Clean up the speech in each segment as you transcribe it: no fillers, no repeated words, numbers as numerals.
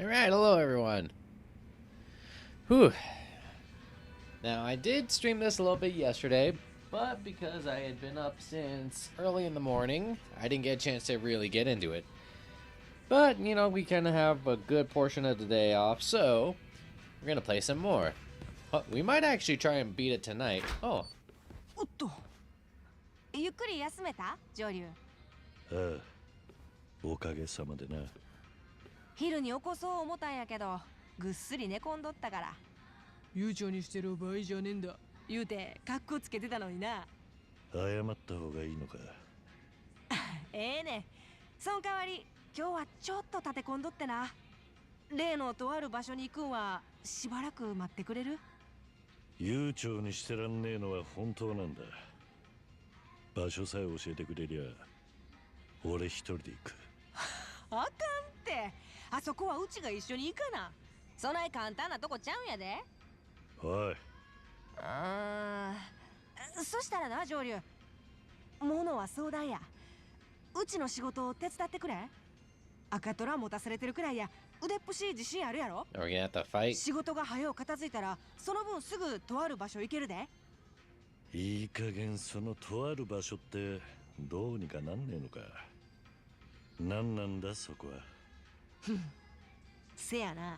Alright, hello everyone. Whew. Now, I did stream this a little bit yesterday, but because I had been up since early in the morning, I didn't get a chance to really get into it. But, you know, we kind of have a good portion of the day off, so we're going to play some more. We might actually try and beat it tonight. Oh. おっと。ゆっくり休めた？上流。ああ、おかげさまでな。昼に起こそう思ったんやけど、ぐっすり寝込んどったから。悠長にしてる場合じゃねえんだ。言うて、カッコつけてたのにな。謝った方がいいのか。ええね。その代わり、今日はちょっと立て込んどってな。例のとある場所に行くんは、しばらく待ってくれる？悠長にしてらんねえのは本当なんだ。場所さえ教えてくれりゃ、俺一人で行く。あかんって。あそこはうちが一緒に行かな。そない簡単なとこちゃうんやで。おい。そしたらな、上流。物は相談や。うちの仕事を手伝ってくれ。赤虎持たされてるくらいや、腕っぷし自信あるやろ。 Are we gonna have to fight? 仕事が早う片付いたら、その分すぐとある場所行けるで。いい加減そのとある場所ってどうにかなんねえのか。なんなんだそこは。せやな。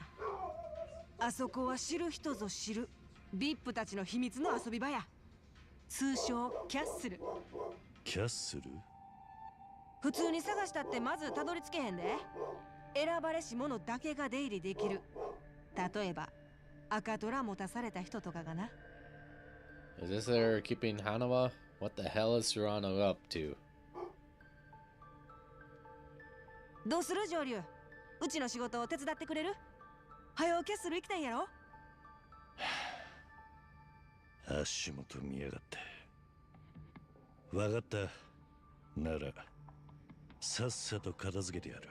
あそこは知る人ぞ知る VIP たちの秘密の遊び場や。通称キャッスル。キャッスル？普通に探したってまずたどり着けへんで。選ばれし者だけが出入りできる。例えば赤虎持たされた人とかがな。 Is this they're keeping Hanawa? What the hell is Serrano up to? どうする上流？うちの仕事を手伝ってくれる？早うキャッスル行きたいやろ？足元見やがって。わかった。ならさっさと片付けてやる。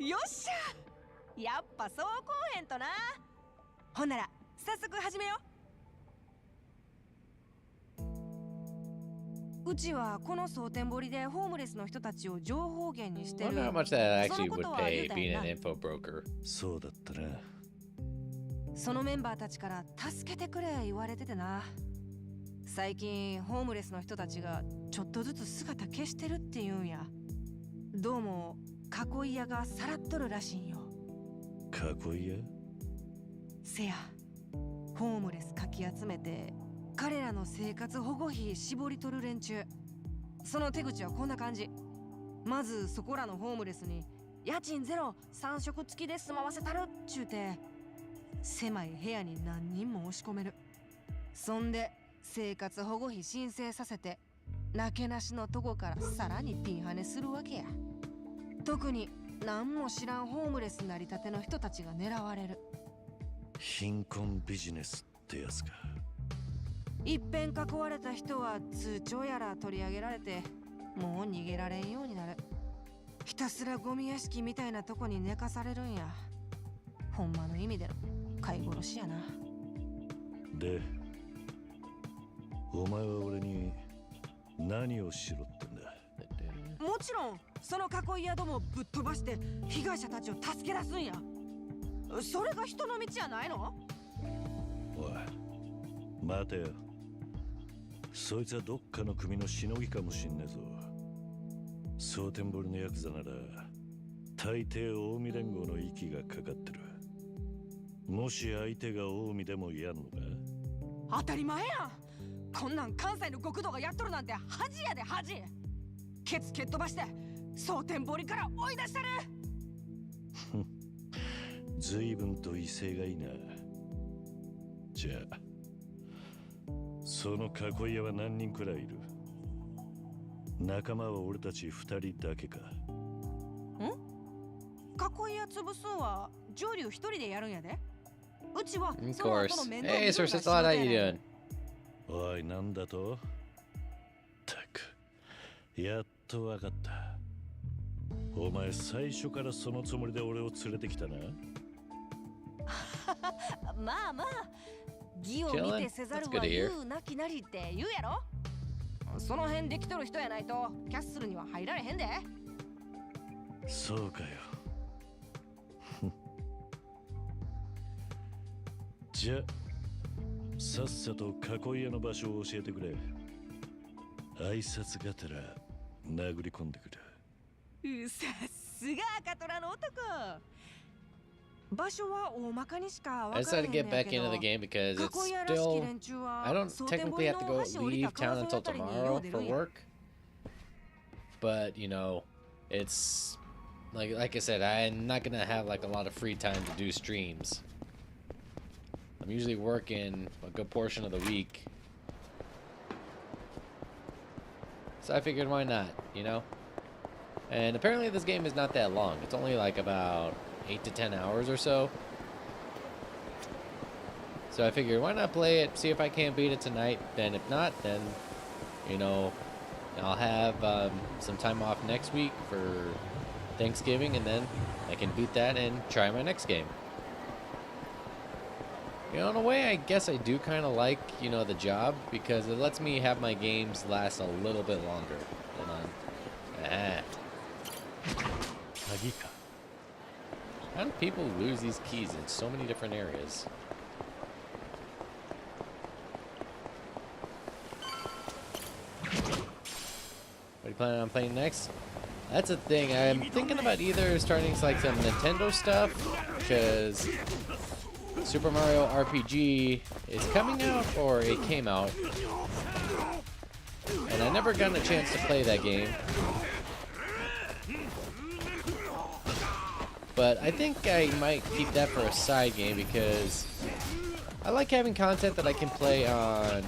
よっしゃ！やっぱそうこうへんとな。ほんなら早速始めよう。うちはこの蒼天堀でホームレスの人たちを情報源にしてる。 Wonder how much that actually would pay being an info broker. そうだったな。そのメンバーたちから助けてくれ言われててな。最近ホームレスの人たちがちょっとずつ姿消してるって言うんや。どうも囲い屋がさらっとるらしいんよ。囲い屋？せや、ホームレスかき集めて彼らの生活保護費絞り取る連中。その手口はこんな感じ。まずそこらのホームレスに家賃ゼロ3食付きで住まわせたるっちゅうて、狭い部屋に何人も押し込める。そんで生活保護費申請させて、なけなしのとこからさらにピンハネするわけや。特に何も知らんホームレスなりたての人たちが狙われる。貧困ビジネスってやつか。いっぺん囲われた人は通帳やら取り上げられて、もう逃げられんようになる。ひたすらゴミ屋敷みたいなとこに寝かされるんや。ほんまの意味での飼い殺しやな。で、お前は俺に何をしろってんだ？もちろんその囲い屋どもをぶっ飛ばして被害者たちを助け出すんや。それが人の道やないの？おい、待てよ。そいつはどっかの組のしのぎかもしんねえぞ。蒼天堀のヤクザなら大抵近江連合の息がかかってる。もし相手が近江でもやんのか？当たり前やん。こんなん関西の極道がやっとるなんて恥やで恥。ケツ蹴っ飛ばして蒼天堀から追い出したる。随分と威勢がいいな。じゃあその囲い屋は何人くらいいる？仲間は俺たち2人だけか。ん？囲い屋潰すんは上流1人でやるんやで。うちは Of その course. 後の面倒 Hey, 見るのが Source, 仕 it's 事 a lot. や How you ねん。 doing? おい、なんだと？たく、やっとわかった。お前最初からそのつもりで俺を連れてきたな。まあまあ、義を見てせざるは言うなきなりって言うやろ。その辺できとる人やないとキャッスルには入られへんで。そうかよ。じゃさっさと囲い屋の場所を教えてくれ。挨拶がてら殴り込んでくれ。さすが赤虎の男。場所は大まかにしか I 分から decided へ to ん get ねん back け into ど、 the game because it's 囲い屋らしき still. 連中は I don't 蒼天 technically 堀 have to の go 橋を降りた leave 川 town 沿い until あたりによ tomorrow う出 for るんや。 work. But you know, it's like I said, I'm not gonna have like a lot of free time to do streams. I'm usually working a good portion of the week. So I figured why not, you know? And apparently this game is not that long. It's only like about 8 to 10 hours or so. So I figured why not play it, see if I can't beat it tonight. Then if not, then, you know, I'll have some time off next week for Thanksgiving, and then I can beat that and try my next game. You know, in a way, I guess I do kind of like, you know, the job, because it lets me have my games last a little bit longer. Hold on. How do people lose these keys in so many different areas? What are you planning on playing next? That's a thing. I'm thinking about either starting like some Nintendo stuff, because Super Mario RPG is coming out, or it came out, and I never got a chance to play that game. But I think I might keep that for a side game, because I like having content that I can play on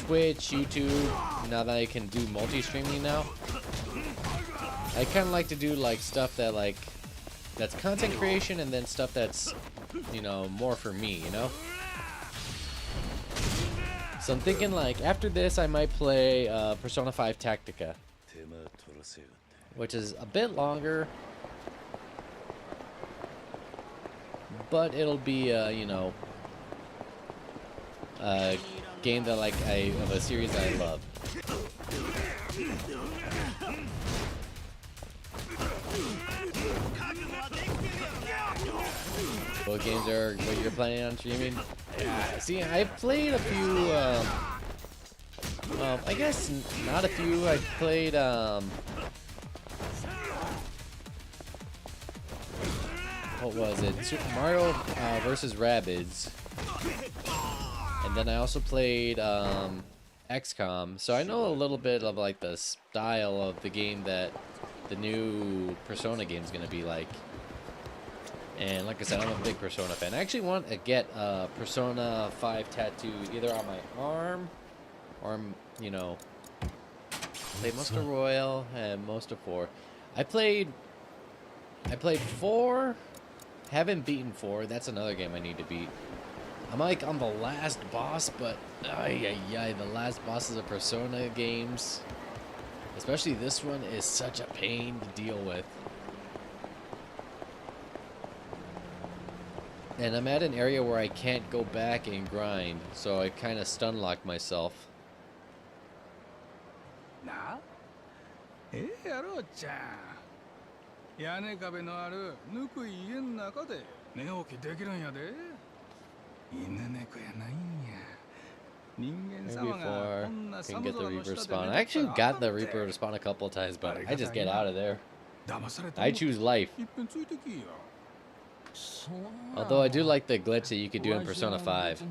Twitch, YouTube, now that I can do multi-streaming now. I kind of like to do like stuff that that's content creation, and then stuff that's, you know, more for me, you know? So I'm thinking like after this I might play Persona 5 Tactica, which is a bit longer, but it'll be you know, a game that of a series I love. What games are what you're planning on streaming? See, I've played a few. Well, I guess not a few. I played what was it? Super Mario versus Rabbids, and then I also played XCOM. So I know a little bit of like the style of the game that the new Persona game is gonna be like. And like I said, I'm a big Persona fan. I actually want to get a Persona 5 tattoo either on my arm or, you know, play most of Royal and most of 4. I played 4, haven't beaten 4. That's another game I need to beat. I'm like on the last boss, but the last bosses of Persona games, especially this one, is such a pain to deal with. And I'm at an area where I can't go back and grind, so I kind of stun lock myself. なやろうちゃん。屋根壁のあるぬくい家の中で寝起きできるんやで。犬猫やないんや。人間 Maybe 様がこんな before I can 寒 get the 空の Reaper 下で spawn. 寝 I てた actually ら got あ the かんて。 Reaper to spawn a couple of times, but I just get out of there. 騙された I choose life. いっぺんついてきや。 Although I do like the glitch that you could do in Persona 5,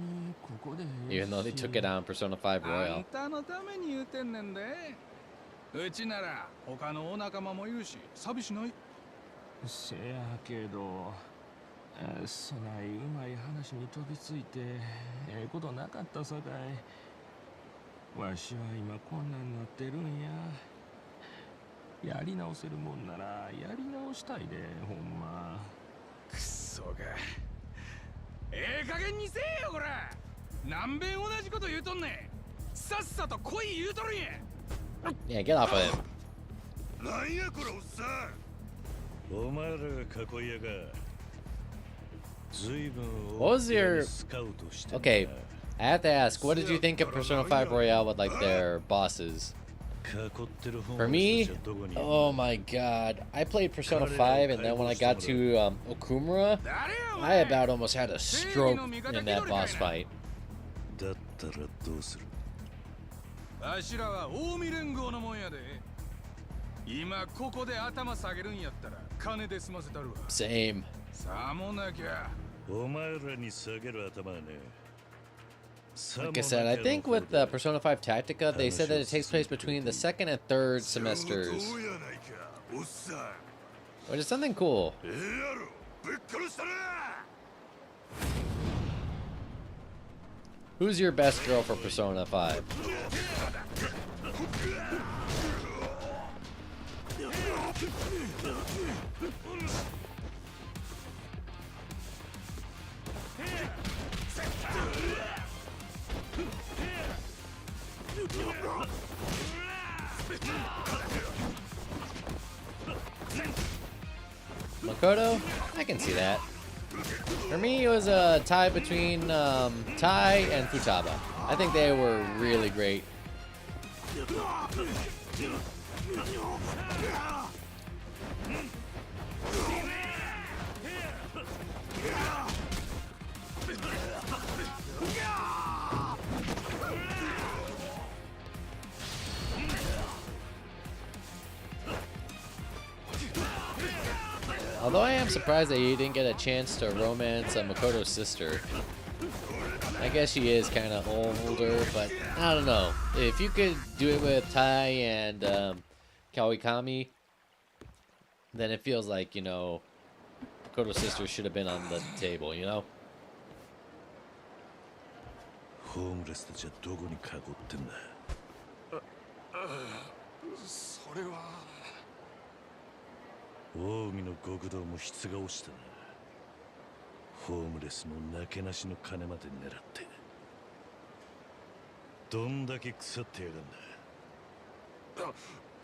even though they took it out in Persona 5 あ Royal. んたのために言うてんねんで。うちなら他のお仲間もいるし寂しない。せやけど、そないうまい話に飛びついてええことなかったさかい。わしは今こんなんなってるんや。やり直せるもんならやり直したいで、ほんま。くっそが。ええ加減にせえよこら。何べん同じこと言うとんねん。さっさと来い言うとるんや。Yeah, get off of him. なんやこれおっさん。お前らが囲いやが。随分 What was your... スカウトしてんな。 Okay, I have to ask, what did you think of Persona 5 Royale with like their bosses? For me, oh my god. I played Persona 5, and then when I got to Okumura, I about almost had a stroke in that boss fight. だったらどうする？わしらは近江連合のもんやで。今ここで頭下げるんやったら金で済ませたるわ。Same. さもなきゃ。お前らに下げる頭はね。Like I said, I think with Persona 5 Tactica, they said that it takes place between the second and third semesters, which is something cool. Who's your best girl for Persona 5? Makoto? I can see that. For me, it was a tie between Tai and Futaba. I think they were really great. Although I am surprised that you didn't get a chance to romance Makoto's sister. I guess she is kind of older, but I don't know. If you could do it with Tai and Kawakami, then it feels like, you know, Makoto's sister should have been on the table, you know? ホームレスたちはどこに囲ってんだ？それは近江の極道も質が落ちたな。ホームレスのなけなしの金まで狙ってどんだけ腐ってやがんだ。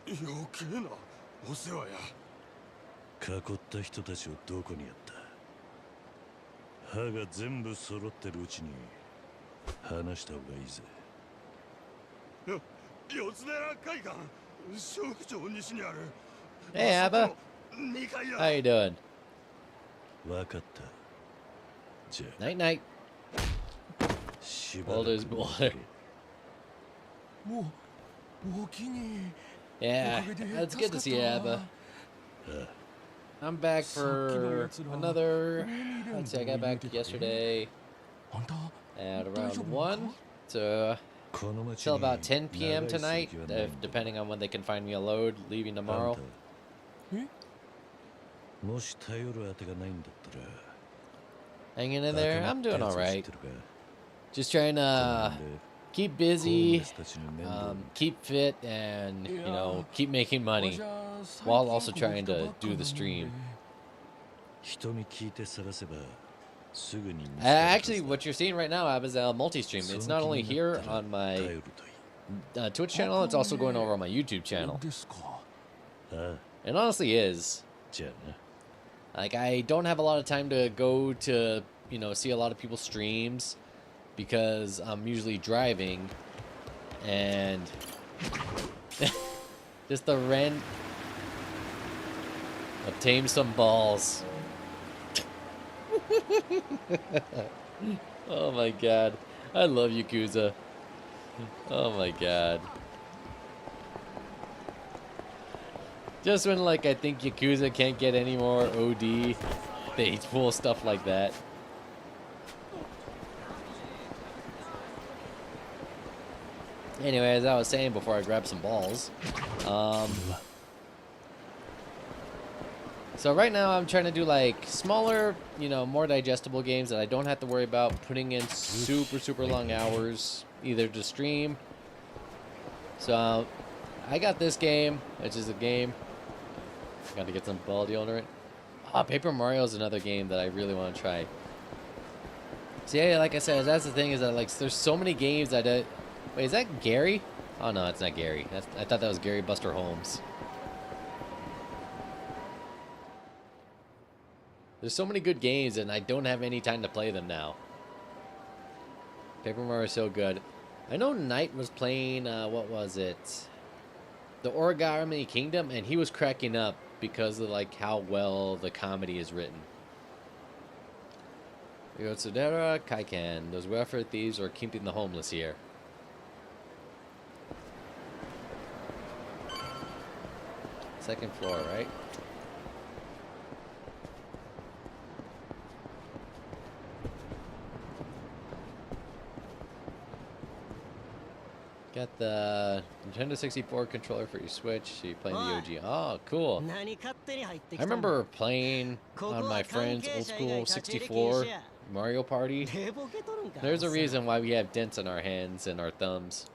余計なお世話や。囲った人たちをどこにやった？歯が全部揃ってるうちに話した方がいいぜ。四つ寺海岸小区長西にある。 Hey, Abba. How you doing? わかった。じゃあ Night night. しばらく Old is bolder. もうお気に。 Yeah, it's good to see you, Abba. I'm back for another. Let's see, I got back yesterday あんた at around 1 to この町 till に about 10 p.m. 長い tonight, 席はないんだ。 depending on when they can find me a load, leaving あん tomorrow. たもし頼る当てがないんだったら Hanging in there, バカ I'm な doing やつを知っ alright. てるか？ Just trying この to 辺で keep ホーム busy, レスたちの面倒を keep fit, and, you know, keep making money while also trying to do the stream. 人に聞いて探せばすぐに見つかるは Actually, ずだ。 what you're seeing right now, Ab, is a multi-stream. It's not only here on my 頼るといい。 Twitch channel, it's also going over on my YouTube channel. ですか。ああ、 It honestly is. じゃあな。 Like, I don't have a lot of time to go to, you know, see a lot of people's streams because I'm usually driving, and just the rent of tame some balls. Oh my god. I love Yakuza. Oh my god. Just when, like, I think Yakuza can't get any more OD, they pull stuff like that. Anyway, as I was saying before I grabbed some balls, so right now I'm trying to do, like, smaller, you know, more digestible games that I don't have to worry about putting in super long hours either to stream. So I got this game, which is a game. Got to get some ball deodorant. Ah, Paper Mario is another game that I really want to try. So yeah, like I said, that's the thing, is that, like, there's so many games that wait, is that Gary? Oh no, it's not Gary. I thought that was Gary Buster Holmes. There's so many good games, and I don't have any time to play them now. Paper Mario is so good. I know Knight was playing, what was it? the Origami Kingdom, and he was cracking up because of like how well the comedy is written. Yotsudera Kaikan, those welfare thieves are keeping the homeless here. Second floor, right? Got the Nintendo 64 controller for your Switch. So you're playing the OG. Oh, cool. I remember playing on my friend's old school 64 Mario Party. There's a reason why we have dents on our hands and our thumbs.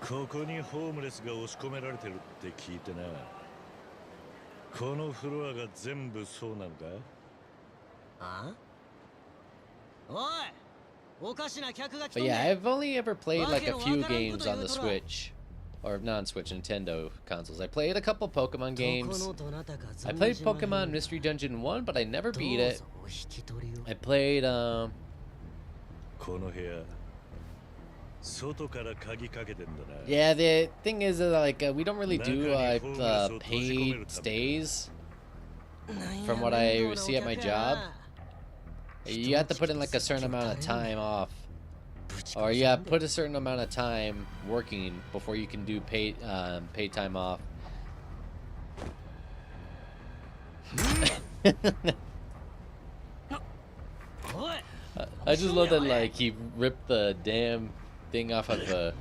ここにホームレスが押し込められてるって聞いてな。このフロアが全部そうなのか？あ？おい、おかしな客が来た But ん yeah, だ。 I've only ever played like a few games on the Switch. Or non-Switch, Nintendo consoles. I played a couple Pokemon games. I played Pokemon Mystery Dungeon 1, but I never beat it. I played, この部屋、外から鍵かけてんだな。 yeah, the thing is that, like, we don't really do, paid stays. From what I see at my job. You have to put in, like, a certain amount of time off. Or you have to put a certain amount of time working before you can do paid time off. I just love that, like, he ripped the damn thing off of the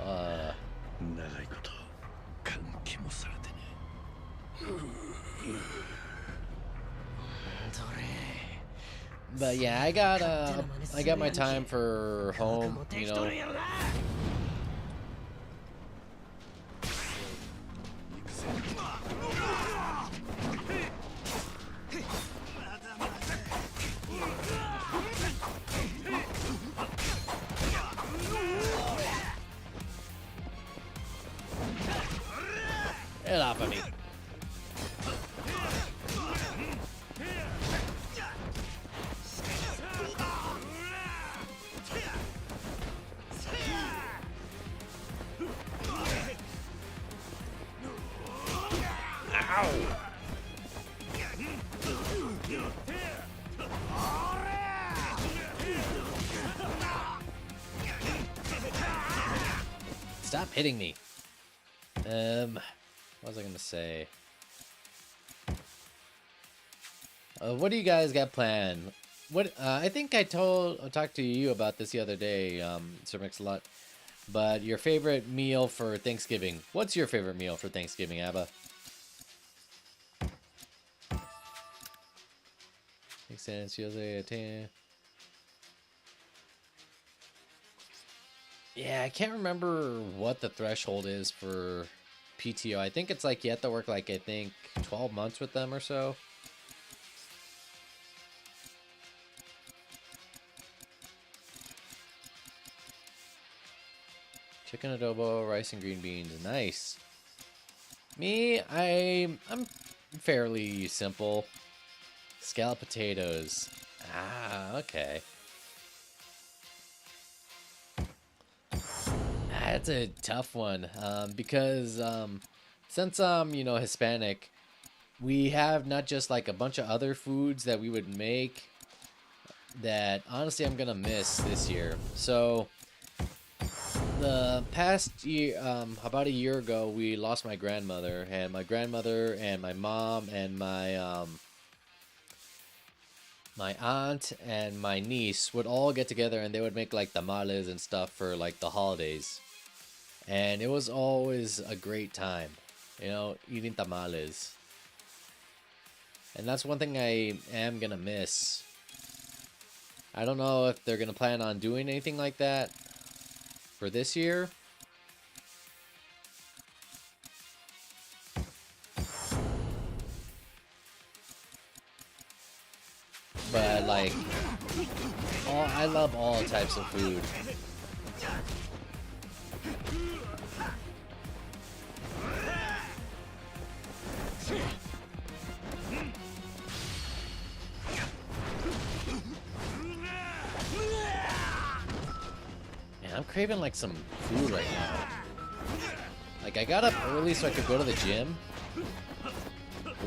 長いこと換気もされてね。 But yeah, I got my time for home, you know. Get off of me. Stop hitting me. What was I gonna say? What do you guys got planned? What I think I talked to you about this the other day, Sir Mix-a-Lot. But your favorite meal for Thanksgiving? What's your favorite meal for Thanksgiving, Abba? Makes sense. Yeah, I can't remember what the threshold is for PTO. I think it's like you have to work like, I think 12 months with them or so. Chicken adobo, rice and green beans. Nice. Me, I'm fairly simple. Scalloped potatoes. Ah, okay. That's a tough one, because since I'm, you know, Hispanic, we have not just like a bunch of other foods that we would make that honestly I'm gonna miss this year. So the past year, about a year ago, we lost my grandmother, and my grandmother and my mom and my my aunt and my niece would all get together, and they would make like tamales and stuff for like the holidays. And it was always a great time, you know, eating tamales. And that's one thing I am gonna miss. I don't know if they're gonna plan on doing anything like that for this year. But like, I love all types of food. Man, I'm craving like some food right now. Like, I got up early so I could go to the gym.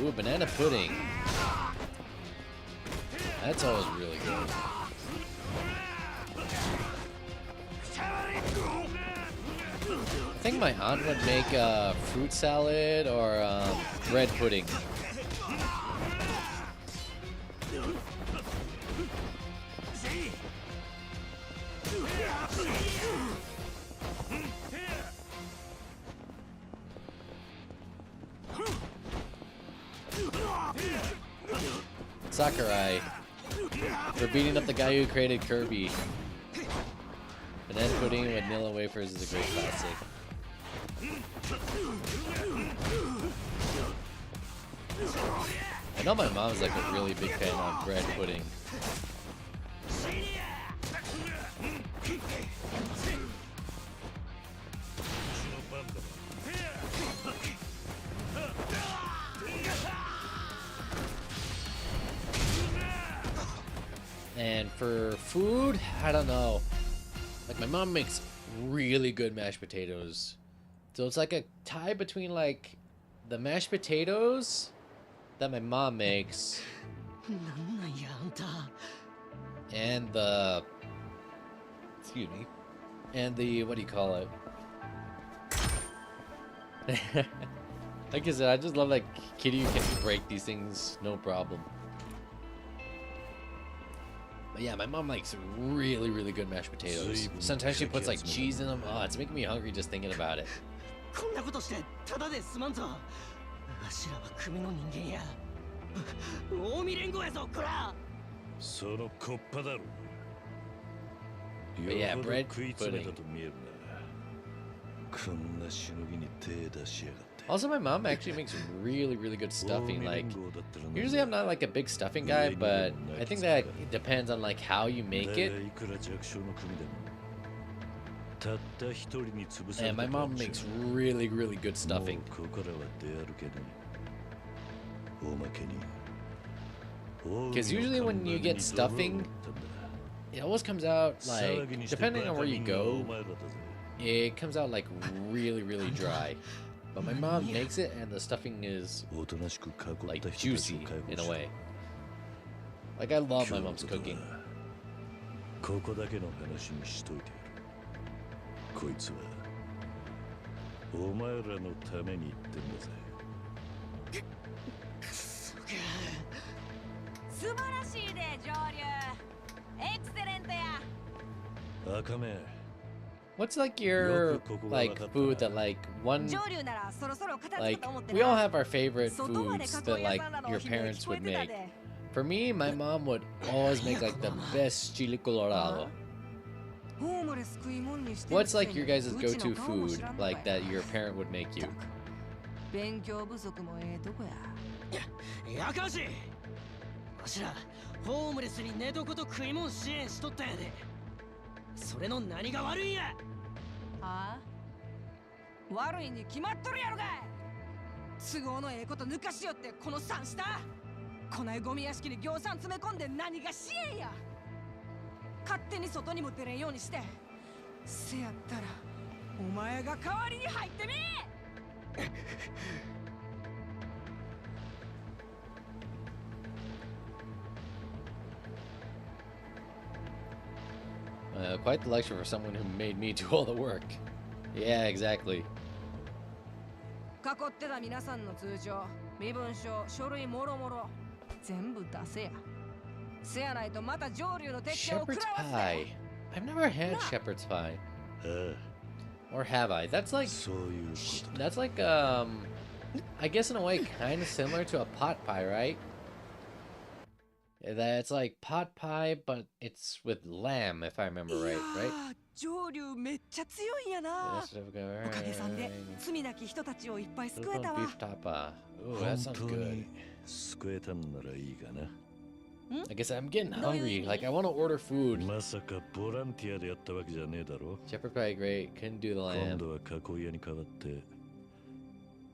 Ooh, banana pudding. That's always really good. I think my aunt would make fruit salad or bread pudding. Sakurai for beating up the guy who created Kirby. Banana pudding with vanilla wafers is a great classic. I know my mom's like a really big fan of bread pudding. And for food, I don't know. Like, my mom makes really good mashed potatoes. So it's like a tie between like the mashed potatoes that my mom makes and the, excuse me, and the, what do you call it? Like I said, I just love that Kiryu can break these things no problem. But yeah, my mom makes really, really good mashed potatoes. Sometimes she puts like cheese in them. Oh, it's making me hungry just thinking about it. But yeah, bread pudding. Also, my mom actually makes really, really good stuffing. Like, usually I'm not like a big stuffing guy, but I think that it depends on like how you make it. And my mom makes really, really good stuffing. Because usually when you get stuffing, it always comes out like, depending on where you go, it comes out like really, really dry. But my mom makes it and the stuffing is like juicy in a way. Like, I love my mom's cooking. What's like your like food that like one, like we all have our favorite foods that like your parents would make. For me, my mom would always make like the best chili colorado. What's like your guys' go-to food like that your parent would make you? やかしわしらホームレスに寝床と食い物支援しとったんやでそれの何が悪いんやはあ悪いに決まっとるやろがい都合のええこと抜かしよってこの三下こないゴミ屋敷に行さん詰め込んで何が支援や勝手に外にも出れんようにしてせやったらお前が代わりに入ってみQuite the lecture for someone who made me do all the work. Yeah, exactly. 囲ってた皆さんの通帳、身分証、書類もろもろ全部出せや。せやないとまた上流の鉄拳を食 Shepherd's らわせ。 pie. I've never had shepherd's pie. Or have I? That's like I guess in a way kind of similar to a pot pie, right? That's like pot pie, but it's with lamb, if I remember right, right? 上流めっちゃ強いんやな。おかげさんで罪なき人たちをいっぱい救えたわ。 Beef tapa. Ooh, that sounds good. I guess I'm getting hungry. Like, I want to order food. Shepherd pie, great. Couldn't do the lamb.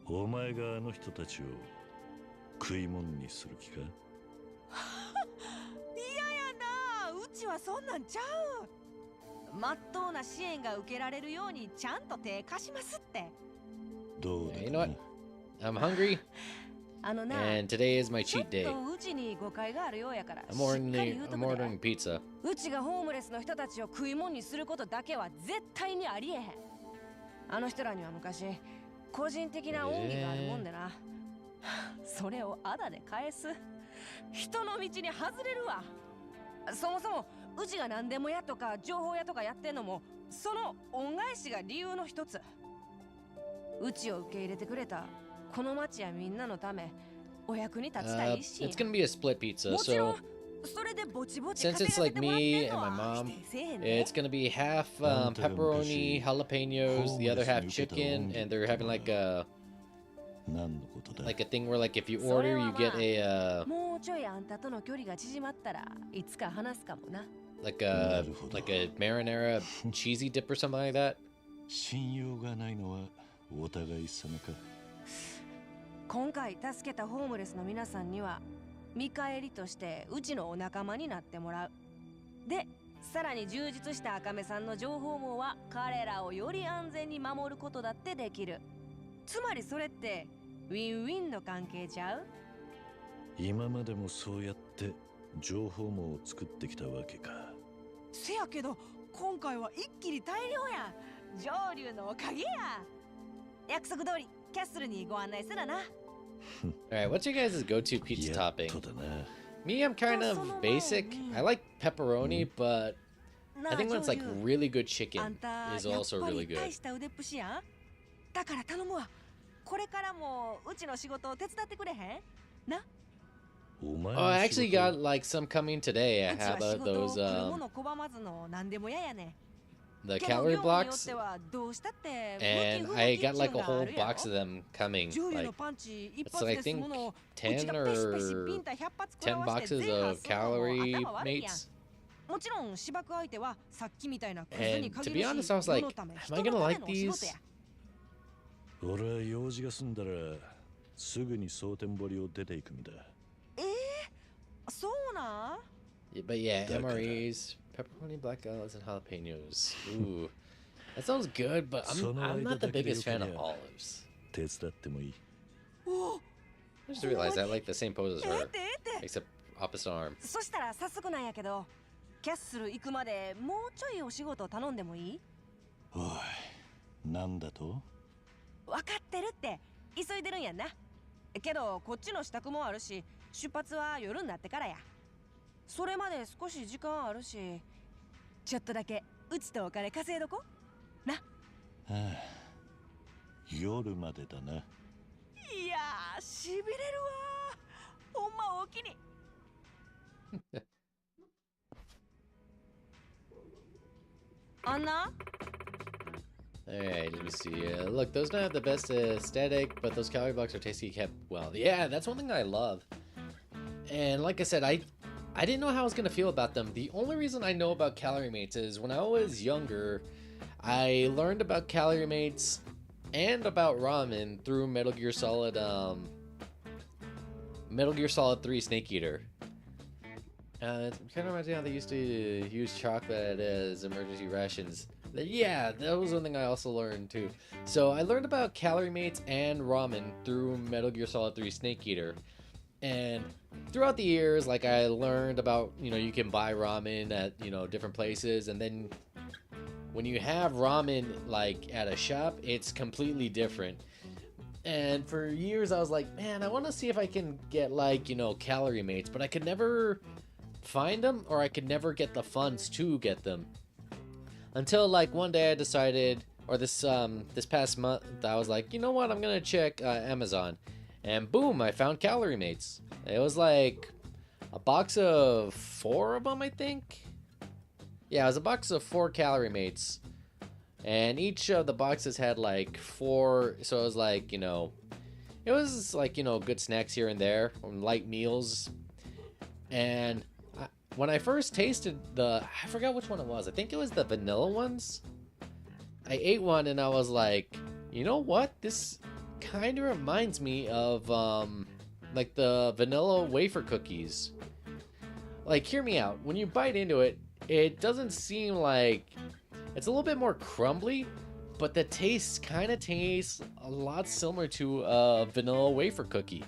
お前があの人たちを食い物にする気かうちはそんなんちゃう。まっとうな支援が受けられるようにちゃんと手貸しますって。どうだ You か know な what? I'm hungry, あのな、 and today is my ちょっ cheat day. とうちに誤解があるようやから、 I'm しっかり言うと ordering, く I'm で。 ordering pizza. うちがホームレスの人たちを食い物にすることだけは絶対にありえへん。あの人らには昔個人的な恩義があるもんでな、それをあだで返す人の道に外れるわ。そもそもうちが何でも屋とか情報屋とかやってんのもその恩返しが理由の一つ。うちを受け入れてくれたこの町やみんなのためお役に立ちたい一心。 It's gonna be a split pizza, もちろん so それでぼちぼち since 稼 it's がせ like てもらって me んの and my は mom, 否定せえへんで。 it's gonna be half pepperoni, jalapenos, the other half chicken, and they're having like a 何のことだ like a thing where like if you order, you get a もうちょいあんたとの距離が縮まったらいつか話すかもな。 like a marinara cheesy dip or something like that. 信用がないのはお互い様か。今回助けたホームレスの皆さんには見返りとしてうちのお仲間になってもらう。で、さらに充実した赤目さんの情報網は彼らをより安全に守ることだってできる。つまりそれってウィンウィンの関係ちゃう？今までもそうやって情報網を作ってきたわけか。せやけど今回は一気に大量や。上流のおかげや。約束通りキャッスルにご案内するな。All right, what's your guys' go-to pizza やっ topping? とだな。 Me, I'm kind of basic. I like pepperoni, but I think when it's like really good あ chicken んた is やっ also ぱ really り大 good. した腕っぷしやん。だから頼むわ。これからもうちの仕事を手伝ってくれへん？な。お前 Oh, I の仕 actually 事 got like some coming today. うち How は仕 about 事を those 食うもの拒まずの何でもややね。 the けど calorie 業務によっ blocks? てはどうしたって向 And き不向 I きっちゅ got う like の a があ whole るやろ。 box of them coming. 女優 Like のパンチ一 it's 発 like で I 済 think むのをうち 10がペシペシピン or タ100発食ら 10 わして boxes 全破 of するのも calorie 頭悪いやん。 mates. もちろん芝生相手はさっきみたいなクズ And に to 限 be る honest, し、 I was 世 like, のため am 人 I の gonna ため like の仕事 these? や。俺は用事が済んだらすぐに蒼天堀を出ていくんだ。そうなん？ But yeah, That kinda- MREs, pepperoni, black olives, and jalapenos. Ooh, that sounds good, but I'm not the biggest fan of olives. 手伝ってもいい。おお、 I just realized I like the same pose as ええ her, ってええって。 except opposite arm. そしたら早速なんやけど、キャッスル行くまでもうちょいお仕事頼んでもいい？おい、なんだと？分かってるって、急いでるんやんな。けどこっちの支度もあるし、出発は夜になってからや。それまで少し時間あるし、ちょっとだけうちとお金稼いどこな。はあ、夜までだな。いやー、しびれるわ。ほんまおおきに。あんな Alright, let me see. Look, those don't have the best aesthetic, but those calorie blocks are tasty kept well. Yeah, that's one thing that I love. And like I said, I didn't know how I was going to feel about them. The only reason I know about calorie mates is when I was younger, I learned about calorie mates and about ramen through Metal Gear Solid 3 Snake Eater. It kind of reminds me how they used to use chocolate as emergency rations. Yeah, that was one thing I also learned too. So I learned about calorie mates and ramen through Metal Gear Solid 3 Snake Eater. And throughout the years, like I learned about, you can buy ramen at, different places. And then when you have ramen like at a shop, it's completely different. And for years I was like, man, I want to see if I can get like, calorie mates, but I could never find them, or I could never get the funds to get them. Until like one day I decided, or this past month, I was like, you know what, I'm gonna check Amazon, and boom, I found calorie mates. It was like a box of 4 of them, I think. Yeah, it was a box of 4 calorie mates, and each of the boxes had like 4. So it was like, it was like, good snacks here and there, light meals. And when I first tasted I forgot which one it was. I think it was the vanilla ones. I ate one and I was like, you know what? This kind of reminds me of like the vanilla wafer cookies. Like, hear me out. When you bite into it, it doesn't seem like... It's a little bit more crumbly, but the taste kind of tastes a lot similar to a vanilla wafer cookie.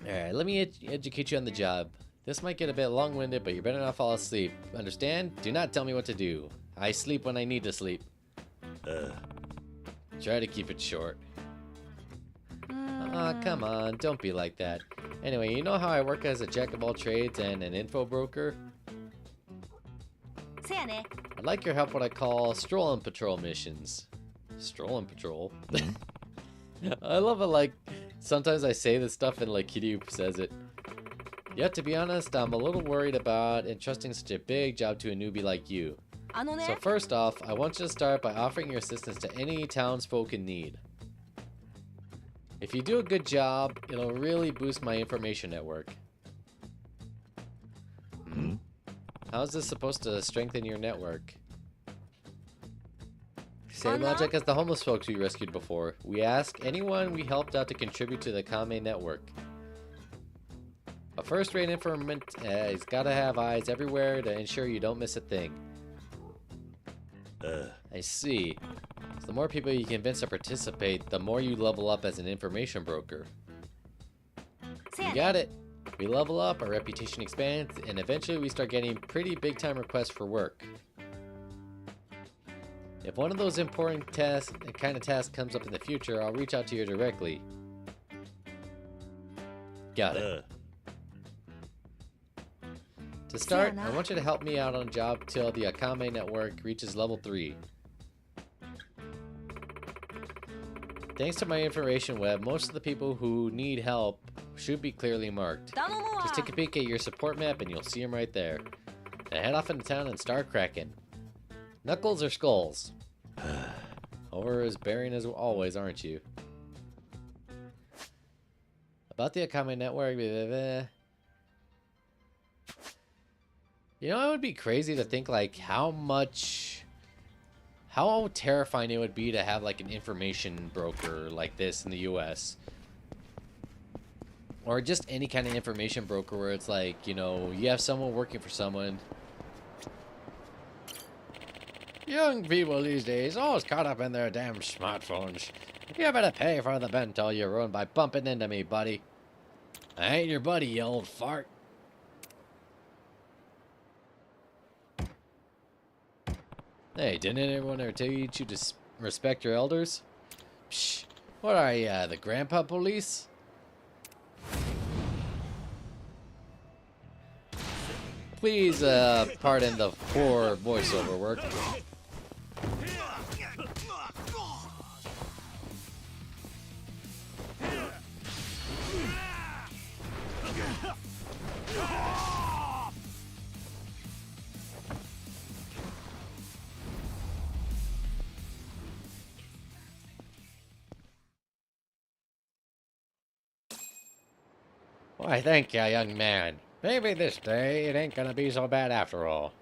Alright, let me educate you on the job. This might get a bit long-winded, but you better not fall asleep. Understand? Do not tell me what to do. I sleep when I need to sleep. Try to keep it short. Aw, come on, don't be like that. Anyway, you know how I work as a jack of all trades and an info broker? I'd like your help what I call stroll and patrol missions. Stroll and patrol? I love it, like, sometimes I say this stuff and like Kiryu says it. Yet to be honest, I'm a little worried about entrusting such a big job to a newbie like you. So first off, I want you to start by offering your assistance to any townsfolk in need. If you do a good job, it'll really boost my information network. How's this supposed to strengthen your network? Same logic as the homeless folks we rescued before. We ask anyone we helped out to contribute to the Kame network. A first-rate informant has gotta have eyes everywhere to ensure you don't miss a thing. I see. So the more people you convince to participate, the more you level up as an information broker. You got it. We level up, our reputation expands, and eventually we start getting pretty big-time requests for work. If one of those important kind of tasks comes up in the future, I'll reach out to you directly. Got it. To start, I want you to help me out on a job till the Akame network reaches level 3. Thanks to my information web, most of the people who need help should be clearly marked. Just take a peek at your support map and you'll see them right there. Now head off into town and start cracking. Knuckles or skulls? Over as bearing as always, aren't you? About the Akame network, you know, it would be crazy to think like how terrifying it would be to have like an information broker like this in the US. Or just any kind of information broker where it's like, you know, you have someone working for someone. Young people these days always caught up in their damn smartphones. You better pay for the bento you ruined by bumping into me, buddy. I ain't your buddy, you old fart. Hey, didn't everyone ever teach you to respect your elders? Psh, what are you, the grandpa police? Please, pardon the poor voiceover work. Why, thank ya, young man. Maybe this day it ain't gonna be so bad after all.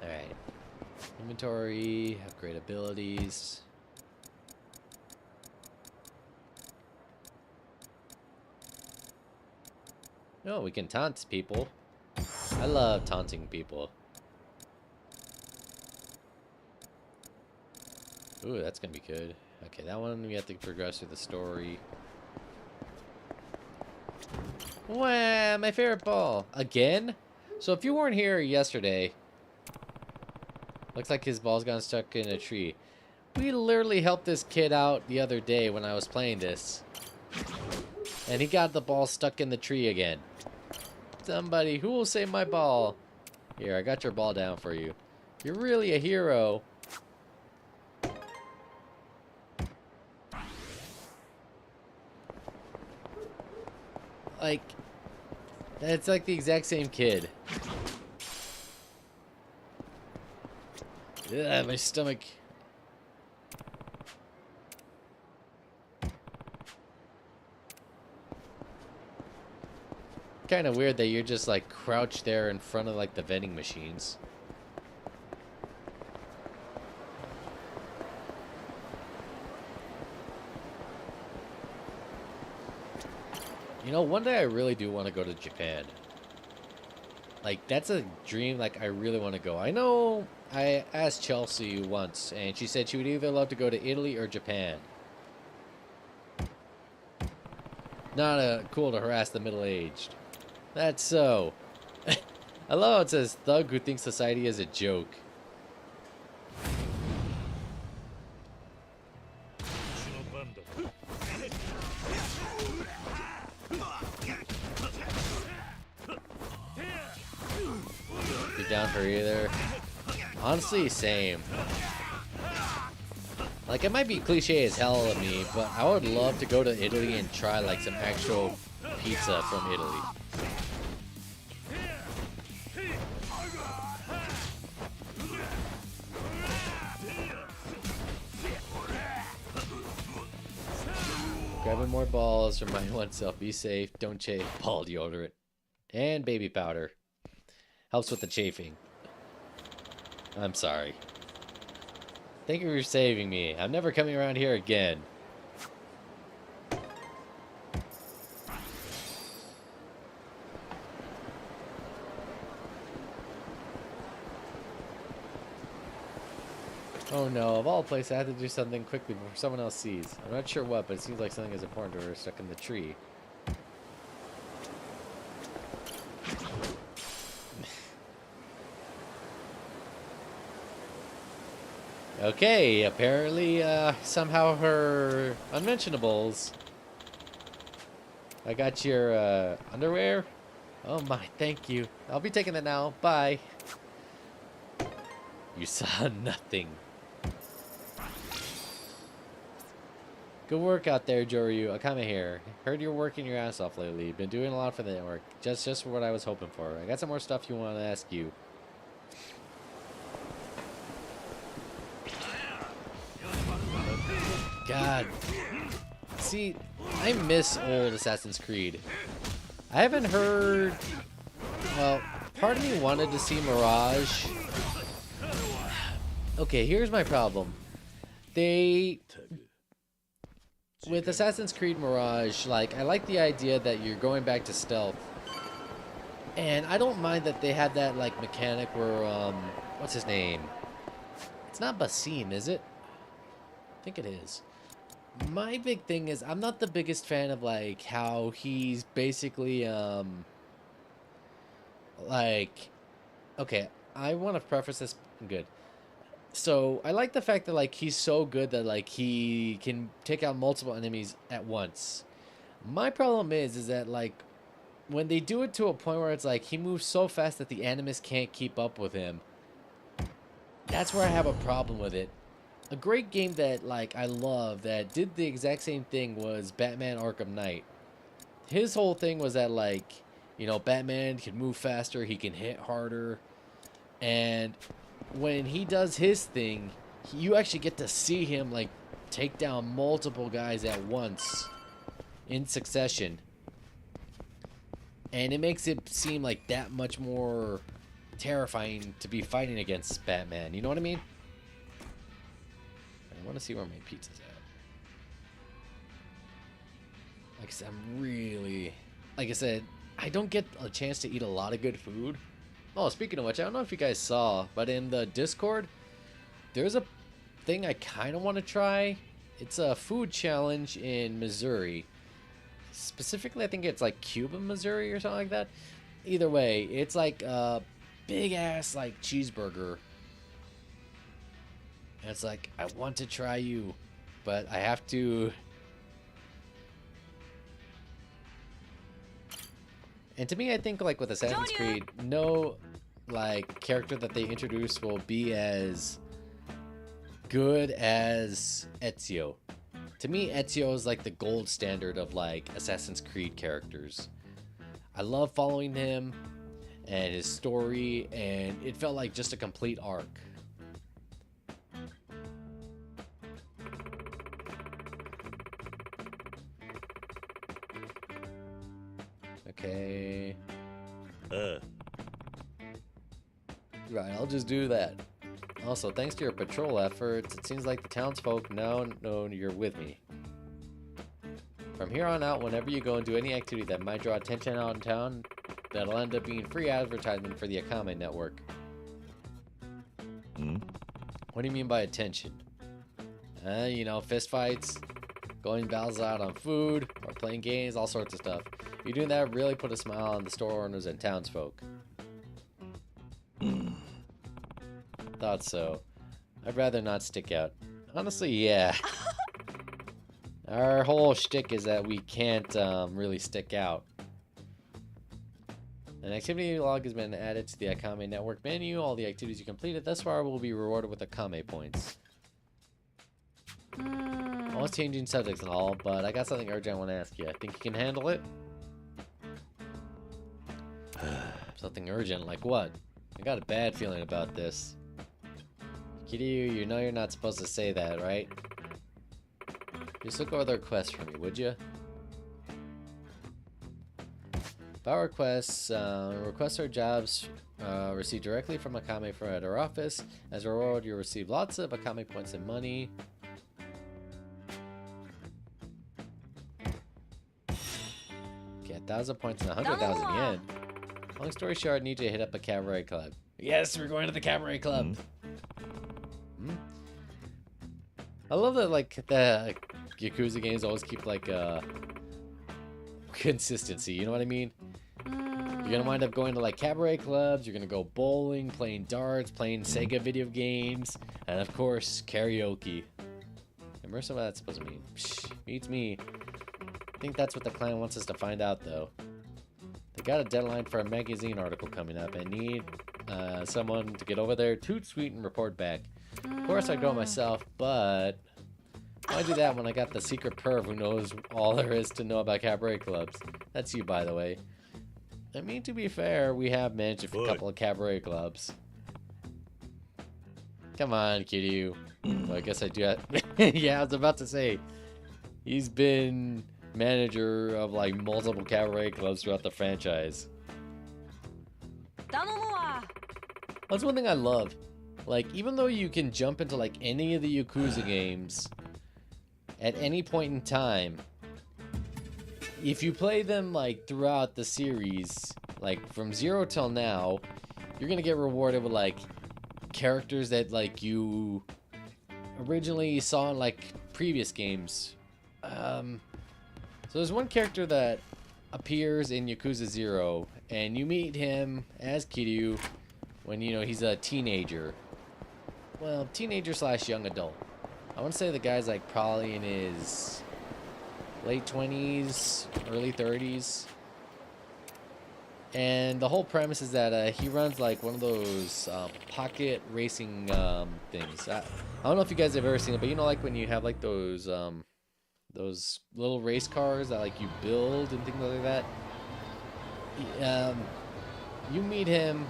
Alright. Inventory, upgrade abilities. No, we can taunt people. I love taunting people. Ooh, that's gonna be good. Okay, that one we have to progress through the story. Wow, my favorite ball. Again? So if you weren't here yesterday, looks like his ball's gotten stuck in a tree. We literally helped this kid out the other day when I was playing this. And he got the ball stuck in the tree again. Somebody, who will save my ball? Here, I got your ball down for you. You're really a hero. Like, it's like the exact same kid. Ugh, my stomach. Kind of weird that you're just like crouched there in front of like the vending machines. You know, one day I really do want to go to Japan. Like, that's a dream, like, I really want to go. I know I asked Chelsea once, and she said she would either love to go to Italy or Japan. Not cool to harass the middle-aged. That's so. I love how it says, thug who thinks society is a joke. Be down for either. Honestly, same. Like, it might be cliche as hell of me, but I would love to go to Italy and try, like, some actual pizza from Italy. Grabbing more balls, remind oneself, be safe, don't chafe, ball deodorant, and baby powder. Helps with the chafing. I'm sorry. Thank you for saving me. I'm never coming around here again. Oh no, of all places, I have to do something quickly before someone else sees. I'm not sure what, but it seems like something is important to her stuck in the tree. Okay, apparently, somehow her unmentionables. I got your, underwear? Oh my, thank you. I'll be taking it now. Bye. You saw nothing. Good work out there, Joryu. Akame here. Heard you're working your ass off lately. Been doing a lot for the network. Just what I was hoping for. I got some more stuff you want to ask you. God. See, I miss old Assassin's Creed. I haven't heard... Well, part of me wanted to see Mirage. Okay, here's my problem. With Assassin's Creed Mirage, like, I like the idea that you're going back to stealth. And I don't mind that they had that, like, mechanic where, what's his name? It's not Basim, is it? I think it is. My big thing is, I'm not the biggest fan of, like, how he's basically, like, okay, I want to preface this good. So, I like the fact that, like, he's so good that, like, he can take out multiple enemies at once. My problem is that, like, when they do it to a point where it's like, he moves so fast that the enemies can't keep up with him, that's where I have a problem with it. A great game that, like, I love that did the exact same thing was Batman Arkham Knight. His whole thing was that, like, you know, Batman can move faster, he can hit harder, and when he does his thing, you actually get to see him, like, take down multiple guys at once in succession. And it makes it seem like that much more terrifying to be fighting against Batman. You know what I mean? I want to see where my pizza's at. Like I said, I don't get a chance to eat a lot of good food. Oh, speaking of which, I don't know if you guys saw, but in the Discord, there's a thing I kind of want to try. It's a food challenge in Missouri. Specifically, I think it's like Cuba, Missouri or something like that. Either way, it's like a big-ass, like, cheeseburger. And it's like, I want to try you, but I have to... And to me, I think, like, with Assassin's Creed, no, like, character that they introduce will be as good as Ezio. To me, Ezio is, like, the gold standard of, like, Assassin's Creed characters. I love following him and his story, and it felt like just a complete arc. Okay. Right, I'll just do that. Also, thanks to your patrol efforts, it seems like the townsfolk now know you're with me. From here on out, whenever you go and do any activity that might draw attention out in town, that'll end up being free advertisement for the Akame network. Hmm? What do you mean by attention? You know, fistfights, going battles out on food, or playing games, all sorts of stuff. You doing that really put a smile on the store owners and townsfolk. Thought so. I'd rather not stick out. Honestly, yeah. Our whole shtick is that we can't really stick out. An activity log has been added to the Akame network menu. All the activities you completed thus far will be rewarded with Akame points. Almost changing subjects and all, but I got something urgent I want to ask you. I think you can handle it? Something urgent, like what? I got a bad feeling about this. Kiryu, you know you're not supposed to say that, right? Just look over the request for me, would you? About requests, requests or jobs received directly from Akame at our office. As a reward, you'll receive lots of Akame points and money. Get 1,000 points and 100,000 yen. Long story short, I need you to hit up a cabaret club. Yes, we're going to the cabaret club. I love that, like, the Yakuza games always keep, like, consistency, you know what I mean? You're gonna wind up going to, like, cabaret clubs, you're gonna go bowling, playing darts, playing Sega video games, and, of course, karaoke. Immersive, what that's supposed to mean? Psh, beats me. I think that's what the client wants us to find out, though. They got a deadline for a magazine article coming up and need someone to get over there, toot sweet, and report back. Of course, I'd go myself, but why do that when I got the secret perv who knows all there is to know about cabaret clubs? That's you, by the way. I mean, to be fair, we have managed a couple of cabaret clubs. Come on, Kiryu. Well, I guess I do have... Yeah, I was about to say. He's been manager of, like, multiple cabaret clubs throughout the franchise. That's one thing I love. Like, even though you can jump into, like, any of the Yakuza games at any point in time, if you play them, like, throughout the series, like, from 0 till now, you're gonna get rewarded with, like, characters that, like, you originally saw in, like, previous games. So there's one character that appears in Yakuza 0, and you meet him as Kiryu when, you know, he's a teenager. Well, teenager / young adult. I want to say the guy's, like, probably in his late 20s, early 30s. And the whole premise is that he runs, like, one of those pocket racing things. I don't know if you guys have ever seen it, but you know, like, when you have, like, those little race cars that, like, you build and things like that. You meet him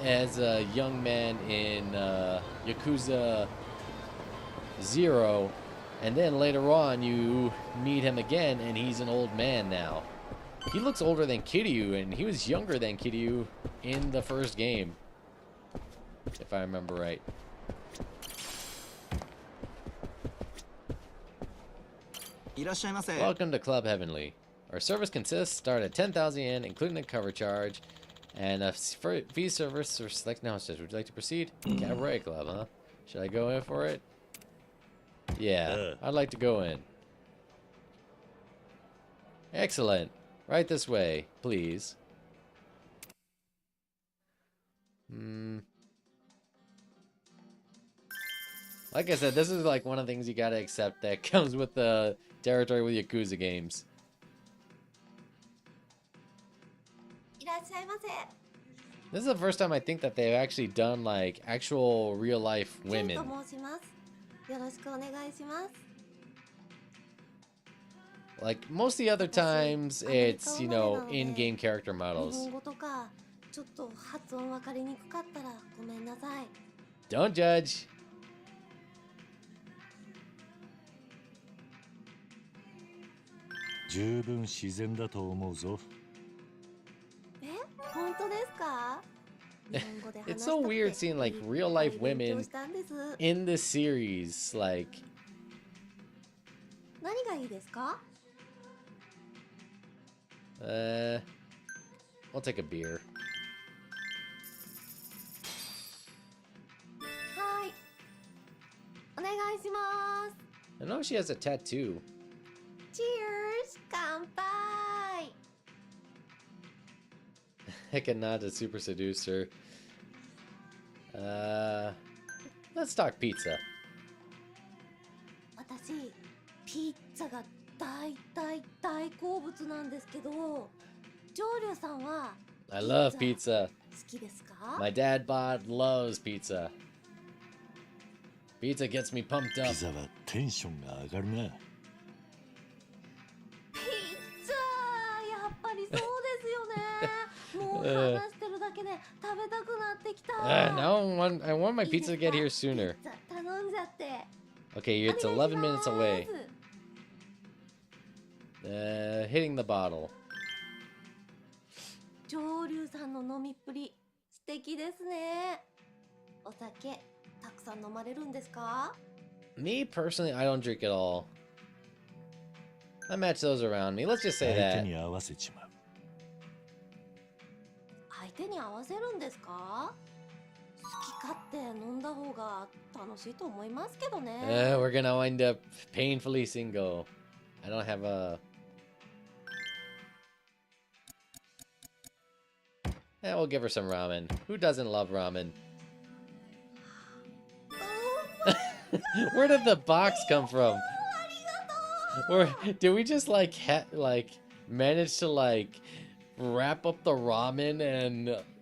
as a young man in Yakuza 0, and then later on you meet him again and he's an old man now. He looks older than Kiryu, and he was younger than Kiryu in the first game, if I remember right. Welcome to Club Heavenly. Our service consists start at 10,000 yen, including a cover charge, and a fee service for select now. Would you like to proceed? Cabaret Club, huh? Should I go in for it? Yeah, I'd like to go in. Excellent. Right this way, please. Like I said, this is like one of the things you gotta accept that comes with the territory with Yakuza games. This is the first time I think that they've actually done like actual real life women. Like most of the other times, it's, you know, in-game character models. Don't judge. It's so weird seeing like real life women in this series, like. We'll take a beer. はい。お願いします。 I know she has a tattoo. Cheers! 乾杯! Hekanata super seducer. Let's talk pizza. 私、ピッツァが大好物なんですけど、上流さんは I love pizza. 好きですか？ My dad bod loves pizza. Pizza gets me pumped ピ up. ザはテンションが上がるな。ピッツァやっぱりそうですよね。もう話してるだけで食べたくなってきた。Now I want my pizza to get here sooner. ピッツァ頼んじゃって。 Okay, it's 11 minutes away. Hitting the bottle. 上流さんの飲みっぷり素敵ですね。お酒たくさん飲まれるんですか？ Me personally, I don't drink at all. I match those around me. Let's just say 相手 that. に合わせちまう。相手に合わせるんですか？好き勝手飲んだ方が楽しいと思いますけどね。We're gonna wind up painfully single. I don't have a. We'll give her some ramen. Who doesn't love ramen? Where did the box come from? Or did we just like manage to like wrap up the ramen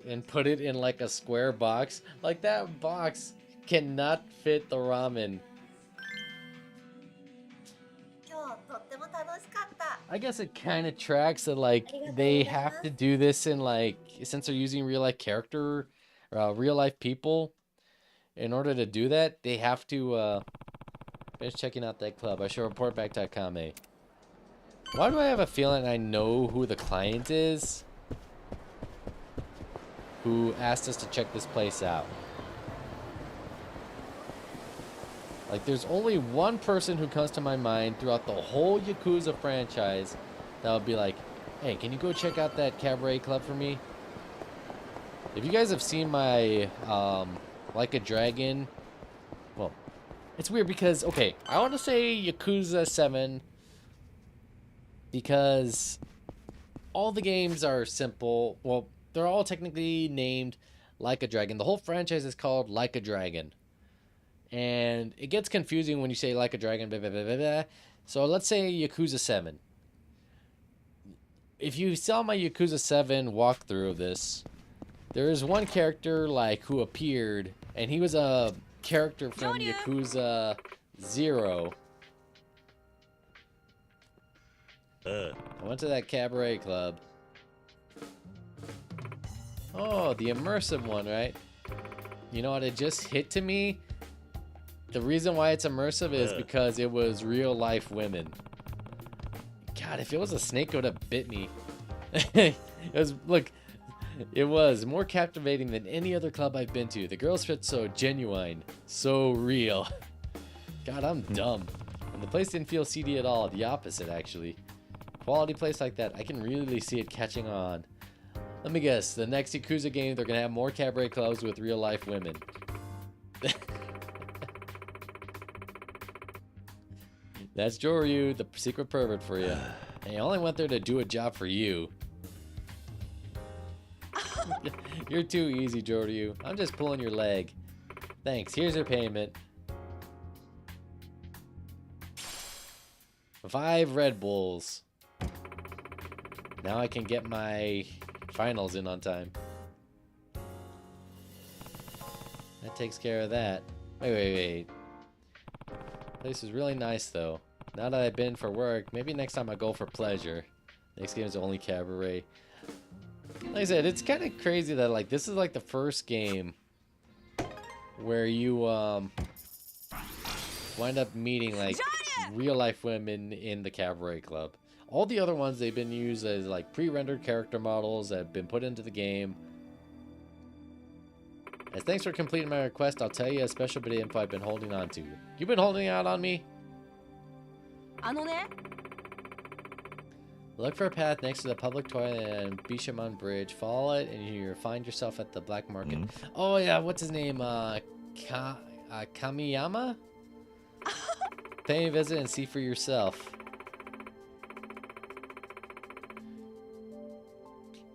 and put it in like a square box? Like that box cannot fit the ramen. 今日とっても楽しかった。 I guess it kind of tracks that like they have to do this in like since they're using real life character, real life people. In order to do that, they have to finish checking out that club. I shall report back to Akame. Why do I have a feeling I know who the client is who asked us to check this place out? Like, there's only one person who comes to my mind throughout the whole Yakuza franchise that would be like, hey, can you go check out that cabaret club for me? If you guys have seen my, Like a Dragon, well, it's weird because, okay, I want to say Yakuza 7 because all the games are simple. Well, they're all technically named Like a Dragon. The whole franchise is called Like a Dragon. And it gets confusing when you say Like a Dragon, blah, blah, blah, blah, blah. So let's say Yakuza 7. If you saw my Yakuza 7 walkthrough of this, there is one character like who appeared, and he was a character from Yakuza 0. I went to that cabaret club. Oh, the immersive one, right? You know what? It just hit to me. The reason why it's immersive is because it was real life women. God, if it was a snake, it would have bit me. It was, look, it was more captivating than any other club I've been to. The girls fit so genuine, so real. God, I'm dumb. And the place didn't feel seedy at all. The opposite, actually. Quality place like that, I can really see it catching on. Let me guess, the next Yakuza game, they're gonna have more cabaret clubs with real life women. That's Joryu, the secret pervert for you. And I only went there to do a job for you. You're too easy, Joryu. I'm just pulling your leg. Thanks, here's your payment. 5 Red Bulls. Now I can get my finals in on time. That takes care of that. Wait. Place is really nice though. Now that I've been for work, maybe next time I go for pleasure. Next game is only cabaret. Like I said, it's kind of crazy that like this is like the first game where you wind up meeting like real life women in the cabaret club. All the other ones, they've been used as like pre-rendered character models that have been put into the game. As thanks for completing my request, I'll tell you a special bit of info I've been holding on to. You've been holding out on me? Look for a path next to the public toilet and Bishamon Bridge. Follow it, and you find yourself at the black market. Oh yeah, what's his name? Kamiyama. Pay a visit and see for yourself.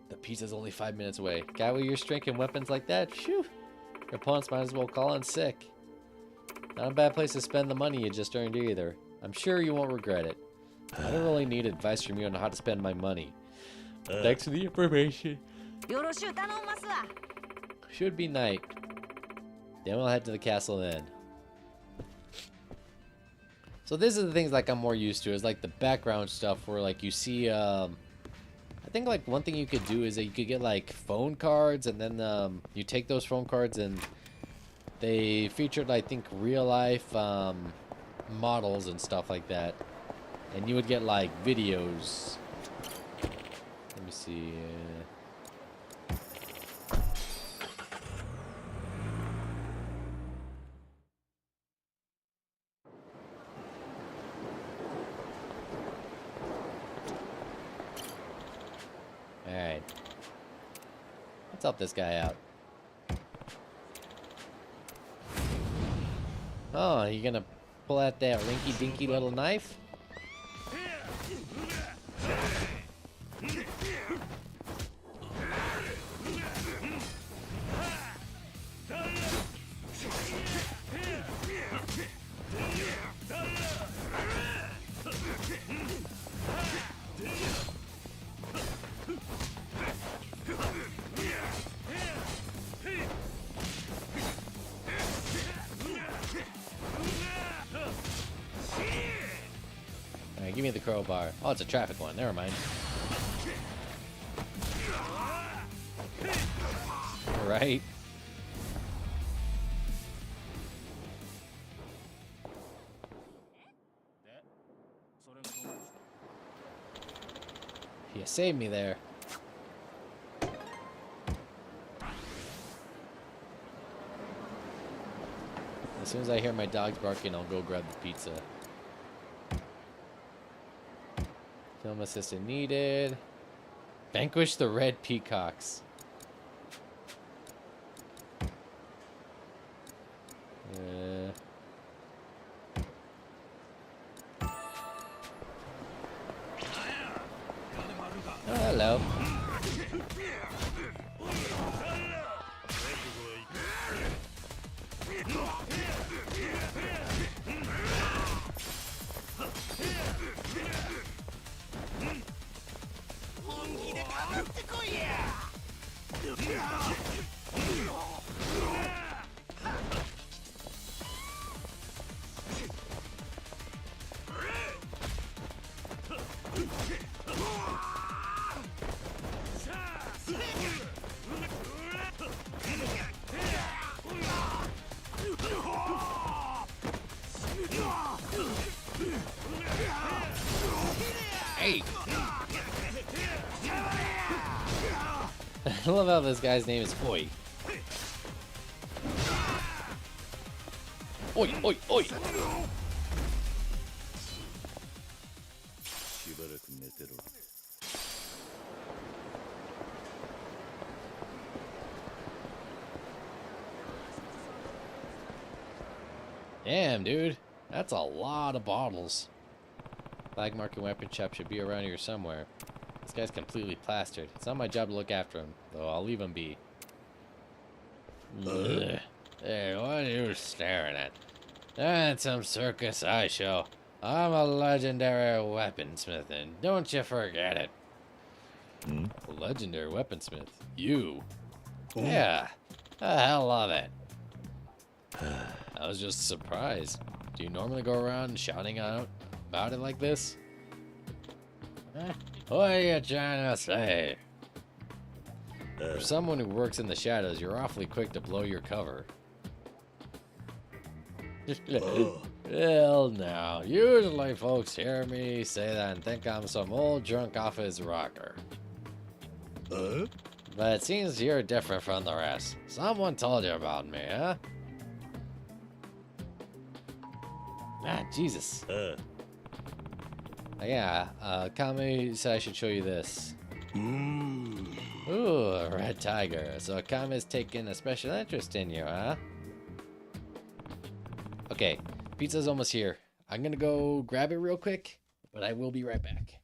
The pizza's only 5 minutes away. Guy with your strength and weapons like that, phew. Your opponents might as well call in sick. Not a bad place to spend the money you just earned either. I'm sure you won't regret it. I don't really need advice from you on how to spend my money. Thanks for the information. Should be night. Then we'll head to the castle then. So this is the things like I'm more used to, is like the background stuff where like you see I think like one thing you could do is that you could get like phone cards, and then you take those phone cards and they featured I think real life models and stuff like that, and you would get like videos. Let me see. Alright. Let's help this guy out. Oh, you gonna pull out that rinky-dinky little knife? Alright, give me the crowbar. Oh, it's a traffic one. Never mind. Right. You saved me there. As soon as I hear my dogs barking, I'll go grab the pizza. Film assistant needed. Vanquish the red peacocks. Oh, hello. Hey! I love how this guy's name is Oi. Oi, oi, oi! Damn, dude. That's a lot of bottles. Black market weapon shop should be around here somewhere. This guy's completely plastered. It's not my job to look after him, though I'll leave him be. Hey, what are you staring at? That's some circus I show. I'm a legendary weaponsmith, and don't you forget it. A legendary weaponsmith? You? Yeah, the hell of it. I was just surprised. Do you normally go around shouting out about it like this? What are you trying to say? For someone who works in the shadows, you're awfully quick to blow your cover. Hell no. Usually folks hear me say that and think I'm some old drunk off his rocker. But it seems you're different from the rest. Someone told you about me, huh? Ah, Jesus. Yeah, Kami said I should show you this. Mm. Ooh, a red tiger. So Kami's taking a special interest in you, huh? Okay, pizza's almost here. I'm gonna go grab it real quick, but I will be right back.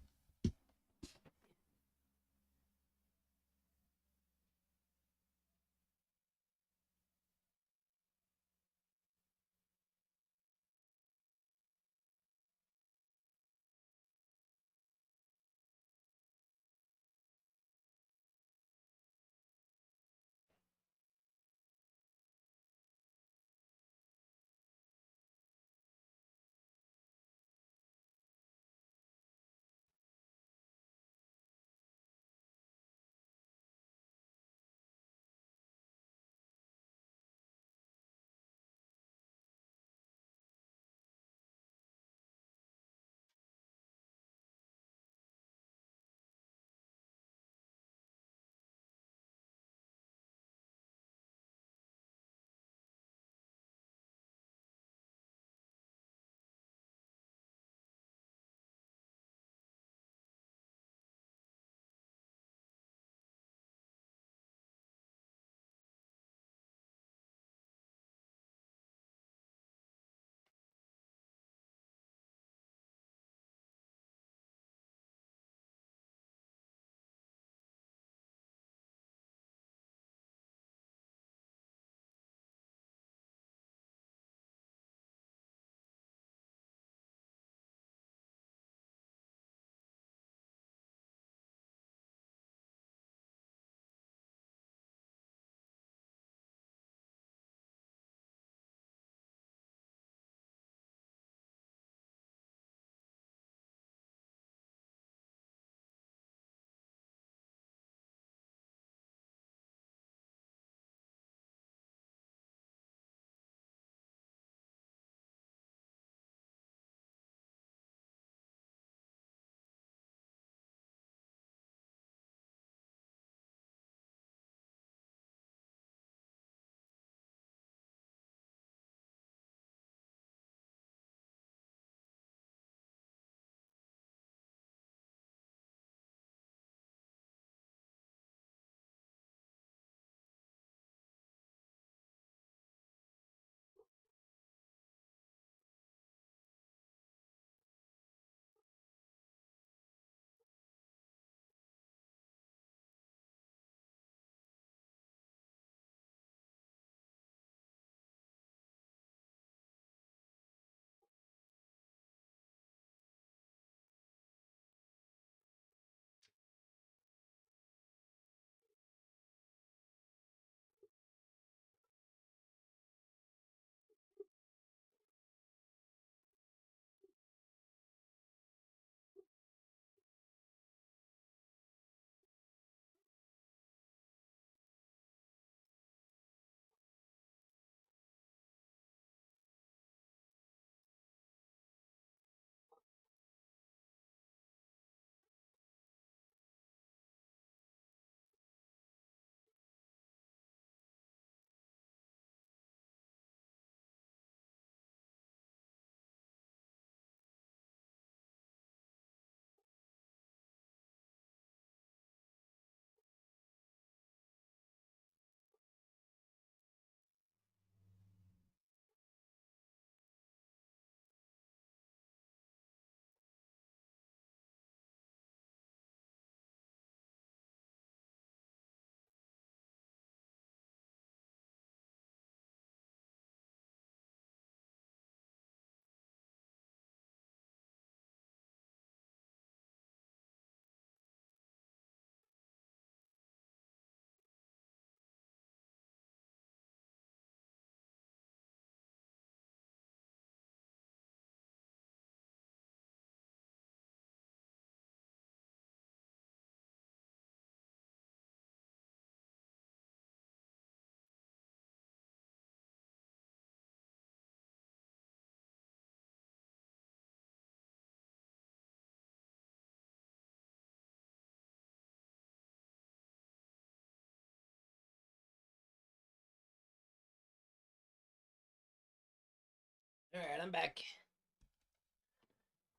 All right, I'm back.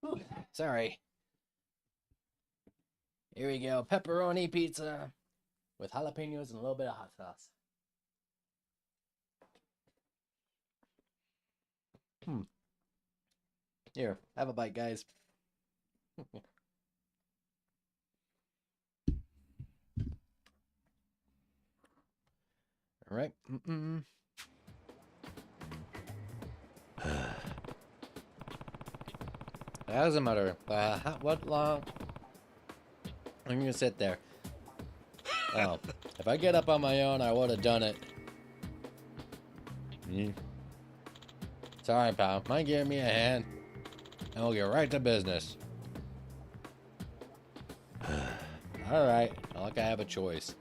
Whew, sorry. Here we go. Pepperoni pizza with jalapenos and a little bit of hot sauce. Here, have a bite, guys. All right. That doesn't matter. What long? I'm gonna sit there. Oh, if I get up on my own, I would have done it. Sorry, pal. Mind giving me a hand, and we'll get right to business. All right. Not like I have a choice.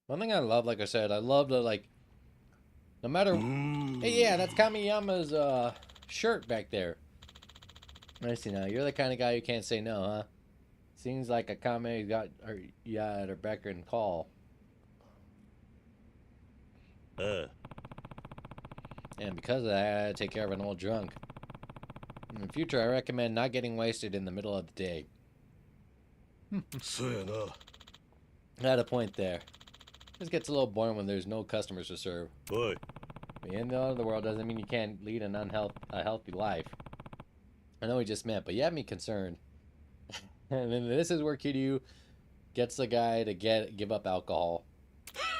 One thing I love, like I said, I love the, like, no matter... Hey, yeah, that's Kamiyama's, shirt back there. I see now. You're the kind of guy who can't say no, huh? Seems like a Kame got her, at her beck and call. And because of that, I had to take care of an old drunk. In the future, I recommend not getting wasted in the middle of the day. I had a point there. This gets a little boring when there's no customers to serve. Boy. Being the end of the world doesn't mean you can't lead a healthy life. I know he just meant, but you have me concerned. And then this is where Kiryu gets the guy to give up alcohol.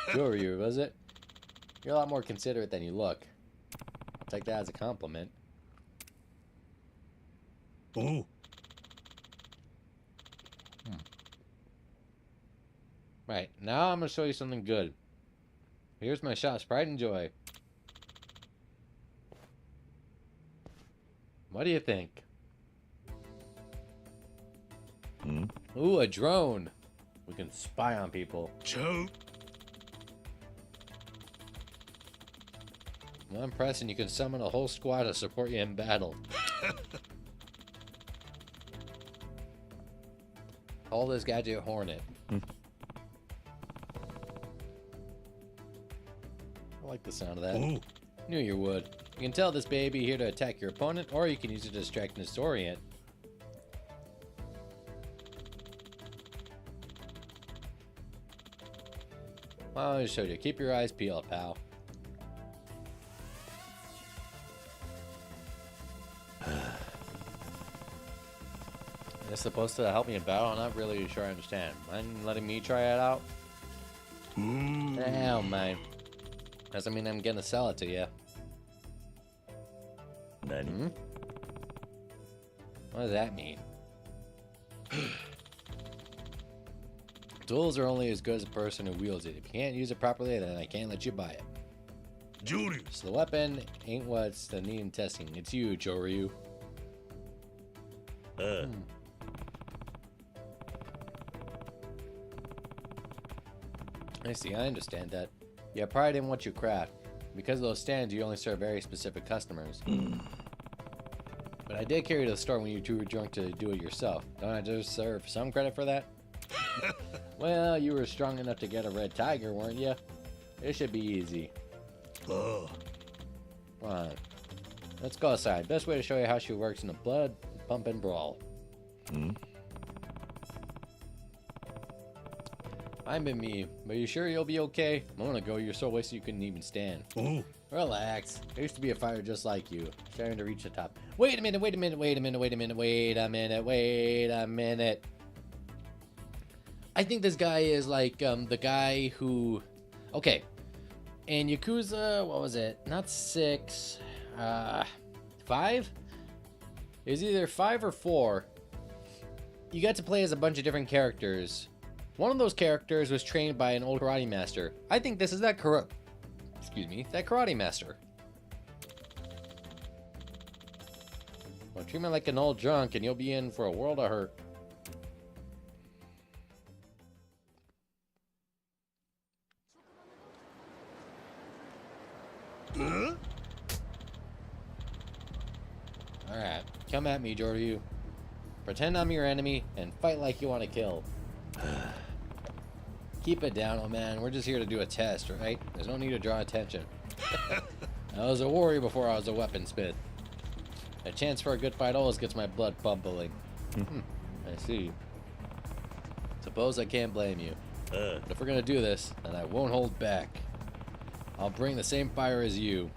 Who are you, was it? You're a lot more considerate than you look. I'll take that as a compliment. Oh. Right, now I'm going to show you something good. Here's my shots, pride and joy. What do you think? Ooh, a drone. We can spy on people. Chow. One press and you can summon a whole squad to support you in battle. Call this gadget Hornet. I like the sound of that. Ooh. Knew you would. You can tell this baby here to attack your opponent, or you can use it to distract and disorient. Well, I showed you. Keep your eyes peeled, pal. It's supposed to help me in battle? I'm not really sure I understand. Mind letting me try it out? Hell, man. Doesn't mean I'm gonna sell it to you. Nani? What does that mean? Tools are only as good as the person who wields it. If you can't use it properly, then I can't let you buy it. Joryu. So the weapon ain't what's the needing testing. It's you, Joryu. I see, I understand that. You have pride in what you craft. Because of those stands, you only serve very specific customers. But I did carry you to the store when you two were drunk to do it yourself. Don't I deserve some credit for that? Well, you were strong enough to get a red tiger, weren't you? It should be easy. Oh. Come on. Let's go outside. Best way to show you how she works in a blood pump and brawl. I'm been me, but you sure you'll be okay? A moment ago, you're so wasted you couldn't even stand. Oh. Relax. I used to be a fighter just like you, trying to reach the top. Wait a minute, wait a minute, wait a minute, wait a minute, wait a minute, wait a minute. I think this guy is like the guy who... Okay. In Yakuza, what was it? Not 6. 5? It was either 5 or 4. You got to play as a bunch of different characters. One of those characters was trained by an old karate master. I think this is that karate master. Well, treat me like an old drunk and you'll be in for a world of hurt. Alright, come at me, Joryu. Pretend I'm your enemy and fight like you want to kill. Keep it down, old man. We're just here to do a test, right? There's no need to draw attention. I was a warrior before I was a weaponsmith. A chance for a good fight always gets my blood bubbling. I see. Suppose I can't blame you. But if we're gonna do this, then I won't hold back. I'll bring the same fire as you.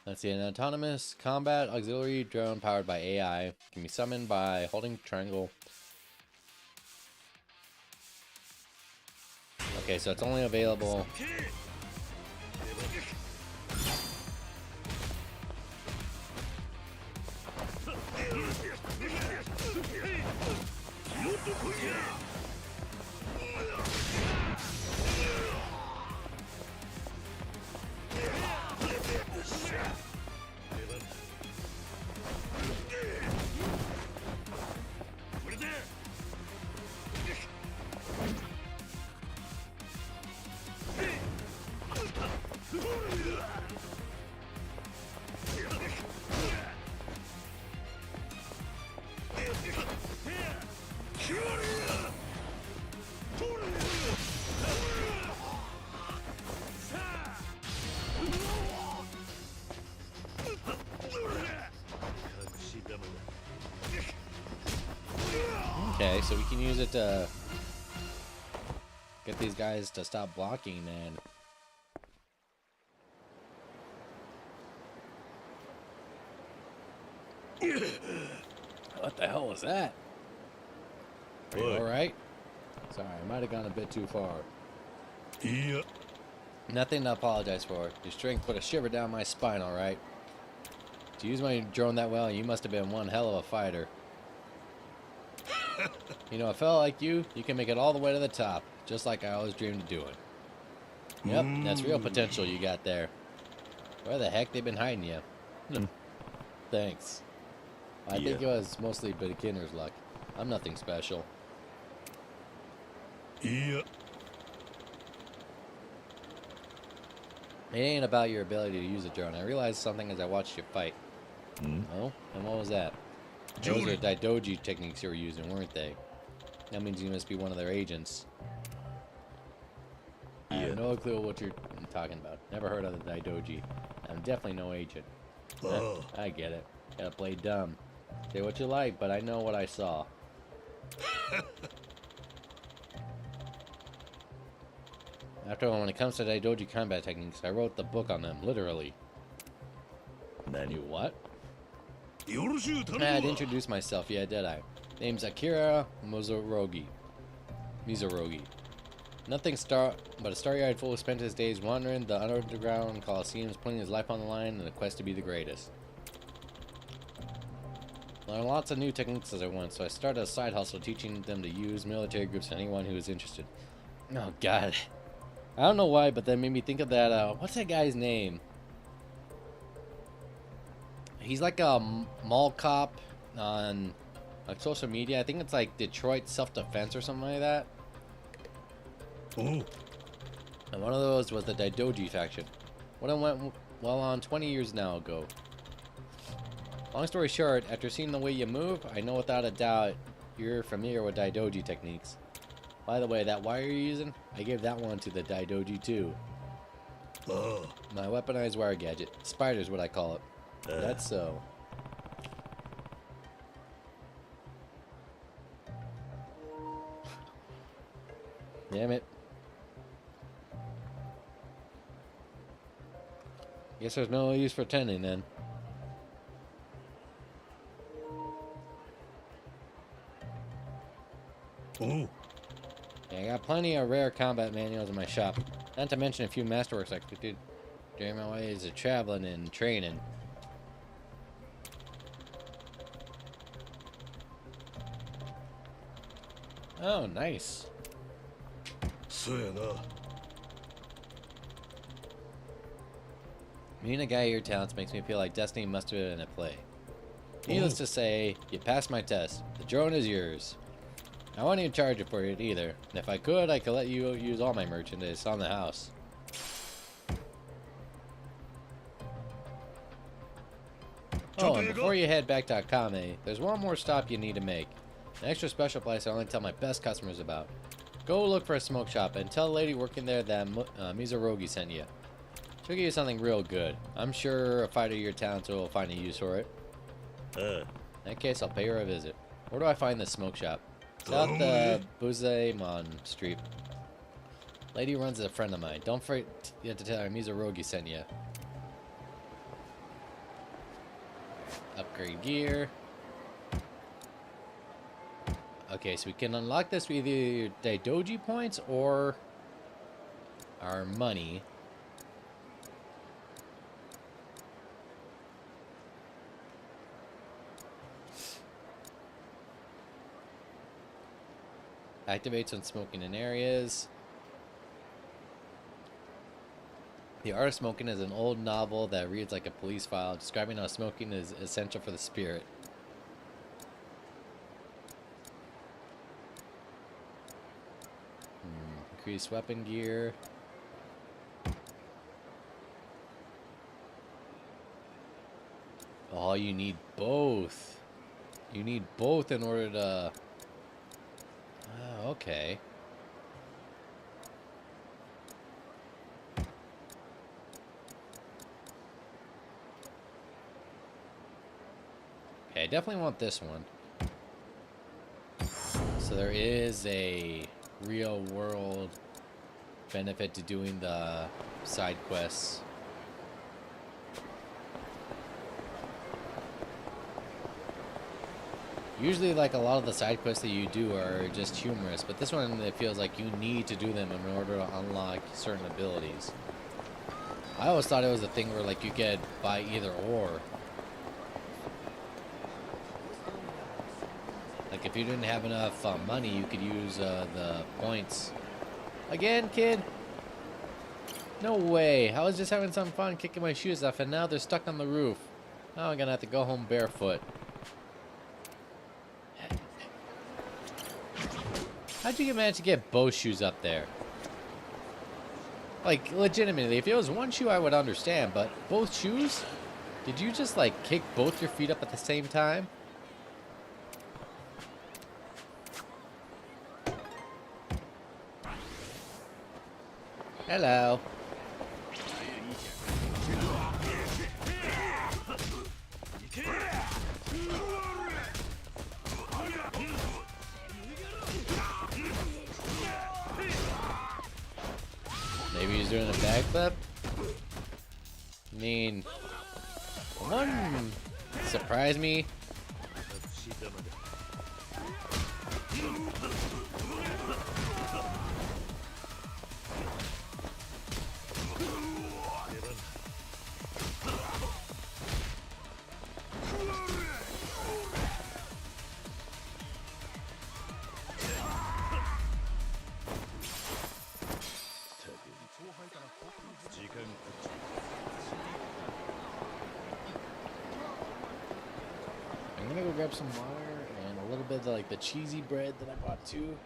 Let's see, an autonomous combat auxiliary drone powered by AI can be summoned by holding triangle. Okay, so it's only available. Okay, so we can use it to get these guys to stop blocking, man. What the hell was that? Are you alright? Sorry, I might have gone a bit too far. Yeah. Nothing to apologize for. Your strength put a shiver down my spine, alright? To use my drone that well, you must have been one hell of a fighter. You know, a fella like you can make it all the way to the top, just like I always dreamed of doing. Yep, that's real potential you got there. Where the heck they been hiding you? Thanks. I think it was mostly beginner's luck. I'm nothing special. Yeah. It ain't about your ability to use a drone. I realized something as I watched you fight. Oh? And what was that? Those are Daidoji techniques you were using, weren't they? That means you must be one of their agents. I have no clue what you're talking about. Never heard of the Daidoji. I'm definitely no agent. I get it. Gotta play dumb. Say what you like, but I know what I saw. After all, when it comes to Daidoji combat techniques, I wrote the book on them, literally. You what? I had introduced myself, yeah, did I? Name's Akira Mizorogi. Nothing but a starry-eyed fool who spent his days wandering the underground coliseums, putting his life on the line in the quest to be the greatest. Learned lots of new techniques as I went, so I started a side hustle teaching them to use military groups to anyone who is interested. Oh, God. I don't know why, but that made me think of that, what's that guy's name? He's like a mall cop on like social media. I think it's like Detroit Self-Defense or something like that. And one of those was the Daidoji faction. One went well on 20 years now ago. Long story short, after seeing the way you move, I know without a doubt you're familiar with Daidoji techniques. By the way, that wire you're using, I gave that one to the Daidoji too. My weaponized wire gadget. Spider's what I call it. That's so. Damn it. Guess there's no use pretending then. Yeah, I got plenty of rare combat manuals in my shop. Not to mention a few masterworks I could do during my ways of traveling and training. Oh, nice. Meeting a guy of your talents makes me feel like destiny must have been at play. Needless to say, you passed my test. The drone is yours. I won't even charge you for it either. And if I could let you use all my merchandise on the house. Oh, and before you head back to Akame, there's one more stop you need to make. An extra special place I only tell my best customers about. Go look for a smoke shop and tell the lady working there that Mizurogi sent you. She'll give you something real good. I'm sure a fighter of your talents will find a use for it. In that case, I'll pay her a visit. Where do I find this smoke shop? South Buzaemon Street. Lady runs as a friend of mine. Don't forget you have to tell her Mizurogi sent you. Upgrade gear. Okay, so we can unlock this with either Daidoji points or our money. Activates when smoking in areas. The Art of Smoking is an old novel that reads like a police file, describing how smoking is essential for the spirit. Increased weapon gear. Oh, you need both. You need both in order to... Oh, okay. Okay, I definitely want this one. So there is a real world benefit to doing the side quests. Usually, like, a lot of the side quests that you do are just humorous, but this one, it feels like you need to do them in order to unlock certain abilities. I always thought it was a thing where, like, you could buy either or. Like, if you didn't have enough money, you could use the points. Again, kid? No way. I was just having some fun kicking my shoes off, and now they're stuck on the roof. Now I'm gonna have to go home barefoot. How'd you manage to get both shoes up there? Like, legitimately, if it was one shoe, I would understand, but both shoes? Did you just, like, kick both your feet up at the same time? Hello. Maybe he's doing a backflip? I mean, one surprised me. I'm gonna go grab some water and a little bit of like the cheesy bread that I bought too.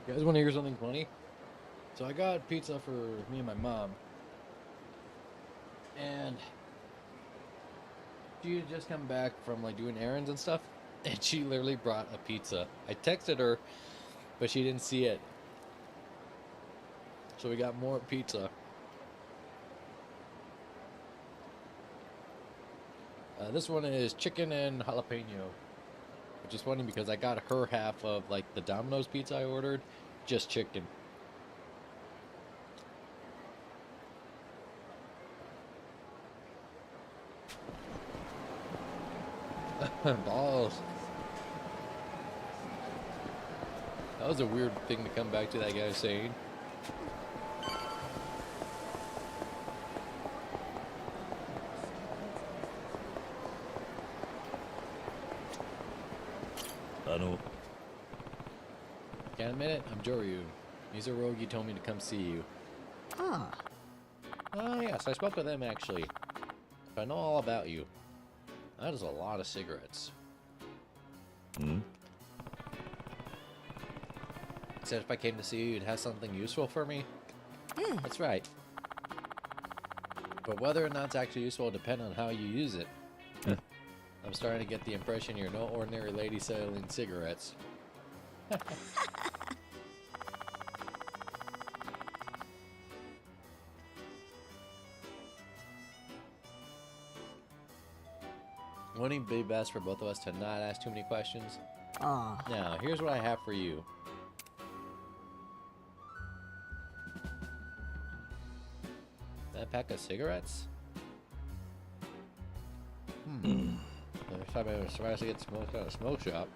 You guys want to hear something funny? So I got pizza for me and my mom. And she had just come back from like doing errands and stuff. And she literally brought a pizza. I texted her, but she didn't see it. So we got more pizza. This one is chicken and jalapeno. Which is funny because I got her half of like the Domino's pizza I ordered. Just chicken. Balls. That was a weird thing to come back to that guy saying. Can't admit it, I'm Joryu. Mizurogi told me to come see you. Ah. Oh yes, I spoke with him actually. I know all about you. That is a lot of cigarettes. Hmm? Said if I came to see you, you'd have something useful for me. That's right. But whether or not it's actually useful will depend on how you use it. I'm starting to get the impression you're no ordinary lady selling cigarettes. Wouldn't it be best for both of us to not ask too many questions? Ah. Now, here's what I have for you. That pack of cigarettes? First time I was surprised to get smoked out of a smoke shop.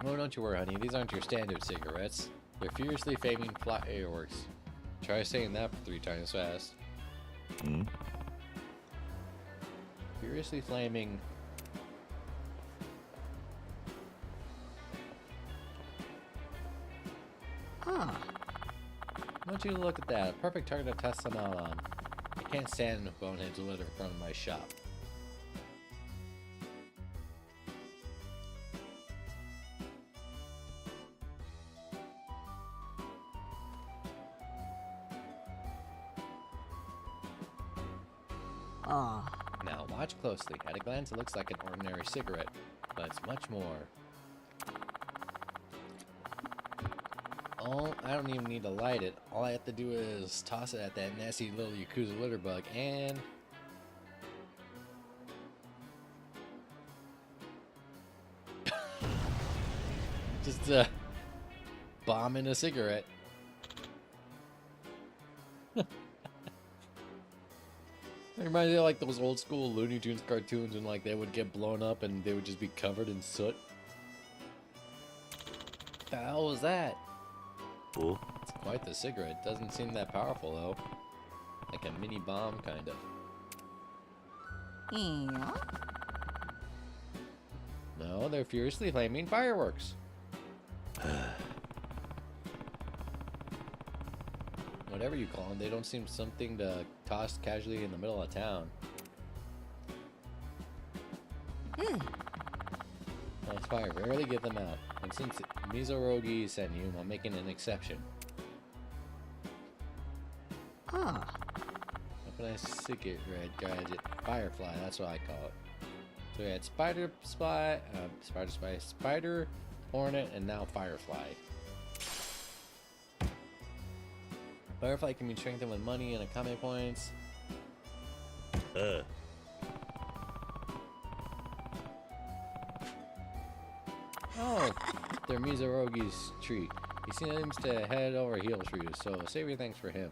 Oh, don't you worry, honey. These aren't your standard cigarettes. They're furiously flaming fireworks. Try saying that 3 times fast. Hmm? Furiously flaming. Ah. Won't you look at that? A perfect target to test them out on. I can't stand boneheads who litter in front of my shop. Ah. Now watch closely. At a glance, it looks like an ordinary cigarette, but it's much more. Oh, I don't even need to light it. All I have to do is toss it at that nasty little Yakuza litter bug, and just bomb in a cigarette. It reminds me of like those old school Looney Tunes cartoons, and like they would get blown up and they would just be covered in soot. The hell was that? Oh? It's quite the cigarette. Doesn't seem that powerful though. Like a mini bomb, kind of. Yeah. No, they're furiously flaming fireworks. Whatever you call them, they don't seem something to toss casually in the middle of town. That's why I rarely give them out. And since Mizurogi sent you, I'm making an exception. Ah. What can I cigarette gadget? Firefly, that's what I call it. So we had Spider Spy, Spider, Hornet, and now Firefly. Firefly can be strengthened with money and economy points. Oh, they're Mizurogi's treat. He seems to head over heels for you, so save your thanks for him.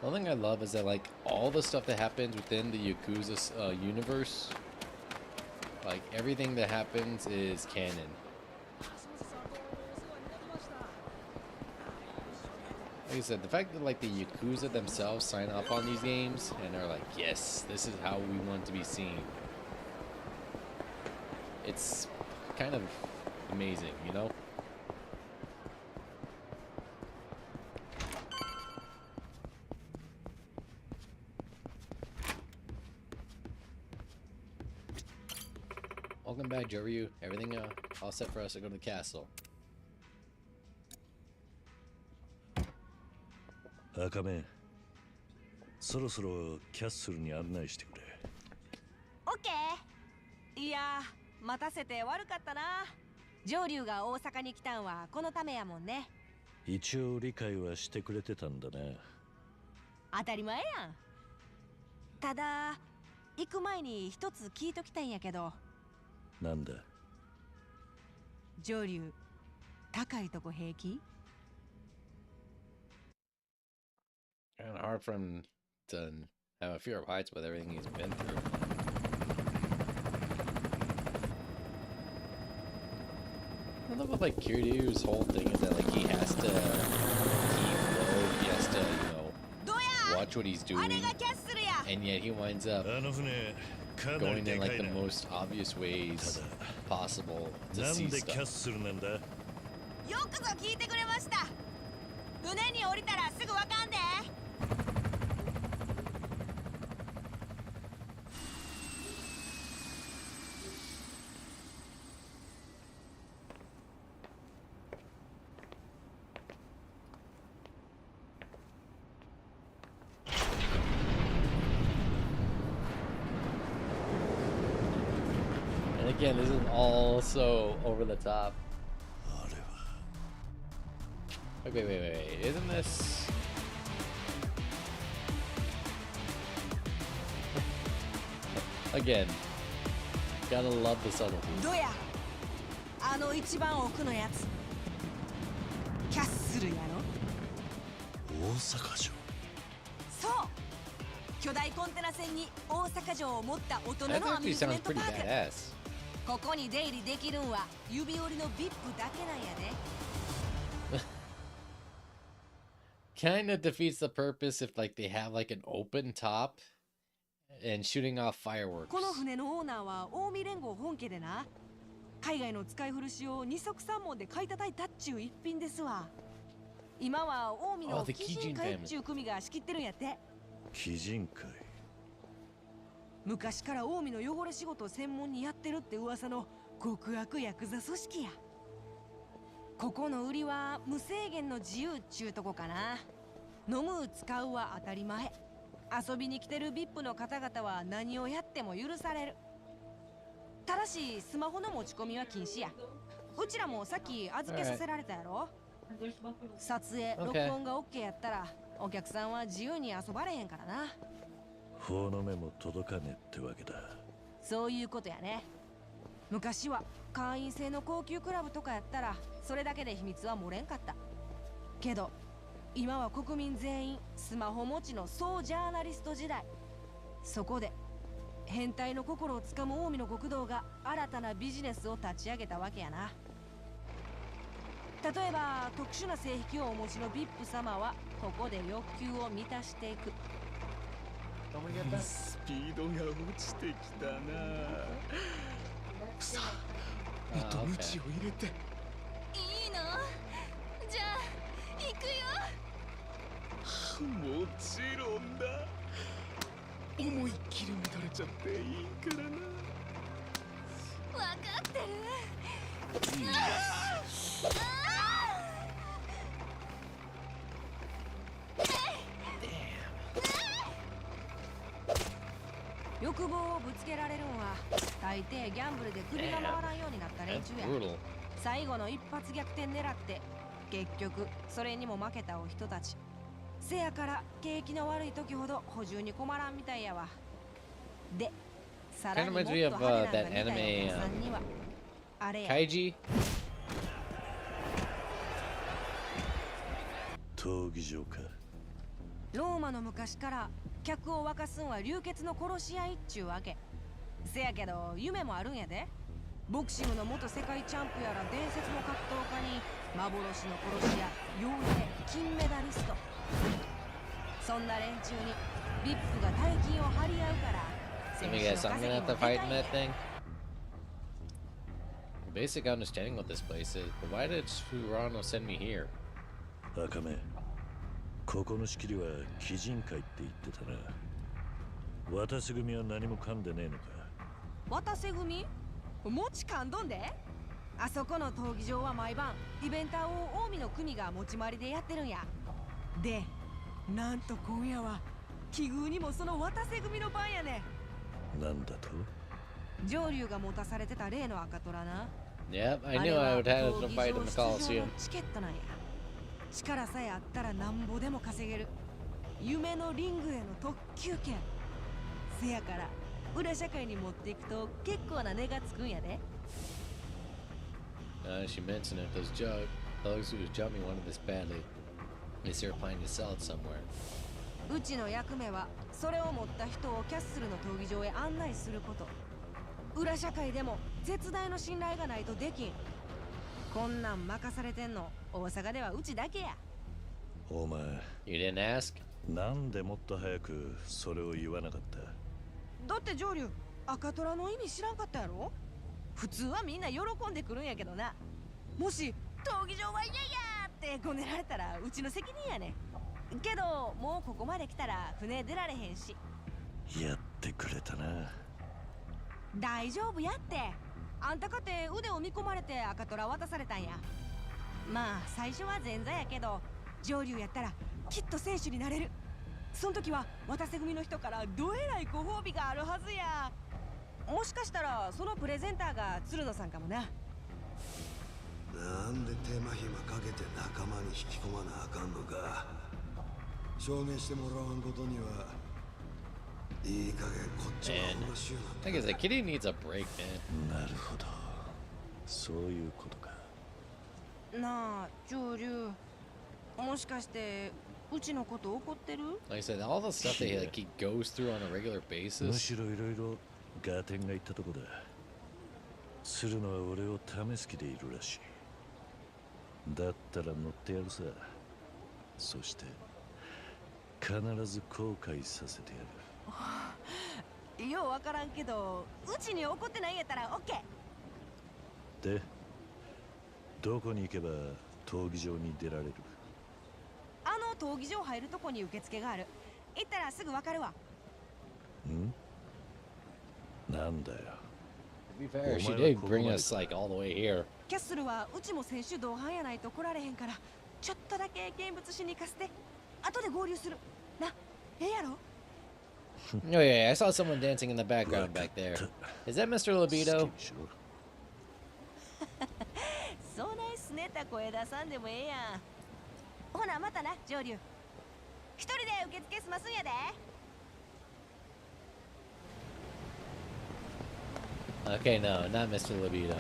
One thing I love is that like all the stuff that happens within the Yakuza universe, like everything that happens is canon. Like I said, the fact that like the Yakuza themselves sign off on these games and are like, yes, this is how we want to be seen. It's kind of amazing, you know? back, Joryu. Everything all set for us to go to the castle. 赤目、そろそろキャッスルに案内してくれ。オッケー。いや待たせて悪かったな。上流が大阪に来たんはこのためやもんね。一応理解はしてくれてたんだな。当たり前やん。ただ行く前に一つ聞いときたいんやけど。なんだ。上流高いとこ平気？ Kind of hard for him to have a fear of heights with everything he's been through. I love like Kiryu's whole thing is that like he has to keep low, he has to, watch what he's doing, and yet he winds up going in like the most obvious ways possible to see stuff. よくぞ聞いてくれました。船に降りたらすぐわかんで。And again, this is all so over the top. Wait. Isn't this... Again, gotta love the subtlety. どや、あの一番奥のやつ。キャッスルやろ。大阪城。そう。巨大コンテナ船に大阪城を持った大人 That のアミュ actually ーズメン sounds ト pretty パーク。 badass. ここに出入りできるんは指折りの VIP だけなんやで。Kind of defeats the purpose if like they have like an open top and shooting off fireworks. この船のオーナーは近江連合本家でな。海外の使い古しを二足三門で買い叩いたっちゅう一品ですわ。今は近江の Oh, the 貴 Kijin 人会っ family. ちゅう組が仕切ってるんやって。貴人会。昔から近江の汚れ仕事を専門にやってるって噂の極悪ヤクザ組織や。ここの売りは無制限の自由っちゅうとこかな。飲む使うは当たり前。遊びに来てる VIP の方々は何をやっても許される。ただしスマホの持ち込みは禁止や。うちらもさっき預けさせられたやろ。撮影、録音が OK やったらお客さんは自由に遊ばれへんからな。法の目も届かねえってわけだ。そういうことやね。昔は会員制の高級クラブとかやったらそれだけで秘密は漏れんかった。けど今は国民全員スマホ持ちの総ジャーナリスト時代。そこで変態の心をつかむ近江の極道が新たなビジネスを立ち上げたわけやな。例えば特殊な性癖をお持ちの VIP 様はここで欲求を満たしていく。スピードが落ちてきたな。さあ、もっとムチを入れて。いいの？じゃあ行くよ。もちろんだ。思いっきり乱れちゃっていいからな。わかってる。欲望をぶつけられるんは大抵ギャンブルで首が回らんようになった連中や。最後の一発逆転狙って結局それにも負けたお人たち。せやから景気の悪い時ほど補充に困らんみたいやわ。で、さらにもっと派手なのが見たいお客さんにはあれや。Kaiji? 闘技場か。ローマの昔から客を沸かすんは流血の殺し合いっちゅうわけ。せやけど夢もあるんやで。ボクシングの元世界チャンプやら伝説の格闘家に幻の殺し屋、妖霊、金メダリスト。そんな連中に VIP が大金を張り合うから。 Let me guess, I'm gonna have to fight in that thing. Basic understanding what this place is, but why did Furano send me here? 赤目、ここの仕切りは貴人会って言ってたな。渡瀬組は何も噛んでねえのか。渡瀬組？持ちかんどんで。あそこの闘技場は毎晩イベンターを近江の組が持ち回りでやってるんや。で、なんと今夜は奇遇にもその渡瀬組の番やね。なんだと？上流が持たされてた例の赤虎な。Yep, I knew I would have to fight in the あれは闘技場出場 Coliseum. のチケットなんや。力さえあったらなんぼでも稼げる夢のリングへの特急券。せやから裏社会に持っていくと結構な値がつくんやで。She mentioned it. Those who was jumping wanted this badly. They were planning to sell it somewhere. うちの役目はそれを持った人をキャッスルの闘技場へ案内すること。裏社会でも絶大の信頼がないとできん。こんなん任されてんの大阪ではうちだけや。お前、You didn't ask? なんでもっと早くそれを言わなかった？だって上流赤虎の意味知らんかったやろ。普通はみんな喜んでくるんやけどな。もし闘技場は嫌やってごねられたらうちの責任やね。けどもうここまで来たら船出られへんし。やってくれたな。大丈夫やって。あんたかて腕を見込まれて赤虎渡されたんや。まあ最初は前座やけど上流やったらきっと選手になれる。その時は渡瀬組の人からどえらいご褒美があるはずや。もしかしたらそのプレゼンターが鶴野さんかもな。なんで手間暇かけて仲間に引き込まなあかんのか。証明してもらわんことにはいい加減こっちも面白いな。 I guess the kitty needs a break, man. なるほど。そういうことか。なあ上流、もしかしてうちのこと怒ってる？ Like I said, all the stuff that he goes through on a regular む basis. しろいろいろガーテンが言ったとこだ。鶴野は俺を試す気でいるらしい。だったら乗ってやるさ。そして必ず後悔させてやる。ようわからんけどうちに怒ってないんやったらオッケー。で、どこに行けば闘技場に出られる？あの闘技場入るとこに受付がある。行ったらすぐわかるわ。なんだよ。To be fair, she did bring us like all the way here. キャッスルはうちも選手同伴やないと来られへんから、ちょっとだけ見物しに行かせて。後で合流するな。ええやろ？ Oh yeah, I saw someone dancing in the background back there. Is that Mr. Libido? そないすねた声出さんでもええやん。ほなまたな上流。一人で受付済ますんやで。Okay, no, not Mr. Libido.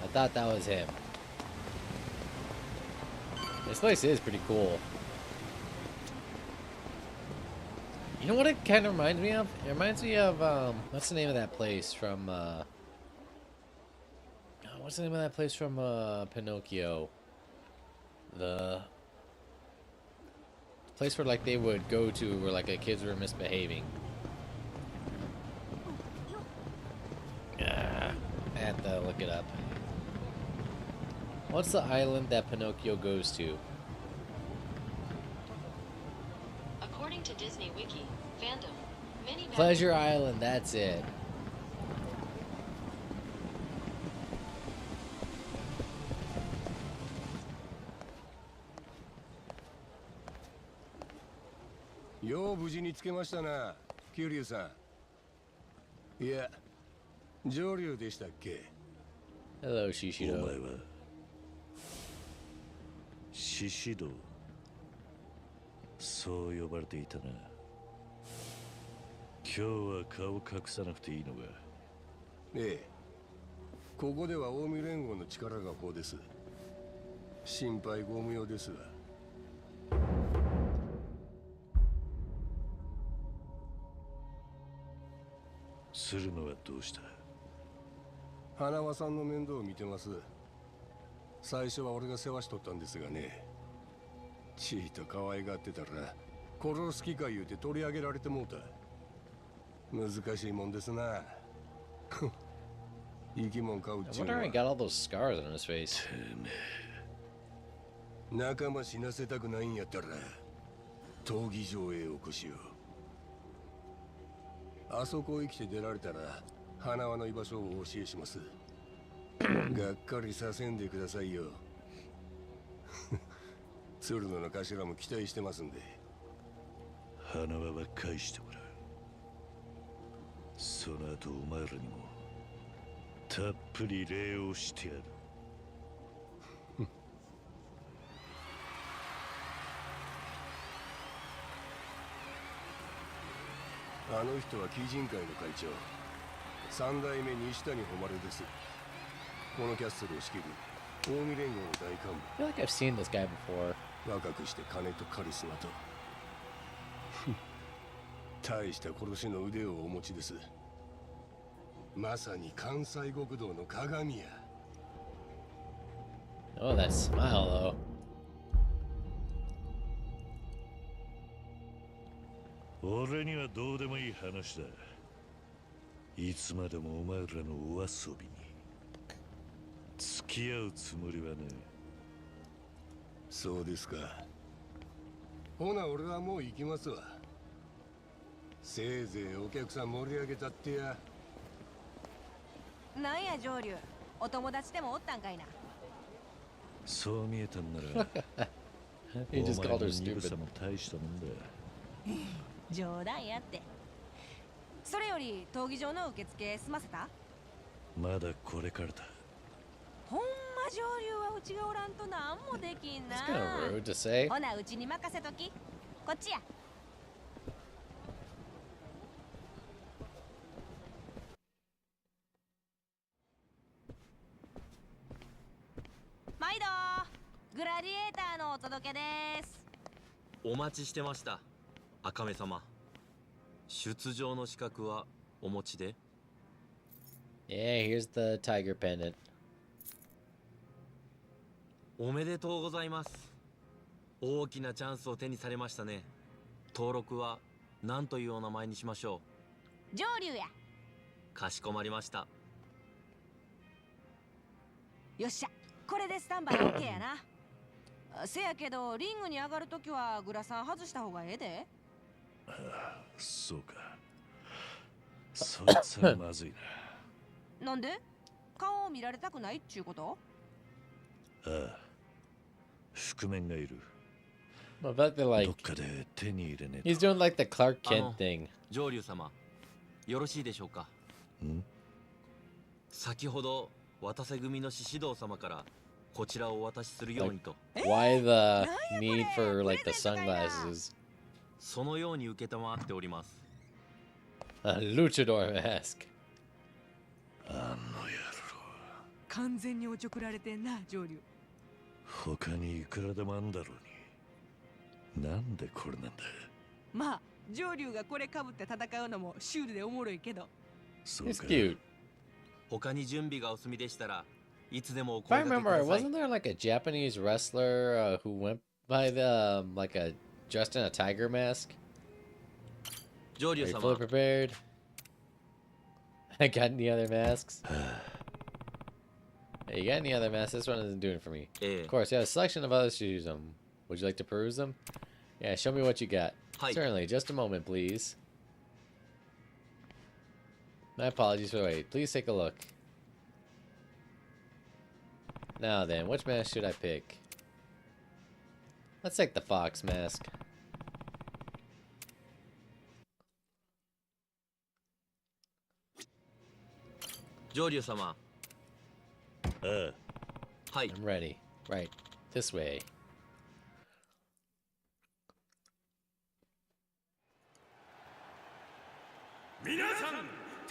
I thought that was him. This place is pretty cool. You know what it kind of reminds me of? It reminds me of, what's the name of that place from, what's the name of that place from, Pinocchio? The place where, like, they would go to where, like, the kids were misbehaving. I have to look it up. What's the island that Pinocchio goes to? According to Disney Wiki, fandom, many Pleasure Island, that's it. Yo, 無事につけましたな、桐生さん。いや、上流でしたっけ？ Hello, お Shishido. 前は獅子道、そう呼ばれていたな。今日は顔隠さなくていいのか？ええ。ここでは近江連合の力がこうです。心配ご無用ですが。鶴野はどうした？花輪さんの面倒を見てます。最初は俺が世話しとったんですがね。ちいと可愛がってたら殺す気か言うて取り上げられてもうた。難しいもんですな。生き物飼うっ I ちゅう wonder の how he は got all those scars on his face. 仲間死なせたくないんやったら闘技場へ起こしよう。あそこ生きて出られたら花輪の居場所をお教えします。がっかりさせんでくださいよ。鶴野の頭も期待してますんで。花輪は返してもらう。その後お前らにもたっぷり礼をしてやる。あの人は鬼人会の会長、三代目西谷誉です。このキャッスルを仕切る近江連合の大幹 I feel like I've seen this guy before. 部。若くして金とカリスマと大した殺しの腕をお持ちです。まさに関西極道の鏡や。Oh, that smile, though. 俺にはどうでもいい話だ。いつまでもお前らのお遊びに付き合うつもりはね。そうですか。ほな俺はもう行きますわ。せいぜいお客さん盛り上げたってや。なんや上流、お友達でもおったんかいな。そう見えたんなら He just お前 called の her 鈍 stupid. さも大したもんだ。冗談やって。それより闘技場の受付済ませた？まだこれからだ。ほんま上流はうちがおらんとなんもできんな。 It's kind of rude to say. ほなうちに任せとき。こっちや。毎度グラディエーターのお届けです。お待ちしてました、赤目様。出場の資格はお持ちで？ Yeah, here's the tiger pendant. おめでとうございます。大きなチャンスを手にされましたね。登録は何というお名前にしましょ上流や。う？かしこまりました。よっしゃ、これでスタンバイ OK やな。せやけどリングに上がるときはグラサン外した方がええで。そうか。そいつはまずいな。なんで？顔を見られたくないっちゅうこと？ああ、覆面がいる。 But I bet they're ど like っかで手に入れねえ he's と。 doing like the Clark Kent thing. 上流様、よろしいでしょうか？ん？先ほど渡瀬組の獅子堂様からこちらをお渡しするようにと。 Why the need for like the sunglasses? そのように受けたまっております。A luchador mask. あの野郎。完全におちょくられてんな、上流。他にいくらでもあんだろうに。なんでこれなんだ。まあ、上流がこれかぶって戦うのもシュールでおもろいけど。そうか。 He's cute. 他に準備がお済みでしたらいつでもお If I 声掛け remember, ください。 wasn't there like a Japanese wrestler who went by the like a dressed in a tiger mask? 上 Are 流 you 様 fully prepared? I got any other masks? Hey, you got any other masks? This one isn't doing it for me. え Of course, you have a selection of others to choose them. Would you like to peruse them? Yeah, show me what you got. はい。 Certainly, just a moment, please. My apologies for the wait. Please take a look. Now then, which mask should I pick? Let's take the fox mask. 上流様。ああ、はい。 I'm ready. Right. This way. 皆さん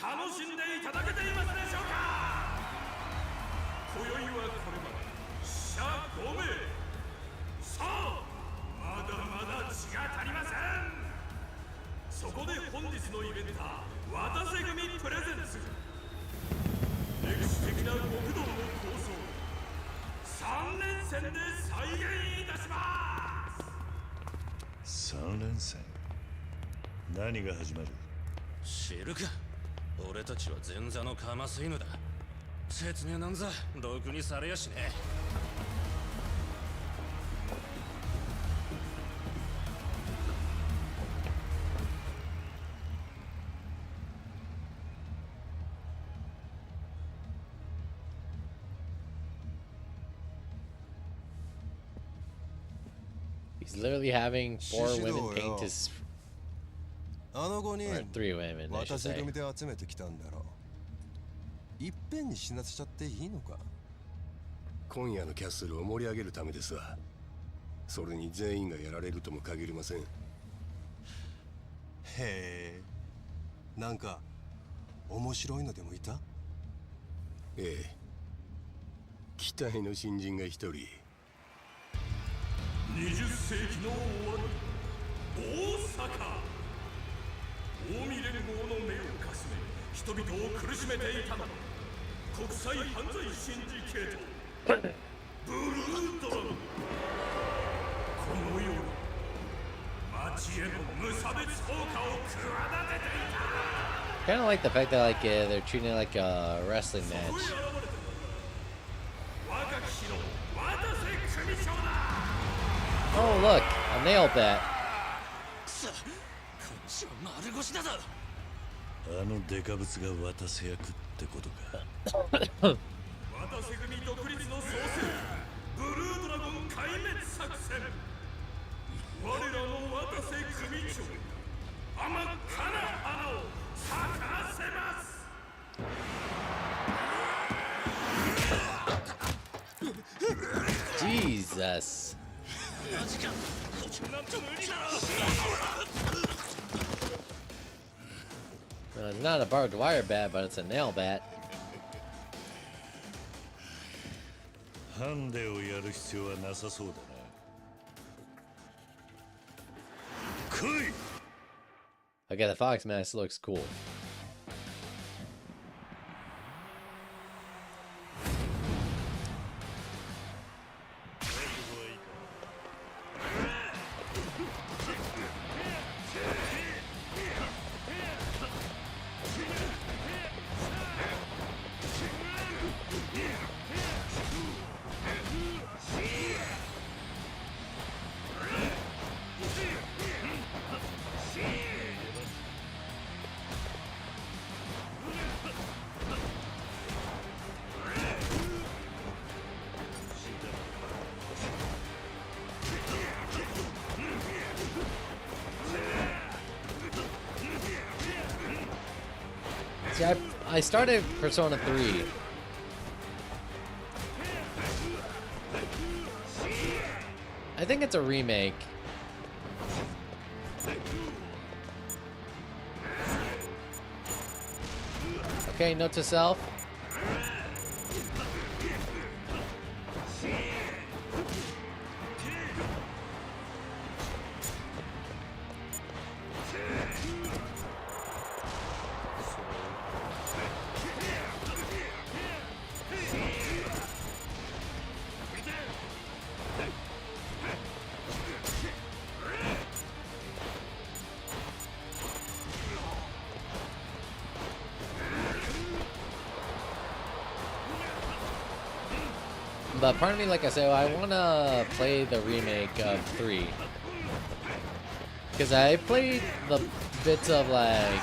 楽しんでいただけていますでしょうか。今宵はこれまで死者5名。さあまだまだ血が足りません。そこで本日のイベンター渡瀬組プレゼンツ歴史的な極道の構想3連戦で再現いたします。3連戦。何が始まる？知るか。俺たちは前座のカマス犬だ。説明なんざろくにされやしねえ。He's literally having 4 women paint his... あの5 or 人 3 women, I should 渡せ say. 組で集めてきたんだろう。いっぺんに死なせちゃっていいのか。今夜のキャッスルを盛り上げるためですわ。それに全員がやられるとも限りません。へえ。なんか面白いのでもいた？ええ。期待の新人が一人。20世紀の終わり、大阪。近江連合の目をかすめ、人々を苦しめていたのは国際犯罪シンジケート、ブルードラゴン。このように町への無差別放火を企てていた。 Kind of like the fact that like they're treating it like a wrestling match. Oh look, a nail bat. あのデカブツが渡せ役ってことか。渡せ組独立の創世、ブルードラゴン壊滅作戦。我らの渡せ組長、甘っかな花を咲かせます。Jesus. It's not a barbed wire bat, but it's a nail bat. ハンデをやる必要はなさそうだな。来い! Okay, the fox mask looks cool. See, I started Persona 3. I think it's a remake. Okay, note to self. But part of me, like I said, I want to play the remake of 3. Because I played the bits of, like...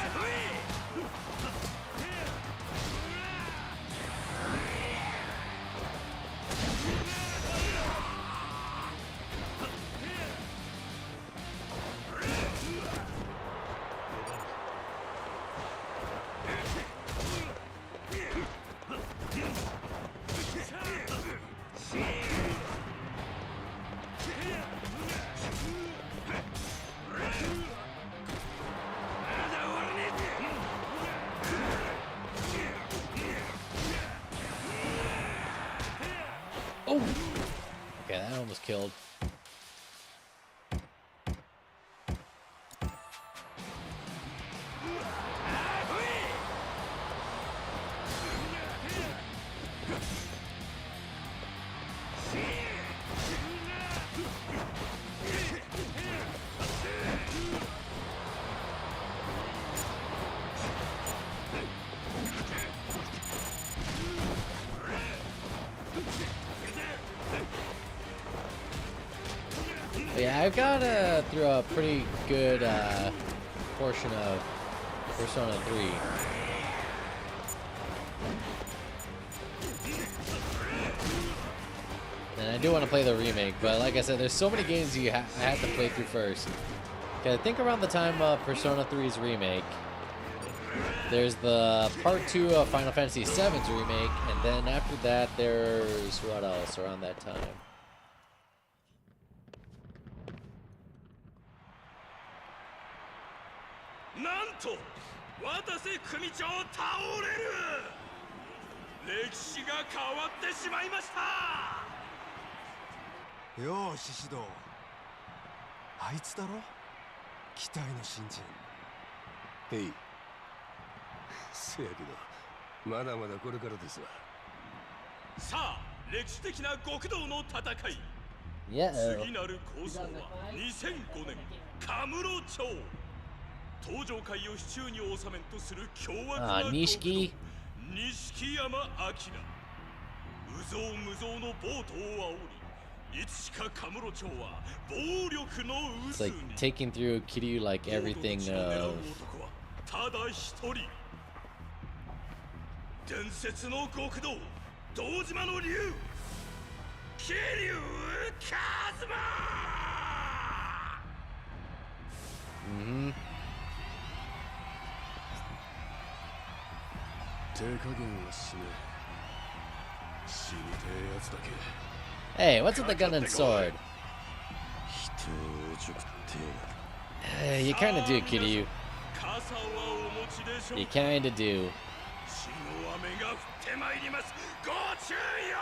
Oh! Okay, that almost killed. Yeah, I've got through a pretty good portion of Persona 3. And I do want to play the remake, but like I said, there's so many games I had to play through first. Okay, I think around the time of Persona 3's remake, there's the Part 2 of Final Fantasy VII's remake, and then after that, there's what else around that time? Nanto, 私組長倒れる。歴史が変わってしまいました。よう獅子堂、あいつだろ、期待の新人。へい。せやけどまだまだこれからですわ。さあ、歴史的な極道の戦い。次なる構想は2005年カムロ町。東上界を手中に収めんとする凶悪な極道錦山明。無造無造の暴徒を煽り、いつしかカムロ町は暴力の渦に。It's like taking through Kiryu like everything of ただ一人。伝説の極道堂島の竜桐生一馬。手加減はしねえ。死にてえやつだけ。Hey, what's with the gun and sword? 人を熟って You kinda do, Kiryu. You kinda do. 血の雨が降ってまいります。ご注意よ。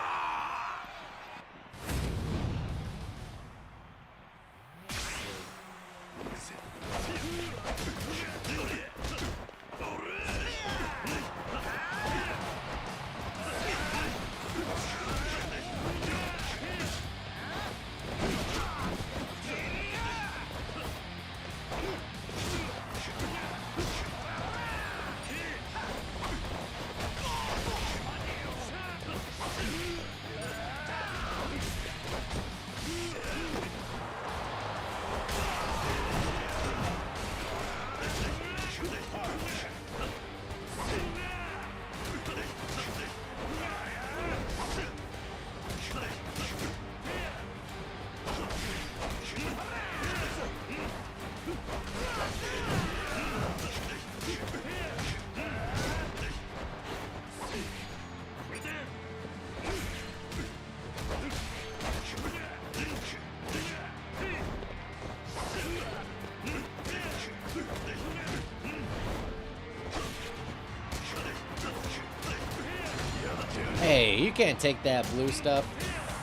Hey, you can't take that blue stuff.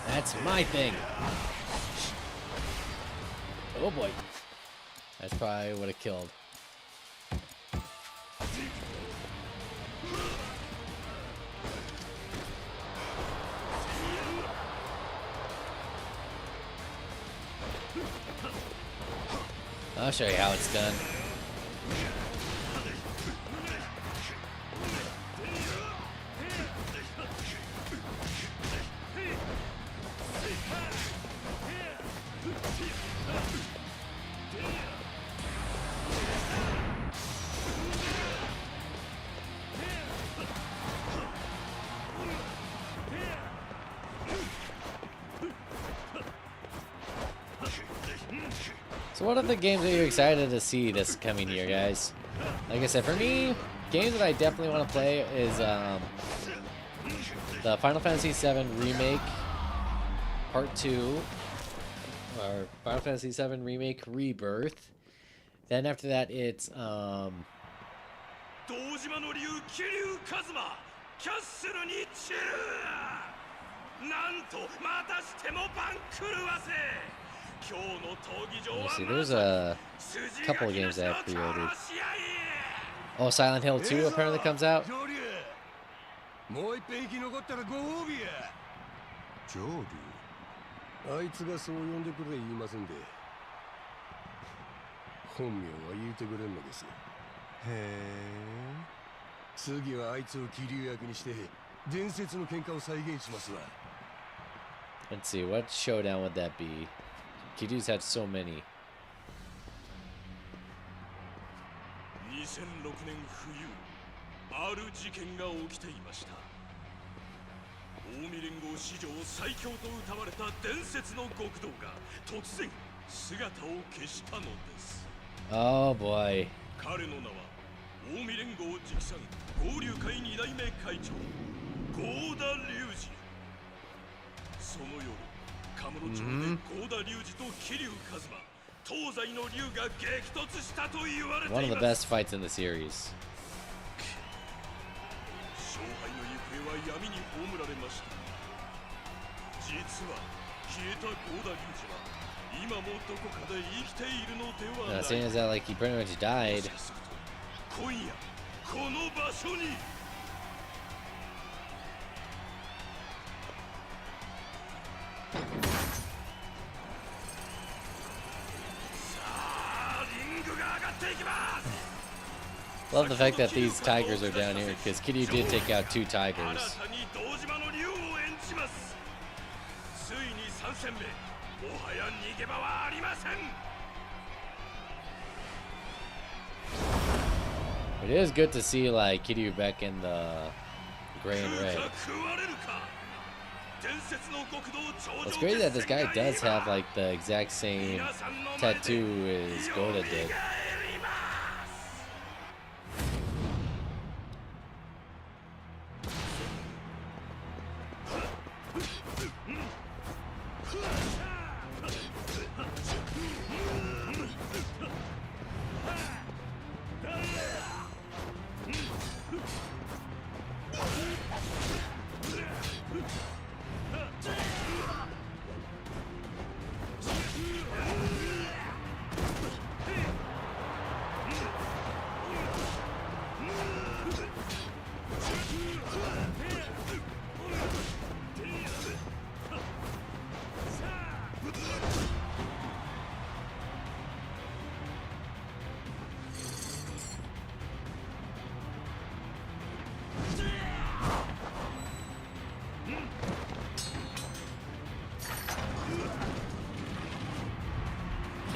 That's my thing. Oh boy. That's probably would have killed. I'll show you how it's done. So what are the games that you're excited to see this coming year, guys? Like I said, for me, games that I definitely want to play is the Final Fantasy VII Remake Part 2, or Final Fantasy VII Remake Rebirth. Then after that, it's let me see, there's a couple of games that I've pre-ordered. Oh, Silent Hill 2 apparently comes out. もう一遍生き残ったらご褒美や。ジョーディ、あいつがそう呼んでくれ言いませんで。本名は言うてくれんのです。へえ。次はあいつを桐生役にして伝説の喧嘩を再現しますわ。Let's see, what showdown would that be? Kiryu's had so many. 2006年冬、ある事件が起きていました。近江連合史上最強と謳われた伝説の極道が突然姿を消したのです。 Oh boy. 彼の名は近江連合直参合流会2代目会長合田隆二。その夜カムロ町で合田隆二と桐生一馬東西の竜が激突したと言われています。 One of the best fights in the series. 勝敗の行方は闇に葬られました。実は消えた合田隆二は今もどこかで生きているのではないか。 Seeing as that like he pretty much died. 今夜この場所にさあリングが上がっていきます。 Love the fact that these tigers are down here because Kiryu did take out 2 tigers. 新たに堂島の竜を演じます。ついに3戦目、もはや逃げ場はありません。 It is good to see like Kiryu back in the gray and red. It's great that this guy does have like the exact same tattoo as Goda did.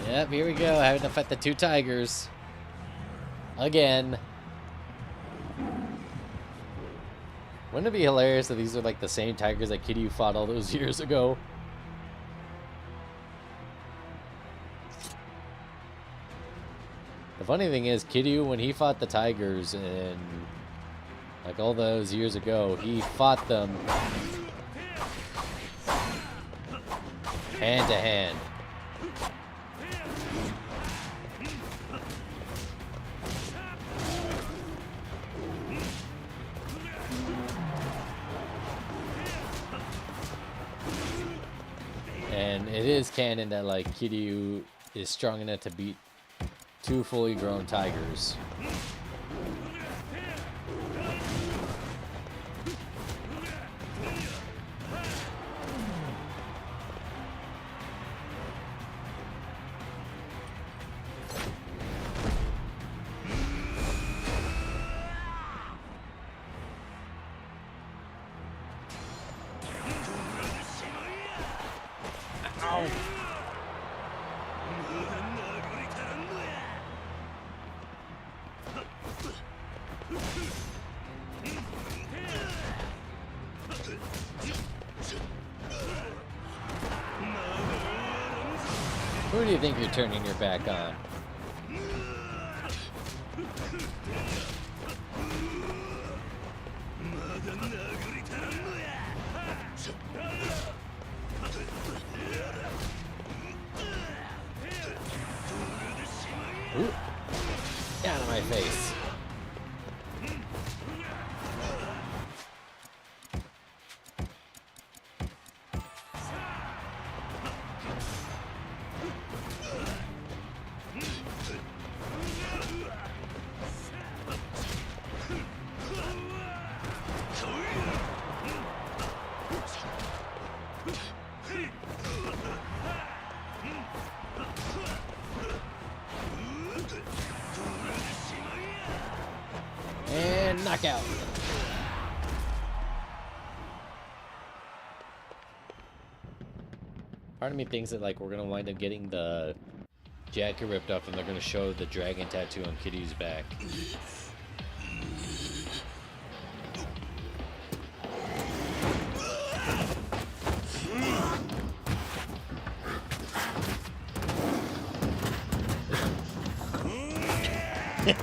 Yep, here we go, having to fight the 2 tigers. Again. Wouldn't it be hilarious if these are like the same tigers that Kiryu fought all those years ago? The funny thing is, Kiryu, when he fought the tigers and like all those years ago, he fought them hand to hand. And it is canon that like Kiryu is strong enough to beat 2 fully grown tigers. Who do you think you're turning your back on? Ooh. Out of my face. And knockout. Part of me thinks that like we're gonna wind up getting the jacket ripped off and they're gonna show the dragon tattoo on Kiryu's back. Love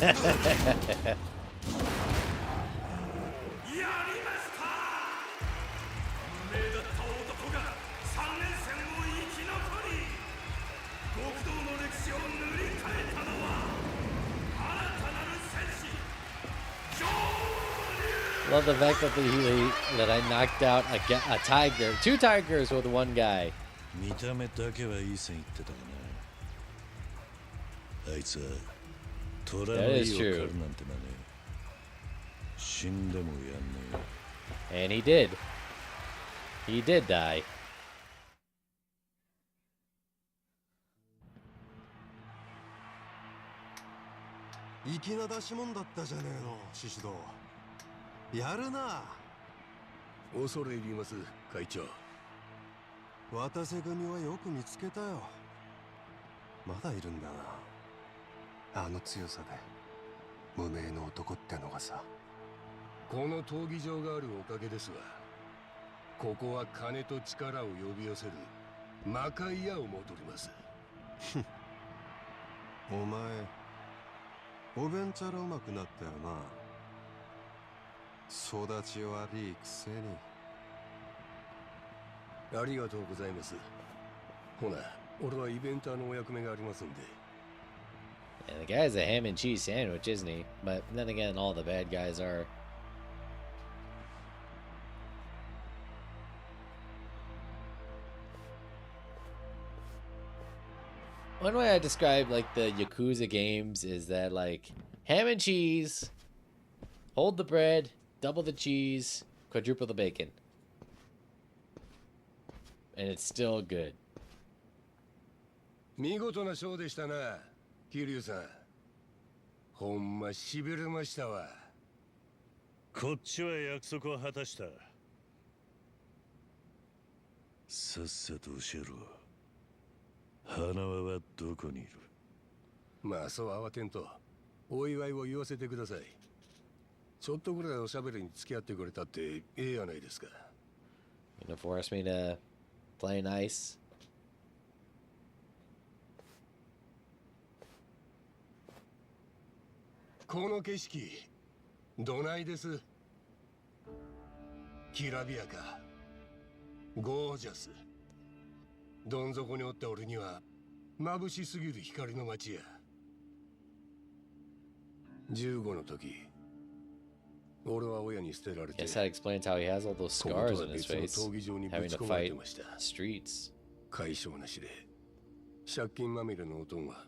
the fact that I knocked out a tiger, 2 tigers with 1 guy. 見た目だけはいい線いってたがな。あいつは虎の意を狩るなんてまね、死んでもやんねえ。 And he did. He did die. 粋な出し物だったじゃねえの、獅子堂。やるな。恐れ入ります、会長。渡瀬組はよく見つけたよ。まだいるんだな、あの強さで。無名の男ってのがさ。この闘技場があるおかげですわ。ここは金と力を呼び寄せる魔界屋を戻ります。お前おべんちゃらうまくなったよな。育ち悪いくせに。ありがとうございます。ほな、俺はイベンターのお役目がありますんで。 And the guy's a ham and cheese sandwich, isn't he? But then again, all the bad guys are. One way I describe like the Yakuza games is that like ham and cheese, hold the bread, double the cheese, quadruple the bacon. And it's still good. 見事なショーでしたな、桐生さん。ほんましびれましたわ。こっちは約束を果たした。さっさと教えろ。花輪はどこにいる？まあそう慌てんと、お祝いを言わせてください。ちょっとぐらいおしゃべりに付き合ってくれたってええやないですか。You gonna force me to play nice? この景色、どないです？きらびやか、ゴージャス。どん底におった俺には眩しすぎる光の街や。15の時、俺は親に捨てられて、 Guess that explains how he has all those scars on his face, having to fight streets. 解消なしで借金まみれのおとんは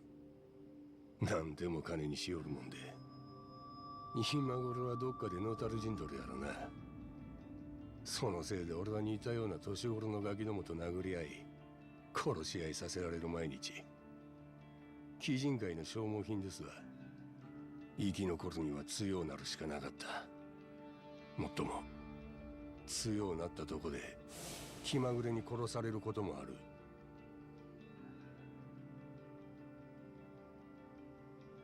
何でも金にしよるもんで、今頃はどっかでのたるじんどるやろな。そのせいで俺は似たような年頃のガキどもと殴り合い殺し合いさせられる毎日。鬼人界の消耗品ですわ。生き残るには強うなるしかなかった。もっとも強うなったとこで気まぐれに殺されることもある。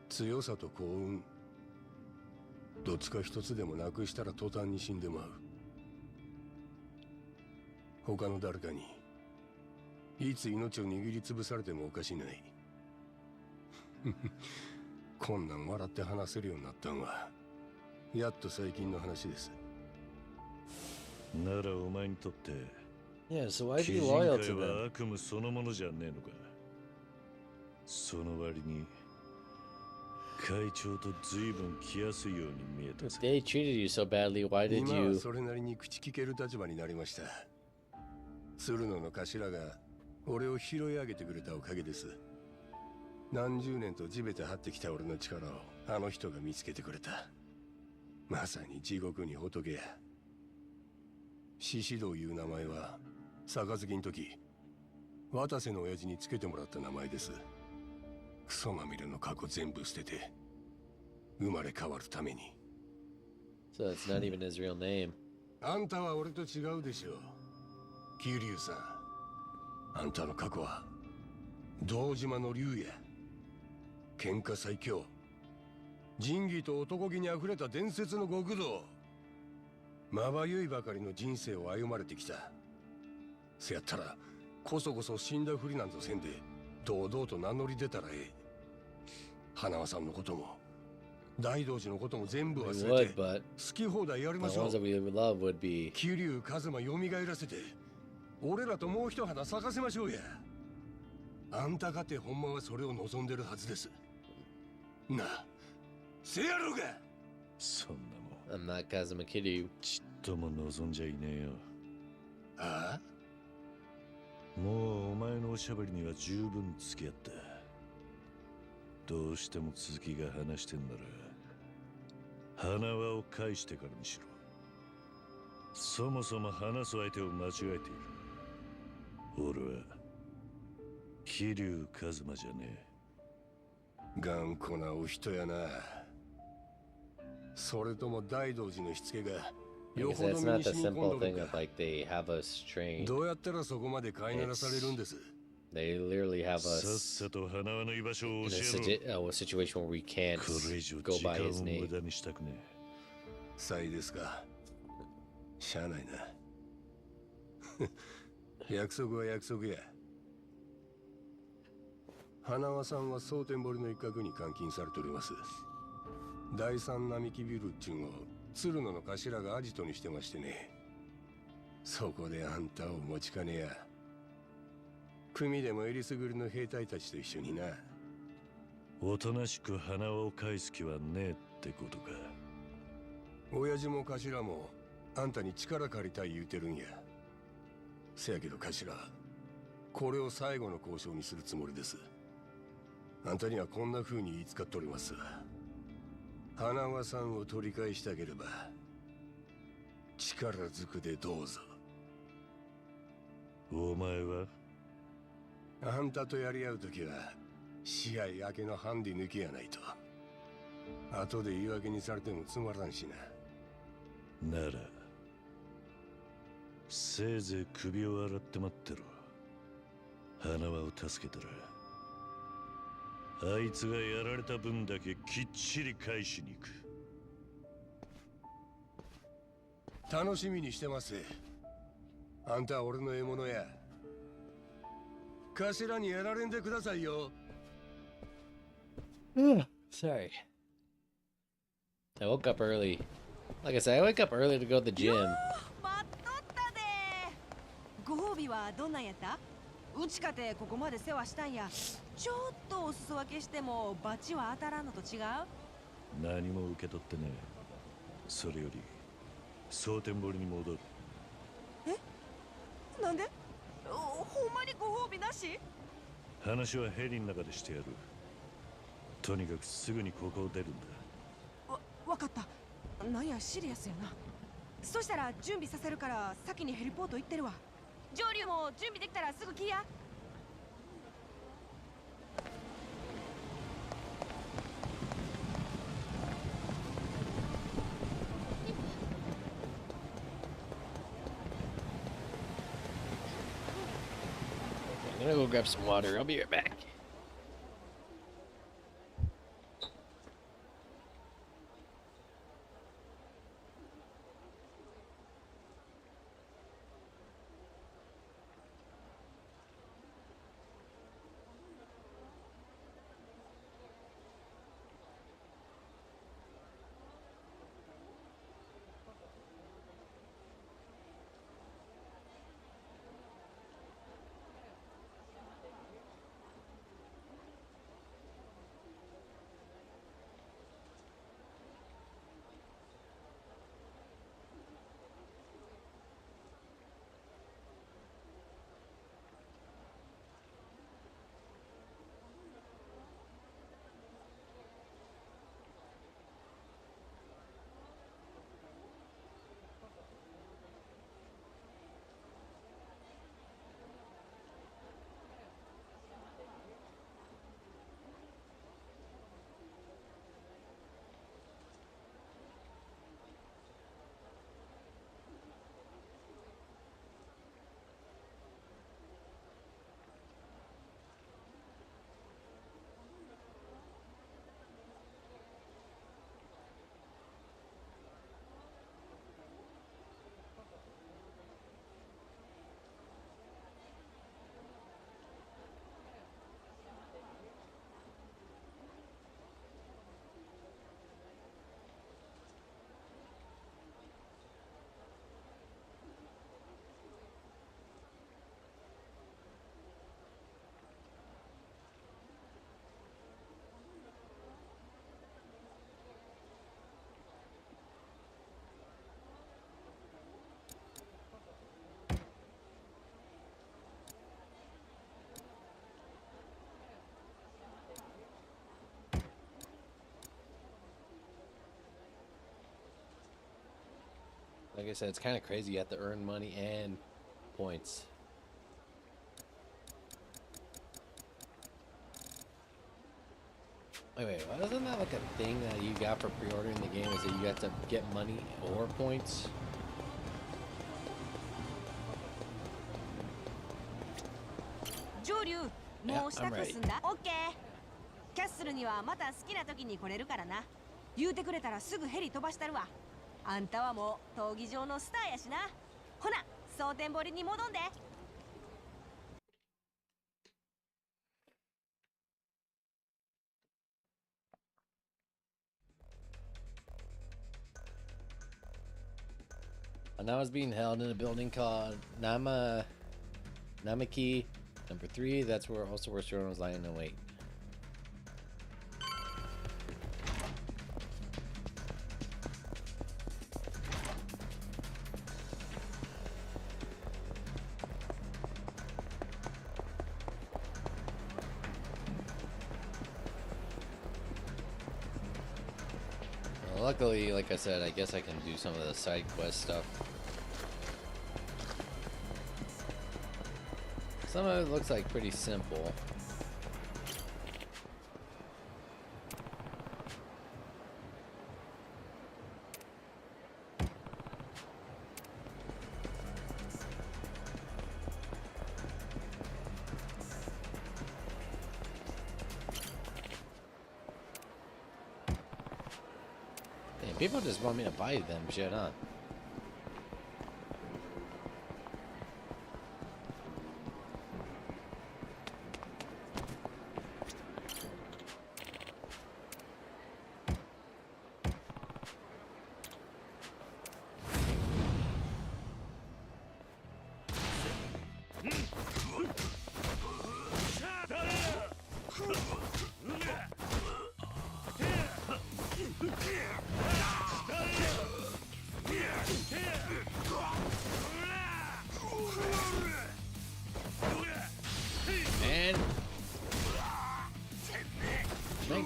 強さと幸運、どっちか一つでもなくしたら途端に死んでまう。他の誰かにいつ命を握りつぶされてもおかしない。こんなん笑って話せるようになったんはやっと最近の話です。ならお前にとって Yeah, so why 鬼 be 人 loyal 界 to は them? 悪夢そのものじゃねえのか。その割に会長と随分来やすいように見えた If ぜ。 they treated you so badly, why did 今は you... それなりに口聞ける立場になりました。鶴野の頭が俺を拾い上げてくれたおかげです。何十年と地べた張ってきた俺の力をあの人が見つけてくれた。まさに地獄に仏や。獅子堂いう名前は杯の時渡瀬の親父につけてもらった名前です。クソまみれの過去全部捨てて生まれ変わるために。 So it's not even his real name. あんたは俺と違うでしょう、桐生さん。あんたの過去は堂島の竜や。喧嘩最強、仁義と男気にあふれた伝説の極道。まばゆいばかりの人生を歩まれてきた。せやったらこそこそ死んだふりなんぞせんで堂々と名乗り出たらええ。花輪さんのことも大道寺のことも全部 We 忘 would, れて but 好き放題やり the ましょ ones that う。 we love would be 桐生一馬蘇らせて俺らともう一花咲かせましょうや。あんたかてほんまはそれを望んでるはずです。なあ、せやろうが。そんなもん I'm not Kazuma Kiryu. ちっとも望んじゃいねえよ。ああ、もうお前のおしゃべりには十分付き合った。どうしても続きが話してんなら花輪を返してからにしろ。そもそも話す相手を間違えている。俺は桐生一馬じゃねえ。頑固なお人やな。それとも大道寺のしつけが I よ guess ほど it's 身 not に the 染み込ん simple どる thing of か。 like they have us trained. どうやったらそこまで飼いならされるんです。 They literally え。 have さっ us さと花輪の居場所を in a, 教えろ。 situation where we can't これ以上 go 時間 by を his 無 name. 駄にしたくねさいですか。しゃあないな。約束は約束や。花輪さんは蒼天堀の一角に監禁されております。第三並木ビルっちゅうのを鶴野の頭がアジトにしてましてね。そこであんたを持ちかねや。組でもえりすぐりの兵隊たちと一緒にな。え。おとなしく花輪を返す気はねえってことか。親父も頭もあんたに力借りたい言うてるんや。せやけど頭、これを最後の交渉にするつもりです。あんたにはこんな風に言いつかっております。花輪さんを取り返したければ力ずくでどうぞ。お前はあんたとやり合うときは試合明けのハンディ抜きやないと。後で言い訳にされてもつまらんしな。ならせいぜい首を洗って待ってろ。花輪を助けたらあいつがやられた分だけきっちり返しに行く。楽しみにしてます。あんたは俺の獲物や。頭にやられんでくださいよ。Sorry. I woke up early. Like I said, I wake up early to go to the gym. 待っとったで。ご褒美はどんなんやった？うちかてここまで世話したんや。ちょっとお裾分けしてもバチは当たらんのと違う？何も受け取ってねえ。それより蒼天堀に戻る。なんで？ほんまにご褒美なし？話はヘリの中でしてやる。とにかくすぐにここを出るんだ。わかった。なんやシリアスやな。そしたら準備させるから先にヘリポート行ってるわ。上流も準備できたらすぐ来や。I'm gonna go grab some water. I'll be right back. Like I said, it's kind of crazy. You have to earn money and points. Wait, wasn't that like a thing that you got for pre-ordering the game? Is that you got to get money or points? Yeah, I'm ready. オッケー。キャッスルにはまた好きな時に来れるからな。言うてくれたらすぐヘリ飛ばしたるわ。あんたはもう闘技場のスターやしな。ほな、蒼天堀に戻んで。And I was being held in a building called Namaki number 3. That's where Sharon was lying in wait. Well, luckily, like I said, I guess I can do some of the side quest stuff. Some of it looks like pretty simple. Hey, people just want me to buy them shit, huh?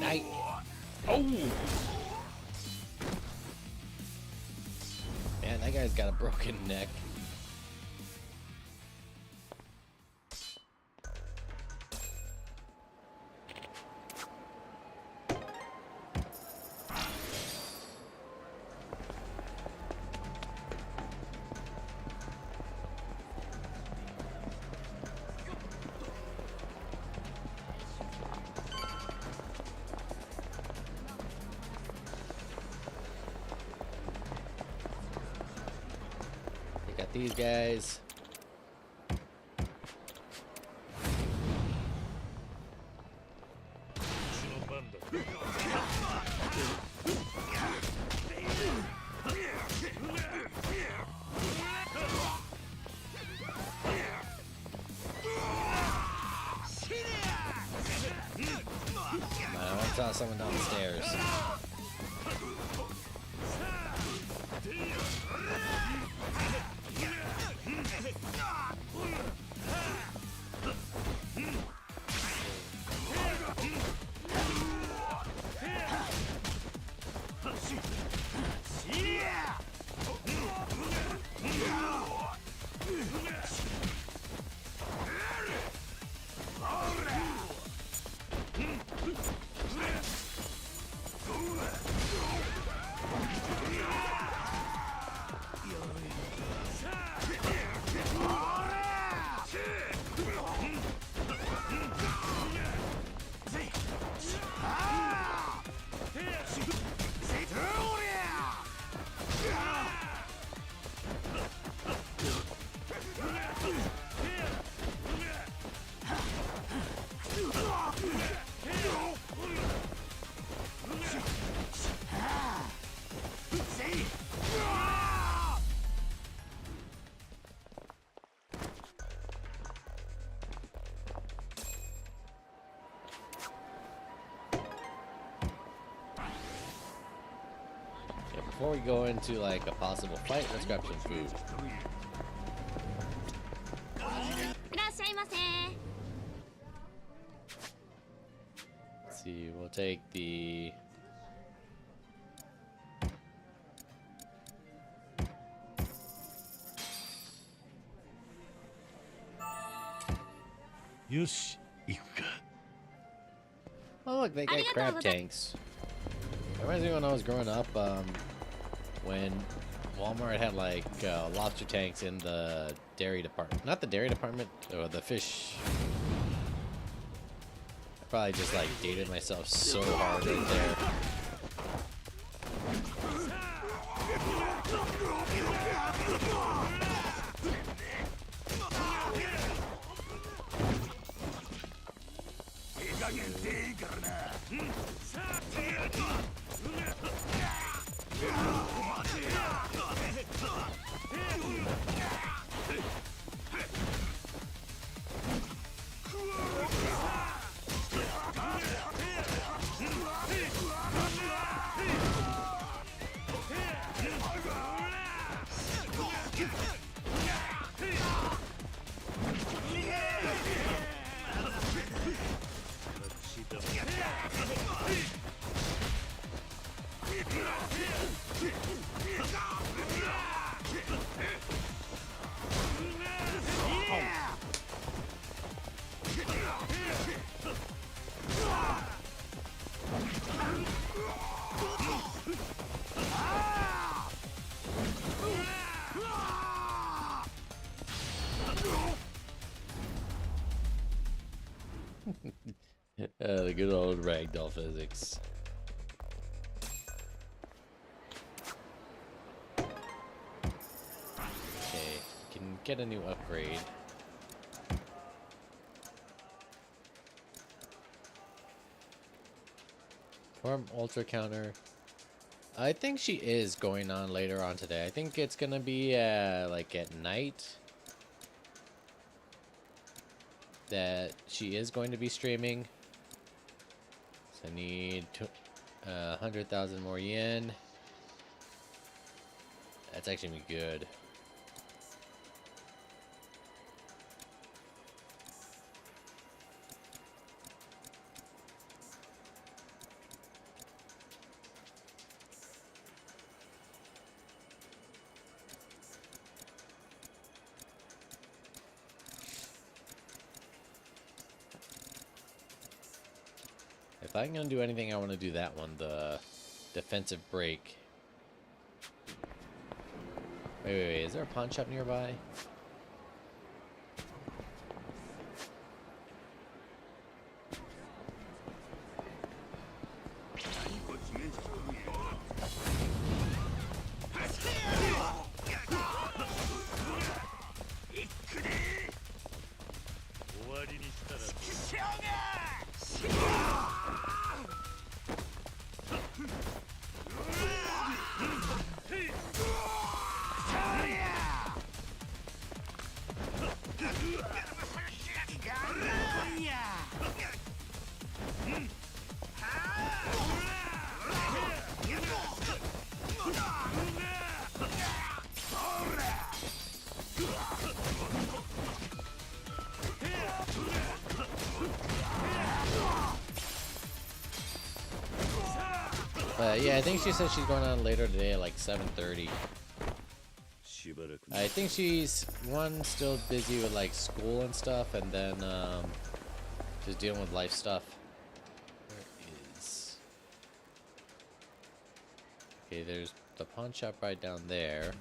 Night. Oh! Man, that guy's got a broken neck. These guys. I want to saw someone downstairs. Before we go into like a possible fight, let's grab some food. Let's see, we'll take the よし、行くか。 Oh look, they got crab tanks. That reminds me when I was growing up, when Walmart had like lobster tanks in the dairy department. Not the dairy department, or the fish. I probably just like dated myself so hard right there. The good old ragdoll physics. Okay, can get a new upgrade. Form ultra counter. I think she is going on later on today. I think it's gonna be like at night that she is going to be streaming. So I need 100,000 more yen. That's actually gonna be good. If I'm gonna do anything, I want to do that one, the defensive break. Wait, is there a pawn shop nearby? Yeah, I think she said she's going on later today at like 7:30. I think she's still busy with like school and stuff, and then just dealing with life stuff. Where is? Okay, there's the pawn shop right down there.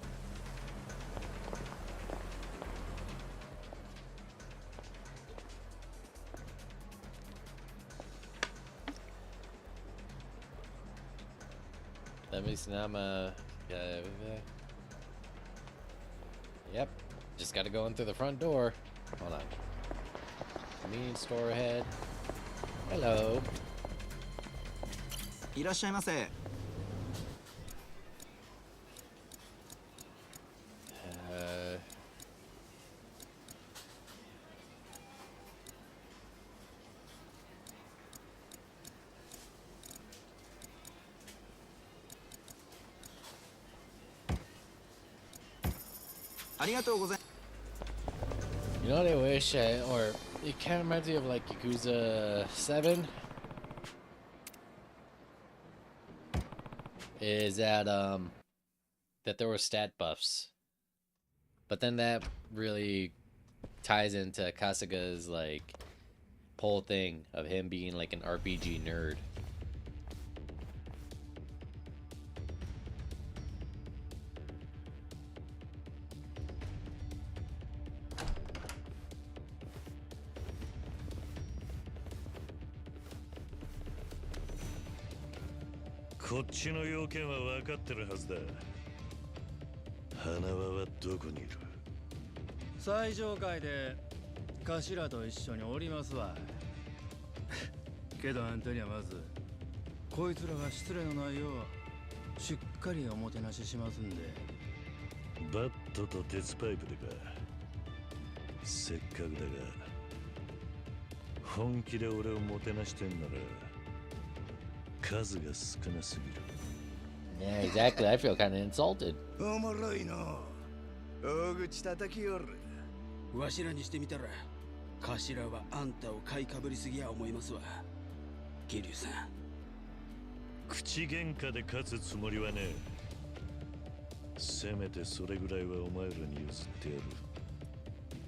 That means now I'm yep, just gotta go in through the front door. Hold on. Convenience store ahead. Hello. いらっしゃいませ。ありがとうございます。 You know what I wish, or it kind of reminds me of like Yakuza 7, is that there were stat buffs, but then that really ties into Kasuga's like whole thing of him being like an RPG nerd.こっちの要件は分かってるはずだ。花輪はどこにいる？最上階で頭と一緒におりますわ。けどあんたにはまずこいつらが失礼のないようしっかりおもてなししますんで。バットと鉄パイプでか。せっかくだが本気で俺をもてなしてんなら数が少なすぎる。 Yeah, exactly. I feel kind of insulted. おもろいの。大口叩きよる。わしらにしてみたら頭はあんたを買いかぶりすぎや思いますわ。桐生さん。口喧嘩で勝つつもりはねえ。せめてそれぐらいはお前らに譲ってやる。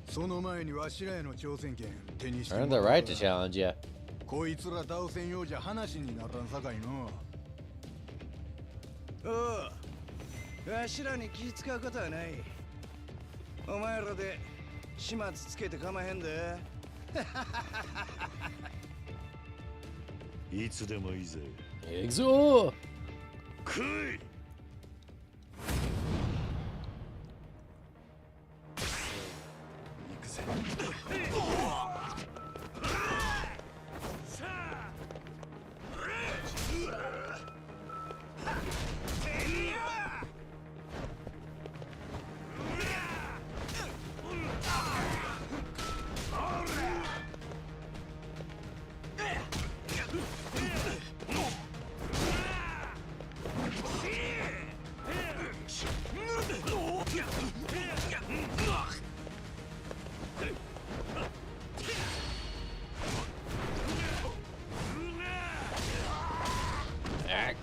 その前にわしらへの挑戦権手にして Earn the right to challenge you. こいつら倒せんようじゃ話にならんさかいの。おう、わしらに気使うことはない。お前らで始末つけてかまへんで。いつでもいいぜ。行くぞ。来い。行くぜ。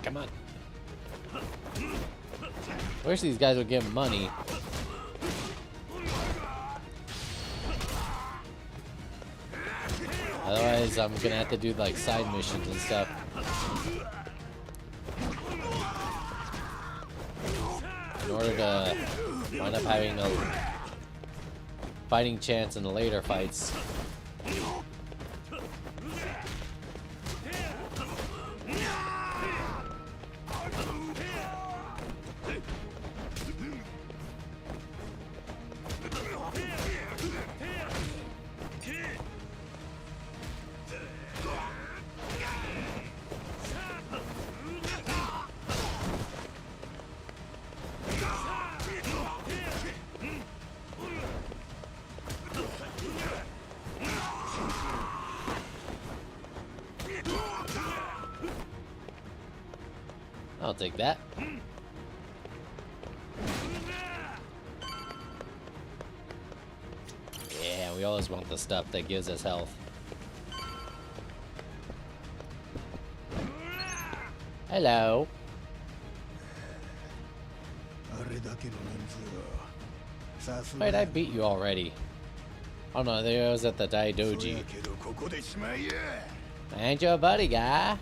Come on. Wish these guys would give money. Otherwise, I'm gonna have to do like side missions and stuff. In order to wind up having a fighting chance in the later fights. I'll take that. Yeah, we always want the stuff that gives us health. Hello. Wait, I beat you already. Oh no, there I was at the Daidoji. I ain't your buddy, guy.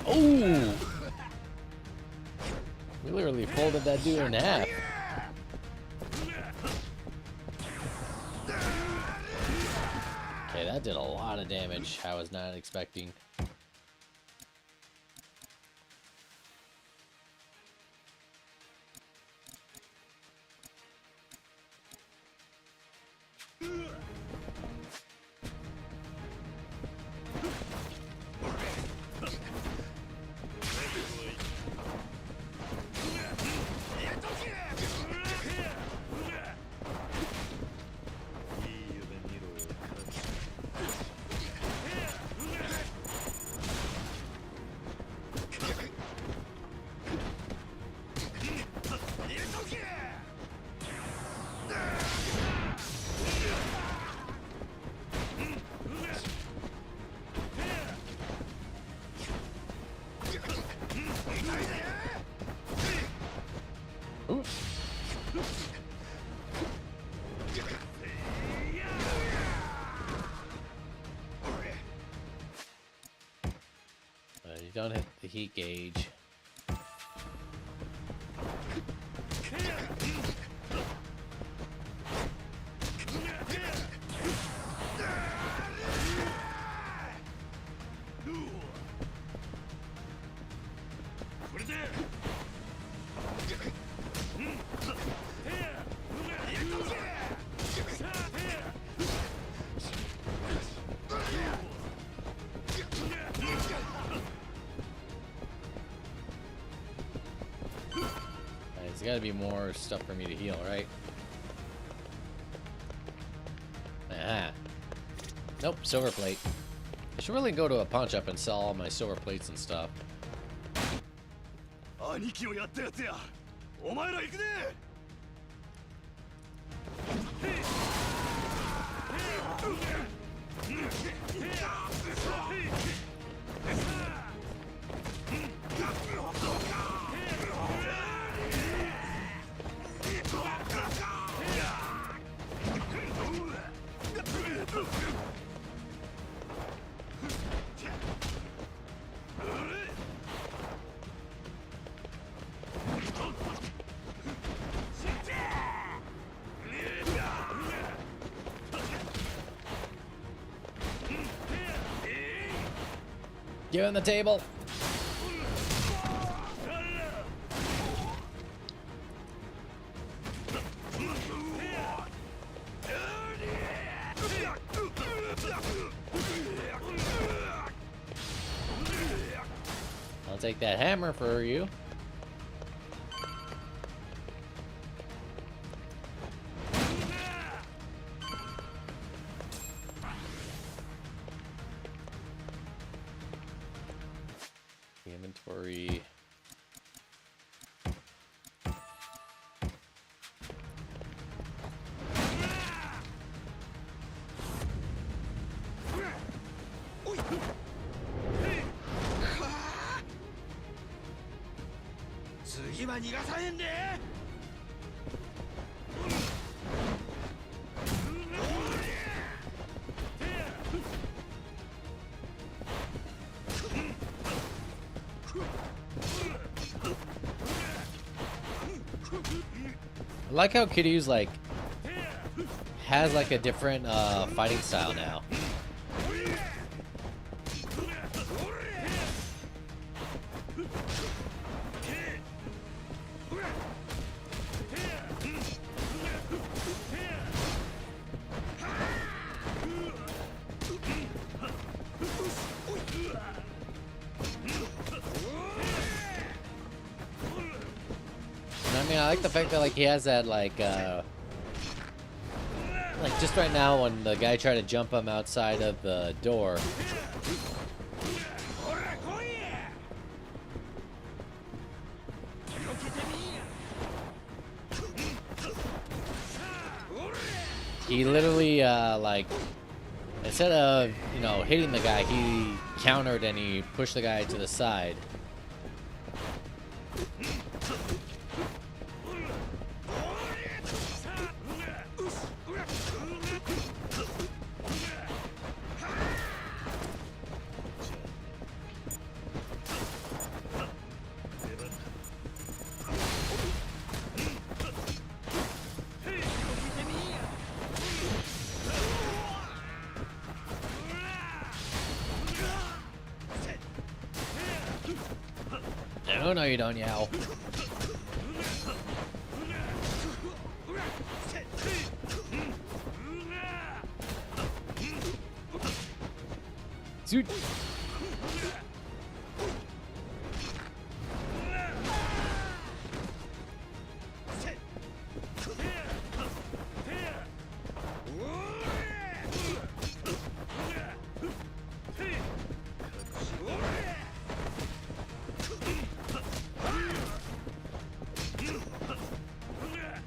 Oh! We literally folded that dude in half. Okay, that did a lot of damage I was not expecting. don't hit the heat gauge. There's got to be more stuff for me to heal, right? Ah. Nope, silver plate. I should really go to a pawn shop and sell all my silver plates and stuff. 兄貴をやったやつやお前ら行くね Give him the table. I'll take that hammer for you. Inventory. I like how Kiryu's like has like a different fighting style now. I mean, I like the fact that like he has that like just right now when the guy tried to jump him outside of the door. He literally like instead of, you know, hitting the guy, he countered and he pushed the guy to the side. Oh no, you don't, Yao. Dude.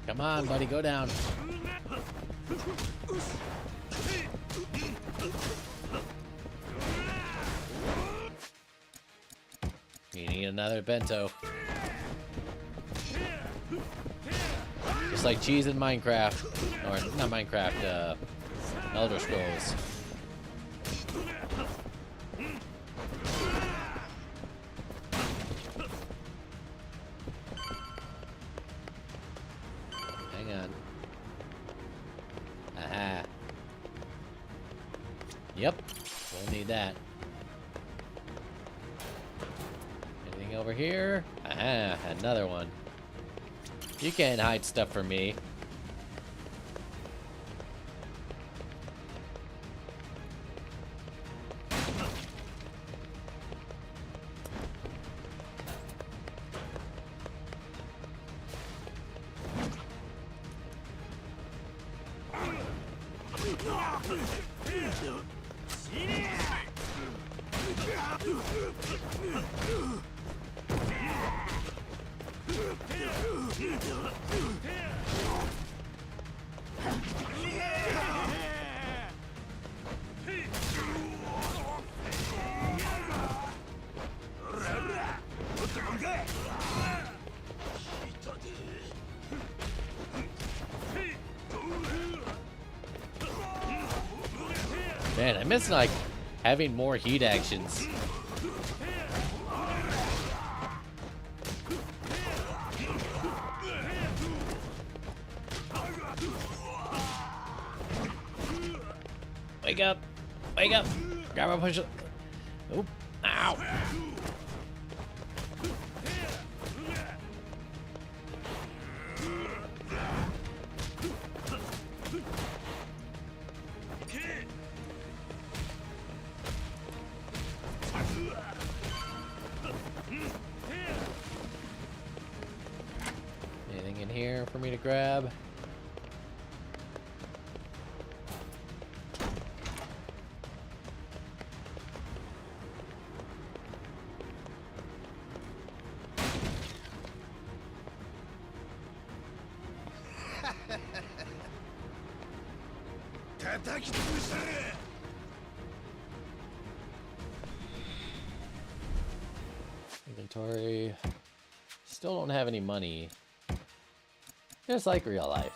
Come on, buddy, go down. You need another bento. Just like cheese in Minecraft. Or not Minecraft, Elder Scrolls. Yep, we'll need that. Anything over here? Aha, another one. You can't hide stuff from me. Man, I miss like having more heat actions. Wake up! Wake up! Grab a push it. Oop! Ow! Anything in here for me to grab? Inventory. Still don't have any money. Just like real life.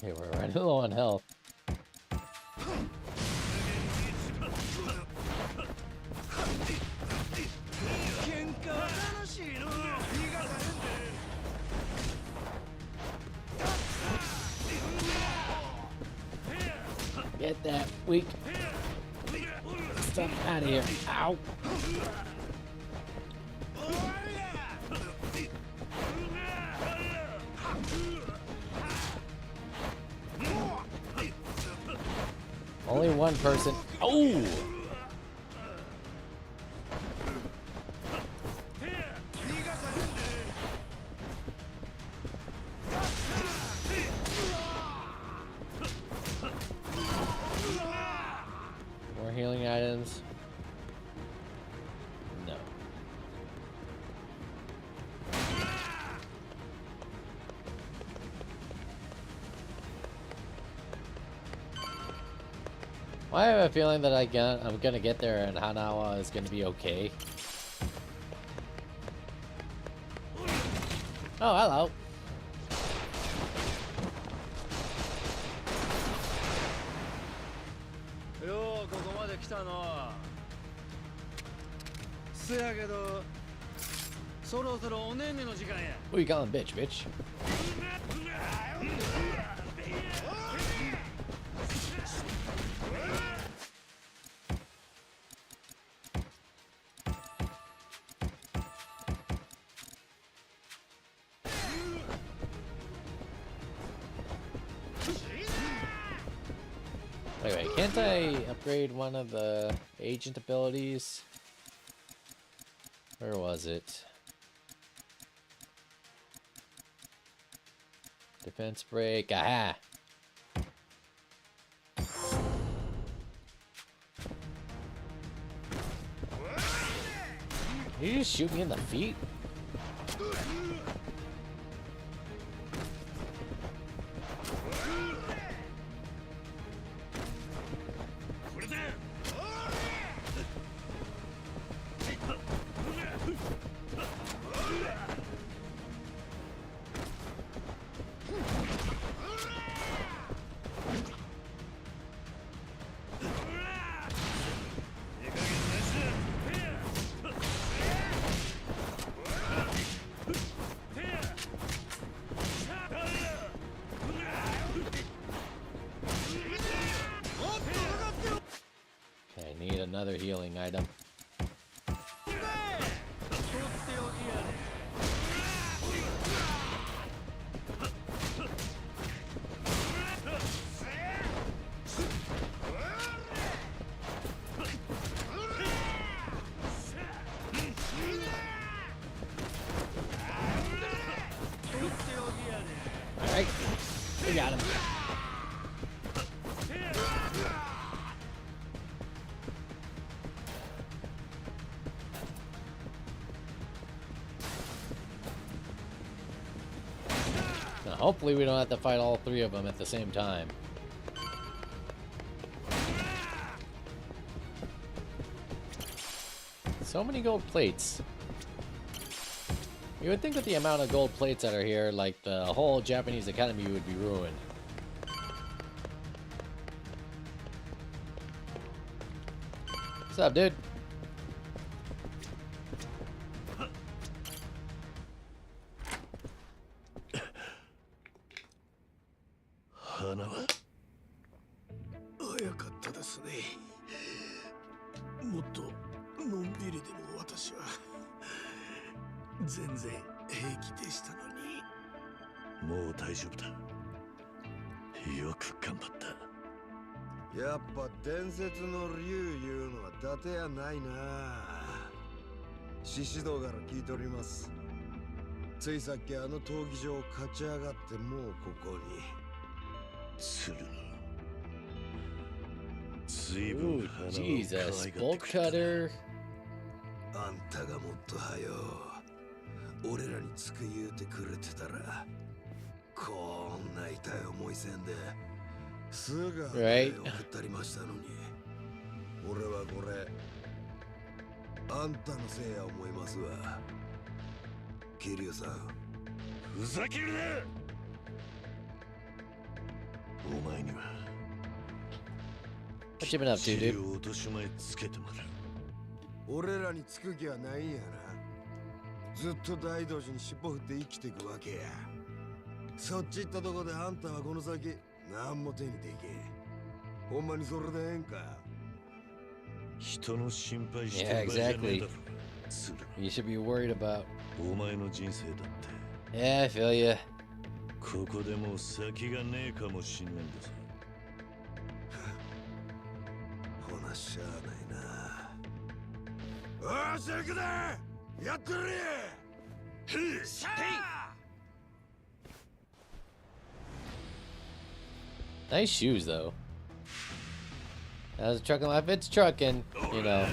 Okay, we're running low on health. Get that weak stuff out of here. Ow! Only one person. Oh! More healing items. No. I have a feeling that I'm gonna get there and Hanawa is gonna be okay. Oh, hello. Yo, ここまで来たの。せやけど、そろそろおねんねの時間や。Who you calling bitch, bitch? Wait, can't I upgrade one of the agent abilities? Where was it? Defense break, aha! Did you just shoot me in the feet? Another healing item. Alright, we got him. Hopefully we don't have to fight all three of them at the same time. So many gold plates. You would think with the amount of gold plates that are here, like the whole Japanese Academy would be ruined. What's up, dude?やっぱ伝説の竜いうのは伊達やないな。獅子道から聞いております。ついさっきあの闘技場を勝ち上がってもうここに。鶴の。随分鼻を可愛がってくれた。あんたがもっとはよ俺らにつく言うてくれてたらこんな痛い思いせんですぐ送ったりましたのに、俺はこれあんたのせいや思いますわ。桐生さん、ふざけるな。お前には What you been up to, dude? 落とし前つけてもらう。俺らにつく気はないんやな。ずっと大道寺に尻尾振って生きていくわけや。そっち行ったとこであんたはこの先何も手にできん。ほんまにそれでええんか。人の心配してる場合じゃねえだろ。You should be worried about. お前の人生だって。Yeah, I feel you. ここでもう先がねえかもしんねえんだぞ。ほなしゃあないな。おーし、行くで。やってるね。しゃあ。Nice shoes, though. As trucking life, it's trucking, you know.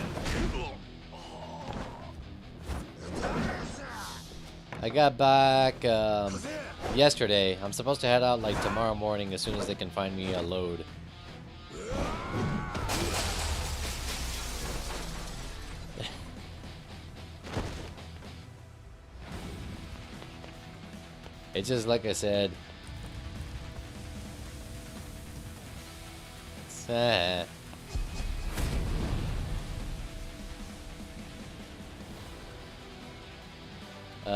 I got back yesterday. I'm supposed to head out like tomorrow morning as soon as they can find me a load. It's just like I said.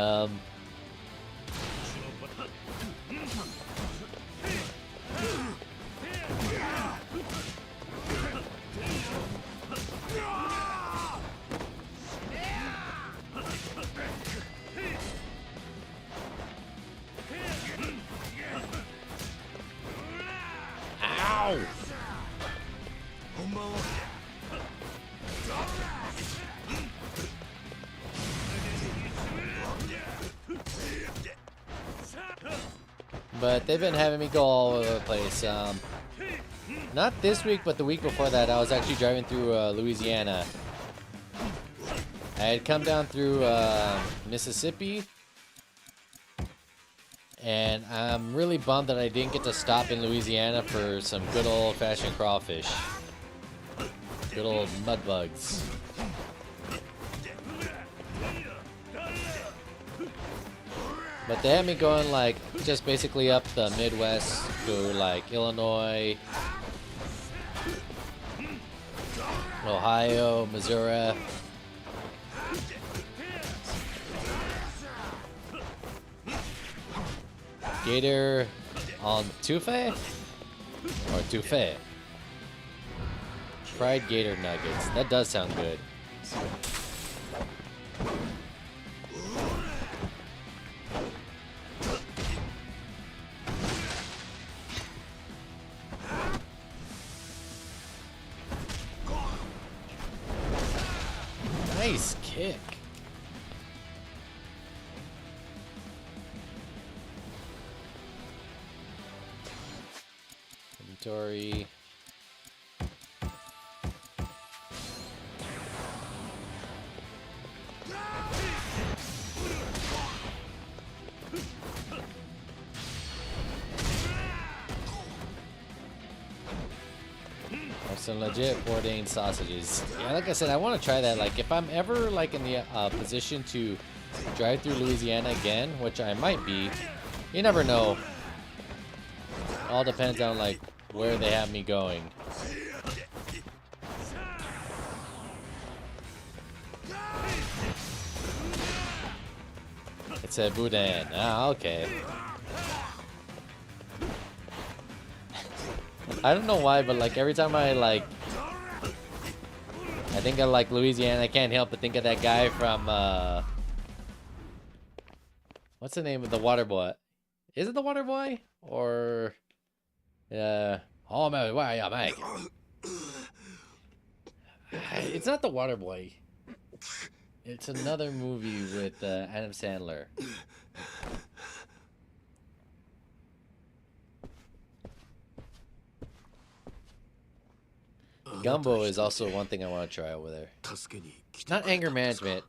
Ow! But they've been having me go all over the place. Not this week, but the week before that, I was actually driving through Louisiana. I had come down through Mississippi, and I'm really bummed that I didn't get to stop in Louisiana for some good old-fashioned crawfish. Good old mud bugs. But they had me going like just basically up the Midwest through like Illinois, Ohio, Missouri. Gator on Tufe or Tufe? Fried gator nuggets. That does sound good. Nice kick. Inventory. Some legit ordained sausages. Yeah, like I said, I want to try that. Like, if I'm ever like in the position to drive through Louisiana again, which I might be, you never know. All depends on like where they have me going. It said Boudin. Ah, okay. I don't know why, but like every time I think of like Louisiana, I can't help but think of that guy from what's the name of the Water Boy? Is it the Water Boy or oh man, why am I? It's not the Water Boy. It's another movie with Adam Sandler. Gumbo is also one thing I want to try over there. Not anger management.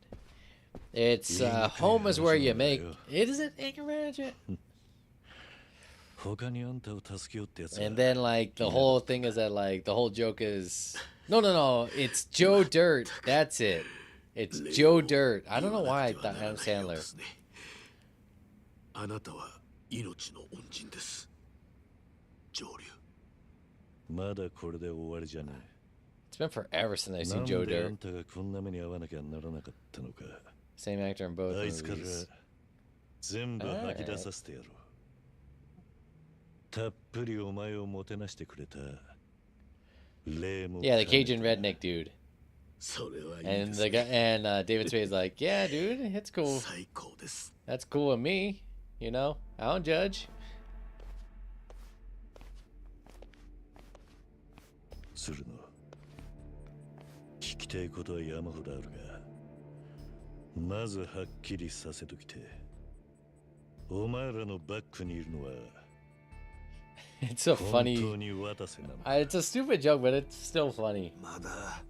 It's home is where you make. Is it anger management? And then like the whole thing is that like the whole joke is no. It's Joe Dirt. That's it. It's Joe Dirt. I don't know why I thought Adam Sandler. It's been forever since I've seen Joe Dirt. Same actor in both movies. Alright. Yeah, the Cajun redneck dude. And the guy and David Spade's like, yeah, dude, it's cool. That's cool with me. You know, I don't judge. It's so funny. It's a stupid joke, but it's still funny. まだ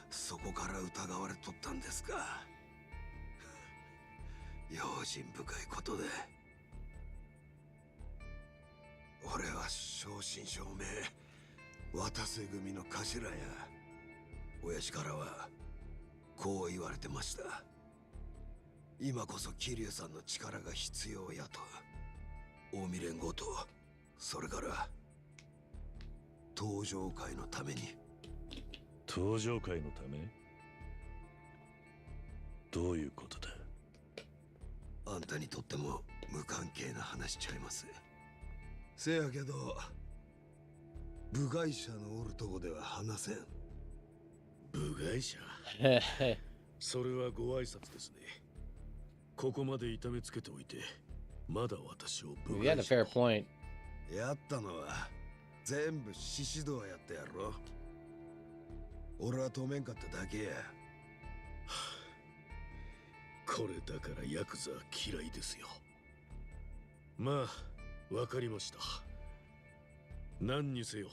そこから疑われとったんですか。用心深いことで。俺は正真正銘渡瀬組の頭や。親父からはこう言われてました。今こそ桐生さんの力が必要やと。近江連合と、それから登場会のために。登場会のため？どういうことだ？あんたにとっても無関係な話ちゃいます。せやけど部外者のおるとこでは話せん。部外者それはご挨拶ですね。ここまで痛めつけておいてまだ私を部外者。 We had a fair point. やったのは全部獅子堂やったやろ。俺は止めんかっただけや。これだからヤクザ嫌いですよ。まあわかりました。何にせよ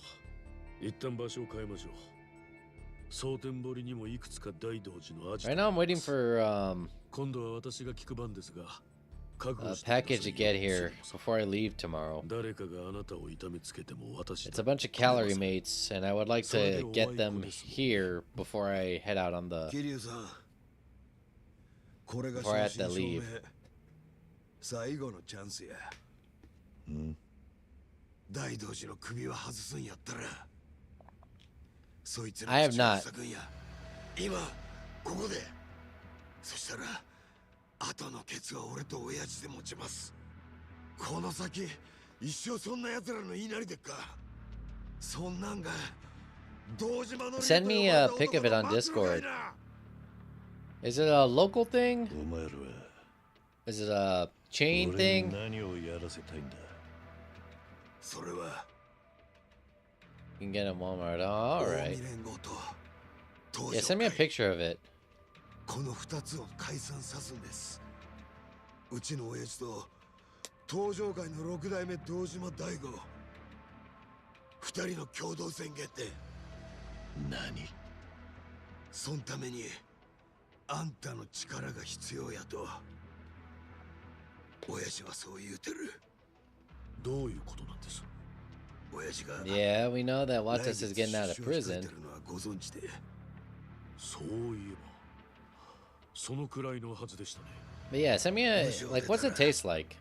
一旦場所を変えましょう。蒼天堀にもいくつか大道寺のアジト Right now I'm waiting for 今度は私が聞く番ですが a package to get here before I leave tomorrow. 誰かがあなたを痛めつけても私 It's a bunch of calorie mates, and I would like to get them here before I head out on the. 桐生さん、これが Before I 正 have to 真正 leave. 銘最後のチャンスや。大道寺の首は外すんやったら、そいつら I have 口を not. 塞ぐんや。今ここで。そしたら後のケツは俺と親父で持ちます。この先一生そんな奴らの言いなりでっか。そんなんが堂島の Send me a pic of it on Discord. Is it a local thing? お前らは Is it a chain 俺に thing? 何をやらせたいんだ。それは You can get it at Walmart. Oh, all 近 right. 江連合と Yeah, send me a picture of it. この二つを解散さすんです。うちの親父と東上界の六代目堂島大吾、二人の共同宣言で。何？そのためにあんたの力が必要やと親父はそう言うてる。どういうことなんです？親父が Yeah, we know that Watas is getting out of prison. ご存知で。そういえばそのくらいのはずでしたね。 But yeah, send me a like. What's it taste like?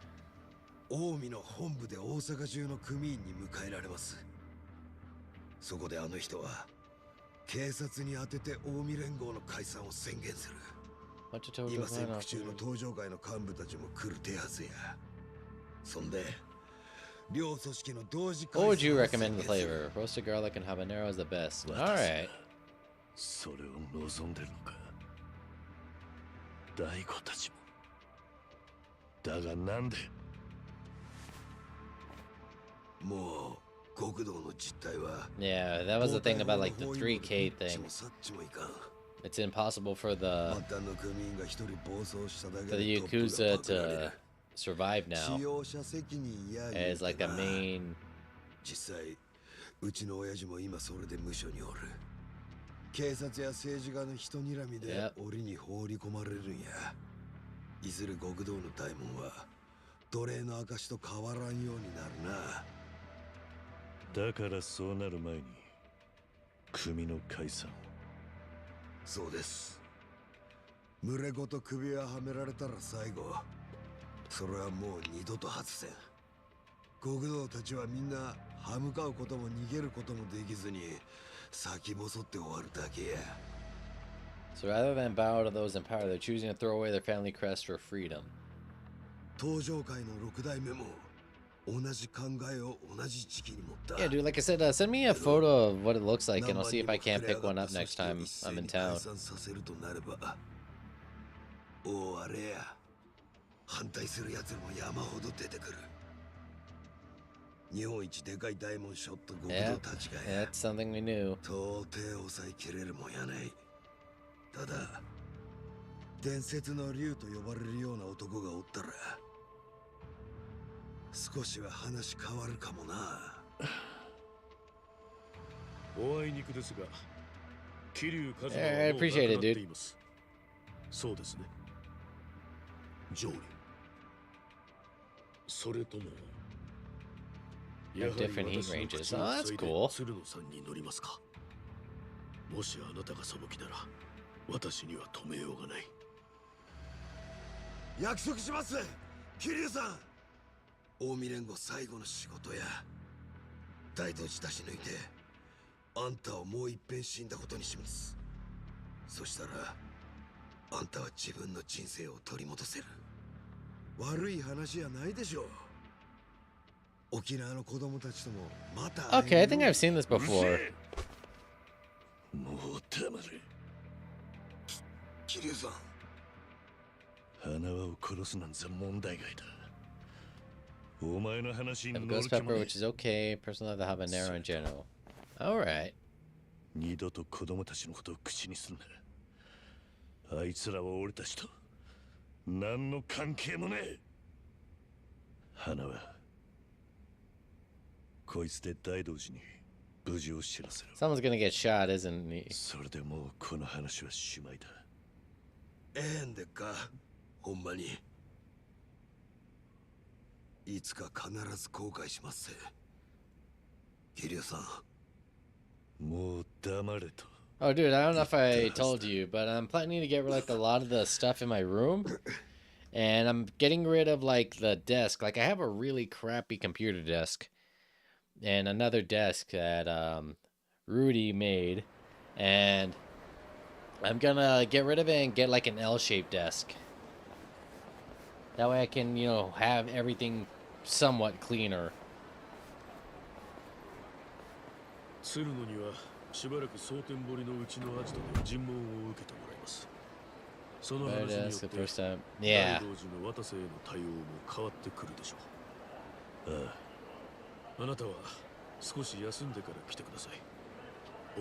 近江の本部で大阪中の組員に迎えられます。そこであの人は警察に当てて近江連合の解散を宣言する。今潜伏中の東上界の幹部たちも来る手はずや。そんで両組織の同時 What would you recommend the flavor? Roasted garlic and habanero is the best. All right. それを望んでるのか。大悟たちも。だがなんで？もう極道の実態は Yeah, that was the thing about like the 3K thing. It's impossible for the Yakuza to survive now as like a main. 実際うちの親父も今それで無所におる。警察や政治家の人にらみで檻に放り込まれるんや。いずれ極道の大門は奴隷の証と変わらんようになるな。だからそうなる前に組の解散。そうです。群れごと首輪はめられたら最後。それはもう二度と外せん。極道たちはみんな歯向かうことも逃げることもできずに先細って終わるだけや。 So rather than bow to those in power, they're choosing to throw away their family crest for freedom. 東上界の六代目も同じ考えを同じ時期に持った。 Yeah, dude, like I said, send me a photo of what it looks like, and I'll see if I can't pick one up next time I'm in town. おあれや。反対する奴も山ほど出てくる。日本一でかい大門ショット極道たちがや。That's something we knew. 到底抑えきれるもんやない。ただ伝説の竜と呼ばれるような男がおったら少しは話変わるかもな。おあいにくですが、桐生一馬 I はもう亡く appreciate な it, ってい dude. ます。そうですね。ジョーリ。それとも。 Have different heat ranges. Oh, that's cool. 鶴野さんに乗りますか。もしあなたがその気なら、私には止めようがない。約束します、桐生さん。近江連合最後の仕事や。大道寺出し抜いて、あんたをもう一遍死んだことにします。そしたら、あんたは自分の人生を取り戻せる。悪い話やないでしょう。沖縄の子供たちともまた。 Okay, I think I've seen this before. もう黙れ。桐生さん。花輪を殺すなんざ問題外だ。お前の話に Have 乗 ghost る気も pepper, ね which is okay. Personal, the habanero in general. All right. 二度と子供たちのことを口にすんな。あいつらは俺たちと何の関係もねえ。花はこいつで大道寺に無事を知らせろ。 Someone's gonna get shot, isn't he? それでもうこの話はしまいだ。んでっか、ほんまに。いつか必ず後悔しますぜ。キリュウさん。もう黙れと。 Oh, dude, I don't know if I told you, but I'm planning to get like a lot of the stuff in my room, and I'm getting rid of like the desk. Like I have a really crappy computer desk, and another desk that Rudy made, and I'm gonna get rid of it and get like an L-shaped desk. That way I can, you know, have everything somewhat cleaner. 鶴野にはしばらく蒼天堀のうちのアジトで尋問を受けてもらいます。その話によって大同時の渡瀬への対応も変わってくるでしょう。ああ。あなたは少し休んでから来てください。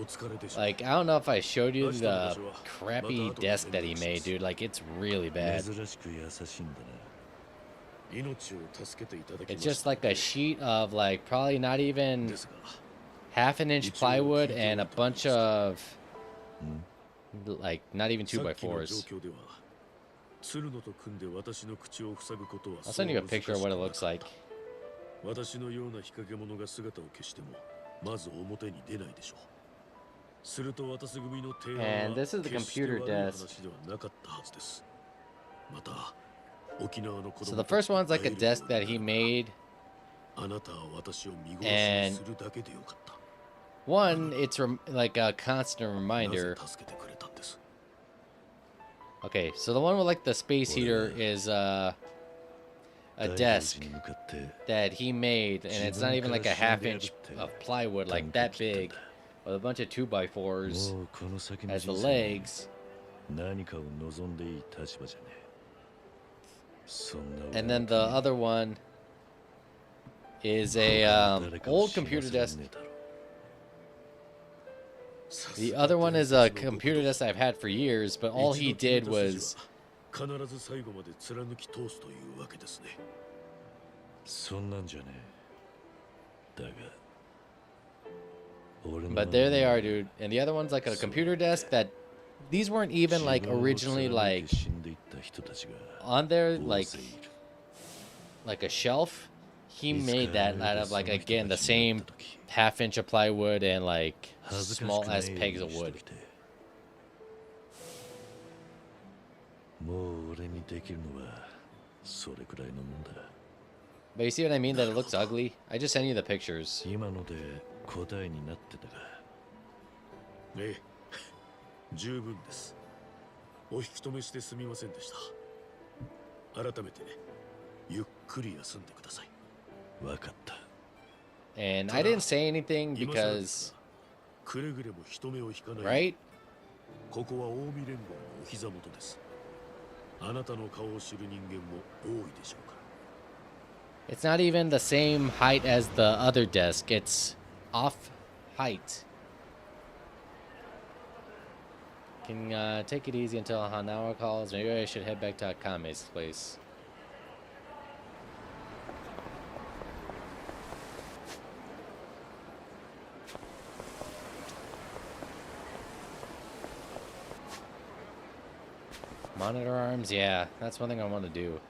お疲れでしょう。 Like, I don't know if I showed you the crappy desk that he made, dude. Like, it's really bad. 珍しく優しいんだな。 It's just like a sheet of like probably not even half an inch plywood and a bunch of like not even 2x4s. I'll send you a picture of what it looks like. And this is the computer desk. So the first one's like a desk that he made, and one, it's like a constant reminder. Okay, so the one with like the space heater is a desk that he made, and it's not even like a half-inch of plywood, like that big, with a bunch of 2x4s as the legs. And then the other one is a old computer desk. The other one is a computer desk I've had for years, but all he did was but there they are, dude. And the other one's like a computer desk that these weren't even like originally like on there, like a shelf. He made that out of like, again, the same half-inch of plywood and like small ass pegs of wood. But you see what I mean, that it looks ugly? I just sent you the pictures. 十分です。お引き止めしてすみませんでした。改めてゆっくり休んでください。わかった。And I didn't say anything because, right? ここは近江連合のお膝元です。あなたの顔を知る人間も多いでしょうから。 It's not even the same height as the other desk. It's off height. Can take it easy until Hanawa calls. Maybe I should head back to Akame's place. Monitor arms, yeah, that's one thing I want to do.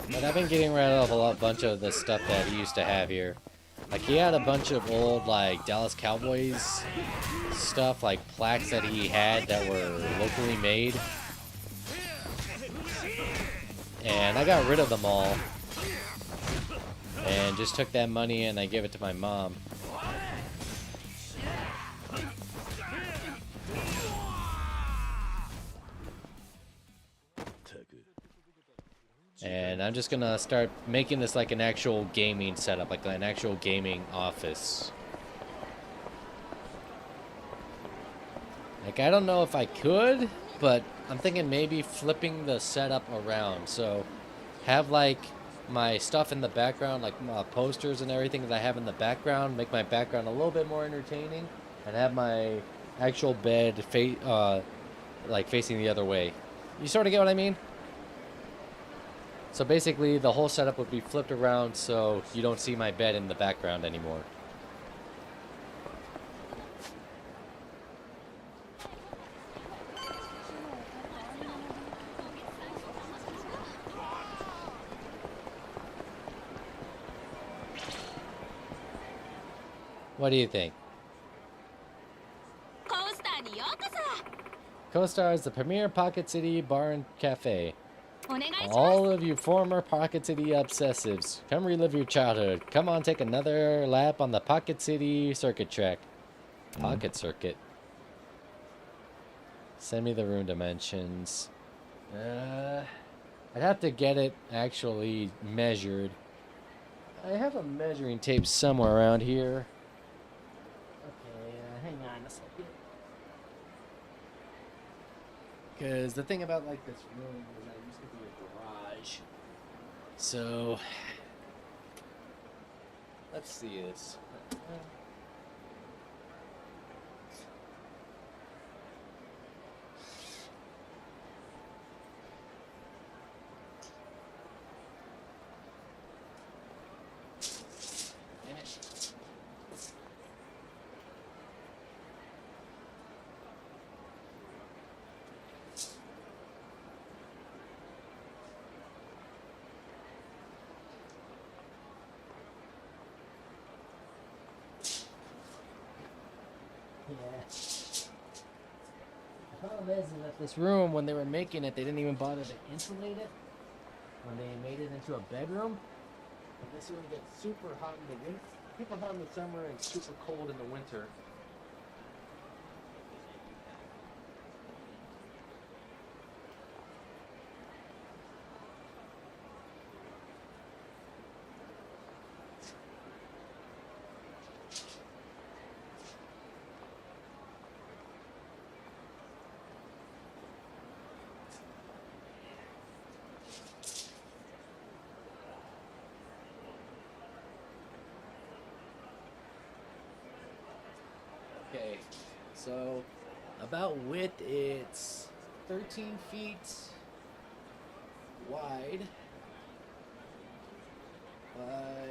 But I've been getting rid of a bunch of the stuff that he used to have here. Like, he had a bunch of old, like, Dallas Cowboys stuff, like plaques that he had that were locally made. And I got rid of them all. And just took that money and I gave it to my mom. And I'm just gonna start making this like an actual gaming setup, like an actual gaming office. Like, I don't know if I could, but I'm thinking maybe flipping the setup around. So have like my stuff in the background, like posters and everything that I have in the background, make my background a little bit more entertaining, and have my actual bed like facing the other way. You sort of get what I mean? So basically, the whole setup would be flipped around so you don't see my bed in the background anymore. What do you think? CoStar is the premier Pocket City bar and cafe. All of you former Pocket City obsessives, come relive your childhood. Come on, take another lap on the Pocket City circuit track. Pocket circuit. Send me the room dimensions. I'd have to get it actually measured. I have a measuring tape somewhere around here. Okay, hang on a second. Because the thing about like this room is that it used to be a garage. So let's see this. The problem is that this room, when they were making it, they didn't even bother to insulate it when they made it into a bedroom. And this room gets super hot in the winter, super hot in the summer, and super cold in the winter. Okay, so about width, it's 13 feet wide by,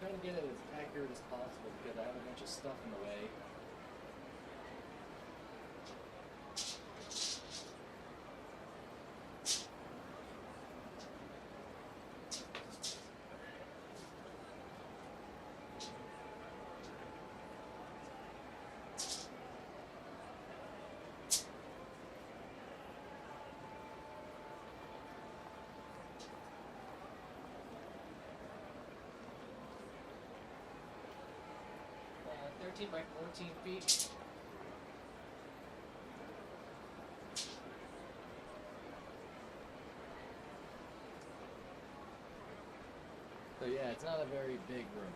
trying to get it as accurate as possible because I have a bunch of stuff in the way. Uh, 13 by 14 feet. So yeah, it's not a very big room.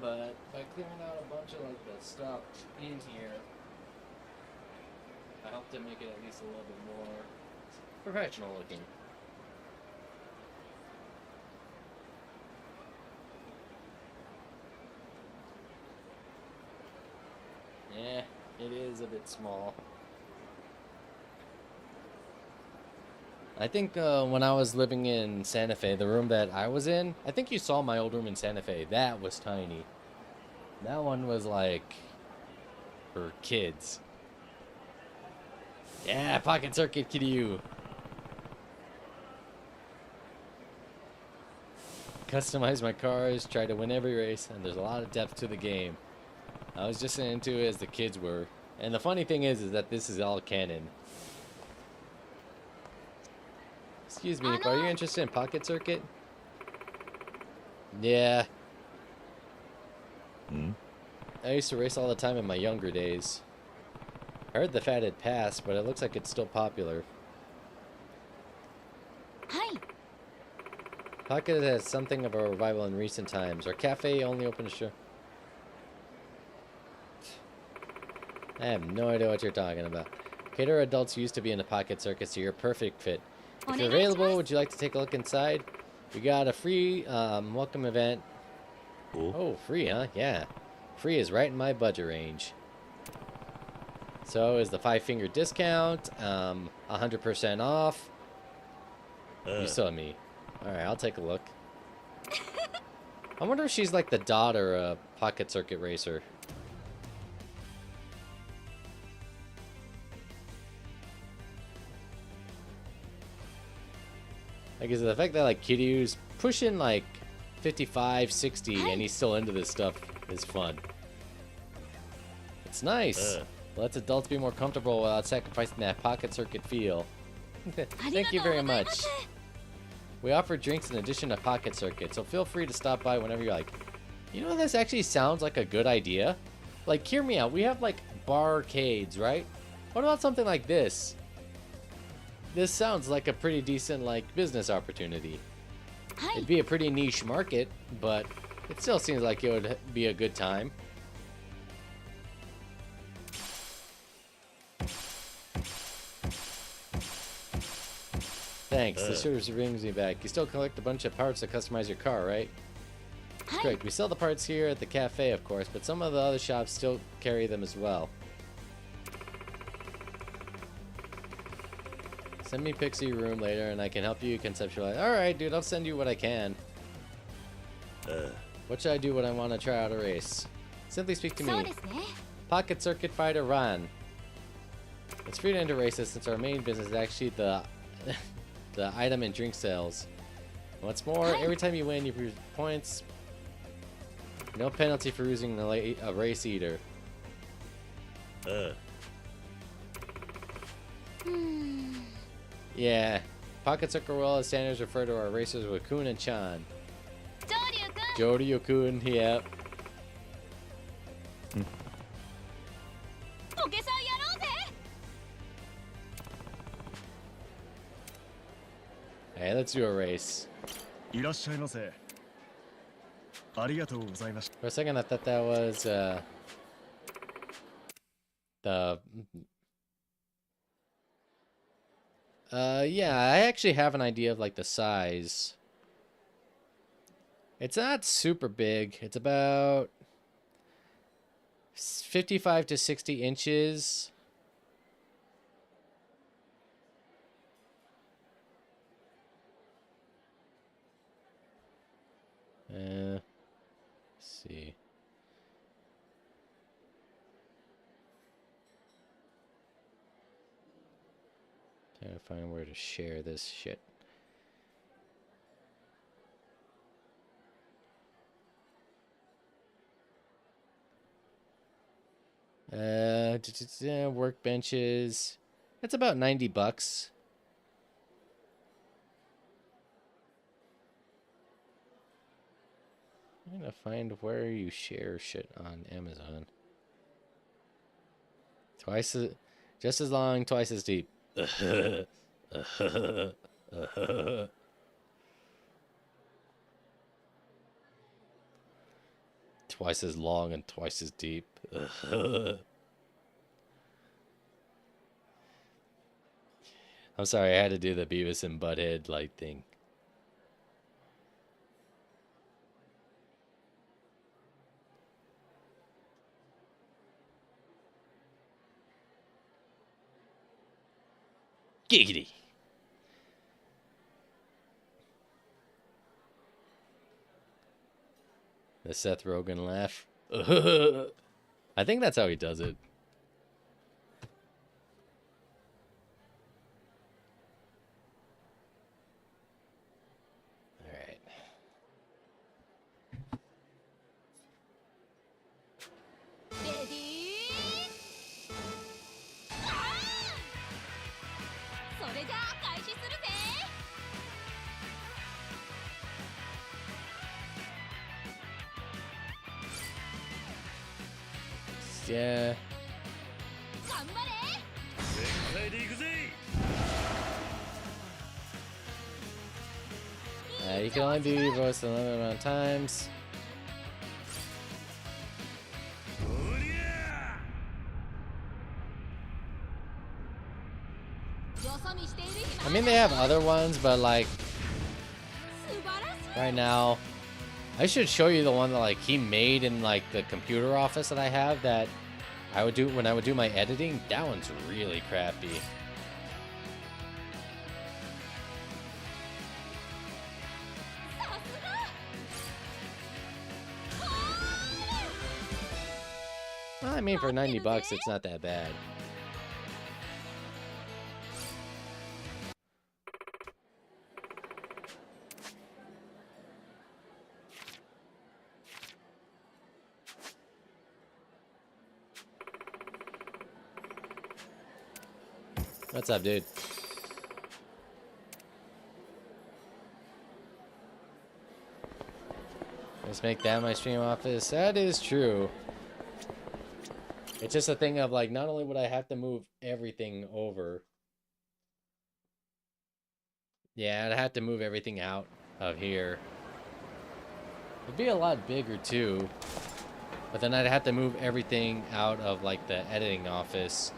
But by clearing out a bunch of like the stuff in here, I hope to make it at least a little bit more professional looking. Yeah, it is a bit small. I think when I was living in Santa Fe, the room that I was in, I think you saw my old room in Santa Fe. That was tiny. That one was like for kids. Yeah, pocket circuit Kiryu. Customize my cars, try to win every race, and there's a lot of depth to the game. I was just into it as the kids were. And the funny thing is that this is all canon. Excuse me, are you interested in Pocket Circuit? Yeah. I used to race all the time in my younger days. I heard the fad had passed, but it looks like it's still popular. Hi. Pocket has something of a revival in recent times. Our cafe only opened a show. I have no idea what you're talking about. Cater adults used to be in the pocket circuit, so you're a perfect fit. If you're available, would you like to take a look inside? We got a free welcome event. Oh, free, huh? Yeah. Free is right in my budget range. So is the 5-finger discount, 100% off. You saw me. Alright, I'll take a look. I wonder if she's like the daughter of Pocket Circuit Racer. Like, is it the fact that like Kiryu's pushing like 55, 60 and he's still into this stuff is fun. It's nice. Lets adults be more comfortable without sacrificing that pocket circuit feel. Thank you very much. We offer drinks in addition to pocket circuit, so feel free to stop by whenever you're like, you know, this actually sounds like a good idea. Like, hear me out. We have like barcades, right? What about something like this? This sounds like a pretty decent like business opportunity. It'd be a pretty niche market, but it still seems like it would be a good time. Thanks, this sure brings me back. You still collect a bunch of parts to customize your car, right? Correct, we sell the parts here at the cafe, of course, but some of the other shops still carry them as well. Send me pics of your room later and I can help you conceptualize. Alright, dude, I'll send you what I can. What should I do when I want to try out a race? Simply speak to me. Pocket Circuit Fighter Run. It's free to enter races since our main business is actually the item and drink sales. What's more, every time you win, you produce points. No penalty for using a race eater. Yeah, Pocket Circle Roll as standards refer to our racers with Kun and Chan. Joryu-kun, yep. Hey, let's do a race. For a second, I thought that was yeah, I actually have an idea of like the size. It's not super big. It's about 55 to 60 inches. Let's see. Trying to find where to share this shit. Workbenches. It's about $90. I'm gonna find where you share shit on Amazon. Just as long, twice as deep. Twice as long and twice as deep. I'm sorry, I had to do the Beavis and Butthead like thing. Giggity. The Seth Rogen laugh. I think that's how he does it. All right. Yeah. You can only be voiced a limited amount of times. I mean, they have other ones, but like right now, I should show you the one that like he made in like the computer office that I have that I would do when I would do my editing. That one's really crappy. Well, I mean, for 90 bucks, it's not that bad. What's up, dude? Let's make that my stream office. That is true. It's just a thing of like, not only would I have to move everything over. Yeah, I'd have to move everything out of here. It'd be a lot bigger too. But then I'd have to move everything out of like the editing office.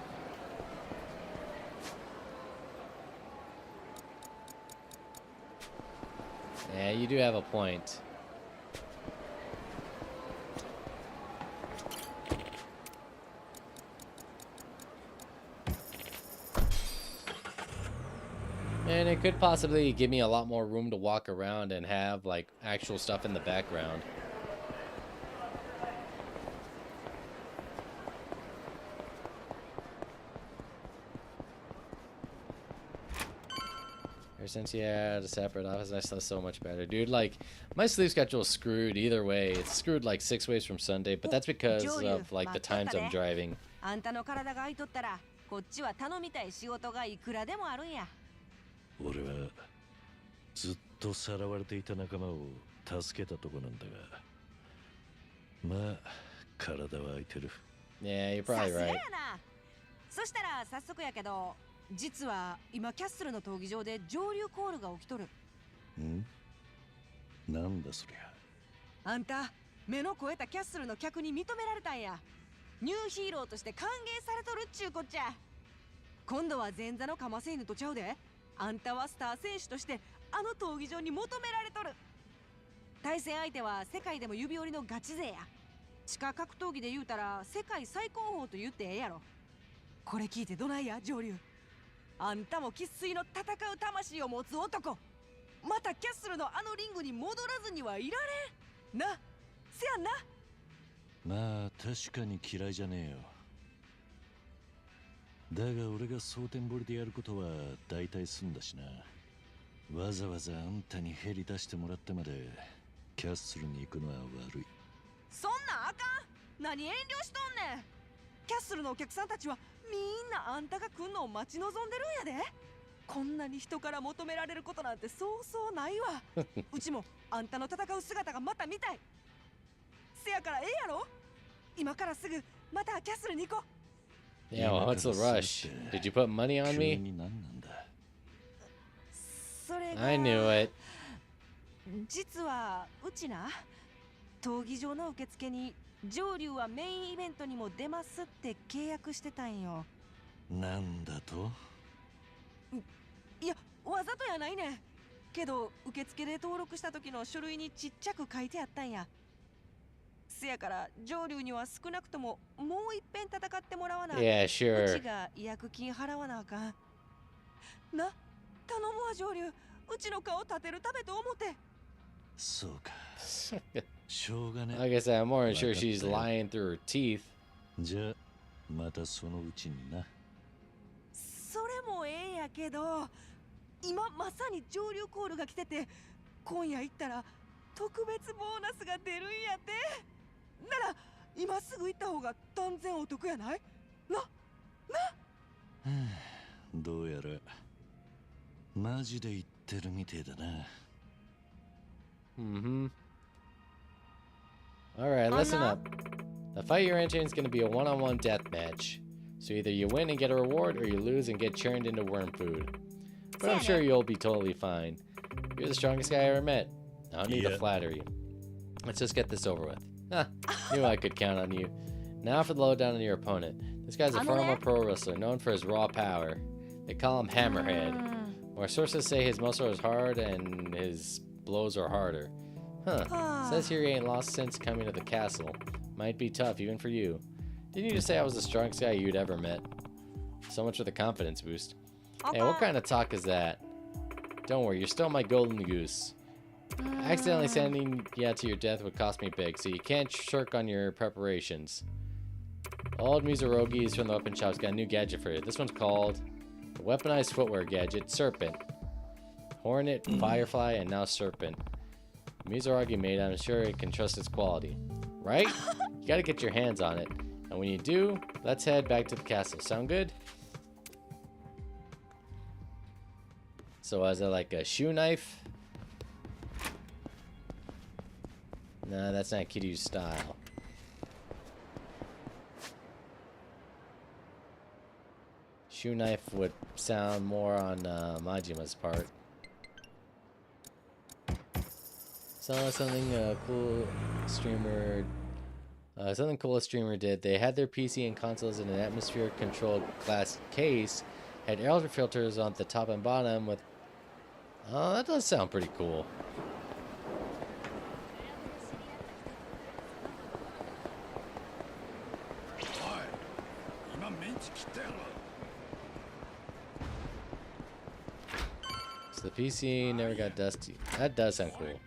Yeah, you do have a point. And it could possibly give me a lot more room to walk around and have like actual stuff in the background. Since you had a separate office, that's so much better, dude. Like, my sleep schedule is screwed either way. It's screwed like 6 ways from Sunday, but that's because of like the times I'm driving. あんたの体が空いとったら、こっちは頼みたい仕事がいくらでもあるんや。俺はずっとさらわれていた仲間を助けたとこなんだが、まあ体は空いてる。Yeah, you're probably right. そしたら早速やけど。実は今キャッスルの闘技場で上流コールが起きとる。ん？なんだそりゃ。あんた目の肥えたキャッスルの客に認められたんや。ニューヒーローとして歓迎されとるっちゅうこっちゃ。今度は前座のカマセイヌとちゃうで。あんたはスター選手としてあの闘技場に求められとる。対戦相手は世界でも指折りのガチ勢や。地下格闘技で言うたら世界最高峰と言ってええやろ。これ聞いてどないや上流。あんたも生粋の戦う魂を持つ男。またキャッスルのあのリングに戻らずにはいられんな。せやんな。まあ確かに嫌いじゃねえよ。だが俺が蒼天堀でやることは大体済んだしな。わざわざあんたにヘリ出してもらってまでキャッスルに行くのは悪い。そんなんあかん。何遠慮しとんねん。キャッスルのお客さんたちはみんなあんたが来んのを待ち望んでるんやで。こんなに人から求められることなんてそうそうないわ。うちもあんたの戦う姿がまた見たい。せやからええやろ。今からすぐまたキャッスルに行こう。Yeah, well, what's the rush? Did you put money on me? それが I knew it. 実はうちな、闘技場の受付に上流はメインイベントにも出ますって契約してたんよ。なんだと？いや、わざとやないねん。けど受付で登録した時の書類にちっちゃく書いてあったんや。せやから上流には少なくとももう一遍戦ってもらわな。Yeah, sure. うちが違約金払わなあかん。な、頼むわ上流。うちの顔立てるためと思って。そうか。しょうがね。Like I said, I'm more than sure she's lying through her teeth. じゃあまたそのうちにな。それもええんやけど、今まさに上流コールが来てて、今夜行ったら特別ボーナスが出るんやって。なら今すぐ行った方が断然お得やない？な。どうやらマジで言ってるみてえだな。Mm-hmm. Alright, listen up. The fight you're entering is going to be a one-on-one death match. So either you win and get a reward, or you lose and get churned into worm food. But I'm sure you'll be totally fine. You're the strongest guy I ever met. I don't need the flattery. Let's just get this over with. Knew I could count on you. Now for the lowdown on your opponent. This guy's a former pro wrestler, known for his raw power. They call him Hammerhead. More sources say his muscle is hard and his blows are harder. Huh. Says here he ain't lost since coming to the castle. Might be tough even for you. Didn't you just say I was the strongest guy you'd ever met? So much for the confidence boost. Hey, what kind of talk is that? Don't worry, you're still my golden goose. Accidentally sending you out to your death would cost me big, so you can't shirk on your preparations. Old Mizorogi's from the weapon shop's got a new gadget for you. This one's called the Weaponized Footwear Gadget, Serpent. Hornet, Firefly, and now Serpent. Mizorogi made it, I'm sure it can trust its quality. Right? You gotta get your hands on it. And when you do, let's head back to the castle. Sound good? So is it like a shoe knife? Nah, that's not Kiryu's style. Shoe knife would sound more on Majima's part. So something cool streamer. Something cool a streamer did. They had their PC and consoles in an atmosphere-controlled glass case. Had air filters on the top and bottom with. Oh, that does sound pretty cool. So the PC never got dusty. That does sound cool.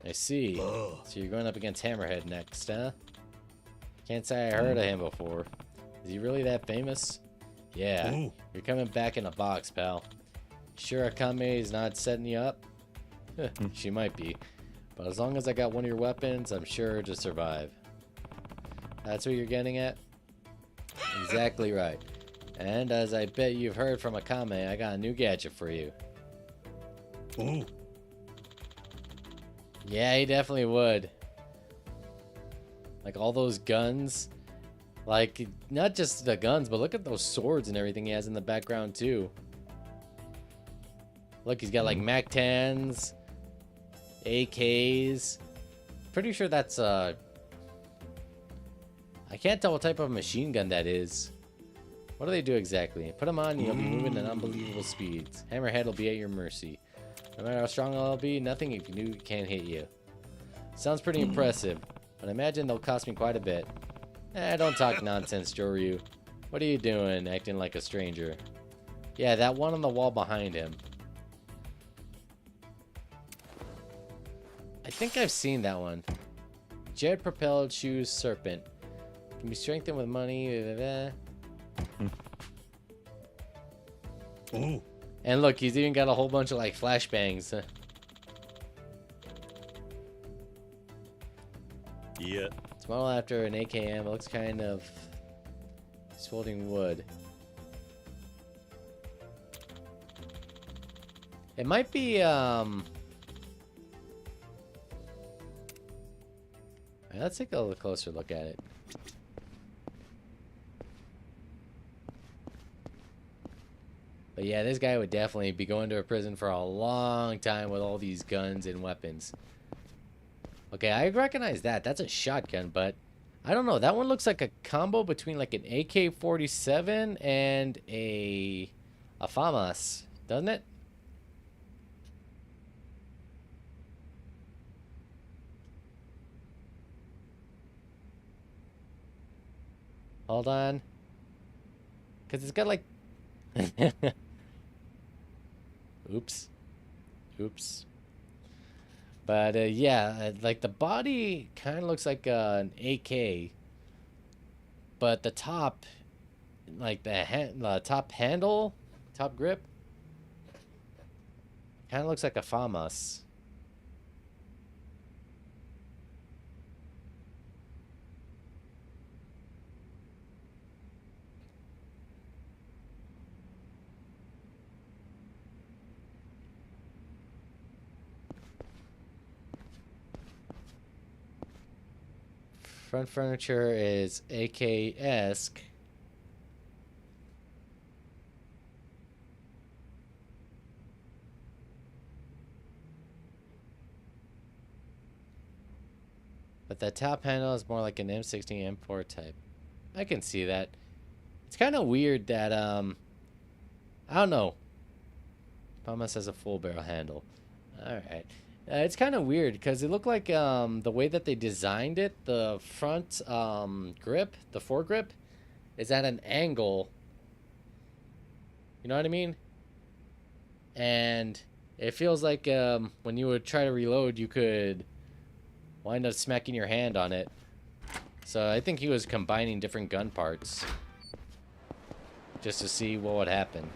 I see. So you're going up against Hammerhead next, huh? Can't say I heard of him before. Is he really that famous? Yeah. You're coming back in a box, pal. Sure Akame is not setting you up? She might be. But as long as I got one of your weapons, I'm sure to survive. That's what you're getting at? Exactly right. And as I bet you've heard from Akame, I got a new gadget for you. Yeah, he definitely would. Like all those guns. Like, not just the guns, but look at those swords and everything he has in the background too. Look, he's got like MAC-10s, AKs. Pretty sure that's I can't tell what type of machine gun that is. What do they do exactly? Put them on and you'll be moving at unbelievable speeds. Hammerhead will be at your mercy. No matter how strong I'll be, nothing you can do can hit you. Sounds pretty impressive, but I imagine they'll cost me quite a bit. Don't talk nonsense, Joryu. What are you doing, acting like a stranger? Yeah, that one on the wall behind him. I think I've seen that one. Jet-propelled shoes serpent. Can be strengthened with money. And look, he's even got a whole bunch of like flashbangs. Yeah. It's modeled after an AKM. It looks kind of. It's folding wood. It might be let's take a little closer look at it. But yeah, this guy would definitely be going to a prison for a long time with all these guns and weapons. Okay, I recognize that. That's a shotgun, but I don't know. That one looks like a combo between like an AK-47 and a FAMAS, doesn't it? Hold on. Because it's got like... Oops. But yeah, like the body kind of looks like an AK, but the top, like the top handle, top grip, kind of looks like a FAMAS. Front furniture is AK-esque. But the top panel is more like an M16 M4 type. I can see that. It's kind of weird that, I don't know. Pumice has a full barrel handle. Alright. It's kind of weird because it looked like the way that they designed it, the front grip, the foregrip, is at an angle. You know what I mean? And it feels like when you would try to reload, you could wind up smacking your hand on it. So I think he was combining different gun parts just to see what would happen.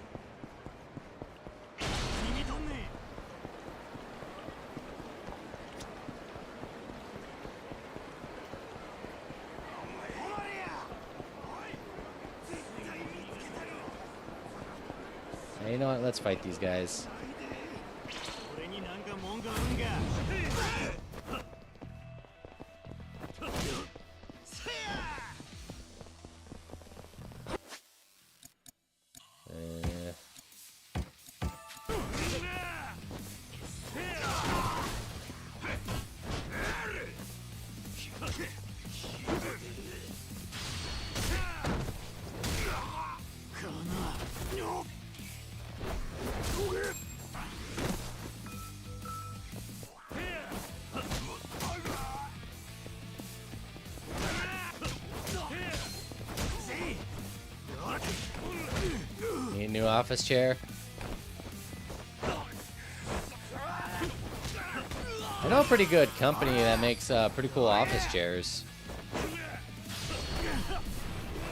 Hey, you know what? Let's fight these guys. Need a new office chair. I know a pretty good company that makes pretty cool office chairs.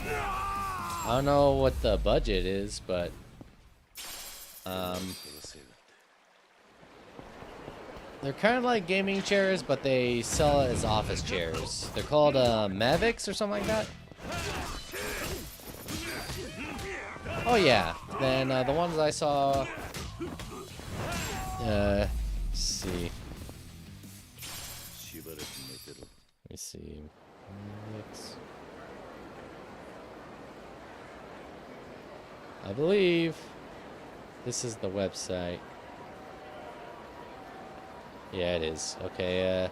I don't know what the budget is, but they're kind of like gaming chairs, but they sell it as office chairs. They're called Mavics or something like that. Oh yeah, then the ones I saw. Let's see. Let me see. I believe this is the website. Yeah, it is. Okay,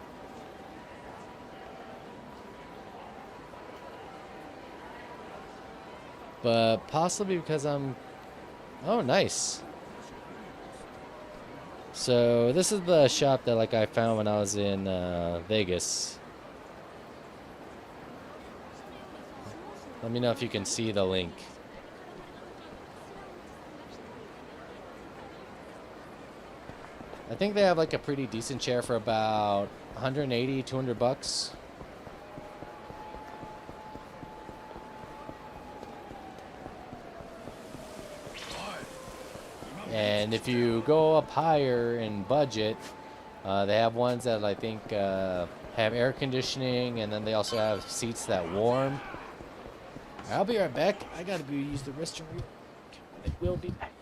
but possibly because I'm... Oh, nice. So this is the shop that I found when I was in Vegas. Let me know if you can see the link. I think they have a pretty decent chair for about 180, 200 bucks. And if you go up higher in budget, they have ones that I think have air conditioning, and then they also have seats that warm. I'll be right back. I gotta go use the restroom. I will be back.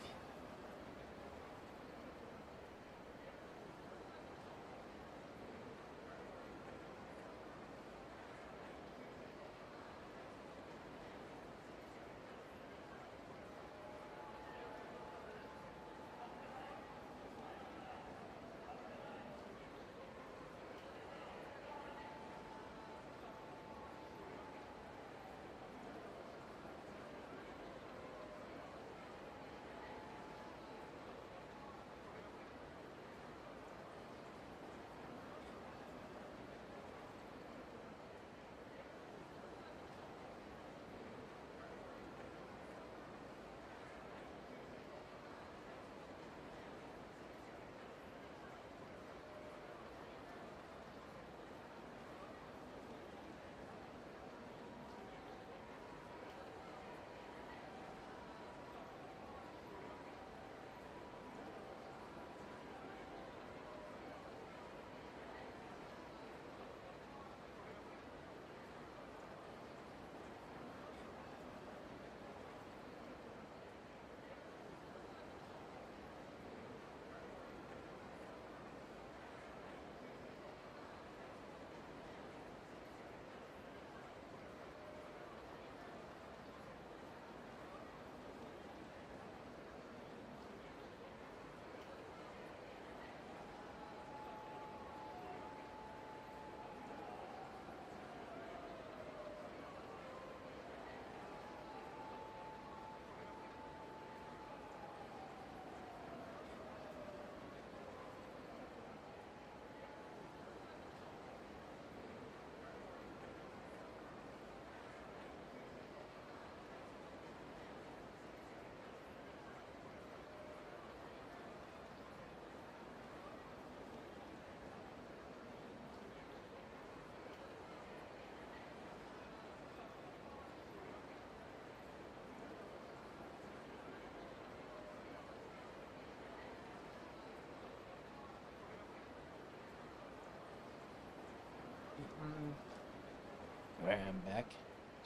I'm back.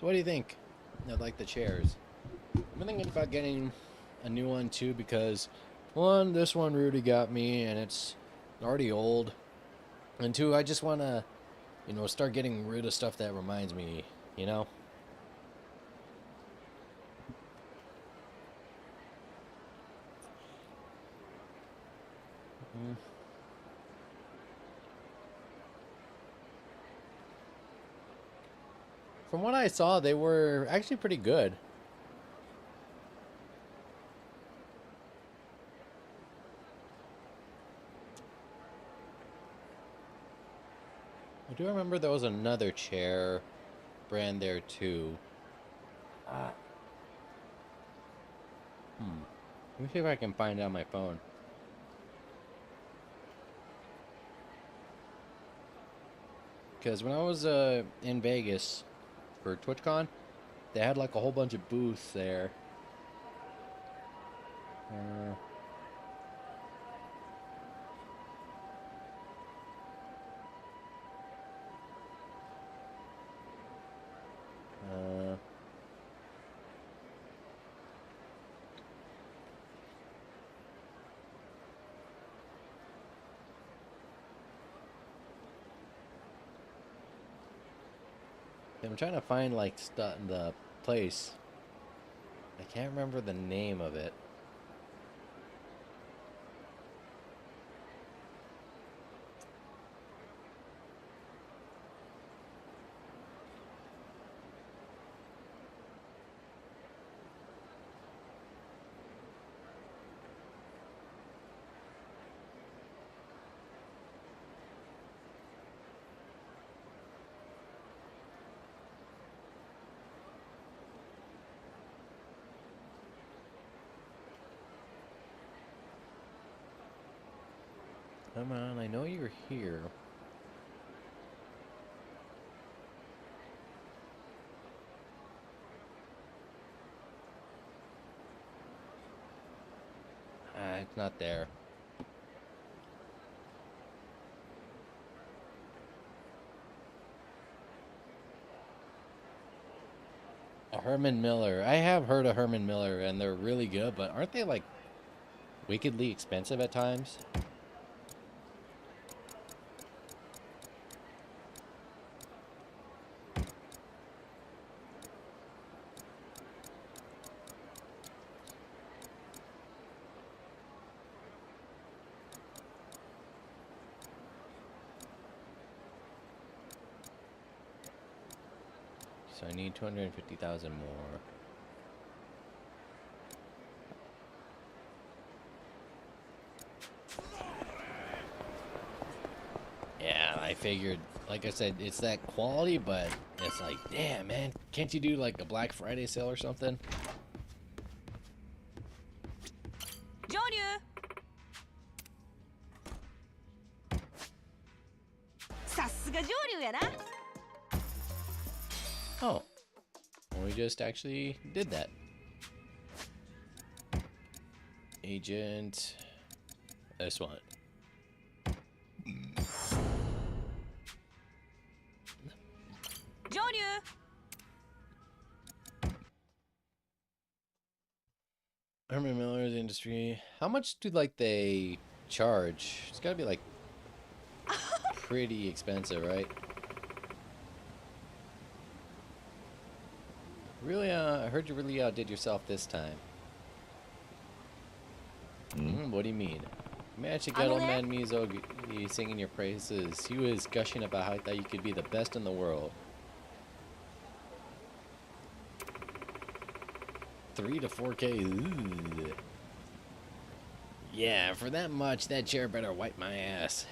So what do you think of like the chairs? I've been thinking about getting a new one too because one, this one Rudy got me and it's already old, and two, I just want to, you know, start getting rid of stuff that reminds me, you know. From what I saw, they were actually pretty good. I do remember there was another chair brand there too. Let me see if I can find it on my phone. Because when I was in Vegas for TwitchCon, they had like a whole bunch of booths there. I'm trying to find like the place. I can't remember the name of it. Come on, I know you're here. It's not there. Herman Miller. I have heard of Herman Miller, and they're really good, but aren't they like wickedly expensive at times? So I need 250,000 more. Yeah, I figured, like I said, it's that quality, but it's like, damn, man, can't you do like a Black Friday sale or something? Oh, well, we just actually did that. Agent, this one. Herman Miller's Industry. How much do like they charge? It's gotta be like pretty expensive, right? Really, I heard you really outdid yourself this time. What do you mean? I actually got old man Mizo singing your praises. He was gushing about how he thought you could be the best in the world. 3 to 4K. Ooh. Yeah, for that much, that chair better wipe my ass.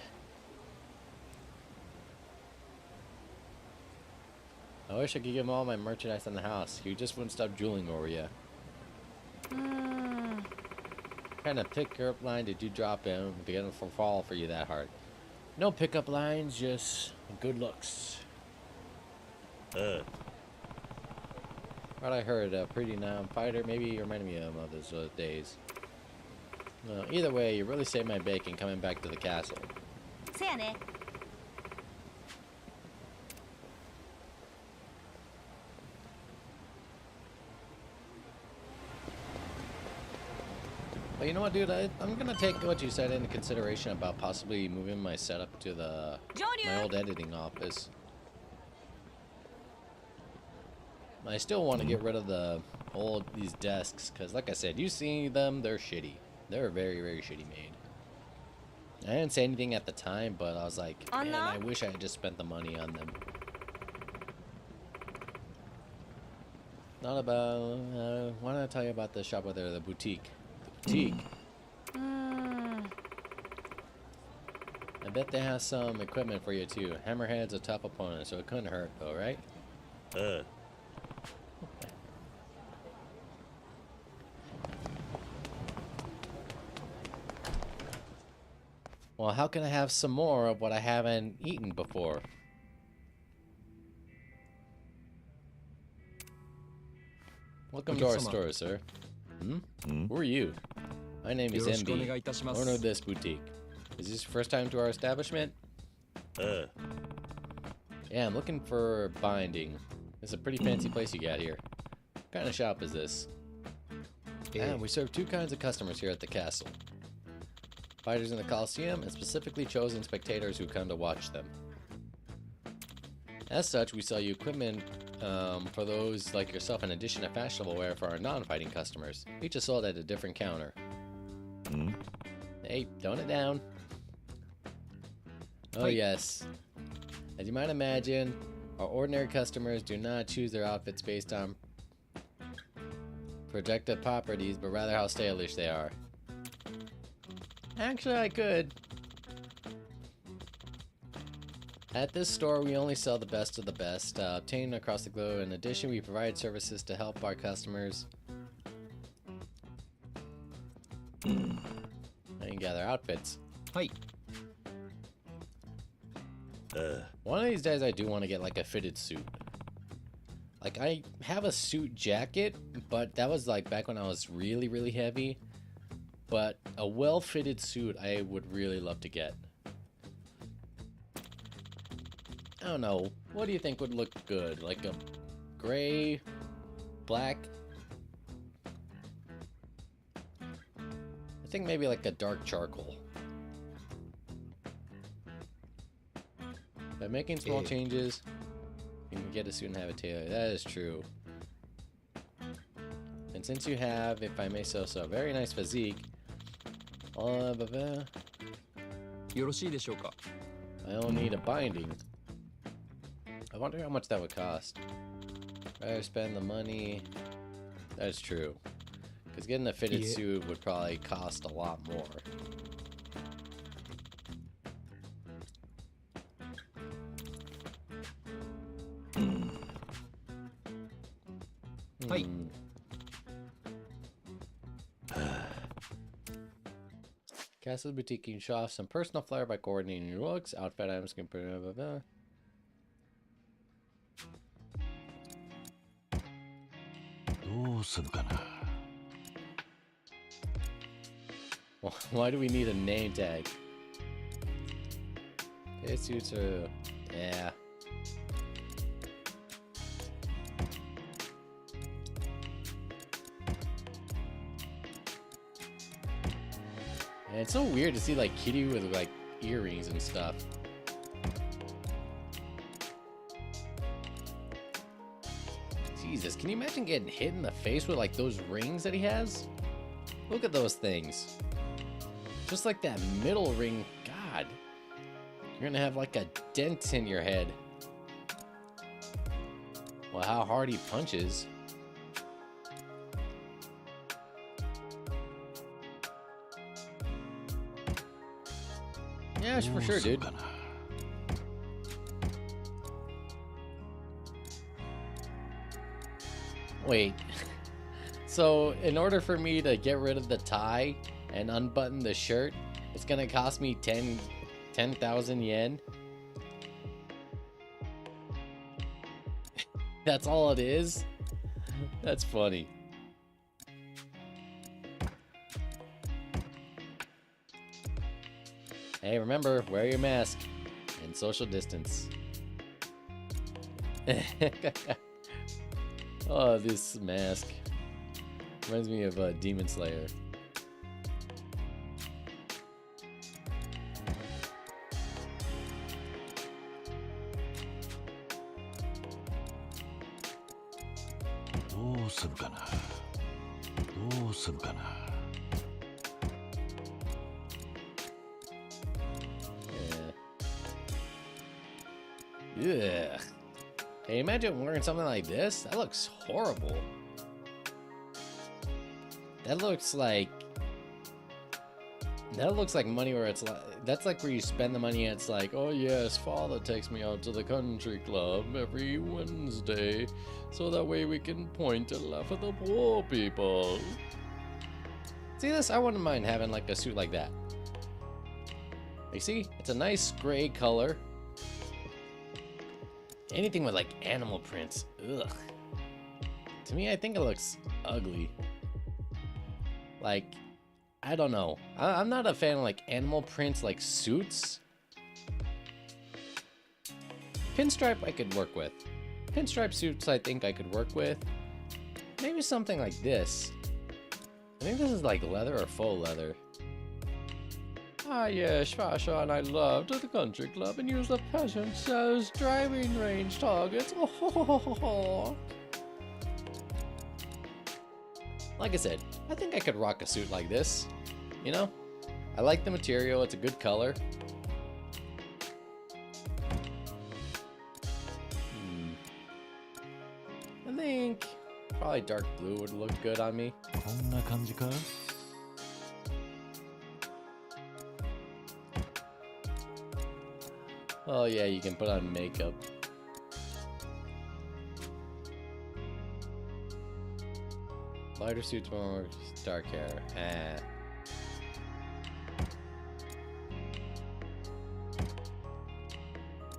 I wish I could give him all my merchandise in the house. He just wouldn't stop drooling over you. What kind of pickup line did you drop in to get him to fall for you that hard? No pickup lines, just good looks. What I heard, a pretty noun fighter, maybe reminded me of those days. Either way, you really saved my bacon coming back to the castle. But you know what, dude? I'm gonna take what you said into consideration about possibly moving my setup to my old editing office. I still want to get rid of these desks, because like I said, you see them, they're shitty. They're very, very shitty made. I didn't say anything at the time, but I was like, man, I wish I had just spent the money on them. Not about, why don't I tell you about the shop over there, the boutique. The boutique. I bet they have some equipment for you too. Hammerhead's a tough opponent, so it couldn't hurt though, right? Well, how can I have some more of what I haven't eaten before? Welcome to our store, sir. Who are you? My name is MB, owner of this boutique. Is this your first time to our establishment? Yeah, I'm looking for binding. It's a pretty fancy place you got here. What kind of shop is this? We serve two kinds of customers here at the castle. Fighters in the Coliseum, and specifically chosen spectators who come to watch them. As such, we sell you equipment for those like yourself, in addition to fashionable wear for our non-fighting customers. Each is sold at a different counter. Hey, tone it down. Oh yes. As you might imagine, our ordinary customers do not choose their outfits based on projected properties, but rather how stylish they are. Actually, I could. At this store, we only sell the best of the best, obtained across the globe. In addition, we provide services to help our customers and gather outfits. Hi. One of these days, I do want to get like a fitted suit. Like, I have a suit jacket, but that was like back when I was really, really heavy. But a well-fitted suit I would really love to get. I don't know. What do you think would look good? Like a gray, black? I think maybe like a dark charcoal. By making small changes, you can get a suit and have it tailored. That is true. And since you have, if I may say so, a very nice physique, I don't need a binding. I wonder how much that would cost. Rather spend the money. That's true. Because getting a fitted suit would probably cost a lot more. Castle's Boutique can show off some personal flair by coordinating your looks, outfit items can blah, blah, blah. Why do we need a name tag? Okay, suits are... yeah. And it's so weird to see like Kitty with like earrings and stuff. Jesus, can you imagine getting hit in the face with like those rings that he has? Look at those things. Just like that middle ring, God. You're gonna have like a dent in your head. Well, how hard he punches. Yeah, for sure, dude. Wait. So, in order for me to get rid of the tie and unbutton the shirt, it's gonna cost me 10,000 yen? That's all it is? That's funny. Hey, remember, wear your mask and social distance. Oh, this mask reminds me of Demon Slayer. どうするかな。どうするかな。Yeah. Can you imagine wearing something like this? That looks horrible. That looks like money where it's like, that's like where you spend the money and it's like, oh yes, father takes me out to the country club every Wednesday so that way we can point and laugh at the poor people. See this? I wouldn't mind having like a suit like that. You see, it's a nice gray color. Anything with like animal prints, ugh. To me, I think it looks ugly. Like, I don't know. I'm not a fan of like animal prints like suits. Pinstripe I could work with. Pinstripe suits I think I could work with. Maybe something like this. I think this is like leather or faux leather. Ah yes, Fasha and I love to the country club and use the peasants as driving range targets. Oh, like I said, I think I could rock a suit like this. You know? I like the material, it's a good color. I think probably dark blue would look good on me. こんな感じか? Oh yeah, you can put on makeup. Lighter suits, more dark hair.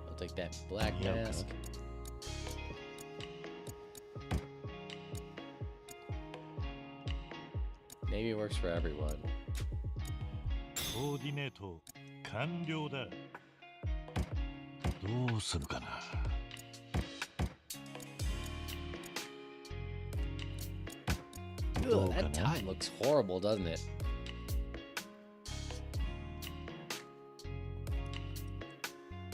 I'll take that black mask. Maybe it works for everyone. コーディネート完了だ。どうするかな。Ugh, that tie looks horrible, doesn't it?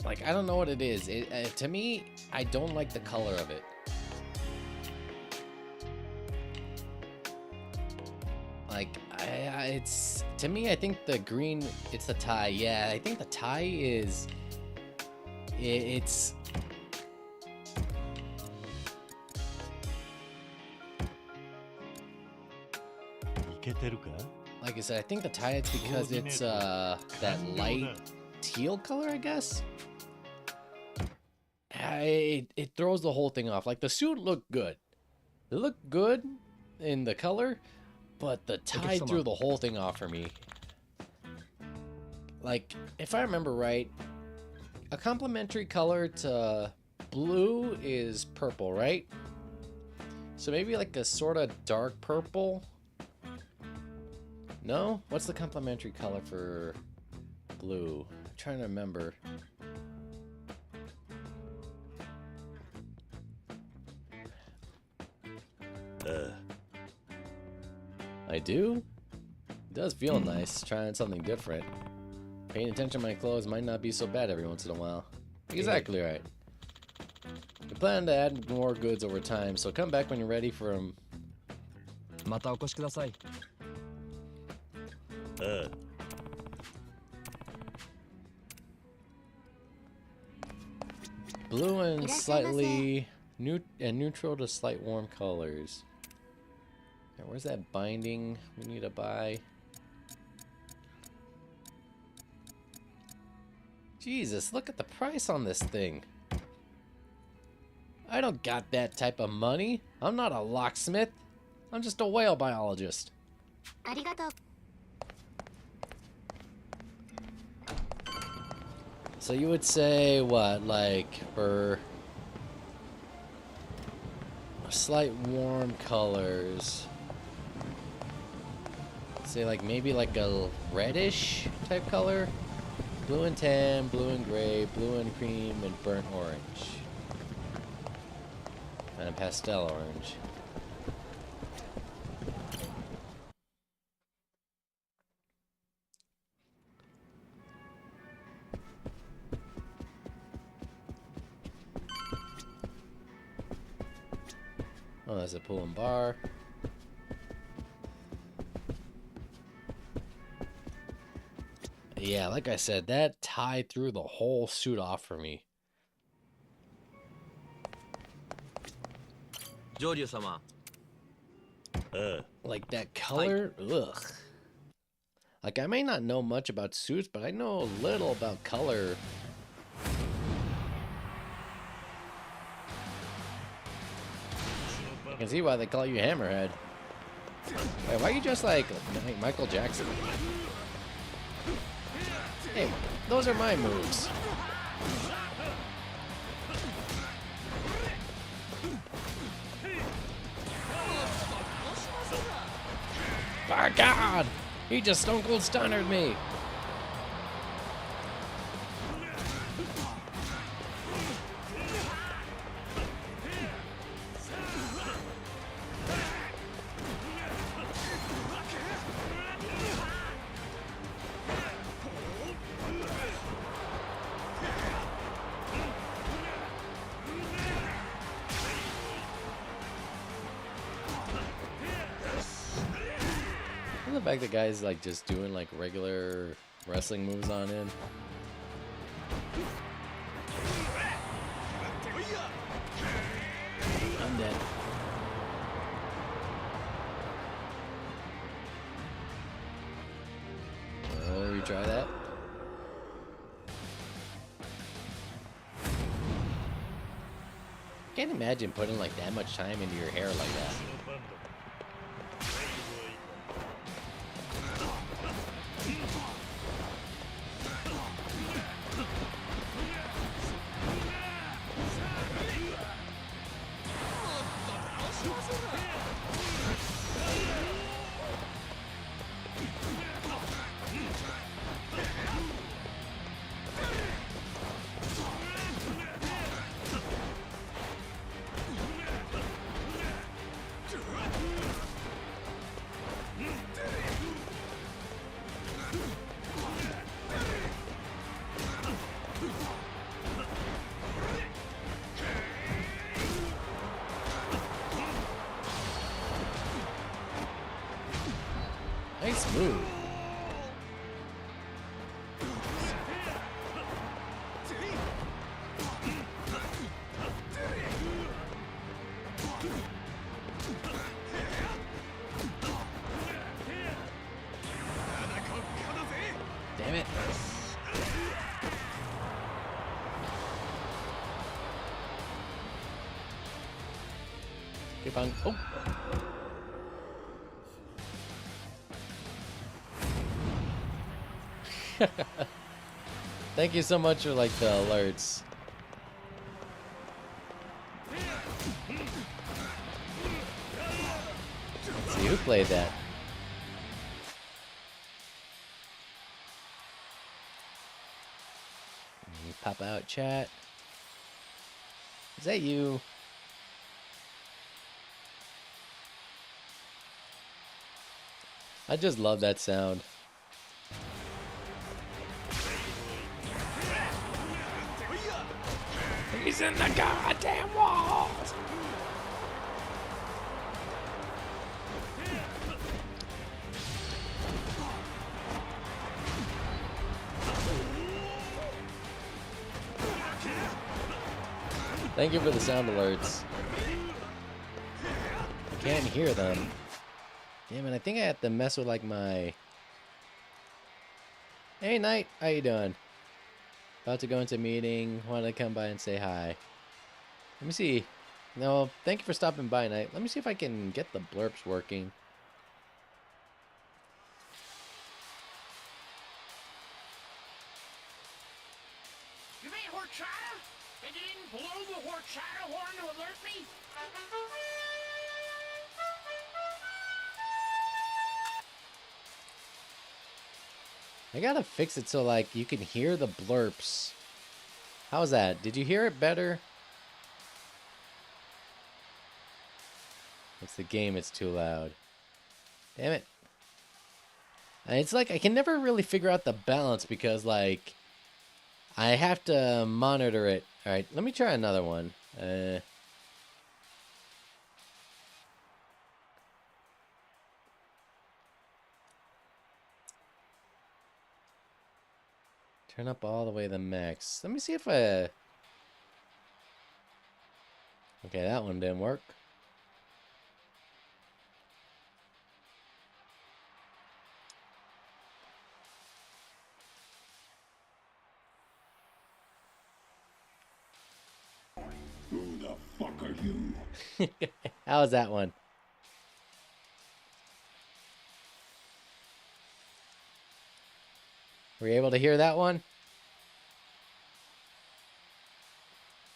Like, I don't know what it is. To me, I don't like the color of it. Like, it's... To me, I think the green... It's the tie. Yeah, I think the tie is... It's... Like I said, I think the tie it's because it's that light teal color, I guess. It throws the whole thing off. Like the suit looked good. It looked good in the color, but the tie threw the whole thing off for me. Like, if I remember right, a complementary color to blue is purple, right? So maybe like a sort of dark purple. No? What's the complementary color for blue? I'm trying to remember. I do? It does feel nice trying something different. Paying attention to my clothes might not be so bad every once in a while. Exactly right. We plan to add more goods over time, so come back when you're ready for them. またお越しください。Blue and slightly neutral to slight warm colors. Now, where's that binding we need to buy? Jesus, look at the price on this thing. I don't got that type of money. I'm not a locksmith. I'm just a whale biologist. So you would say what, like for slight warm colors, say like maybe like a reddish type color? Blue and tan, blue and gray, blue and cream, and burnt orange. And a pastel orange. Oh, Unless a pull and bar. Yeah, like I said, that tied through the whole suit off for me. Joryu-sama. Like that color, ugh. Like I may not know much about suits, but I know a little about color. I can see why they call you Hammerhead. Wait, why are you just like Michael Jackson? Hey, those are my moves. My God! He just Stone Cold Stunnered me! The fact that guys like just doing like regular wrestling moves on him. I'm dead. Oh, you try that? Can't imagine putting like that much time into your hair like that. Nice move. Damn it. Keep on. Oh. Thank you so much for like the alerts. Let's see who played that. Pop out chat. Is that you? I just love that sound. He's in the goddamn walls! Thank you for the sound alerts. I can't hear them. Damn it, I think I have to mess with like my... Hey Knight, how you doing? About to go into a meeting, wanted to come by and say hi. Let me see. No, thank you for stopping by, Knight. Let me see if I can get the blurps working. You mean horchata? And you didn't blow the horchata horn to alert me? I gotta fix it so like you can hear the blurps. How's that? Did you hear it better? It's the game, it's too loud. Damn it. And it's like I can never really figure out the balance because like I have to monitor it. Alright, let me try another one. Turn up all the way to the max. Let me see if I... Okay, that one didn't work. Who the fuck are you? How was that one? Were you able to hear that one?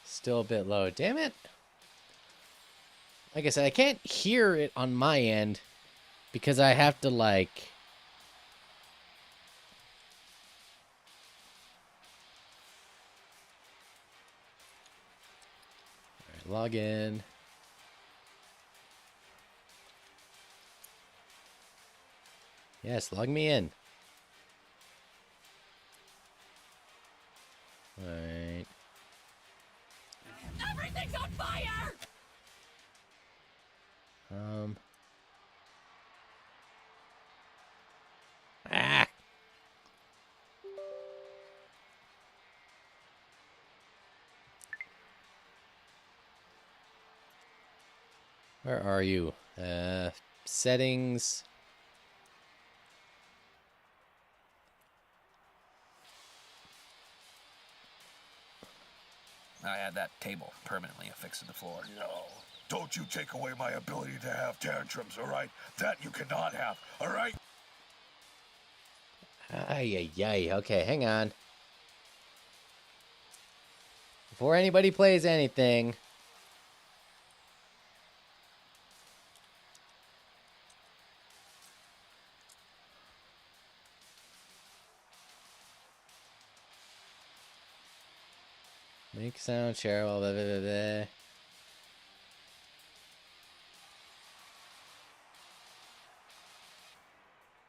Still a bit low. Damn it. Like I said, I can't hear it on my end because I have to, like... Alright, log in. Yes, log me in. Alright. Everything's on fire! Ah! Where are you? Settings. I had that table permanently affixed to the floor. No. Don't you take away my ability to have tantrums, alright? That you cannot have, alright? Ay, ay, ay. Okay, hang on. Before anybody plays anything... Make sound, share, blah, blah, blah, blah.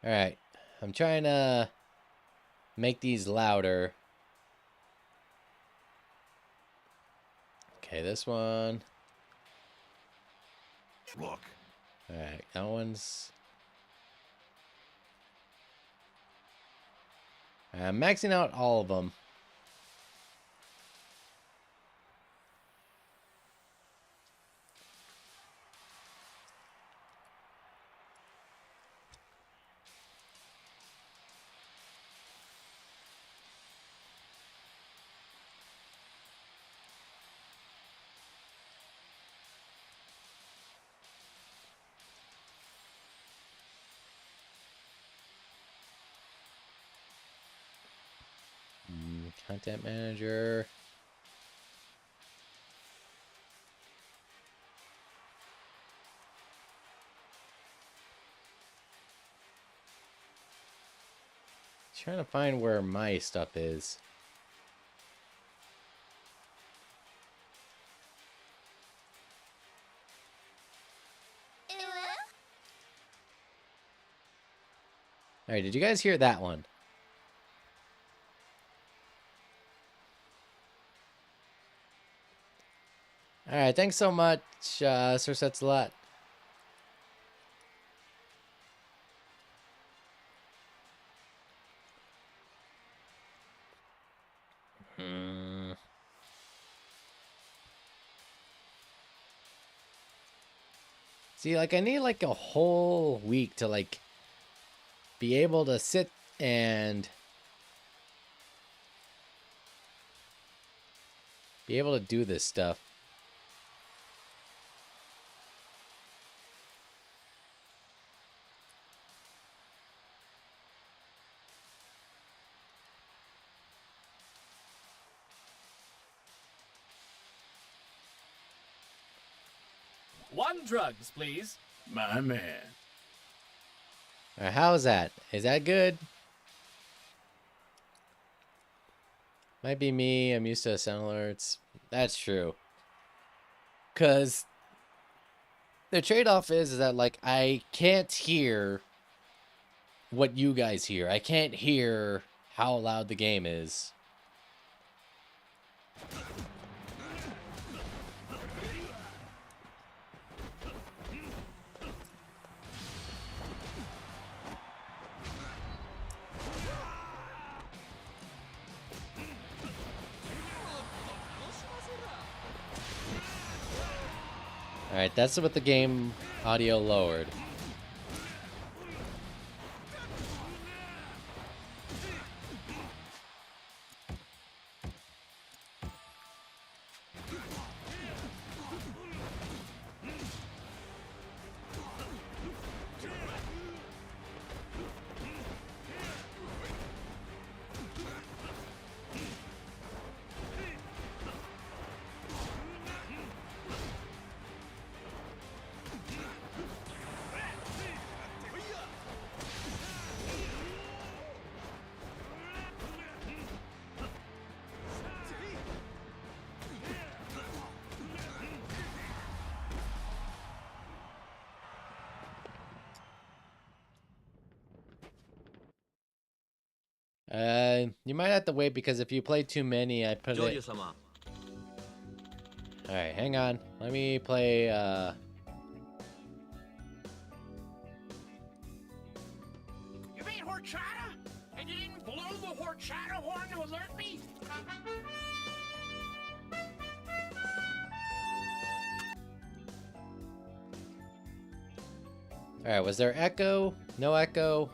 Alright, I'm trying to make these louder. Okay, this one. Look. Alright, that one's... I'm maxing out all of them. Content manager. Trying to find where my stuff is. Alright, did you guys hear that one? Alright, thanks so much, Sir Sets a lot. See, like, I need, like, a whole week to, like, be able to sit and be able to do this stuff. One drugs, please. My man. Alright, how's that? Is that good? Might be me. I'm used to sound alerts. That's true. Because the trade-off is that, like, I can't hear what you guys hear. I can't hear how loud the game is. Alright, that's with the game audio lowered. You might have to wait because if you play too many, I put it... Alright, hang on. Let me play, You mean horchata? And you didn't blow the horchata horn to alert me? Alright, was there echo? No echo?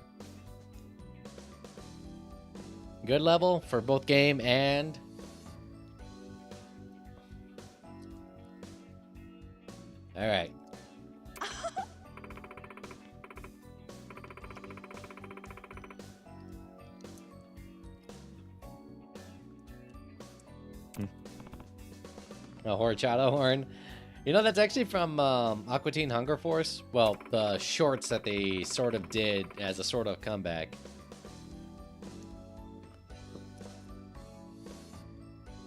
Good level for both game and... Alright. A horchata horn. You know, that's actually from Aqua Teen Hunger Force. Well, the shorts that they sort of did as a sort of comeback.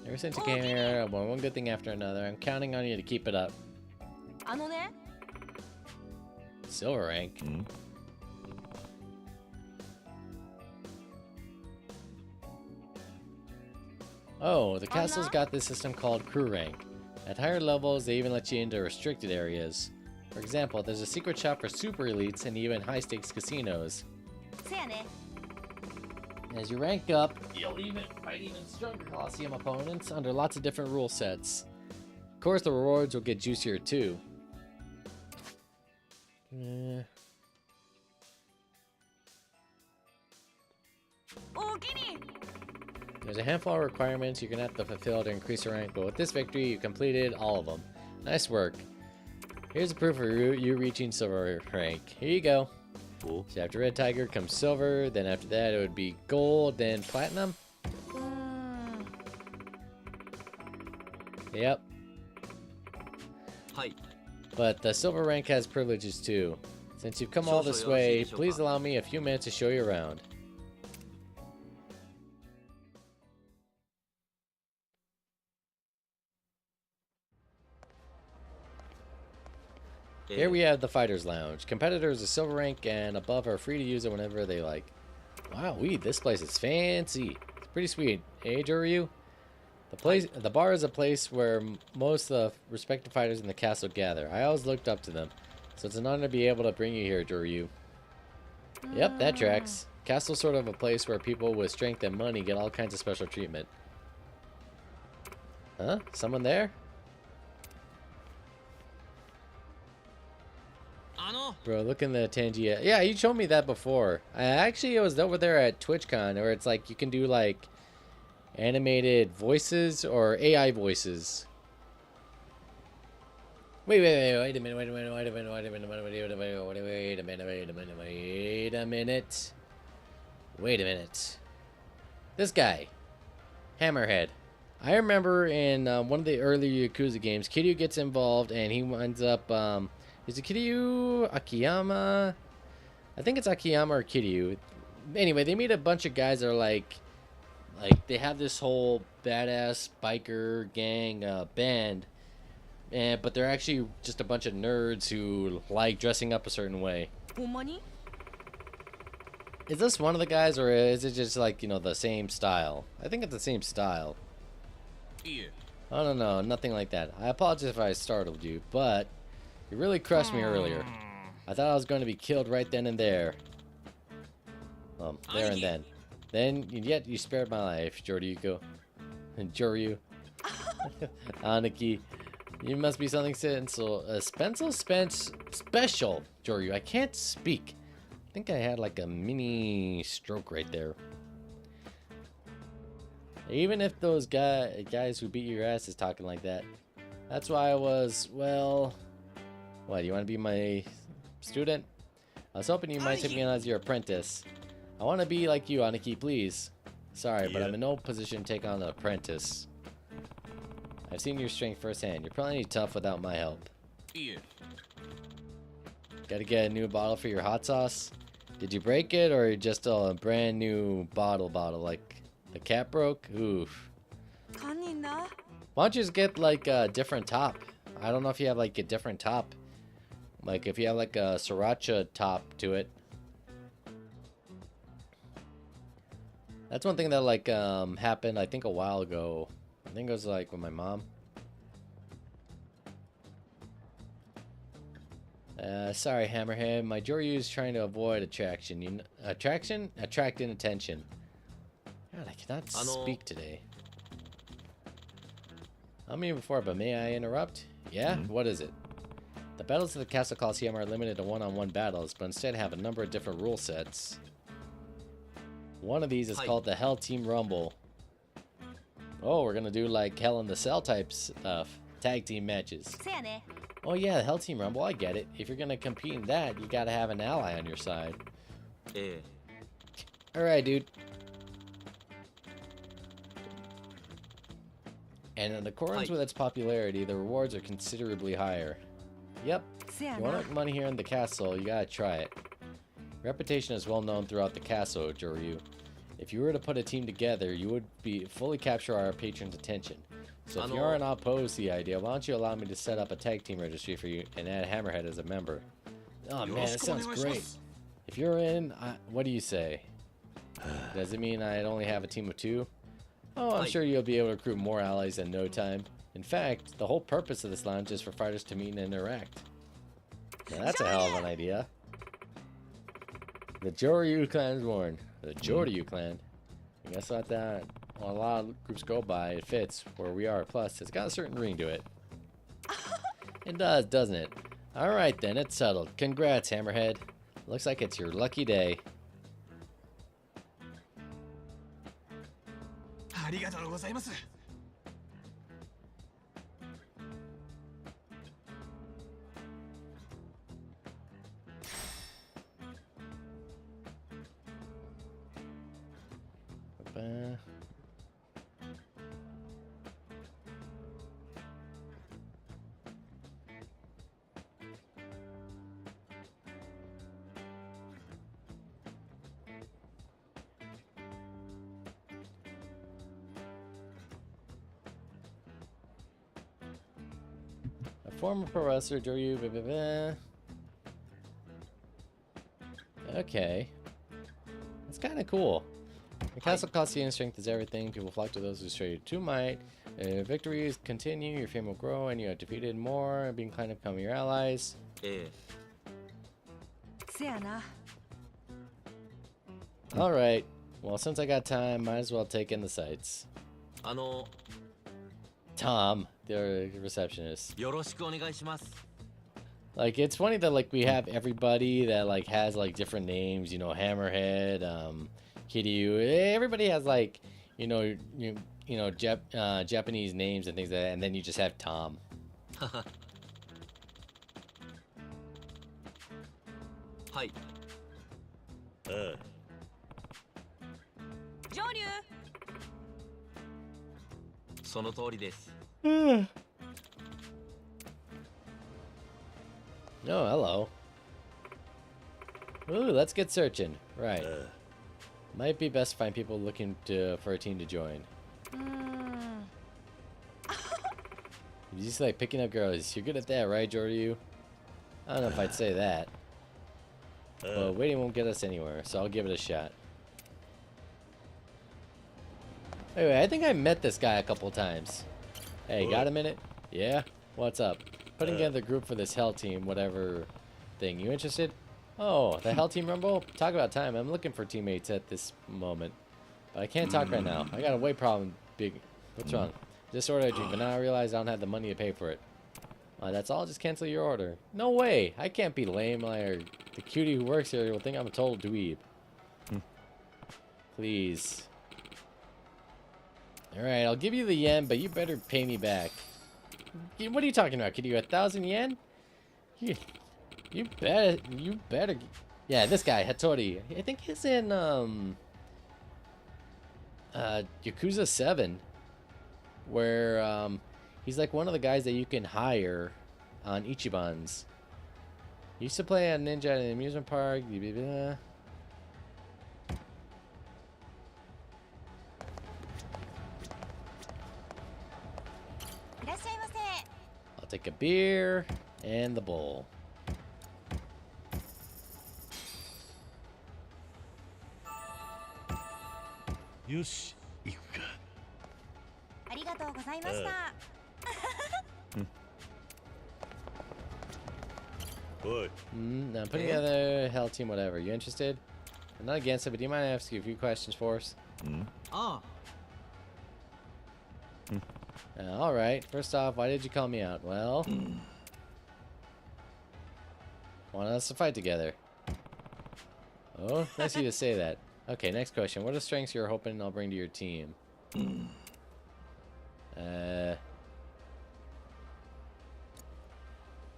Ever since you came here, one good thing after another. I'm counting on you to keep it up. Silver rank. Oh, the castle's got this system called crew rank. At higher levels, they even let you into restricted areas. For example, there's a secret shop for super elites and even high-stakes casinos. As you rank up, you'll fight even stronger Colosseum opponents under lots of different rule sets. Of course, the rewards will get juicier too. There's a handful of requirements you're going to have to fulfill to increase your rank, but with this victory, you completed all of them. Nice work. Here's a proof of you reaching silver rank. Here you go. Cool. So after Red Tiger comes silver, then after that it would be gold, then platinum. Yep. Hi. But the silver rank has privileges too. Since you've come all this way, please allow me a few minutes to show you around. Here we have the Fighter's Lounge. Competitors of silver rank and above are free to use it whenever they like. Wow, this place is fancy. It's pretty sweet. Hey, Joryu? The bar is a place where most of the respected fighters in the castle gather. I always looked up to them, so it's an honor to be able to bring you here, Joryu. Yep, that tracks. Castle's sort of a place where people with strength and money get all kinds of special treatment. Huh? Someone there? Bro, look in the Tangia. Yeah, you showed me that before. I was over there at TwitchCon, where it's like you can do like animated voices or AI voices. Wait a minute. This guy, Hammerhead. I remember in one of the early Yakuza games, Kiryu gets involved and he winds up. Is it Kiryu? Akiyama? I think it's Akiyama or Kiryu. Anyway, they meet a bunch of guys that are like they have this whole badass biker gang band, but they're actually just a bunch of nerds who like dressing up a certain way. Is this one of the guys, or is it just like, you know, the same style? I think it's the same style. Yeah. I don't know, nothing like that. I apologize if I startled you, but you really crushed me earlier. I thought I was going to be killed right then and there. There and then. Yet you spared my life, Joryu. Joryu. Aniki. You must be something special, special, Joryu. I can't speak. I think I had like a mini stroke right there. Even if those guys who beat your ass is talking like that. That's why I was, well... What, you want to be my student? I was hoping you might take me on as your apprentice. I want to be like you, Aniki, please. Sorry, but I'm in no position to take on an apprentice. I've seen your strength firsthand. You're probably tough without my help. Yeah. Gotta get a new bottle for your hot sauce? Did you break it, or just a brand new bottle like the cap broke? Oof. Why don't you just get like a different top? I don't know if you have like a different top. Like if you have like a sriracha top to it. That's one thing that like happened I think a while ago. I think it was like with my mom. Sorry, Hammerhead. My Joryu is trying to avoid attraction. Attracting attention. God, I cannot speak today. I'm here before, but may I interrupt? Yeah? What is it? The battles of the Castle Coliseum are limited to one-on-one battles, but instead have a number of different rule sets. One of these is called the Hell Team Rumble. Oh, we're gonna do like Hell in the Cell type stuff. Tag team matches. Oh yeah, the Hell Team Rumble, I get it. If you're gonna compete in that, you gotta have an ally on your side. Yeah. Alright, dude. And in accordance with its popularity, the rewards are considerably higher. Yep. If you want to make money here in the castle, you gotta try it. Reputation is well known throughout the castle, Joryu. If you were to put a team together, you would fully capture our patrons' attention. So if you aren't opposed to the idea, why don't you allow me to set up a tag team registry for you and add Hammerhead as a member? Oh man, that sounds great. If you're in, what do you say? Does it mean I'd only have a team of 2? Oh, I'm sure you'll be able to recruit more allies in no time. In fact, the whole purpose of this lounge is for fighters to meet and interact. Now that's a hell of an idea. The Joryu clan's born. The Joryu clan. I guess not that a lot of groups go by. It fits where we are. Plus, it's got a certain ring to it. It does, doesn't it? Alright then, it's settled. Congrats, Hammerhead. Looks like it's your lucky day. Former pro wrestler, Joryu, blah, blah, blah. Okay. That's kind of cool. The Castle Coliseum strength is everything. People flock to those who show you true might. Victories continue, your fame will grow, and you have defeated more and be inclined to become your allies. Alright. Well, since I got time, might as well take in the sights. Tom, the receptionist. Like, it's funny that like we have everybody that like has like different names, you know, Hammerhead, Kiryu. Everybody has like, you know, Japanese names and things like that, and then you just have Tom. Hi. Joryu. その通りです。 Oh, hello. Ooh, let's get searching. Right. Might be best to find people looking for a team to join. You just like picking up girls. You're good at that, right, Joryu? I don't know if I'd say that. But waiting won't get us anywhere, so I'll give it a shot. Anyway, I think I met this guy a couple times. Hey, got a minute? Yeah? What's up? Putting together a group for this Hell Team, whatever thing. You interested? Oh, the Hell Team Rumble? Talk about time. I'm looking for teammates at this moment. But I can't talk right now. I got a weight problem. Big. What's wrong? Just ordered a drink, but now I realize I don't have the money to pay for it. That's all. Just cancel your order. No way. I can't be lame. Or the cutie who works here will think I'm a total dweeb. Please. Alright, I'll give you the yen, but you better pay me back. What are you talking about? Could you 1,000 yen? You better. Yeah, this guy, Hattori. I think he's in, Yakuza 7. Where, he's like one of the guys that you can hire on Ichibans. He used to play at Ninja at an amusement park. I'll take a beer and the bowl. Yoshi, 行くか。ありがとうございました。I'm putting together hell team, whatever. You interested? I'm not against it, but do you mind asking a few questions for us? Alright, first off, why did you call me out? Well, want us to fight together. Oh, nice of you to say that. Okay, next question. What are the strengths you're hoping I'll bring to your team?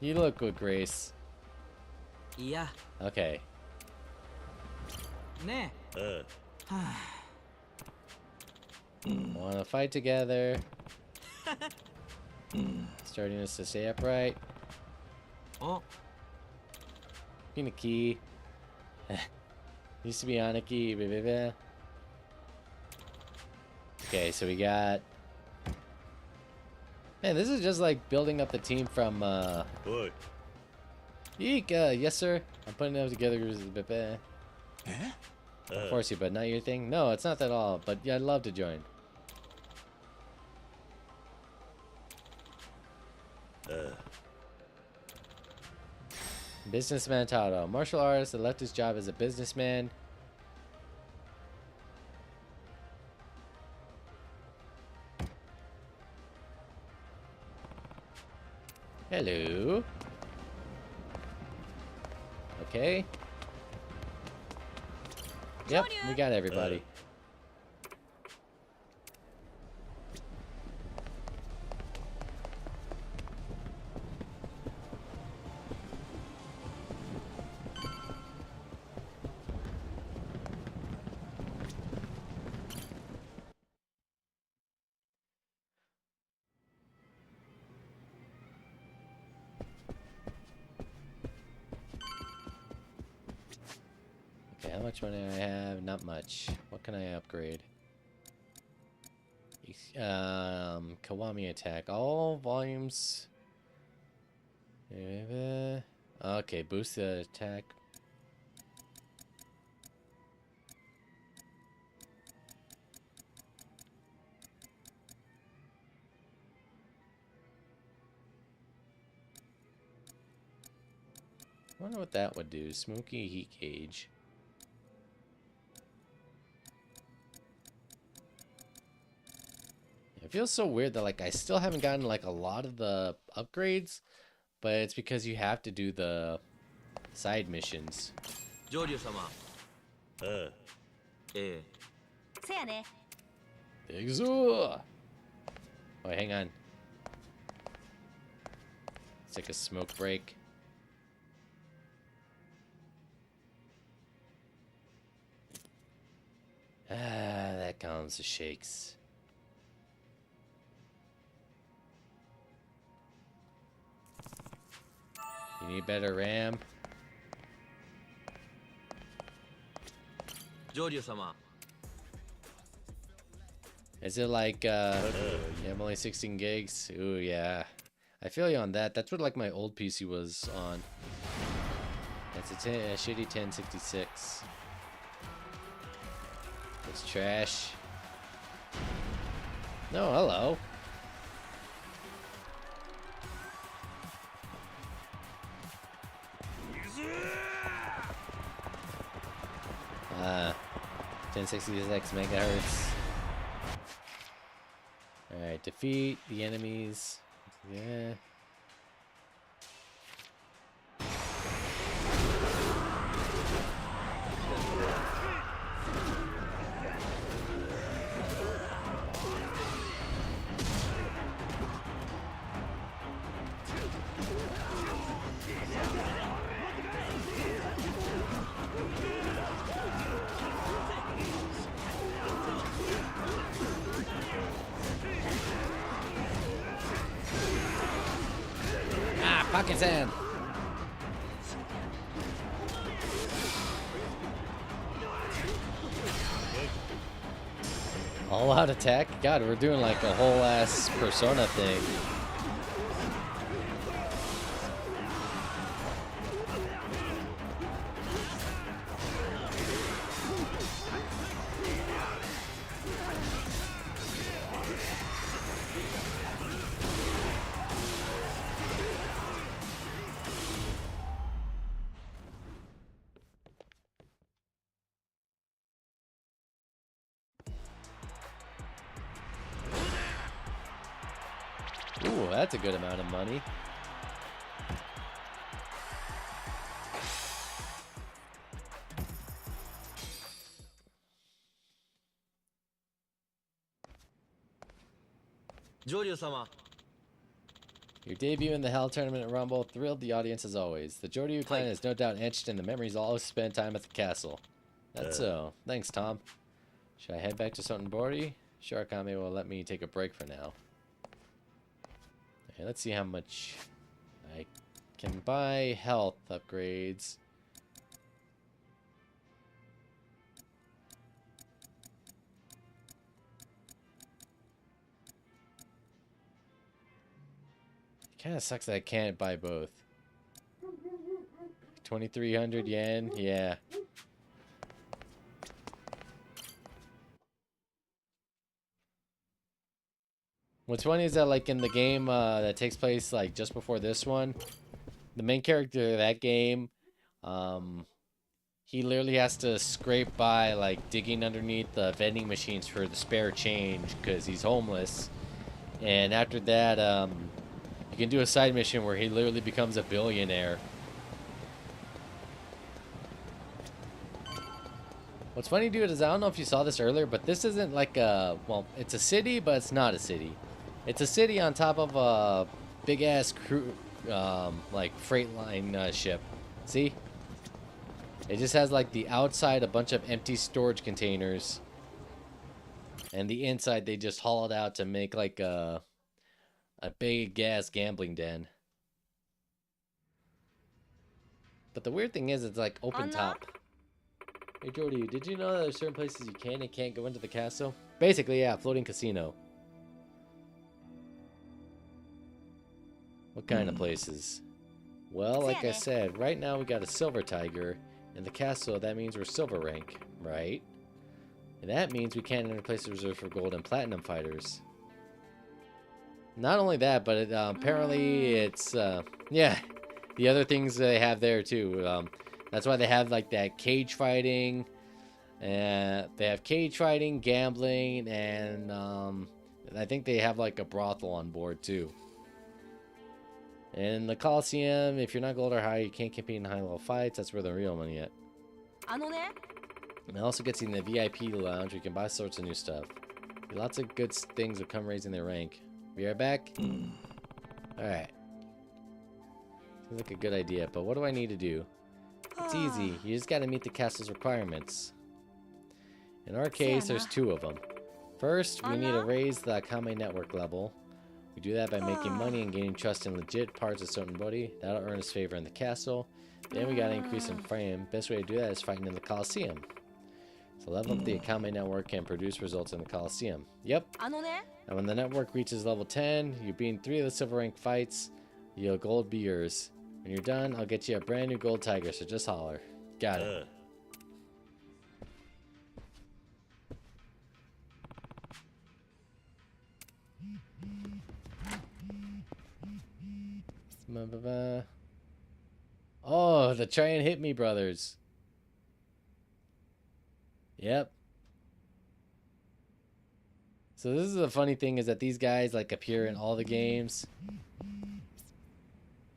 You look good, Grace. Yeah. Okay. Ne. Wanna fight together. Starting us to stay upright. Oh. Pinaki. Used to be Aniki. Okay, so we got. Man, this is just like building up the team from. Eek, yes, sir. I'm putting them together. Of course, you, but not your thing. No, it's not that at all. But yeah, I'd love to join. Businessman Taro, martial artist that left his job as a businessman. Hello. Okay. Yep, we got everybody. Okay, how much money do I have? Not much. What can I upgrade? Kawami attack. All volumes. Okay, boost the attack. I wonder what that would do. Smoky heat gauge. It feels so weird that like I still haven't gotten like a lot of the upgrades, but it's because you have to do the side missions. Joryu-sama. Exu! Oh, hang on. Let's take a smoke break. That calms the shakes. You need better RAM? Joryu-sama. Is it like, yeah, I'm only 16 gigs? Ooh, yeah. I feel you on that. That's what, like, my old PC was on. That's a shitty 1066. It's trash. No, hello. Uh, 1066 megahertz. Alright, defeat the enemies. Yeah. Sand. All out attack? God, we're doing like a whole ass Persona thing. Ooh, that's a good amount of money. Joryu-sama. Your debut in the Hell Tournament at Rumble thrilled the audience as always. The Joryu clan is no doubt etched in the memories of all who spent time at the castle. That's so. Thanks, Tom. Should I head back to Sotenbori? Sure, Akame will let me take a break for now. Okay, let's see how much I can buy health upgrades. Kind of sucks that I can't buy both. 2,300 yen, yeah. What's funny is that, like, in the game that takes place, like, just before this one, the main character of that game, he literally has to scrape by, like, digging underneath the vending machines for the spare change because he's homeless. And after that, you can do a side mission where he literally becomes a billionaire. What's funny, dude, is I don't know if you saw this earlier, but this isn't like a, well, it's a city, but it's not a city. It's a city on top of a big-ass crew, like, freight line ship. See? It just has, like, the outside a bunch of empty storage containers. And the inside they just haul it out to make, like, a big-ass gambling den. But the weird thing is, it's, like, open top. Hey, Jody, did you know that there's certain places you can and can't go into the castle? Basically, yeah, floating casino. What kind of places? Well, like I said, right now we got a silver tiger. In the castle, that means we're silver rank, right? And that means we can't enter places reserved for gold and platinum fighters. Not only that, but it, apparently it's, yeah, the other things they have there too. That's why they have like that cage fighting. They have cage fighting, gambling, and I think they have like a brothel on board too. And the Coliseum, if you're not gold or higher, you can't compete in high-level fights. That's where the real money at. And it also gets you in the VIP lounge where you can buy sorts of new stuff. Lots of good things will come raising their rank. Be right back? Alright. Seems like a good idea, but what do I need to do? It's easy. You just gotta meet the castle's requirements. In our case, there's two of them. First, we need to raise the Akame network level. We do that by making money and gaining trust in legit parts of Sotenbori. That'll earn us favor in the castle. Then we gotta increase in frame. Best way to do that is fighting in the Coliseum. So level up the Akame network and produce results in the Coliseum. Yep. And when the network reaches level 10, you beat 3 of the silver rank fights, your gold be yours. When you're done, I'll get you a brand new gold tiger, so just holler. Got it. Oh, the Try and Hit Me brothers. Yep. So this is the funny thing is that these guys like appear in all the games.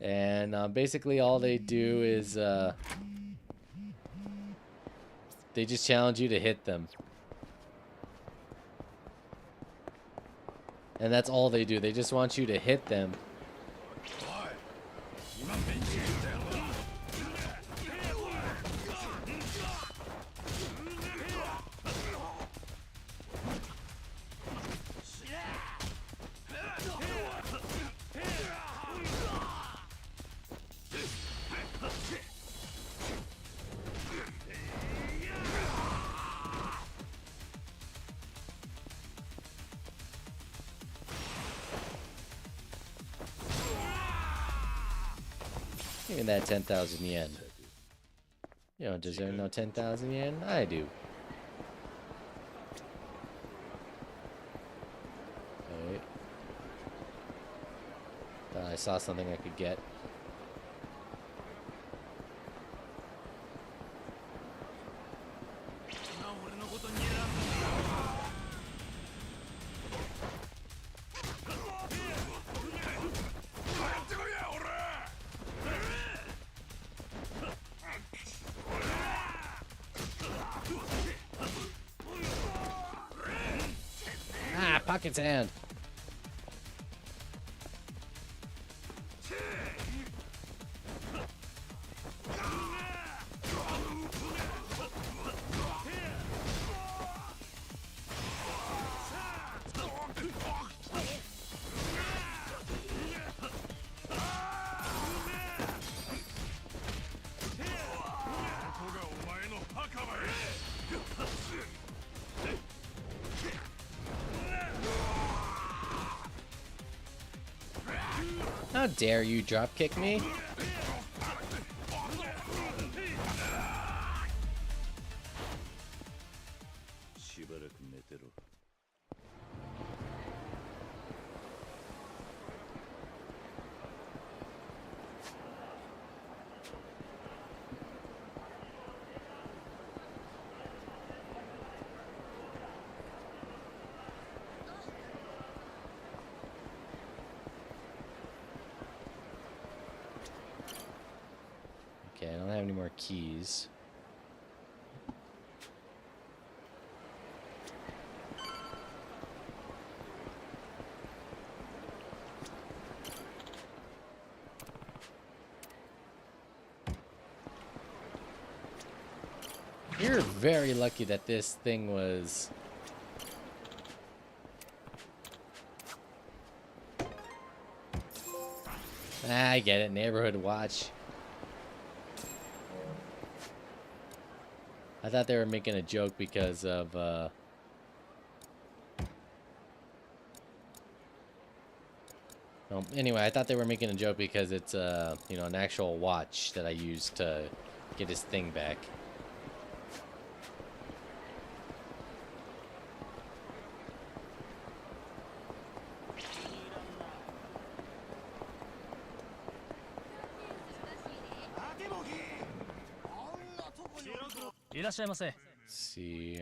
And basically all they do is they just challenge you to hit them. And that's all they do. They just want you to hit them. Give me that 10,000 yen. You don't deserve no 10,000 yen. I do. Okay. Thought I saw something I could get. Pocket sand. How dare you drop kick me? Okay, I don't have any more keys. You're very lucky that this thing was... I get it, neighborhood watch. I thought they were making a joke because of, well, anyway, I thought they were making a joke because it's, you know, an actual watch that I used to get his thing back. See,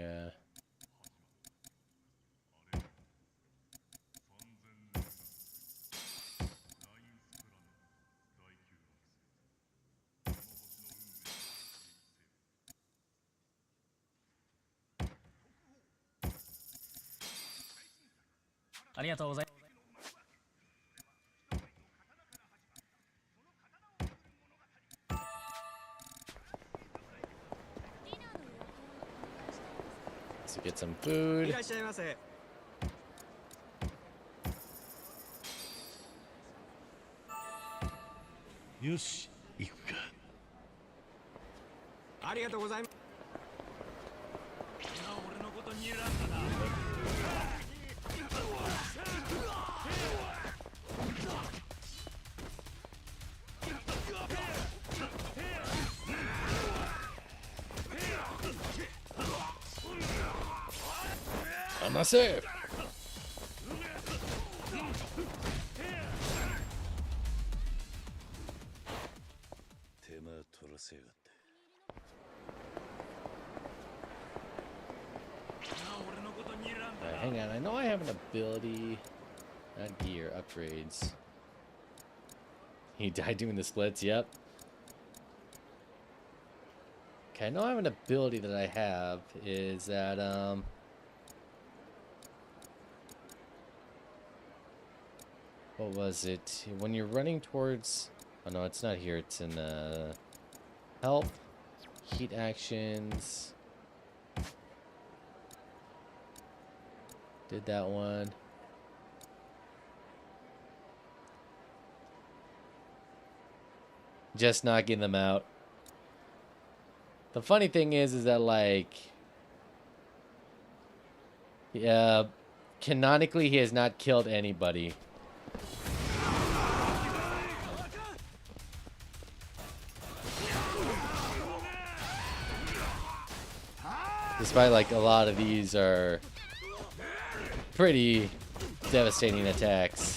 let's get some food. Yoshi, 行くか。ありがとうございます。俺のこと睨んだな。I'm not safe. 手間取らせやがって。 Alright, hang on. I know I have an ability. Not gear, upgrades. He died doing the splits, yep. Okay, I know I have an ability that I have is that, what was it? When you're running towards... Oh no, it's not here. It's in, help, heat actions... Did that one. Just knocking them out. The funny thing is that like, yeah, canonically he has not killed anybody. Despite like a lot of these are pretty devastating attacks.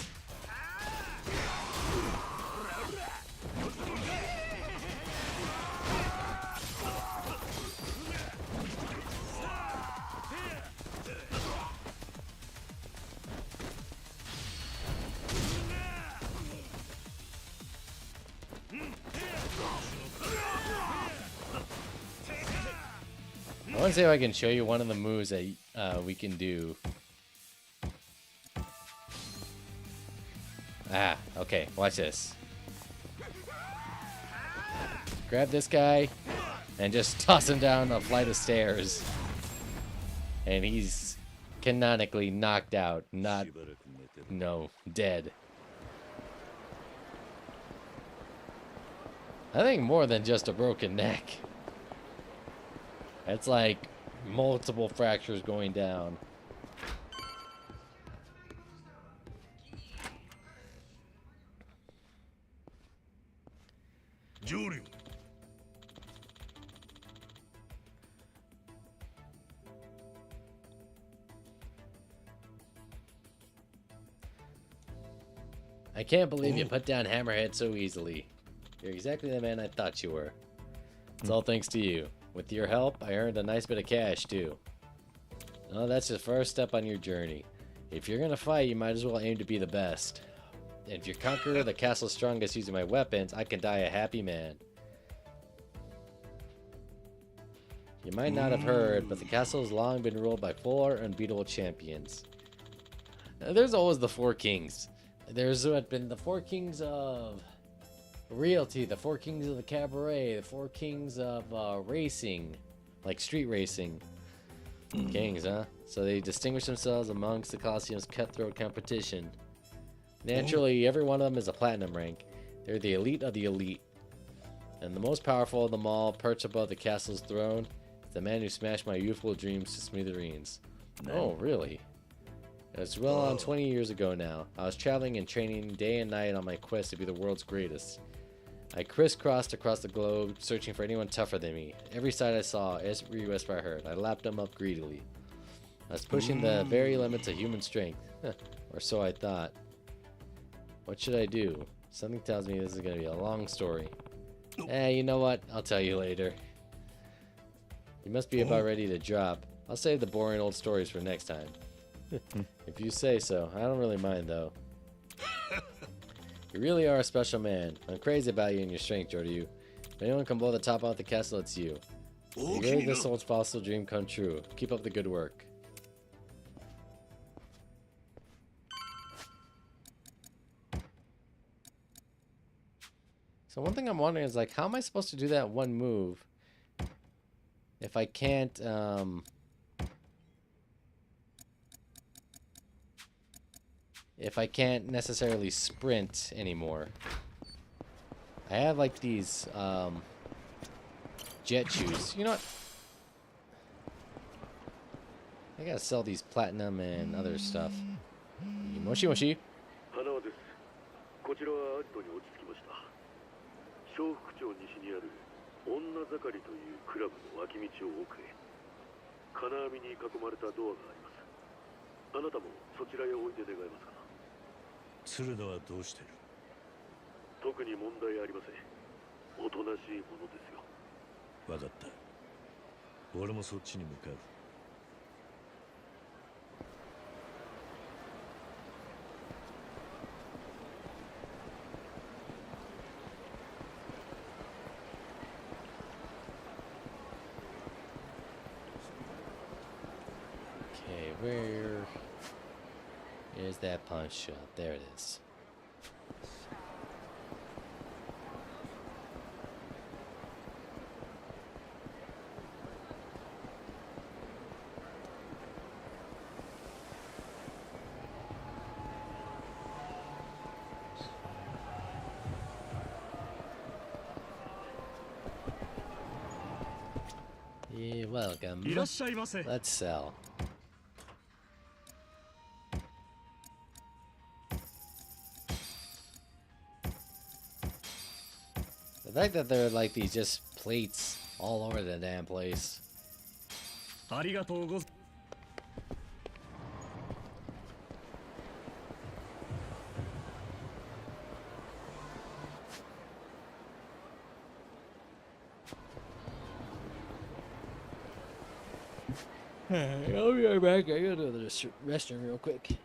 I want to see if I can show you one of the moves that we can do. Ah, okay, watch this. Grab this guy and just toss him down a flight of stairs. And he's canonically knocked out, not, no, dead. I think more than just a broken neck. It's like multiple fractures going down. Julie. I can't believe you put down Hammerhead so easily. You're exactly the man I thought you were. It's all thanks to you. With your help, I earned a nice bit of cash, too. Oh, that's the first step on your journey. If you're gonna fight, you might as well aim to be the best. And if you conquer the castle's strongest using my weapons, I can die a happy man. You might not have heard, but the castle has long been ruled by 4 unbeatable champions. There's always the 4 kings. There's been the 4 kings of realty, the 4 kings of the cabaret, the 4 kings of racing, like street racing. Kings, huh? So they distinguish themselves amongst the Colosseum's cutthroat competition. Naturally, every one of them is a platinum rank. They're the elite of the elite. And the most powerful of them all, perched above the castle's throne, is the man who smashed my youthful dreams to smithereens. Oh, really? It was well on 20 years ago now. I was traveling and training day and night on my quest to be the world's greatest. I crisscrossed across the globe, searching for anyone tougher than me. Every sight I saw, every whisper I heard, I lapped them up greedily. I was pushing the very limits of human strength. Or so I thought. What should I do? Something tells me this is going to be a long story. You know what? I'll tell you later. You must be about ready to drop. I'll save the boring old stories for next time. If you say so. I don't really mind, though. You really are a special man. I'm crazy about you and your strength, Jordu. If anyone can blow the top off the castle, it's you. You made this old fossil dream come true. Keep up the good work. So one thing I'm wondering is, like, how am I supposed to do that one move if I can't, necessarily sprint anymore? I have like these jet shoes. You know what? I gotta sell these platinum and other stuff. Moshi moshi. こちらはアジトに落ち着きました。小福町西にある女盛りというクラブの脇道を奥へ。金網に囲まれたドアがあります。あなたもそちらへおいで願えますか。鶴野はどうしてる？特に問題ありません。おとなしいものですよ。わかった。俺もそっちに向かう。Where is that pawn shop? There it is. You're welcome. Let's sell. The fact that there are like these just plates all over the damn place. ありがとうございます。I'll be right back. I gotta go to the restroom real quick.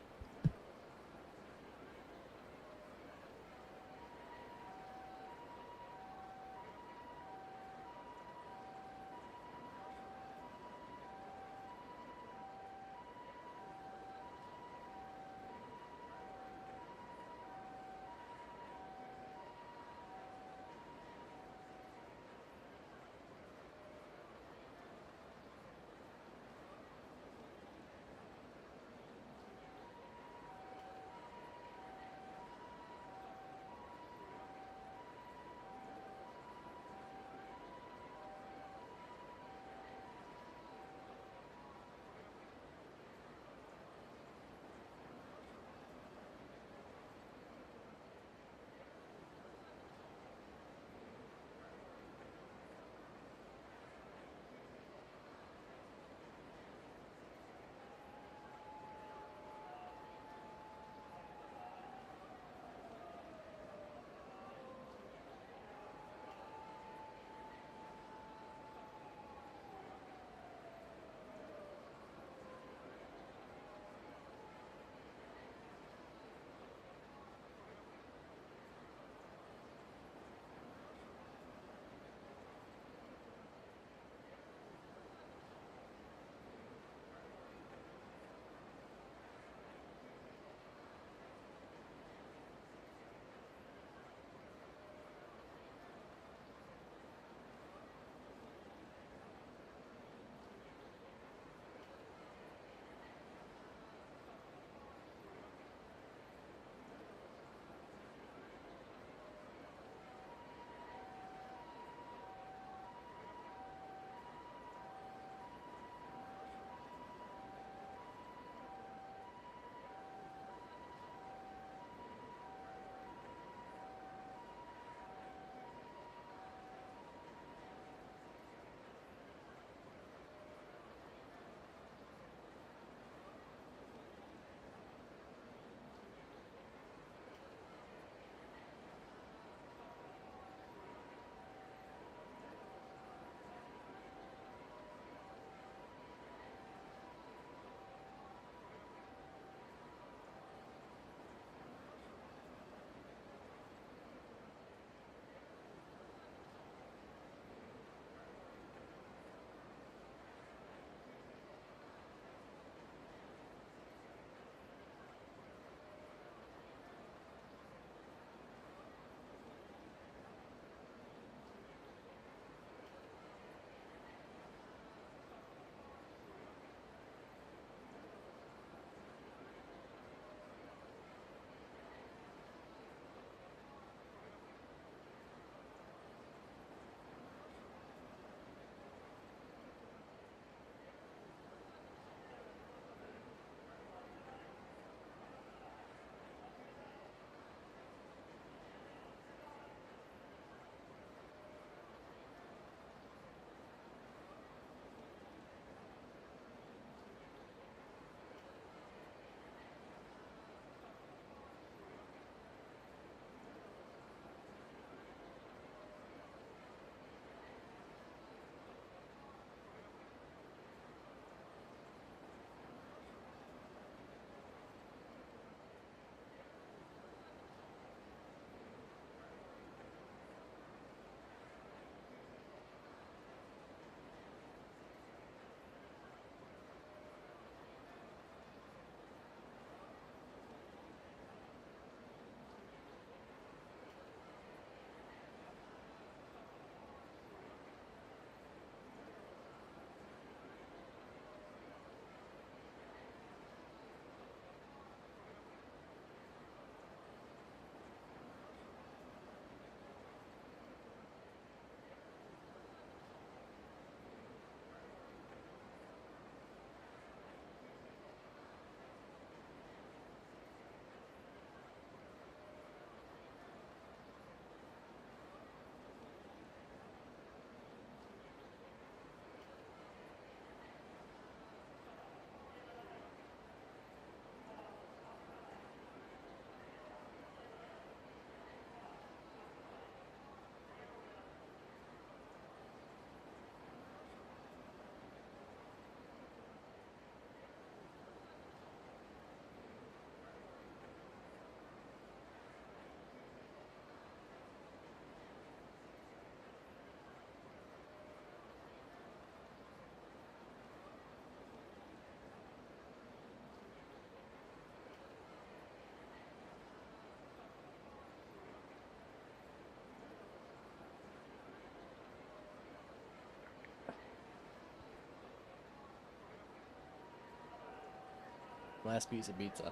Last piece of pizza.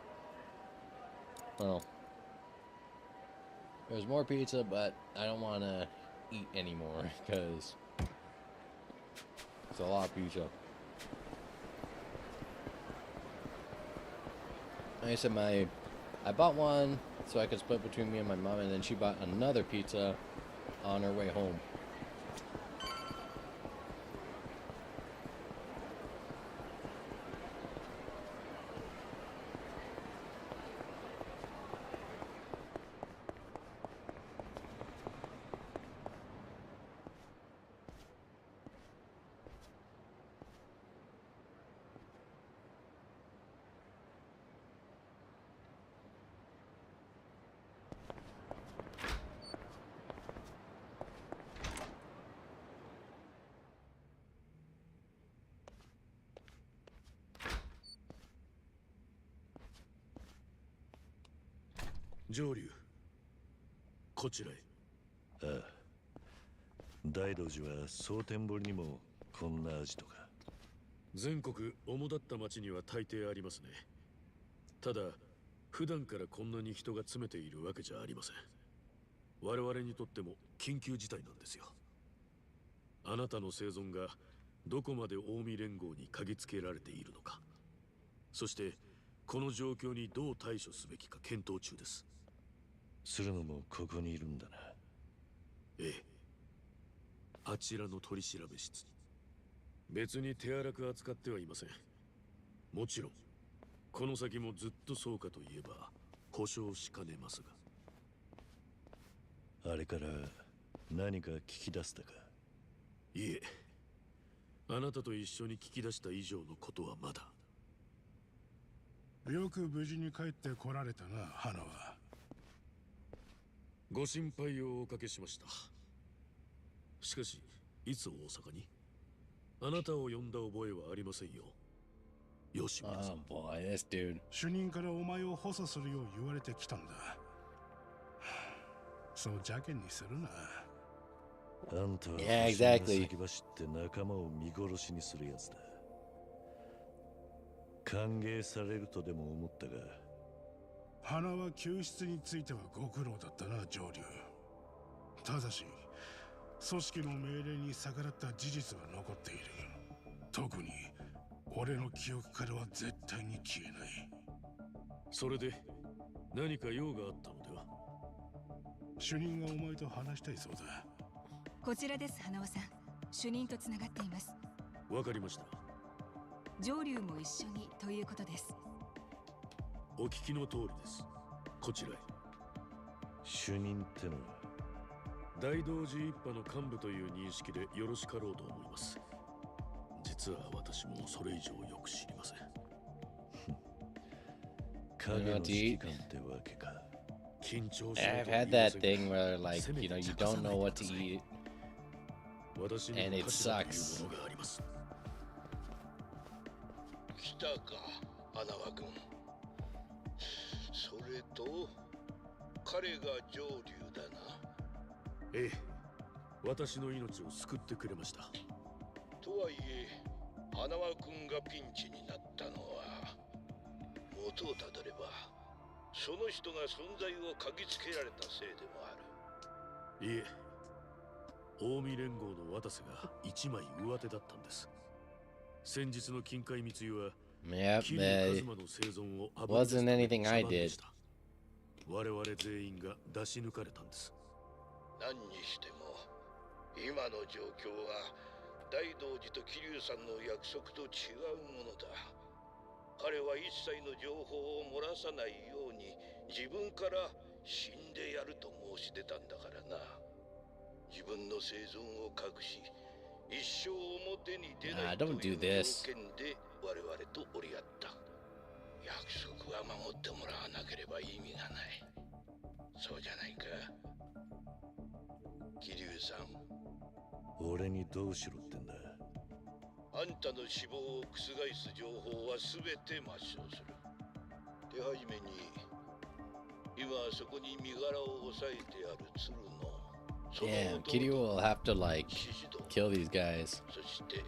Well, there's more pizza, but I don't want to eat anymore because it's a lot of pizza. I said I bought one so I could split between me and my mom, and then she bought another pizza on her way home.上流こちらへ。ああ、大道寺は蒼天堀にもこんなアジトか。全国主だった町には大抵ありますね。ただ普段からこんなに人が詰めているわけじゃありません。我々にとっても緊急事態なんですよ。あなたの生存がどこまで近江連合に嗅ぎつけられているのか、そしてこの状況にどう対処すべきか検討中です。鶴野もここにいるんだな。ええ、あちらの取り調べ室に。別に手荒く扱ってはいません。もちろんこの先もずっとそうかといえば保証しかねますが。あれから何か聞き出したか。いえ、あなたと一緒に聞き出した以上のことはまだ。よく無事に帰ってこられたな、花は。ご心配をおかけしました。しかしいつ大阪に？あなたを呼んだ覚えはありませんよ。吉村さん。boy, this dude. 主任からお前を補佐するよう言われてきたんだ。そう邪険にするな。あんたは Yeah, exactly. 先走って仲間を見殺しにするやつだ。歓迎されるとでも思ったが。花は救出についてはご苦労だったな、上流。ただし組織の命令に逆らった事実は残っている。特に俺の記憶からは絶対に消えない。それで何か用があったのでは？主任がお前と話したいそうだ。こちらです、花尾さん。主任とつながっています。わかりました。上流も一緒にということです。お聞きの通りです。こちらへ。主任ってのは大道寺一派の幹部という認識でよろしかろうと思います。実は私もそれ以上よく知りません。影の指揮官ってわけか。緊張 I've had that thing where like, you know, you don't know what to eat and it sucks. 来たか、花輪君。それと彼が上流だな。ええ、私の命を救ってくれました。とはいえ花輪君がピンチになったのは、元をたどればその人が存在を嗅ぎつけられたせいでもある。いえ、近江連合の渡瀬が一枚上手だったんです。先日の金塊密輸は Yep, wasn't anything I did. 我々全員が出し抜かれたんです。何にしても今の状況は大道寺と桐生さんの約束と違うものだ。彼は一切の情報を漏らさないように自分から死んでやると申し出たんだからな。自分の生存を隠し一生表に出ないという条件で我々と折り合った。約束は守ってもらわなければ意味がない。そうじゃないか、桐生さん。俺にどうしろってんだ。あんたの死亡を覆す情報は全て抹消する。手始めに今そこに身柄を押さえてある鶴の Yeah, Kiryu will have to like kill these guys. そして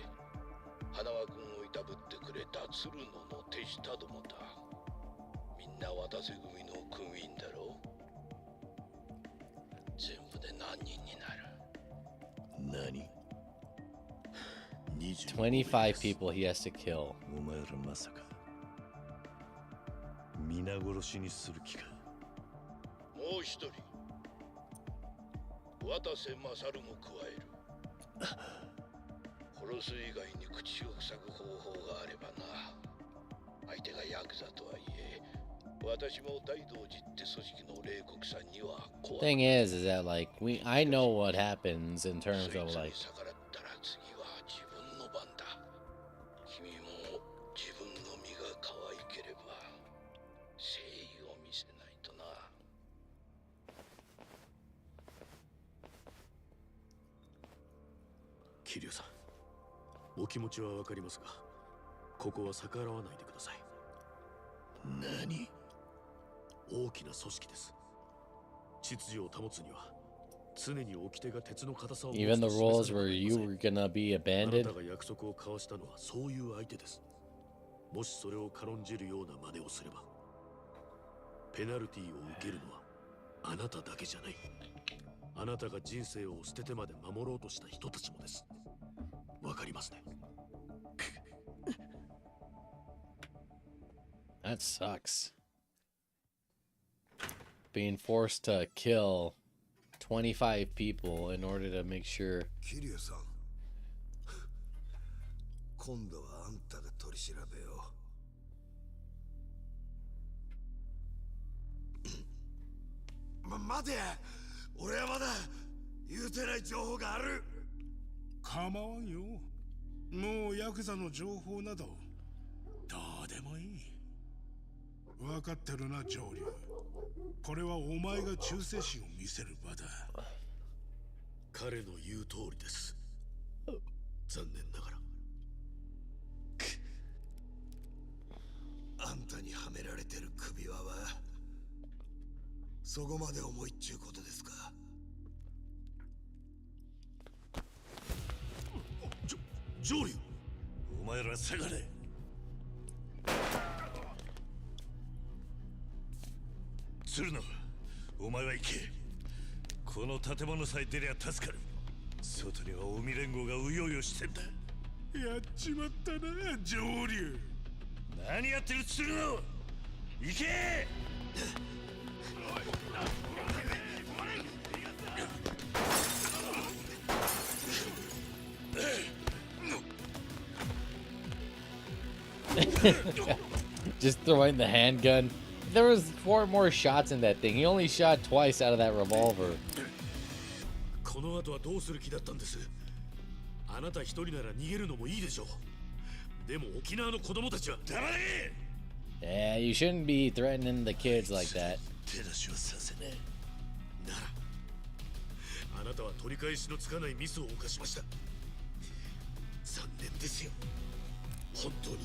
花輪君をいたぶってくれた鶴野の手下どもだ。みんな渡瀬組の組員だろ。全部で何人になる？何？25 people he has to kill. お前らまさか皆殺しにする気か？もう一人渡瀬勝も加える。殺す以外に口を塞ぐ方法があればな。相手がヤクザとはいえ、私も大道寺って組織の冷酷さには怖い。 Thing is that like I know what happens in terms of like桐生さん、お気持ちはわかりますが、ここは逆らわないでください。何？大きな組織です。秩序を保つには常に掟が鉄の硬さを。 even the rules where you were gonna be あな abandoned. たが約束を交わしたのはそういう相手です。もしそれを軽んじるような真似をすれば、ペナルティーを受けるのはあなただけじゃない。あなたが人生を捨ててまで守ろうとした人たちもです。わかりますね。That sucks. Being forced to kill 25 people in order to make sure. 桐生さん、今度はあんたが取り調べよう。待て、俺はまだ言うてない情報がある。構わんよ。もうヤクザの情報などどうでもいい。分かってるな、上流。これはお前が忠誠心を見せる場だ。彼の言う通りです。残念ながら。あんたにはめられてる首輪はそこまで重いっちゅうことですか？上流、お前ら下がれ。鶴野、お前は行け。この建物さえ出りゃ助かる。外には近江連合がうようよしてんだ。やっちまったな、上流。何やってる鶴野、行け。Just throwing the handgun. There was 4 more shots in that thing. He only shot twice out of that revolver. この後はどうする気だったんです？あなた一人なら逃げるのもいいでしょう。でも沖縄の子供たちは黙れ。Yeah, you shouldn't be threatening the kids like that. 手出しはさせねえ。なら、あなたは取り返しのつかないミスを犯しました。残念ですよ。本当に。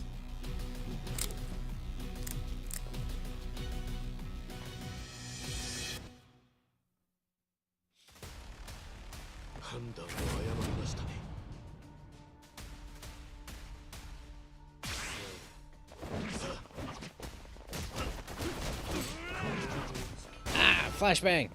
判断を誤りましたね。Ah, flashbang.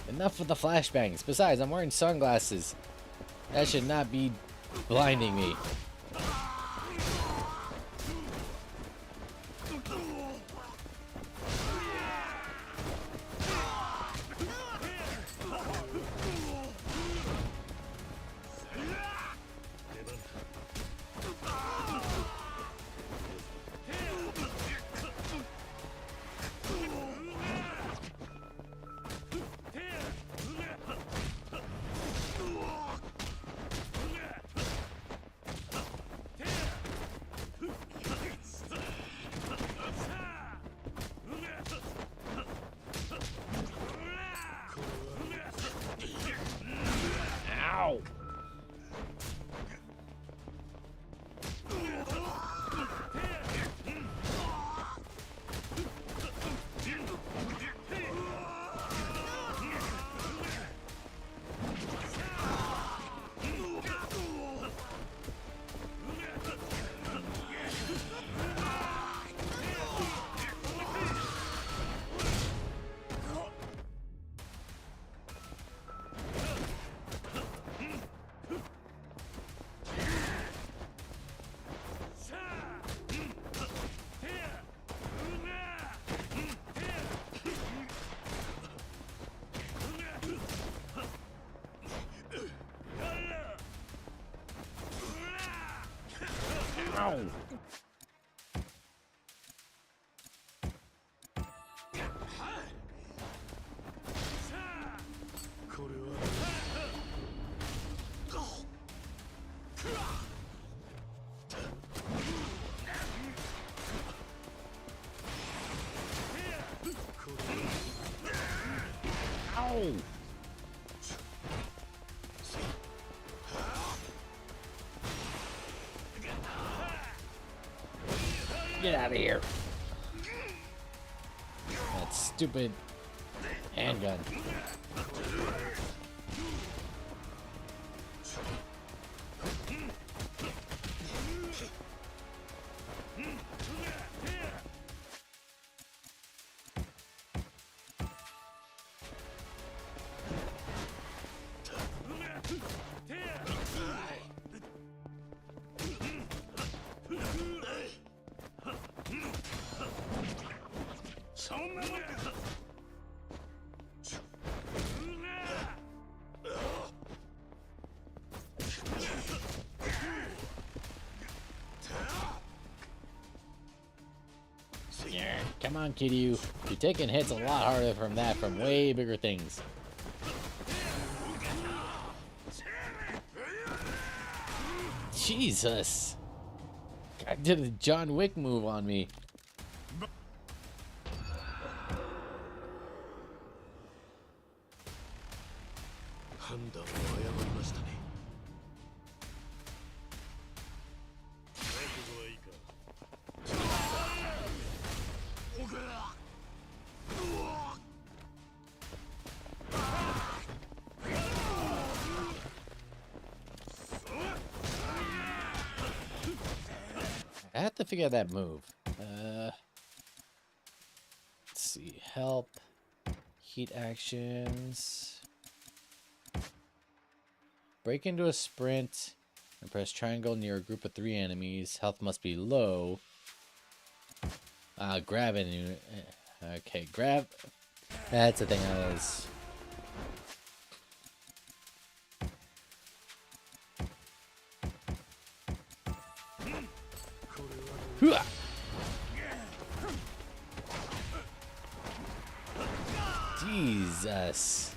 Enough with the flashbangs. Besides, I'm wearing sunglasses. That should not be blinding me. Ow! Ow! Get out of here. That stupid handgun. Yeah, come on, Kiryu. You're taking hits a lot harder from that, from way bigger things. Jesus. I did a John Wick move on me. I have to figure out that move. Let's see. Help. Heat actions. Break into a sprint and press triangle near a group of 3 enemies. Health must be low. Grab it. Okay, grab. That's the thing I was. Hooah! Jesus.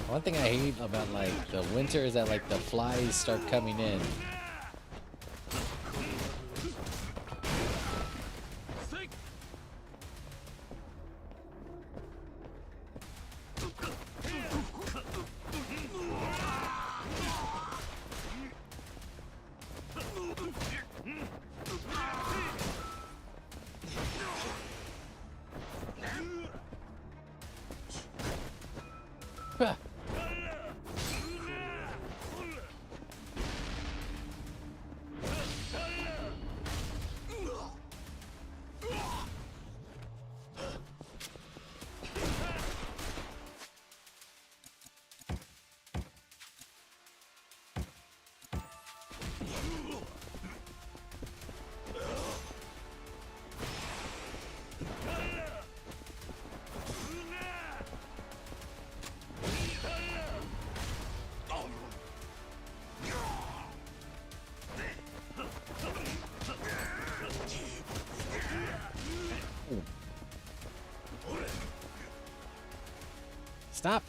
One thing I hate about like the winter is that like the flies start coming in. Stop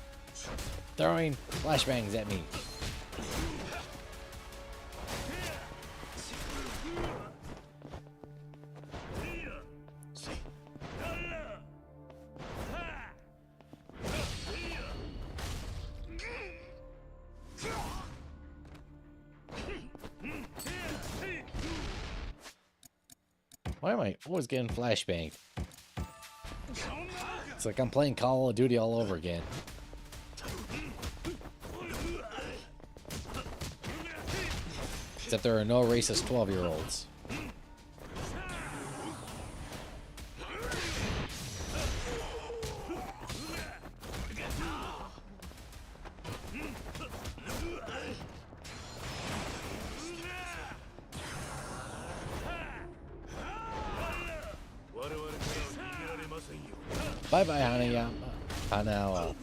throwing flashbangs at me. Why am I always getting flashbanged? It's like I'm playing Call of Duty all over again. Except there are no racist 12-year-olds. Bye-bye, Hanawa.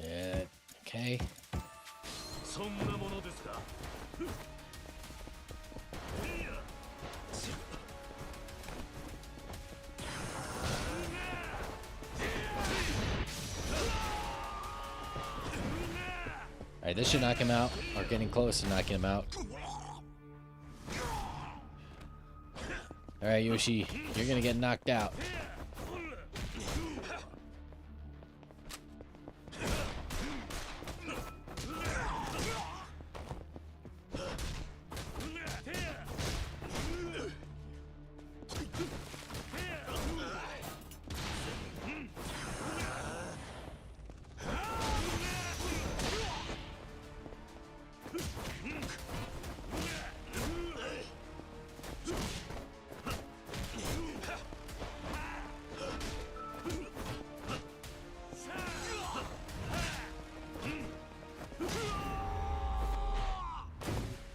Yeah, okay. Alright, this should knock him out, or getting close to knocking him out. Alright, Yoshi, you're gonna get knocked out.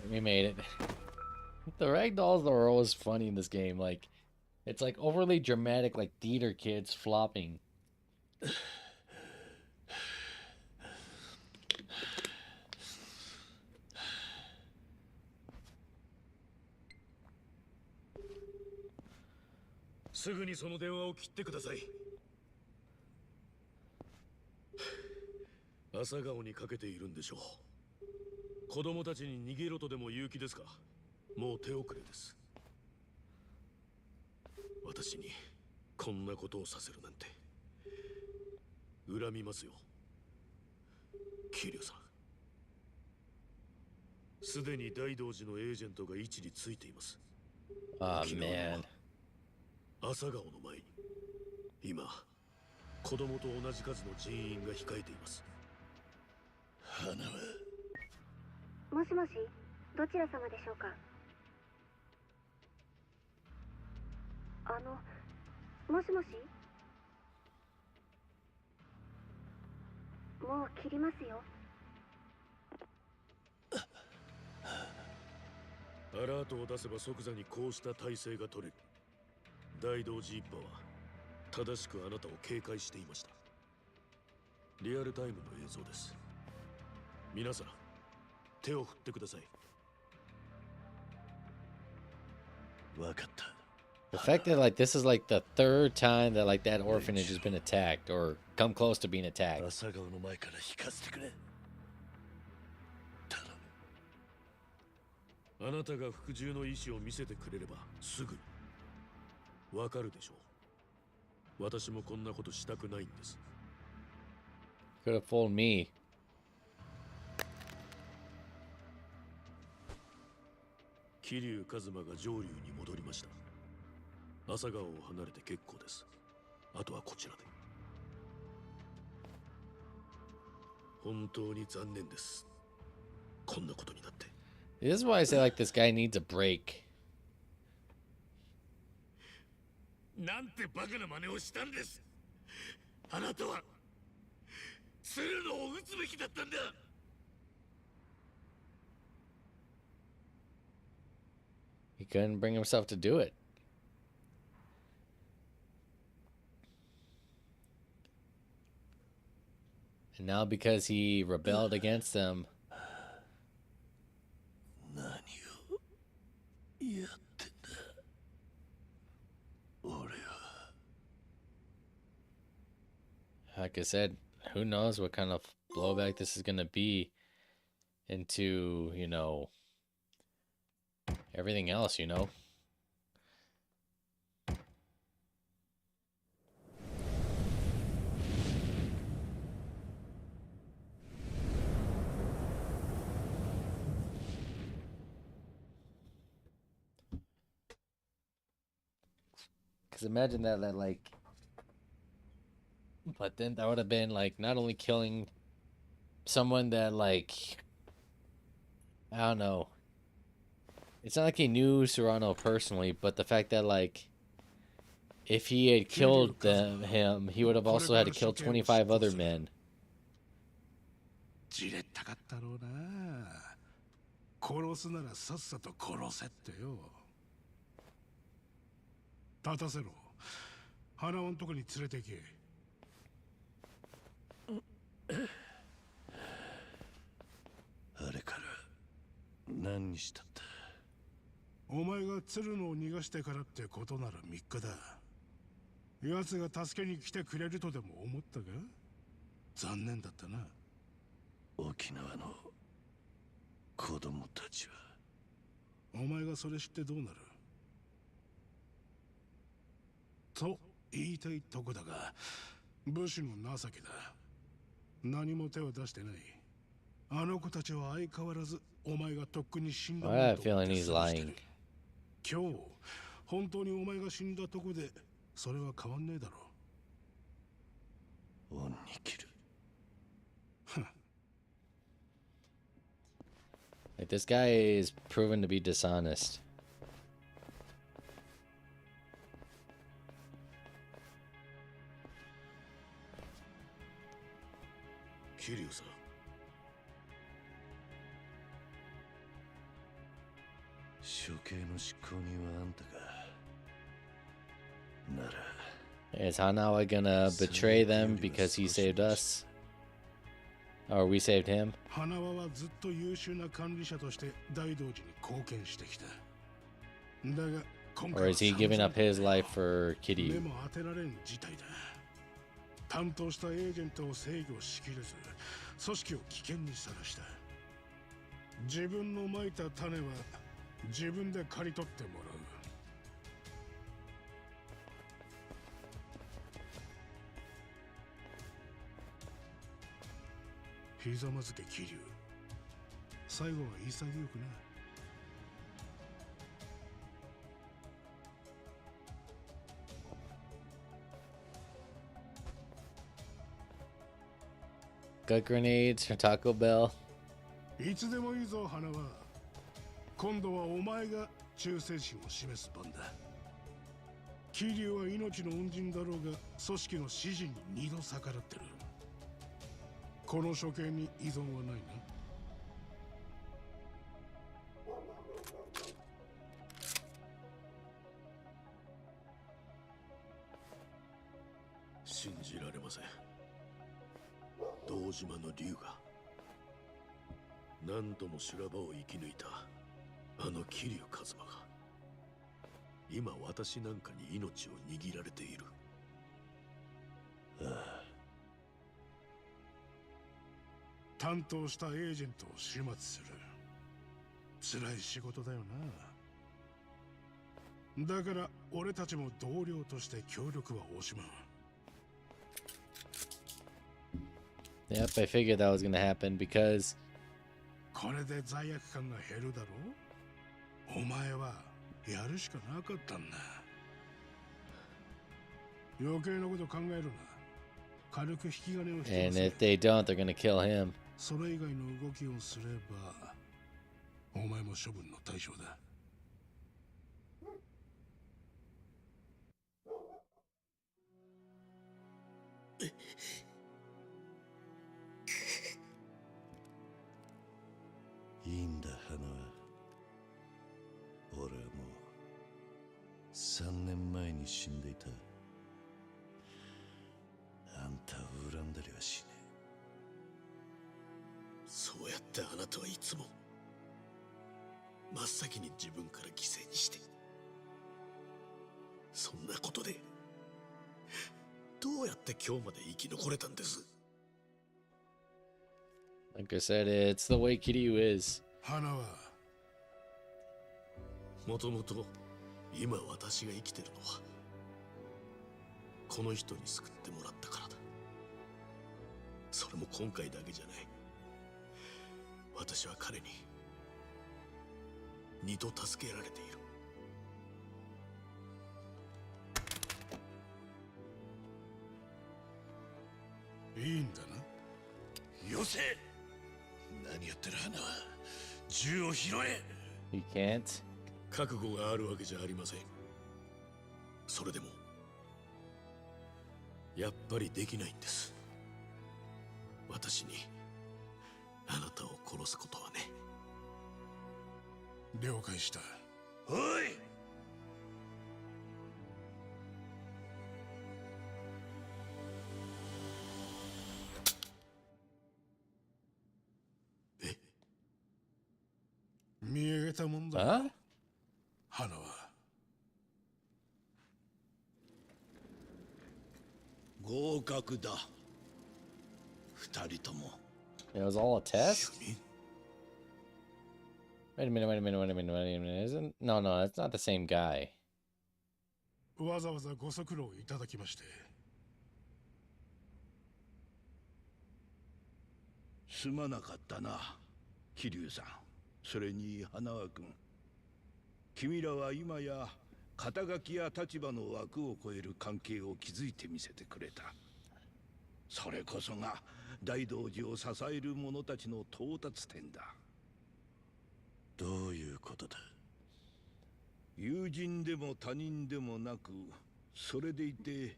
We made it. The ragdolls are always funny in this game. Like, it's like overly dramatic, like theater kids flopping. "子供たちに逃げろとでも言う気ですか?もう手遅れです。私にこんなことをさせるなんて恨みますよ。桐生さん。すでに大道寺のエージェントが位置についています。Ah, man. 朝顔の前に今子供と同じ数の人員が控えています。花は。もしもし、どちら様でしょうか。もしもし。もう切りますよ。アラートを出せば即座にこうした体制が取れる。大道寺一派は正しくあなたを警戒していました。リアルタイムの映像です。皆さん、手を振ってください。わかった。The fact that like this is like the third time that like that orphanage has been attacked or come close to being attacked. 朝顔の前から引かせてくれ。あなたが服従の意思を見せてくれればすぐにわかるでしょう。私もこんなことしたくないんです。Could have fooled me. 桐生一馬が上流に戻りました。朝顔を離れて結構です。あとはこちらで。本当に残念です。こんなことになって。This is why I say like this guy needs a break. なんてバカな真似をしたんです。あなたは鶴野を撃つべきだったんだ。He couldn't bring himself to do it. And now because he rebelled against them. 何をやってんだ。俺は Like I said, who knows what kind of blowback this is gonna be into, you know, everything else, you know. Because imagine that, like, but then that would have been, like, not only killing someone that, like, I don't know. It's not like he knew Serrano personally, but the fact that, like, if he had killed him, he would have also had to kill 25 other men. じれったかったろうな。殺すならさっさと殺せってよ。立たせろ。花輪んとこに連れて行け。あれから何日経った。お前が鶴野を逃がしてからってことなら3日だ。奴が助けに来てくれるとでも思ったが、残念だったな。沖縄の子供たちは。お前がそれ知ってどうなる？と言いたいとこだが、武士の情けだ。何も手を出してない。あの子たちは相変わらずお前がとっくに死んだものと思って過ごしてる。今日本当にお前が死んだとこでそれは変わんねえだろう。恩に切る。Like, this guy is proven to be dishonest. Kiryu-san. 処刑の執行人はあんたか。なら。Is Hanawa gonna betray them because he saved us? Or we saved him? 花輪はずっと優秀な管理者として大道寺に貢献してきた。だが今回 Or is he giving up his life for Kiryu? 目も当てられん事態だ。担当したエージェントを制御しきれず、組織を危険にさらした。自分のまいた種は自分で刈り取ってもらう。ひざまずけ桐生。最後は潔くな。Gut grenades from Taco Bell. いつでもいいぞ花は。今度はお前が忠誠心を示す番だ。桐生は命の恩人だろうが組織の指示に二度逆らってる。この処刑に依存はないな。信じられません。堂島の竜が何度も修羅場を生き抜いたあの桐生一馬が今私なんかに命を握られている。ああ。担当したエージェントを始末する。辛い仕事だよな。だから俺たちも同僚として協力は惜しまん。Yep, I figured that was gonna happen because これで罪悪感が減るだろう。お前はやるしかなかったんだ。余計なこと考えるな。軽く引き金を引き and if they don't, they're gonna kill him. それ以外の動きをすればお前も処分の対象だ。いいんだ花は。俺はもう3年前に死んでいた。あんたを恨んだりはしねえ。そうやってあなたはいつも真っ先に自分から犠牲にして、そんなことでどうやって今日まで生き残れたんです？ Like I said, it's the way Kiryu is. 花はもともと今私が生きてるのはこの人に救ってもらったからだ。それも今回だけじゃない。私は彼に二度助けられている。いいんだな。よせ。何やってる花は。銃を拾え。 He can't. 覚悟があるわけじゃありません。それでもやっぱりできないんです。私にあなたを殺すことはね。了解した。おい。見上げたもんだ。Huh? 花は合格だ。二人とも。 It was all a test? Wait a minute, wait a minute, wait a minute, wait a minute. Isn't? No, no, it's not the same guy. わざわざご足労いただきまして。すまなかったな、桐生さん。それに花輪君。君らは今や肩書きや立場の枠を超える関係を築いてみせてくれた。それこそが大道寺を支える者たちの到達点だ。どういうことだ？友人でも他人でもなく、それでいて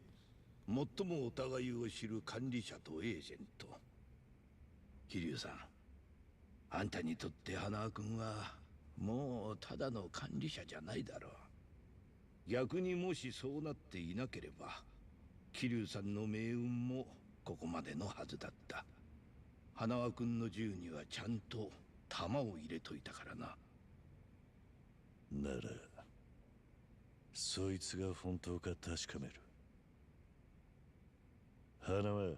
最もお互いを知る管理者とエージェント。桐生さん、あんたにとって花輪君はもうただの管理者じゃないだろう。逆にもしそうなっていなければ、桐生さんの命運もここまでのはずだった。花輪君の銃にはちゃんと弾を入れといたからな。ならそいつが本当か確かめる。花は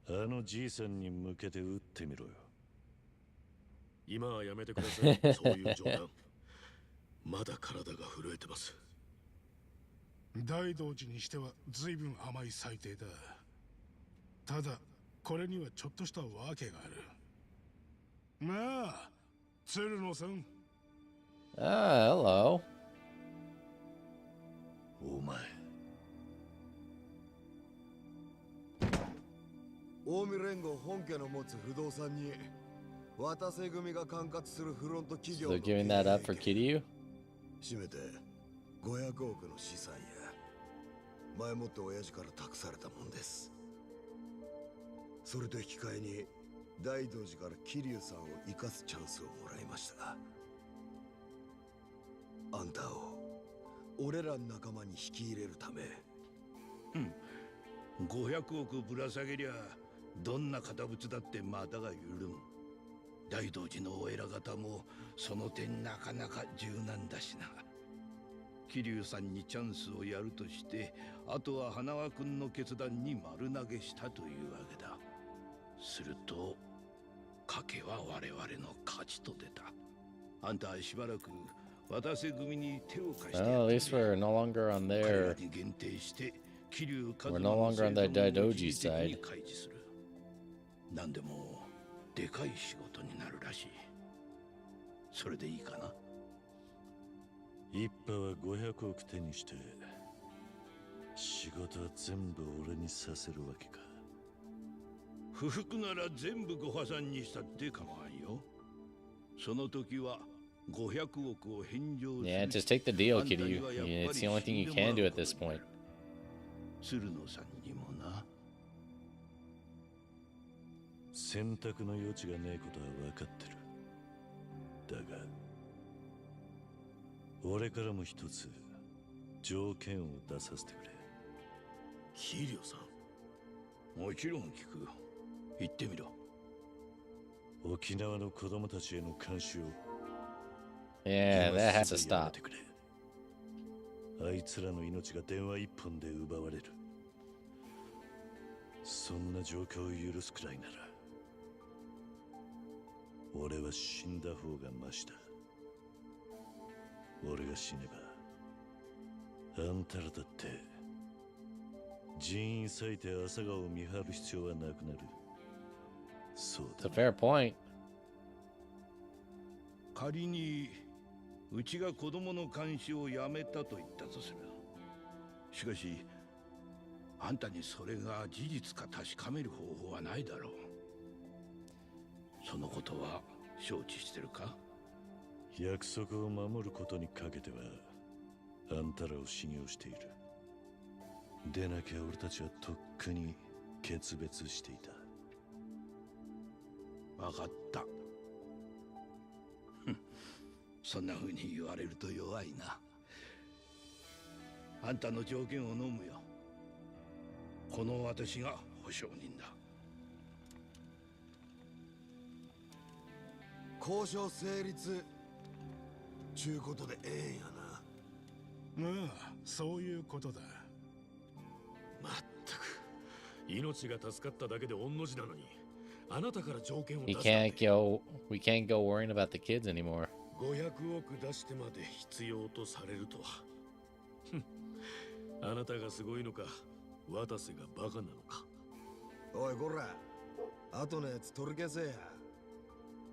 あのじいさんに向けて撃ってみろよ。今はやめてください。そういう冗談。まだ体が震えてます。大道寺にしては随分甘い裁定だ。ただこれにはちょっとした訳がある。まあ、鶴野さん。Ah, hello. お前。近江連合本家の持つ不動産に渡瀬組が管轄するフロント企業 So の giving that up for Kiryu? 締めて500億の資産や前もって親父から託されたもんです。それと引き換えに大道寺から桐生さんを生かすチャンスをもらいました。あんたを俺らの仲間に引き入れるため。500億ぶら下げりゃどんな堅物だって股が緩む。大道寺のお偉方もその点なかなか柔軟だしな。桐生さんにチャンスをやるとして、あとは花輪君の決断に丸投げしたというわけだ。すると賭けは我々の勝ちと出た。あんたはしばらく渡瀬組に手を貸して。 Well, at least we're no longer on their. に限定して桐生 We're no longer on that Daidoji side. 何でもでかい仕事になるらしい。それでいいかな。一派は500億手にして仕事は全部俺にさせるわけか。不服なら全部ご破産にしたって構わんよ。その時は500億を返上する。 Yeah, just take the deal, Kiryu. Yeah, it's the only thing you can do at this point. 鶴野さんにもな。選択の余地がねえことは分かってる。だが俺からも一つ条件を出させてくれ。桐生さん、もちろん聞く。言ってみろ。沖縄の子供たちへの監視を Yeah, that has to stop. あいつらの命が電話一本で奪われる。そんな状況を許すくらいなら俺は死んだ方がマシだ。俺が死ねばあんたらだって人員割いて朝顔を見張る必要はなくなる。そうだ。It's a fair point. 仮にうちが子供の監視をやめたと言ったとする。しかしあんたにそれが事実か確かめる方法はないだろう。そのことは承知してるか？約束を守ることにかけてはあんたらを信用している。でなきゃ俺たちはとっくに決別していた。分かった。そんな風に言われると弱いな。あんたの条件を飲むよ。この私が保証人だ。交渉成立ちゅうことでええんやな。まあそういうことだ。まったく命が助かっただけで御の字なのにあなたから条件を出したって。We can't go worrying about the kids anymore. 500億出してまで必要とされるとは。あなたがすごいのか渡瀬がバカなのか。おいこら、後のやつ取り消せや。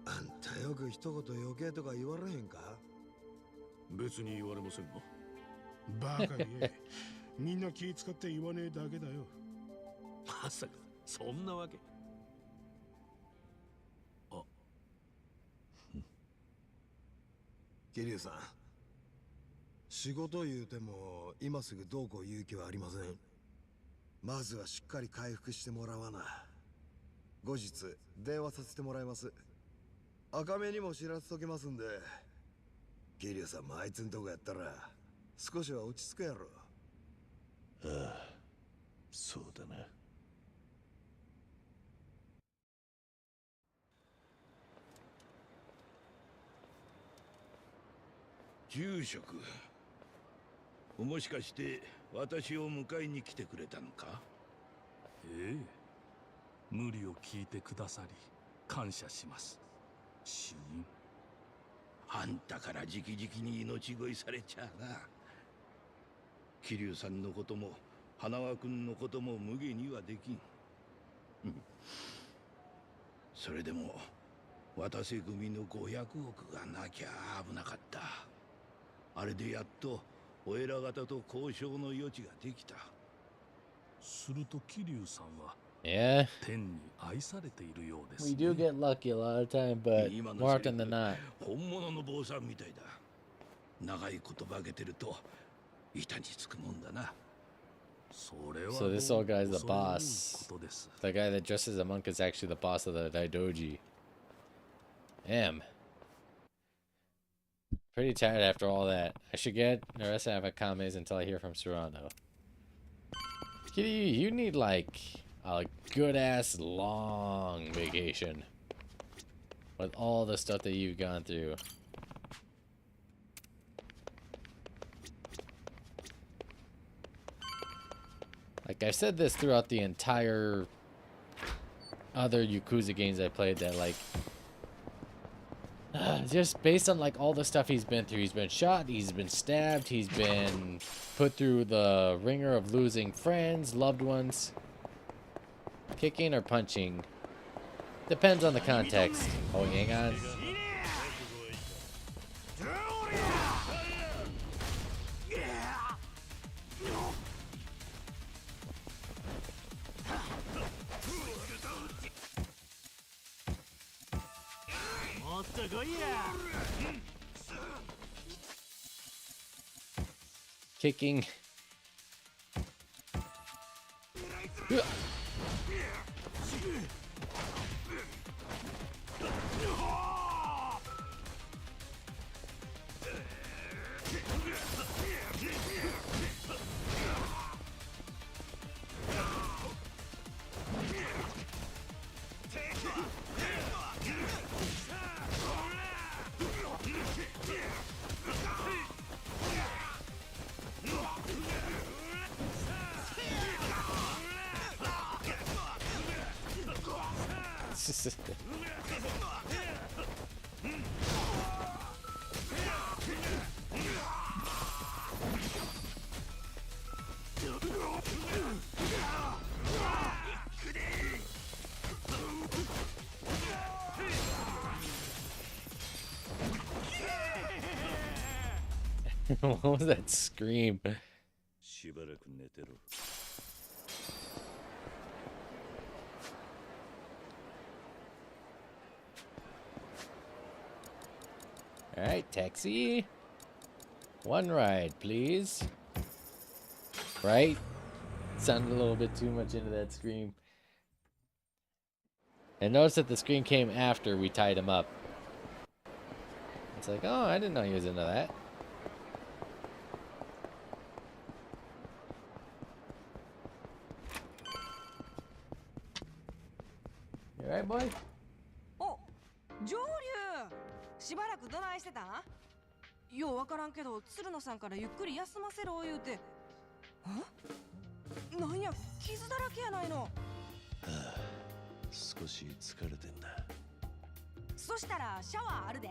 あんたよく一言余計とか言われへんか？別に言われませんが。バカ言え。みんな気使って言わねえだけだよ。まさかそんなわけ。あ、桐生さん、仕事言うても今すぐどうこう言う気はありません。まずはしっかり回復してもらわな。後日電話させてもらいます。赤目にも知らせときますんで。桐生さんもあいつんとこやったら少しは落ち着くやろ。ああ、そうだな。住職、もしかして私を迎えに来てくれたのか？ええ、無理を聞いてくださり感謝します、主任。あんたから直々に命乞いされちゃうな。桐生さんのことも花輪君のことも無下にはできん。それでも渡瀬組の500億がなきゃ危なかった。あれでやっとお偉方と交渉の余地ができた。すると桐生さんは Yeah. 天に愛されているようです、We do get lucky a lot of time, but more often than not. 本物の坊さんみたいだ。長いこと化けてると板につくもんだな。So this old guy's the boss. The guy that dresses as a monk is actually the boss of the Daidoji. Damn. Pretty tired after all that. I should get the rest of Akame's until I hear from Serrano. Kitty, you need like a good ass long vacation with all the stuff that you've gone through. Like I've said this throughout the entire other Yakuza games I played, that like just based on like all the stuff he's been through. He's been shot, he's been stabbed, he's been put through the ringer of losing friends, loved ones. Kicking or punching depends on the context. Oh, hang on. Kicking. face. What was that scream? Alright, taxi. One ride, please. Right? Sounded a little bit too much into that scream. And notice that the scream came after we tied him up. It's like, oh, I didn't know he was into that. You alright, boy? お、上流。しばらくどないしてたん？ようわからんけど、鶴野さんからゆっくり休ませろ言うて。なんや、傷だらけやないの。少し疲れてんだ。そしたらシャワーあるで。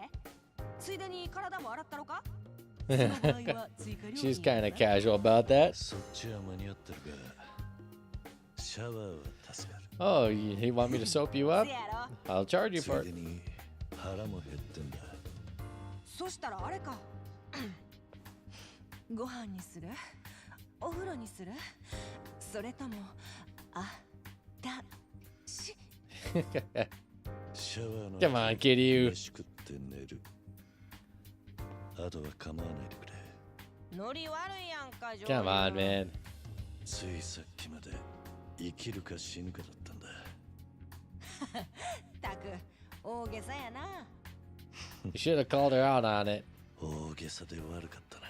ついでに体も洗ったろか？ She's kind of casual about that. そっちは間に合ってるが、シャワーは助かる。Oh, you want me to soap you up? I'll charge you for it. ついでに腹も減ってんだ。そしたらあれか。ご飯にする？お風呂にする？それともたし。シャワーの Come on, Kitty. 飯食って寝る。あとは構わないでくれ。ノリ悪いやんか、上流。 Come on, man. ついさっきまで生きるか死ぬかだったんだ。たく大げさやな。You should have called her out on it. 大げさで悪かったな。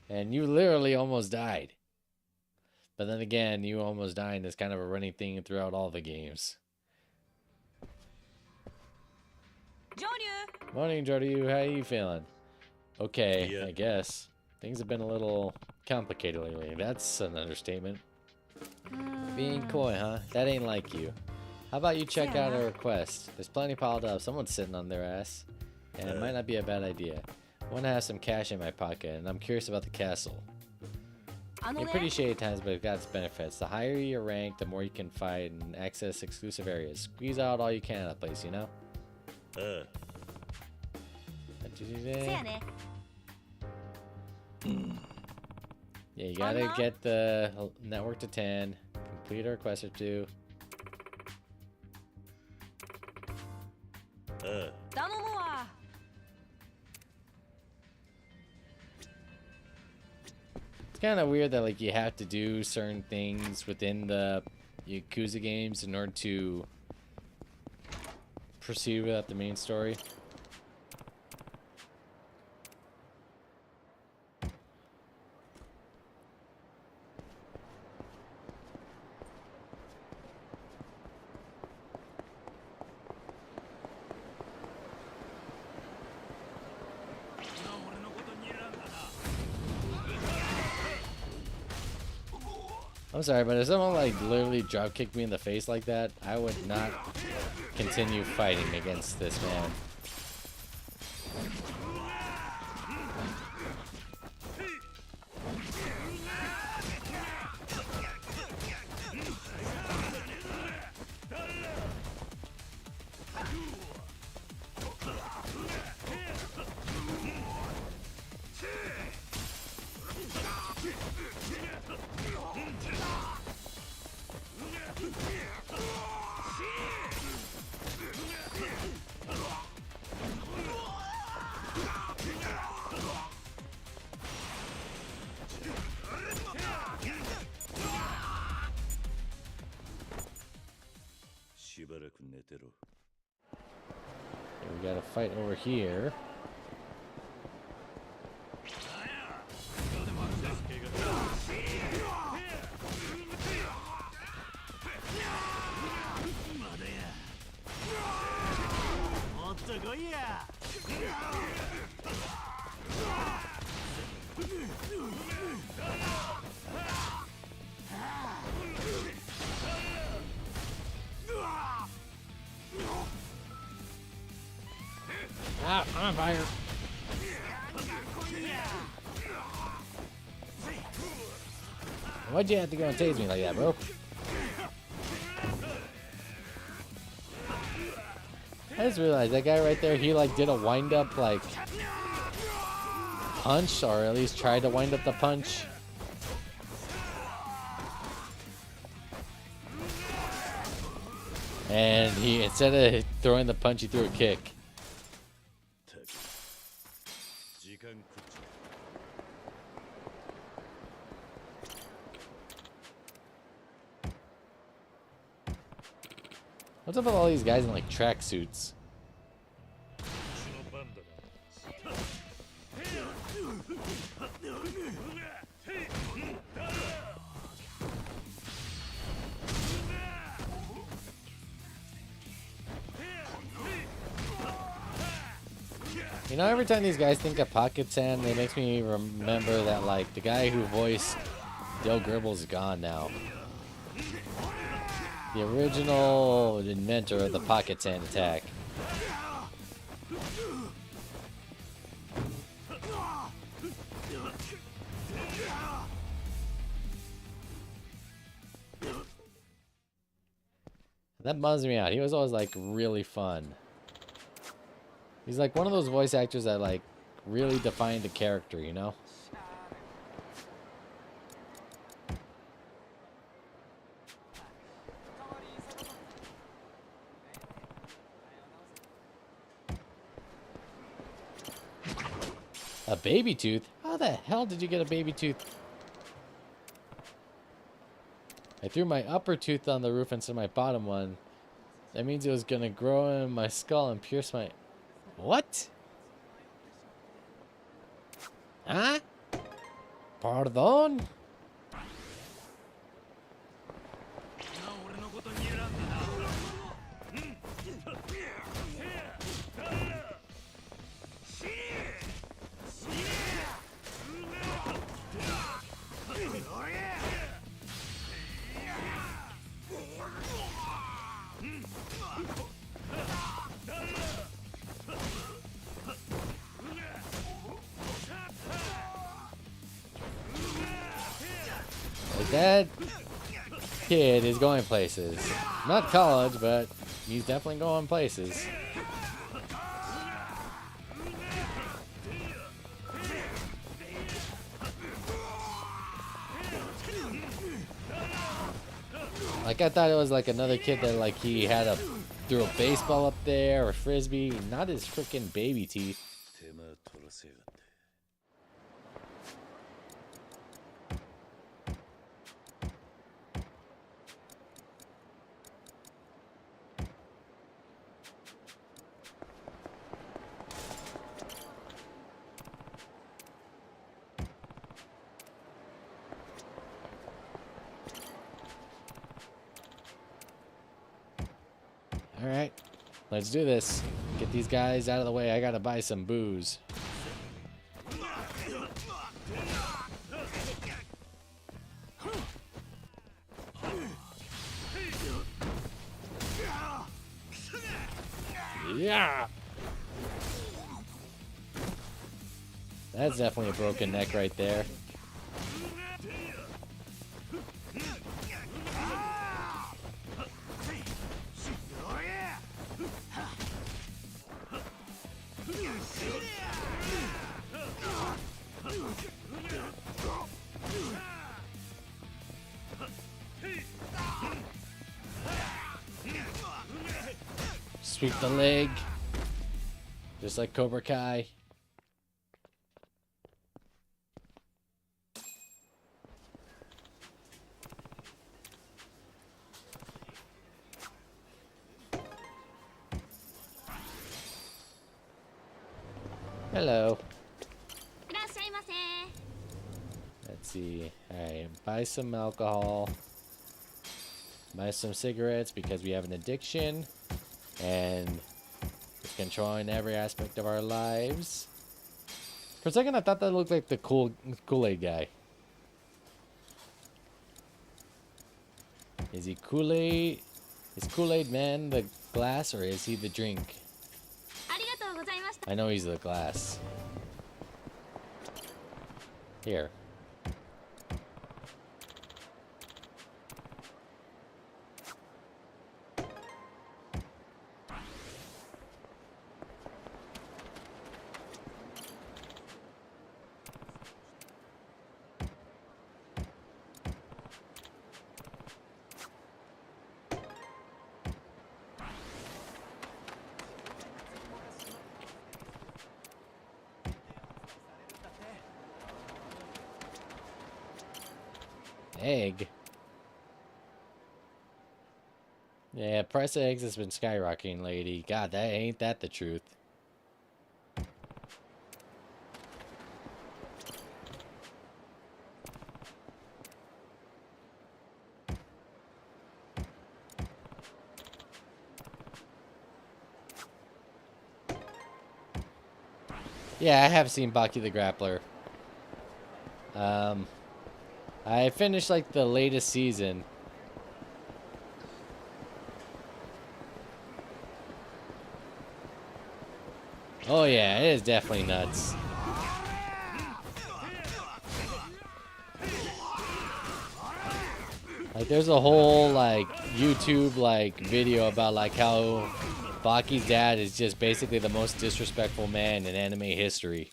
And you literally almost died. But then again, you almost dying is kind of a running thing throughout all the games. 上流。 Morning, Jordy. How are you feeling? Okay, Yeah. I guess. Things have been a little complicated lately. That's an understatement. Being coy, huh? That ain't like you. How about you check out our request? There's plenty piled up. Someone's sitting on their ass. And it might not be a bad idea. I want to have some cash in my pocket, and I'm curious about the castle. In pretty shady times, but it's got its benefits. The higher your rank, the more you can fight and access exclusive areas. Squeeze out all you can out of the place, you know? Yeah, you gotta get the network to 10, complete a request or 2. 頼むわ。 It's kind of weird that like you have to do certain things within the Yakuza games in order to proceed without the main story. I'm sorry, but if someone like literally drop kicked me in the face like that, I would not continue fighting against this man. We gotta fight over here. Ah, I'm on fire. Why'd you have to go and tase me like that, bro? I just realized that guy right there, he like did a wind up like punch, or at least tried to wind up the punch. And he, instead of throwing the punch, he threw a kick. What's up with all these guys in like tracksuits? You know, every time these guys think of Pocket Sand, it makes me remember that, like, the guy who voiced Dale Gribble's gone now. The original inventor of the Pocket Sand attack. That bums me out. He was always, like, really fun. He's like one of those voice actors that like really defined the character, you know? A baby tooth? How the hell did you get a baby tooth? I threw my upper tooth on the roof instead of my bottom one. That means it was gonna grow in my skull and pierce my... What? Huh? Pardon? That kid is going places. Not college, but he's definitely going places. Like, I thought it was like another kid that like he had a threw a baseball up there or frisbee, not his freaking baby teeth. Alright, let's do this. Get these guys out of the way. I gotta buy some booze. Yeah! That's definitely a broken neck right there. Sweep the leg. Just like Cobra Kai. Hello. Let's see. Alright, buy some alcohol. Buy some cigarettes because we have an addiction. And it's controlling every aspect of our lives. For a second, I thought that looked like the Kool-Aid guy. Is he Kool-Aid? Is Kool-Aid Man the glass or is he the drink? I know he's the glass. Here. Egg. Yeah, price of eggs has been skyrocketing, lady. God, that ain't that the truth. Yeah, I have seen Baki the Grappler. I finished like the latest season. Oh yeah, it is definitely nuts. Like there's a whole like YouTube like video about like how Baki's dad is just basically the most disrespectful man in anime history.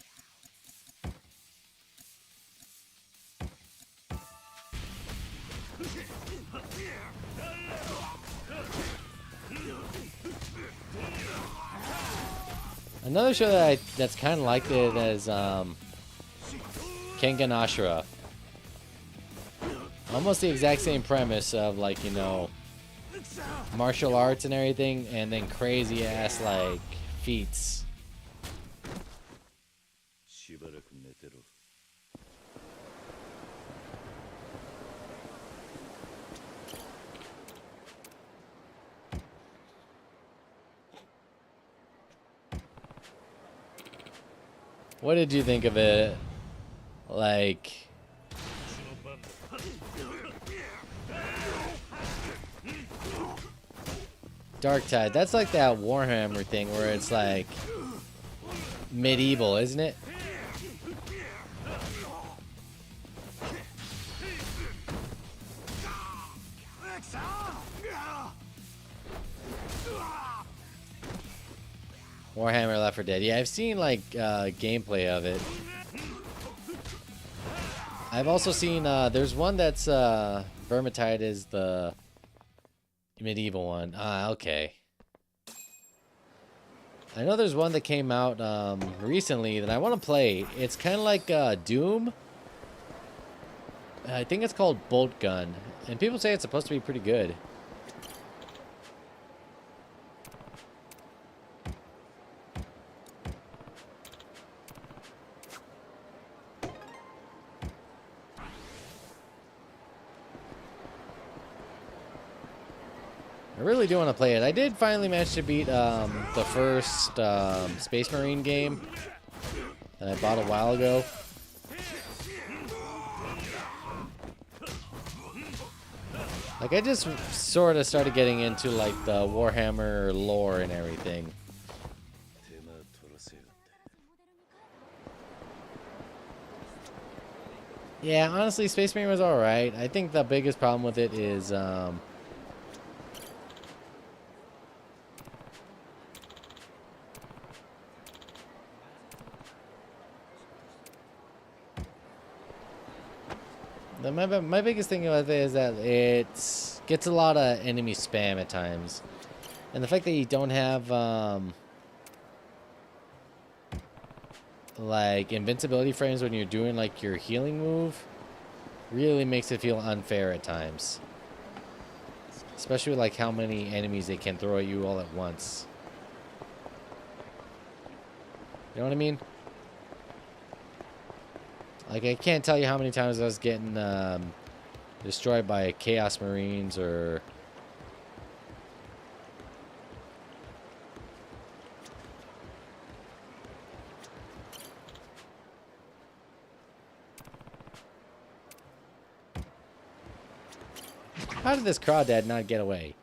Another show that's kind of like it is Kengan Ashura. Almost the exact same premise of like, you know, martial arts and everything, and then crazy ass like feats. What did you think of it? Like, Dark Tide. That's like that Warhammer thing where it's like medieval, isn't it? Warhammer Left 4 Dead. Yeah, I've seen like gameplay of it. I've also seen there's one that's Vermintide is the medieval one. Ah, okay. I know there's one that came out recently that I want to play. It's kind of like Doom. I think it's called Bolt Gun, and people say it's supposed to be pretty good. I really do want to play it. I did finally manage to beat the first Space Marine game that I bought a while ago. Like, I just sort of started getting into like the Warhammer lore and everything. Yeah, honestly, Space Marine was alright. I think the biggest problem with it is my biggest thing about it is that it gets a lot of enemy spam at times. And the fact that you don't have like invincibility frames when you're doing like your healing move really makes it feel unfair at times. Especially with like how many enemies they can throw at you all at once. You know what I mean? Like, I can't tell you how many times I was getting destroyed by Chaos Marines or... How did this crawdad not get away?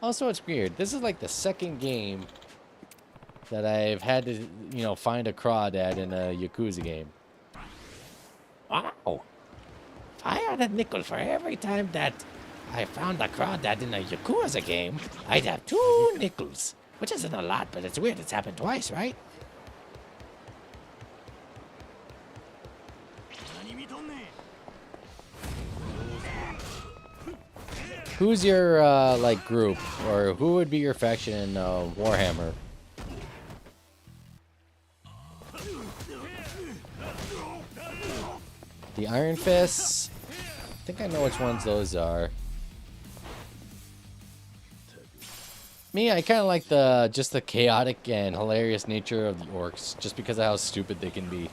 Also, it's weird. This is like the second game that I've had to, you know, find a crawd at in a Yakuza game. Wow. If I had a nickel for every time that I found a crawdad in a Yakuza game, I'd have 2 nickels. Which isn't a lot, but it's weird it's happened twice, right? Who's your, like, group? Or who would be your faction in Warhammer? The Iron Fists? I think I know which ones those are. Me, I kind of like just the chaotic and hilarious nature of the orcs, just because of how stupid they can be.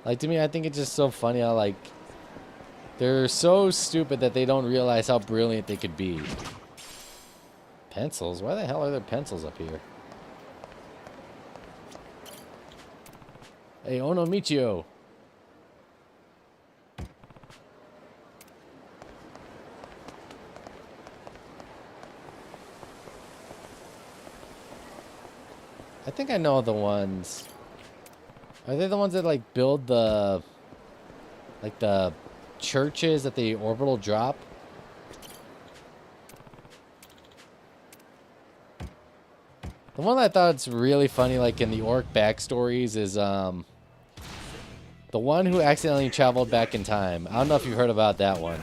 Like, to me, I think it's just so funny how, like, they're so stupid that they don't realize how brilliant they could be. Pencils? Why the hell are there pencils up here? Hey, Ono Michio. I think I know the ones. Are they the ones that, like, build the, like, the churches at the orbital drop? The one that I thought it's really funny, like, in the orc backstories is, the one who accidentally traveled back in time. I don't know if you've heard about that one.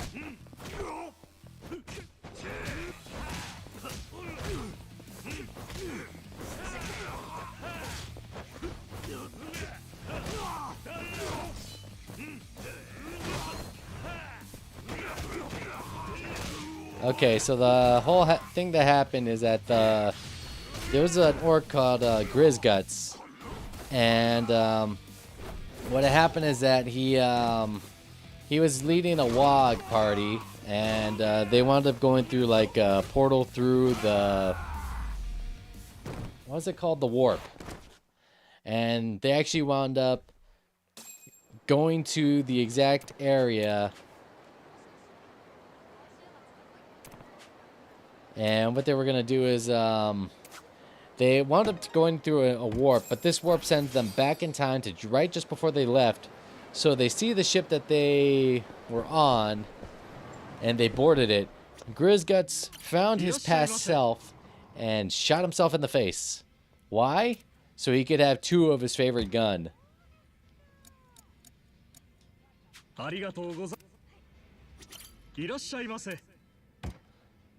Okay, so the whole thing that happened is that there was an orc called Grizzguts, and what had happened is that he was leading a WOG party, and they wound up going through like a portal through the, what was it called, the warp, and they actually wound up going to the exact area. And what they were going to do is they wound up going through a warp, but this warp sends them back in time to right just before they left. So they see the ship that they were on, and they boarded it. Grizzguts found his past self and shot himself in the face. Why? So he could have 2 of his favorite gun.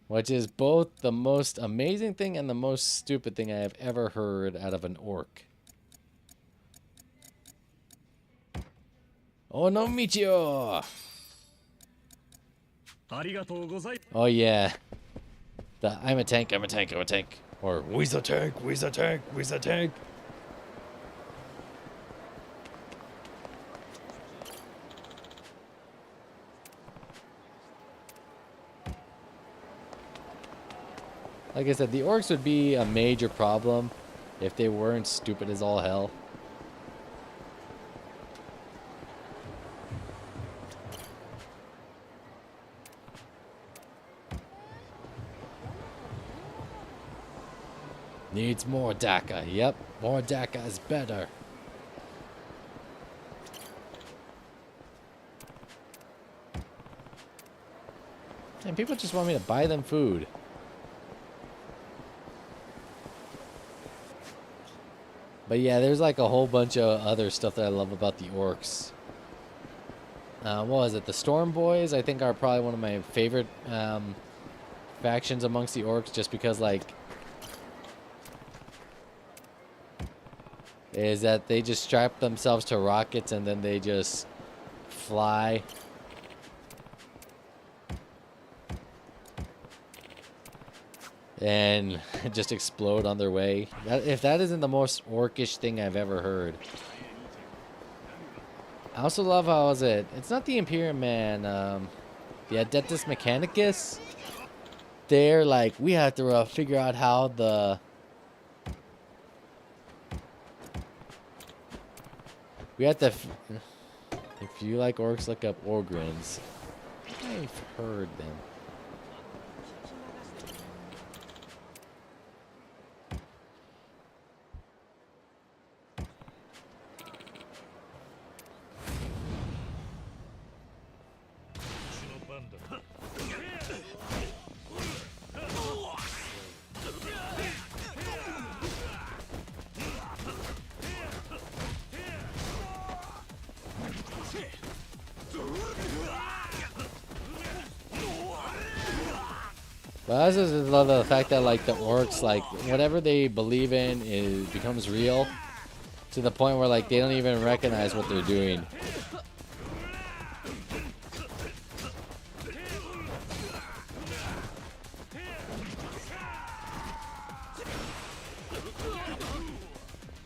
Which is both the most amazing thing and the most stupid thing I have ever heard out of an orc. Oh no, Michio! Oh yeah. The I'm a tank, I'm a tank, I'm a tank. Or we's a tank, we's a tank, we's a tank. Like I said, the orcs would be a major problem if they weren't stupid as all hell. Needs more Daka. Yep, more Daka is better. And people just want me to buy them food. But yeah, there's like a whole bunch of other stuff that I love about the orcs. What was it? The Storm Boys, I think, are probably one of my favorite factions amongst the orcs, just because, like, is that they just strap themselves to rockets and then they just fly. And just explode on their way. If that isn't the most orcish thing I've ever heard. I also love how is it? It's not the Imperium Man. The Adeptus Mechanicus. They're like, we have to figure out how the. We have to. If you like orcs, look up Orgrins. I've heard them. But I just love the fact that like the orcs, like whatever they believe in, becomes real, to the point where like they don't even recognize what they're doing.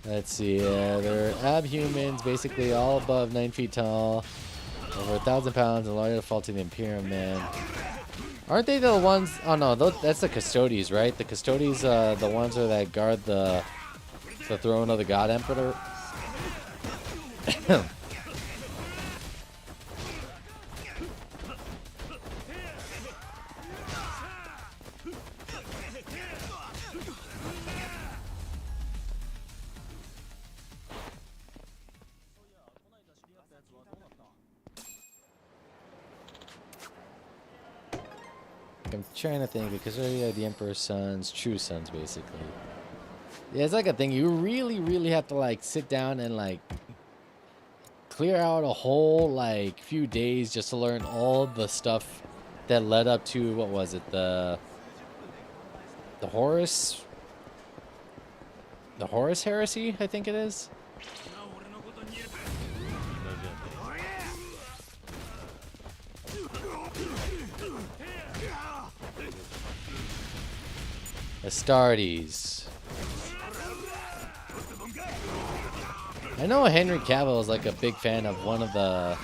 Let's see, they're abhumans, basically all above 9 feet tall, over 1,000 pounds, and loyal default to the Imperium Man. Aren't they the ones? Oh no, that's the Custodes, right? The Custodes, the ones that guard the throne of the God Emperor. I'm trying to think, because they're the Emperor's sons, true sons, basically. Yeah, it's like a thing. You really have to like sit down and like clear out a whole like few days just to learn all the stuff that led up to, what was it, the Horus heresy, I think it is. Astartes. I know Henry Cavill is like a big fan of one of the...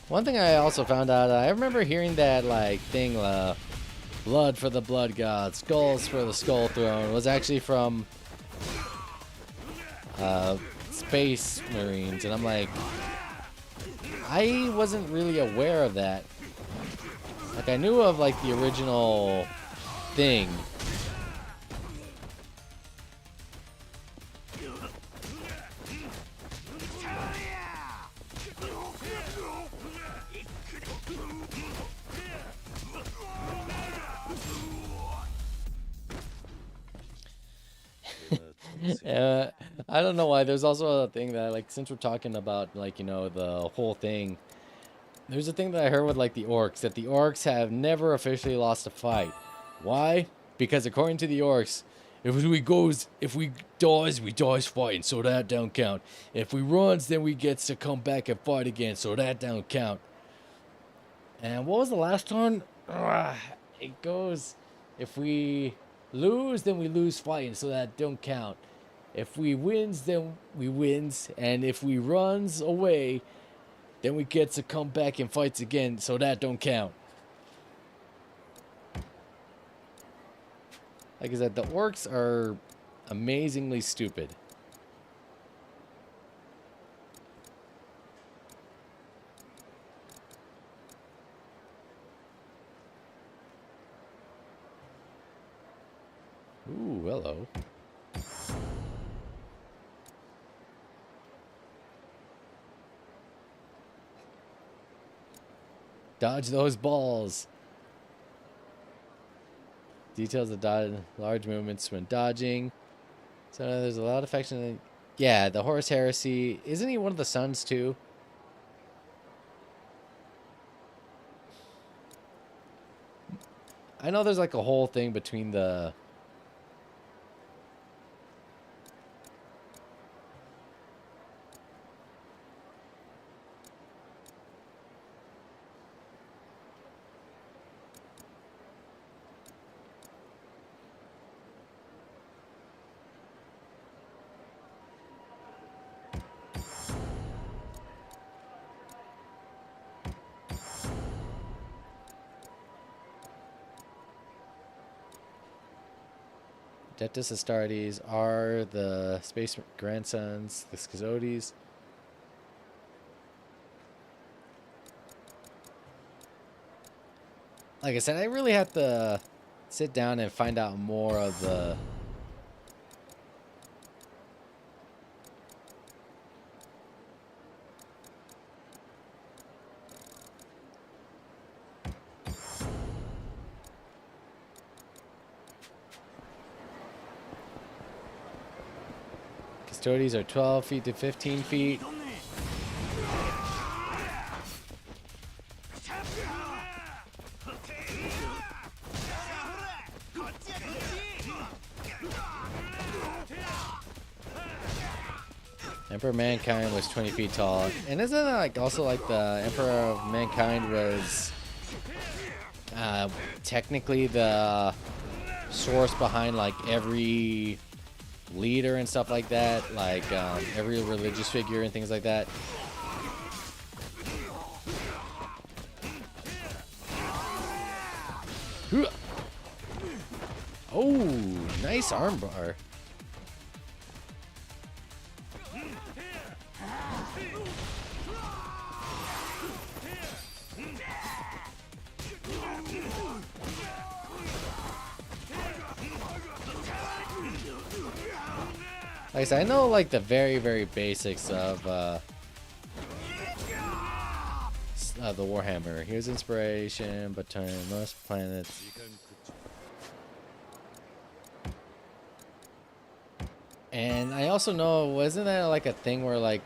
One thing I also found out, I remember hearing that like thing, blood for the blood god, skulls for the skull throne, was actually from Space Marines, and I'm like, I wasn't really aware of that. Like I knew of like the original thing. I don't know why. There's also a thing that, like, since we're talking about, like, you know, the whole thing, there's a thing that I heard with, like, the orcs, that the orcs have never officially lost a fight. Why? Because according to the orcs, if we dies fighting, so that don't count. If we runs, then we gets to come back and fight again, so that don't count. And what was the last one? It goes, if we lose, then we lose fighting, so that don't count. If we wins, then we wins, and if we runs away, then we get to come back and fights again, so that don't count. Like I said, the orcs are amazingly stupid. Ooh, hello. Dodge those balls. Details of large movements when dodging. So there's a lot of affection. Yeah, the Horus Heresy. Isn't he one of the sons too? I know there's like a whole thing between the... Detus Astartes are the space grandsons, the Schizotes. Like I said, I really have to sit down and find out more of the Custodies are 12 feet to 15 feet. Emperor of Mankind was 20 feet tall. And isn't that like also like the Emperor of Mankind was technically the source behind like every leader and stuff like that, like every religious figure and things like that. Oh, nice armbar. Like I said, I know like the very, very basics of the Warhammer. Here's inspiration, but turn most planets. And I also know, wasn't that like a thing where like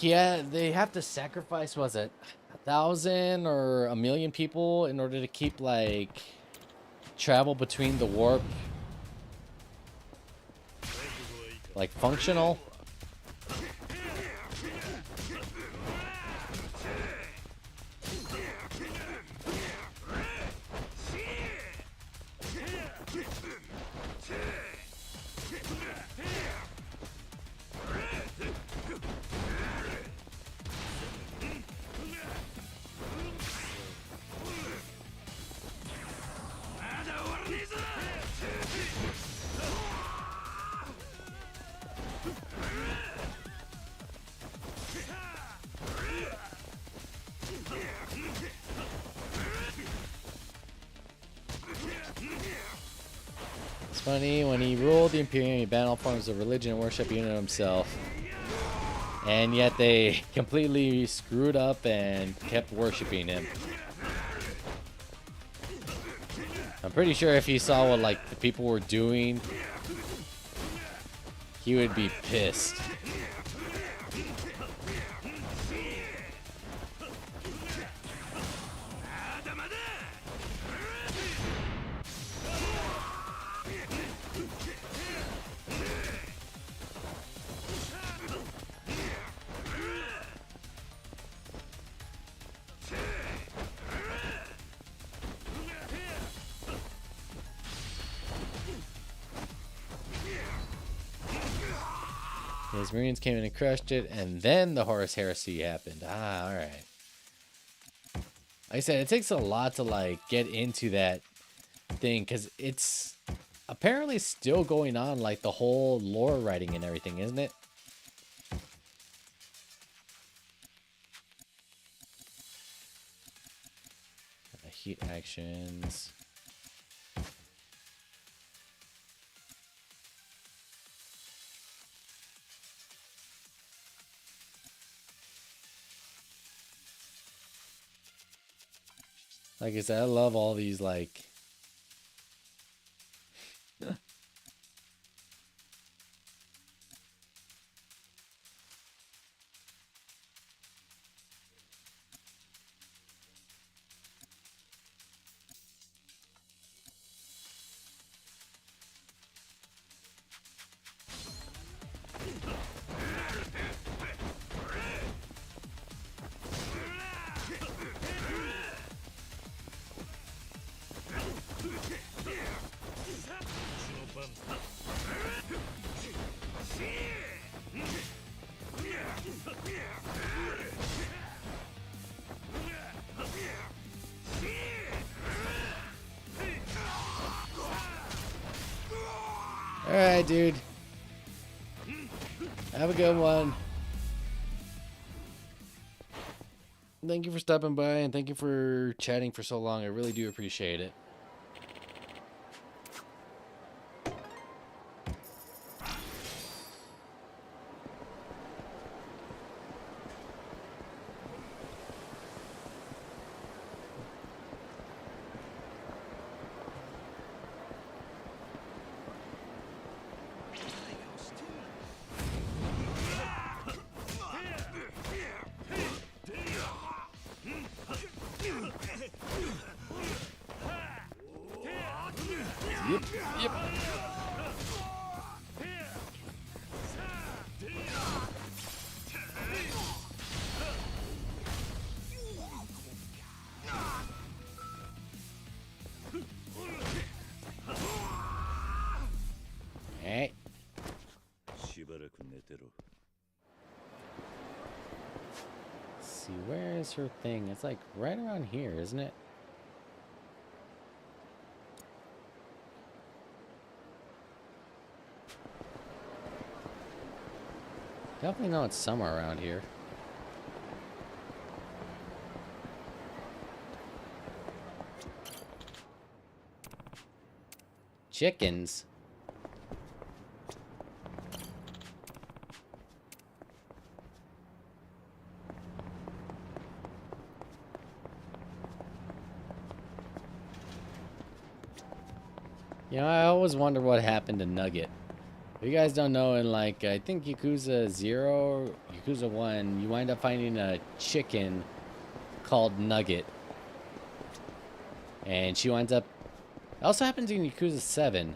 they have to sacrifice, was it 1,000 or 1,000,000 people in order to keep like travel between the warp like functional? It's funny, when he ruled the Imperium, he banned all forms of religion and worship even himself. And yet they completely screwed up and kept worshiping him. I'm pretty sure if he saw what like the people were doing, he would be pissed. His Marines came in and crushed it, and then the Horus Heresy happened. Ah, alright. Like I said, it takes a lot to like get into that thing, because it's apparently still going on, like the whole lore writing and everything, isn't it? Heat actions. Like I said, I love all these, like... Alright, dude. Have a good one. Thank you for stopping by, and thank you for chatting for so long. I really do appreciate it. Yep. Alright. See, where is her thing? It's like right around here, isn't it? Definitely know it's somewhere around here. Chickens? You know, I always wonder what happened to Nugget. If you guys don't know, in like, I think Yakuza 0, Yakuza 1, you wind up finding a chicken called Nugget. And she winds up... It also happens in Yakuza 7.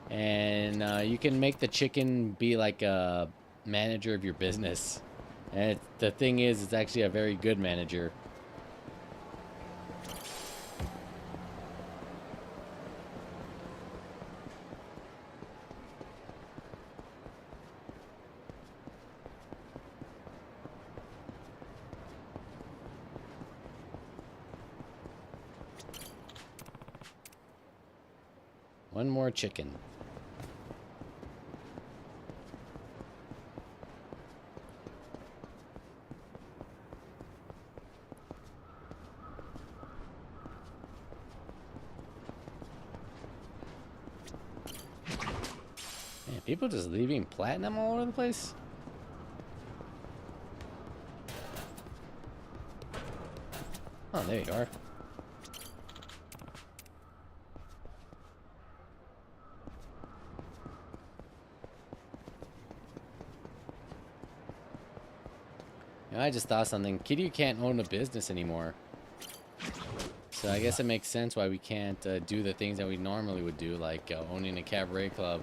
And you can make the chicken be like a manager of your business. And the thing is, it's actually a very good manager. One more chicken. Man, people just leaving platinum all over the place? Oh, there you are. I just thought something. Kiryu can't own a business anymore. So I guess it makes sense why we can't do the things that we normally would do, like owning a cabaret club.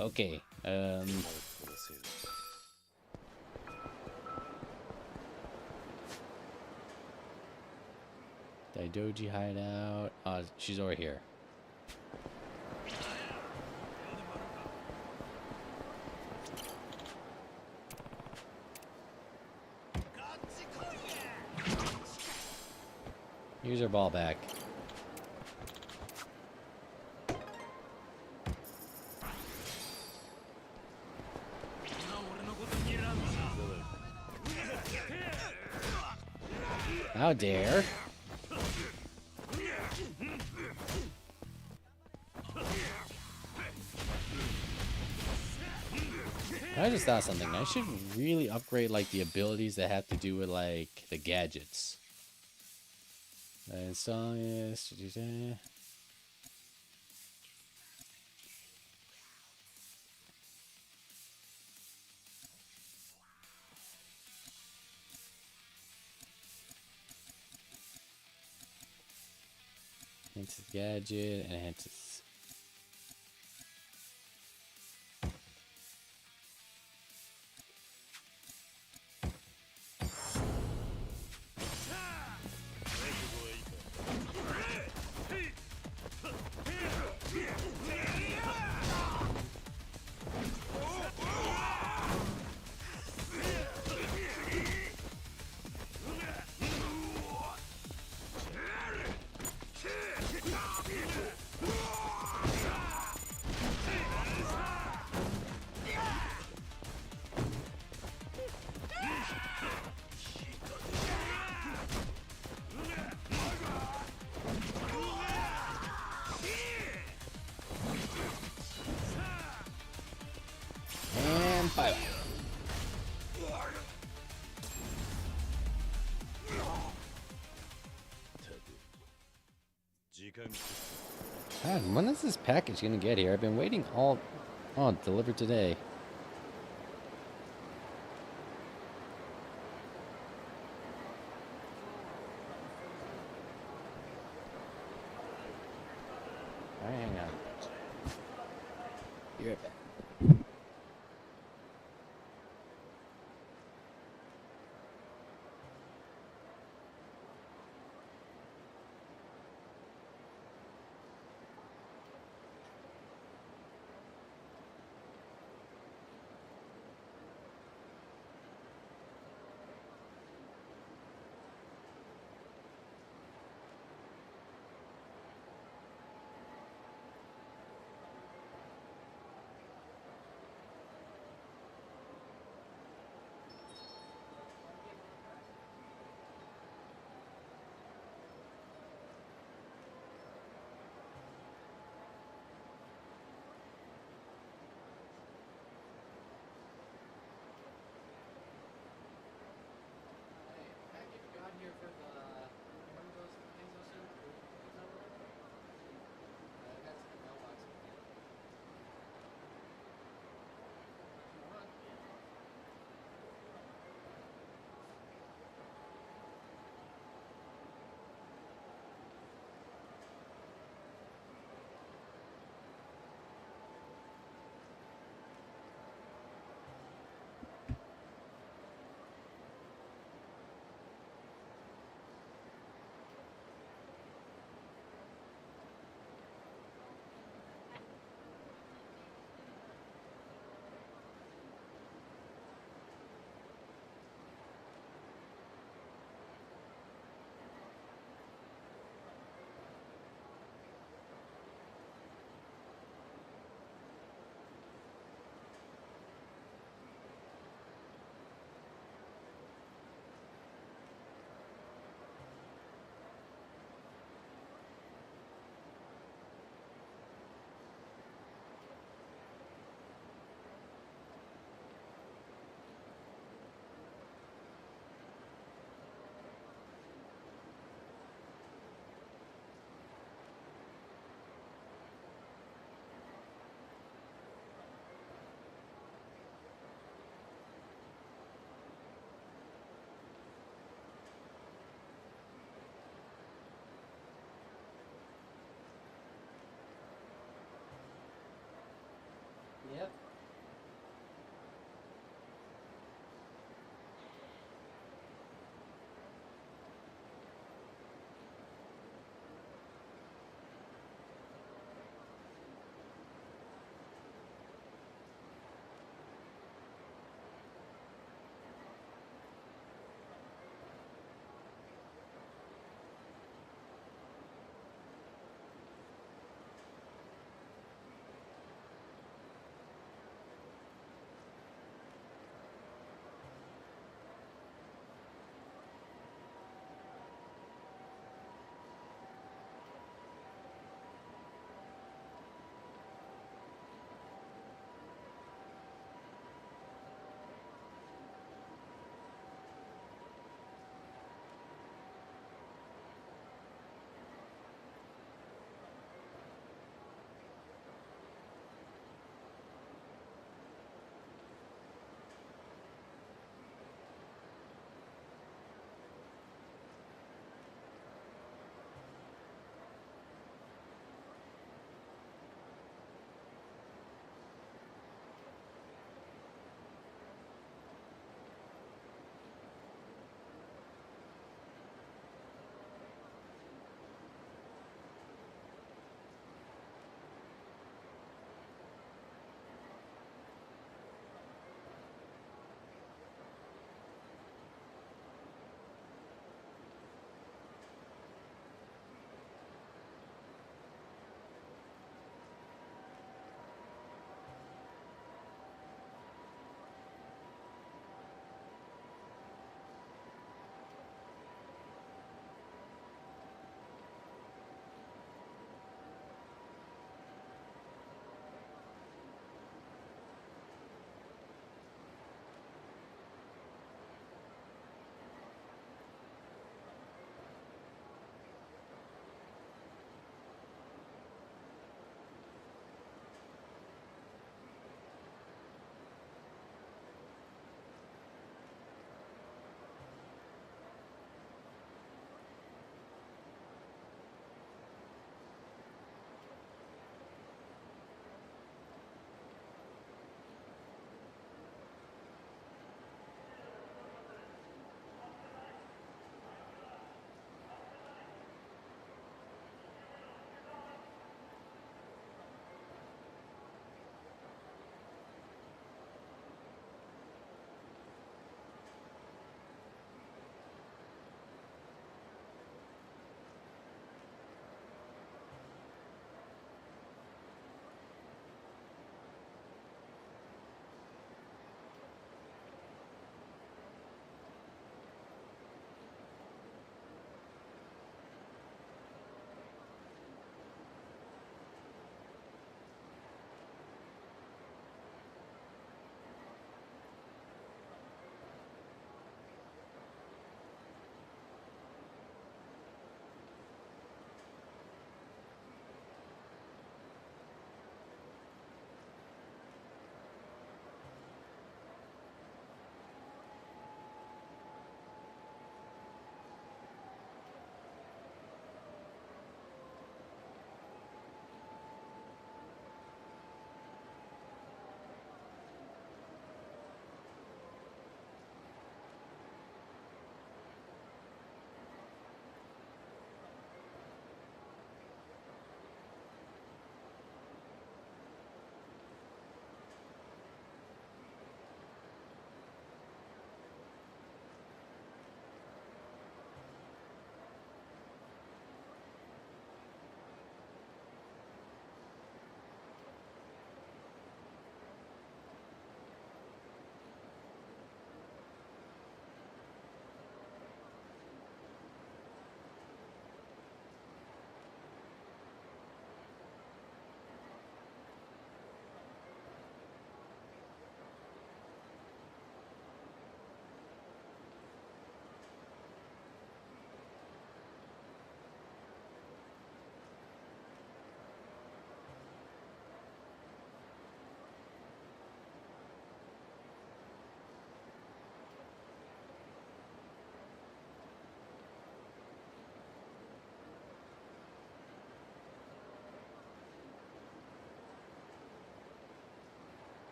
Okay. Daidoji hideout. Oh, she's over here. Here's her ball back. How dare. I just thought something. I should really upgrade like the abilities that have to do with like the gadgets. Install this. Enhances gadget, enhances. And bye-bye. God, when is this package gonna get here? I've been waiting all... Oh, delivered today. Alright, hang on. Be right back.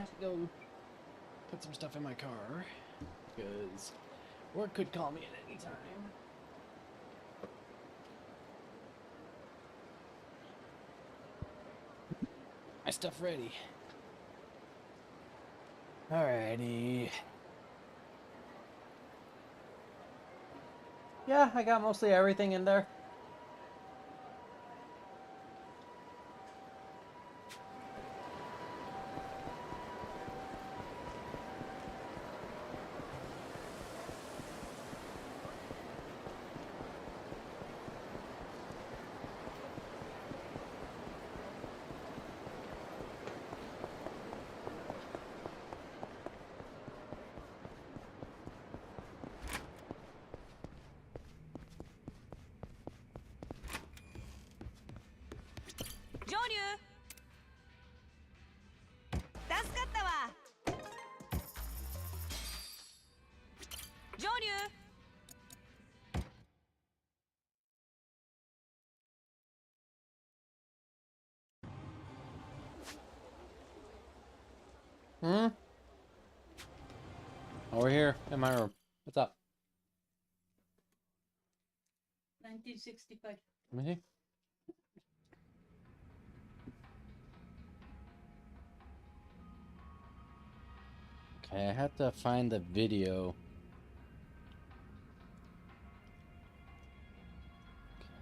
have to go put some stuff in my car because work could call me at any time. My stuff ready. Alrighty. Yeah, I got mostly everything in there. Hmm? Over here in my room. What's up? 1965. Let me see. Okay, I have to find the video.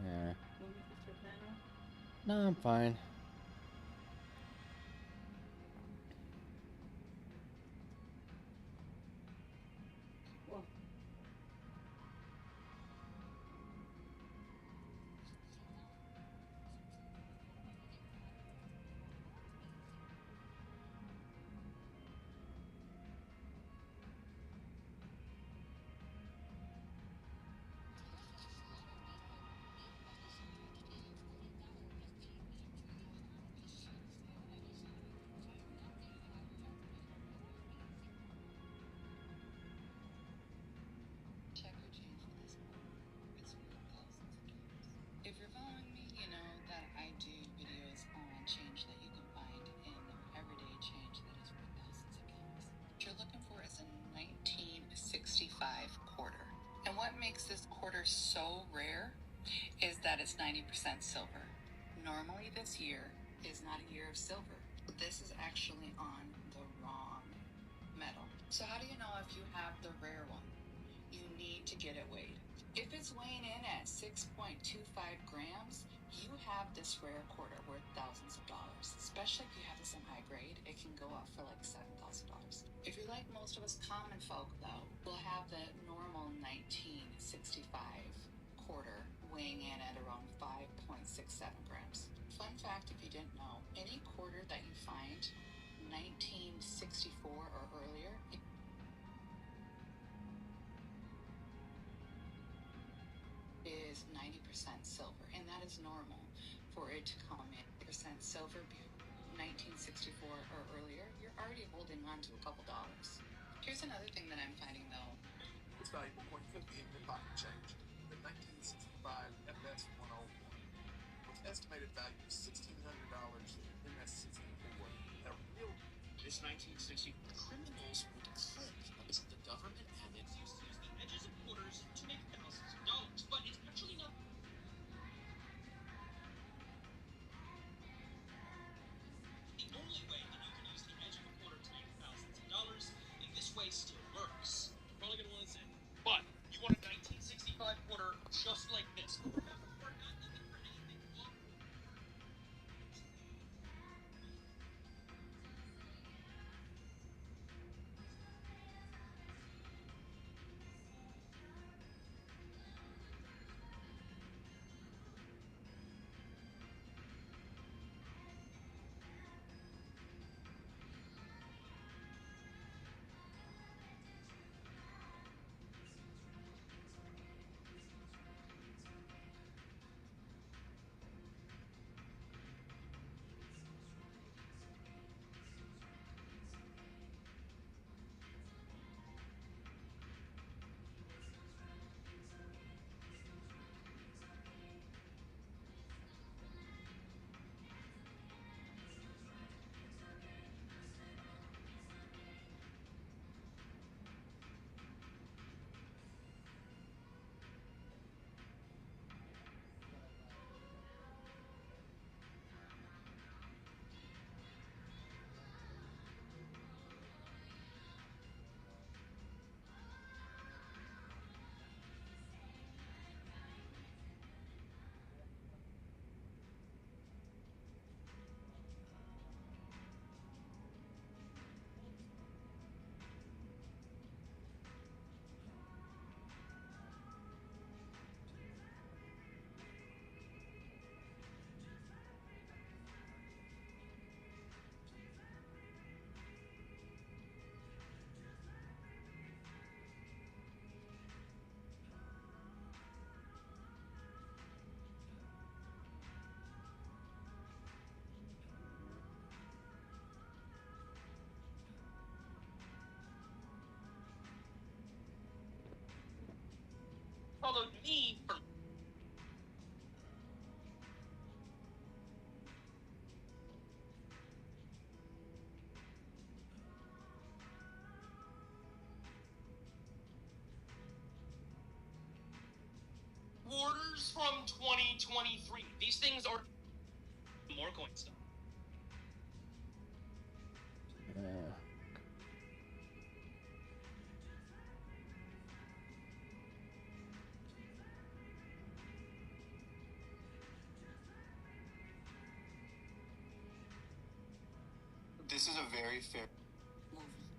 Okay. No, I'm fine. If you're following me, you know that I do videos on change that you can find in everyday change that is worth thousands of dollars. What you're looking for is a 1965 quarter. And what makes this quarter so rare is that it's 90% silver. Normally this year is not a year of silver. This is actually on the wrong metal. So how do you know if you have the rare one? You need to get it weighed. If it's weighing in at 6.25 grams, you have this rare quarter worth thousands of dollars. Especially if you have this in high grade, it can go up for like $7,000. If you're like most of us common folk, though, we'll have the normal 1965 quarter weighing in at around 5.67 grams. Fun fact, if you didn't know, any quarter that you find 1964 or earlier is 90% silver, and that is normal for it to come in percent silver. 1964 or earlier, you're already holding on to a couple dollars. Here's another thing that I'm finding though. It's valuable when you in your pocket change. The 1965 FS 101 with estimated value of $1,600 in MS 64. A real. This 1960 criminals would click because the government and it used to use the edges of quarters to make thousands of dollars, but it's actually not. The only way that you can use the edge of a quarter to make thousands of dollars, and this way still works. You're probably gonna want to say, but you want a 1965 quarter just like this. But remember, we're not looking for anything long. followed me for orders from 2023. These things are more coin stuff. This is a very fair movie.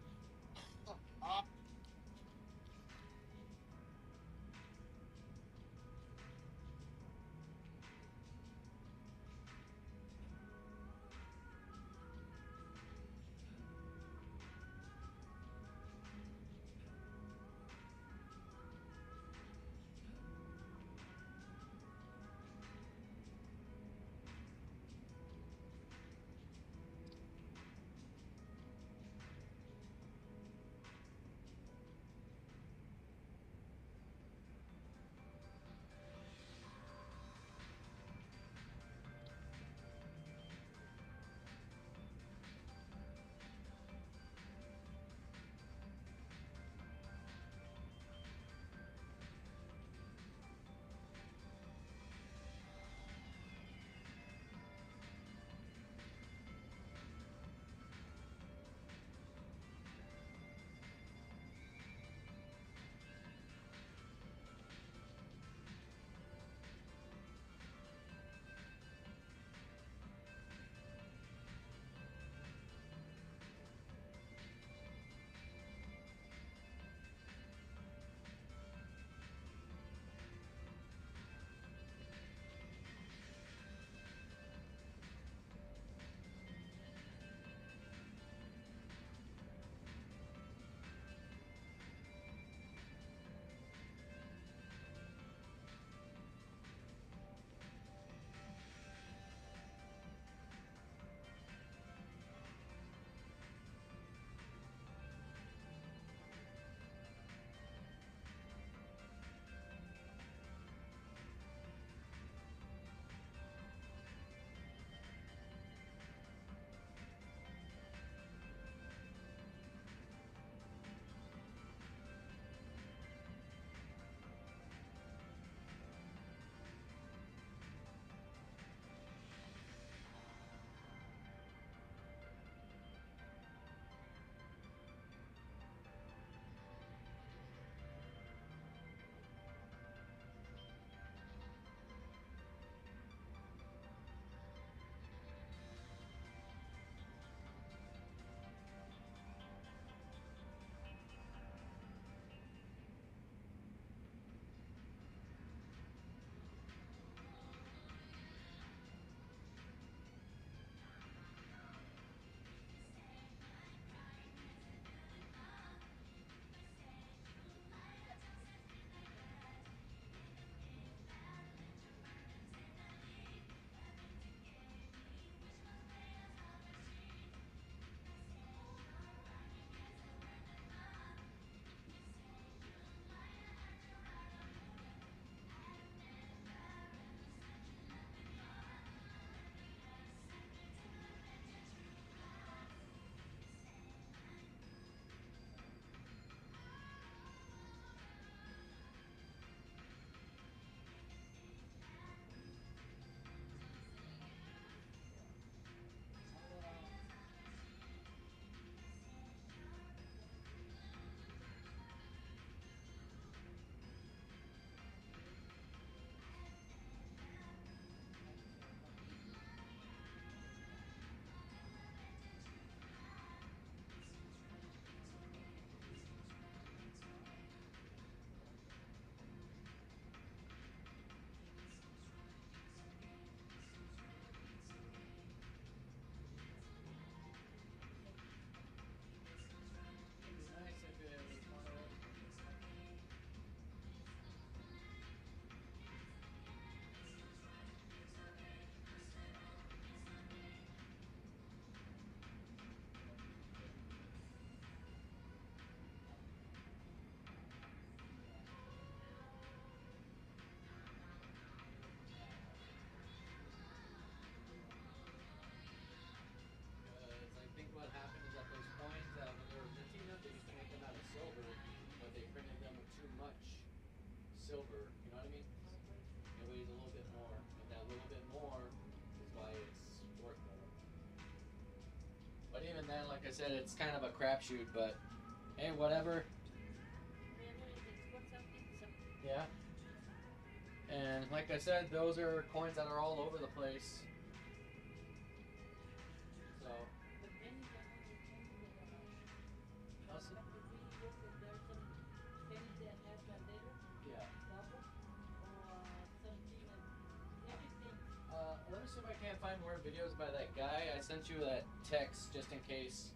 man, like I said, it's kind of a crapshoot, but hey, whatever. Yeah. And like I said, those are coins that are all over the place. So. Let me see if I can't find more videos by that guy. I sent you that text just in case.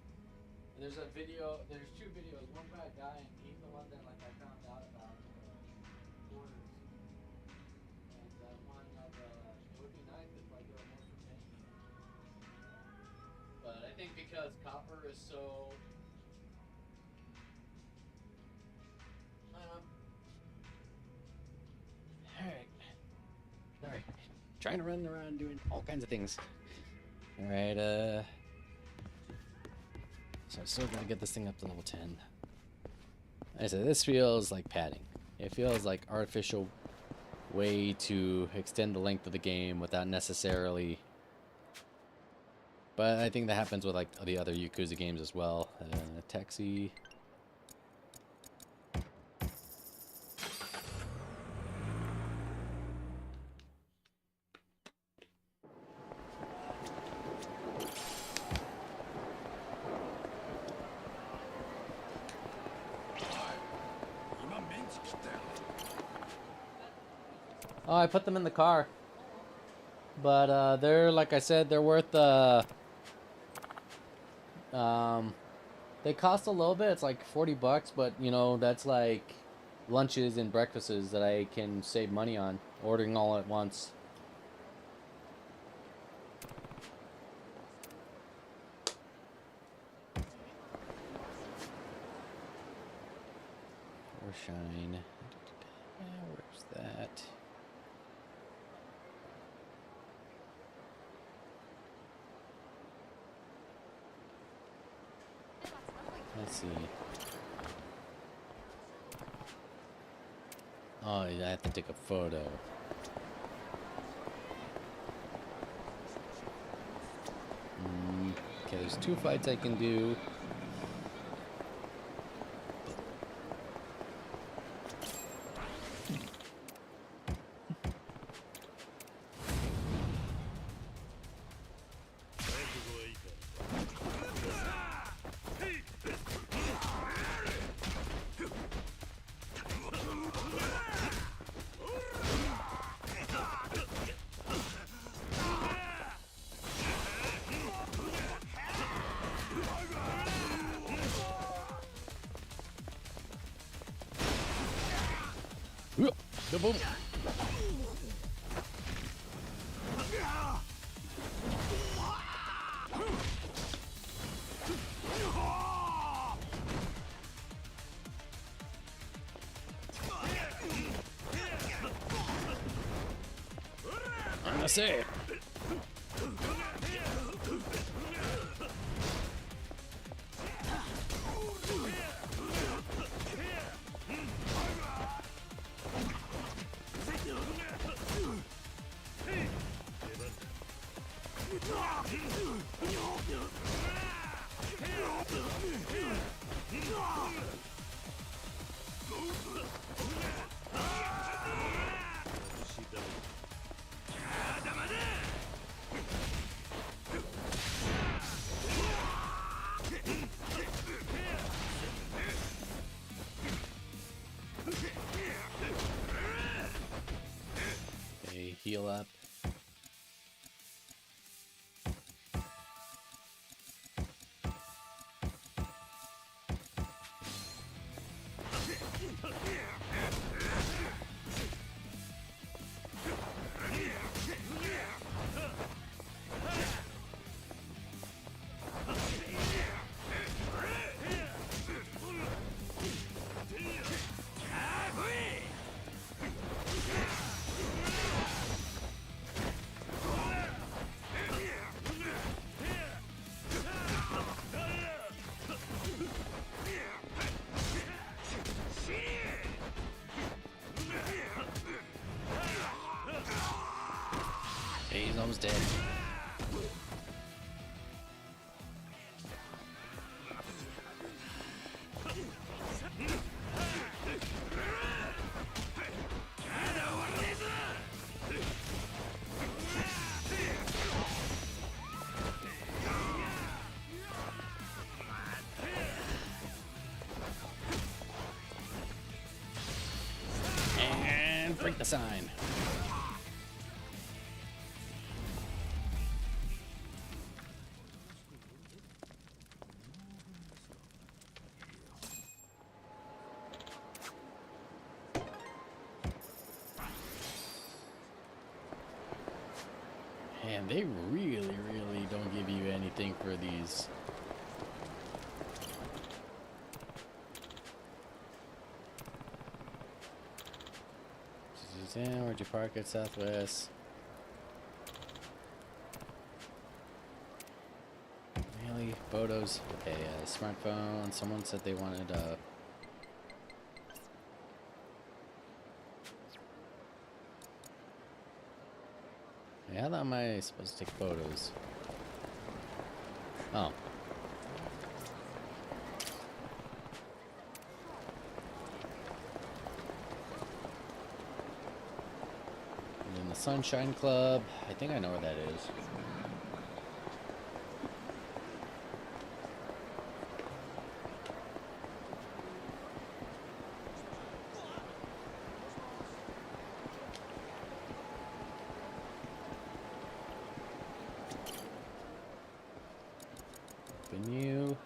There's a video. There's two videos. One by a guy, and he's the one that like I found out about orders. And one of it would be nice if like there were more for penny. But I think because copper is so. Alright. Sorry. Trying to run around doing all kinds of things. Alright, so I'm still gonna get this thing up to level 10. Like I said, this feels like padding. It feels like artificial way to extend the length of the game without necessarily. But I think that happens with like the other Yakuza games as well. Taxi. Oh, I put them in the car. But they're, like I said, they're worth they cost a little bit. It's like $40, but you know, that's like lunches and breakfasts that I can save money on ordering all at once. Or shine. Where's that? Let's see. Oh, I have to take a photo. Okay, there's 2 fights I can do. Boom. I'm gonna say it. Okay, heal up. Okay, he's almost dead. And break the sign. And they really don't give you anything for these. Where'd you park at Southwest? Really? Photos? Okay, smartphone. Someone said they wanted how am I supposed to take photos? Oh. And then the Sunshine Club. I think I know where that is. Venue.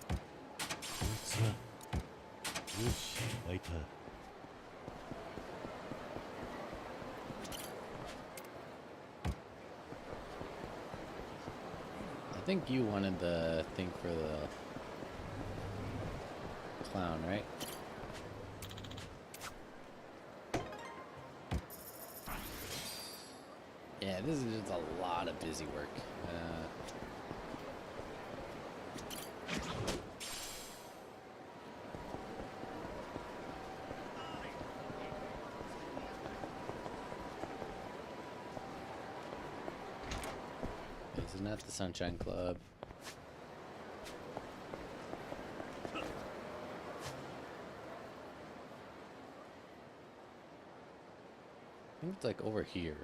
I think you wanted the thing for the clown, right? Yeah, this is just a lot of busy work. Isn't that the Sunshine Club? I think it's like over here.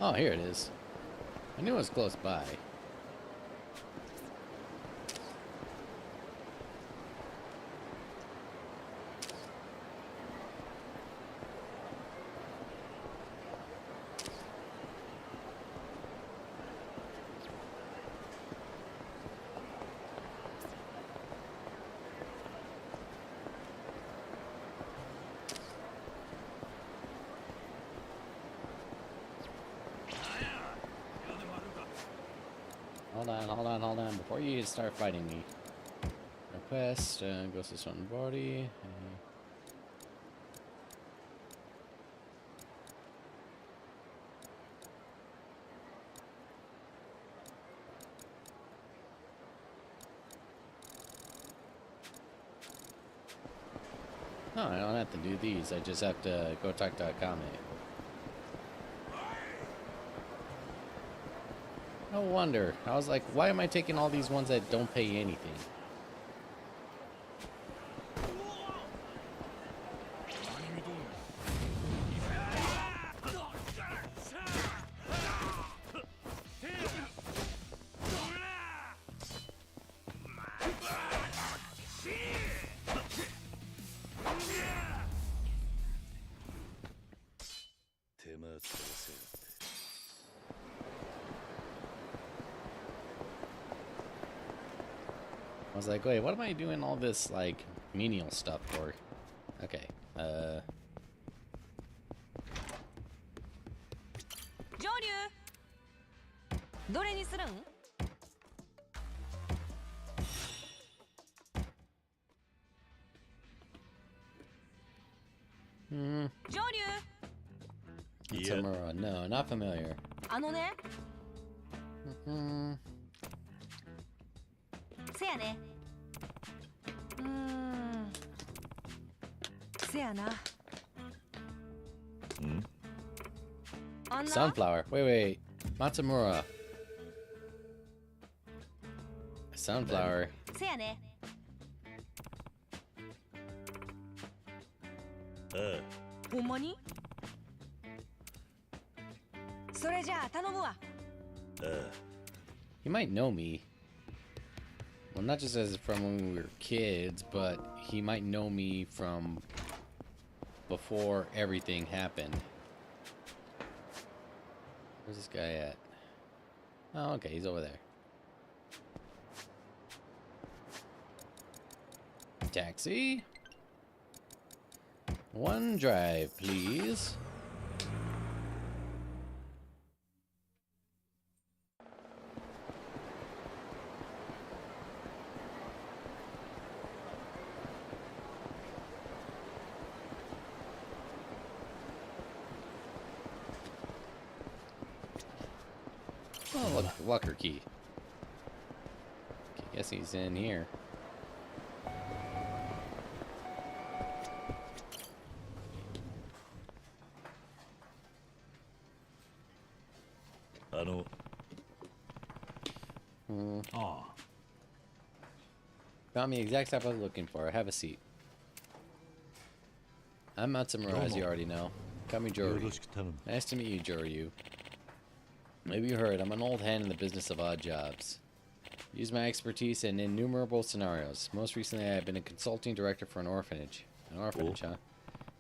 Oh, here it is. I knew it was close by. Hold on, before you start fighting me. Request, goes to certain body. No, I don't have to do these, I just have to go talk to Akame. No wonder. I was like, why am I taking all these ones that don't pay anything? I was like, wait, what am I doing all this, like, menial stuff for? Okay, Tamura, no, not familiar. せやね。せやな。Sunflower. Wait. Matsumura. Sunflower. せやね。ほんまに？それじゃあ頼むわ。He might know me. Well, not just as from when we were kids, but he might know me from before everything happened. Where's this guy at? Oh, okay, he's over there. Taxi. One drive, please. Oh, look, Walker key. Okay, guess he's in here. Found me the exact stuff I was looking for. Have a seat. I'm Matsumura, as you already know. Call me Joryu. Nice to meet you, Joryu. Maybe you heard, I'm an old hand in the business of odd jobs. Use my expertise in innumerable scenarios. Most recently, I've been a consulting director for an orphanage. An orphanage, huh?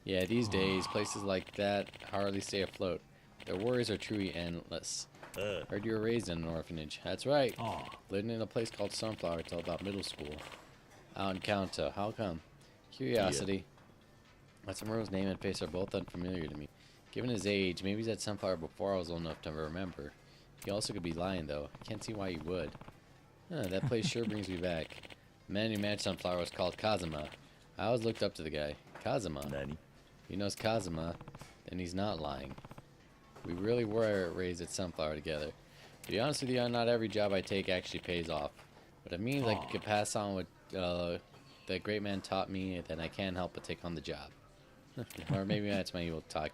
Yeah, these days, places like that hardly stay afloat. Their worries are truly endless. Heard you were raised in an orphanage. That's right. Living in a place called Sunflower till about middle school. Out in Kanto. How come? Curiosity. Matsumura's name and face are both unfamiliar to me. Given his age, maybe he's at Sunflower before I was old enough to remember. He also could be lying, though. I can't see why he would. That place sure brings me back. The man who managed Sunflower was called Kazuma. I always looked up to the guy. Kazuma? If he knows Kazuma, then he's not lying. We really were raised at Sunflower together. To be honest with you, not every job I take actually pays off. But it means I could pass on what the great man taught me, then I can't help but take on the job. Or maybe that's my evil talk.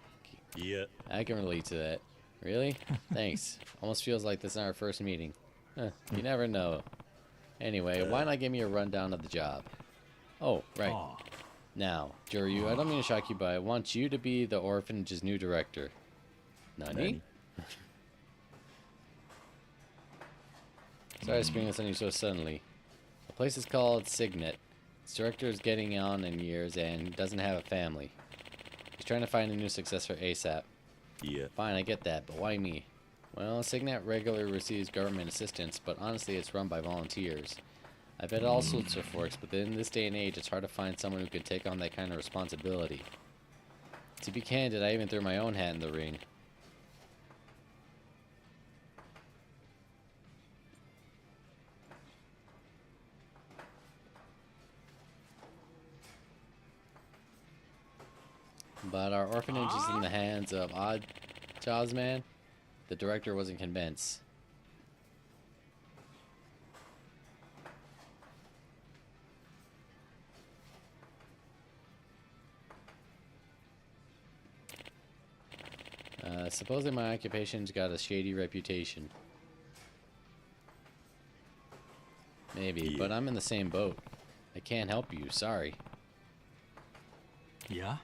Yeah. I can relate to that. Really? Thanks. Almost feels like this is our first meeting. You never know. Anyway, why not give me a rundown of the job? Oh, right. Now, Joryu, I don't mean to shock you, but I want you to be the orphanage's new director. Nani? Sorry to spring this on you so suddenly. The place is called Signet. Its director is getting on in years and doesn't have a family. He's trying to find a new successor ASAP. Yeah. Fine, I get that, but why me? Well, Signet regularly receives government assistance, but honestly it's run by volunteers. I've had all sorts of works, but in this day and age it's hard to find someone who could take on that kind of responsibility. To be candid, I even threw my own hat in the ring. But our orphanage is in the hands of Odd Jobs Man. The director wasn't convinced. Supposedly my occupation's got a shady reputation. Maybe, but I'm in the same boat. I can't help you, sorry. Yeah?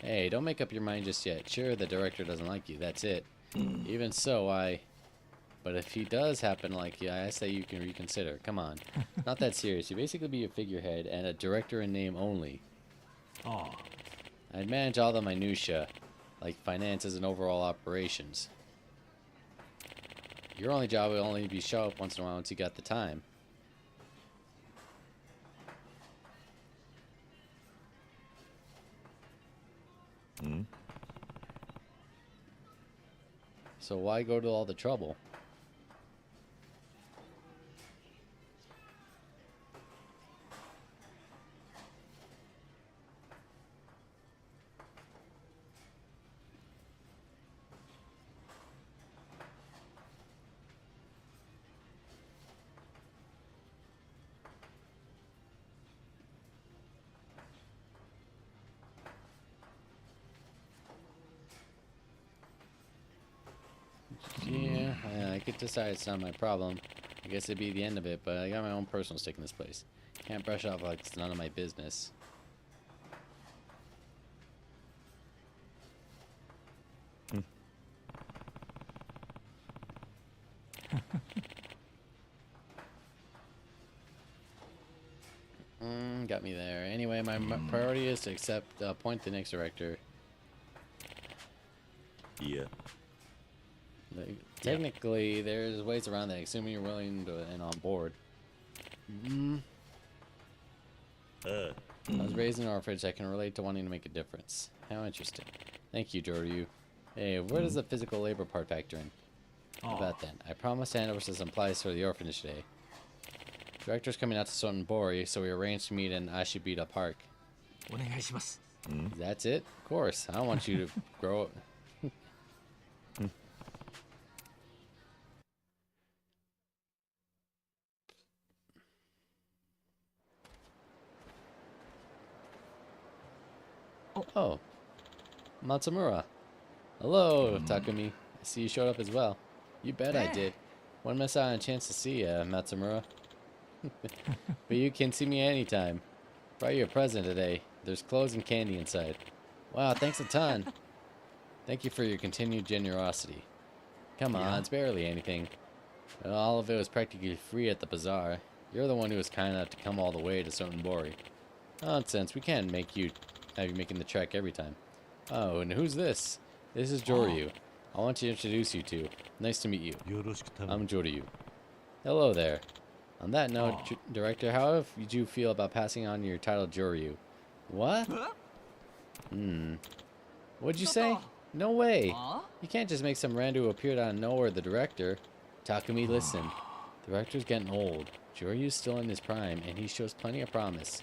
Hey, don't make up your mind just yet. Sure, the director doesn't like you, that's it. Even so, But if he does happen to like you, I say you can reconsider. Come on. Not that serious. You basically be a figurehead and a director in name only. I'd manage all the minutiae, like finances and overall operations. Your only job will only be show up once in a while once you got the time. So why go to all the trouble? Yeah, I could decide it's not my problem. I guess it'd be the end of it, but I got my own personal stake in this place. Can't brush off like it's none of my business. Got me there. Anyway, my priority is to appoint the next director. Yeah. Technically, there's ways around that, assuming you're willing to and on board. I was raised in an orphanage. I can relate to wanting to make a difference. How interesting. Thank you, Joryu. Hey, where does the physical labor part factor in? How about that? I promised to hand over some supplies for the orphanage today. Director's coming out to Sotenbori, so we arranged to meet in Ashibita Park. That's it? Of course. I don't want you to grow up. Oh, Matsumura. Hello, Takumi. I see you showed up as well. You bet I did. Wouldn't miss out on a chance to see you, Matsumura. But you can see me anytime. Brought you a present today. There's clothes and candy inside. Wow, thanks a ton. Thank you for your continued generosity. Come on, it's barely anything. All of it was practically free at the bazaar. You're the one who was kind enough to come all the way to Sotenbori. Nonsense, we can't have you making the trek every time. Oh, and who's this? This is Joryu. I want to introduce you to. Nice to meet you. I'm Joryu. Hello there. On that note, Director, how did you feel about passing on your title Joryu? What? What'd you say? No way. You can't just make some rando who appeared out of nowhere the director. Takumi, listen. The director's getting old. Joryu's still in his prime, and he shows plenty of promise.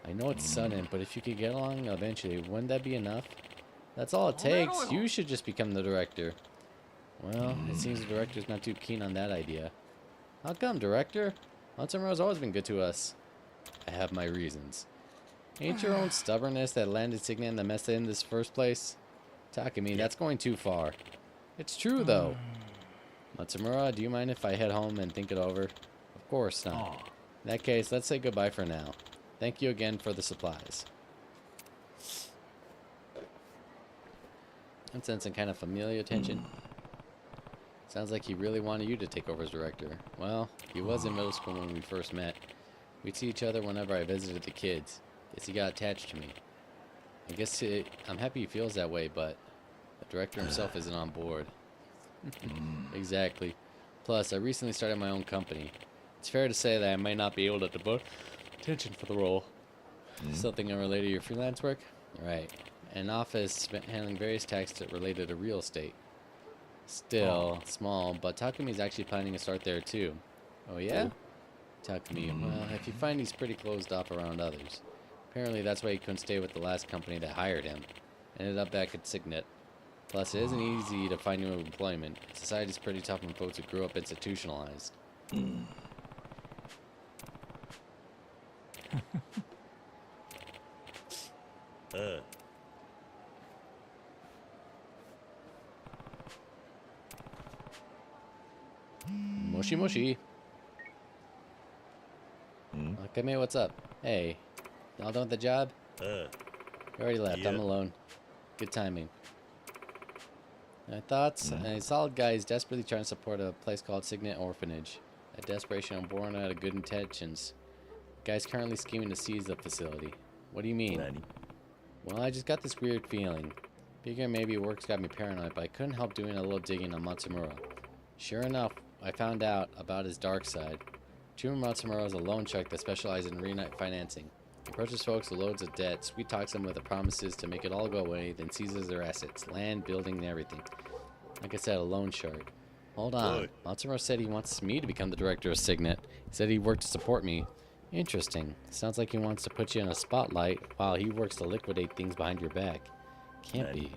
I know it's sudden, but if you could get along eventually, wouldn't that be enough? That's all it takes. You should just become the director. Well, it seems the director's not too keen on that idea. How come, director? Matsumura's always been good to us. I have my reasons. Ain't your own stubbornness that landed Signet in the mess in this first place? Takumi, that's going too far. It's true, though. Matsumura, do you mind if I head home and think it over? Of course not. In that case, let's say goodbye for now. Thank you again for the supplies. I'm sensing kind of familiar tension. Sounds like he really wanted you to take over as director. Well, he was in middle school when we first met. We'd see each other whenever I visited the kids. Guess he got attached to me. I guess I'm happy he feels that way, but the director himself isn't on board. Exactly. Plus, I recently started my own company. It's fair to say that I might not be able to devote attention for the role. Something unrelated to your freelance work? Right. An office handling various tasks related to real estate. Still small, but Takumi's actually planning to start there too. Oh yeah? Takumi, well, if you find he's pretty closed off around others. Apparently that's why he couldn't stay with the last company that hired him. Ended up back at Signet. Plus, it isn't easy to find new employment. Society's pretty tough on folks who grew up institutionalized. Moshi moshi. Okay, what's up? Hey, y'all done with the job? You already left. I'm alone. Good timing. My thoughts? A solid guy is desperately trying to support a place called Signet Orphanage. That desperation born out of good intentions. The guy's currently scheming to seize the facility. What do you mean? Well, I just got this weird feeling. Figuring maybe work's got me paranoid, but I couldn't help doing a little digging on Matsumura. Sure enough, I found out about his dark side. Jun Matsumura is a loan shark that specializes in refinancing. He approaches folks with loads of debt, sweet talks them with the promises to make it all go away, then seizes their assets, land, building, and everything. Like I said, a loan shark. Hold on. Matsumura said he wants me to become the director of Signet. He said he'd work to support me. Interesting. Sounds like he wants to put you in a spotlight while he works to liquidate things behind your back. Can't be.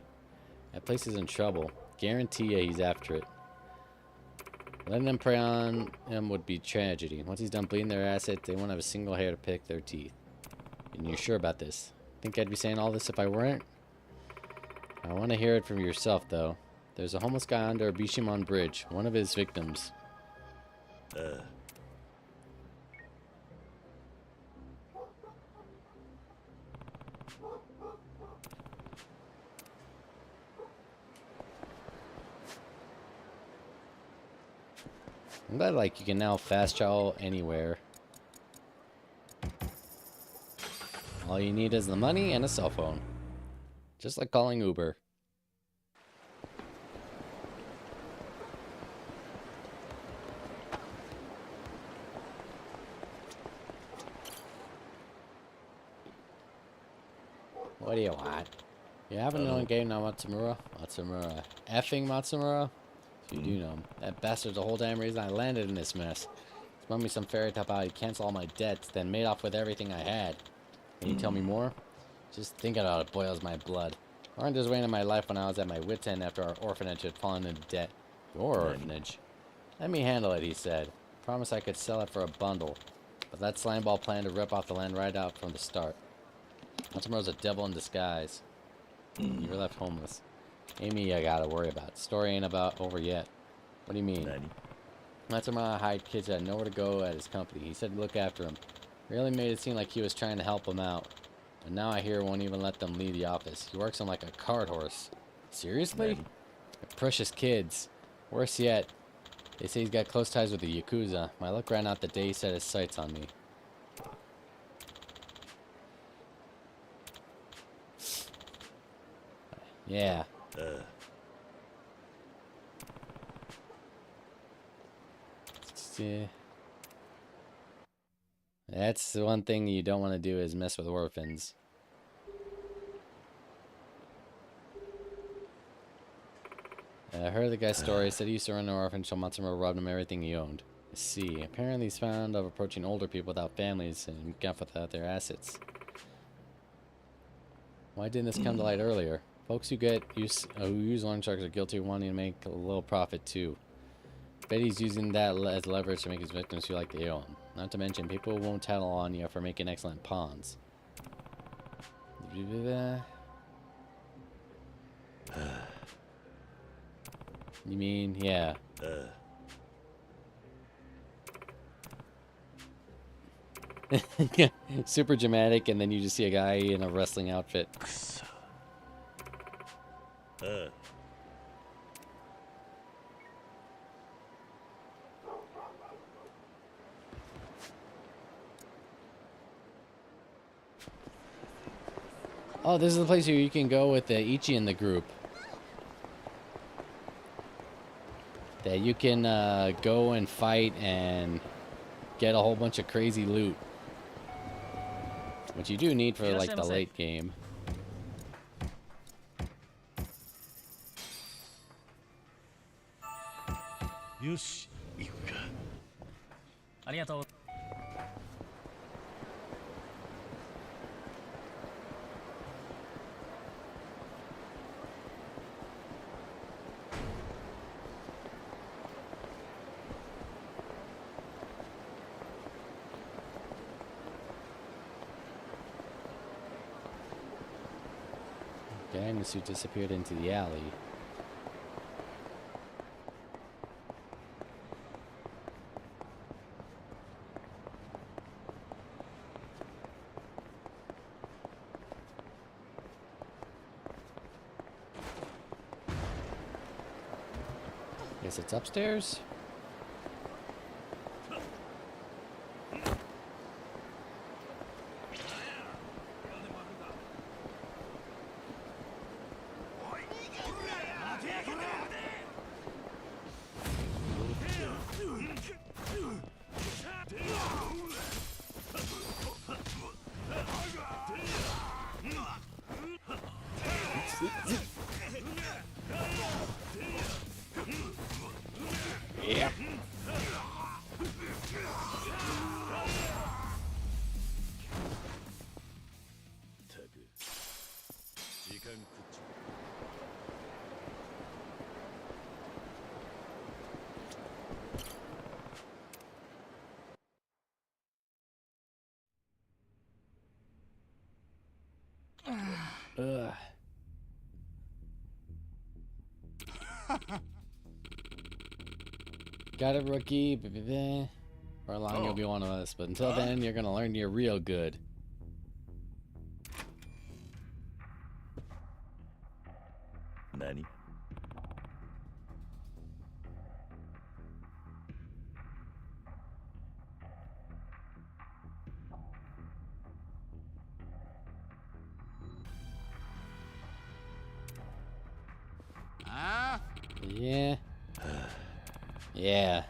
That place is in trouble. Guarantee you he's after it. Letting them prey on him would be tragedy. Once he's done bleeding their assets, they won't have a single hair to pick their teeth. And you're sure about this? Think I'd be saying all this if I weren't? I want to hear it from yourself, though. There's a homeless guy under Bishamon Bridge, one of his victims. I'm glad, like, you can now fast travel anywhere. All you need is the money and a cell phone. Just like calling Uber. What do you want? You haven't known Gaiden Matsumura? Matsumura. Effing Matsumura? So you do know him. That bastard's the whole damn reason I landed in this mess. Spun me some fairy tale how he'd cancel all my debts, then made off with everything I had. Can you tell me more? Just thinking about it boils my blood. I earned his way into my life when I was at my wit's end after our orphanage had fallen into debt. Your orphanage? Let me handle it, he said. Promised I could sell it for a bundle. But that slimeball planned to rip off the land right out from the start. Matsumura's a devil in disguise. You were left homeless. Amy, I gotta worry about. Story ain't about over yet. What do you mean? Matsumura hired kids that had nowhere to go at his company. He said to look after him. Really made it seem like he was trying to help them out. But now I hear he won't even let them leave the office. He works them like a cart horse. Seriously? Precious kids. Worse yet, they say he's got close ties with the Yakuza. My luck ran out the day he set his sights on me. Yeah. See. That's the one thing you don't want to do is mess with orphans. I heard the guy's story. Said he used to run an orphanage, so Matsumura robbed him everything he owned. I see. Apparently he's fond of approaching older people without families and without their assets. Why didn't this come to light earlier? Folks who use loan sharks are guilty of wanting to make a little profit too. Bet he's using that as leverage to make his victims feel like they owe him. Not to mention, people won't tattle on you for making excellent pawns. You mean, yeah. Super dramatic, and then you just see a guy in a wrestling outfit. Oh, this is the place where you can go with Ichi in the group. That you can go and fight and get a whole bunch of crazy loot. Which you do need for like the late game. Yoshi, 行くか。ありがとう。Okay, the suit disappeared into the alley. Guess it's upstairs. Yeah. Ugh. Got it, rookie. For long you'll be one of us, but until then, you're gonna learn you're real good. Nani? Yeah. Yeah.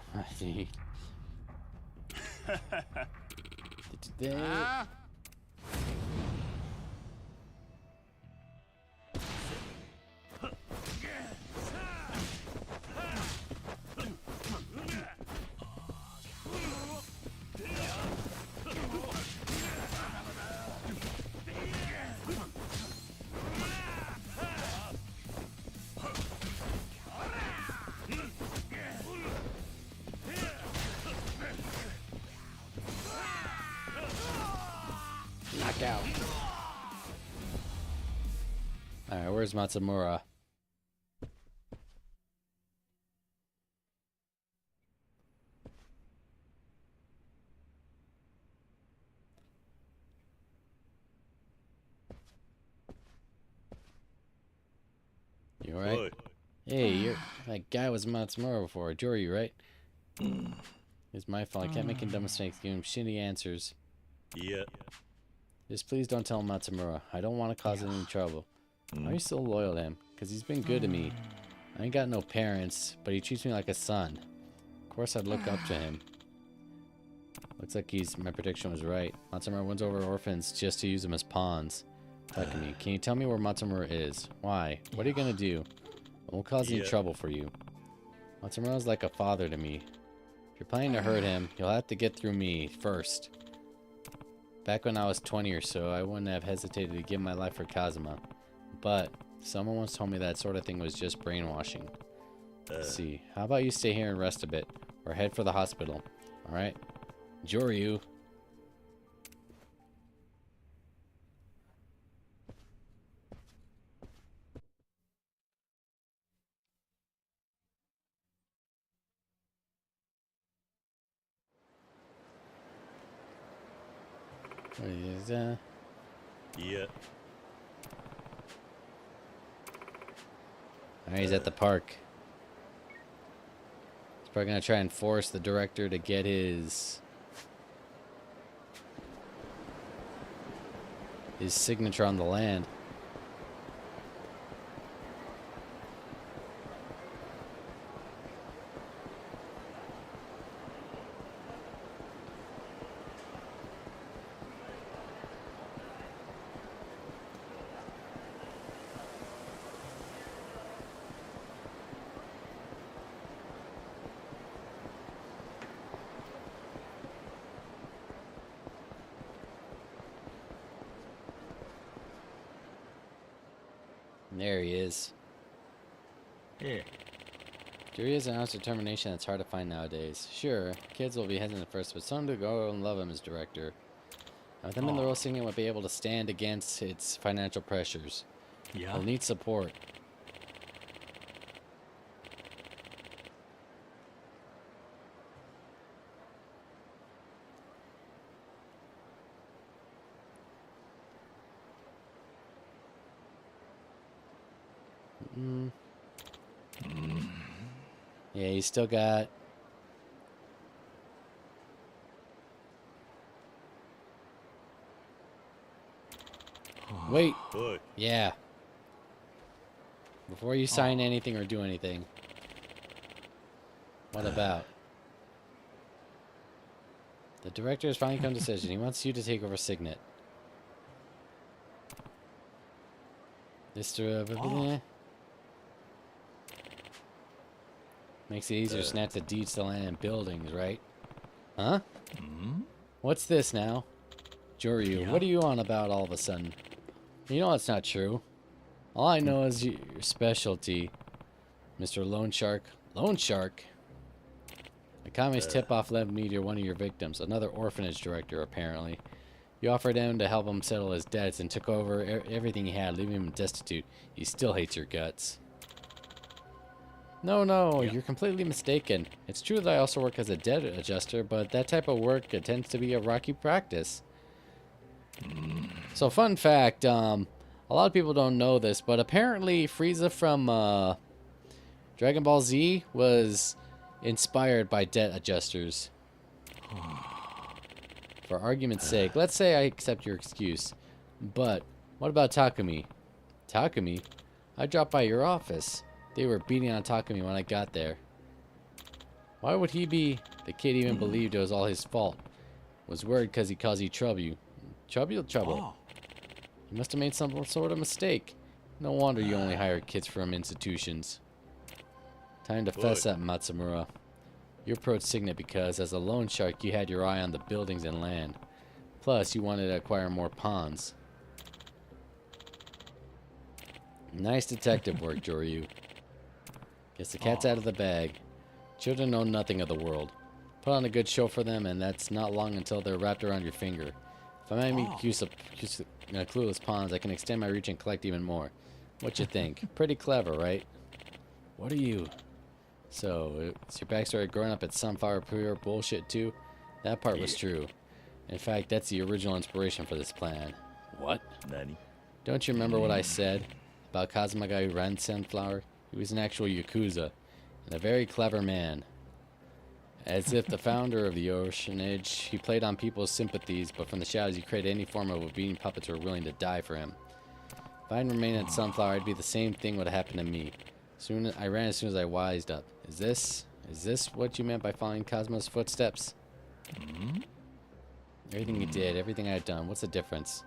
Knockout. Alright, where's Matsumura? You alright? Oi. Hey, that guy was Matsumura before. Joryu, right? It's my fault. I kept making dumb mistakes, giving him shitty answers. Yeah. Just please don't tell Matsumura. I don't want to cause any trouble. Why are you so loyal to him? Because he's been good to me. I ain't got no parents, but he treats me like a son. Of course I'd look up to him. Looks like my prediction was right. Matsumura wins over orphans just to use them as pawns. Takumi, can you tell me where Matsumura is? Why? What are you gonna do? I won't cause any trouble for you. Matsumura's like a father to me. If you're planning to hurt him, you'll have to get through me first. Back when I was 20 or so, I wouldn't have hesitated to give my life for Kazuma. But someone once told me that sort of thing was just brainwashing. Let's see. How about you stay here and rest a bit, or head for the hospital? Alright? Joryu. What is that? Yeah. Alright, he's at the park. He's probably gonna try and force the director to get his signature on the land. There he is. Yeah. Jury has announced determination that's hard to find nowadays. Sure, kids will be hesitant at first, but some to go and love him as director. With him in the role, singing will be able to stand against its financial pressures. Yeah. He'll need support. Yeah, he's still got... Wait. Yeah. Before you sign anything or do anything. What about? The director has finally come to a decision. He wants you to take over Signet. Mr. Makes it easier to snap the deeds to land and buildings, right? Huh? What's this now? Joryu, what are you on about all of a sudden? You know that's not true. All I know is your specialty, Mr. Loan Shark. Loan Shark? Akame's tip-off led me to one of your victims, another orphanage director, apparently. You offered him to help him settle his debts and took over everything he had, leaving him destitute. He still hates your guts. No, you're completely mistaken. It's true that I also work as a debt adjuster, but that type of work tends to be a rocky practice. So, fun fact, a lot of people don't know this, but apparently Frieza from Dragon Ball Z was inspired by debt adjusters. For argument's sake, let's say I accept your excuse. But, what about Takumi? Takumi? I dropped by your office. They were beating on top of me when I got there. Why would he be? The kid even believed it was all his fault. Was worried because he caused you trouble. Trouble. You must have made some sort of mistake. No wonder you only hire kids from institutions. Time to fess up, Matsumura. You approached Signet because, as a loan shark, you had your eye on the buildings and land. Plus, you wanted to acquire more pawns. Nice detective work, Joryu. Guess the cat's out of the bag. Children know nothing of the world. Put on a good show for them, and that's not long until they're wrapped around your finger. If I might make use of clueless pawns, I can extend my reach and collect even more. What you think? Pretty clever, right? What are you? So, is your backstory growing up at Sunflower pure bullshit too? That part was true. In fact, that's the original inspiration for this plan. What? Nani? Don't you remember what I said about Kazuma guy who ran Sunflower? He was an actual Yakuza, and a very clever man. As if the founder of the orphanage, he played on people's sympathies, but from the shadows he created any form of obedient puppets who were willing to die for him. If I had remained at Sunflower, it'd be the same thing would have happened to me. I ran as soon as I wised up. Is this what you meant by following Kazuma's footsteps? Everything you did, everything I had done, what's the difference?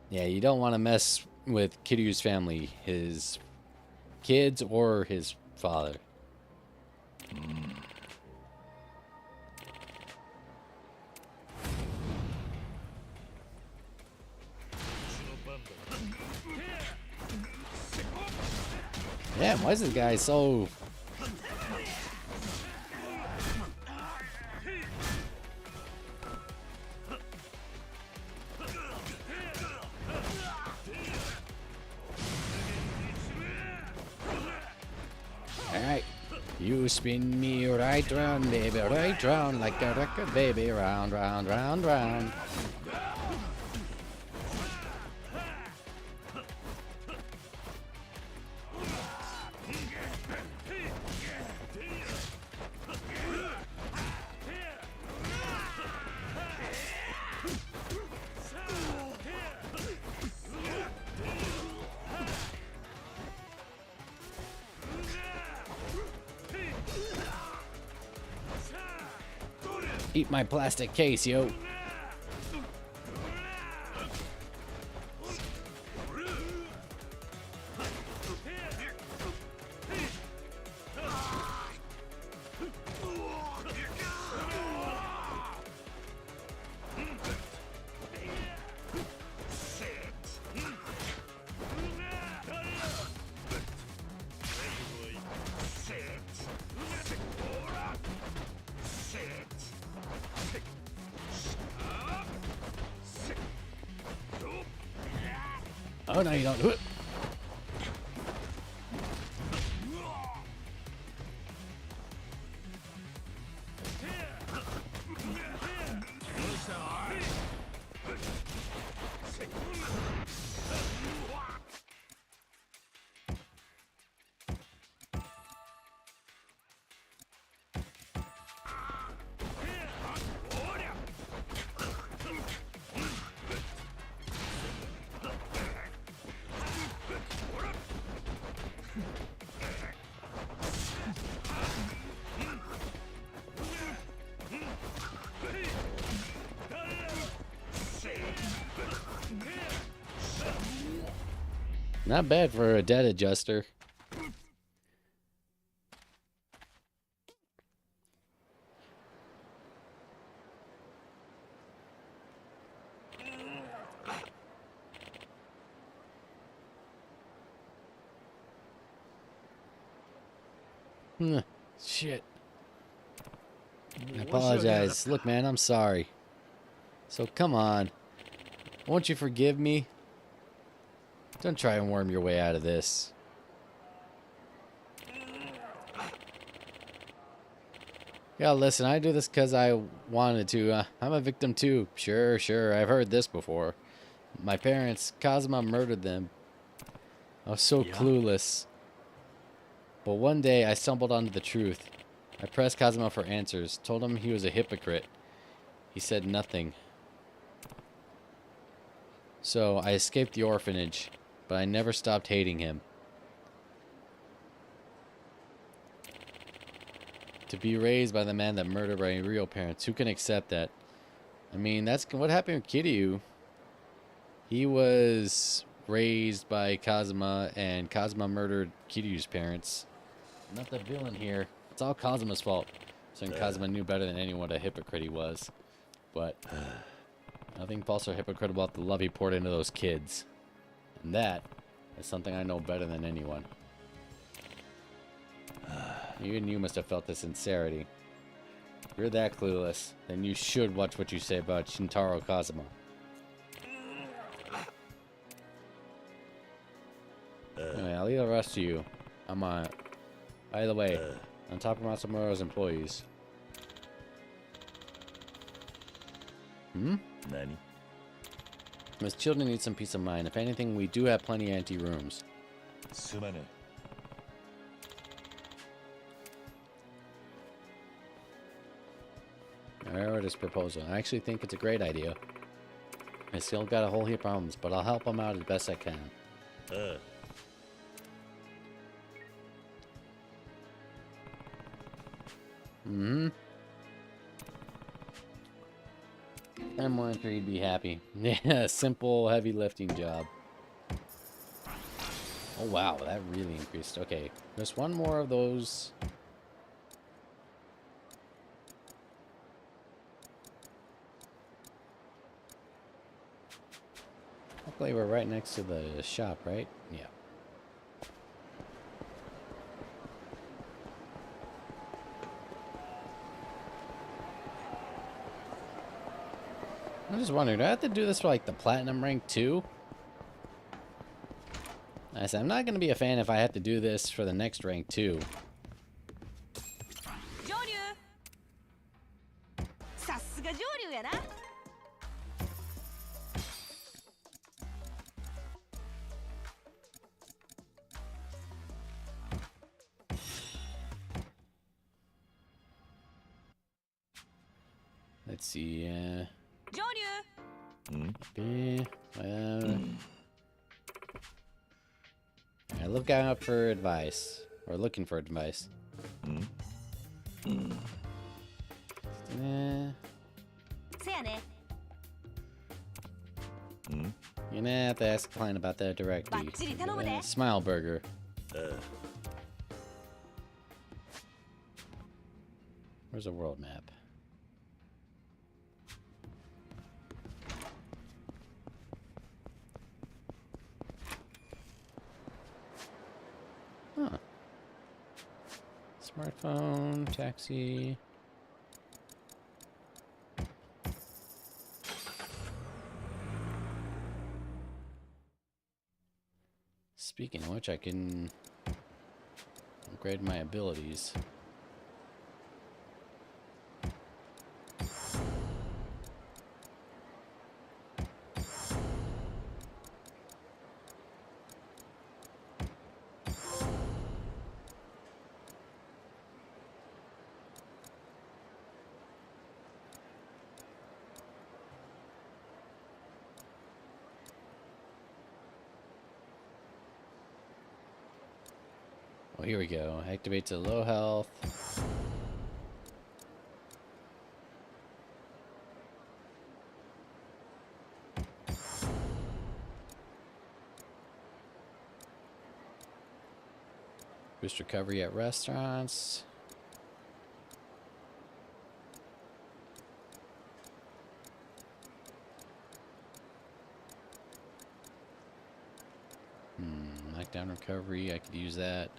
Yeah, you don't want to mess with Kiryu's family, his kids or his father. Yeah, why is this guy so... Alright, you spin me right round, baby, right round like a record, baby, round, round, round, round. Eat my plastic case, yo. Oh, no, you don't do it. Not bad for a debt adjuster. Shit. I apologize. Look, man, I'm sorry. So come on. Won't you forgive me? Don't try and worm your way out of this. Yeah, listen, I do this because I wanted to. I'm a victim too. Sure, I've heard this before. My parents, Kazuma murdered them. I was so clueless. But one day I stumbled onto the truth. I pressed Kazuma for answers, told him he was a hypocrite. He said nothing. So I escaped the orphanage, but I never stopped hating him. To be raised by the man that murdered my real parents, who can accept that? I mean, that's what happened with Kiryu. He was raised by Kazuma, and Kazuma murdered Kiryu's parents. I'm not the villain here. It's all Kazuma's fault. So Kazuma knew better than anyone what a hypocrite he was. But nothing false or hypocritical about the love he poured into those kids. And that is something I know better than anyone. Even you must have felt the sincerity. If you're that clueless, then you should watch what you say about Shintaro Kazuma. Anyway, I'll leave the rest to you. I'm on it. By the way, on top of Matsumoto's employees. Nani? His children need some peace of mind. If anything, we do have plenty of empty rooms. Sumane. I heard his proposal. I actually think it's a great idea. I still got a whole heap of problems, but I'll help him out as best I can. I'm more sure he'd be happy. Yeah, simple, heavy lifting job. Oh wow, that really increased. Okay, just one more of those. Luckily, we're right next to the shop, right? Yeah. I'm just wondering, do I have to do this for like the platinum rank too? I said I'm not gonna be a fan if I have to do this for the next rank too. Let's see. I look out for advice, or looking for advice. You're gonna have to ask the client about that directly. Smile Burger. Where's a world map? Huh. Smartphone, taxi. Speaking of which, I can upgrade my abilities. Oh, here we go. Activates a low health. Boost recovery at restaurants. Knockdown recovery. I could use that.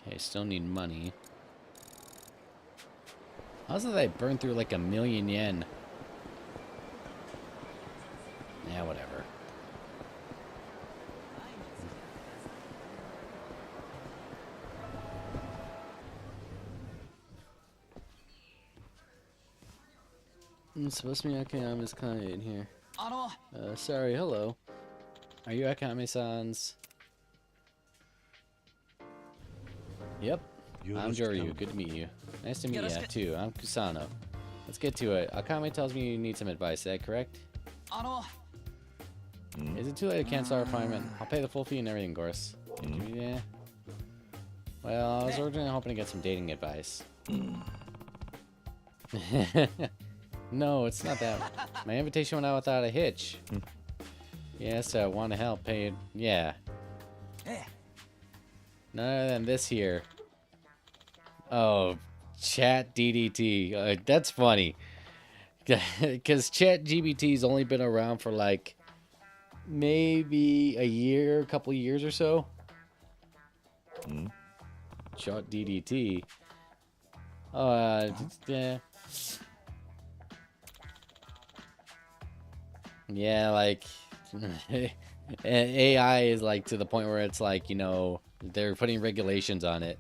Okay, still need money. How's it that I burned through like 1,000,000 yen? Yeah, whatever. It's supposed to be Akama's client here. Sorry, hello. Are you Akame-san's? Yep. I'm Joryu. Good to meet you. Nice to meet you, too. I'm Kusano. Let's get to it. Akame tells me you need some advice. Is that correct? Is it too late to cancel our appointment? I'll pay the full fee and everything, Gorse. Yeah. Well, I was originally hoping to get some dating advice. No, it's not that. My invitation went out without a hitch. Yes, I want to help pay. Yeah. None other than this here. Oh, Chat DDT. That's funny. Because Chat GBT's only been around for like maybe a year, a couple of years or so. Chat DDT. Yeah. Yeah, like AI is like to the point where it's like, you know, they're putting regulations on it.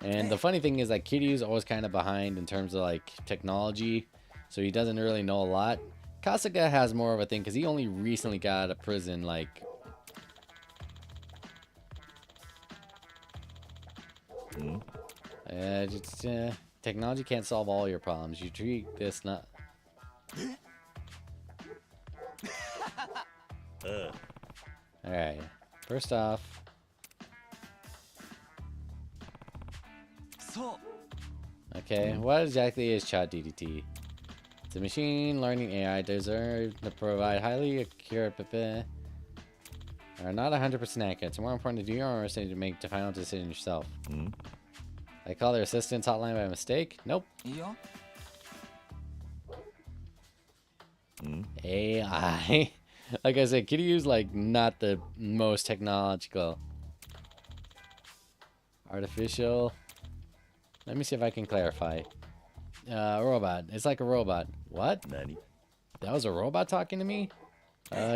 And the funny thing is that Kiryu's always kind of behind in terms of like technology, so he doesn't really know a lot. Kasuga has more of a thing because he only recently got out of prison, like technology can't solve all your problems. You treat this not. Alright, first off, okay, what exactly is Chat DDT? It's a machine learning AI designed to provide highly accurate, are not 100% accurate. It's more important to do your own research to make the final decision yourself. I call their assistance hotline by mistake? Nope. AI. Like I said, Kiryu's like not the most technological. Artificial. Let me see if I can clarify. Robot. It's like a robot. What? Nani? That was a robot talking to me?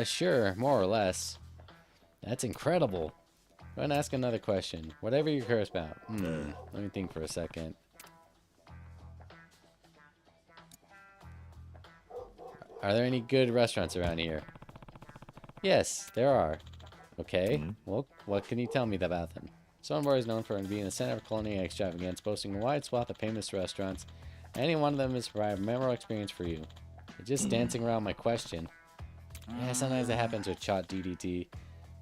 Sure, more or less. That's incredible. Go ahead and ask another question. Whatever you're curious about. Let me think for a second. Are there any good restaurants around here? Yes, there are. Okay, well, what can you tell me about them? Sonbor is known for being the center of culinary extravagance, boasting a wide swath of famous restaurants. Any one of them is provide a memorable experience for you. Just dancing around my question. Yeah, sometimes it happens with Chat DDT.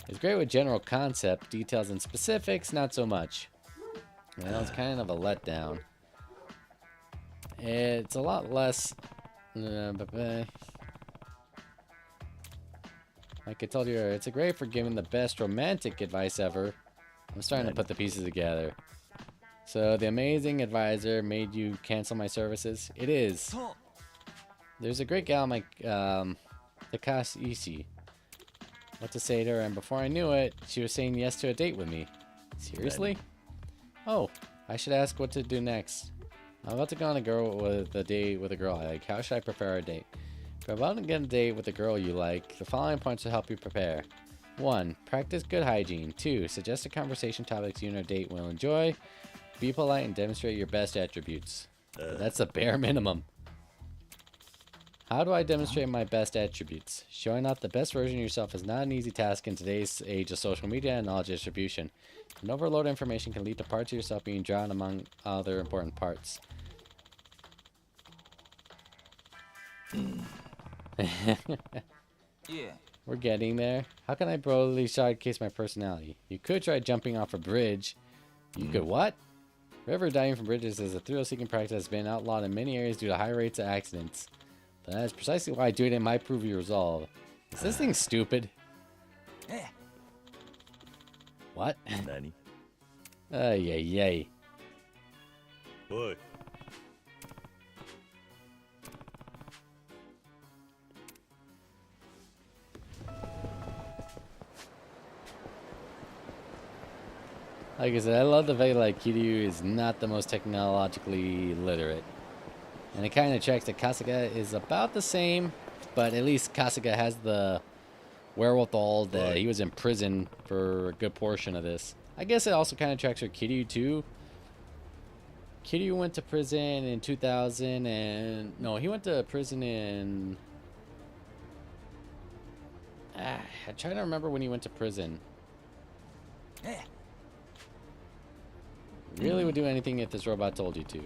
It's great with general concept, details and specifics, not so much. Well, it's kind of a letdown. It's a lot less... Like I told you earlier, it's great for giving the best romantic advice ever. I'm starting to put the pieces together. So the amazing advisor made you cancel my services? It is. There's a great gal like Takashi Ishii. What to say to her, and before I knew it, she was saying yes to a date with me. Seriously? Oh, I should ask what to do next. I'm about to go on a date with a girl I like. How should I prepare our date? If you're about to get a date with a girl you like, the following points will help you prepare. 1. Practice good hygiene. 2. Suggest a conversation topics you and our date will enjoy. Be polite and demonstrate your best attributes. That's the bare minimum. How do I demonstrate my best attributes? Showing off the best version of yourself is not an easy task in today's age of social media and knowledge distribution. An overload of information can lead to parts of yourself being drowned among other important parts. Yeah. We're getting there. How can I broadly showcase my personality? You could try jumping off a bridge. You could what? River diving from bridges is a thrill-seeking practice that's been outlawed in many areas due to high rates of accidents. But that is precisely why doing it might prove your resolve. Is this thing stupid? What? Nani? Yay. Boy. Like I said, I love the fact like Kiryu is not the most technologically literate. And it kind of checks that Kasuga is about the same, but at least Kasuga has the wherewithal that he was in prison for a good portion of this. I guess it also kind of tracks for Kiryu too. Kiryu went to prison in 2000 and... No, he went to prison in... I'm trying to remember when he went to prison. Really would do anything if this robot told you to.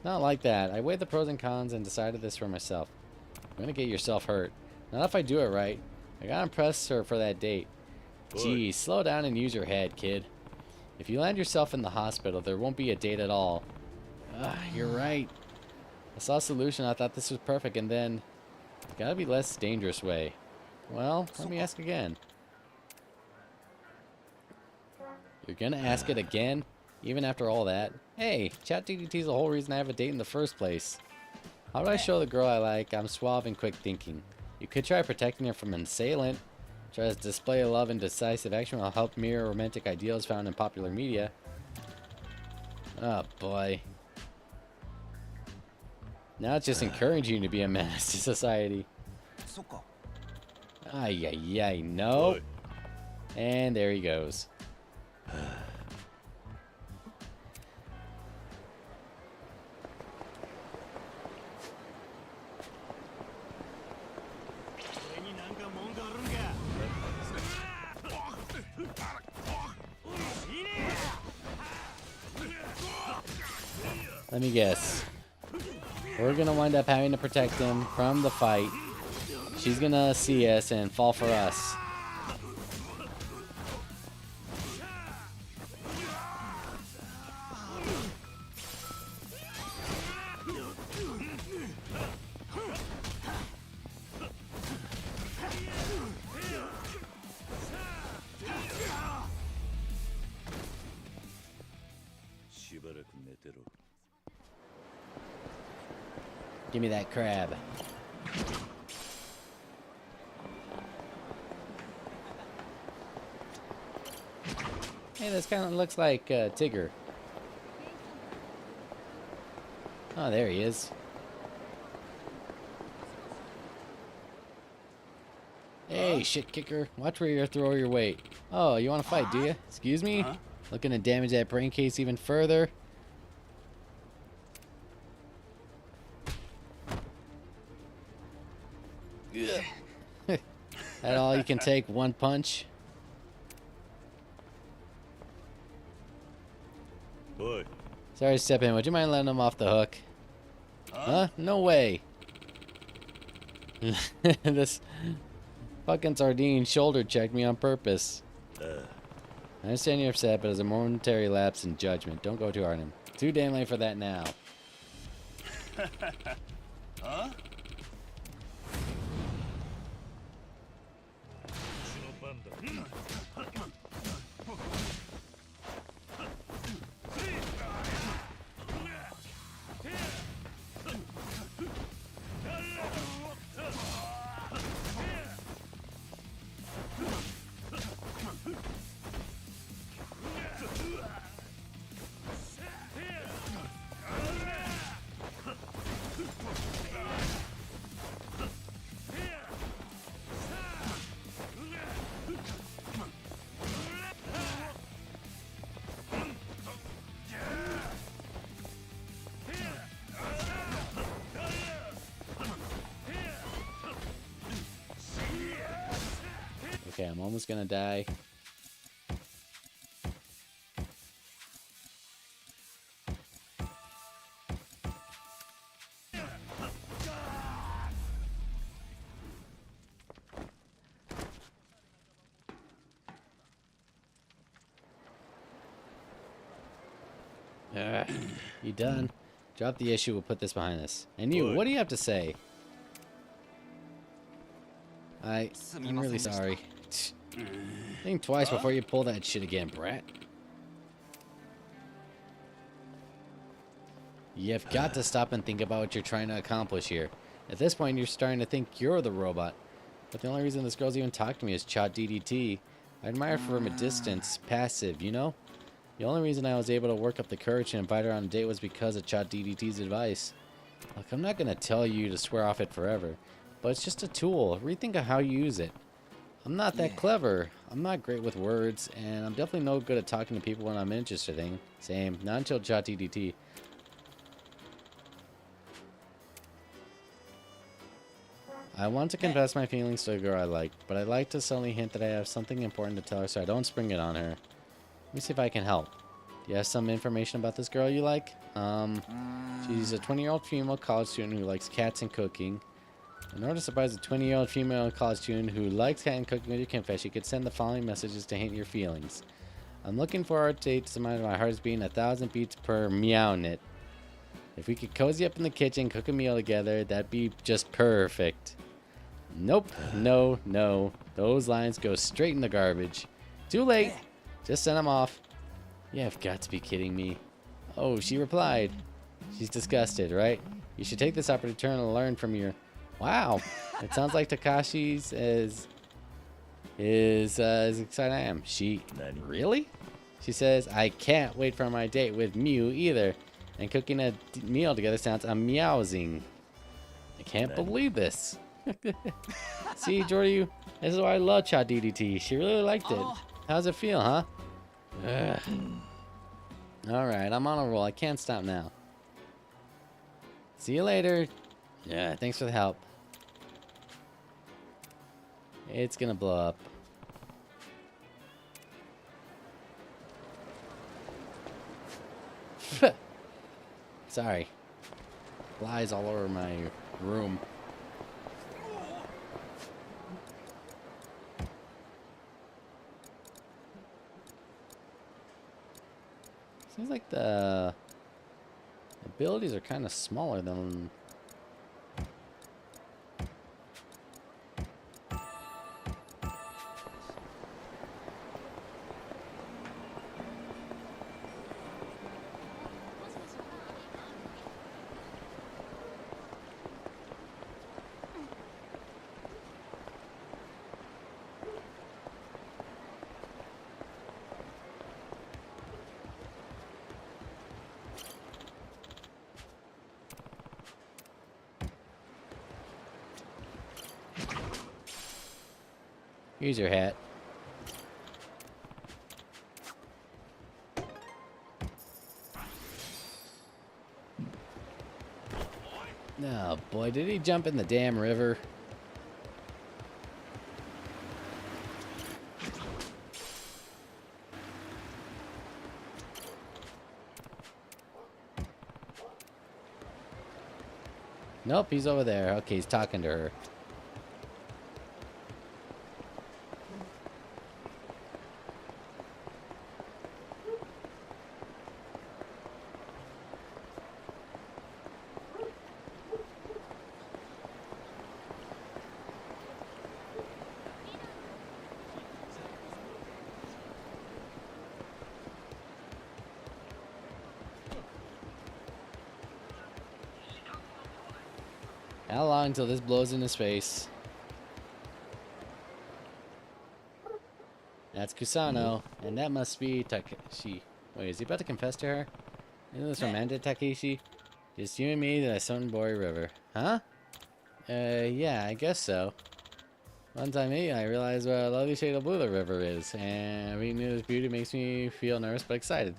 Not like that. I weighed the pros and cons and decided this for myself. I'm gonna get yourself hurt. Not if I do it right. I gotta impress her for that date. Geez, slow down and use your head, kid. If you land yourself in the hospital, there won't be a date at all. You're right. I saw a solution. I thought this was perfect, and then... Gotta be less dangerous way. Well, let me ask again. You're gonna ask it again? Even after all that? Hey, ChatGPT's the whole reason I have a date in the first place. How do I show the girl I like I'm suave and quick thinking? You could try protecting her from an assailant. Try to display love and decisive action will help mirror romantic ideals found in popular media. Oh boy. Now it's just encouraging you to be a menace to society. Ay, ay, ay, no. And there he goes. Let me guess. We're gonna wind up having to protect him from the fight. She's gonna see us and fall for us. Give me that crab. Hey, this kind of looks like Tigger. Oh, there he is. Hey, shit kicker. Watch where you throw your weight. Oh, you want to fight, do you? Excuse me? Looking to damage that brain case even further? That all you can take? One punch? Boy. Sorry to step in. Would you mind letting him off the hook? Huh? No way. This fucking sardine shoulder checked me on purpose. I understand you're upset, but it's a momentary lapse in judgment. Don't go too hard on him. Too damn late for that now. Huh? Okay, I'm almost gonna die. You done? Drop the issue, we'll put this behind us. And you, what do you have to say? I'm really sorry. Think twice before you pull that shit again, brat. You've got to stop and think about what you're trying to accomplish here. At this point, you're starting to think you're the robot. But the only reason this girl's even talked to me is Chot DDT. I admire her from a distance, passive, you know? The only reason I was able to work up the courage to invite her on a date was because of Chot DDT's advice. Look, I'm not going to tell you to swear off it forever, but it's just a tool. Rethink of how you use it. I'm not that clever. I'm not great with words, and I'm definitely no good at talking to people when I'm interested in. Same. Not until ChatGDT. I want to confess my feelings to a girl I like, but I'd like to subtly hint that I have something important to tell her so I don't spring it on her. Let me see if I can help. Do you have some information about this girl you like? She's a 20-year-old female college student who likes cats and cooking. In order to surprise a 20-year-old female college student who likes cat and cooking with your confess, you could send the following messages to hint your feelings. I'm looking forward to date somebody my heart is beating 1,000 beats per meow knit. If we could cozy up in the kitchen, cook a meal together, that'd be just perfect. Nope. No, no. Those lines go straight in the garbage. Too late. Just send them off. You have got to be kidding me. Oh, she replied. She's disgusted, right? You should take this opportunity to learn from your... Wow. It sounds like Takashi's as excited I am. She... Really? She says, I can't wait for my date with Mew either. And cooking a meal together sounds amusing. I can't believe this. See, Jordy, this is why I love ChatGDT. She really liked it. How's it feel, huh? Alright, I'm on a roll. I can't stop now. See you later. Yeah, thanks for the help. It's gonna blow up. Sorry. Flies all over my room. Seems like the abilities are kind of smaller than... Here's your hat. Oh boy, did he jump in the damn river? Nope, he's over there. Okay, he's talking to her. How long until this blows in his face? That's Kusano, and that must be Takeshi. Wait, is he about to confess to her? Isn't this romantic, Takeshi? Just you and me to the Sunbury River. Huh? Yeah, I guess so. One time I realized what a lovely shade of blue the river is, and reading its beauty makes me feel nervous but excited.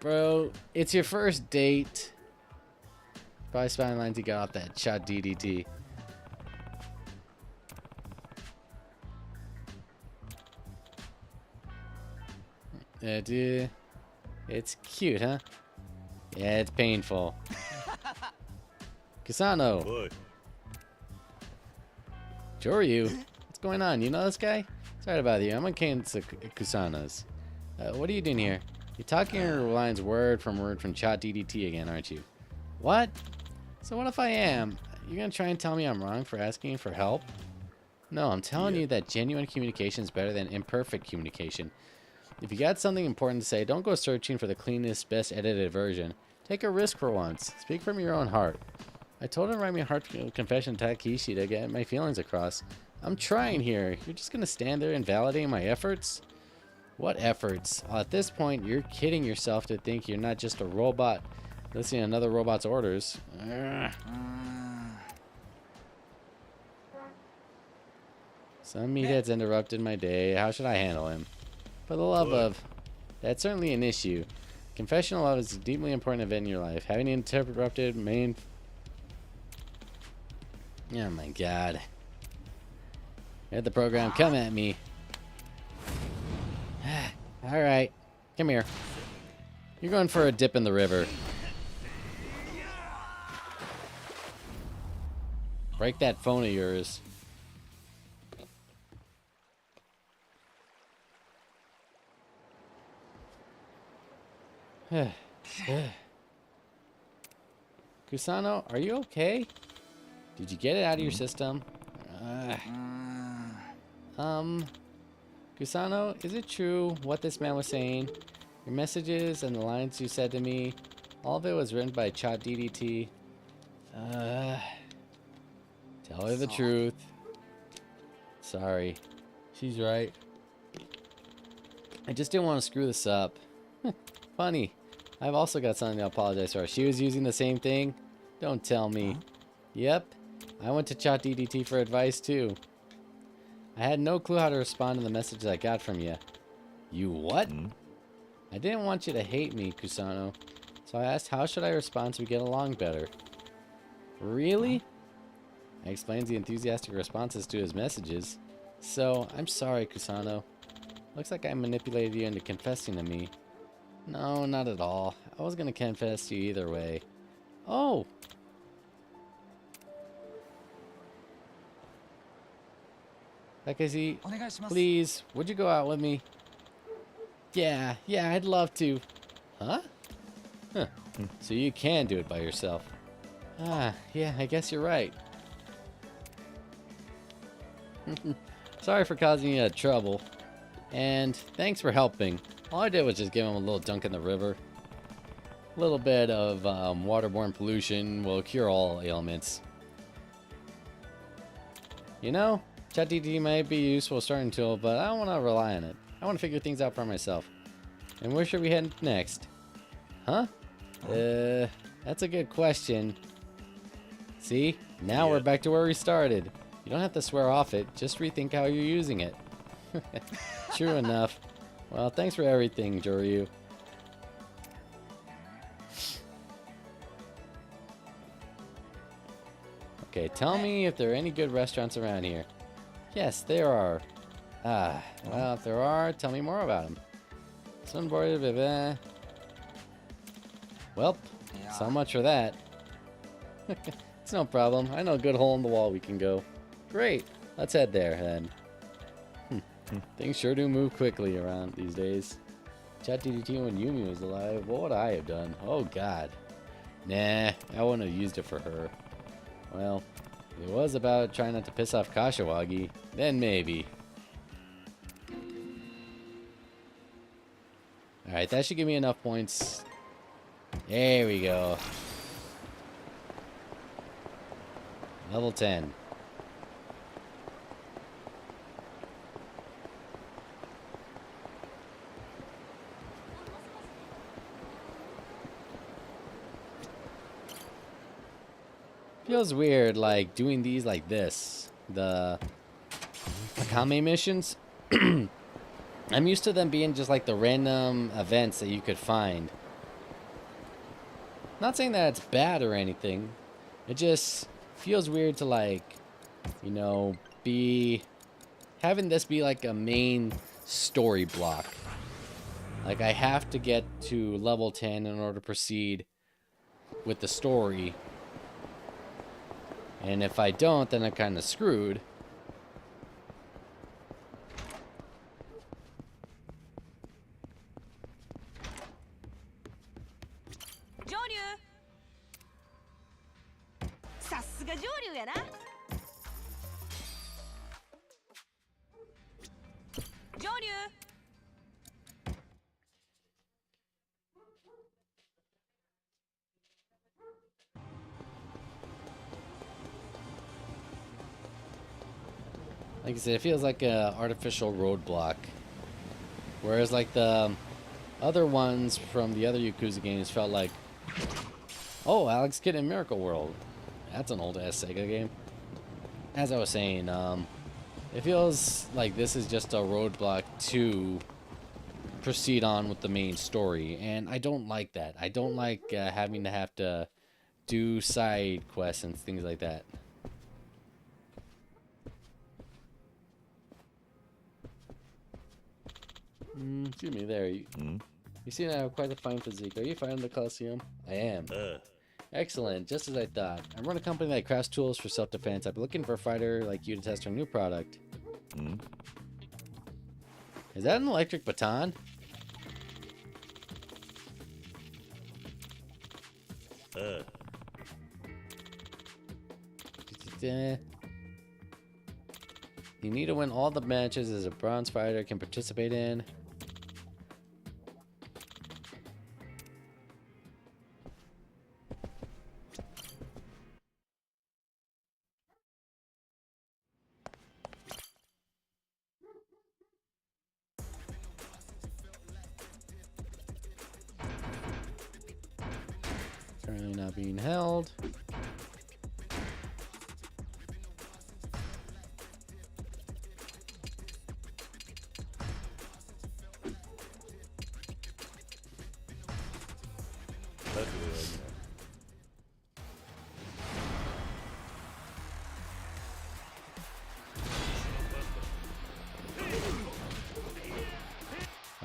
Bro, it's your first date. Probably spouting lines you got off that shot DDT. Dude, it's cute, huh? Yeah, it's painful. Kusano. Boy. Joryu, what's going on? You know this guy? Sorry about you. I'm against the Kusanas. What are you doing here? You're talking your lines word from Chat DDT again, aren't you? What? So what if I am? You're gonna try and tell me I'm wrong for asking for help? No, I'm telling you that genuine communication is better than imperfect communication. If you got something important to say, don't go searching for the cleanest, best edited version. Take a risk for once. Speak from your own heart. I told her to write me a heartfelt confession to Takeshi to get my feelings across. I'm trying here. You're just gonna stand there invalidating my efforts? What efforts? Well, at this point, you're kidding yourself to think you're not just a robot listening to another robot's orders. Some meathead's interrupted my day. How should I handle him? For the love of... That's certainly an issue. Confessional love is a deeply important event in your life. Having interrupted main... Oh my god. Had the program come at me. Alright. Come here. You're going for a dip in the river. Break that phone of yours. Kusano, are you okay? Did you get it out of your system? Kusano, is it true what this man was saying? Your messages and the lines you said to me, all of it was written by Chat DDT. Tell her the truth. Sorry. She's right. I just didn't want to screw this up. Funny. I've also got something to apologize for. She was using the same thing? Don't tell me. Yep. I went to Chat DDT for advice too. I had no clue how to respond to the messages I got from you. You what? I didn't want you to hate me, Kusano. So I asked how should I respond so we get along better. Really? I explained the enthusiastic responses to his messages. So, I'm sorry, Kusano. Looks like I manipulated you into confessing to me. No, not at all. I was gonna confess to you either way. Oh! Takeshi, please, would you go out with me? Yeah, I'd love to. Huh? Huh. So you can do it by yourself. Ah, yeah, I guess you're right. Sorry for causing you trouble. And thanks for helping. All I did was just give him a little dunk in the river. A little bit of waterborne pollution will cure all ailments. You know, ChatGPT might be a useful starting tool, but I don't want to rely on it. I want to figure things out for myself. And where should we head next? Huh? That's a good question. See? Now we're back to where we started. You don't have to swear off it, just rethink how you're using it. True enough. Well, thanks for everything, Joryu. Okay, tell me if there are any good restaurants around here. Yes, there are. Ah, well, if there are, tell me more about them. Sunboard, well, so much for that. It's no problem. I know a good hole in the wall we can go. Great. Let's head there, then. Things sure do move quickly around these days. ChatGPT when Yumi was alive, what would I have done? Oh, God. Nah, I wouldn't have used it for her. Well, if it was about trying not to piss off Kashiwagi, then maybe. Alright, that should give me enough points. There we go. Level 10. Feels weird, like, doing these like this. The Akame missions. I'm used to them being just like the random events that you could find. Not saying that it's bad or anything. It just feels weird to, like, you know, be having this be like a main story block. Like, I have to get to level 10 in order to proceed with the story. And if I don't, then I'm kind of screwed. Like I said, it feels like an artificial roadblock. Whereas like the other ones from the other Yakuza games felt like, oh, Alex Kidd in Miracle World. That's an old ass Sega game. As I was saying, It feels like this is just a roadblock to proceed on with the main story, and I don't like that. I don't like having to have to do side quests and things like that. Excuse me, there. You seem to have quite a fine physique. Are you finding the Coliseum? I am. Excellent, just as I thought. I run a company that crafts tools for self-defense. I've been looking for a fighter like you to test our new product. Is that an electric baton? You need to win all the matches as a bronze fighter can participate in. Currently not being held.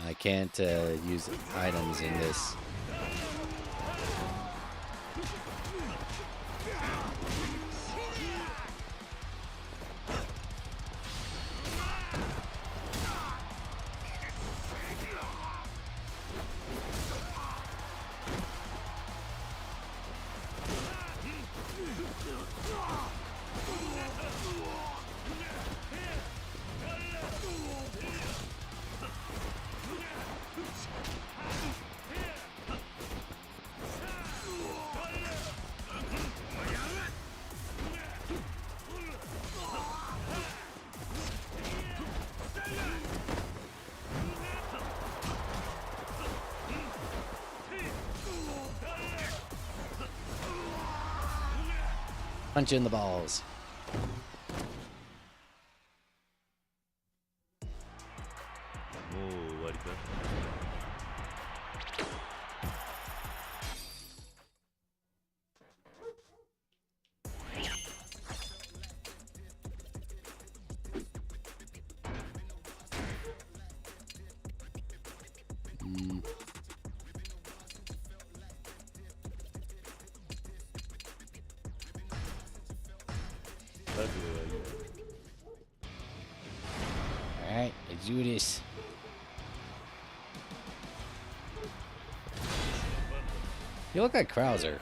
I can't use items in this. Punch in the balls. Alright, let's do this. You look like Krauser.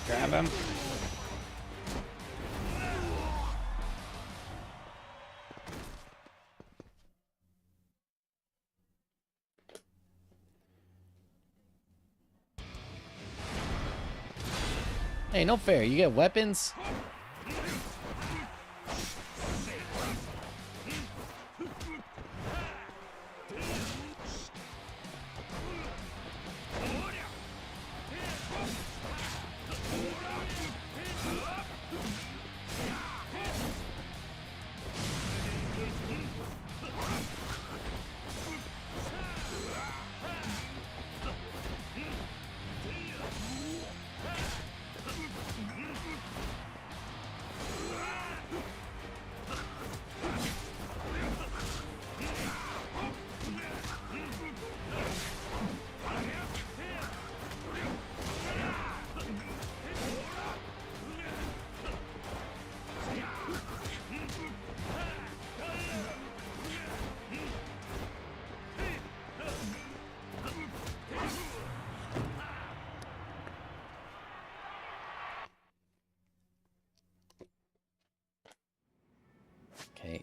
Grab him. Hey, no fair. You get weapons?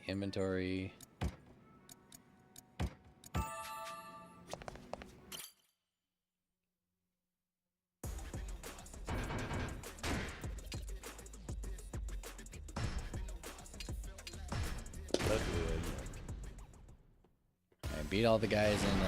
inventory. I beat all the guys in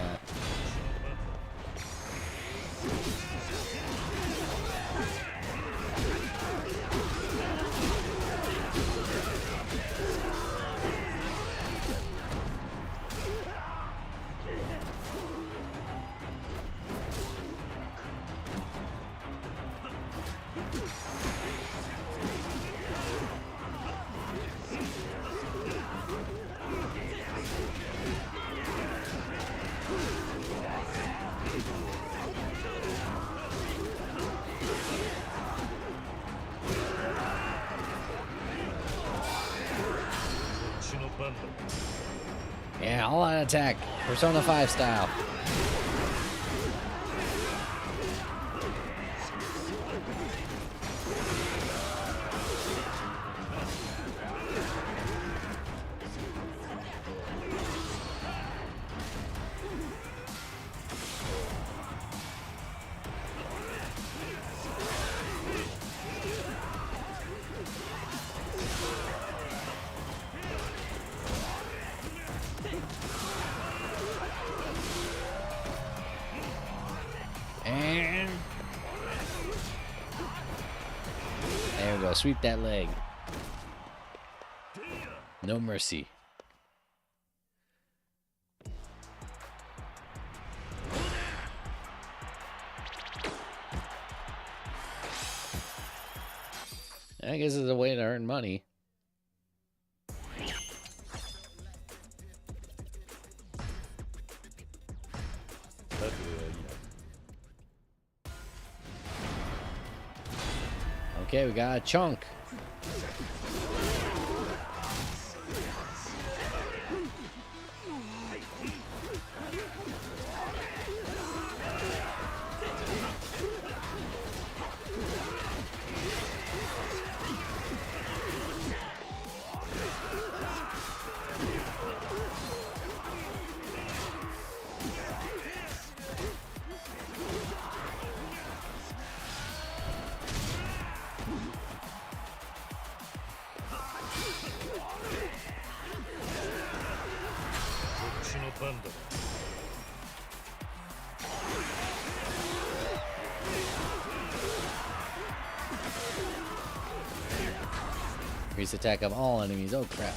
yeah, all out attack. Persona 5 style. And there we go. Sweep that leg. No mercy. I guess it's a way to earn money. Okay, we got a chunk. Increase attack of all enemies. Oh crap.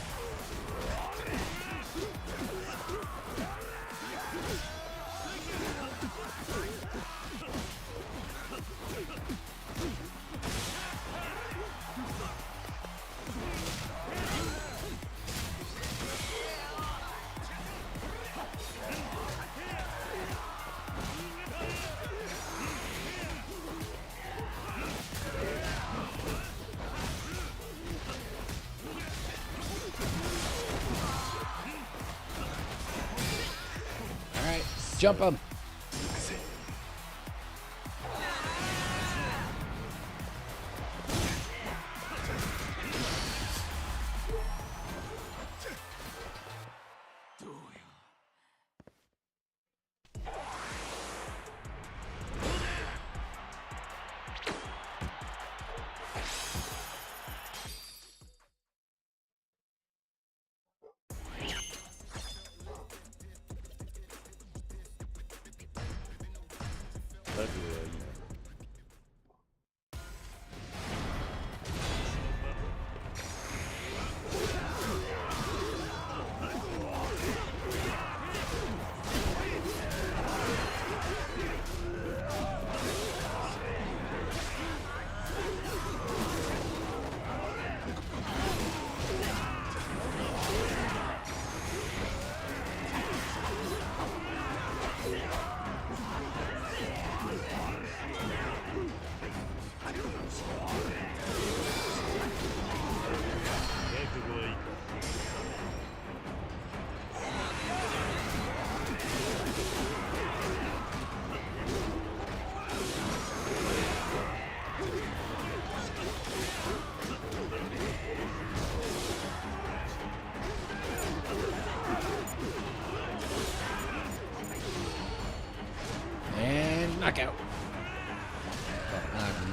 Jump him.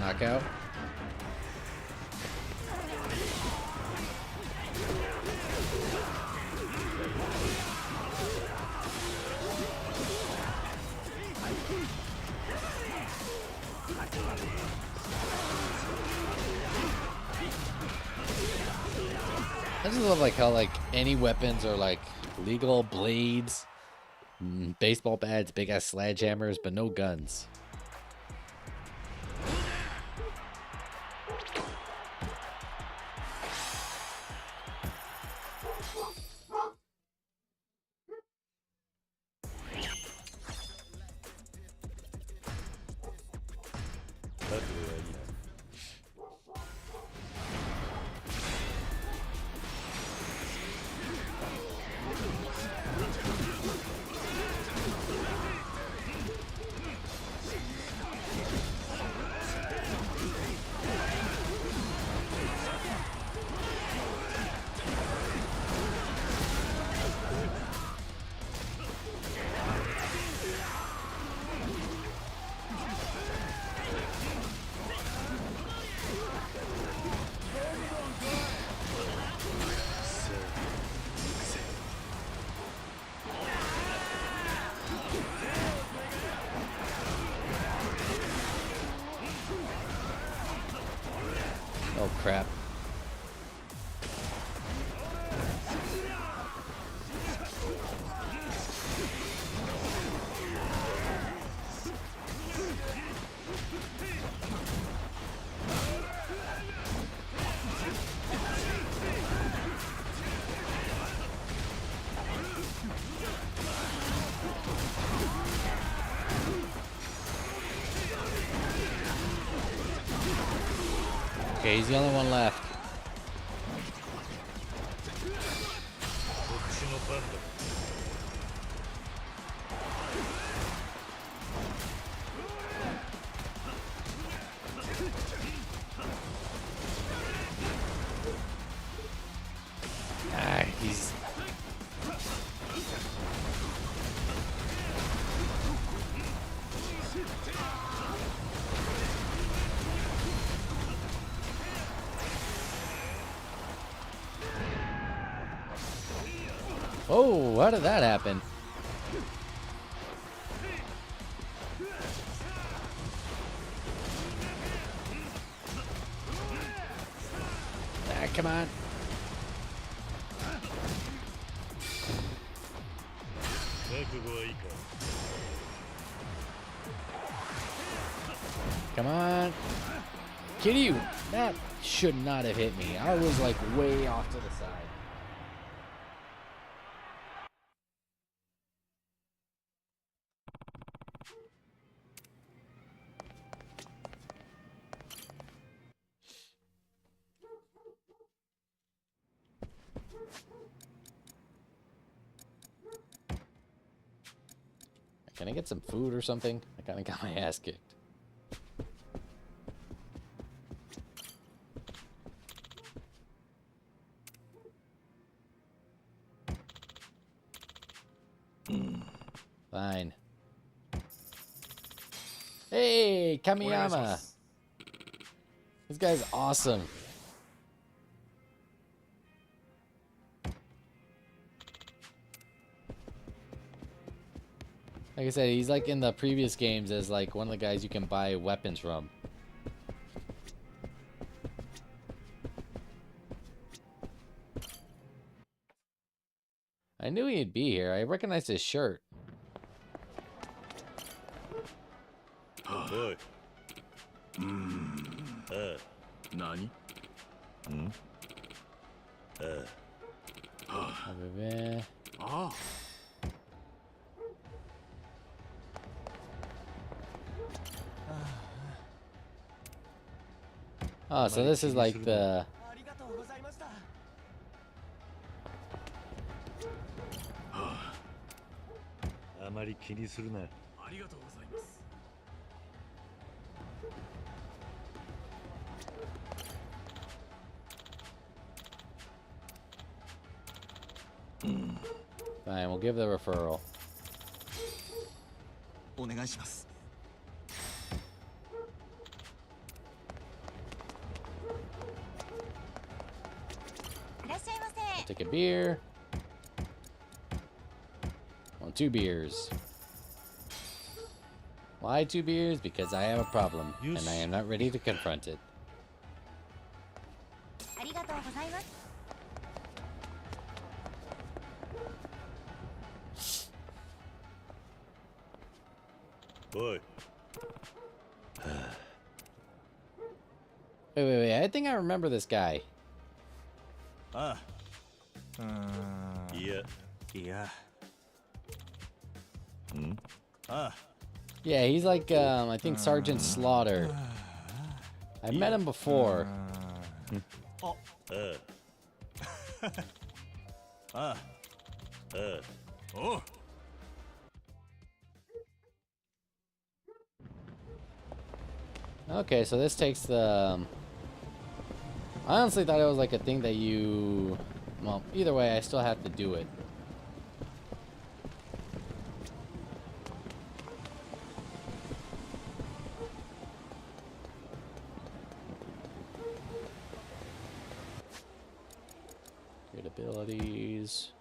Knockout. I just love like how like any weapons are like legal blades, baseball bats, big ass sledgehammers, but no guns. Oh crap. Okay, he's the only one left. He's... Oh, how did that happen? Ah, come on. Come on. Kiryu, that should not have hit me. I was like way off to the side. Can I get some food or something? I kind of got my ass kicked. Fine. Hey, Kamiyama. This guy's awesome. Like I said, he's like in the previous games as like one of the guys you can buy weapons from. I knew he'd be here. I recognized his shirt. Boy. Nani? Ah. Oh, so this is like the... Fine, we'll give the referral. take a beer. Well, 2 beers. Why 2 beers? Because I have a problem, and I am not ready to confront it. ありがとうございます。Boy. Wait. I think I remember this guy. Ah. Yeah. Yeah. Hmm? Ah. Yeah, he's like, I think Sergeant Slaughter. I met him before. Oh. Ah. Oh. Okay, so this takes the... I honestly thought it was like a thing that you... Well, either way, I still have to do it. Good abilities.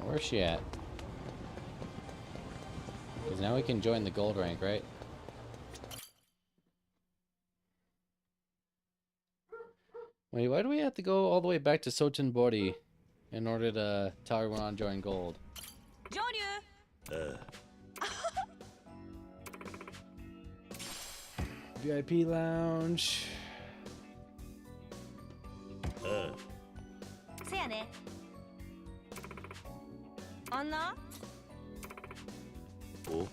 Where's she at? Because now we can join the gold rank, right? Wait, why do we have to go all the way back to Sotenbori in order to tell everyone to join gold? VIP lounge. せやね。あんな Oh.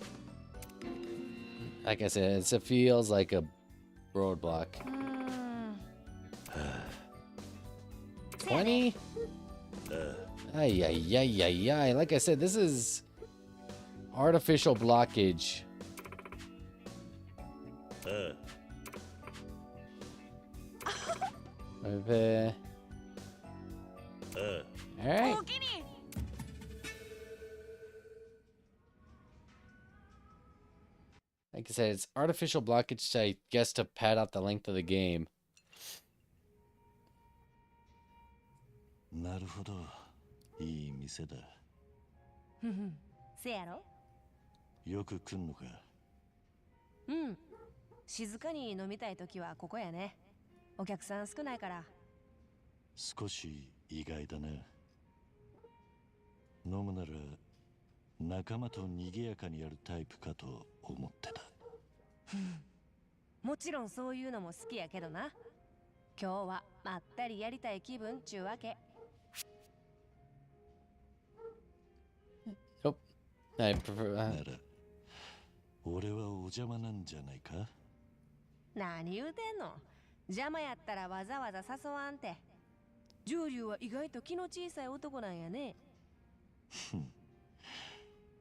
Like I said, it feels like a roadblock. 20? Ay. Like I said, this is artificial blockage. Alright. Like I said, it's artificial blockage, I guess, to pad out the length of the game. なるほど。いい店だ。ふふん、せやろ？よく来んのか。うん。静かに飲みたいときはここやね。お客さん少ないから。少し意外だな。飲むなら仲間と賑やかにやるタイプかと思ってた。もちろんそういうのも好きやけどな。今日はまったりやりたい気分ちゅうわけ。I prefer なら俺はお邪魔なんじゃないか。何言うてんの。邪魔やったらわざわざ誘わんて。上流は意外と気の小さい男なんやね。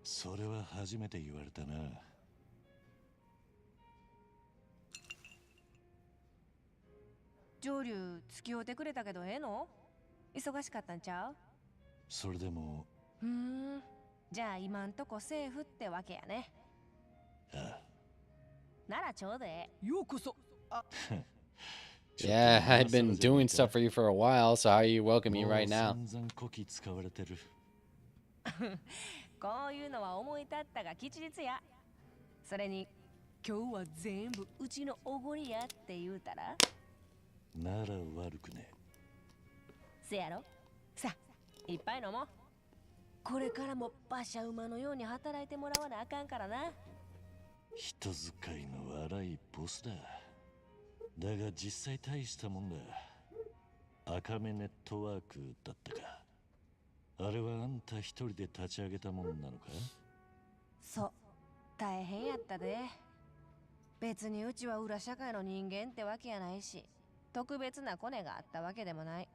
それは初めて言われたな。上流付き合うてくれたけどええの？忙しかったんちゃう？それでも。じゃあ今んとこセーフってわけやね。ああ。ならちょうどええ。ようこそ。Yeah, I've been doing stuff for you for a while, so how are you welcoming me right now? こういうのは思い立ったが吉日や。それに今日は全部うちのおごりやって言うたらなら悪くね。せやろ。さあいっぱい飲もう。これからも馬車馬のように働いてもらわなあかんからな。人使いの荒いボスだ。だが実際大したもんだ。赤目ネットワークだったか。あれはあんた一人で立ち上げたもんなのか？そう、大変やったで。別にうちは裏社会の人間ってわけやないし、特別なコネがあったわけでもない。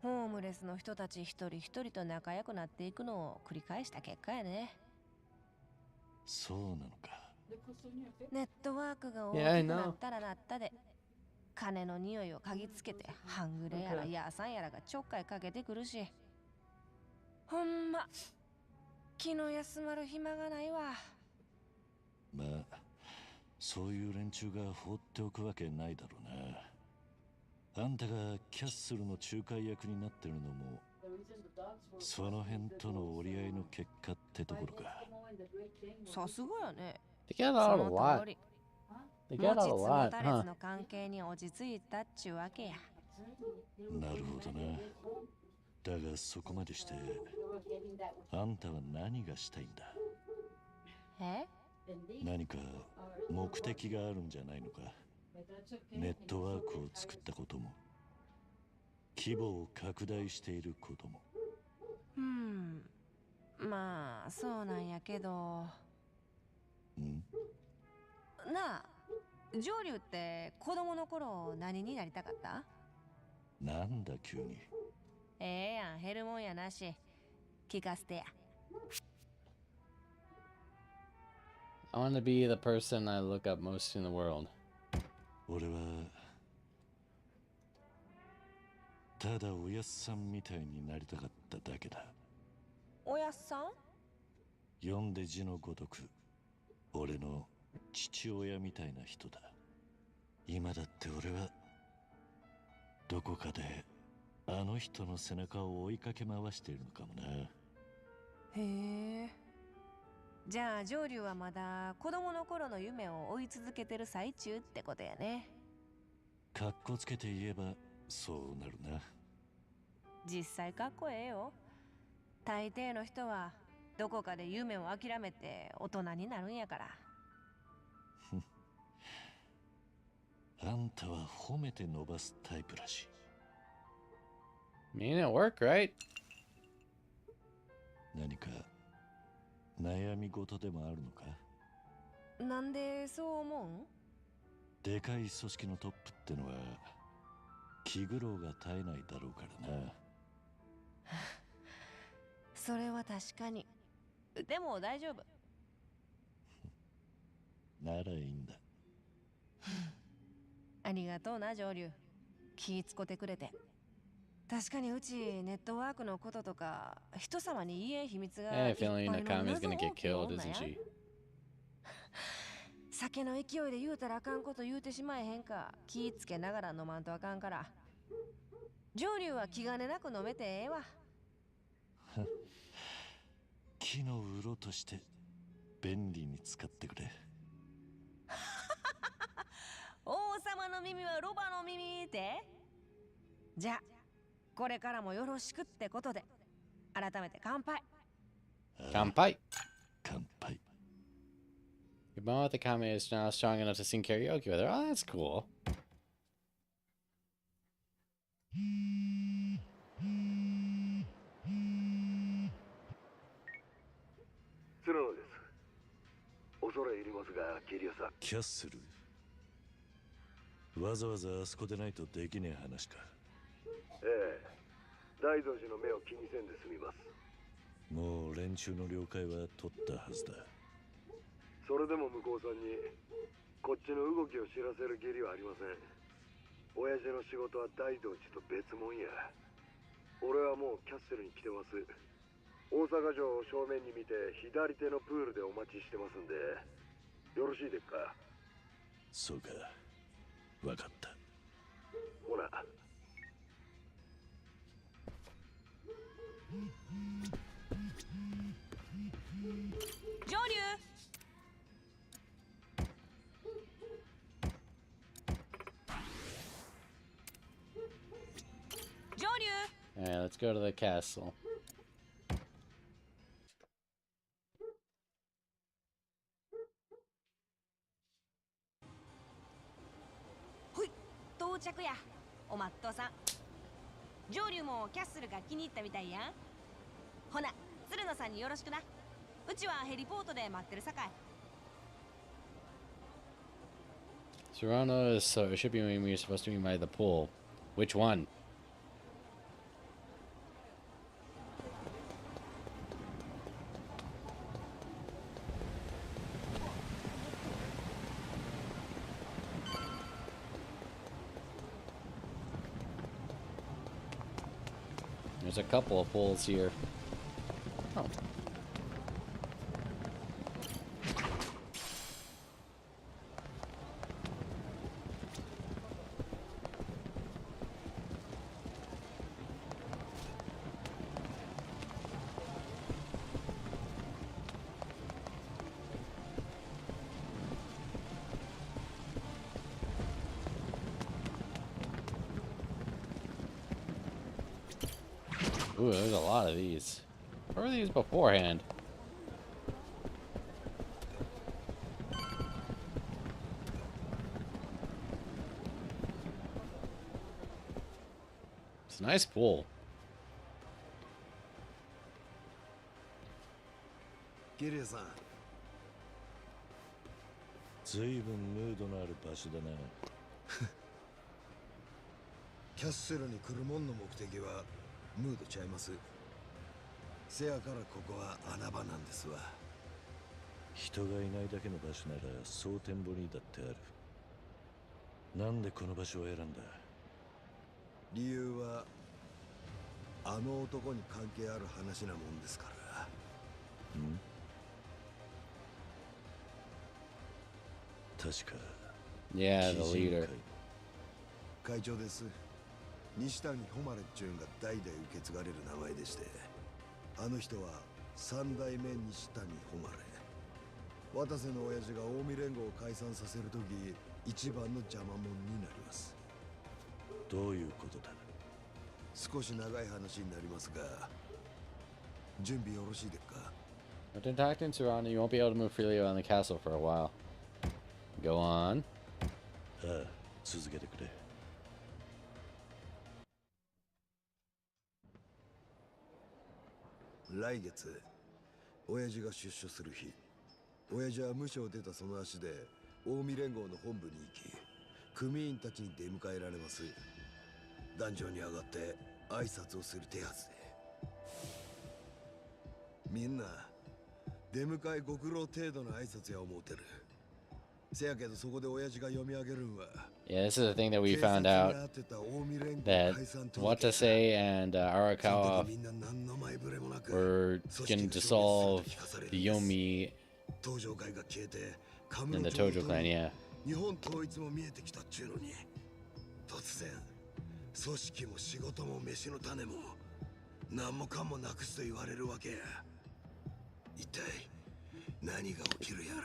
ホームレスの人たち一人一人と仲良くなっていくのを繰り返した結果やね。そうなのか。ネットワークが大きくなったらなったで、金の匂いを嗅ぎつけて半グレやらヤーさんやらがちょっかいかけてくるし、ほんま気の休まる暇がないわ。まあそういう連中が放っておくわけないだろうな。あんたがキャッスルの仲介役になってるのもその辺との折り合いの結果ってところか。さすがやね。They got out a lot. They got out a lot, huh? の関係に落ち着いたっちゅうわけや。なるほどな。だがそこまでしてあんたは何がしたいんだ。え？何か目的があるんじゃないのか。ネットワークを作ったことも規模を拡大していることも。まあそうなんやけど。なあ、上流って子供の頃何になりたかった？なんだ急に。ええやん、減るもんやなし。聞かせてや。I want to be the person I look up most in the world. 俺はただおやっさんみたいになりたかっただけだ。おやっさん？読んで字のごとく俺の父親みたいな人だ。今だって俺はどこかであの人の背中を追いかけ回しているのかもな。へえ。じゃあ上流はまだ子供の頃の夢を追い続けてる最中ってことやね。かっこつけて言えばそうなるな。実際かっこええよ。大抵の人はどこかで夢を諦めて大人になるんやから。あんたは褒めて伸ばすタイプらしい。Mean it work, right? 何か悩み事でもあるのか？なんでそう思うん？でかい組織のトップってのは気苦労が絶えないだろうからな。それは確かに。でも大丈夫。ならいいんだ。ありがとうな上流。気ぃつこてくれて。確かにうちネットワークのこととか人様に言えん秘密がいっぱいの Nakami's 謎 gonna 多 get き killed, 女 isn't や。 she? 酒の勢いで言うたらあかんこと言うてしまえへんか気ぃつけながら飲まんとあかんから。上流は気兼ねなく飲めてええわ。木の鱗として便利に使ってくれ。王様の耳はロバの耳って。じゃあこれからもよろしくってことで改めて乾杯。乾杯。乾杯。Your mom with the Kami is now strong enough to sing karaoke with her. Oh, that's cool. 鶴野です。恐れ入りますが、キリアさん。キャッスル。わざわざあそこでないとできねえ話か。ええ。大道寺の目を気にせんで済みます。もう連中の了解は取ったはずだ。それでも向こうさんにこっちの動きを知らせる義理はありません。親父の仕事は大道寺と別物や。俺はもうキャッスルに来てます。大阪城を正面に見て左手のプールでお待ちしてますんでよろしいですか？そうか、わかった。ほな。上流。上流。Alright, let's go to the castle. ほい、到着や。おまっとうさん。上流もキャッスルが気に入ったみたいやん。ほな、鶴野さんによろしくな。うちはヘリポートで待ってるさかい。Serrano is so should be when we're supposed to be by the pool. Which one? There's a couple of pools here. Oh. Ooh, there's a lot of these. Where were these beforehand? It's a nice pool. キリュウさん。ずいぶんムードのある場所だな。キャッスルに来るもんの目的はムードちゃいます。せやからここは穴場なんですわ。人がいないだけの場所なら蒼天堀だってある。なんでこの場所を選んだ？理由はあの男に関係ある話なもんですから。ん？確か。Yeah, the leader. 会長です。西谷誉っちゅうんが代々受け継がれる名前でして、あの人は三代目西谷誉。渡瀬の親父が近江連合を解散させるとき一番の邪魔者になります。どういうことだ？少し長い話になりますが、準備よろしいですか？ But in Tactin Serrano, you won't be able to move freely around the castle for a while. Go on. ああ、続けてくれ。来月、親父が出所する日、親父は無所を出たその足で近江連合の本部に行き、組員たちに出迎えられます。壇上に上がって挨拶をする手はずで。みんな出迎えご苦労程度の挨拶や思うてる。せやけどそこで親父が読み上げるんは。Yeah, this is the thing that we found out, that Watase and Arakawa were going to dissolve the Yomi in the Tojo clan, yeah. 日本統一も見えてきたっちゅうのに、突然組織も仕事も飯の種も何もかもなくすと言われるわけや。一体何が起きるや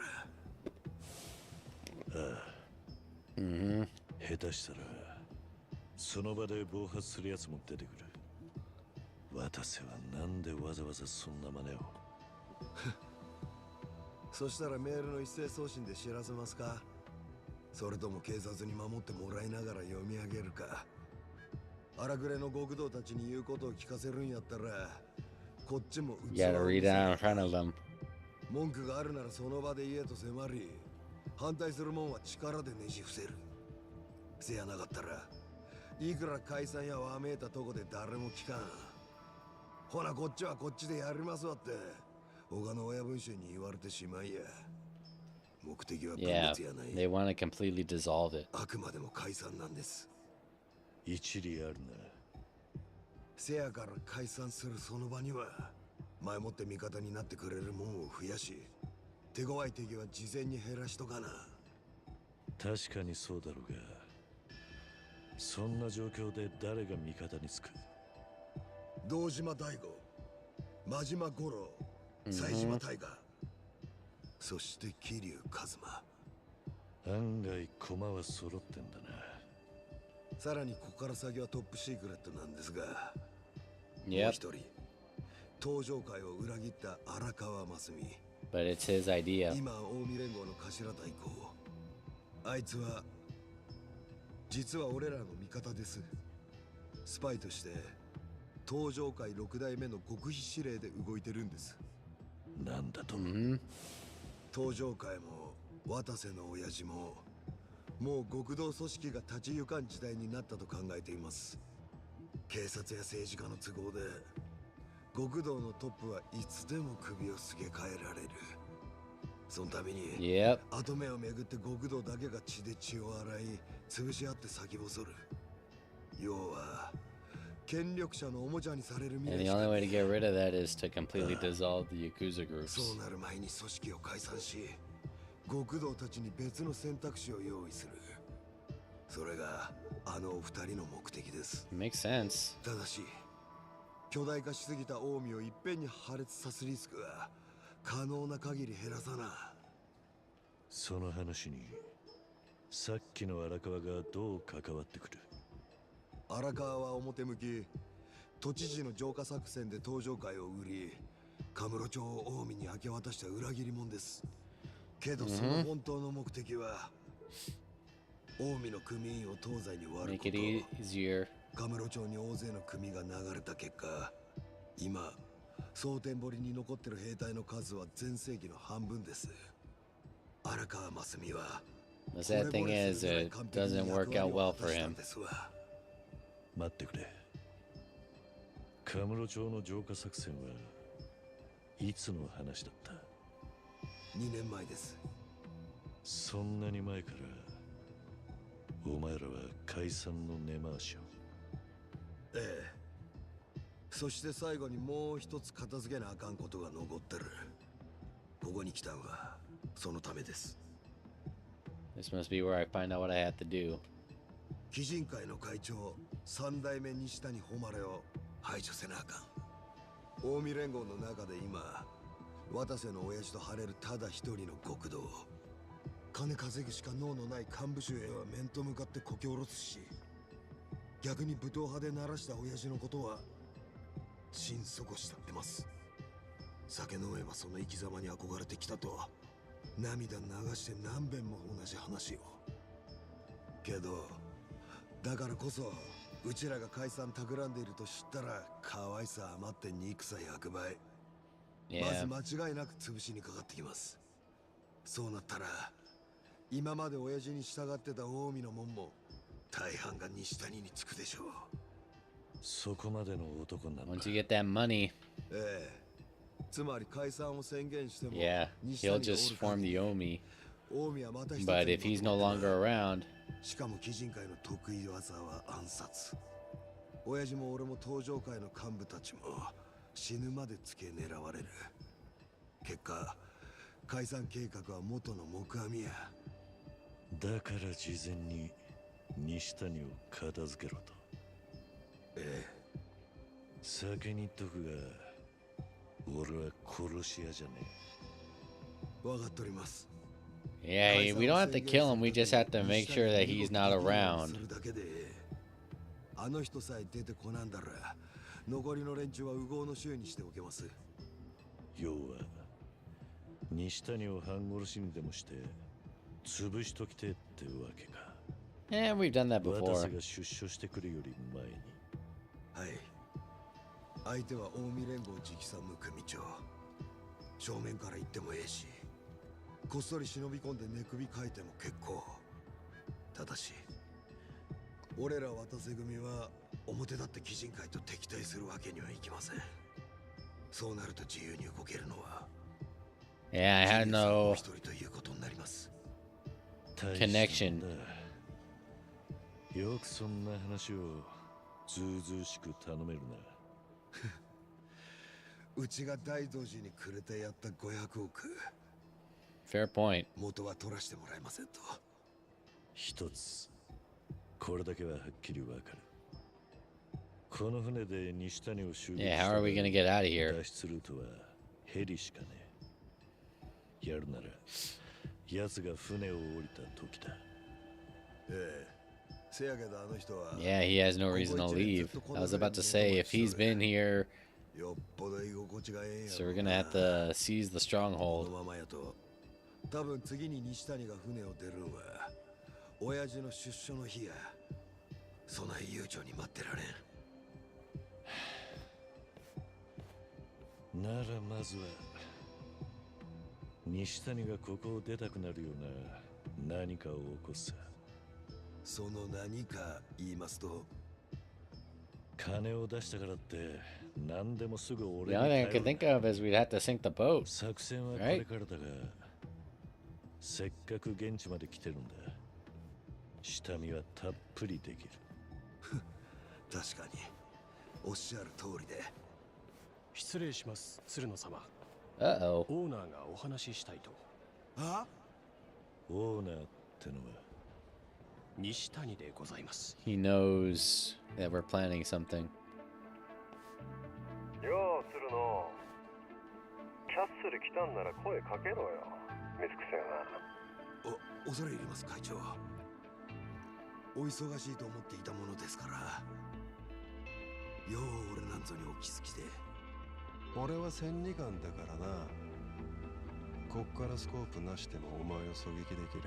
ら。ああ。下手したらその場で暴発するやつも出てくる。渡瀬はなんでわざわざそんな真似を。そしたらメールの一斉送信で知らせますか？それとも警察に守ってもらいながら読み上げるか。荒くれの極道たちに言うことを聞かせるんやったら、こっちも器を見せ You gotta read it out in front of them. 文句があるならその場で言えと迫り、反対するもんは力でねじ伏せる。せやなかったらいくら解散やわめいたとこで誰も聞かん。ほなこっちはこっちでやりますわって他の親分衆に言われてしまいや。目的は分 Yeah, 別やない。 they want to completely dissolve it. あくまでも解散なんです。一理あるな。せやから解散するその場には前もって味方になってくれるもんを増やし、手強い敵は事前に減らしとかな。確かにそうだろうが、そんな状況で誰が味方につく？堂島大吾、真島五郎、西島大河、そして桐生一馬。案外駒は揃ってんだな。さらにここから先はトップシークレットなんですが、Yep. もう一人東上会を裏切った荒川真澄。 But it's his idea. 今近江連合の頭代行。あいつは実は俺らの味方です。スパイとして東上会六代目の極秘指令で動いてるんです。なんだと？東上会も渡瀬の親父ももう極道組織が立ち行かん時代になったと考えています。警察や政治家の都合で極道のトップはいつでも首をすげ替えられる。そのために、跡目をめぐって極道だけが血で血を洗い潰し合って先細る。要は権力者のおもちゃにされる未 And 来 the しか only ね way to get rid of that is to completely dissolve the Yakuza え。 groups. そうなる前に組織を解散し極道たちに別の選択肢を用意する。それがあのお二人の目的です。 Makes sense. ただし巨大化しすぎた近江をいっぺんに破裂さすリスクは可能な限り減らさな。その話にさっきの荒川がどう関わってくる？荒川は表向き都知事の浄化作戦で登場会を売りカムロ町を近江に明け渡した裏切り者です。けどその本当の目的は近江の組員を東西に割るこ Make it と。 easier. カムロ町に大勢の組が流れた結果、今蒼天堀に残ってる兵隊の数は全盛期の半分です。荒川真澄は The sad thing is, it doesn't work out well for him. 待ってくれ。カムロ町の浄化作戦はいつの話だった？ 2年前です。そんなに前からお前らは解散の根回しを。ええ。そして最後にもう一つ片付けなあかんことが残ってる。ここに来たんはそのためです。 This must be where I find out what I have to do. 貴人会の会長三代目西谷誉を排除せなあかん。近江連合の中で今渡瀬の親父と晴れるただ一人の極道。金稼ぐしか能のない幹部衆へは面と向かってこき下ろすし、逆に武闘派で鳴らした親父のことは心底慕ってます。酒飲めばその生き様に憧れてきたと涙流して何遍も同じ話を。けどだからこそうちらが解散企んでいると知ったら可愛さ余って憎さ100倍。まず間違いなく潰しにかかってきます。そうなったら今まで親父に従ってた近江の門も大半が西谷につくでしょう。そこまでの男なんだ。 Once you get that money, ええ。つまり解散を宣言しても yeah, 西谷 he'll just form the Omi. 近江はまた一つ But if he's no longer around, しかも貴人会の得意技は暗殺。親父も俺も登場会の幹部たちも死ぬまで付け狙われる。結果解散計画は元の木阿弥や。だから事前に西谷を片付けろと。ええ。先に言っとくが俺は殺し屋じゃねえ。分かっております。 yeah, we don't have to kill him. We just have to make sure that he's not around. あの人さえ出てこなんだら残りの連中は右往の衆にしておけます。要は西谷を半殺しにでもして潰しときてってわけか。 Yeah, we've done that 私 before. が出所してくるより前に。はい。相手は近江連合直参の組長。正面から行ってもええし、こっそり忍び込んで寝首かいても結構。ただし俺ら渡瀬組は表立って貴人会と敵対するわけにはいきません。そうなると自由に動けるのは Yeah, I had no 一人ということになります。 connection. よくそんな話をずうずうしく頼めるな。うちが大道寺にくれてやった500億。 Fair point. 元は取らしてもらえませんと。一つこれだけははっきりわかる。この船で西谷を襲撃 Yeah, how are we gonna get out of here? 脱出ルートはヘリしかねえ。やるなら奴が船を降りた時だ。ええ。せやけどあの人は Yeah, he has no reason to leave. I was about to say, if he's been here, よっぽど居心地がええんやろ。 so we're gonna have to seize the こ stronghold. のままやと多分次に西谷が船を出るんは親父の出所の日や。そない悠長に待ってられん。ならまずは西谷がここを出たくなるような何かを起こす。その何か言いますと、金を出したからって何でもすぐ俺 The に only thing I 頼 could るな。 think of is we'd have to sink the boat. 作戦はこ Right? れからだが、せっかく現地まで来てるんだ。下見はたっぷりできる。確かにおっしゃる通りで。失礼します、鶴野様。Uh-oh. オーナーがお話ししたいと。あ？オーナーってのは西谷でございます。 He knows that we're planning something. よう、鶴野。キャッスル来たんなら声かけろよ。水くせえな。恐れ入ります会長。お忙しいと思っていたものですから。よう俺なんぞにお気づきで。俺は千里眼だからな。こっからスコープなしでもお前を狙撃できる。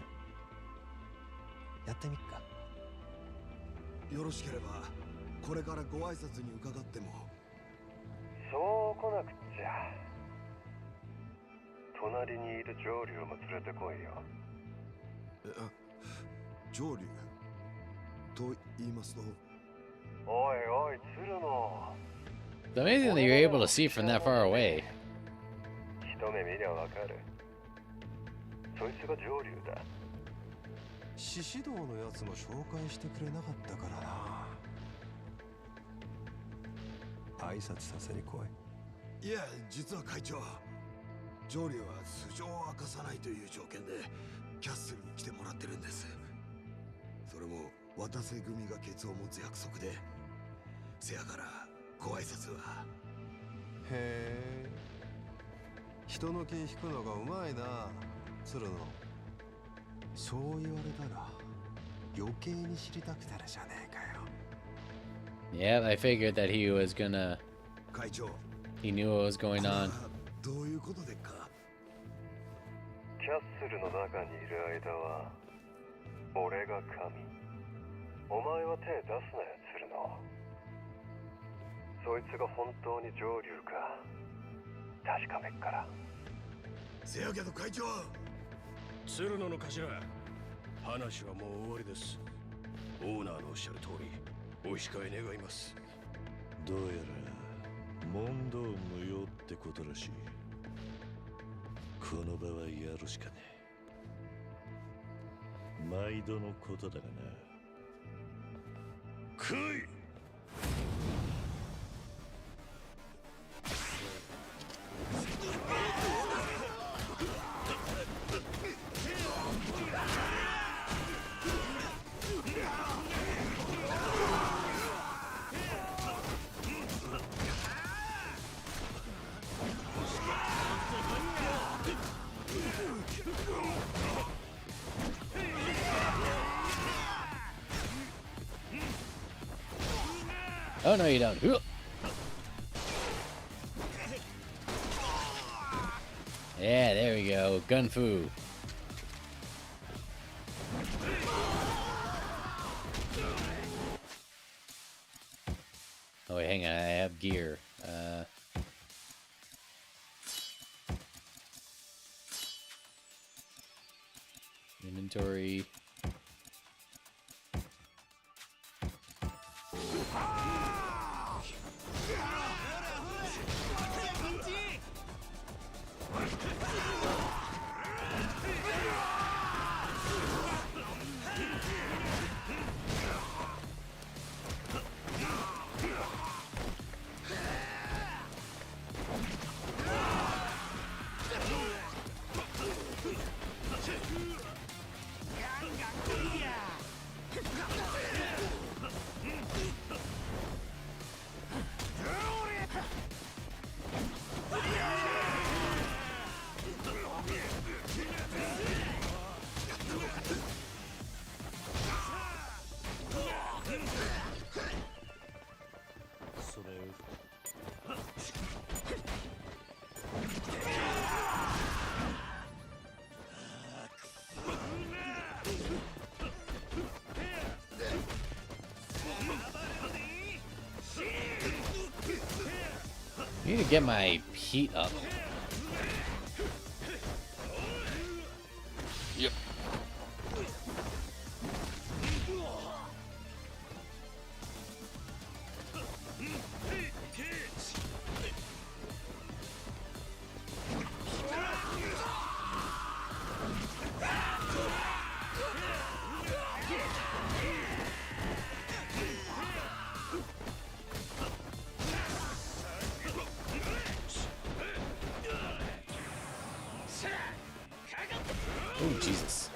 やってみっか。よろしければこれからご挨拶に伺っても。そう来なくっちゃ。隣にいる上流も連れてこいよ。上流と言いますと。おいおい、鶴野。 It's amazing that you're able to see from that far away. 一目見りゃわかる。そいつが上流だ。獅子道のやつも紹介してくれなかったからな。挨拶させに来い。いや、実は会長、上流は素性を明かさないという条件でキャッスルに来てもらってるんです。それも渡瀬組がケツを持つ約束で。せやからご挨拶は。へえ、人の気引くのがうまいな、鶴野。そう言われたら余計に知りたくなるじゃねえかよ。 Yeah, I figured that he was gonna. 会長。 He knew what was going on. どういうことでっか。キャッスルの中にいる間は俺が神。お前は手出すなよ、鶴野。そいつが本当に上流か確かめっから。せやけど会長。鶴野の頭、話はもう終わりです。オーナーのおっしゃる通りお控え願います。どうやら問答無用ってことらしい。この場はやるしかねえ。毎度のことだがな。来い。Oh no, you don't. Yeah, there we go. Gun fu. Oh wait, hang on. I have gear. Inventory. I need to get my heat up. Yep. Oh, Jesus.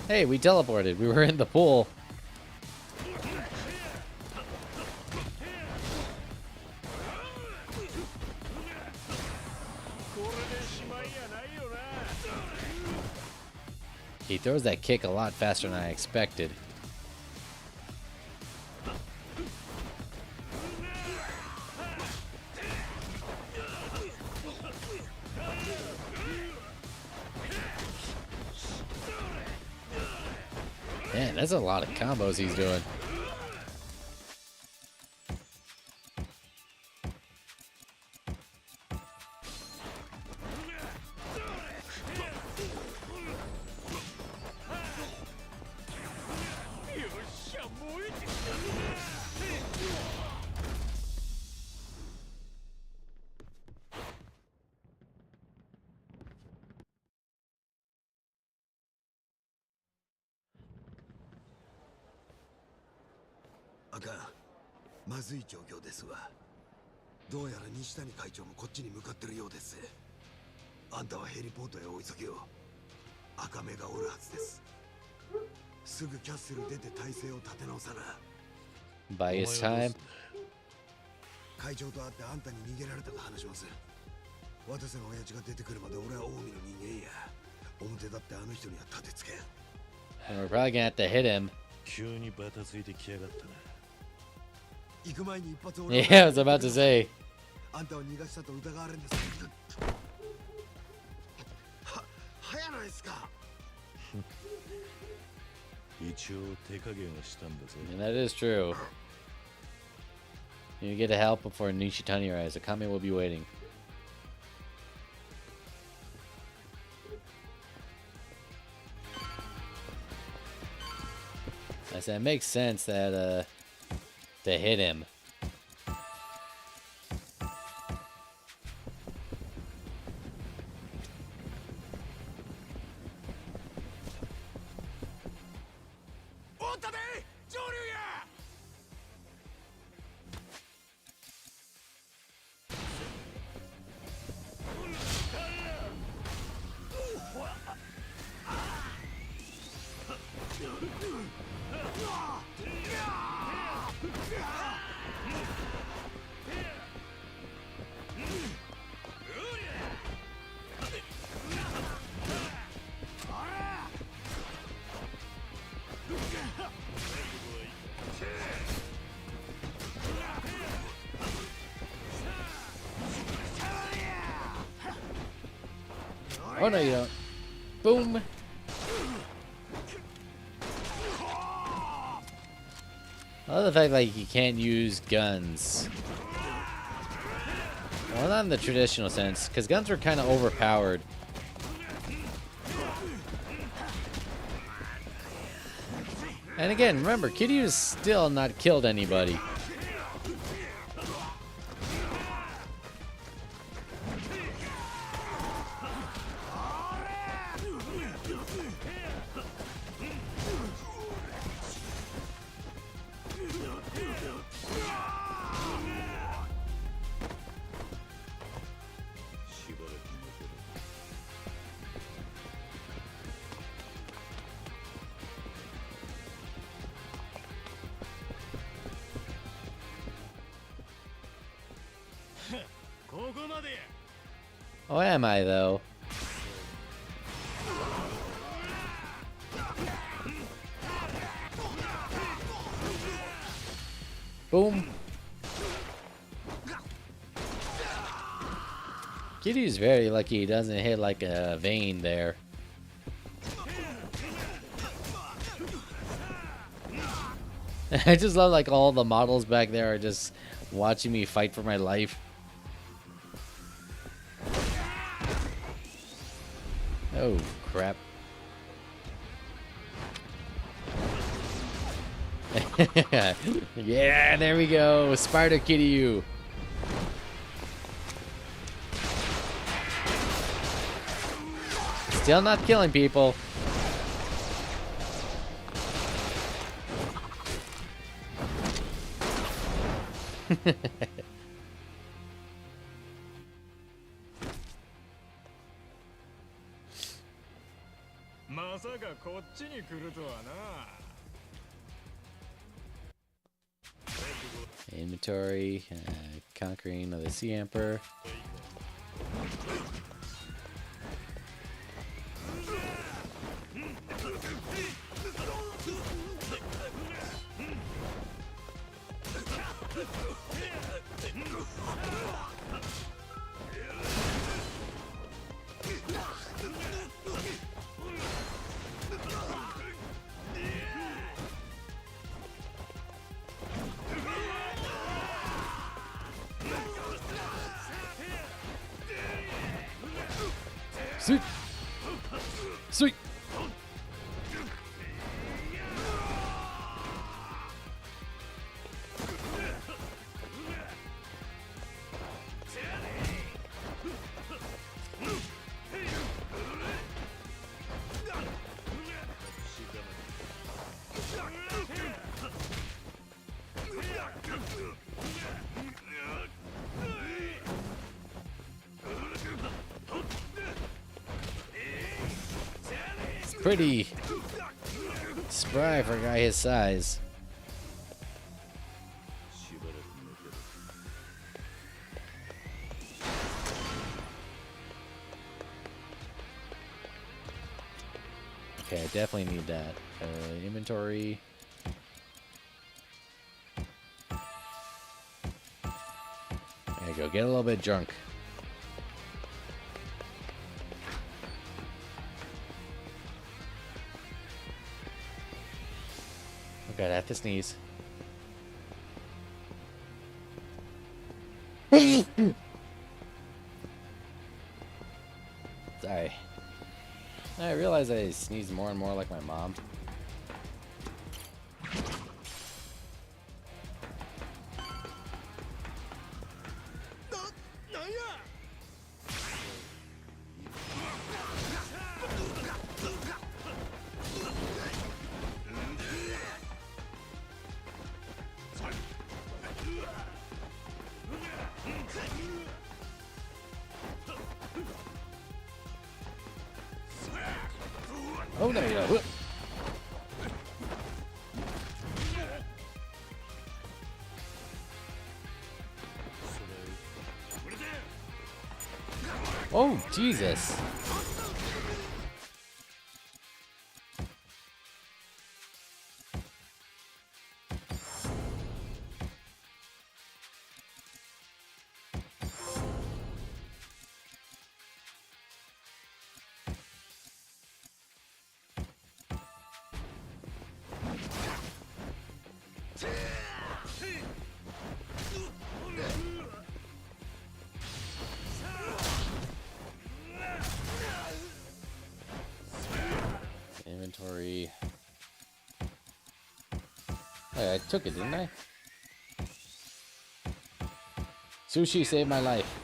Hey, we teleported. We were in the pool. He throws that kick a lot faster than I expected. Man, that's a lot of combos he's doing.あかん。まずい状況ですわ。どうやら西谷会長もこっちに向かってるようです。あんたはヘリポートへ追いつけよ。赤目がおるはずです。すぐキャッスル出て体勢を立て直さな。By his time. 会長と会ってあんたに逃げられたと話します。渡瀬の親父が出てくるまで俺は近江の人間や。表だってあの人には立てつけん。 And we're probably gonna have to hit him. 急にバタついてきやがったな。行く前に一発 Yeah, I was about to say. あんたを逃がしたと疑われるんです。早ないですか。一応手加減はしたんだぜ。 And that is true. You get to help before Nishitani arrives. Akame will be waiting. I said it makes sense that to hit him. Oh no, you don't. Boom. I love the fact like you can't use guns. Well, not in the traditional sense, because guns are kind of overpowered. And again, remember, Kiryu's still not killed anybody. Oh, am I though? Boom. Kiryu's very lucky he doesn't hit like a vein there. I just love like all the models back there are just watching me fight for my life. Oh, crap. Yeah, there we go. Spider Kiryu. Still not killing people. Inventory, conquering of the Sea Emperor. Sweet. Sweet. Pretty spry for a guy his size. Okay, I definitely need that. Inventory. There you go. Get a little bit drunk. Oh god, I have to sneeze. Sorry. I realize I sneeze more and more like my mom. Oh, there you go. Oh, Jesus. Inventory. Hey, I took it, didn't I? Sushi saved my life.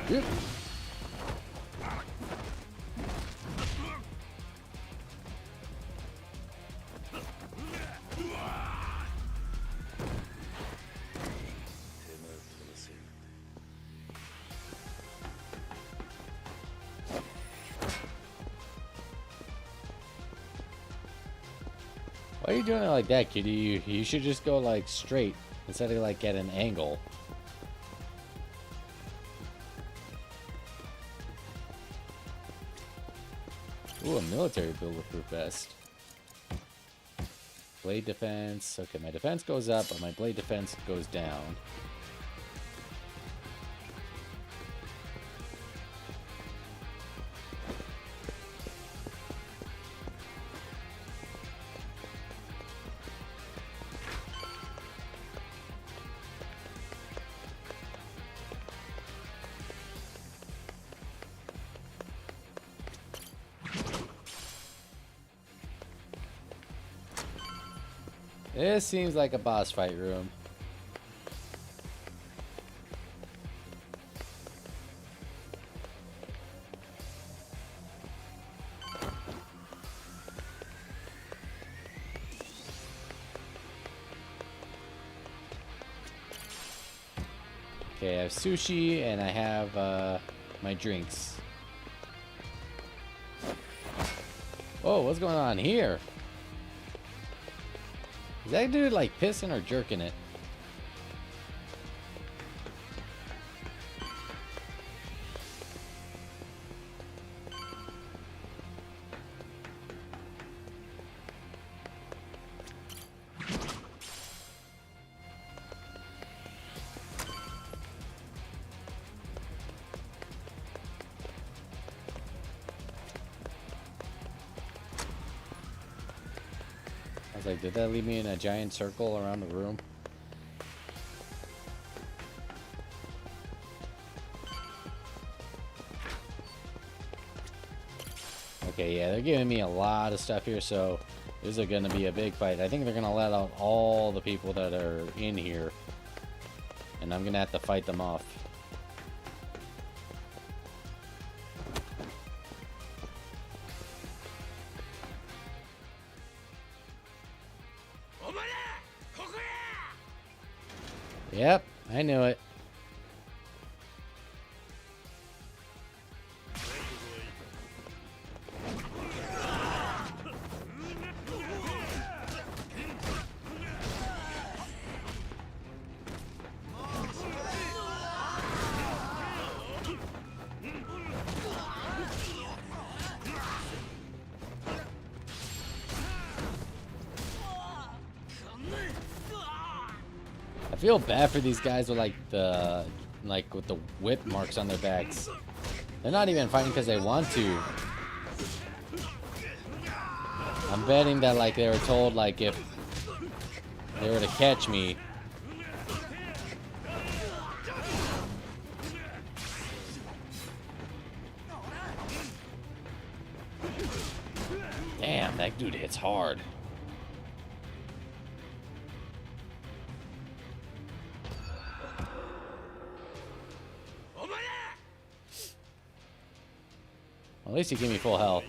Yep. Why are you doing it like that, kitty? You should just go like straight instead of like at an angle. Ooh, a military bulletproof vest. Blade defense. Okay, my defense goes up, but my blade defense goes down. This seems like a boss fight room. Okay, I have sushi and I have my drinks. Whoa, what's going on here? Is that dude like pissing or jerking it? Like, did that leave me in a giant circle around the room? Okay, yeah, they're giving me a lot of stuff here, so this is gonna be a big fight. I think they're gonna let out all the people that are in here, and I'm gonna have to fight them off. Yep, I knew it. I feel bad for these guys with with the whip marks on their backs. They're not even fighting because they want to. I'm betting that like they were told like if they were to catch me. Damn, that dude hits hard. At least you give me full health.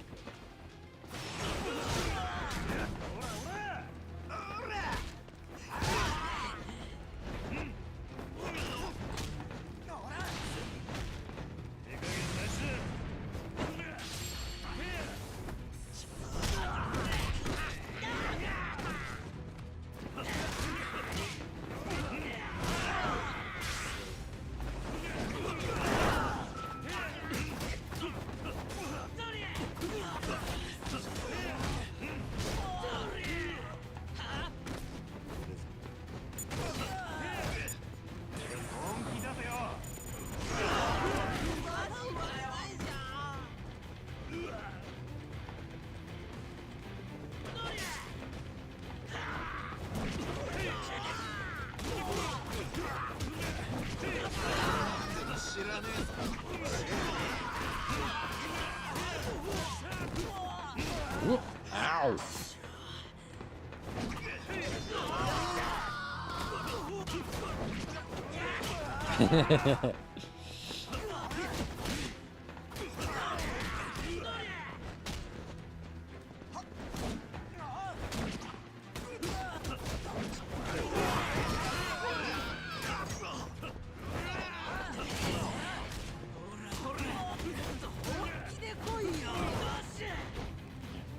Whoop. Ow.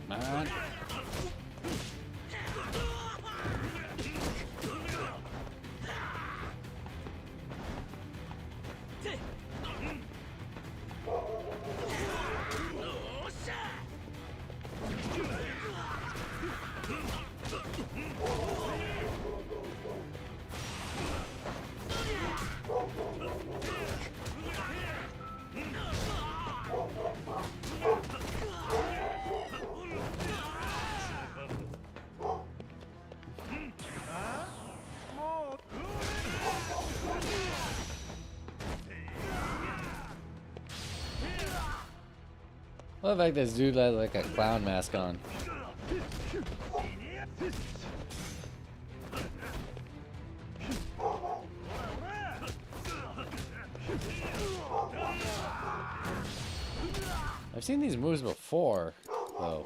Man. I love like this dude has like a clown mask on. I've seen these moves before, though.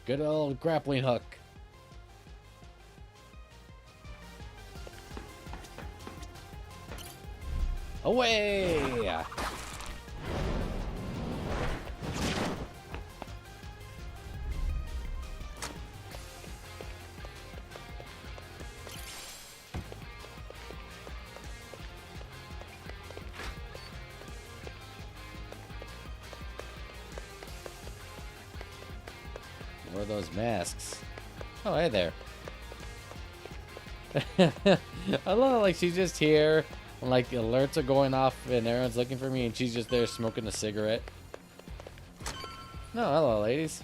Good old grappling hook. Away! What are those masks? Oh, hey there. I love it, like she's just here, and like the alerts are going off, and everyone's looking for me, and she's just there smoking a cigarette. No, hello, ladies.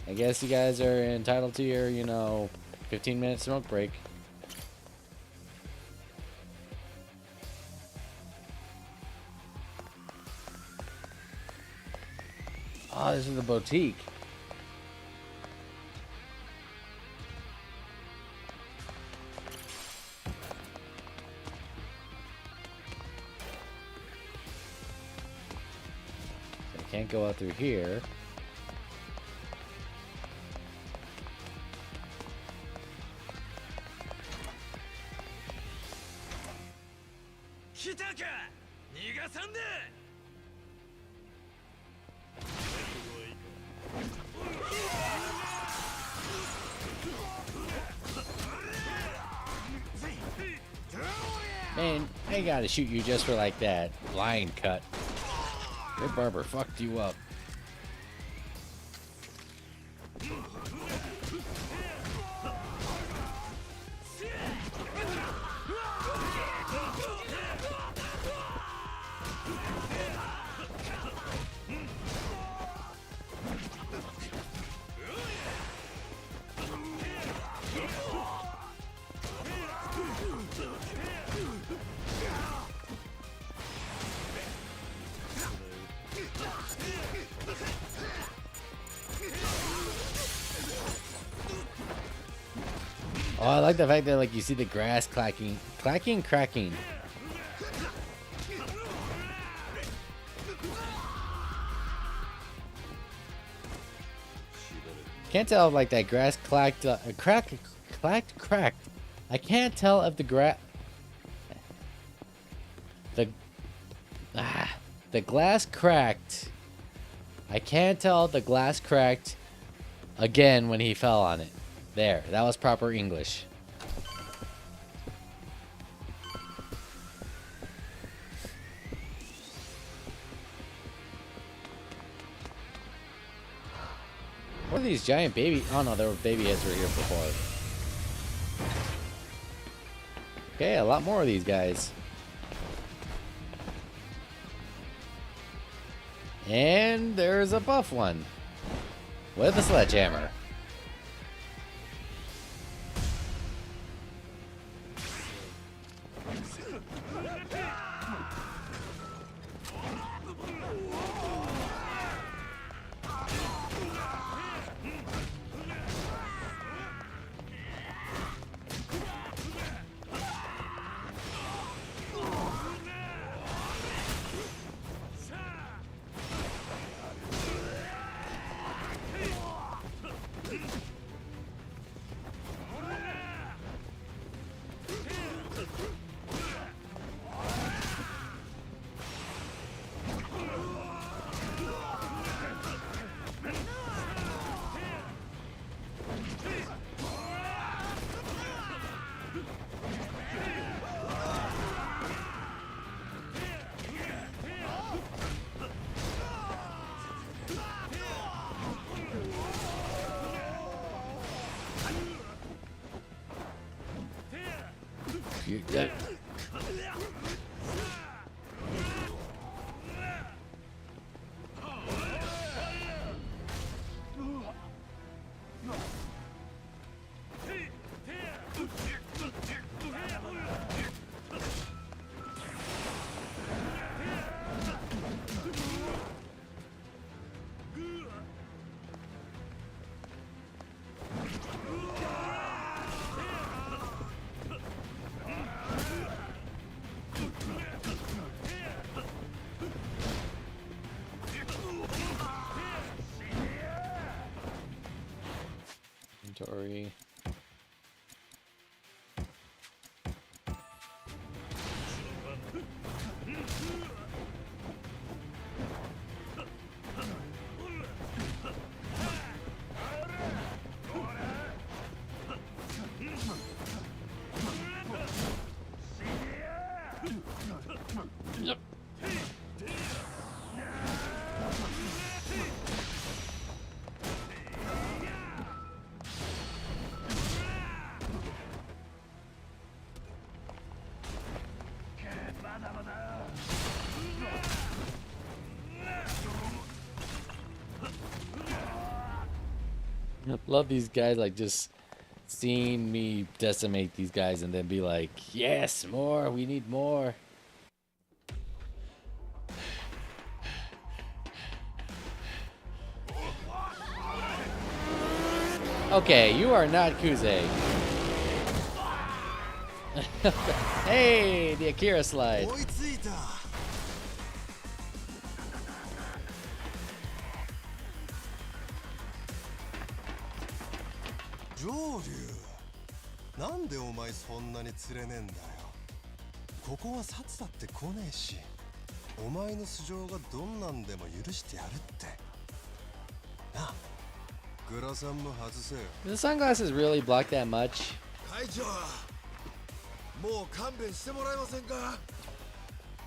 I guess you guys are entitled to your, 15-minute smoke break. Oh, this is the boutique. So I can't go out through here. Man, I gotta shoot you just for like that line cut. Your barber fucked you up. Oh, I like the fact that like you see the grass cracking. Can't tell if like that grass cracked. I can't tell if the glass cracked. I can't tell if the glass cracked again when he fell on it. There, that was proper English. What are these giant baby? Oh no, there were baby heads right here before. Okay, a lot more of these guys. And there's a buff one with a sledgehammer. You dead. Inventory. Yep. Love these guys, like, just seeing me decimate these guys and then be like, yes, more, we need more. Okay, you are not Kuze. Hey, the Akira slide.なんでお前そんなに釣れねえんだよ。ここは札だって来ねえし、お前の素性がどんなんでも許してやるって。なあ、グラサンも外せ。The sunglasses really block that much? 会長、もう勘弁してもらえませんか。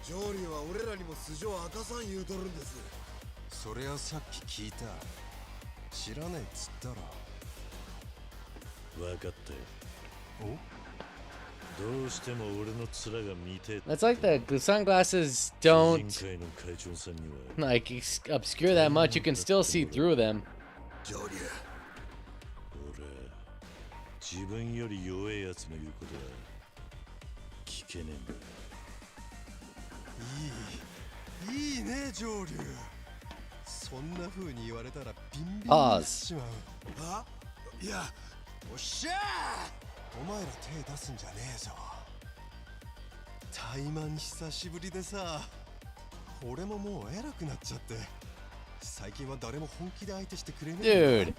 ジョーリーは俺らにも素性を明かさん言うとるんです。それはさっき聞いた。知らねえっつったろ。分かったよ。どうしても俺の面が見て。 It's like the sunglasses don't like obscure that much. You can still see through them. ジョーリー。俺、自分より弱いやつの言うことは聞けねえんだ。いいね、ジョーリュウ。そんな風に言われたらビンビンになっちまう。あ、いや、おっしゃー。お前ら手出すんじゃねえぞ。タイマン久しぶりでさ、俺ももう偉くなっちゃって、最近は誰も本気で相手してくれねえ。Dude.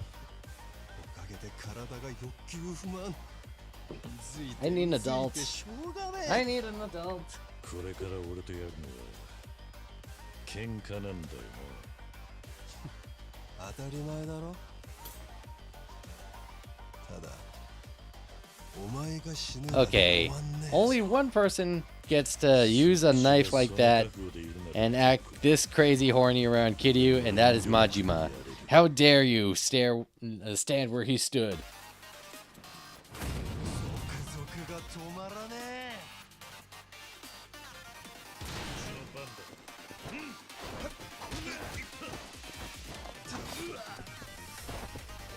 おかげで体が欲求不満。I need an adult. I need an adult. これから俺とやるのは喧嘩なんだよな。当たり前だろ。ただ。Okay, only one person gets to use a knife like that and act this crazy horny around Kiryu, and that is Majima. How dare you stand where he stood?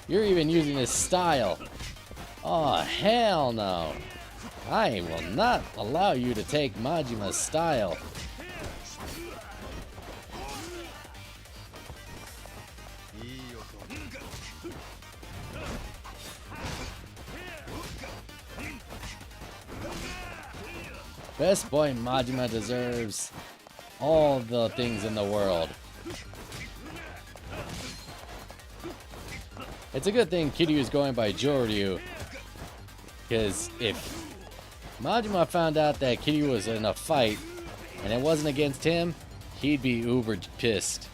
You're even using his style. Oh, hell no. I will not allow you to take Majima's style. Best boy Majima deserves all the things in the world. It's a good thing Kiryu is going by Joryu. Because if Majima found out that Kiryu was in a fight and it wasn't against him, he'd be uber pissed.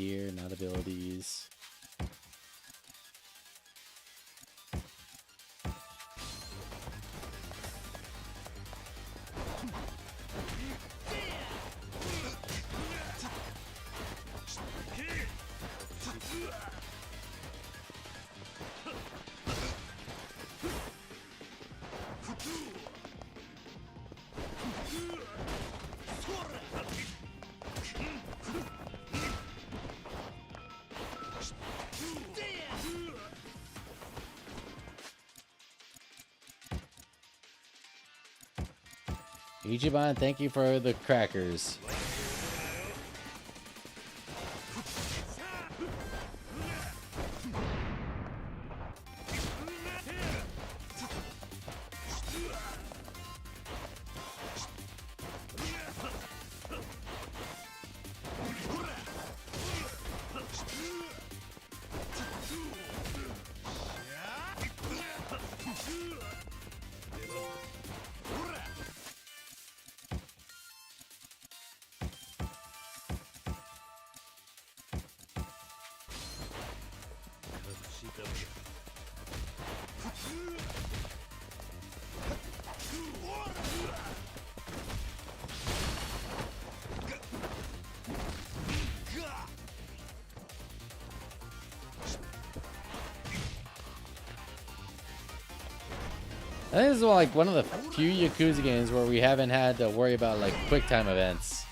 gear, not abilities. Ichiban, thank you for the crackers. I think this is like one of the few Yakuza games where we haven't had to worry about like quick time events.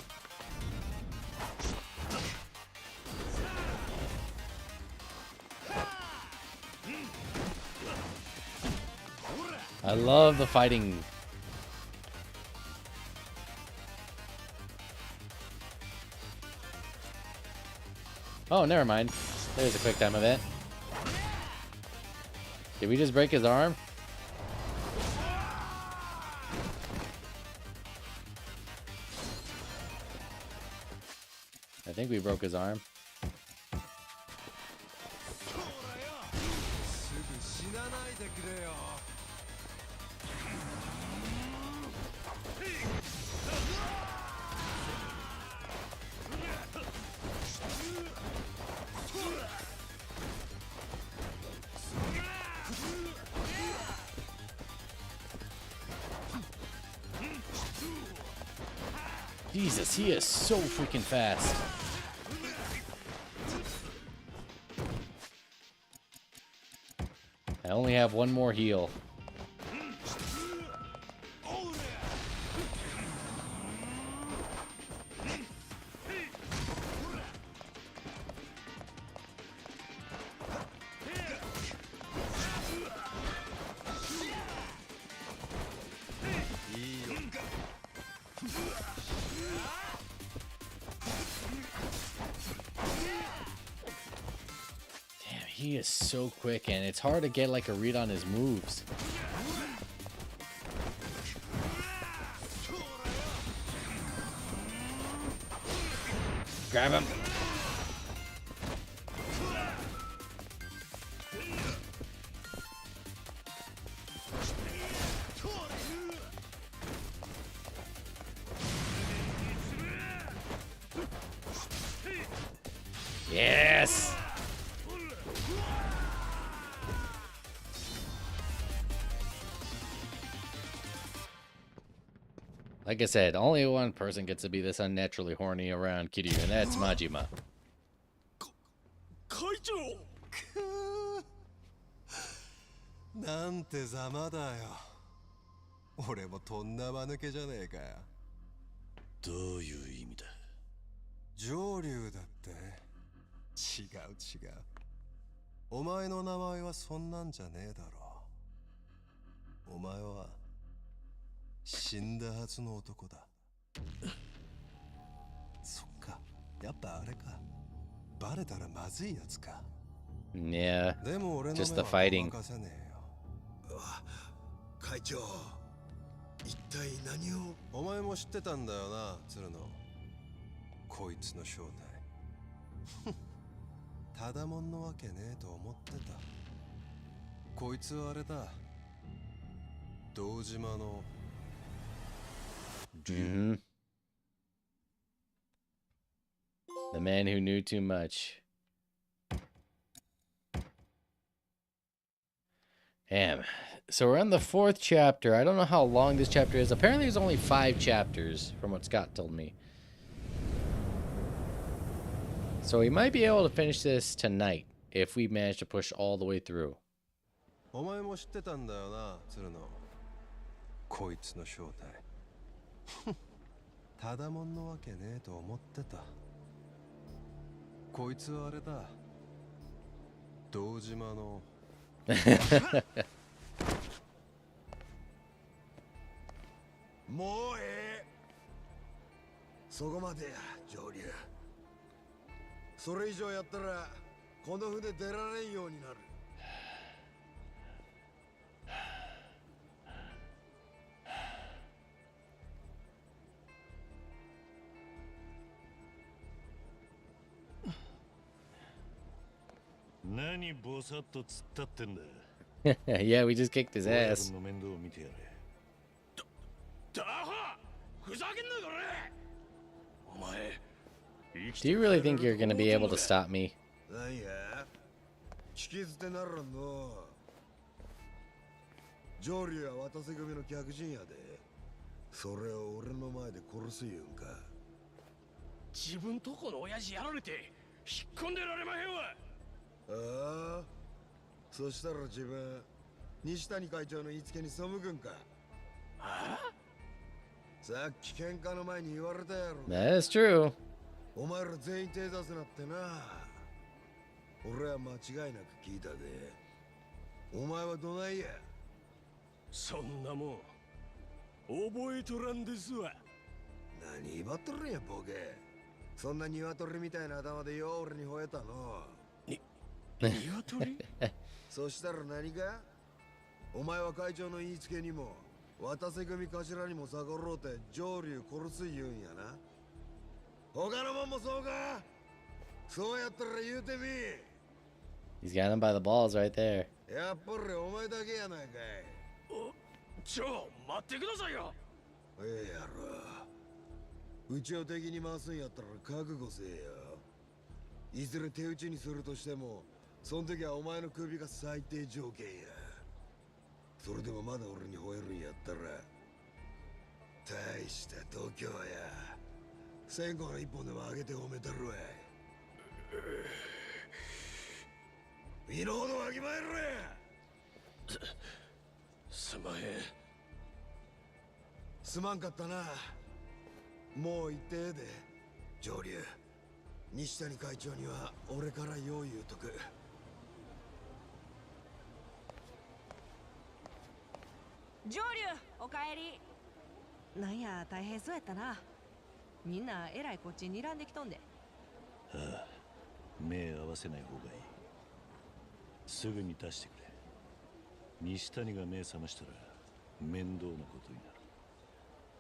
I love the fighting. Oh, never mind. There's a quick time event. Did we just break his arm? I think we broke his arm. Jesus, he is so freaking fast. I only have one more heal. He is so quick, and it's hard to get like a read on his moves. Grab him. Yes. Like I said, only one person gets to be this unnaturally horny around Kiryu, and that's Majima. Kaijo! なんてざまだよ。俺もとんだ間抜けじゃねえかよ。どういう意味だ。上流だって。違う違う。お前の名前はそんなんじゃねえだろう。お前は死んだはずの男だ。そっか、やっぱあれか。バレたらまずいやつか。Yeah, でも俺の just 目 the は fighting. ごまかせねえよ。会長、一体何を。お前も知ってたんだよな、鶴野。こいつの正体。ただもんのわけねえと思ってた。こいつはあれだ。堂島の。Mm-hmm. The man who knew too much. Damn. So we're on the 4th chapter. I don't know how long this chapter is. Apparently there's only 5 chapters from what Scott told me. So we might be able to finish this tonight if we manage to push all the way through. お前も知ってたんだよな、鶴野。こいつの正体。ただもんのわけねえと思ってた。こいつはあれだ。堂島の。もうええ。そこまでや、上流。それ以上やったらこの船出られんようになる。何ボサッと突っ立ってんだ。Yeah, we just kicked his ass. の面倒を見てやれ。ダハ！ふざけんなこれ！お前。Do you really think you're going to be able to stop me? なんや？聞き捨てならんの。上流は渡せ組の客人やで。それを俺の前で殺す言うんか。自分とこの親父やられて引っ込んでられまへんわ。ああ、そしたら自分西谷会長の言いつけに背くんか。ああ？さっき喧嘩の前に言われたやろ。That is true. お前ら全員手出すなってな。俺は間違いなく聞いたで。お前はどないや。そんなもん覚えとらんですわ。何ばっとるんやボケ。そんな鶏みたいな頭でよう俺に吠えたの。鶏？そしたら何か。お前は会長の言いつけにも渡せ組頭にも逆ろうて上流殺す言うんやな。他のもんもそうか。そうやったら言うてみ。He's got him by the balls right there. やっぱりお前だけやないかい。ちょ、待ってくださいよ。ええやろ。うちを敵に回すんやったら覚悟せえよ。いずれ手打ちにするとしても、その時はお前の首が最低条件や。それでもまだ俺に吠えるんやったら、大した度胸や。線香の一本でもあげて褒めたるわい。身の程わきまえろや。すまへん。すまんかったな。もう言ってええで、上流。西谷会長には俺からよう言うとく。上流、おかえり。なんや大変そうやったな。みんなえらいこっち睨んできとんで。ああ、目合わせない方がいい。すぐに出してくれ。西谷が目覚ましたら面倒なことになる。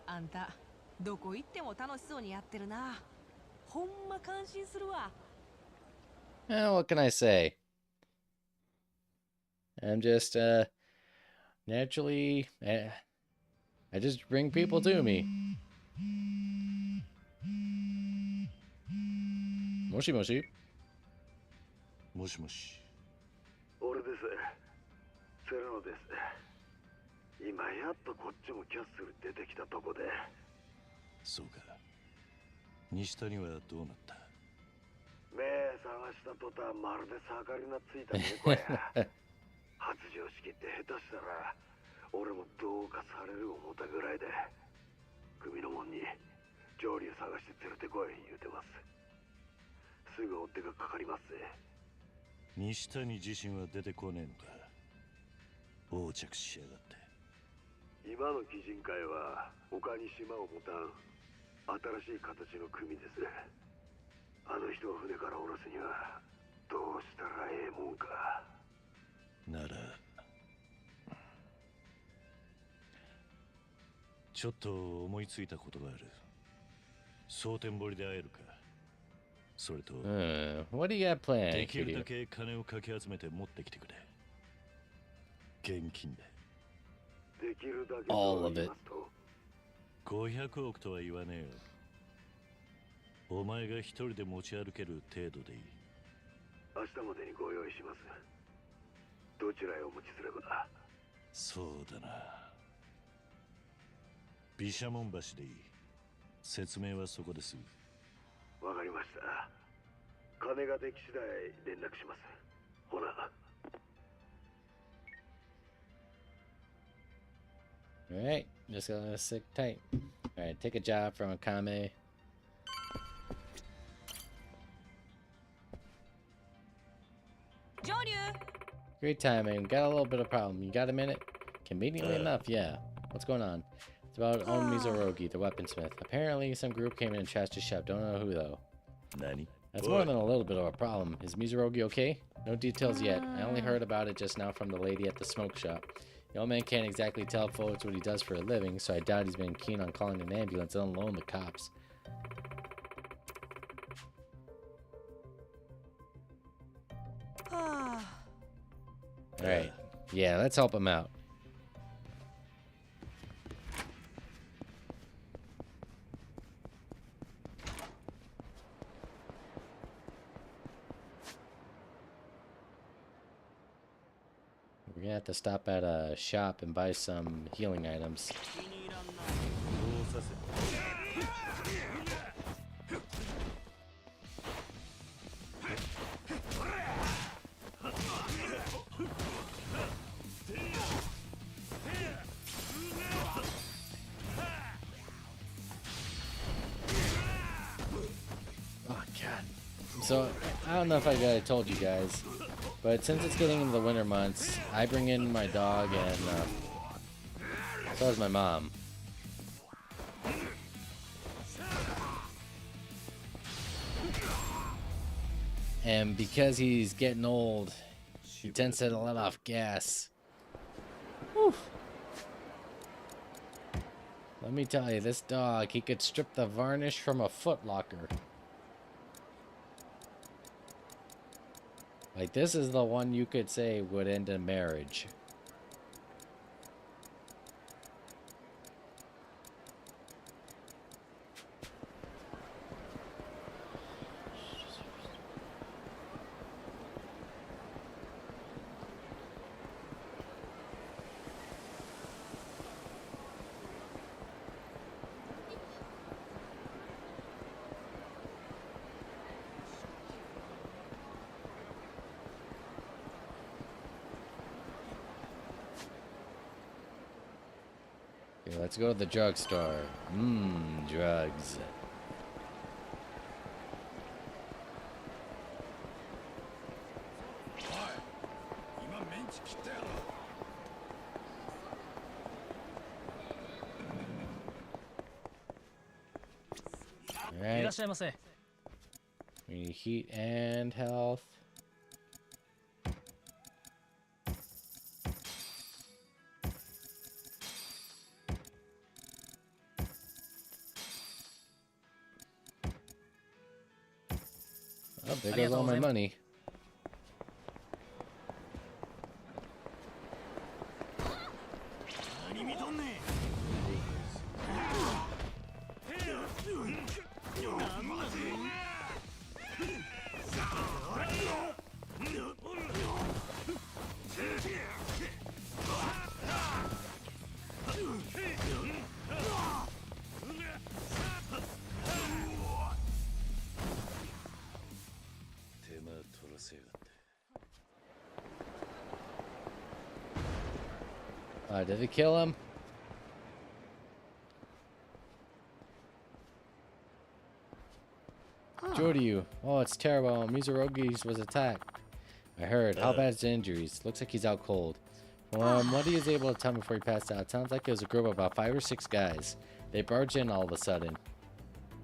あんたどこ行っても楽しそうにやってるな。ほんま感心するわ。What can I say? I'm just naturally I just bring people to me. もしもし。もしもし。俺です。セラノです。今やっとこっちもキャッスル出てきたとこで。そうか。西谷はどうなった？目探した途端まるで盛りなついた猫や。発情式って下手したら俺もどうかされる思ったぐらいで。組のもんに上流探して連れてこい言うてます。すぐ追っ手がかかります。西谷自身は出てこねえのか。横着しやがって。今の鬼人会は他に島を持たん新しい形の組です。あの人を船から降ろすにはどうしたらええもんか。ならちょっと思いついたことがある。蒼天堀で会えるか。それと、What do you got planned? できるだけ金をかき集めて持ってきてくれ。現金で。できるだけ All of it. 500億とは言わねえよ。お前が一人で持ち歩ける程度でいい。明日までにご用意します。どちらへお持ちすれば。そうだな。毘沙門橋でいい。説明はそこです。わかりました。金ができ次第連絡します。ほな。Alright, just gonna sit tight. Alright, take a job from Akame. Great timing. Got a little bit of problem. You got a minute? Conveniently enough, yeah. What's going on? It's about Own Mizorogi, the weaponsmith. Apparently, some group came in and trashed his shop. Don't know who, though. Nani? That's more than a little bit of a problem. Is Mizorogi okay? No details yet. I only heard about it just now from the lady at the smoke shop. The old man can't exactly tell folks what he does for a living, so I doubt he's been keen on calling an ambulance, let alone the cops. Alright. Yeah, let's help him out. We're gonna have to stop at a shop and buy some healing items. Oh god. So I don't know if I told you guys, but since it's getting into the winter months, I bring in my dog and so does my mom. And because he's getting old, he tends to let off gas. Whew. Let me tell you, this dog, he could strip the varnish from a footlocker. Like, this is the one you could say would end a marriage. Okay, let's go to the drugstore. Drugs. Alright. We need heat and health. Oh, there goes all my money. Did it kill him? Joryu. Oh, it's terrible. Mizorogi was attacked. I heard. How bad's the injuries? Looks like he's out cold. What he was able to tell me before he passed out. Sounds like it was a group of about 5 or 6 guys. They barged in all of a sudden.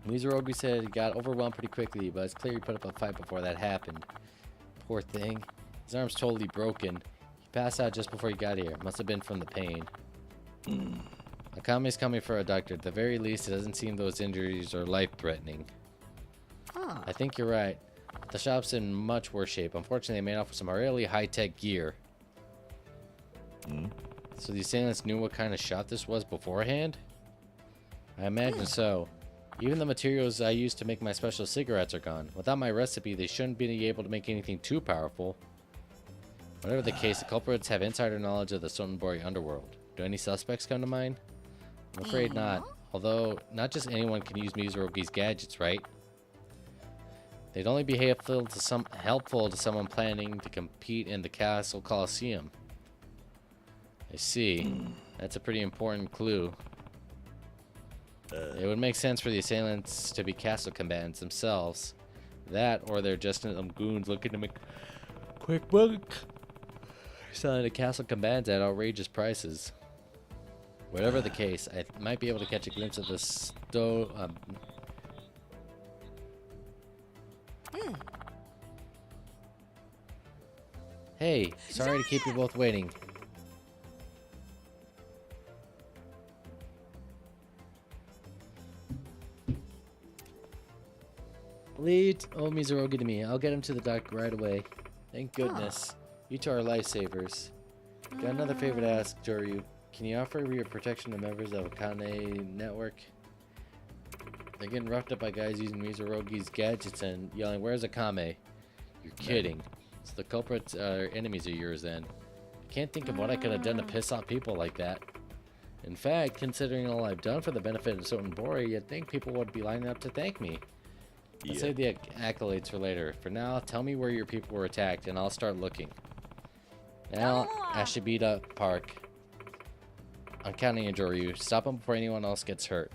Mizorogi said he got overwhelmed pretty quickly, but it's clear he put up a fight before that happened. Poor thing. His arm's totally broken. He passed out just before he got here. Must have been from the pain. Akame's coming for a doctor. At the very least, it doesn't seem those injuries are life-threatening. I think you're right. The shop's in much worse shape. Unfortunately, they made off with some really high-tech gear. So the assailants knew what kind of shop this was beforehand? I imagine so. Even the materials I used to make my special cigarettes are gone. Without my recipe, they shouldn't be able to make anything too powerful. Whatever the case, the culprits have insider knowledge of the Sotenbori underworld. Do any suspects come to mind? I'm afraid not. Although, not just anyone can use Mizurugi's gadgets, right? They'd only be helpful to someone planning to compete in the Castle Coliseum. I see. That's a pretty important clue. It would make sense for the assailants to be castle combatants themselves. That, or they're just some goons looking to make quick buck, selling the castle combatants at outrageous prices. Whatever the case, I might be able to catch a glimpse of the Hey, sorry to keep you both waiting. Lead Mizurugi to me. I'll get him to the doctor right away. Thank goodness. You two are lifesavers. Got another favor to ask, Joryu. Can you offer your protection to members of Akane Network? They're getting roughed up by guys using Mizurugi's gadgets and yelling, "Where's Akame?" You're kidding. So the culprits are enemies of yours then. I can't think of what I could have done to piss off people like that. In fact, considering all I've done for the benefit of Sotenbori, you'd think people would be lining up to thank me. Let's save the accolades for later. For now, tell me where your people were attacked, and I'll start looking. Now, Ashibita Park. I'm counting on Joryu. Stop him before anyone else gets hurt.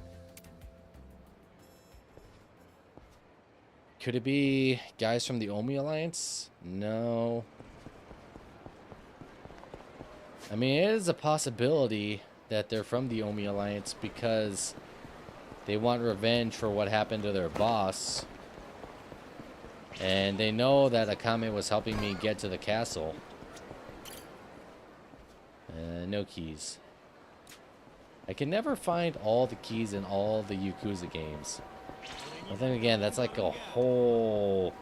Could it be guys from the Omi Alliance? No. I mean, it is a possibility that they're from the Omi Alliance because they want revenge for what happened to their boss. And they know that Akame was helping me get to the castle. No keys. I can never find all the keys in all the Yakuza games. But then again, that's like a whole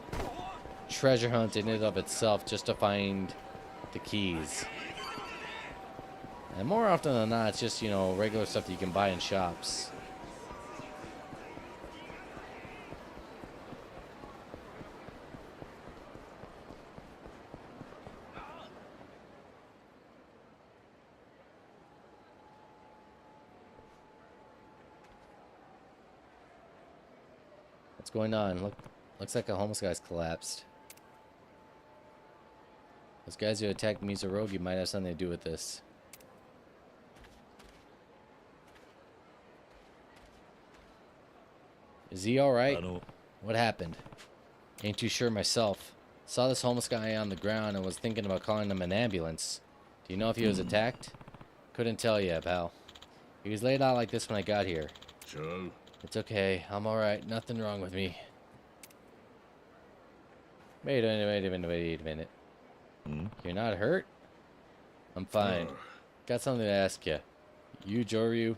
treasure hunt in and of itself just to find the keys. And more often than not, it's just, you know, regular stuff that you can buy in shops. What's going on? Looks like a homeless guy's collapsed. Those guys who attacked Mizurugi might have something to do with this. Is he alright? What happened? Ain't too sure myself. Saw this homeless guy on the ground and was thinking about calling him an ambulance. Do you know if he was attacked? Couldn't tell you, pal. He was laid out like this when I got here. Joe. It's okay. I'm alright. Nothing wrong with me. Wait a minute. You're not hurt? I'm fine. Got something to ask you. You, Joryu,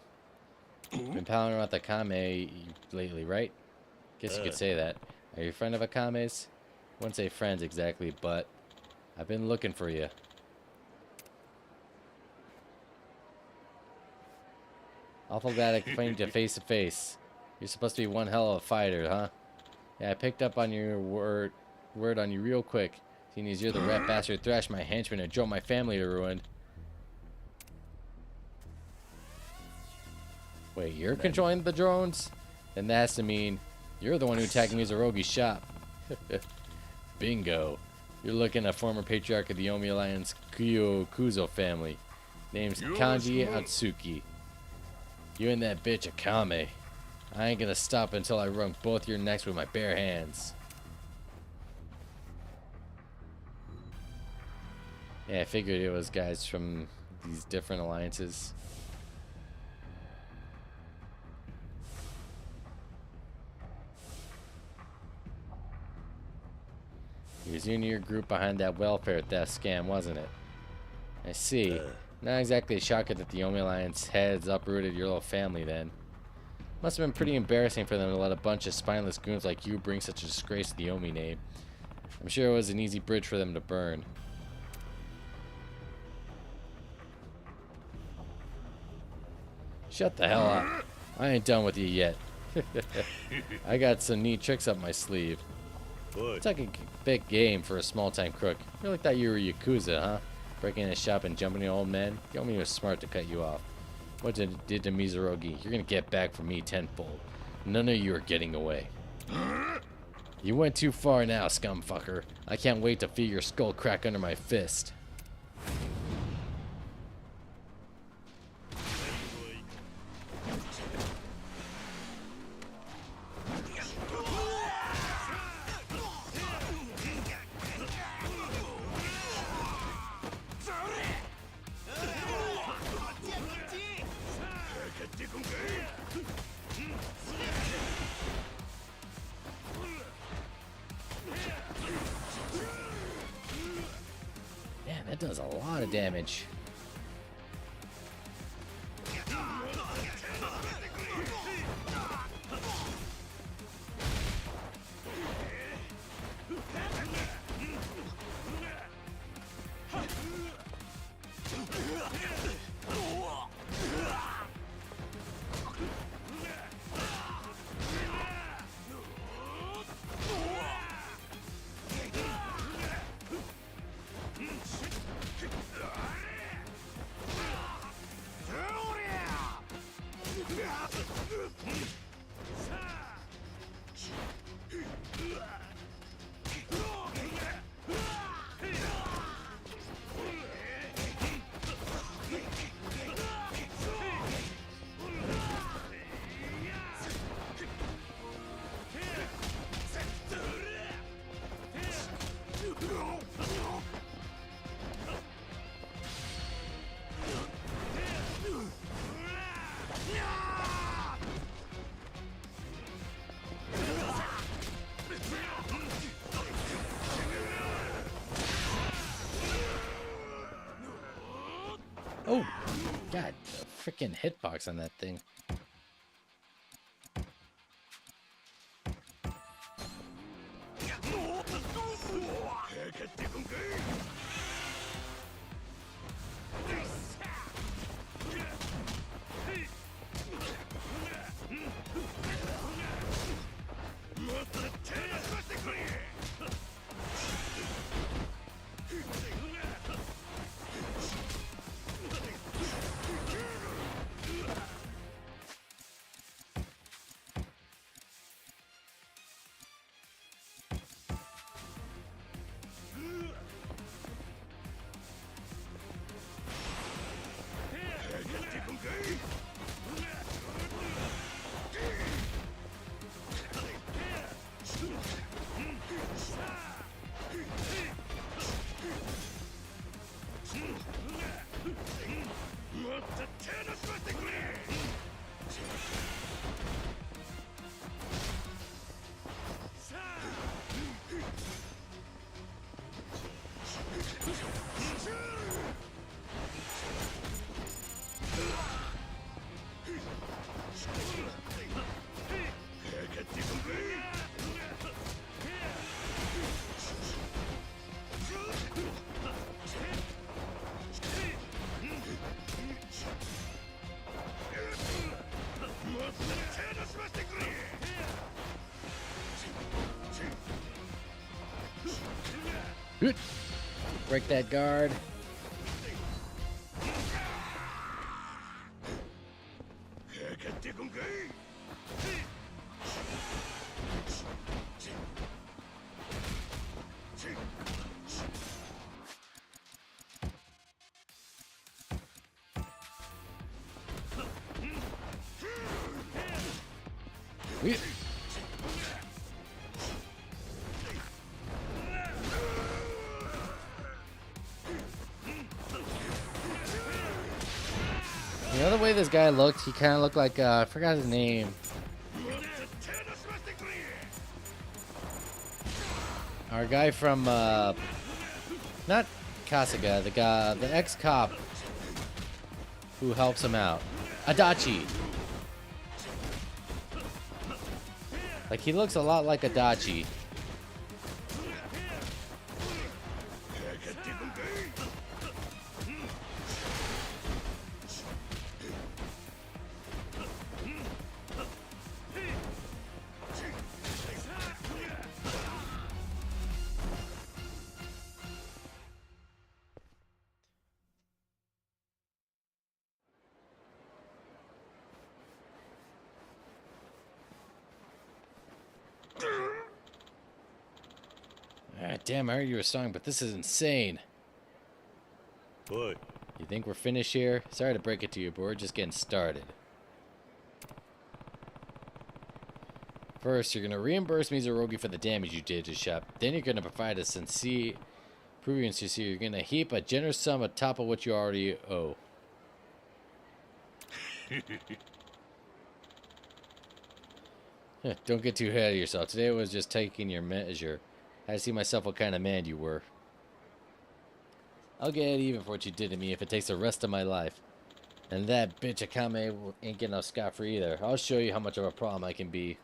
been palling around with Akame lately, right? Guess you could say that. Are you a friend of Akame's? Wouldn't say friends exactly, but I've been looking for you. Awful glad I could find you face to face. You're supposed to be one hell of a fighter, huh? Yeah, I picked up on your word on you real quick. Seeing as you're the rat bastard thrashed my henchman and drove my family to ruin. Wait, you're controlling the drones? Then that has to mean you're the one who attacked Mizurugi's shop. Bingo. You're looking at former patriarch of the Omi Alliance, Kuzo family. Name's Kanji Atsuki. You and that bitch Akame. I ain't gonna stop until I wrung both your necks with my bare hands. Yeah, I figured it was guys from these different alliances. It was you and your group behind that welfare theft scam, wasn't it? I see. Not exactly a shocker that the Omi Alliance heads uprooted your little family then. Must have been pretty embarrassing for them to let a bunch of spineless goons like you bring such a disgrace to the Omi name. I'm sure it was an easy bridge for them to burn. Shut the hell up. I ain't done with you yet. I got some neat tricks up my sleeve. It's like a big game for a small-time crook. You really thought you were Yakuza, huh? Breaking in a shop and jumping the old man? You only was smart to cut you off. What did to Mizurogi? You're gonna get back from me tenfold. None of you are getting away. You went too far now, scumfucker. I can't wait to feel your skull crack under my fist. Man, that does a lot of damage. Oh, God, the freaking hitbox on that thing. Break that guard. You know the way this guy looked? He kind of looked like, I forgot his name. Our guy from, not Kasuga, the ex-cop who helps him out. Adachi. Like, he looks a lot like Adachi. Damn, I heard you were song, but this is insane. What? You think we're finished here? Sorry to break it to you, but we're just getting started. First, you're going to reimburse Mizurogi for the damage you did to shop. Then you're going to provide a sincere, proving sincere. You're going to heap a generous sum on top of what you already owe. Don't get too ahead of yourself. Today was just taking your measure. I had to see myself what kind of man you were. I'll get even for what you did to me if it takes the rest of my life. And that bitch Akame ain't getting no scot-free either. I'll show you how much of a problem I can be.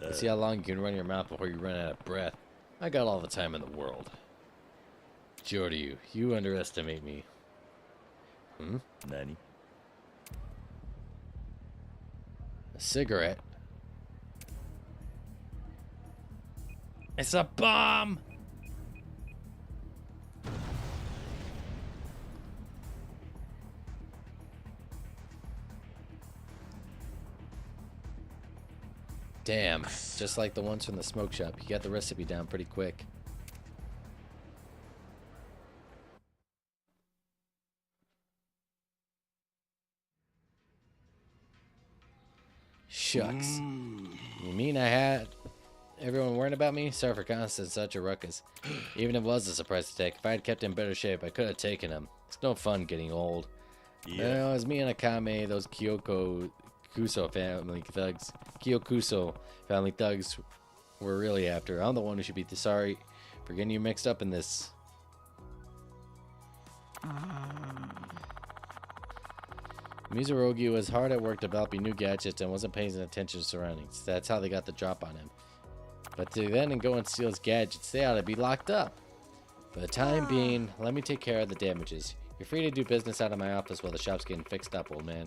Let's see how long you can run your mouth before you run out of breath. I got all the time in the world. Joryu, you underestimate me. Nani? A cigarette? It's a bomb! Damn, just like the ones from the smoke shop. You got the recipe down pretty quick. Shucks. You mean I had everyone worrying about me? Sorry for causing such a ruckus. Even if it was a surprise attack, if I had kept in better shape, I could have taken him. It's no fun getting old. Yeah. It was me and Akame, those Kyokuso family thugs were really after. I'm the one who should be sorry for getting you mixed up in this. Mizurogi was hard at work developing new gadgets and wasn't paying attention to surroundings. That's how they got the drop on him. But to then go and steal his gadgets, they ought to be locked up. For the time being, let me take care of the damages. You're free to do business out of my office while the shop's getting fixed up, old man.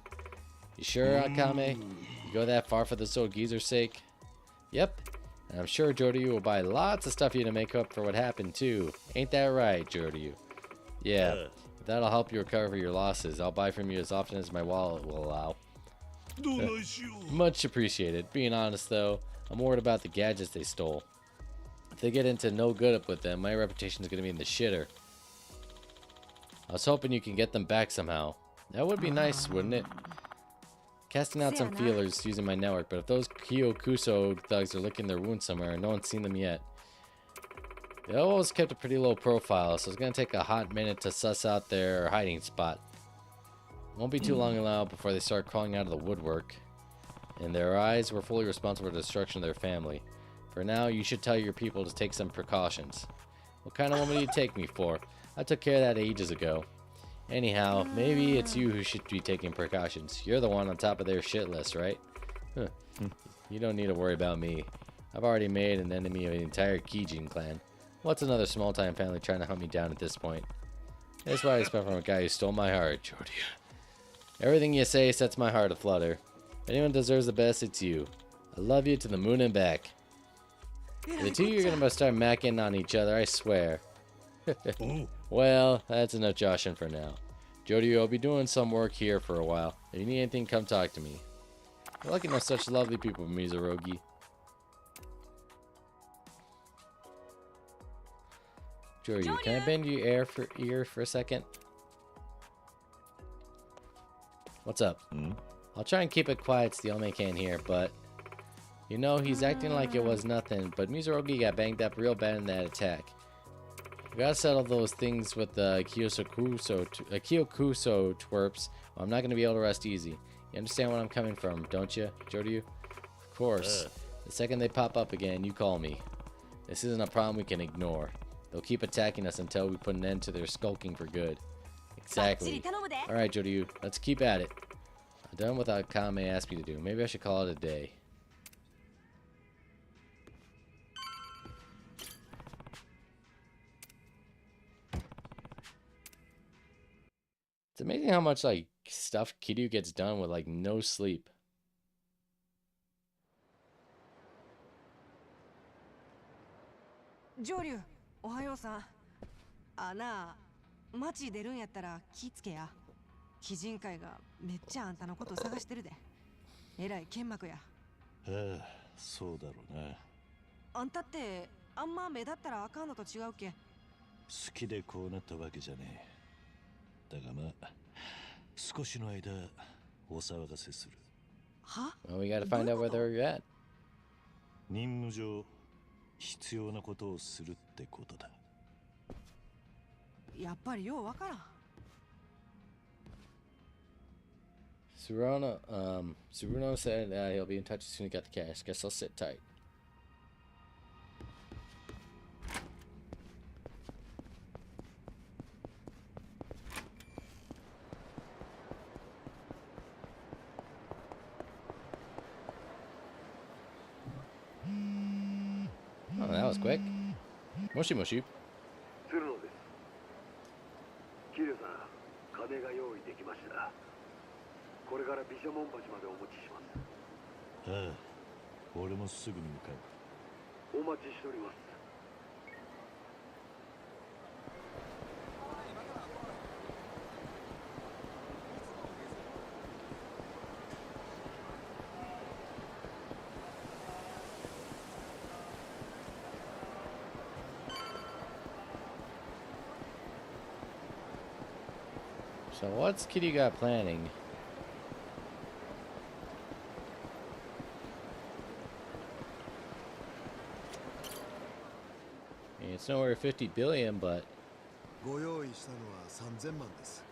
You sure, Akame? You go that far for this old geezer's sake? Yep. And I'm sure Joryu will buy lots of stuff for you to make up for what happened, too. Ain't that right, Joryu? Yeah. If that'll help you recover your losses, I'll buy from you as often as my wallet will allow. Much appreciated. Being honest, though, I'm worried about the gadgets they stole. If they get into no good up with them, my reputation is going to be in the shitter. I was hoping you can get them back somehow. That would be nice, wouldn't it? Casting out some feelers using my network, but if those Kyokuso thugs are licking their wounds somewhere and no one's seen them yet. They always kept a pretty low profile, so it's going to take a hot minute to suss out their hiding spot. Won't be too long now before they start crawling out of the woodwork. And their eyes were fully responsible for the destruction of their family. For now, you should tell your people to take some precautions. What kind of woman do you take me for? I took care of that ages ago. Anyhow, maybe it's you who should be taking precautions. You're the one on top of their shit list, right? Huh. You don't need to worry about me. I've already made an enemy of the entire Kijin clan. What's another small-time family trying to hunt me down at this point? That's what I expect from a guy who stole my heart, Joryu. Everything you say sets my heart aflutter. If anyone deserves the best, it's you. I love you to the moon and back. The two of you are gonna start macking on each other, I swear. Well, that's enough joshing for now. Joryu, I'll be doing some work here for a while. If you need anything, come talk to me. You're lucky to know such lovely people, Mizurogi. Joryu, can I bend your ear for a second? What's up? I'll try and keep it quiet so the only can't hear, but... You know, he's acting like it was nothing, but Mizurogi got banged up real bad in that attack. We gotta settle those things with the Kyokuso twerps, or I'm not gonna be able to rest easy. You understand where I'm coming from, don't you, Joryu? Of course. The second they pop up again, you call me. This isn't a problem we can ignore. They'll keep attacking us until we put an end to their skulking for good. Exactly. Alright, Joryu, let's keep at it. I've done what Akame asked me to do. Maybe I should call it a day. It's amazing how much, like, stuff Kiryu gets done with, like, no sleep. Joryu, おはようさん。なあ、町出るんやったら気ぃつけや。鬼人会がめっちゃあんたのこと探してるで。えらい剣幕や。そうだろうな。あんたってあんま目立ったらあかんのと違うけ。好きでこうなったわけじゃねえ。だがまあ少しの間お騒がせする。は？ Well, we gotta find out where they're at. 任務上必要なことをするってことだ。やっぱりようわからん。Suruno said he'll be in touch as soon as he got the cash. Guess I'll sit tight. Oh, that was quick. Moshi moshi. 鶴野です。桐生さん、金が用意できました。これから毘沙門橋までお持ちします。ああ、俺もすぐに向かう。お待ちしております。So what's Kitty got planning? It's nowhere 50 billion, but ご用意したのは3000万です。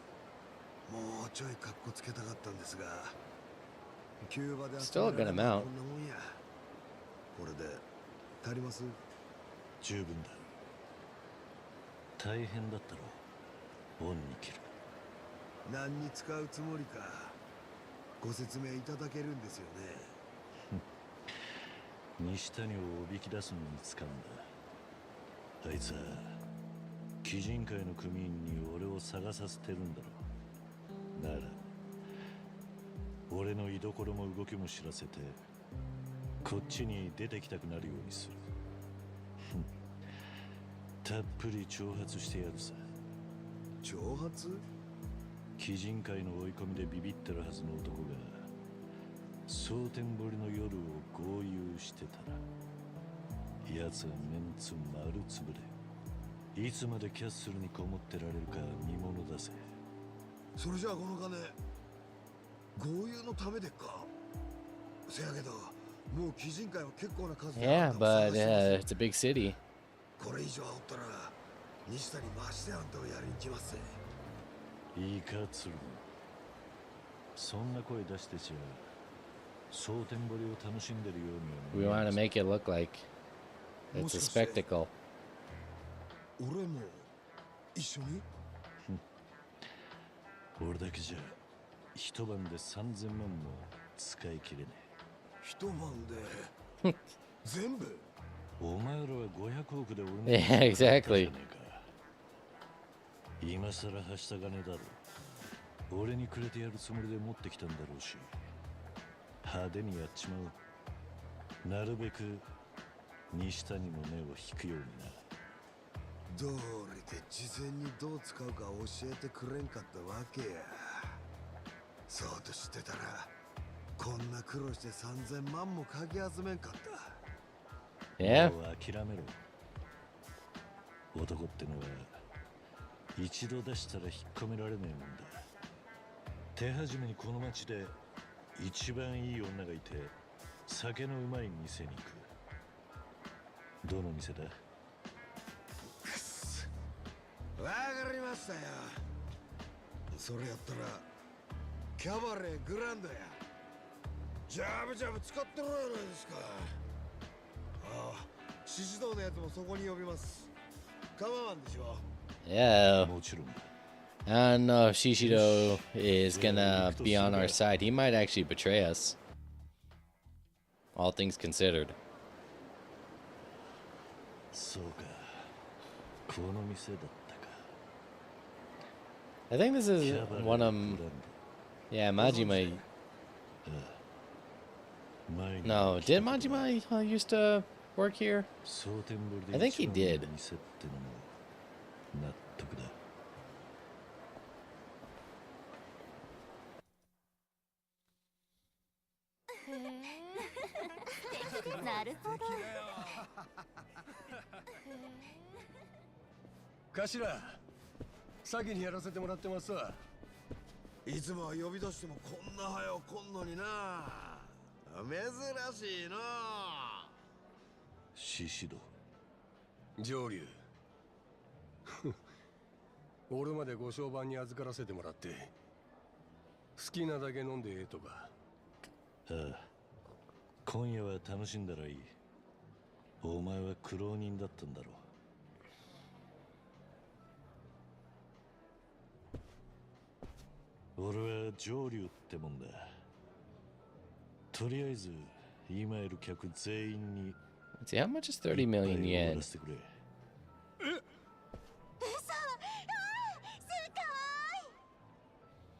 もうちょいカッコつけたかったんですが、キューバで still a good amount. こんなもんや。これで足ります？十分だ。大変だったろう。恩に切る。何に使うつもりかご説明いただけるんですよね。西谷をおびき出すのに使うんだ。あいつは鬼人会の組員に俺を探させてるんだろう。なら俺の居所も動きも知らせてこっちに出てきたくなるようにする。たっぷり挑発してやるさ。挑発？鬼人会の追い込みでビビってるはずの男が蒼天堀の夜を豪遊してたら奴はメンツ丸つぶれ。いつまでキャッスルにこもってられるか見ものだぜ。それじゃあこの金豪遊のためでっか。せやけどもう鬼人会は結構な数で yeah, but it's a big city. これ以上おったら西谷マジであんたをやりに来ますぜ。いいか鶴野、そんな声出してちゃ蒼天堀を楽しんでるように We want to make it look like it's a spectacle. 俺も一緒に？俺だけじゃ一晩で3000万も使い切れねえ。一晩で全部？お前らは500億で俺の Yeah, exactly. 今さらはした金だろ。俺にくれてやるつもりで持ってきたんだろうし、派手にやっちまう。なるべく西谷の目を引くようにな。どうりで事前にどう使うか教えてくれんかったわけや。そうと知ってたらこんな苦労して3000万もかき集めんかった。Yeah. もう諦めろ。男ってのは一度出したら引っ込められねえもんだ。手始めにこの町で一番いい女がいて酒のうまい店に行く。どの店だ？くっす、わかりましたよ。それやったらキャバレーグランドや。ジャブジャブ使ってるやないですか。ああ、獅子堂のやつもそこに呼びます。構わんでしょ。Yeah. もちろんだ。I don't know if Shishido is gonna be on our side. He might actually betray us. All things considered. そうか。この店だったか。I think this is one of yeah, Majima. No, did Majima used to work here? I think he did. 納得だ。なるほど。頭、先にやらせてもらってますわ。いつもは呼び出してもこんな早く来んのにな。珍しいな。シシド。上流。俺までご商売に預からせてもらって、好きなだけ飲んでええとか。ああ、今夜は楽しんだらいい。お前は苦労人だったんだろう。俺は上流ってもんだ。とりあえず今いる客全員に See, how much is 30 million yen?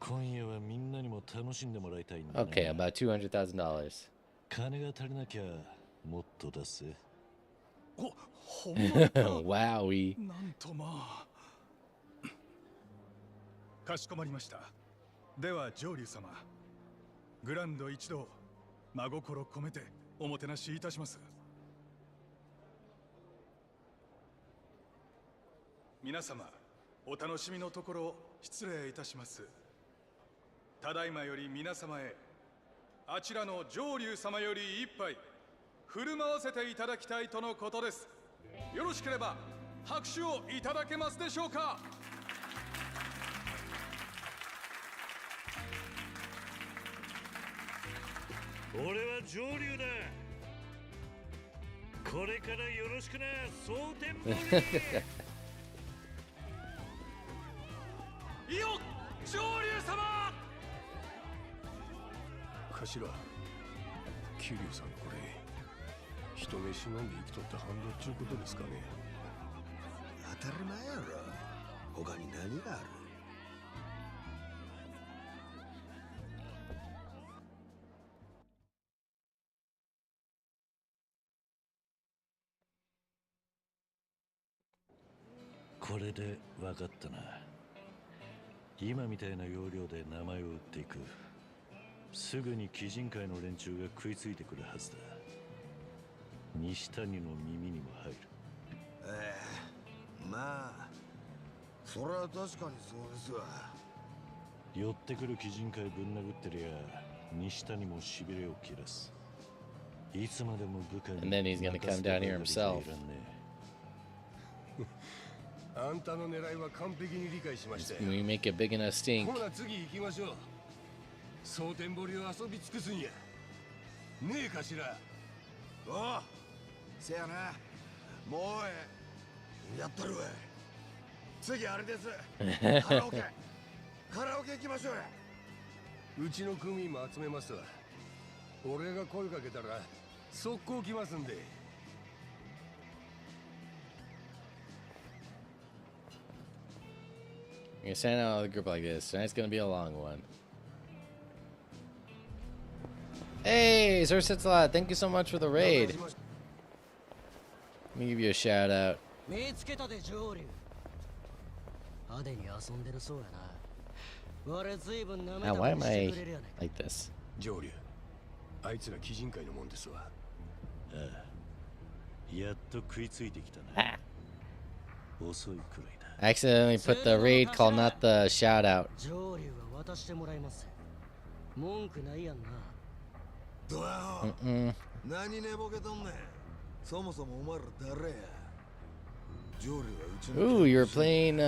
今夜はみんなにも楽しんでもらいたいんだな。Okay, about $200,000. 金が足りなきゃもっと出せ。ほんまか。Wowie. なんとまあ。かしこまりました。では上流様、グランド一同真心込めておもてなしいたします。皆様、お楽しみのところ失礼いたします。ただいまより皆様へ、あちらの上流様より一杯振る舞わせていただきたいとのことです。よろしければ拍手をいただけますでしょうか。俺は上流だ。これからよろしくな、蒼天堀。いいよ、上流様。頭、桐生さんこれ人飯飲んで生きとった反動っちゅうことですかね。当たり前やろ。他に何がある。これで分かったな。今みたいな要領で名前を売っていく。すぐに鬼人会の連中が食いついてくるはずだ。西谷の耳にも入る。まあそれは確かにそうですわ。寄ってくる鬼人会ぶん殴ってりゃ西谷もしびれを切らす。いつまでも部下に And then he's gonna come down here himself. あんたの狙いは完璧に理解しましたよ。 We make a big enough stink. ほな次行きましょう。蒼天堀を遊び尽くすんや。ねえ頭。おう、せやな。もうやったるわ。次あれです。カラオケ行きましょうや。うちの組も集めますわ。俺が声かけたら速攻来ますんで。You're gonna send out a group like this. Tonight's gonna be a long one. Hey, Sir Sitslot, thank you so much for the raid. Let me give you a shout out. 見つけたで上流。派手に遊んでるそうやな。我随分舐め Now, た why り am して I くれるやないか。 like this? 上流、あいつら鬼人会のもんですわ。ああ、やっと食いついてきたな。遅いくらいだ。 I accidentally put the raid call, not the shout out. 上流は渡してもらいます。文句ないやんな。どうや。何寝ぼけとんねん。そもそもお前ら誰や。上流はうちの。 Ooh, you're playing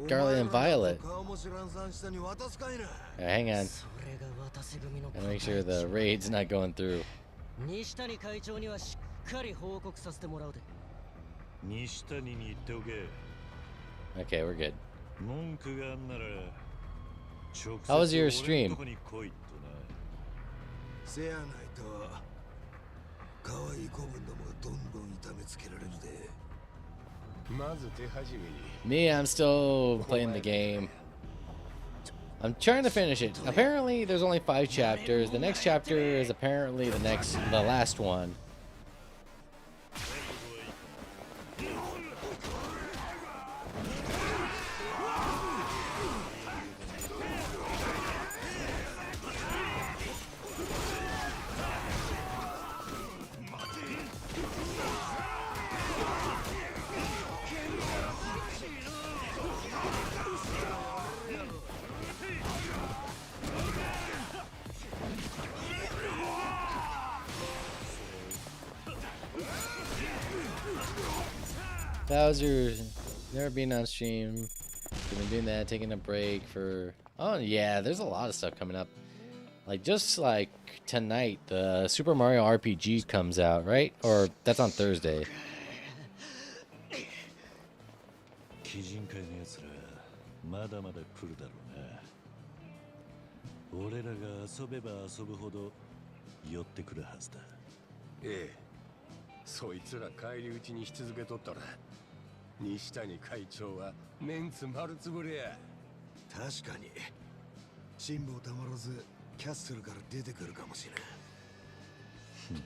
Scarlet and Violet. 顔も知らんさん下に渡すかいな。Hang on. Gotta make sure the raid's not going through. 西谷会長にはしっかり報告させてもらうで。西谷に言っておけ。 Okay, we're good. 文句があんなら直接 How was your 俺 stream? のとこに来いとな。せやないと可愛い子分どもがどんどん痛めつけられるで。まず手始めに。 Me, I'm still playing the game. I'm trying to finish it. Apparently, there's only 5 chapters. The next chapter is apparently the last one. Bowser, never been on stream. We've been doing that, taking a break for... Oh, yeah, there's a lot of stuff coming up. Like, just like tonight, the Super Mario RPG comes out, right? Or that's on Thursday. 鬼人会のやつらまだまだ来るだろうな。俺らが遊べば遊ぶほど寄ってくるはずだ。ええ、そいつら返り討ちにし続けとったら西谷会長はメンツ丸つぶれや。確かに辛抱たまらずキャッスルから出てくるかもしれん。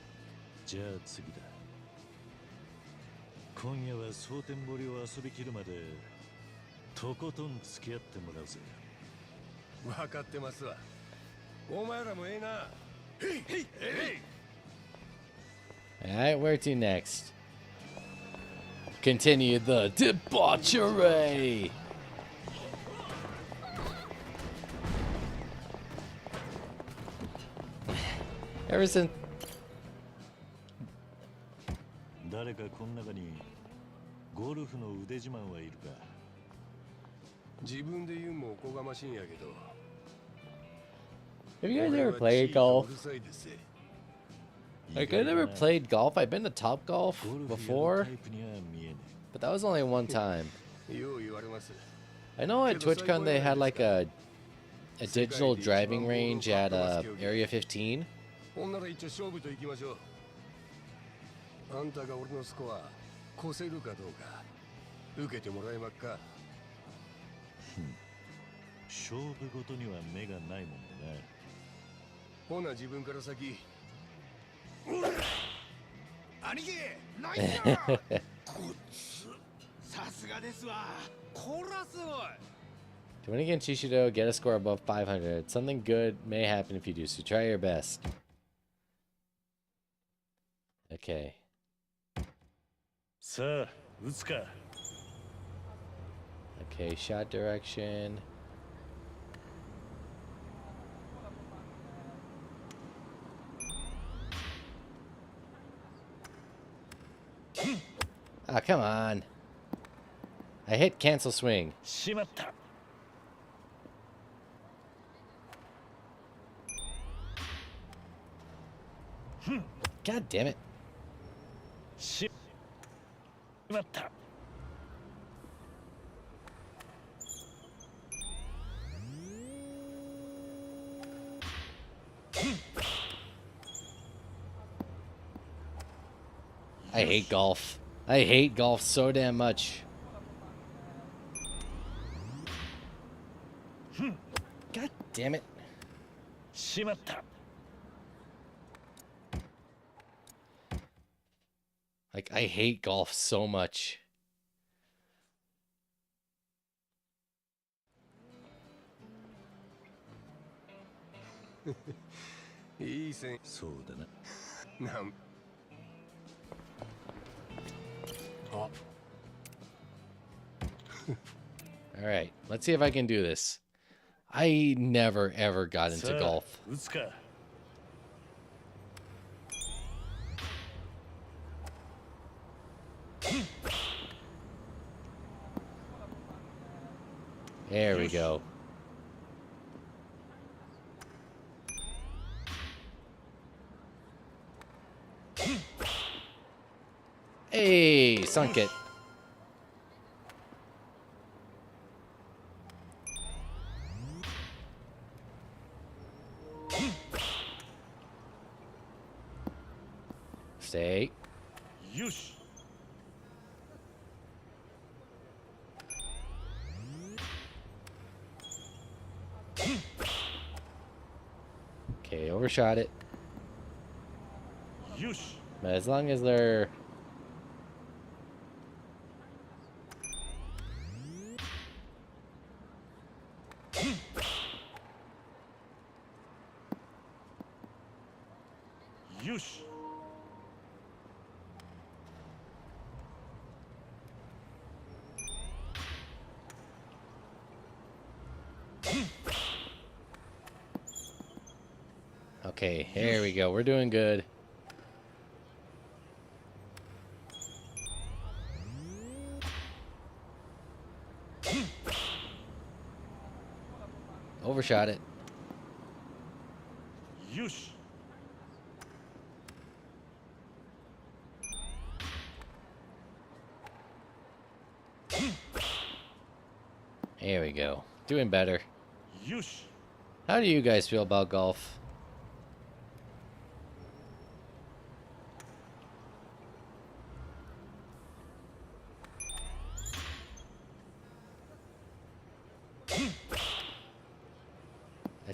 じゃあ次だ。今夜は蒼天堀を遊びきるまでとことん付き合ってもらうぜ。分かってますわ。お前らもええな。へいへいへい。 Alright, where to next? Continue the debauchery! Ever since... 誰かこの中にゴルフの腕自慢はいるか。自分で言うもおこがましいんやけど。 Have you guys ever played golf? Like, I never played golf. I've been to Top Golf before, but that was only one time. I know at TwitchCon they had like a digital driving range at Area 15. あんたが俺のスコア越せるかどうか受けてもらえまっか。勝負ごとには目がないもんだな。ほな自分から先。兄貴、ナイスだ。こっち、さすがですわ。こらすごい。 To win against Shishido, get a score above 500. Something good may happen if you do, so try your best. Okay. さあ、打つか。 Okay, shot direction. Ah, come on. I hit cancel swing. しまった。 God damn it. しまった。 I hate golf. I hate golf so damn much. God damn it. しまった。 Like, I hate golf so much.そうだな。 Alright, let's see if I can do this. I never ever got into golf. 打つか。 There we go. Hey, sunk it. Stay. Yush. Okay, overshot it. Yush. But as long as they're... Yush. Okay, here we go. We're doing good. Overshot it. Yush. There we go. Doing better. Yush. How do you guys feel about golf?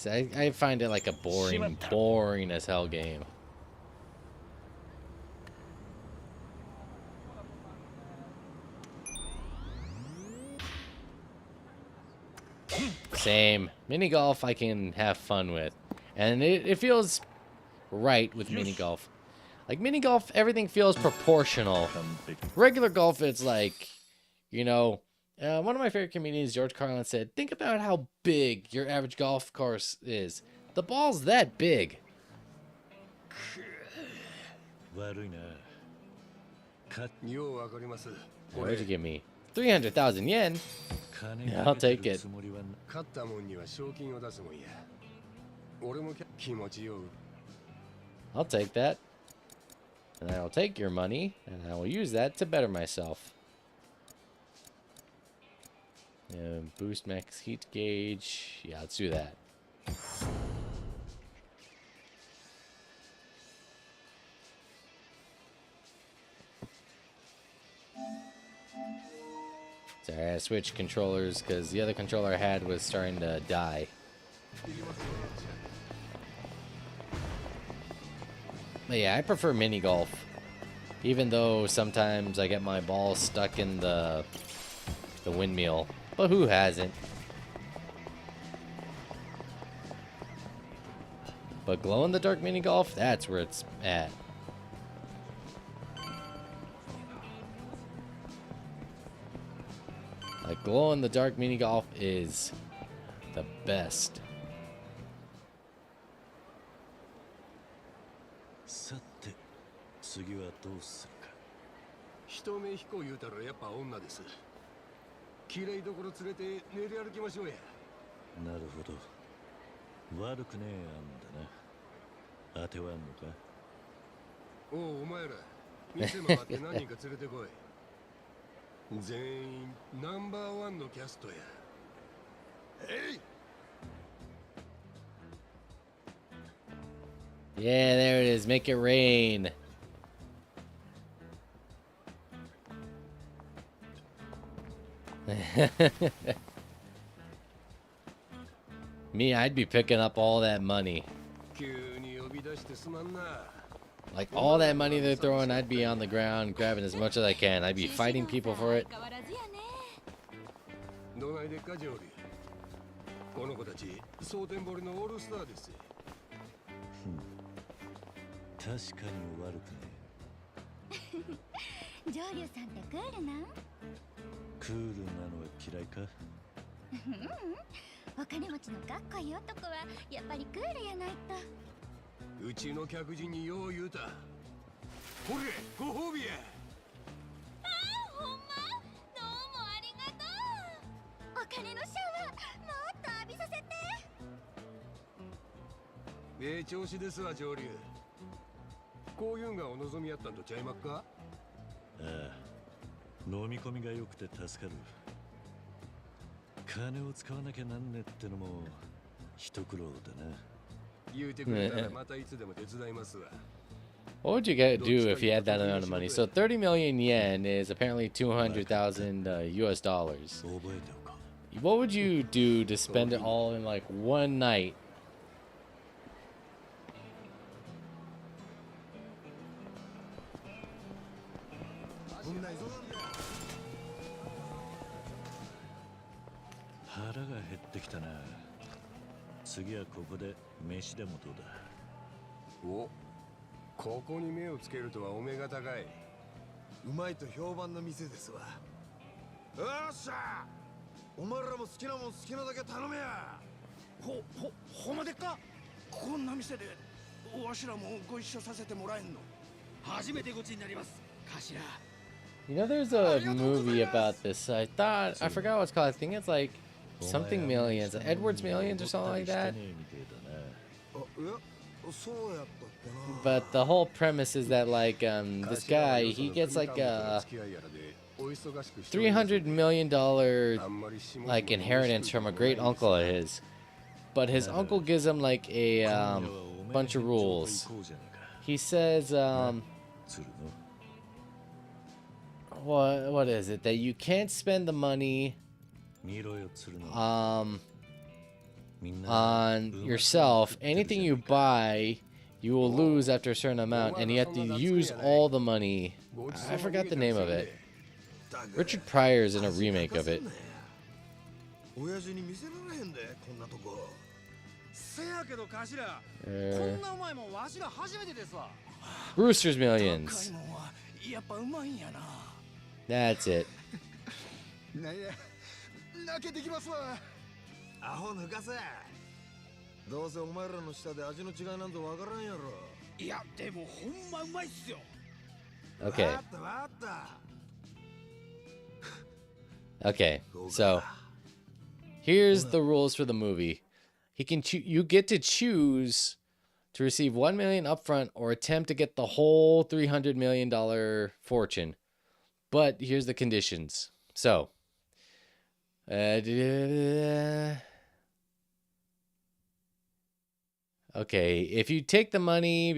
I find it like a boring as hell game. Same. Mini golf I can have fun with. And it feels right with mini golf. Like mini golf, everything feels proportional. Regular golf, it's like, you know, one of my favorite comedians, George Carlin, said, think about how big your average golf course is. The ball's that big. What would you give me? 300,000 yen? Yeah, I'll take it. I'll take that. And I will take your money, and I will use that to better myself. Boost max heat gauge. Yeah, let's do that. Sorry, I switched controllers because the other controller I had was starting to die. But yeah, I prefer mini golf. Even though sometimes I get my ball stuck in the windmill. But who hasn't? But glow-in-the-dark mini golf, that's where it's at. Like glow-in-the-dark mini golf is the best. Yeah, there it is. Make it rain. Me, I'd be picking up all that money. Like all that money they're throwing, I'd be on the ground grabbing as much as I can. I'd be fighting people for it. What would you do if you had that amount of money? So 30 million yen is apparently 200,000 US dollars. What would you do to spend it all in like one night? You know, there's a movie about this. I forgot what it's called. I think it's like something millions, Edwards Millions or something like that. But the whole premise is that like this guy, he gets like a $300 million like inheritance from a great uncle of his, but his uncle gives him like a bunch of rules. He says what is it, that you can't spend the money on yourself. Anything you buy, you will lose after a certain amount, and you have to use all the money. I forgot the name of it. Richard Pryor's in a remake of it. Brewster's Millions. That's it. Okay. Okay, so here's the rules for the movie. You get to choose to receive $1 million upfront or attempt to get the whole $300 million fortune. But here's the conditions. So, okay, if you take the money,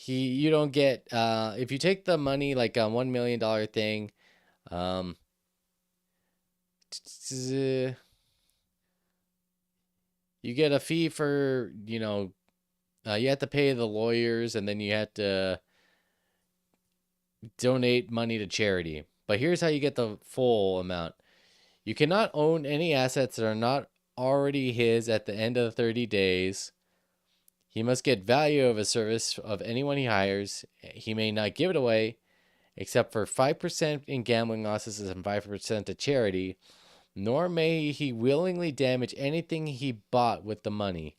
you don't get. If you take the money, like a $1 million thing, you get a fee for, you have to pay the lawyers, and then you have to donate money to charity. But here's how you get the full amount. You cannot own any assets that are not already his at the end of the 30 days. He must get value of a service of anyone he hires. He may not give it away, except for 5% in gambling losses and 5% to charity, nor may he willingly damage anything he bought with the money.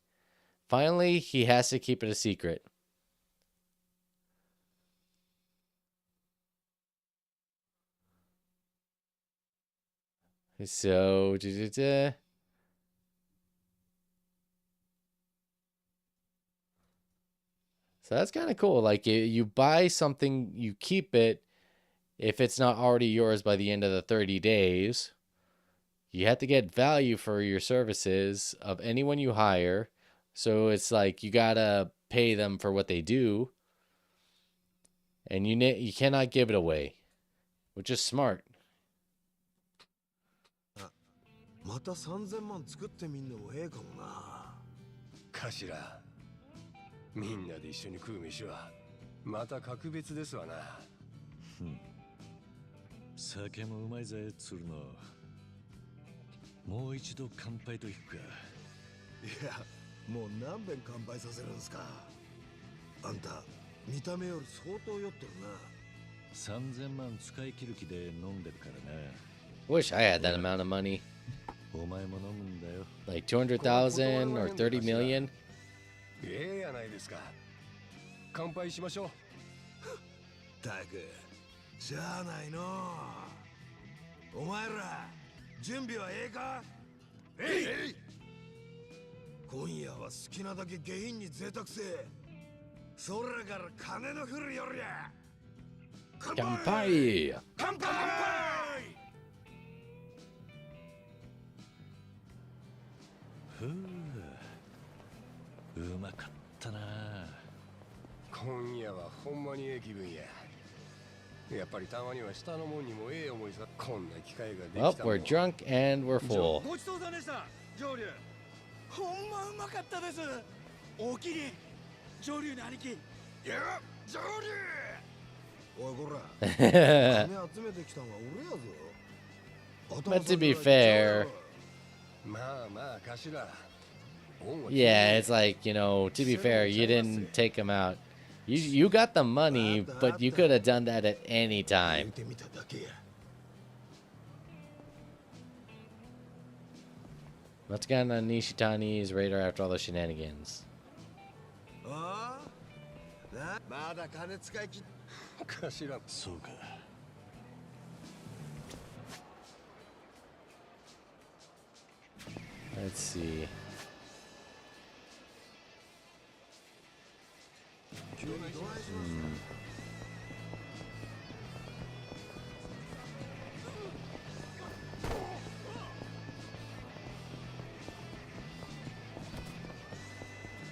Finally, he has to keep it a secret. So, so that's kind of cool. Like, you buy something, you keep it. If it's not already yours by the end of the 30 days, you have to get value for your services of anyone you hire. So it's like you gotta pay them for what they do, and you cannot give it away, which is smart. また3000万作ってみんのもええかもな。頭、みんなで一緒に食う飯はまた格別ですわな。酒もうまいぜ、鶴野。もう一度乾杯といくか。いや、もう何遍乾杯させるんすか。あんた、見た目より相当酔ってるな。3000万使い切る気で飲んでるからな。Wish I had that amount of money. お前も飲むんだよ。Like 200,000 or 30 million. ええやないですか。乾杯しましょう。たく、しゃあないの。お前ら、準備はええか？えい！今夜は好きなだけ下品に贅沢せえ。空から金の降る夜や。乾杯！乾杯！ふう、うまかったな。今夜はほんまにええ気分や。やっぱりたまには下のもんにもええ思いさ。こんな機会ができた。 Well, we're drunk and we're full. ごちそうさまでした、上流。ほんまうまかったです。大きに上流の兄貴。いや、上流。おいこら。金集めてきたのは俺やぞ。 But to be fair, yeah, it's like, to be fair, you didn't take him out. You got the money, but you could have done that at any time. Let's get on Nishitani's radar after all the shenanigans. Well, そうか。 頭、 そうか。Let's see.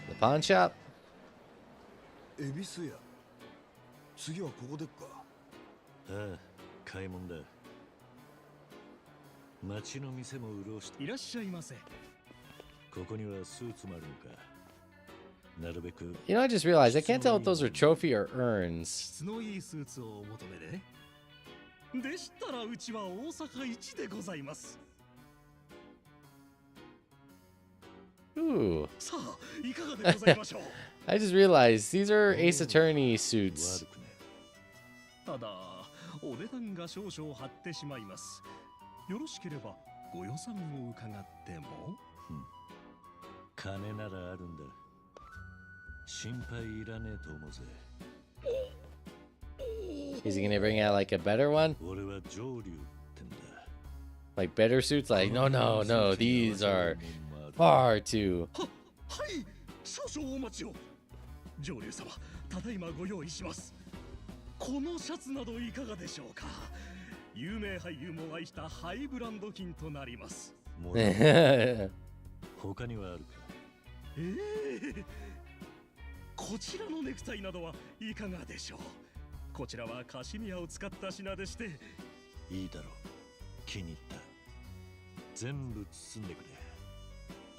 The pawn shop? 恵比寿屋。次はここでっか。ああ、買い物だ。町の店も潤して。いらっしゃいませ。ここにはスーツもあるのか。なるべく。You know, I just realized I can't tell if those are trophy or urns. 質のいいスーツをお求めで。でしたらうちは大阪一でございます。Ooh. さあ、いかがでございましょう。I just realized these are Ace Attorney suits. ただ、お値段が少々張ってしまいます。よろしければご予算を伺っても。金ならあるんだ。心配いらねえと思うぜ。Is he gonna bring out like a better one? 俺は上流ってんだ。Like better suits? Like no, these are far too. はい、少々お待ちを。上流様、ただいまご用意します。このシャツなどいかがでしょうか。有名俳優も愛したハイブランド品となります。他にはあるか。こちらのネクタイなどはいかがでしょう。こちらはカシミヤを使った品でして。いいだろう。気に入った。全部包んでく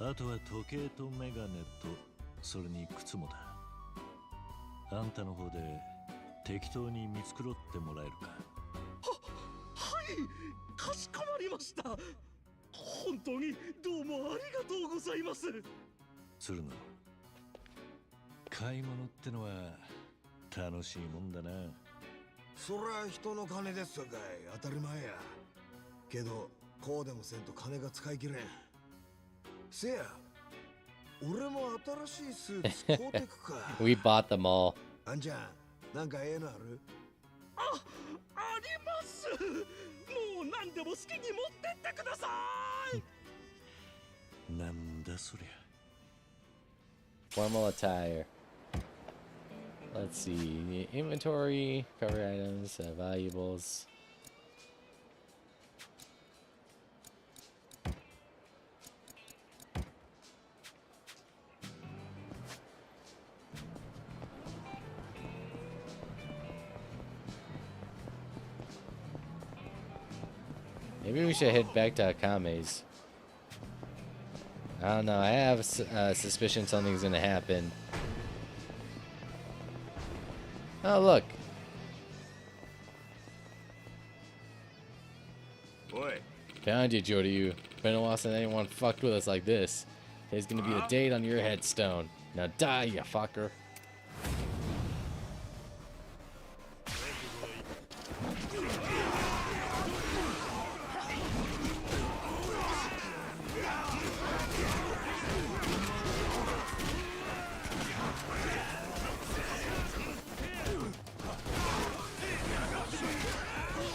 れ。あとは時計とメガネとそれに靴もだ。あんたの方で適当に見繕ってもらえるか。はい、かしこまりました。本当にどうもありがとうございます。鶴野、買い物ってのは楽しいもんだな。そりゃ人の金ですさかい、当たり前や。けどこうでもせんと金が使い切れん。せや、俺も新しいスーツ買うてくか。We bought them all. あんちゃん、なんかええのある？あります。もう何でも好きに持ってってください。なんだそりゃ。Formal attire. Let's see. Inventory, cover items, valuables. Maybe we should head back to Akame's. I don't know. I have a suspicion something's gonna happen. Oh, look. Oi. Found you, Joryu. Been a while since anyone fucked with us like this. Today's gonna be the date on your headstone. Now die, you fucker.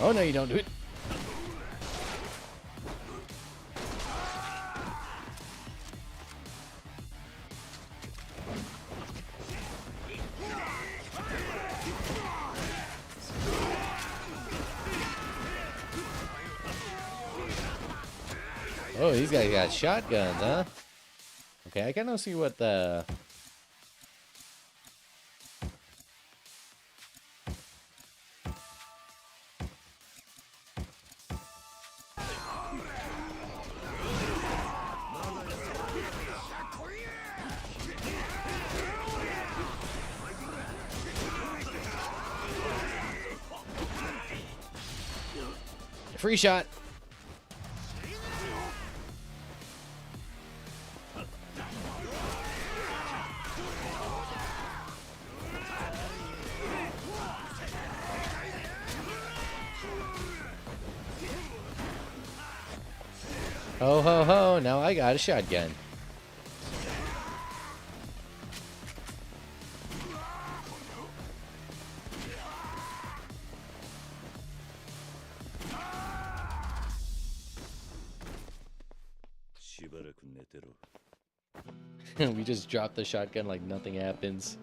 Oh no, you don't do it. Oh, these guys got shotguns, huh? Okay, I kind of see what the... Free shot. Ho ho ho, now I got a shotgun. We just drop the shotgun like nothing happens.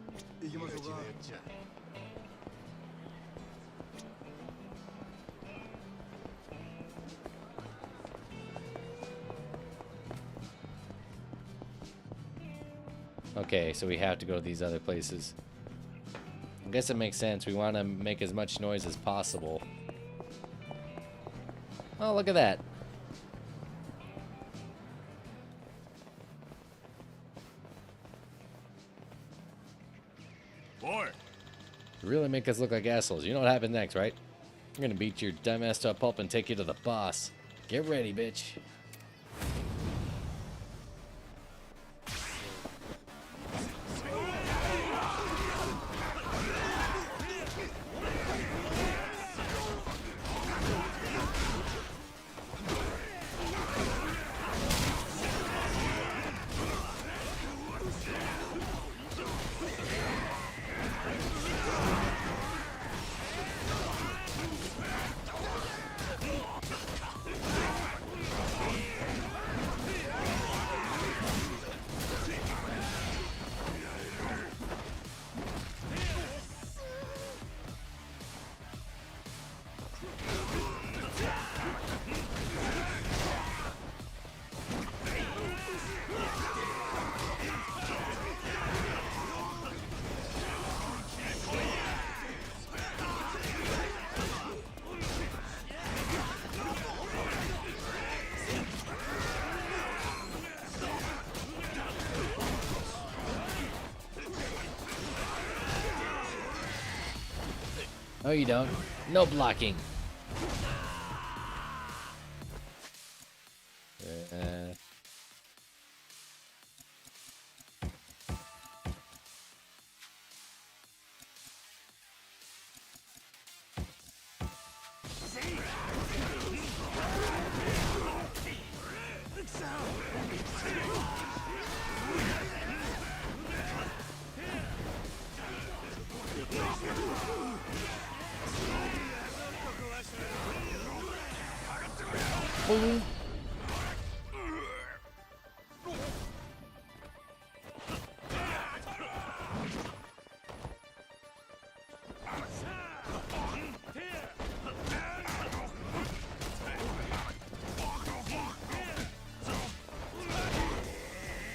Okay, so we have to go to these other places. I guess it makes sense. We want to make as much noise as possible. Oh, look at that. Boy. You really make us look like assholes. You know what happens next, right? I'm gonna beat your dumbass to a pulp and take you to the boss. Get ready, bitch. No, you don't. No blocking.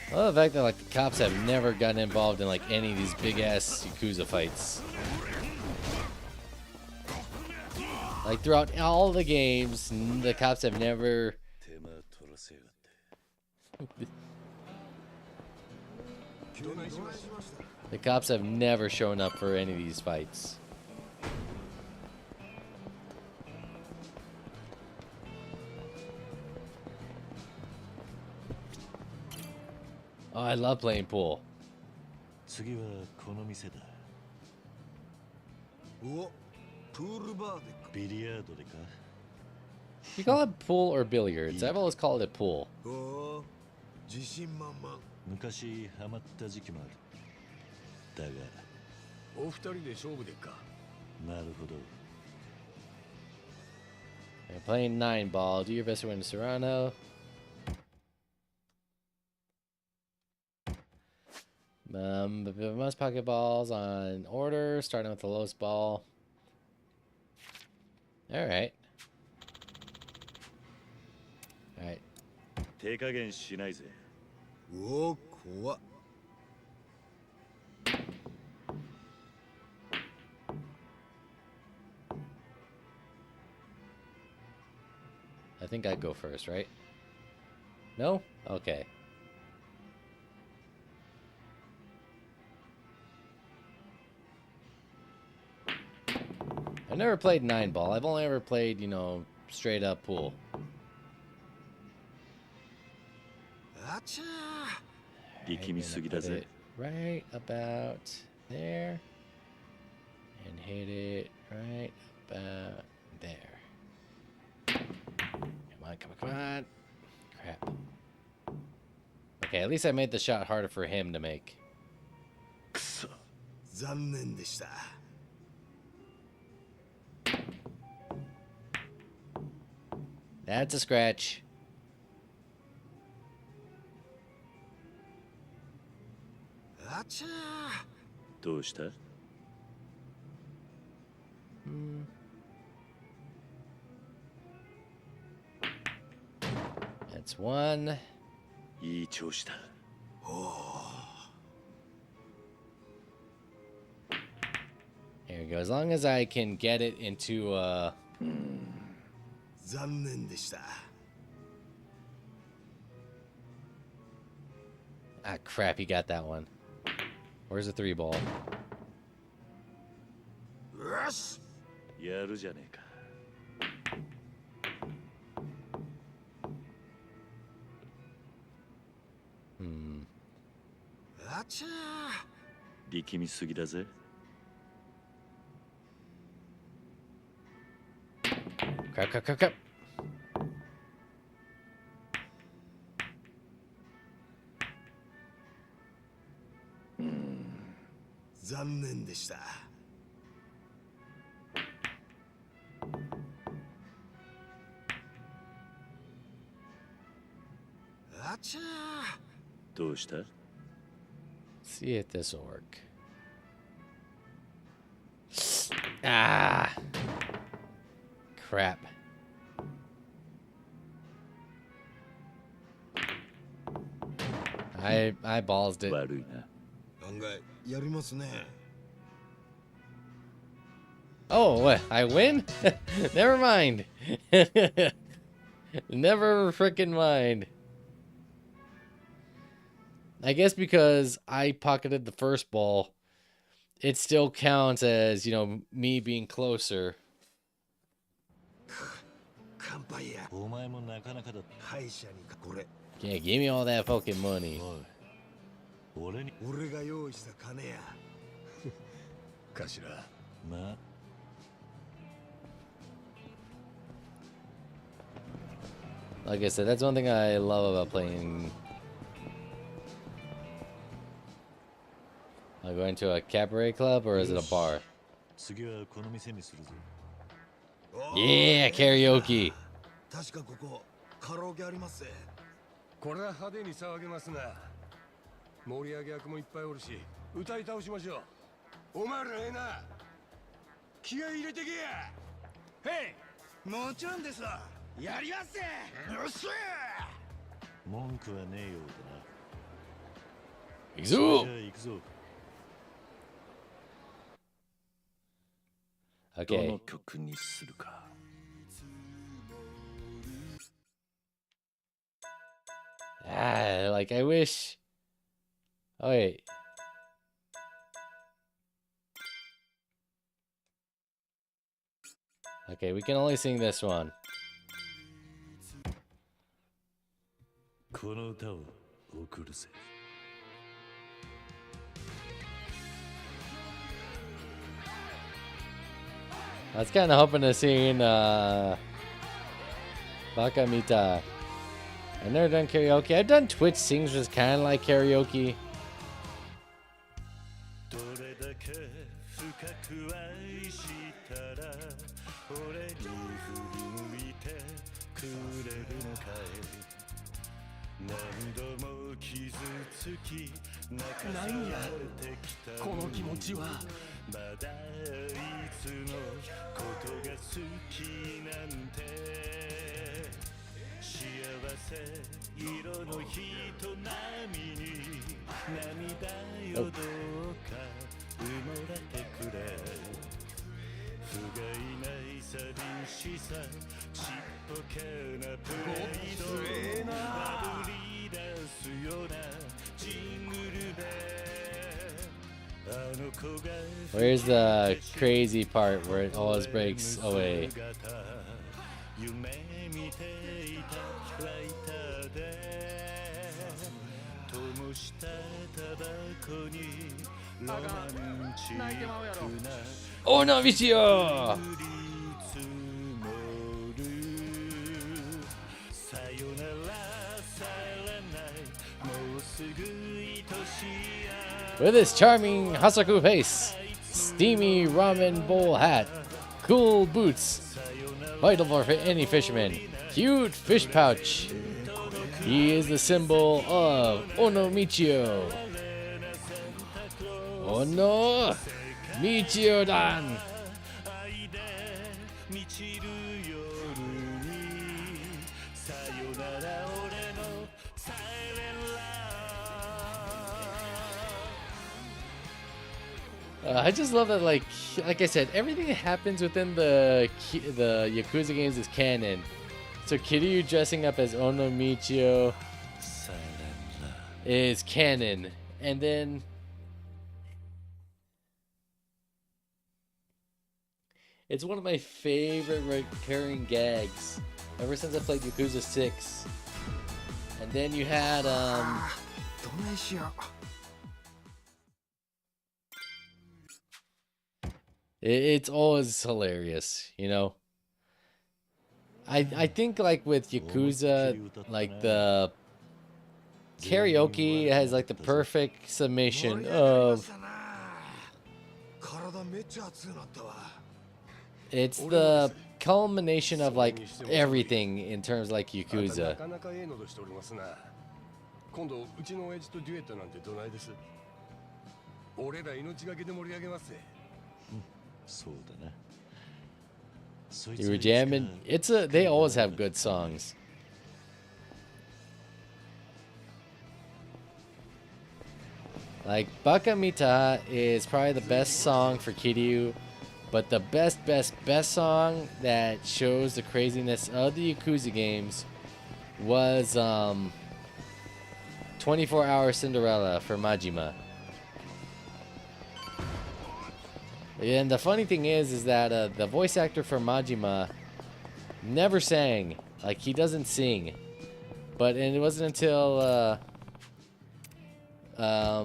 I love the fact that like the cops have never gotten involved in like any of these big ass Yakuza fights. Like throughout all the games, the cops have never. The cops have never shown up for any of these fights. Oh, I love playing pool. You call it pool or billiards? I've always called it pool. I'm playing 9-ball. Do your best to win Serrano. Most pocket balls on order, starting with the lowest ball. Alright. Alright. I think I'd go first, right? No? Okay. I've never played 9-ball. I've only ever played, you know, straight up pool. Right about there. And hit it right about there. Come on, come on, come on. Crap. Okay, at least I made the shot harder for him to make. That's a scratch. どうした？ That's one. いい調子だ。 Here we go. As long as I can get it into Ah, crap, he got that one. Where's the 3 ball? やるじゃねえか。 力みすぎだぜ。 Crap, crap, crap, crap. See if this will work. Ah! Crap. I ballsed it. Oh, what? I win? Never mind. Never frickin' mind. I guess because I pocketed the first ball, it still counts as, you know, me being closer. Yeah, give me all that fucking money. Like I said, that's one thing I love about playing. I'll go into a cabaret club, or is it a bar? Yeah, karaoke. これは派手に騒げますな。盛り上げ役もいっぱいおるし、歌い倒しましょう。お前らええな。気合い入れてけや。へい、もちろんですわ。やりますぜ。よっしゃ。文句はねえようだな。行くぞ。行くぞ。Okay. どの曲にするか。 Ah, like I wish. Oh wait. Okay, we can only sing this one. この歌を送るぜ。 I was kind of hoping to sing Baka Mita. I've never done karaoke. I've done Twitch Sings, which is kind of like karaoke. Where's the crazy part where it always breaks away? Oh no, Vicio! With his charming Hasaku face, steamy ramen bowl hat, cool boots, vital for any fisherman, cute fish pouch. He is the symbol of Onomichio. Oh no! Michio-dan! I just love that, like I said, everything that happens within the Yakuza games is canon. So Kiryu dressing up as Ono Michio is canon, and then it's one of my favorite recurring gags ever since I played Yakuza 6. And then you had it's always hilarious, you know. I think like with Yakuza, like the karaoke has like the perfect summation of it's the culmination of like everything in terms of like Yakuza. 今度うちの親父とデュエットなんてどないです。俺ら命がけで盛り上げますぜ。そうだな。 You were jamming. They always have good songs. Like Baka Mita is probably the best song for Kiryu, but the best song that shows the craziness of the Yakuza games was 24-Hour Cinderella for Majima. And the funny thing is that the voice actor for Majima never sang. Like, he doesn't sing. And it wasn't until the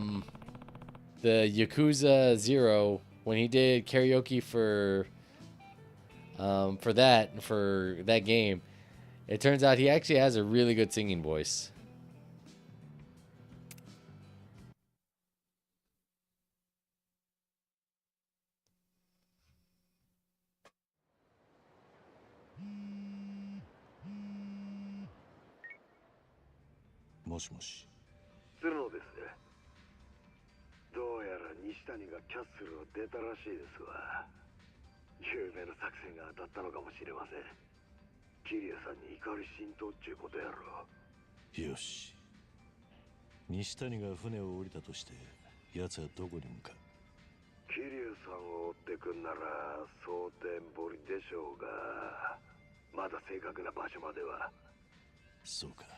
Yakuza 0 when he did karaoke for that game. It turns out he actually has a really good singing voice. Moshi. 鶴野です。どうやら西谷がキャッスルを出たらしいですわ。有名な作戦が当たったのかもしれません。桐生さんに怒り浸透っちゅうことやろ。よし。西谷が船を降りたとして、奴はどこに向かう？桐生さんを追ってくんなら蒼天堀でしょうが、まだ正確な場所までは。そうか。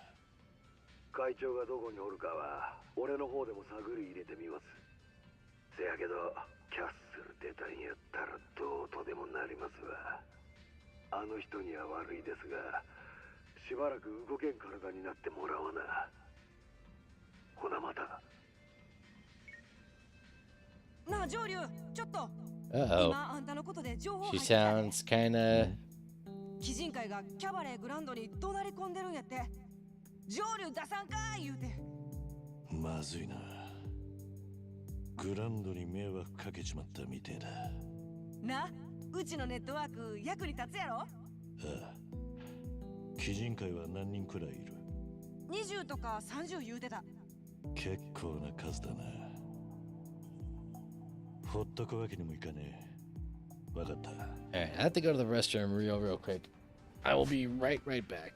会長がどこにおるかは俺の方でも探り入れてみます。せやけどキャッスル出たんやったらどうとでもなりますわ。あの人には悪いですが、しばらく動けん体になってもらわな。ほなまた。なあ上流、ちょっと。Uh-oh. 今あんたのことで情報 She 入ったで。 sounds kinda... 鬼人会がキャバレーグランドに怒鳴り込んでるんやって。上流出さんかー言うて。まずいな。グランドに迷惑かけちまったみてえだ。な、うちのネットワーク役に立つやろ。ああ。鬼人会は何人くらいいる？20とか30言うてた。結構な数だな。ほっとくわけにもいかねえ。わかった。Alright, I have to go to the restroom real quick. I will be right back.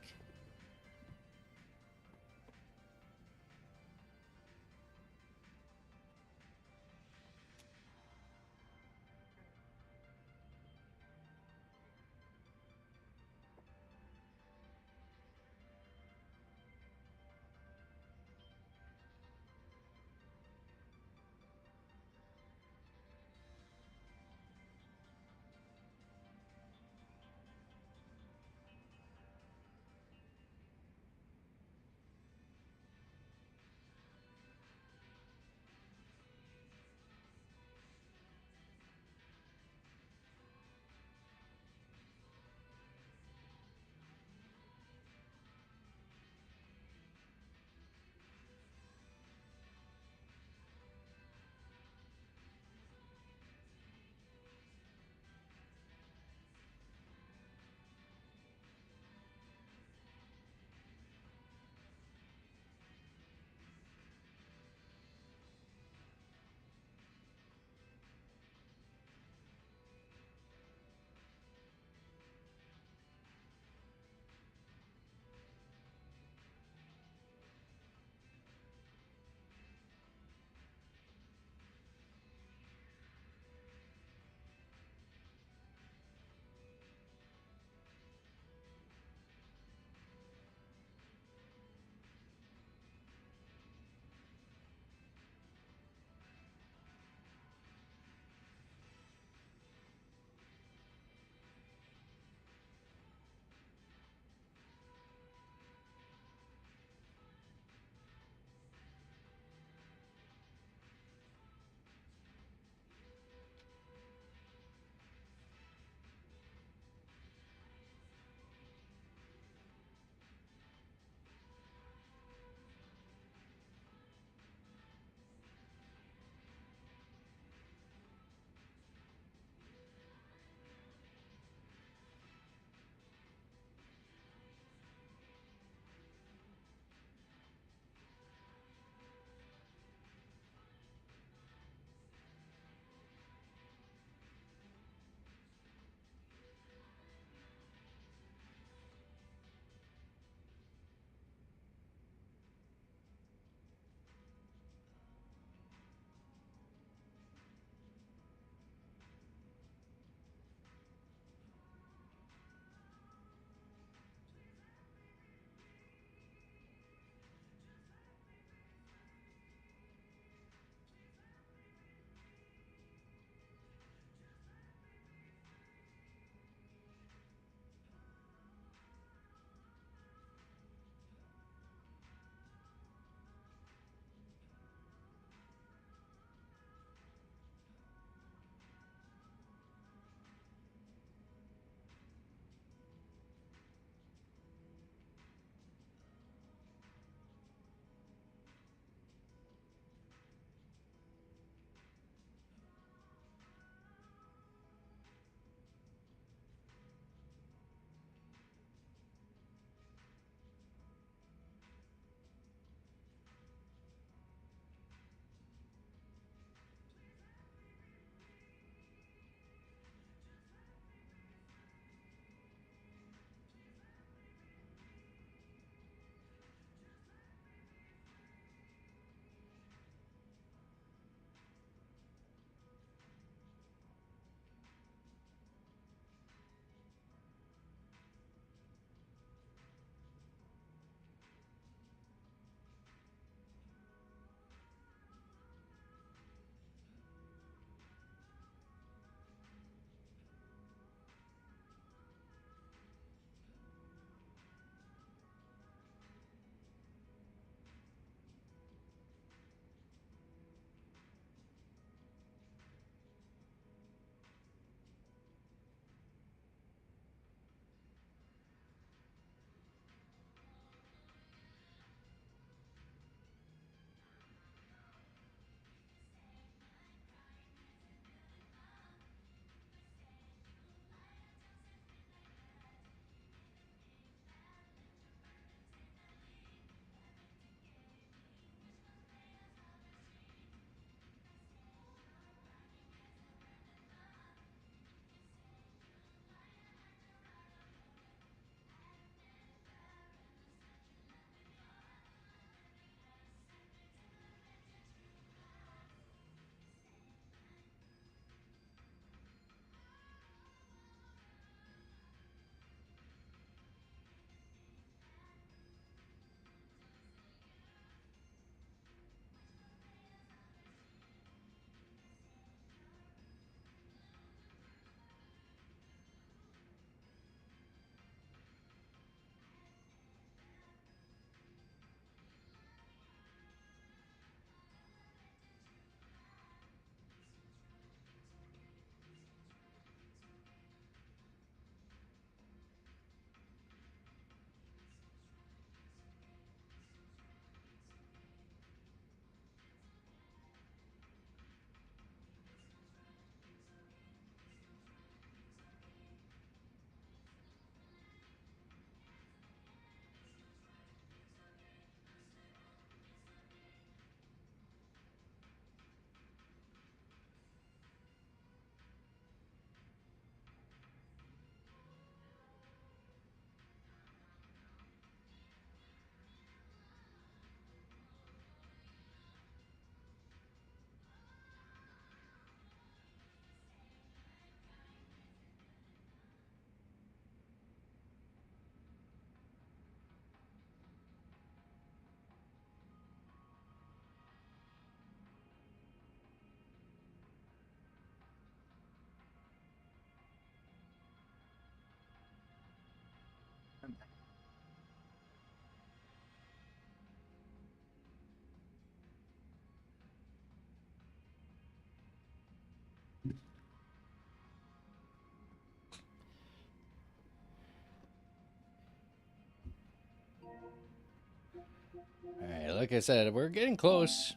Alright, like I said, we're getting close.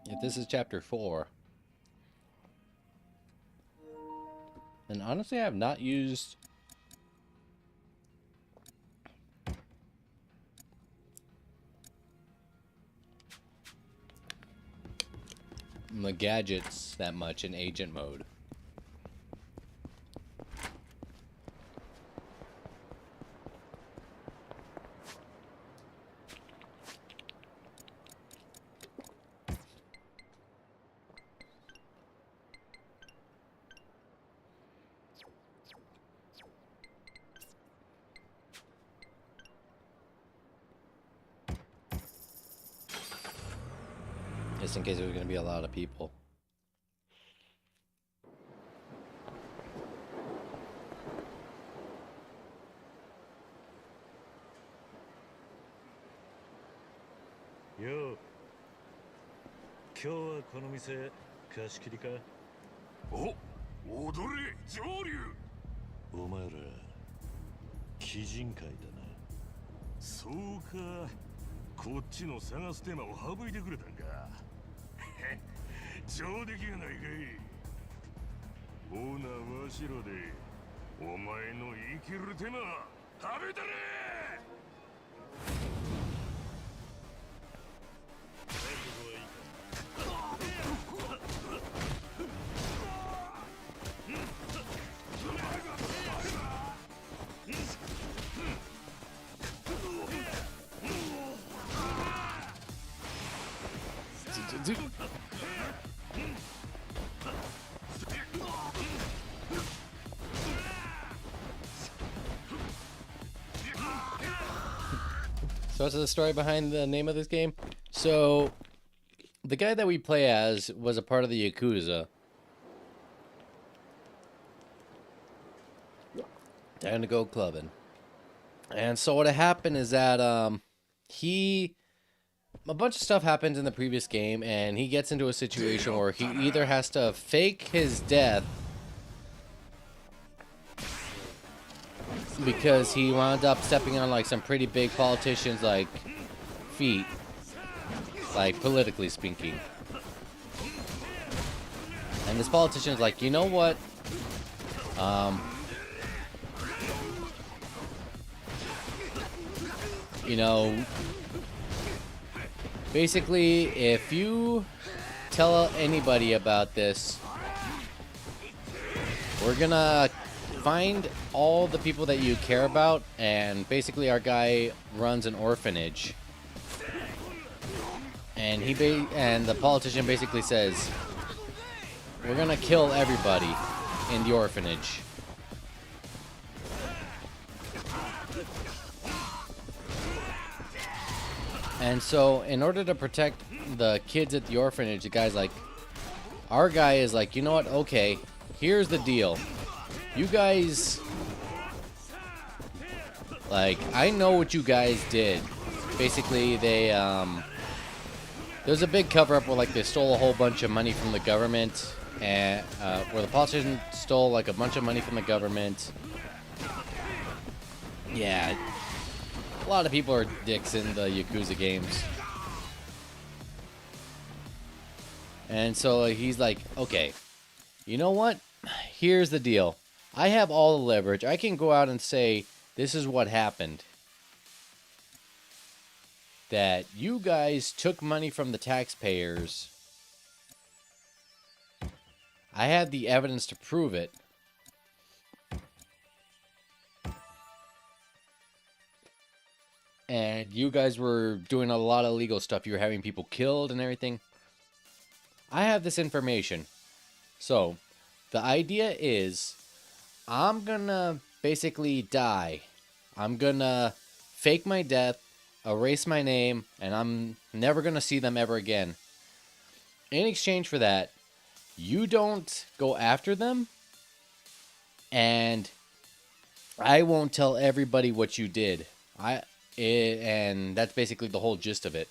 If this is chapter 4. And honestly, I have not used the gadgets that much in agent mode. Just in case there's going to be a lot of people. Yo. 今日はこの店貸し切りか。お、踊れ上流。お前ら鬼人会だな。そうか。こっちの探すテーマを省いてくれたんか。上出来やないかい。オーナーはしろでお前の生きる手間食べたれ。So what's the story behind the name of this game? So, the guy that we play as was a part of the Yakuza. Time to go clubbing. And so what happened is that, a bunch of stuff happens in the previous game, and he gets into a situation where he either has to fake his death because he wound up stepping on like some pretty big politicians' like feet, like politically speaking. And this politician's like, you know what? You know, basically, if you tell anybody about this, we're gonna find all the people that you care about, and basically our guy runs an orphanage. And and the politician basically says, we're gonna kill everybody in the orphanage. And so, in order to protect the kids at the orphanage, the guy's like, our guy is like, you know what, okay, here's the deal. You guys, like, I know what you guys did. Basically, there's a big cover-up where, like, they stole a whole bunch of money from the government, and, where the politician stole, like, a bunch of money from the government. Yeah. A lot of people are dicks in the Yakuza games. And so he's like, okay, you know what? Here's the deal. I have all the leverage. I can go out and say, this is what happened. That you guys took money from the taxpayers. I have the evidence to prove it. And you guys were doing a lot of illegal stuff. You were having people killed and everything. I have this information. So, the idea is, I'm gonna basically die. I'm gonna fake my death, erase my name, and I'm never gonna see them ever again. In exchange for that, you don't go after them, and I won't tell everybody what you did. And that's basically the whole gist of it.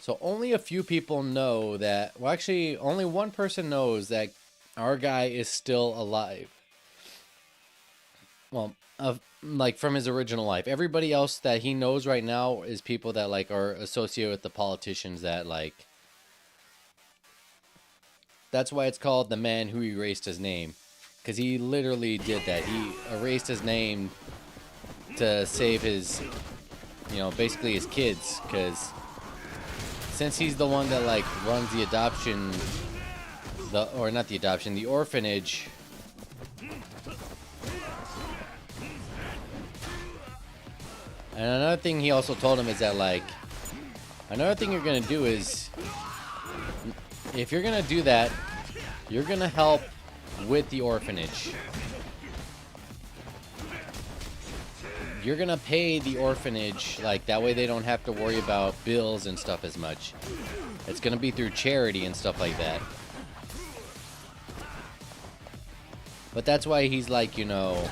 So only a few people know that, well, actually, only one person knows that our guy is still alive. Well, of like from his original life. Everybody else that he knows right now is people that like are associated with the politicians that like. That's why it's called The Man Who Erased His Name, because he literally did that. He erased his name to save his, you know, basically his kids, because since he's the one that like runs the adoption, the orphanage. And another thing he also told him is that like, another thing you're gonna do is, if you're gonna do that, you're gonna help with the orphanage. You're gonna pay the orphanage, like that way they don't have to worry about bills and stuff as much. It's gonna be through charity and stuff like that. But that's why he's like, you know,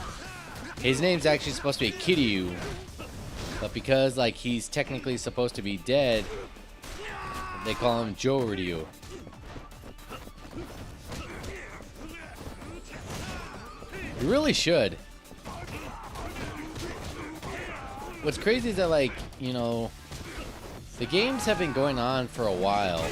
his name's actually supposed to be Kiryu, but because like he's technically supposed to be dead, they call him Joryu. You really should. What's crazy is that, like, you know, the games have been going on for a while.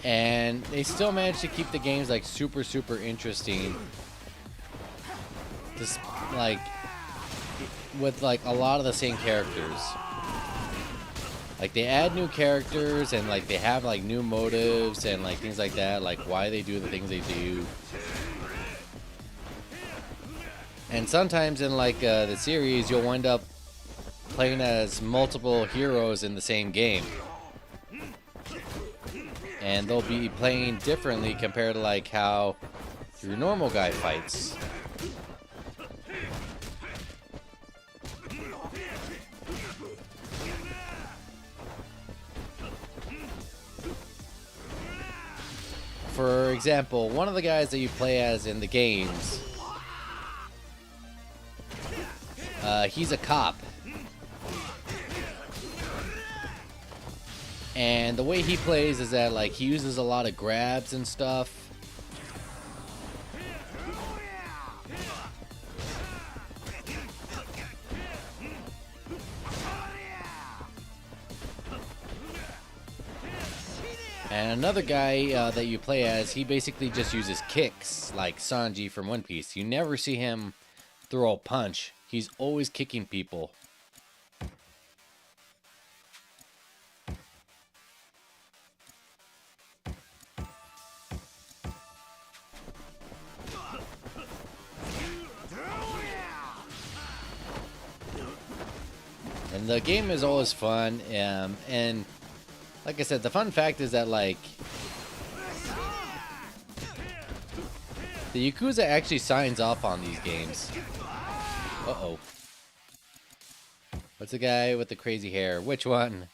And they still manage to keep the games, like, super, super interesting. Just, like, with, like, a lot of the same characters. Like, they add new characters, and, like, they have, like, new motives and, like, things like that. Like, why they do the things they do. And sometimes in, like, the series, you'll wind up playing as multiple heroes in the same game. And they'll be playing differently compared to, like, how your normal guy fights. For example, one of the guys that you play as in the games, he's a cop. And the way he plays is that, like, he uses a lot of grabs and stuff. And another guy that you play as, he basically just uses kicks, like Sanji from One Piece. You never see him throw a punch. He's always kicking people. And the game is always fun, and like I said, the fun fact is that, like, the Yakuza actually signs off on these games. Uh-oh. What's the guy with the crazy hair? Which one?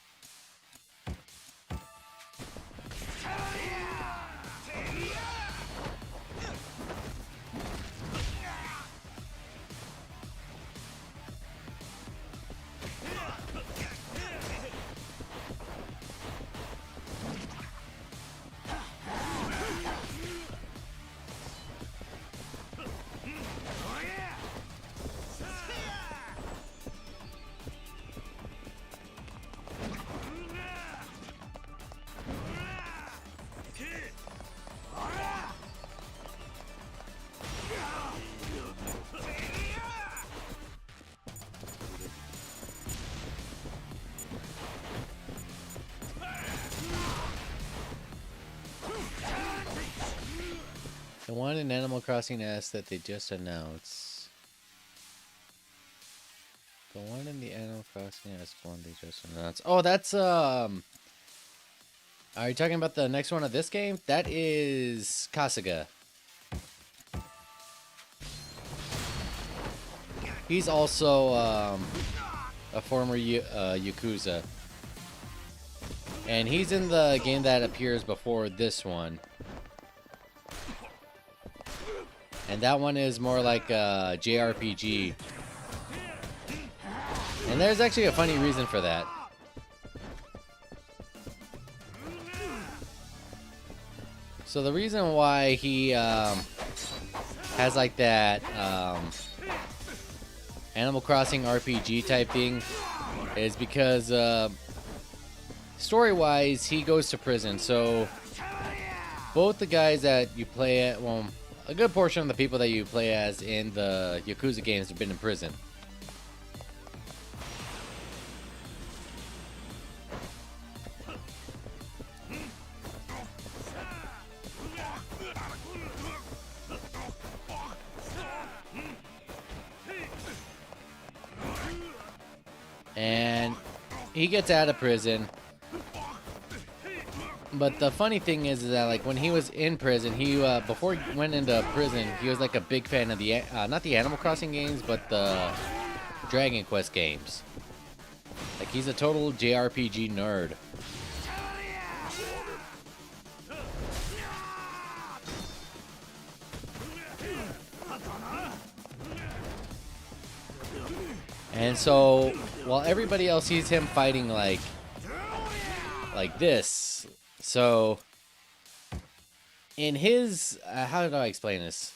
The one in Animal Crossing S that they just announced. The one in the Animal Crossing S one they just announced. Oh, that's Are you talking about the next one of this game? That is Kasuga. He's also a former Yakuza. And he's in the game that appears before this one. And that one is more like a JRPG. And there's actually a funny reason for that. So the reason why he has like that Animal Crossing RPG type thing is because story-wise, he goes to prison. So both the guys that you play at, well, a good portion of the people that you play as in the Yakuza games have been in prison. And he gets out of prison. But the funny thing is that, like, when he was in prison, he before he went into prison, he was like a big fan of the not the Animal Crossing games, but the Dragon Quest games. Like, he's a total JRPG nerd. And so, while everybody else sees him fighting like this, so in his, how did I explain this?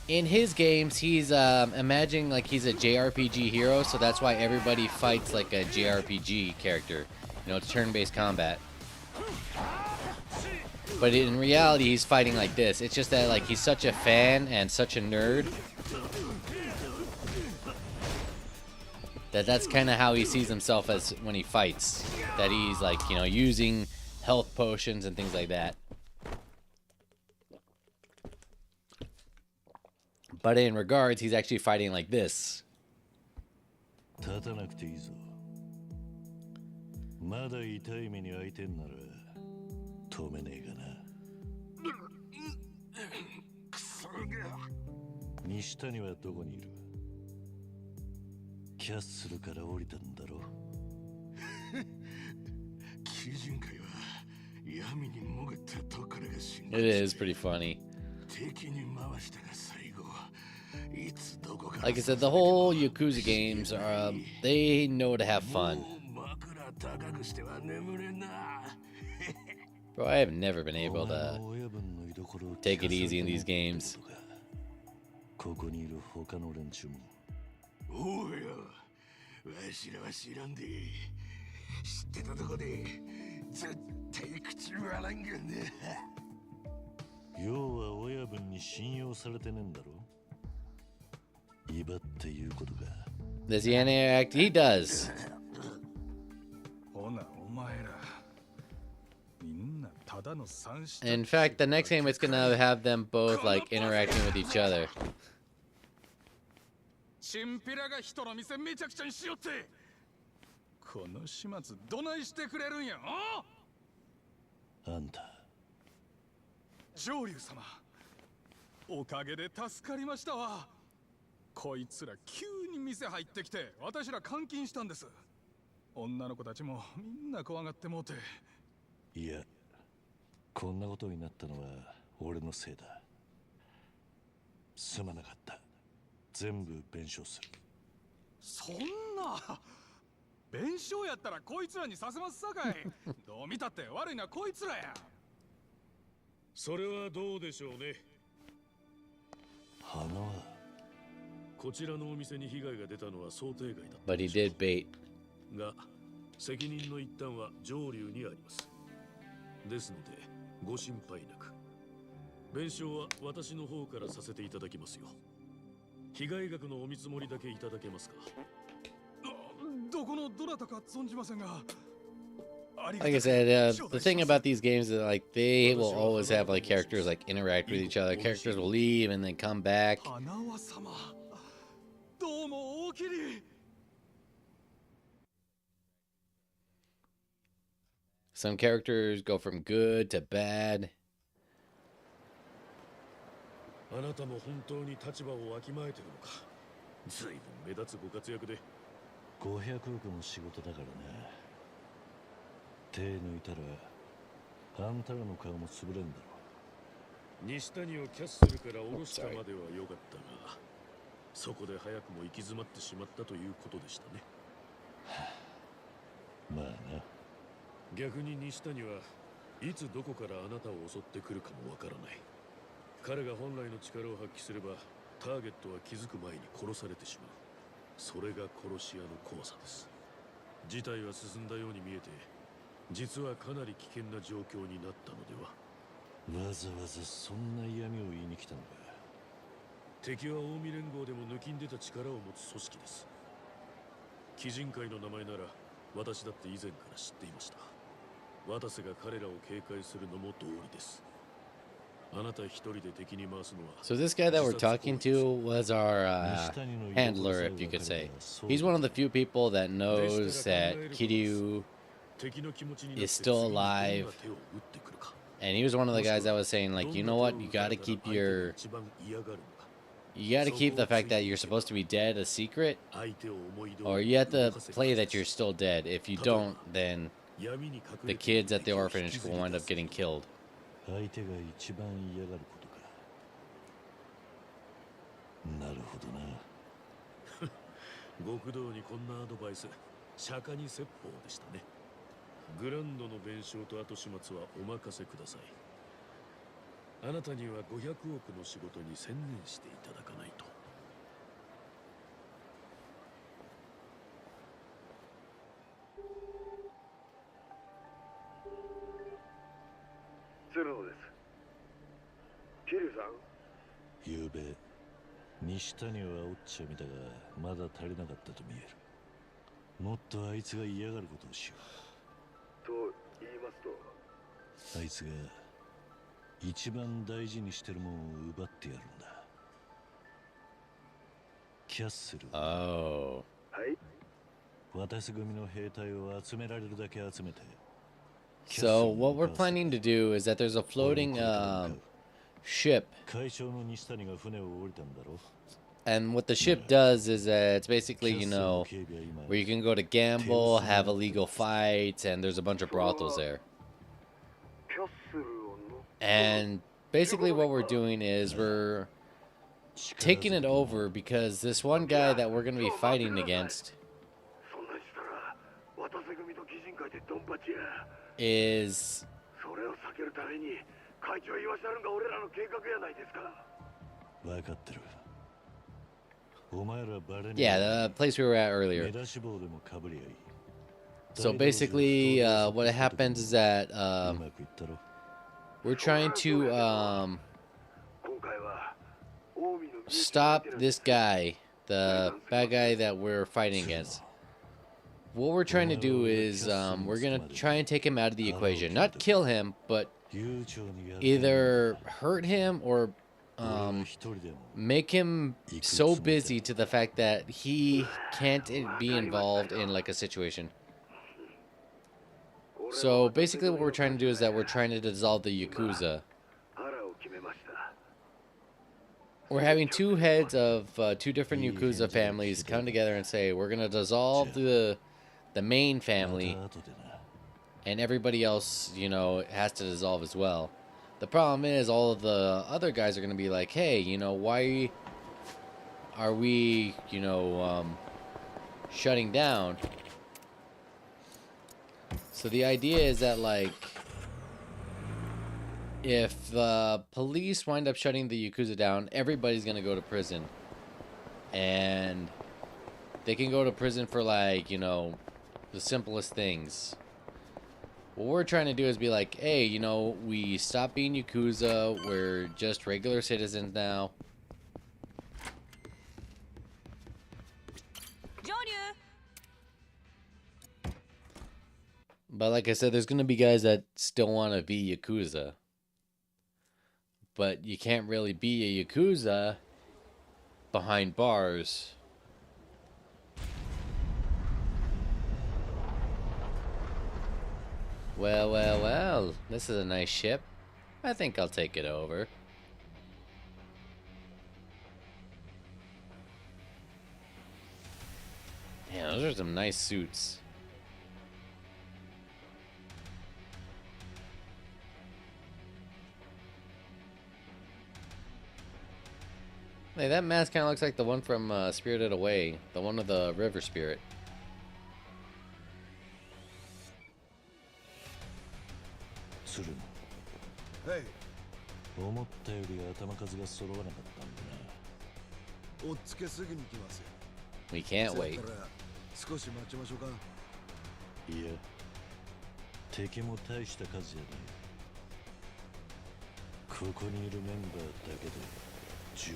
In his games, he's imagining like he's a JRPG hero, so that's why everybody fights like a JRPG character. You know, it's turn-based combat. But in reality, he's fighting like this. It's just that, like, he's such a fan and such a nerd that that's kind of how he sees himself as when he fights. That he's, like, you know, using health potions and things like that. But in regards, he's actually fighting like this. It is pretty funny. Like I said, the whole Yakuza games are, they know to have fun. Bro, I have never been able to take it easy in these games. Does he interact? He does. In fact, the next game it's gonna have them both like interacting with each other. Yeah. こんなことになったのは俺のせいだ。すまなかった。全部弁償する。そんな弁償やったらこいつらにさせますさかい。どう見たって悪いのはこいつらや。それはどうでしょうね。花はこちらのお店に被害が出たのは想定外だった。But he did bait. が責任の一端は上流にあります。ですのでご心配なく弁償は私の方からさせていただきますよ。被害額のお見積もりだけいただけますか。どこのどなたか存じませんが。Like I said, the thing about these games is like they will always have like characters like interact with each other. Characters will leave and then come back. Some characters go from good to bad. あなたも本当に立場をわきまえてるのか。随分目立つご活躍で。500億の仕事だからね。手抜いたらあんたらの顔も潰れんだろ。西谷をキャッスルから下ろしたまでは良かったが、そこで早くも行き詰まってしまったということでしたね。まあな。逆に西谷はいつどこからあなたを襲ってくるかもわからない。彼が本来の力を発揮すればターゲットは気づく前に殺されてしまう。それが殺し屋の怖さです。事態は進んだように見えて、実はかなり危険な状況になったのでは。わざわざそんな嫌味を言いに来たのか。敵は近江連合でも抜きん出た力を持つ組織です。鬼人会の名前なら私だって以前から知っていました。渡瀬が彼らを警戒するのも道理です。あなた一人で敵に回すのは。 So this guy that we're talking to was our handler, if you could say. He's one of the few people that knows that Kiryu is still alive. And he was one of the guys that was saying, like, you know what, you gotta keep the fact that you're supposed to be dead a secret, or you have to play that you're still dead. If you don't, then the kids at the orphanage will wind up getting killed. 相手が一番嫌がることか。なるほどな。極道にこんなアドバイス、釈迦に説法でしたね。グランドの弁償と後始末はお任せください。あなたには500億の仕事に専念していただかないと。鶴野です。桐生さん。ゆうべ西谷はおっちゃみたがまだ足りなかったと見える。もっとあいつが嫌がることをしよう。と言いますと。あいつが一番大事にしてるもんを奪ってやるんだ。キャッスル。Oh. はい。私組の兵隊を集められるだけ集めて。So what we're planning to do is that there's a floating ship, and what the ship does is that it's basically, you know, where you can go to gamble, have illegal fights, and there's a bunch of brothels there. And basically what we're doing is we're taking it over because this one guy that we're going to be fighting against is yeah, the place we were at earlier. So basically what happens is that we're trying to stop this guy, the bad guy that we're fighting against. What we're trying to do is we're going to try and take him out of the equation. Not kill him, but either hurt him or make him so busy to the fact that he can't be involved in like a situation. So basically what we're trying to do is that we're trying to dissolve the Yakuza. We're having two heads of two different Yakuza families come together and say, we're going to dissolve the main family, and everybody else, you know, has to dissolve as well. The problem is all of the other guys are going to be like, hey, you know, why are we, you know, shutting down? So the idea is that, like, if the police wind up shutting the Yakuza down, everybody's going to go to prison. And they can go to prison for, like, you know, the simplest things. What we're trying to do is be like, hey, you know, we stopped being Yakuza, we're just regular citizens now. But like I said, there's going to be guys that still want to be Yakuza. But you can't really be a Yakuza behind bars. Well, well, well. This is a nice ship. I think I'll take it over. Yeah, those are some nice suits. Hey, that mask kind of looks like the one from Spirited Away. The one of the river spirit. 鶴はい。野思ったより頭数が揃わなかったんだな。追っつけすぐに来ますよ。 We can't wait. 少し待ちましょうか。いや、敵も大した数じゃない。ここにいるメンバーだけで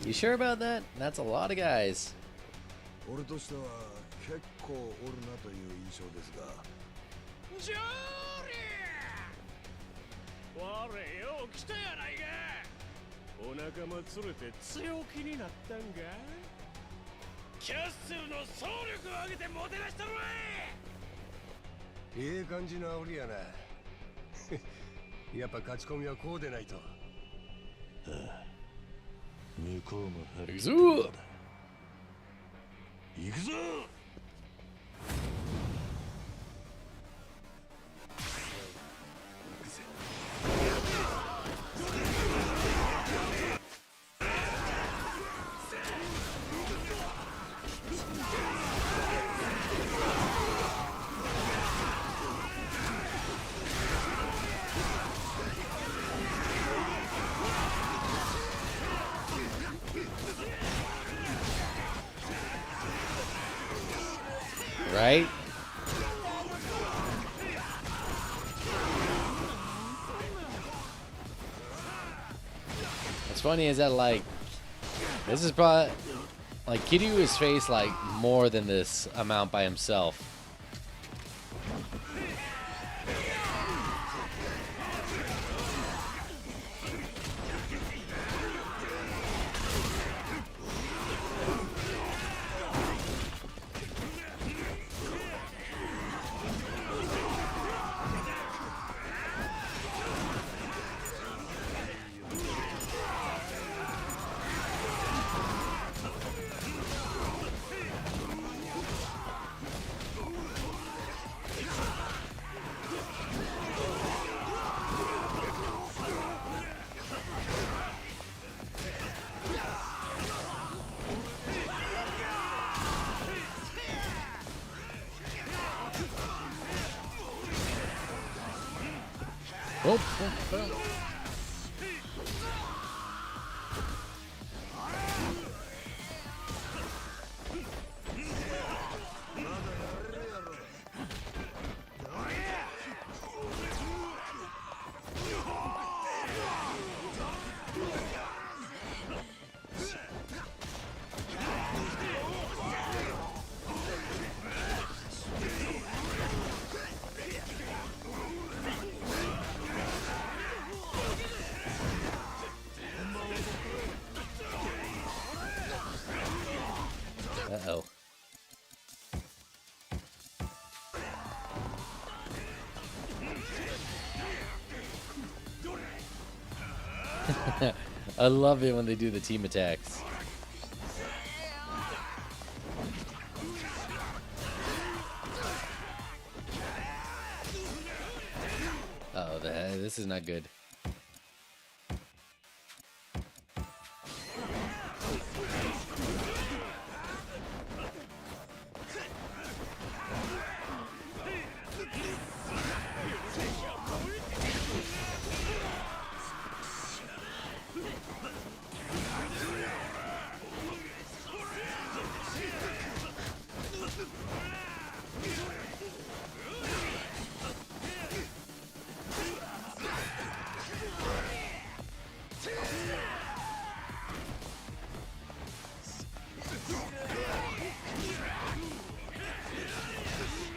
You sure about that? That's a lot of guys. 俺としては結構おるなという印象ですが。ジョーリー！我よう来たやないか。お仲間連れて強気になったんか。キャッスルの総力を上げてもてなしたろい。いい感じの煽りやな。やっぱ勝ち込みはこうでないと。ああ、向こうも張り行くぞ。行くぞ。Right? What's funny is that, like, this is probably, like, Kiryu has faced, like, more than this amount by himself. Uh-oh. I love it when they do the team attacks. Uh-oh, this is not good.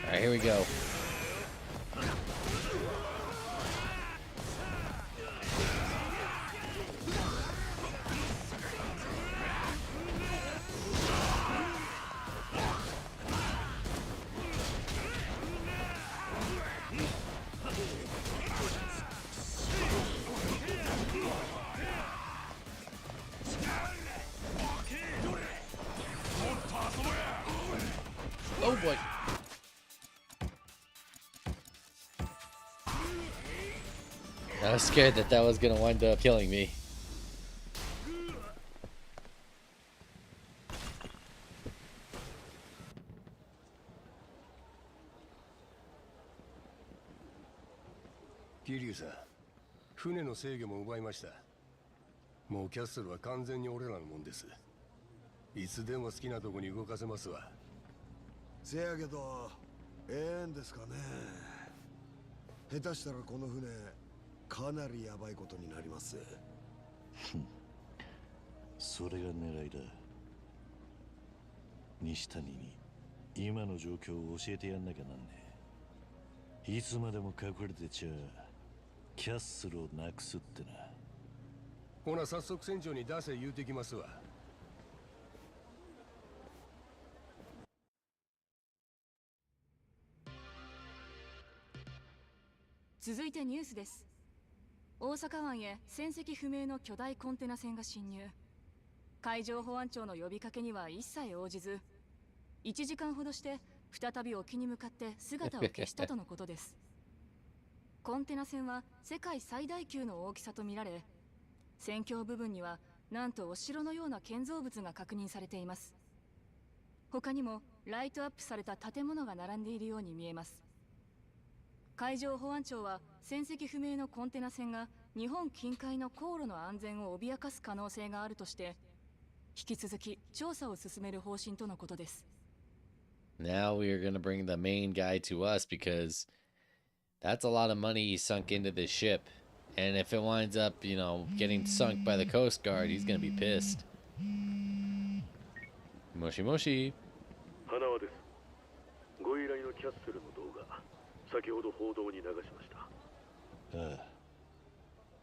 All right, here we go. Oh boy. I was scared that was gonna wind up killing me. Kiryu-san, 船の制御も奪いました。もうキャッスルは完全に俺らのもんです。いつでも好きなとこに動かせますわ。せやけどええんですかね。下手したらこの船かなりヤバいことになります。それが狙いだ。西谷に今の状況を教えてやんなきゃなんねえ。いつまでも隠れてちゃキャッスルをなくすってな。ほな早速船長に出せ言うてきますわ。続いてニュースです。大阪湾へ船籍不明の巨大コンテナ船が侵入。海上保安庁の呼びかけには一切応じず、1時間ほどして再び沖に向かって姿を消したとのことです。コンテナ船は世界最大級の大きさとみられ、船橋部分にはなんとお城のような建造物が確認されています。他にもライトアップされた建物が並んでいるように見えます。海上保安庁は船籍不明のコンテナ船が日本近海の航路の安全を脅かす可能性があるとして、引き続き調査を進める方針とのことです。Now we are going to bring the main guy to us because that's a lot of money he sunk into this ship. And if it winds up, getting sunk by the Coast Guard, he's going to be pissed. Moshi Moshi. 花輪です。ご依頼のキャッスルの動画、先ほど報道に流しました。ああ、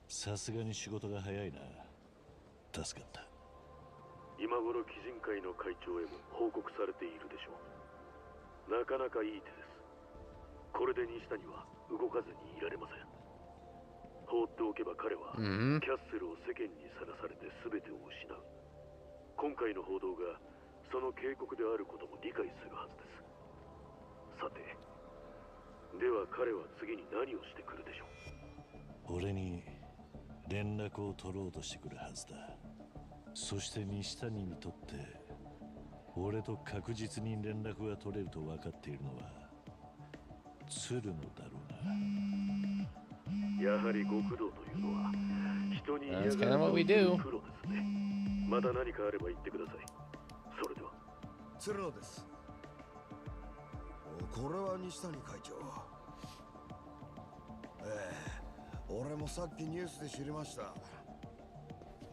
さすがに仕事が早いな。助かった。今頃基人会の会長へも報告されているでしょう。なかなかいい手です。これで西谷は動かずにいられません。放っておけば彼はキャッスルを世間にさらされて全てを失う。今回の報道がその警告であることも理解するはずです。さて、では彼は次に何をしてくるでしょう。俺に連絡を取ろうとしてくるはずだ。そして西谷にとって俺と確実に連絡が取れると分かっているのは鶴野だろうな。やはり極道というのは人に嫌がるプロですね。また何かあれば言ってください。それでは。鶴野です。これは西谷会長。俺もさっきニュースで知りました。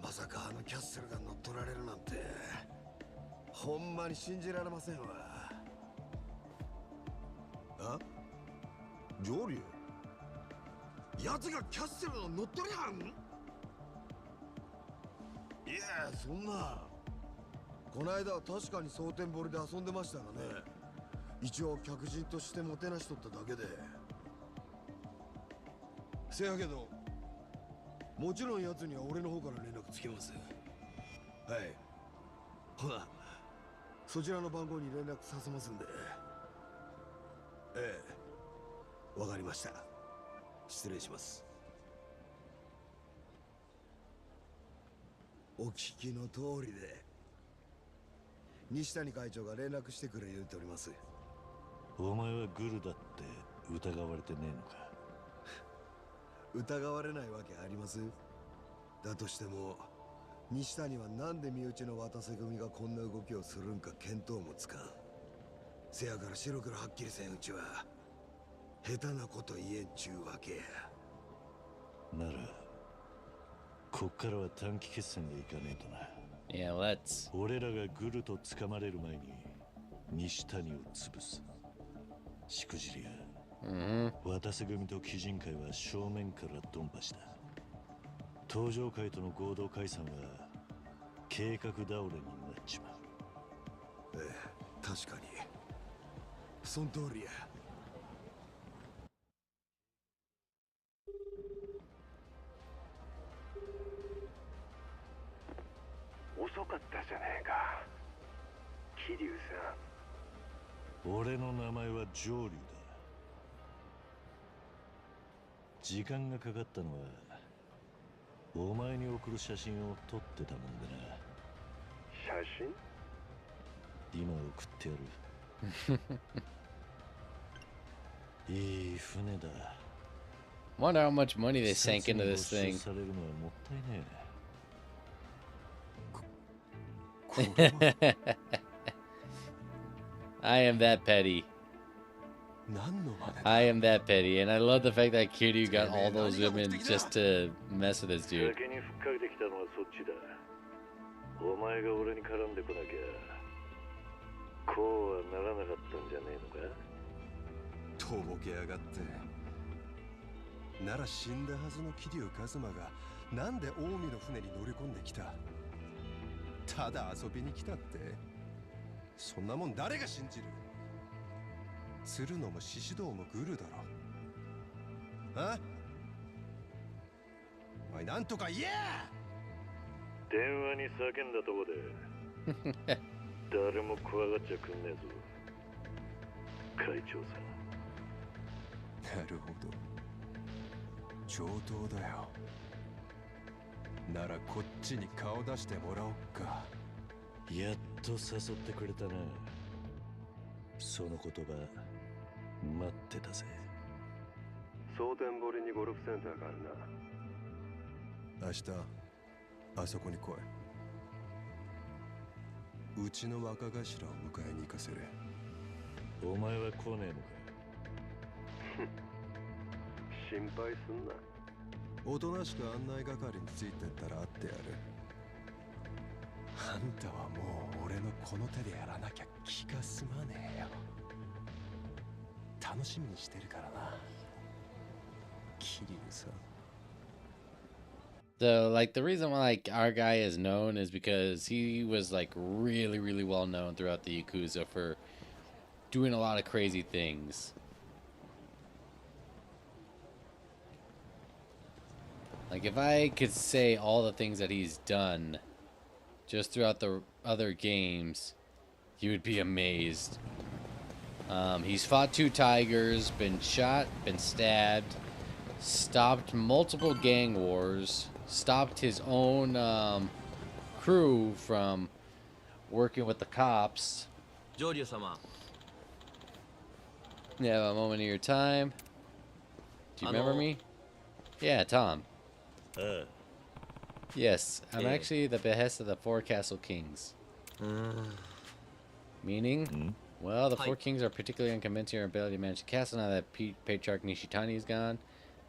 まさかあのキャッスルが乗っ取られるなんてほんまに信じられませんわ。あ、上流奴がキャッスルの乗っ取り犯？いや、そんな。この間は確かに蒼天堀で遊んでましたがね。一応客人としてもてなしとっただけで。せやけどもちろん奴には俺の方から連絡つけます。はい。ほな、そちらの番号に連絡させますんで。ええ、わかりました。失礼します。お聞きの通りで西谷会長が連絡してくれ言うております。お前はグルだって疑われてねえのか。疑われないわけあります？だとしても西谷はなんで身内の渡瀬組がこんな動きをするんか見当もつかん。せやから白黒はっきりせんうちは下手なこと言えんちゅうわけや。ならこっからは短期決戦でいかねえとな。Yeah, let's. 俺らがグルと掴まれる前に西谷を潰す。しくじりや。渡瀬組と鬼人会は正面からドンパシだ。東上会との合同解散は計画倒れになっちまう。ええ、確かにその通りや。遅かったじゃねえか、桐生さん。俺の名前は上流だ。時間がかかったのはお前に送る写真を撮ってたもんでな。写真？今送ってやる。いい船だ。Wonder how much money they sank into this thing. I am that petty. I am that petty, and I love the fact that Kiryu got all those women just to mess with this dude. お前が俺に絡んでこなきゃこうはならなかったんじゃねえのかとぼけやがってなら死んだはずの桐生一馬がなんで近江の船に乗り込んできたただ遊びに来たってそんなもん誰が信じる鶴野も獅子堂もグルだろあおいなんとか言え電話に叫んだとこで誰も怖がっちゃくんねえぞ会長さんなるほど上等だよならこっちに顔出してもらおっかやっと誘ってくれたなその言葉待ってたぜ蒼天堀にゴルフセンターがあるな明日あそこに来いうちの若頭を迎えに行かせるお前は来ねえのか心配すんなおとなしく案内係についてったら会ってやるあんたはもう俺のこの手でやらなきゃ気が済まねえよ楽しみにしてるからな桐生さん So, like, the reason why, like, our guy is known is because he was, like, really, really well known throughout the Yakuza for doing a lot of crazy things. Like, if I could say all the things that he's done just throughout the other games, you would be amazed. He's fought 2 tigers, been shot, been stabbed, stopped multiple gang wars, stopped his own crew from working with the cops. Joryu-sama. You have a moment of your time. Do you remember me? Yeah, Tom. Yes, I'm actually the behest of the 4 Castle Kings. Meaning? Well, the 4 kings are particularly unconvincing in their ability to manage the castle now that Patriarch Nishitani is gone.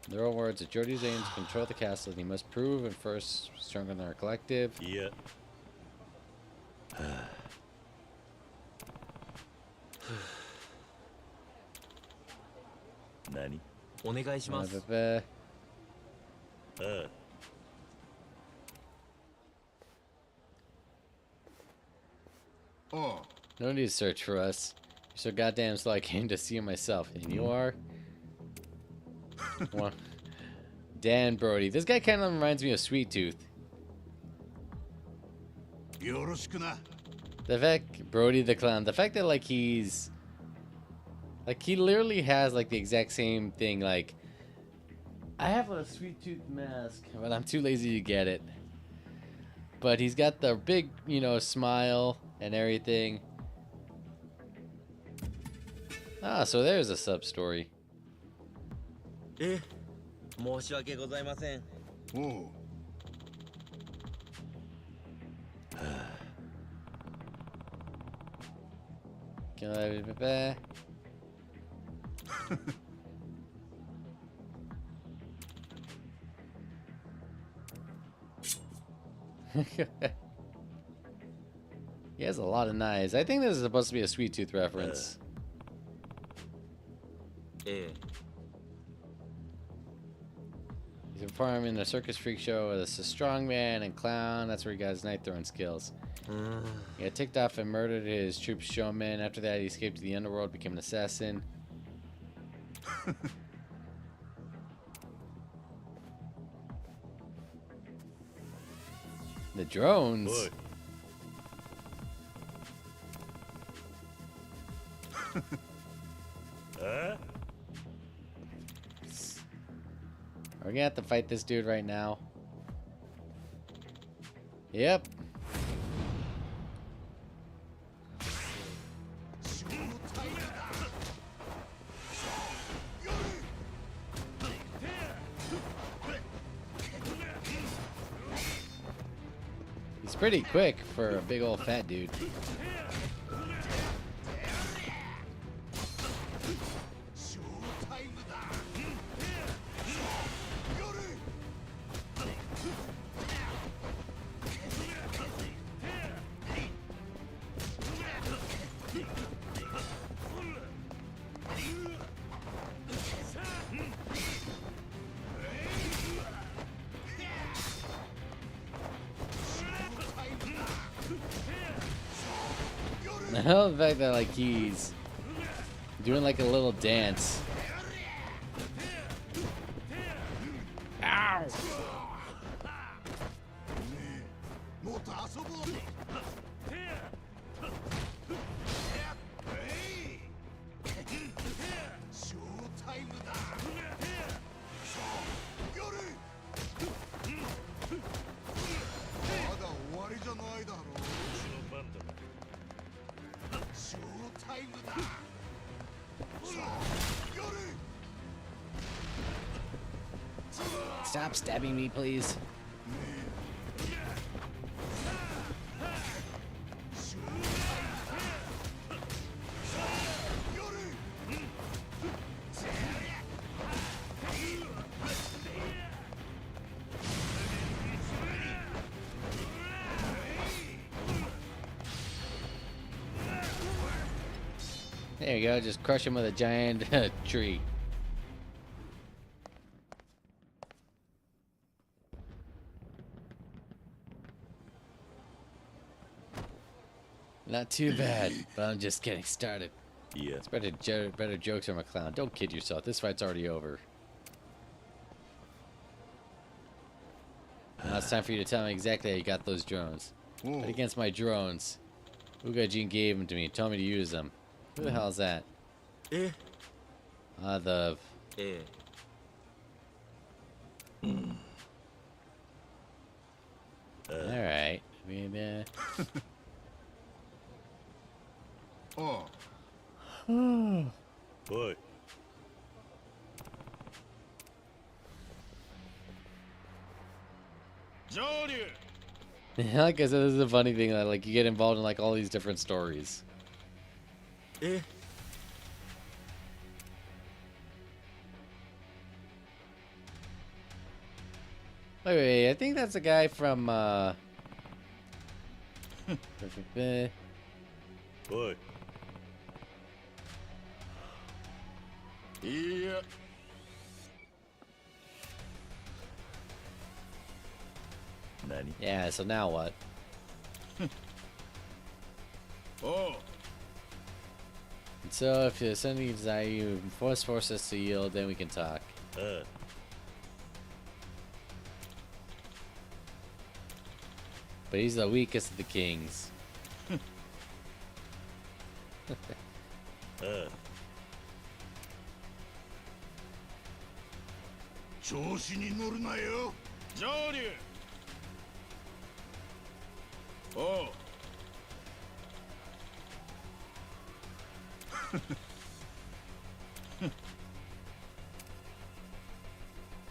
In their own words, it's Joryu's aim to control the castle, and he must prove and first stronger than our collective. Yeah. Nani? お願いします。No need to search for us. You're so goddamn slow I came to see you myself. And you are? Well, Dan Brody. This guy kind of reminds me of Sweet Tooth. The fact, Brody the Clown, the fact that, like, he's... Like, he literally has, like, the exact same thing, like... I have a Sweet Tooth mask, but I'm too lazy to get it. But he's got the big, you know, smile and everything. Ah, so there's a sub-story. 申し訳ございません。Can I He has a lot of knives. I think this is supposed to be a Sweet Tooth reference. He's performing a circus freak show with a strongman and clown. That's where he got his knife throwing skills. He got ticked off and murdered his troop showman. After that, he escaped to the underworld, became an assassin. The drones. Boy. Are we gonna have to fight this dude right now? Yep. pretty quick for a big old fat dude. I love the fact that like he's doing like a little dance. Ow! Stop stabbing me, please. There you go, just crush him with a giant tree. Not too bad, but I'm just getting started. Yeah. It's better jokes from a clown. Don't kid yourself. This fight's already over. Now it's time for you to tell me exactly how you got those drones. Fight against my drones. Ugajin gave them to me. Told me to use them. Who the hell is that? The... Alright. Oh. Boy. Like I said, this is a funny thing that like you get involved in like all these different stories. Wait, I think that's a guy from Boy. Yeah. Nani? Yeah, so now what? Oh. And so if you're sending desire you force us to yield, then we can talk. But he's the weakest of the kings. Oh.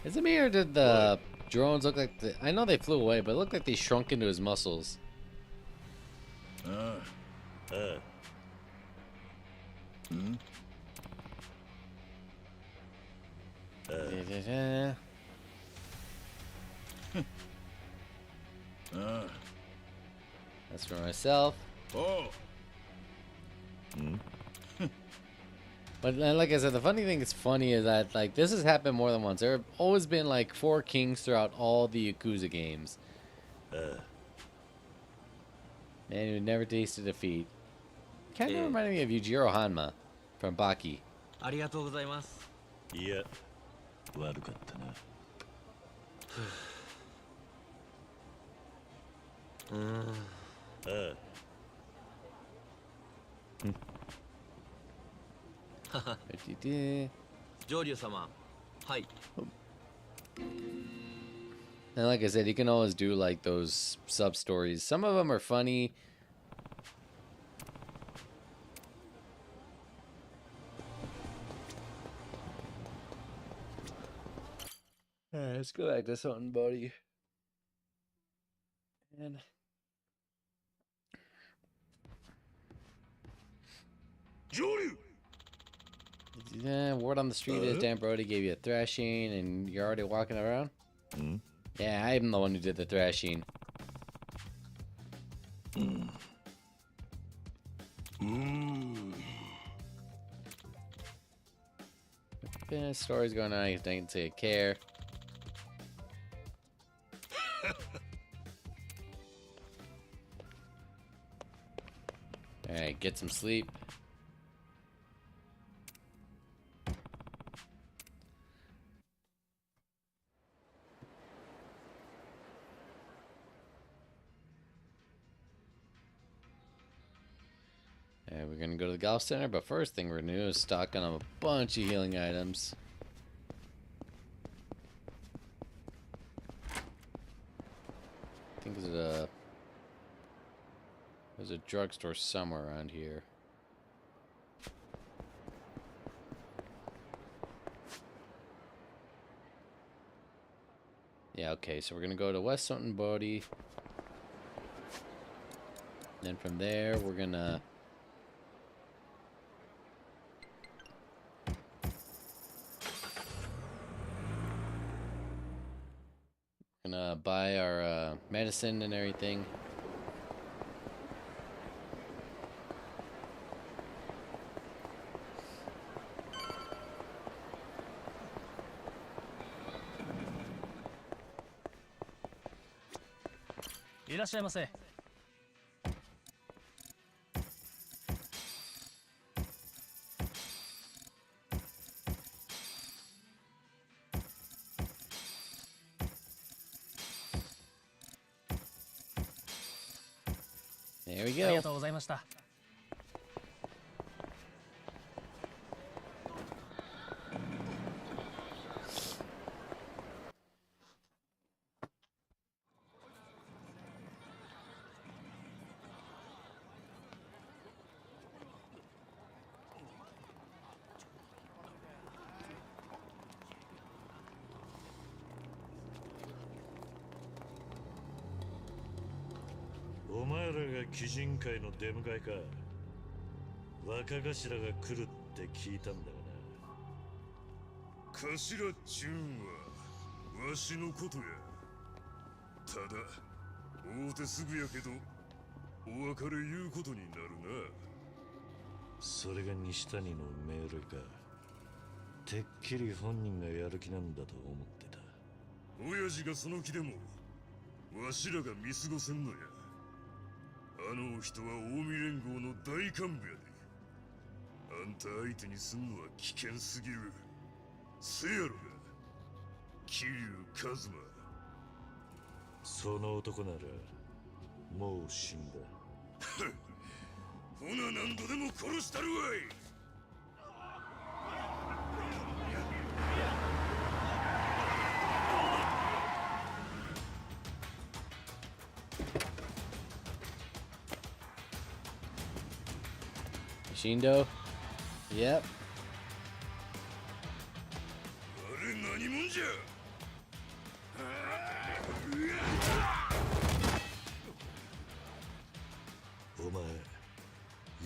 Is it me or did the drones look like I know they flew away, but it looked like they shrunk into his muscles. That's for myself. Oh. But like I said, the funny thing is funny is that like this has happened more than once. There have always been like 4 kings throughout all the Yakuza games. Man who never tasted defeat. Kind of reminded me of Yujiro Hanma from Baki. ありがとうございます。いや、悪かったな。上流様、はい。 And like I said, you can always do like those sub stories. Some of them are funny. Alright, let's go back to something, buddy. And Yeah, word on the street is Dan Brody gave you a thrashing and you're already walking around? Yeah, I'm the one who did the thrashing. Stories going on, you don't say care. Alright, get some sleep. And we're gonna go to the golf center, but first thing we're gonna do is stock on a bunch of healing items. I think there's a drugstore somewhere around here. Yeah, okay, so we're gonna go to West Sutton Bodie. Then from there, we're gonna buy our medicine and everything. There we go.お前らが鬼人会の出迎えか。若頭が来るって聞いたんだがな。頭っちゅうんはわしのことや。ただ会うてすぐやけどお別れ言うことになるな。それが西谷の命令か。てっきり本人がやる気なんだと思ってた。親父がその気でもわしらが見過ごせんのや。あの人は近江連合の大幹部やで。あんた相手にすんのは危険すぎる。せやろが桐生一馬。その男ならもう死んだ。ほな何度でも殺したるわい。Shindo? Yep. あれ何者じゃ。お前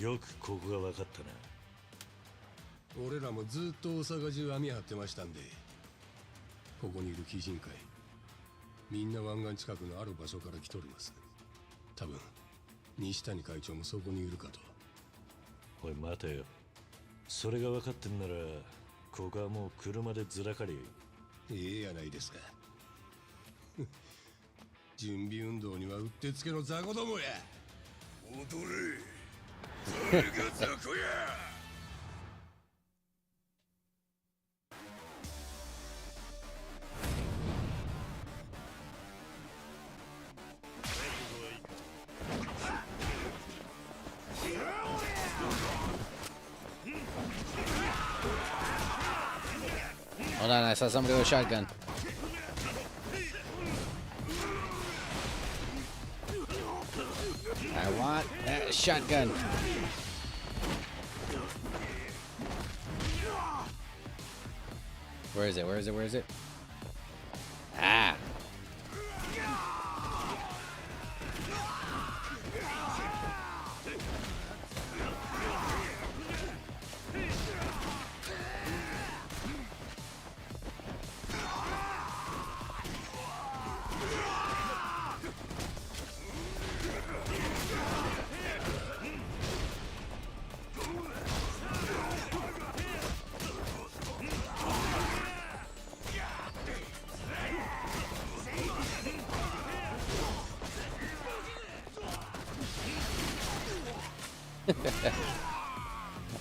よくここが分かったな。俺らもずっと大阪中網張ってましたんで、ここにいる鬼人会みんな湾岸近くのある場所から来とります。多分西谷会長もそこにいるかと。おい待てよ。それが分かってんならここはもう車でずらかり。ええやないですか。準備運動にはうってつけの雑魚どもや。踊れ。誰が雑魚や。Hold on, I saw somebody with a shotgun. I want that shotgun. Where is it? Where is it? Where is it? Ah.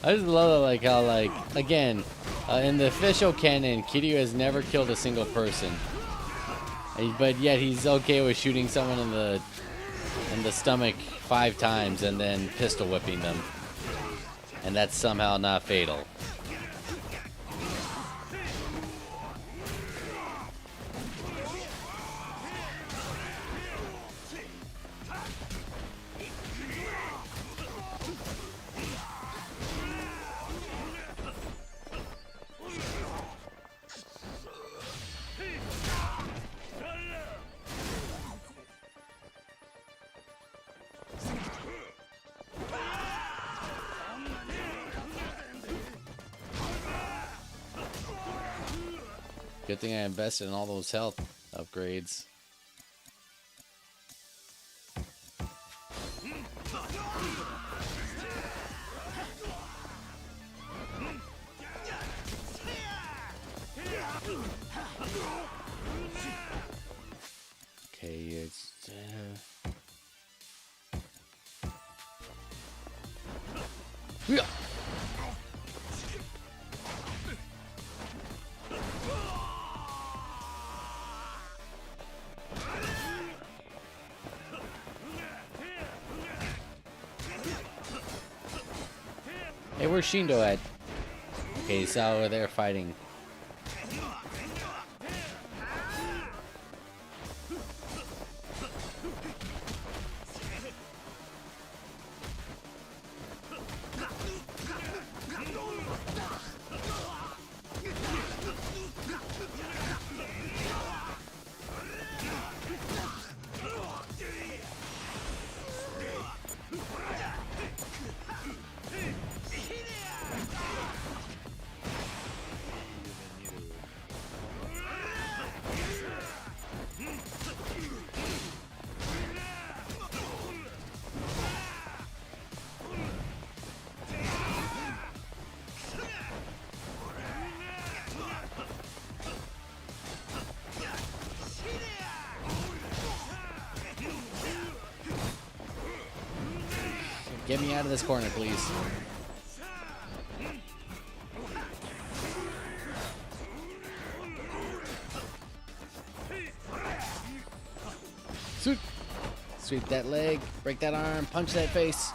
I just love it, like how, like, again, in the official canon, Kiryu has never killed a single person, but yet he's okay with shooting someone in the stomach 5 times and then pistol whipping them, and that's somehow not fatal. Good thing I invested in all those health upgrades. Okay, it's yeah. Hey, where's Shindo at? Okay, he's out over there fighting. Get me out of this corner, please. Sweep that leg, break that arm, punch that face.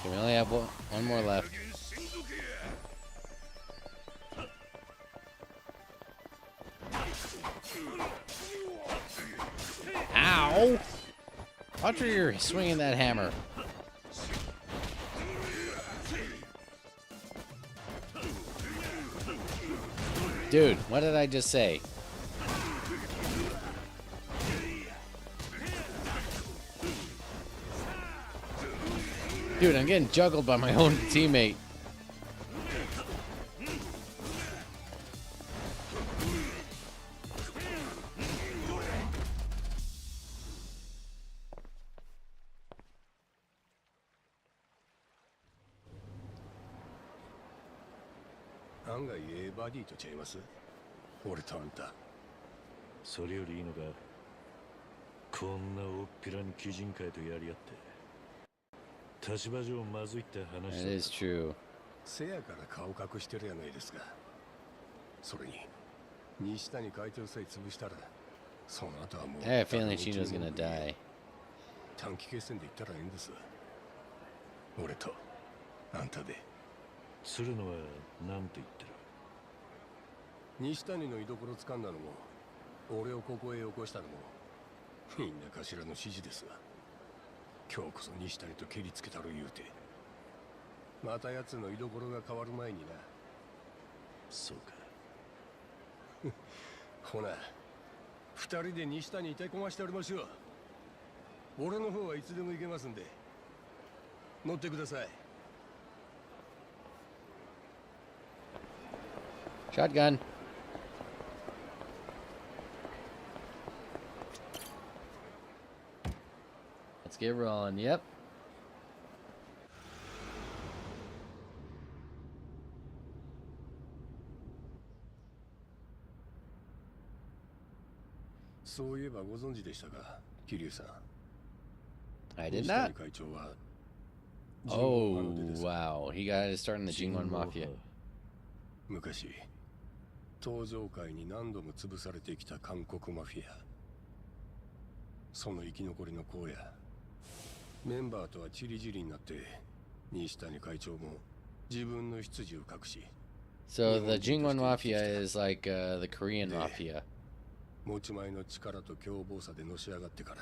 We only have one more left. Ow! Watch where you're swinging that hammer. Dude, what did I just say? Dude, I'm getting juggled by my own teammate.それよりいいのが、こんなおっぴらに鬼人会とやり合って、立場上まずいって話だ。 That is true. せやから顔隠してるやないですか。それに西谷会長さえ潰したら、その後はもう I have a feeling Shindo's gonna die. 短期決戦で言ったらええんです。俺とあんたで。鶴野はなんて言ってる？西谷の居所掴んだのも、俺をここへよこしたのも、みんな頭の指示ですわ。今日こそ西谷と蹴りつけたろ言うて。また奴の居所が変わる前にな。そうか。ほな、二人で西谷に手こましておりましょう。俺の方はいつでも行けますんで乗ってください。 Shotgun. Let's get rolling. Yep. I did not. Oh, wow. He got his start in the Jingon Mafia. 昔東上界に何度も潰されてきた韓国マフィア。その生き残りの荒野。メンバーとはチリジリになって西谷会長も自分の出自を隠し。 So the Jingon Mafia is like the Korean Mafia. 持ち前の力と凶暴さでのし上がってから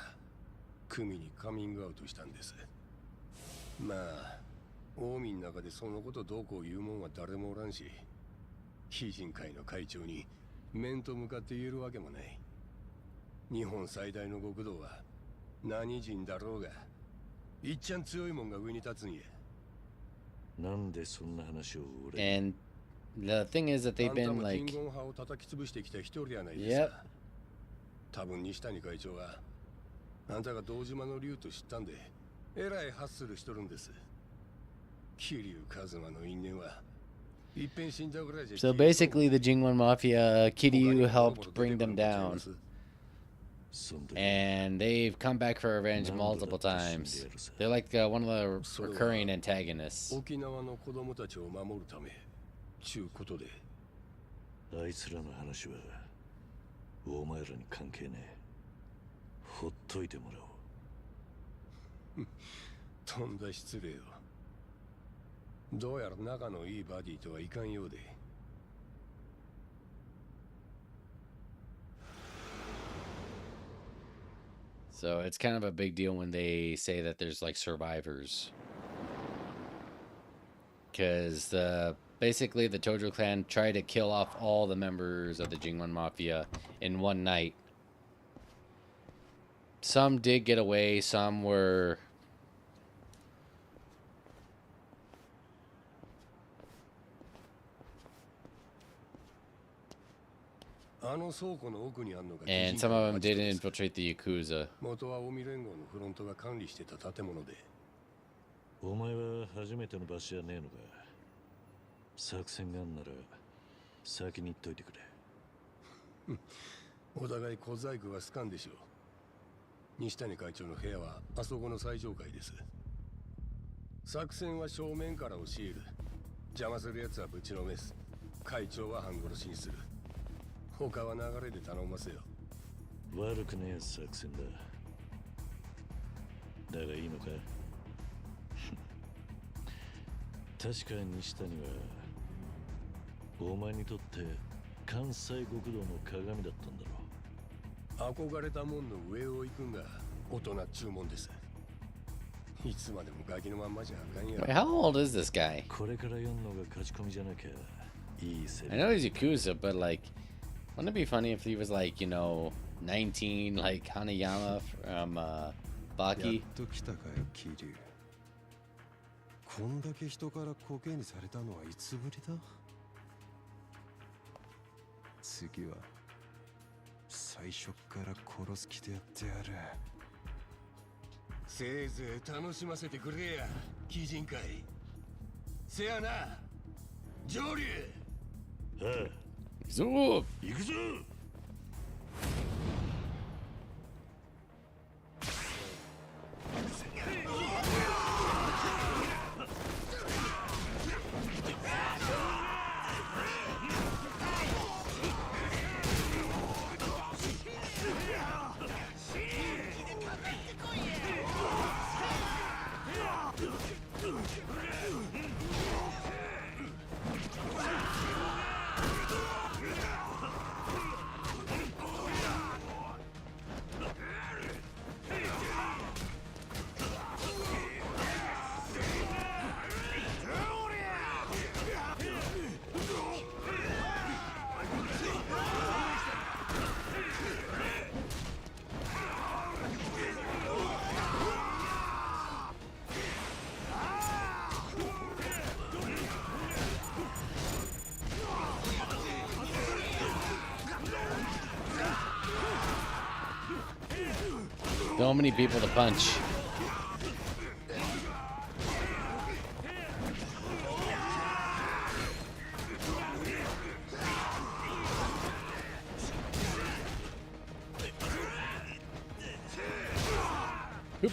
組にカミングアウトしたんです。まあ近江の中でそのことどうこう言うもんは誰もおらんし、非人会の会長に面と向かって言えるわけもない。日本最大の極道は何人だろうがいっちゃん強いもんが上に立つんや。なんでそんな話を俺。 And the thing is that they've been like. あんたも人言派を叩き潰してきた一人やないですか。多分西谷会長はあんたが堂島の竜と知ったんでえらいハッスルしとるんです。桐生一馬の因縁は So basically, the Jingon Mafia, Kiryu helped bring them down. And they've come back for revenge multiple times. They're like one of the recurring antagonists. あいつらの話はお前らに関係ねえ。ほっといてもらおう。とんだ失礼よ。どうやら仲のいいバディとはいかんようで。So it's kind of a big deal when they say that there's like survivors. Because basically the Tojo clan tried to kill off all the members of the Jingon Mafia in one night. Some did get away, some were... And some of them did infiltrate the Yakuza. お前は初めての場所じゃねえのか。作戦があんなら先に言っといてくれ。お互い小細工は好かんでしょう。西谷会長の部屋はあそこの最上階です。作戦は正面から教える。邪魔する奴はぶちのめす。会長は半殺しにする。他は流れで頼ますよ。悪くねえ作戦だ。だがいいのか。確かに西谷はお前にとって関西極道の鏡だったんだろう。憧れたもんの上を行くんが大人っちゅうもんです。いつまでもガキのまんまじゃあかんや。Wait, how old is this guy? これからやんのが勝ち込みじゃなきゃいいセリフ。 I know he's Yakuza, but like, wouldn't it be funny if he was like, you know, 19, like Hanayama from Baki? こんだけ人からコケにされたのはいつぶりだ。次は最初から殺す気でやってやる。せいぜい楽しませてくれや、鬼人会。せやな、上流。ああ、行くぞ。行くぞ。So many people to punch. Oop.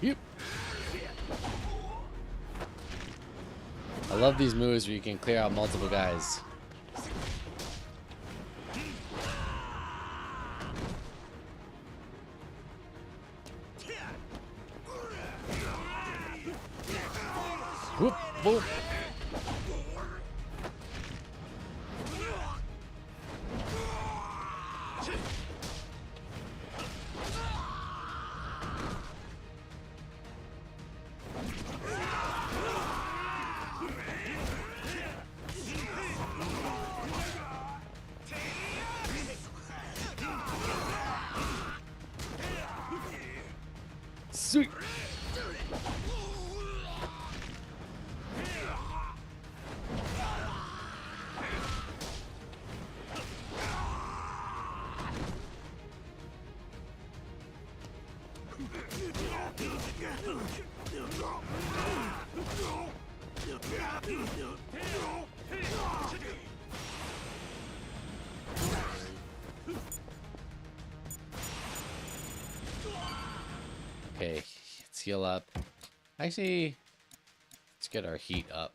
Yep. I love these moves where you can clear out multiple guys. Whoop, whoop. Sweet. Okay, let's heal up. Actually, let's get our heat up.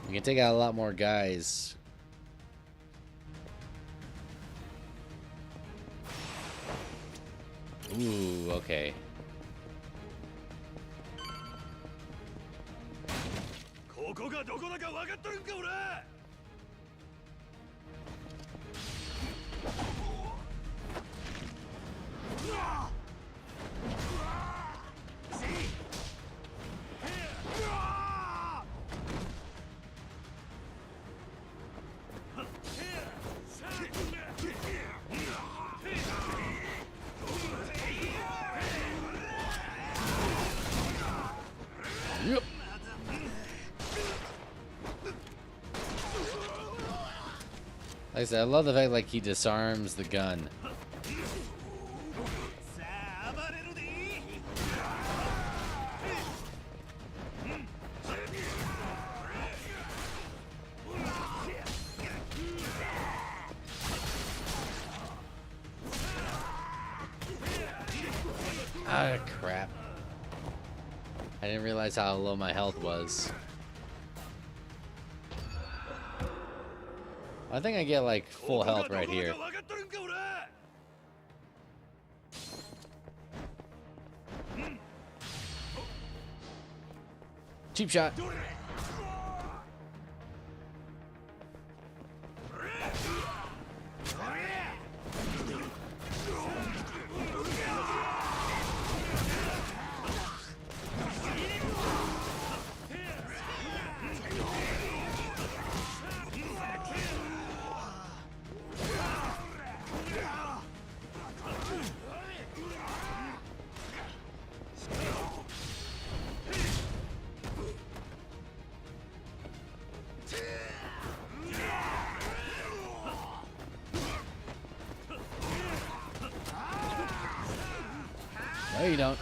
We can take out a lot more guys. Ooh, okay. Yep. Like I said, I love the fact like he disarms the gun. Ah, crap. I didn't realize how low my health was. I think I get like full health right here. Cheap shot. No, you don't.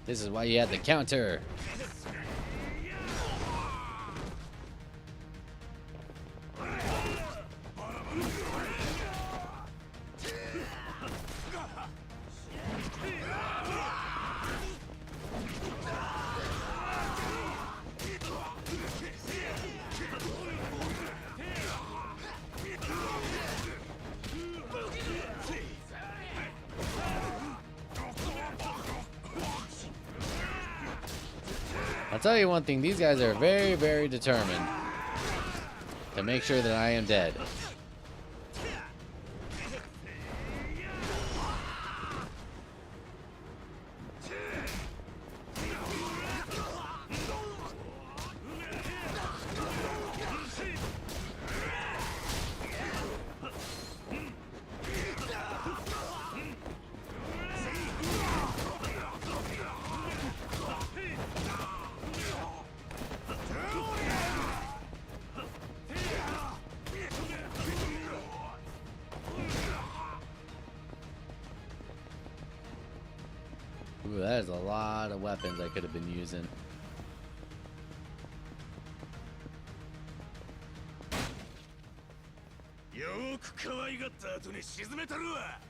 This is why you had the counter. I'll tell you one thing, these guys are very, very determined to make sure that I am dead. that is a lot of weapons I could have been using.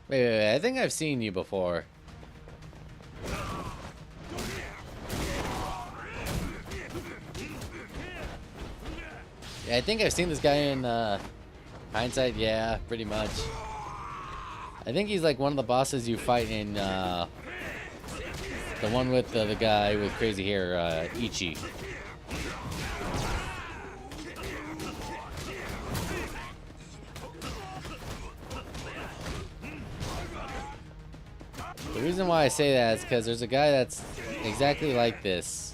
Wait, I think I've seen you before. Yeah, I think I've seen this guy in hindsight. Yeah, pretty much. I think he's like one of the bosses you fight in the one with the guy with crazy hair, Ichi. The reason why I say that is because there's a guy that's exactly like this.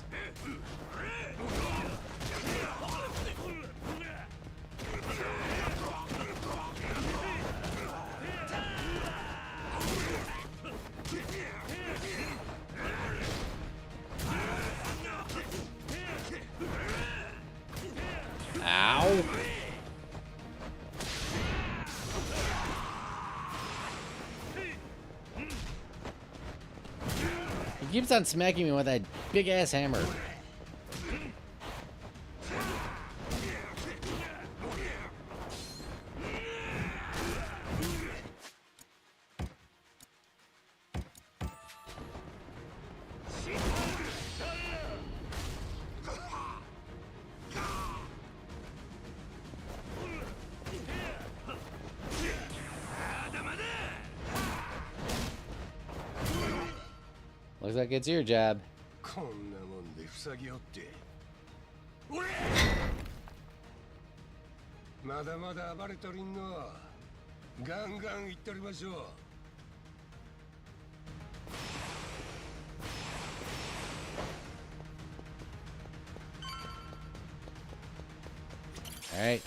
Ow. He keeps on smacking me with that big ass hammer. Looks like it's your job. こんなもんで塞ぎおってまだまだ暴れとりんのガンガンいっておりましょう Alright.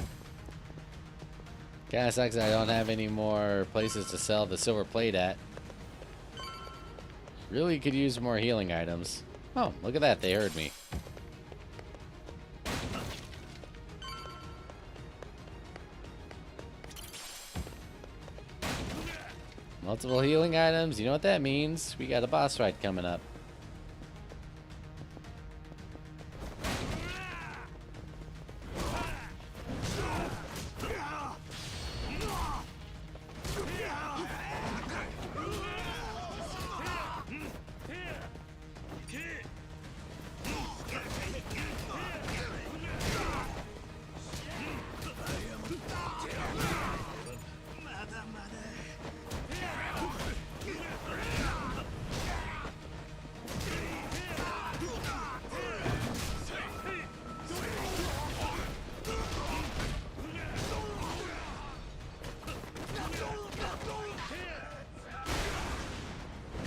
Kinda sucks I don't have any more places to sell the silver plate at. Really could use more healing items. Oh, look at that, they heard me. Multiple healing items, you know what that means? We got a boss fight coming up.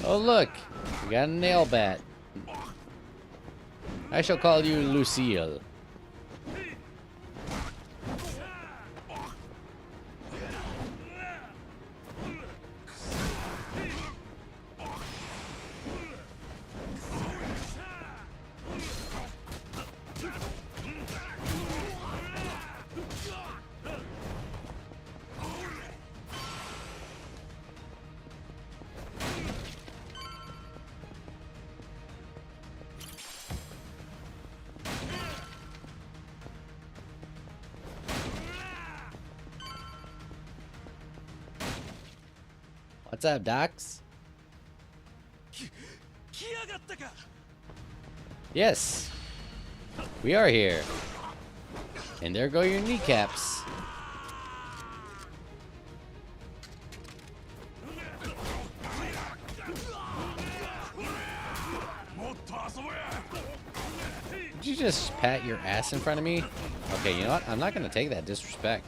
Oh look, we got a nail bat. I shall call you Lucille. What's up, Docs? Yes, we are here. And there go your kneecaps. Did you just pat your ass in front of me? Okay, you know what? I'm not gonna take that disrespect.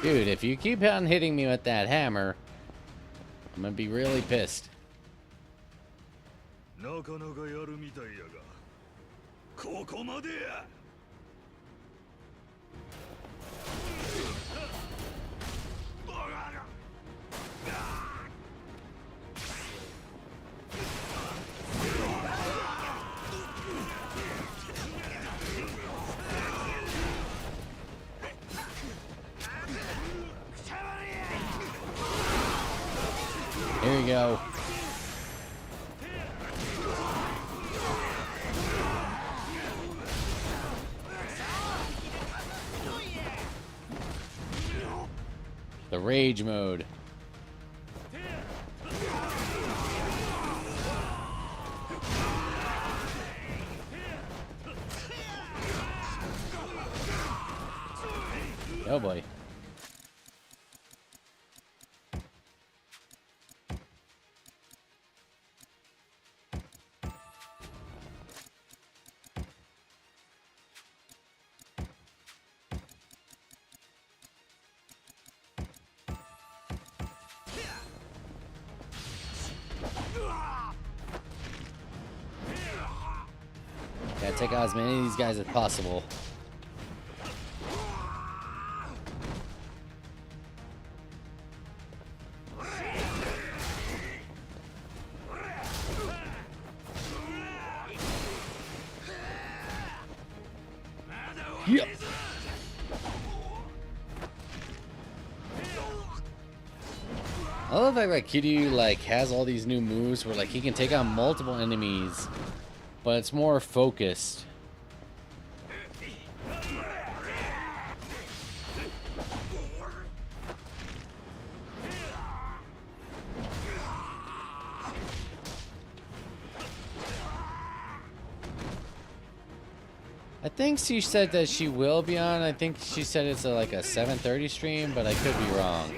Dude, if you keep on hitting me with that hammer, I'm gonna be really pissed. なかなかやるみたいやが、ここまでや。Here you go. The rage mode. Oh boy. Gotta take out as many of these guys as possible. Yeah. I love that like Kiryu like has all these new moves where like he can take on multiple enemies, but it's more focused. I think she said that she will be on. I think she said it's like a 7:30 stream, but I could be wrong.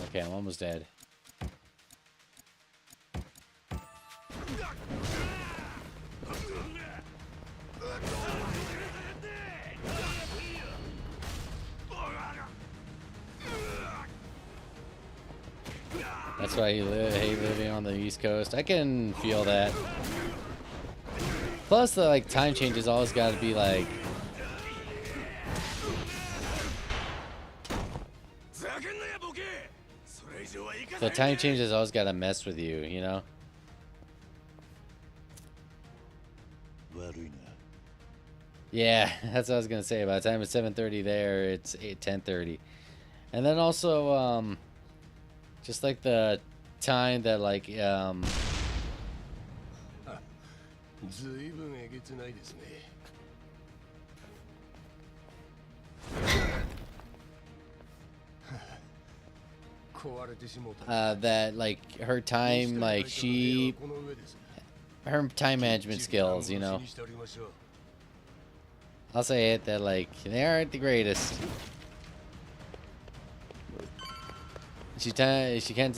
Okay, I'm almost dead. That's why you hate living on the East Coast. I can feel that. Plus, the like time changes always got to be like. The time changes always got to mess with you, you know. Yeah, that's what I was gonna say. By the time it's 7:30 there, it's 10:30, and then also just like the time that like ずいぶんえげつないですね。that like her time like her time management skills, you know. I'll say it that like they aren't the greatest. She can't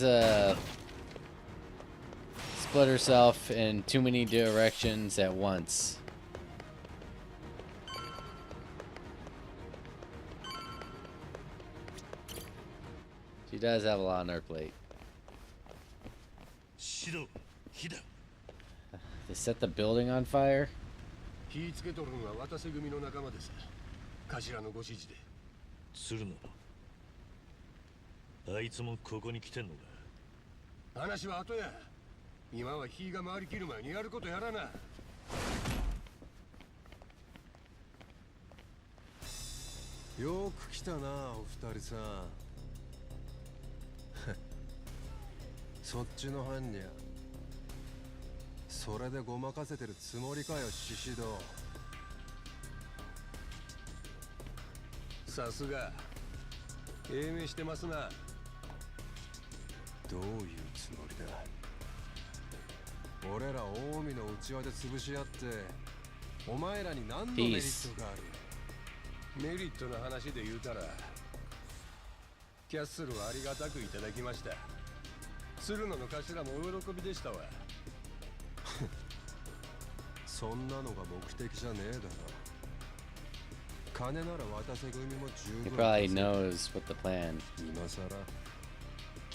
split herself in too many directions at once. She does have a lot on her plate. They set the building on fire? 気つけとるんは渡瀬組の仲間です。頭のご指示で。鶴野。あいつもここに来てんのか。話は後や。今は火が回りきる前にやることやらな。よく来たな、お二人さん。そっちの犯人。それでごまかせてるつもりかよ、獅子堂。さすが。英明してますな。どういうつもりだ。俺ら近江の内輪で潰し合って、お前らに何のメリットがある。メリットの話で言うたら、キャッスルはありがたくいただきました。鶴野の頭もお喜びでしたわ。そんなのが目的じゃねえだろ。金なら渡せ組も十分。 He probably knows what the plan. 今さら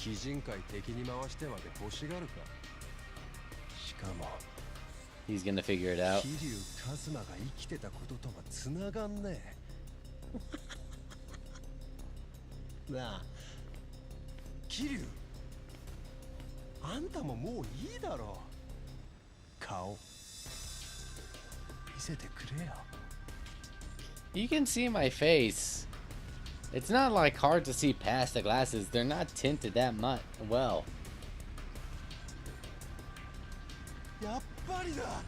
鬼人会敵に回してまで欲しがるか。しかも He's gonna figure it out. 桐生一馬が生きてたこととは繋がんねえ。なあ桐生、あんたももういいだろう。顔見せてくれよ。 You can see my face. It's not like hard to see past the glasses. They're not tinted that much. Well. やっぱりだ。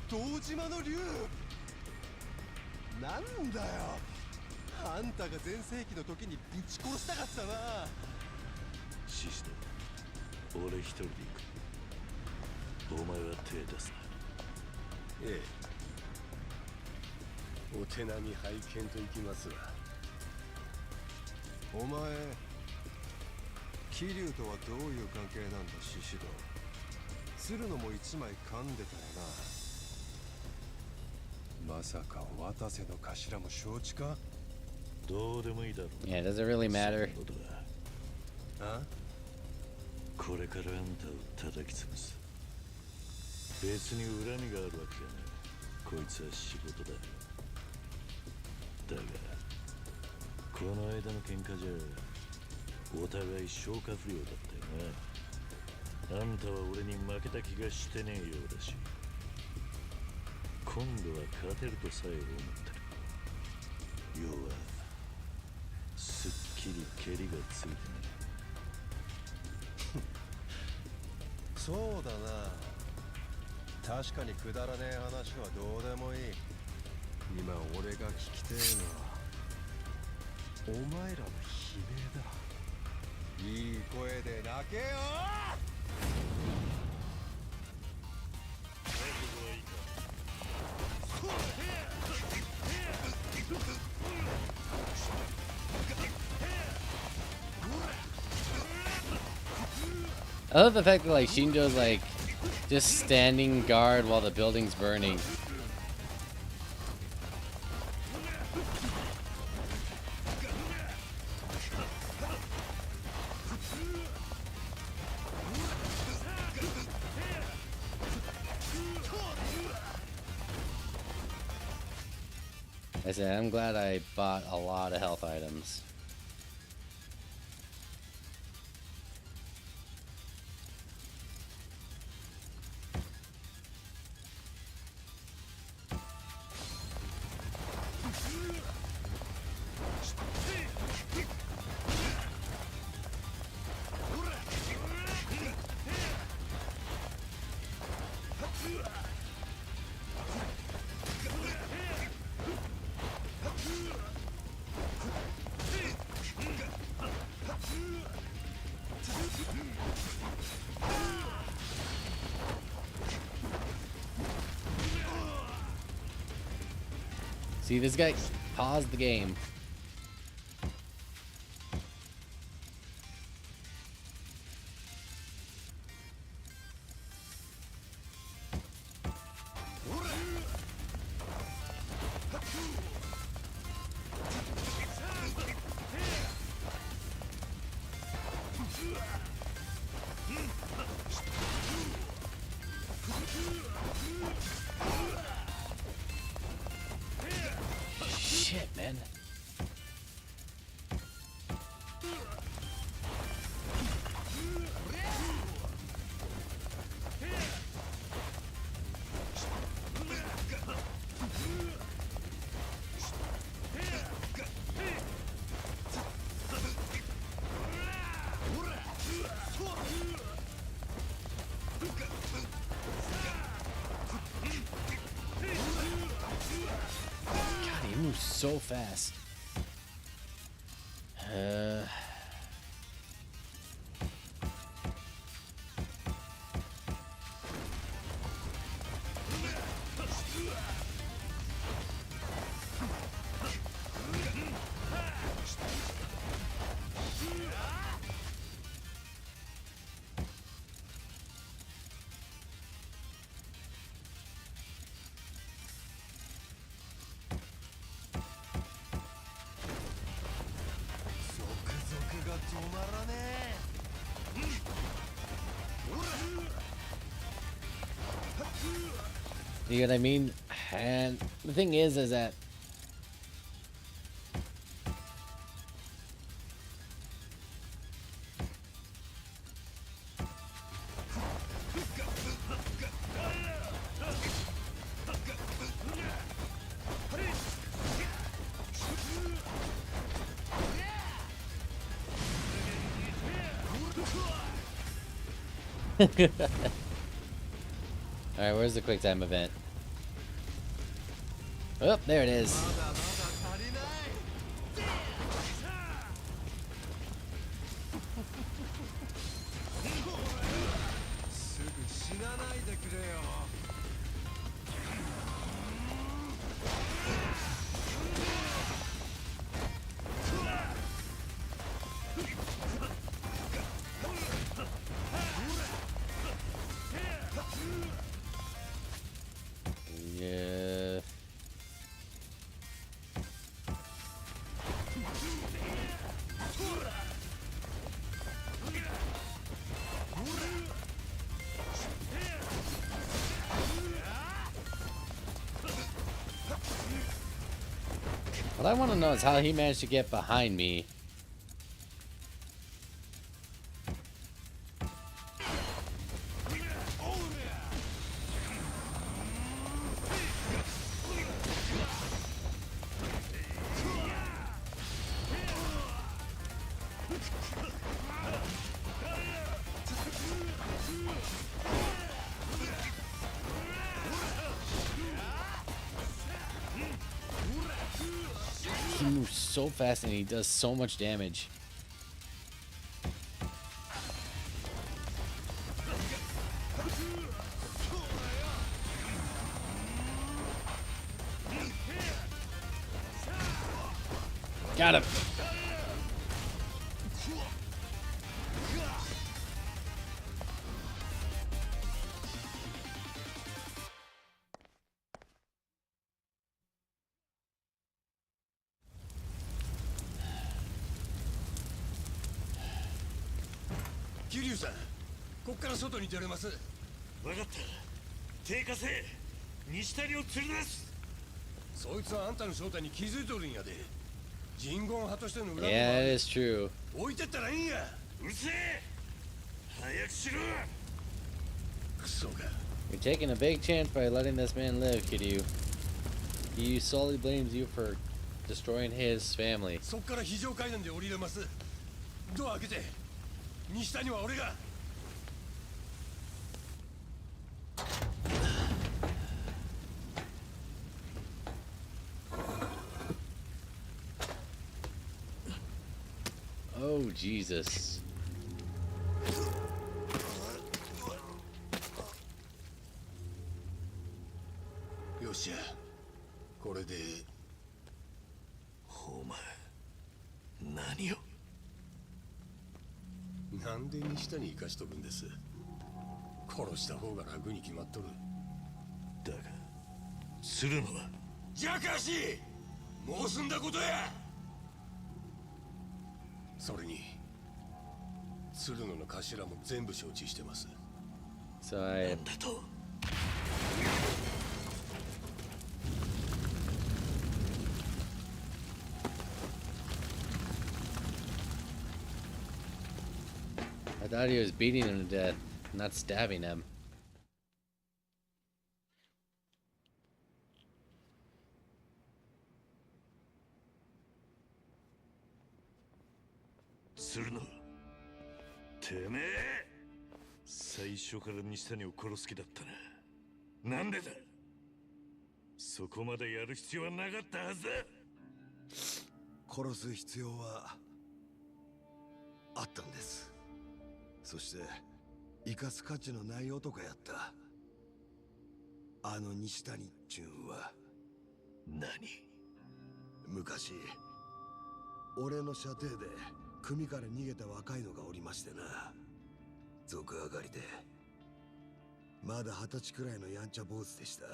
堂島の竜。なんだよ。あんたが全盛期の時にぶち殺したかったな。シスト、俺一人で行く。お前は手出すな。ええ。お手並み拝見といきますわ。お前、桐生とはどういう関係なんだ、シシド。鶴野も一枚噛んでたよな。まさか渡瀬の頭も承知か。どうでもいいだろう。 Yeah, does it really matter? あ？これからあんたを叩き潰す。別に恨みがあるわけじゃない。こいつは仕事だ。だがこの間の喧嘩じゃお互い消化不良だったよな。あんたは俺に負けた気がしてねえようだし、今度は勝てるとさえ思ってる。要はすっきり蹴りがついてない。そうだな。確かにくだらねえ話はどうでもいい。今俺が聞きてえのはお前らの悲鳴だ。いい声で泣けよ。I love the fact that like Shinjo's like just standing guard while the building's burning. I said, I'm glad I bought a lot of health items. See, this guy paused the game. Shit, man. God, he moves so fast. You know what I mean? And the thing is that Alright, where's the quick time event? Oh, there it is. Yeah. What I want to know is how he managed to get behind me. He moves so fast and he does so much damage. Got him.桐生さん、こっから外に出れます。分かった。低下せ。西谷を連れ出す。そいつはあんたの正体に気づいとるんやで。人言派としての恨みもある。Yeah, it is true. 置いてったらいいんや。うるせえ。早くしろ。クソが。You're taking a big chance by letting this man live, Kiryu. He solely blames you for destroying his family. そっから非常階段で降りれます。ドア開けて。西谷は俺が。Oh, Jesus. よっしゃ。これで。お前、何を。なんで西谷生かしとくんです。殺した方が楽に決まっとる。だが、するのは。じゃかし。もう済んだことや。それに鶴野の頭も全部承知してます。So I... なんだと。I thought he was beating him to death, not stabbing him. 鶴野、てめえ最初から西谷を殺す気だったな。なんでだ。そこまでやる必要はなかったはずだ。殺す必要はあったんです。そして生かす価値のない男やった。あの西谷っちゅうんは。何。昔俺の射程で組から逃げた若いのがおりましてな。賊上がりでまだ20歳くらいのやんちゃ坊主でした。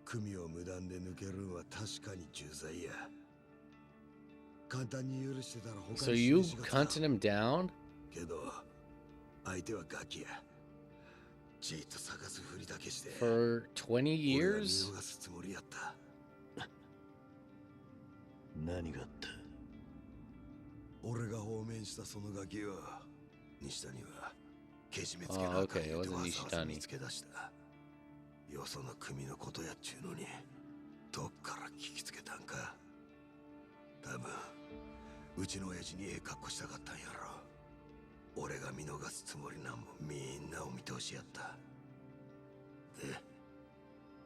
組を無断で抜けるんは確かに重罪や。か So you hunted him down? けど相手はガキや。じっと探すふりだけして。For 20 years? 見逃すつもりやった。何があった？俺が放免したそのガキを西谷はけじめつけなあかん言うてわざわざ見つけ出した。よその組のことやっちゅうのにどっから聞きつけたんか。多分うちの親父にええ格好したかったんやろ。俺が見逃すつもりなんもみんなお見通しやった。で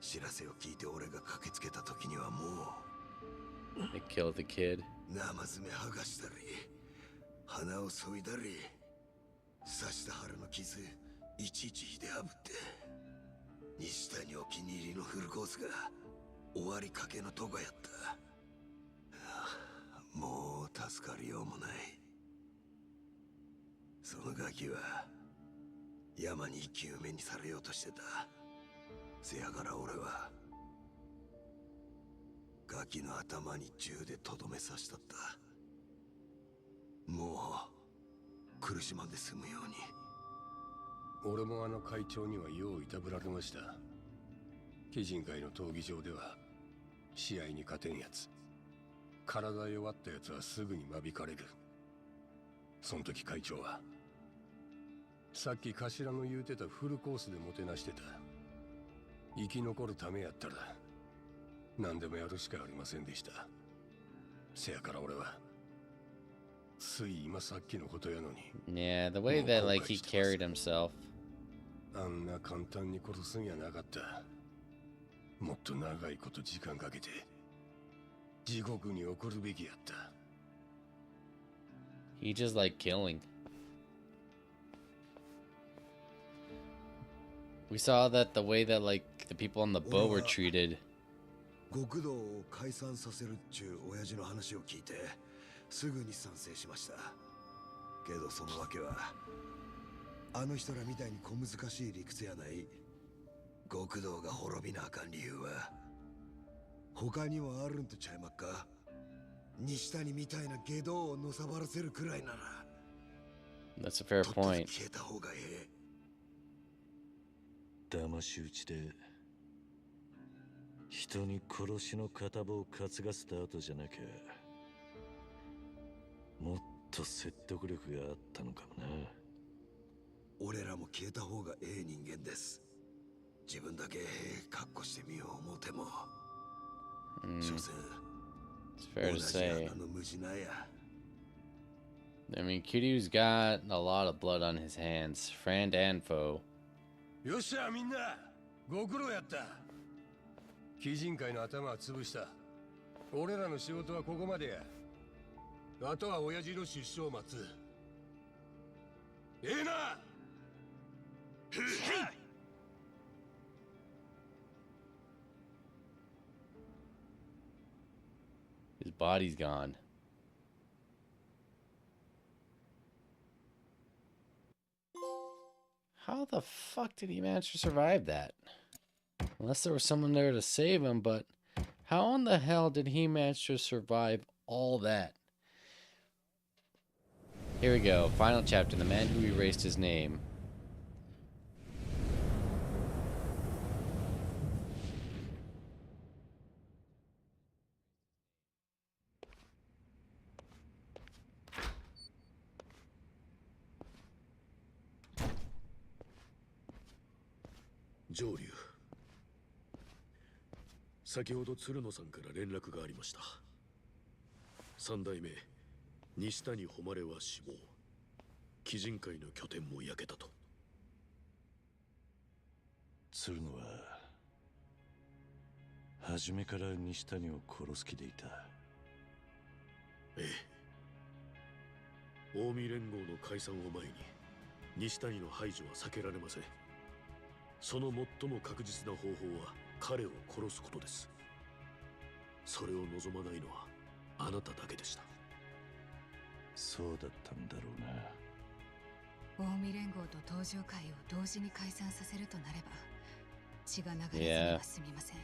知らせを聞いて俺が駆けつけた時にはもう They killed the kid. 生爪剥がしたり鼻を削いだり刺した腹の傷いちいちひであぶって西谷お気に入りのフルコースが終わりかけのとこやった。もう助かりようもない。そのガキは山に生き埋めにされようとしてた。せやから俺はガキの頭に銃でとどめ刺したった。もう苦しまんで済むように。俺もあの会長にはよういたぶられました。鬼人会の闘技場では試合に勝てんやつ、体弱ったやつはすぐに間引かれる。その時会長はさっき頭の言うてたフルコースでもてなしてた。生き残るためやったら何でもやるしかありませんでした。せやから俺はつい今さっきのことやのに。 Yeah, the way that like he carried himself. あんな簡単に殺すんやなかった。もっと長いこと時間かけて地獄に送るべきやった。 He just like killing. We saw that the way that like the people on the boat were treated. 極道を解散させるっちゅう親父の話を聞いてすぐに賛成しました。けどそのわけはあの人らみたいに小難しい理屈やない。極道が滅びなあかん理由は他にもあるんとちゃいまっか。西谷みたいな下道をのさばらせるくらいなら That's a fair point. 消えた方がええ。騙し討ちで人に殺しの片棒を担がせた後じゃなきゃもっと説得力があったのかもな。俺らも消えた方がええ人間です。自分だけ格好してみよう思うても、所詮 It's fair to say. I mean, Kiryu's got a lot of blood on his hands, friend and foe. よっしゃみんなご苦労やった。鬼人会の頭は潰した。俺らの仕事はここまでや。あとは親父の出所を待つ。ええな。 His body's gone. How the fuck did he manage to survive that? Unless there was someone there to save him, but how in the hell did he manage to survive all that? Here we go. Final chapter. The man who erased his name. Jouryu。先ほど鶴野さんから連絡がありました。三代目西谷誉は死亡、鬼人会の拠点も焼けたと。鶴野は初めから西谷を殺す気でいた。ええ。近江連合の解散を前に西谷の排除は避けられません。その最も確実な方法は彼を殺すことです。それを望まないのはあなただけでした。そうだったんだろうな。近江連合と東上会を同時に解散させるとなれば血が流れずには済みません。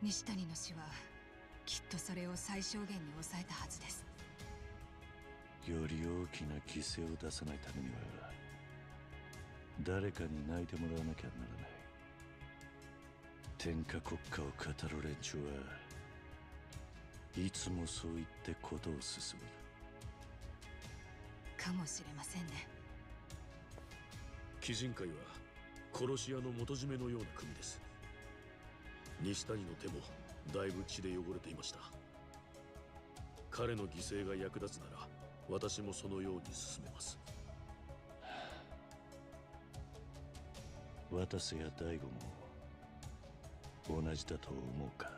西谷の死はきっとそれを最小限に抑えたはずです。より大きな犠牲を出さないためには誰かに泣いてもらわなきゃならない。天下国家を語る連中はいつもそう言ってことを進める。かもしれませんね。鬼人会は殺し屋の元締めのような組です。西谷の手もだいぶ血で汚れていました。彼の犠牲が役立つなら私もそのように進めます。渡瀬や大悟も同じだと思うか。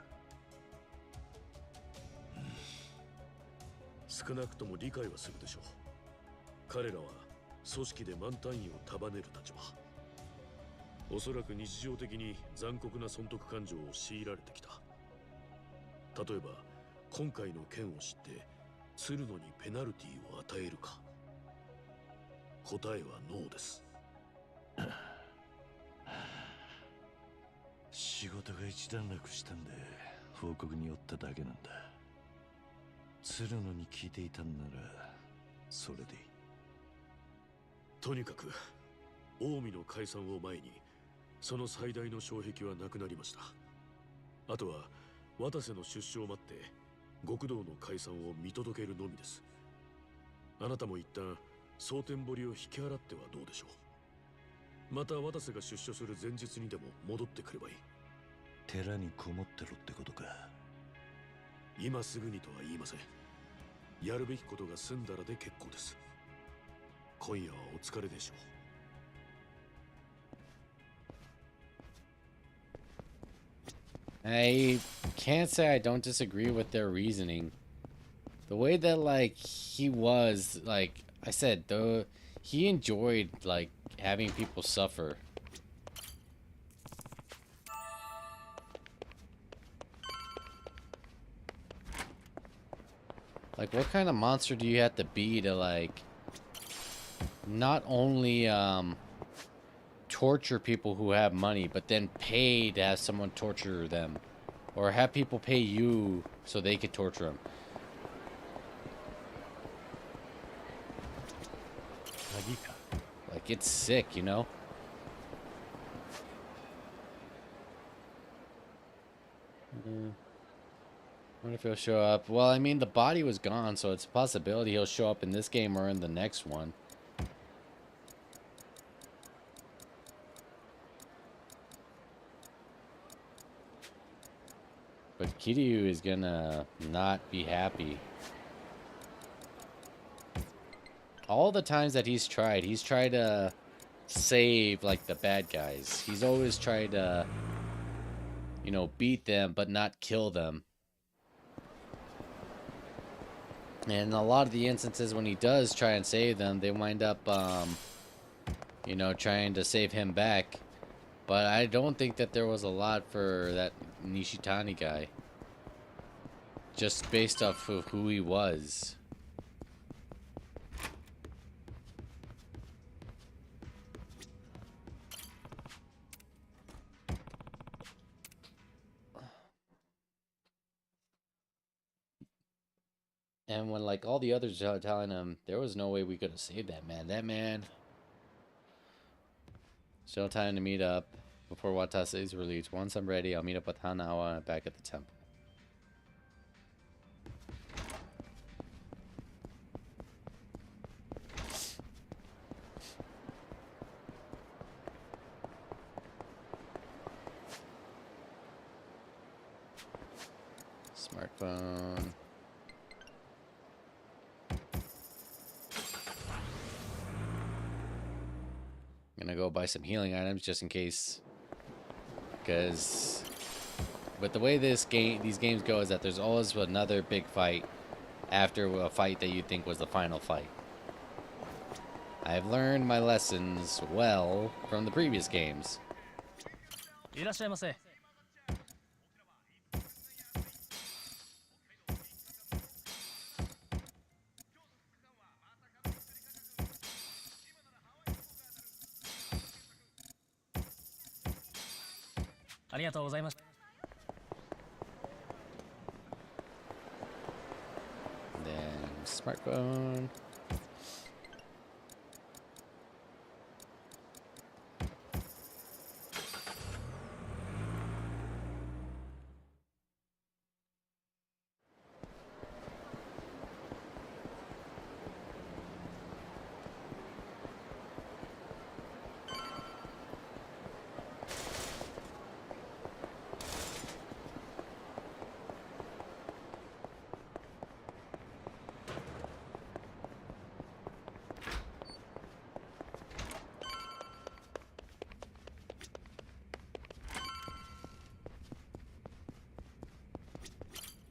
少なくとも理解はするでしょう。彼らは組織で満単位を束ねる立場。おそらく日常的に残酷な損得感情を強いられてきた。例えば今回の件を知って鶴野にペナルティを与えるか。答えはノーです。仕事が一段落したんで報告に寄っただけなんだ。鶴野に聞いていたんならそれでいい。とにかく近江の解散を前にその最大の障壁はなくなりました。あとは渡瀬の出所を待って極道の解散を見届けるのみです。あなたも一旦蒼天堀を引き払ってはどうでしょう。また渡瀬が出所する前日にでも戻ってくればいい。寺にこもってろってことか。今すぐにとは言いません。やるべきことが済んだらで結構です。今夜はお疲れでしょう。I can't say I don't disagree with their reasoning. The way that like he was, like I said, though, he enjoyed like having people suffer. Like, what kind of monster do you have to be to like not only torture people who have money, but then pay to have someone torture them, or have people pay you so they could torture them? Like, it's sick, you know? Wonder if he'll show up. Well, I mean, the body was gone, so it's a possibility he'll show up in this game or in the next one. But Kiryu is gonna not be happy. All the times that he's tried to save, like, the bad guys. He's always tried to, you know, beat them, but not kill them. And a lot of the instances when he does try and save them, they wind up, you know, trying to save him back. But I don't think that there was a lot for that Nishitani guy. Just based off of who he was. And when, like, all the others are telling him, there was no way we could have saved that man. That man... Still time to meet up before Watase is released. Once I'm ready, I'll meet up with Hanawa back at the temple. Smartphone. Gonna go buy some healing items just in case, because with the way these games go is that there's always another big fight after a fight that you think was the final fight. I've learned my lessons well from the previous games. いらっしゃいませ。ありがとうございます。Smartphone.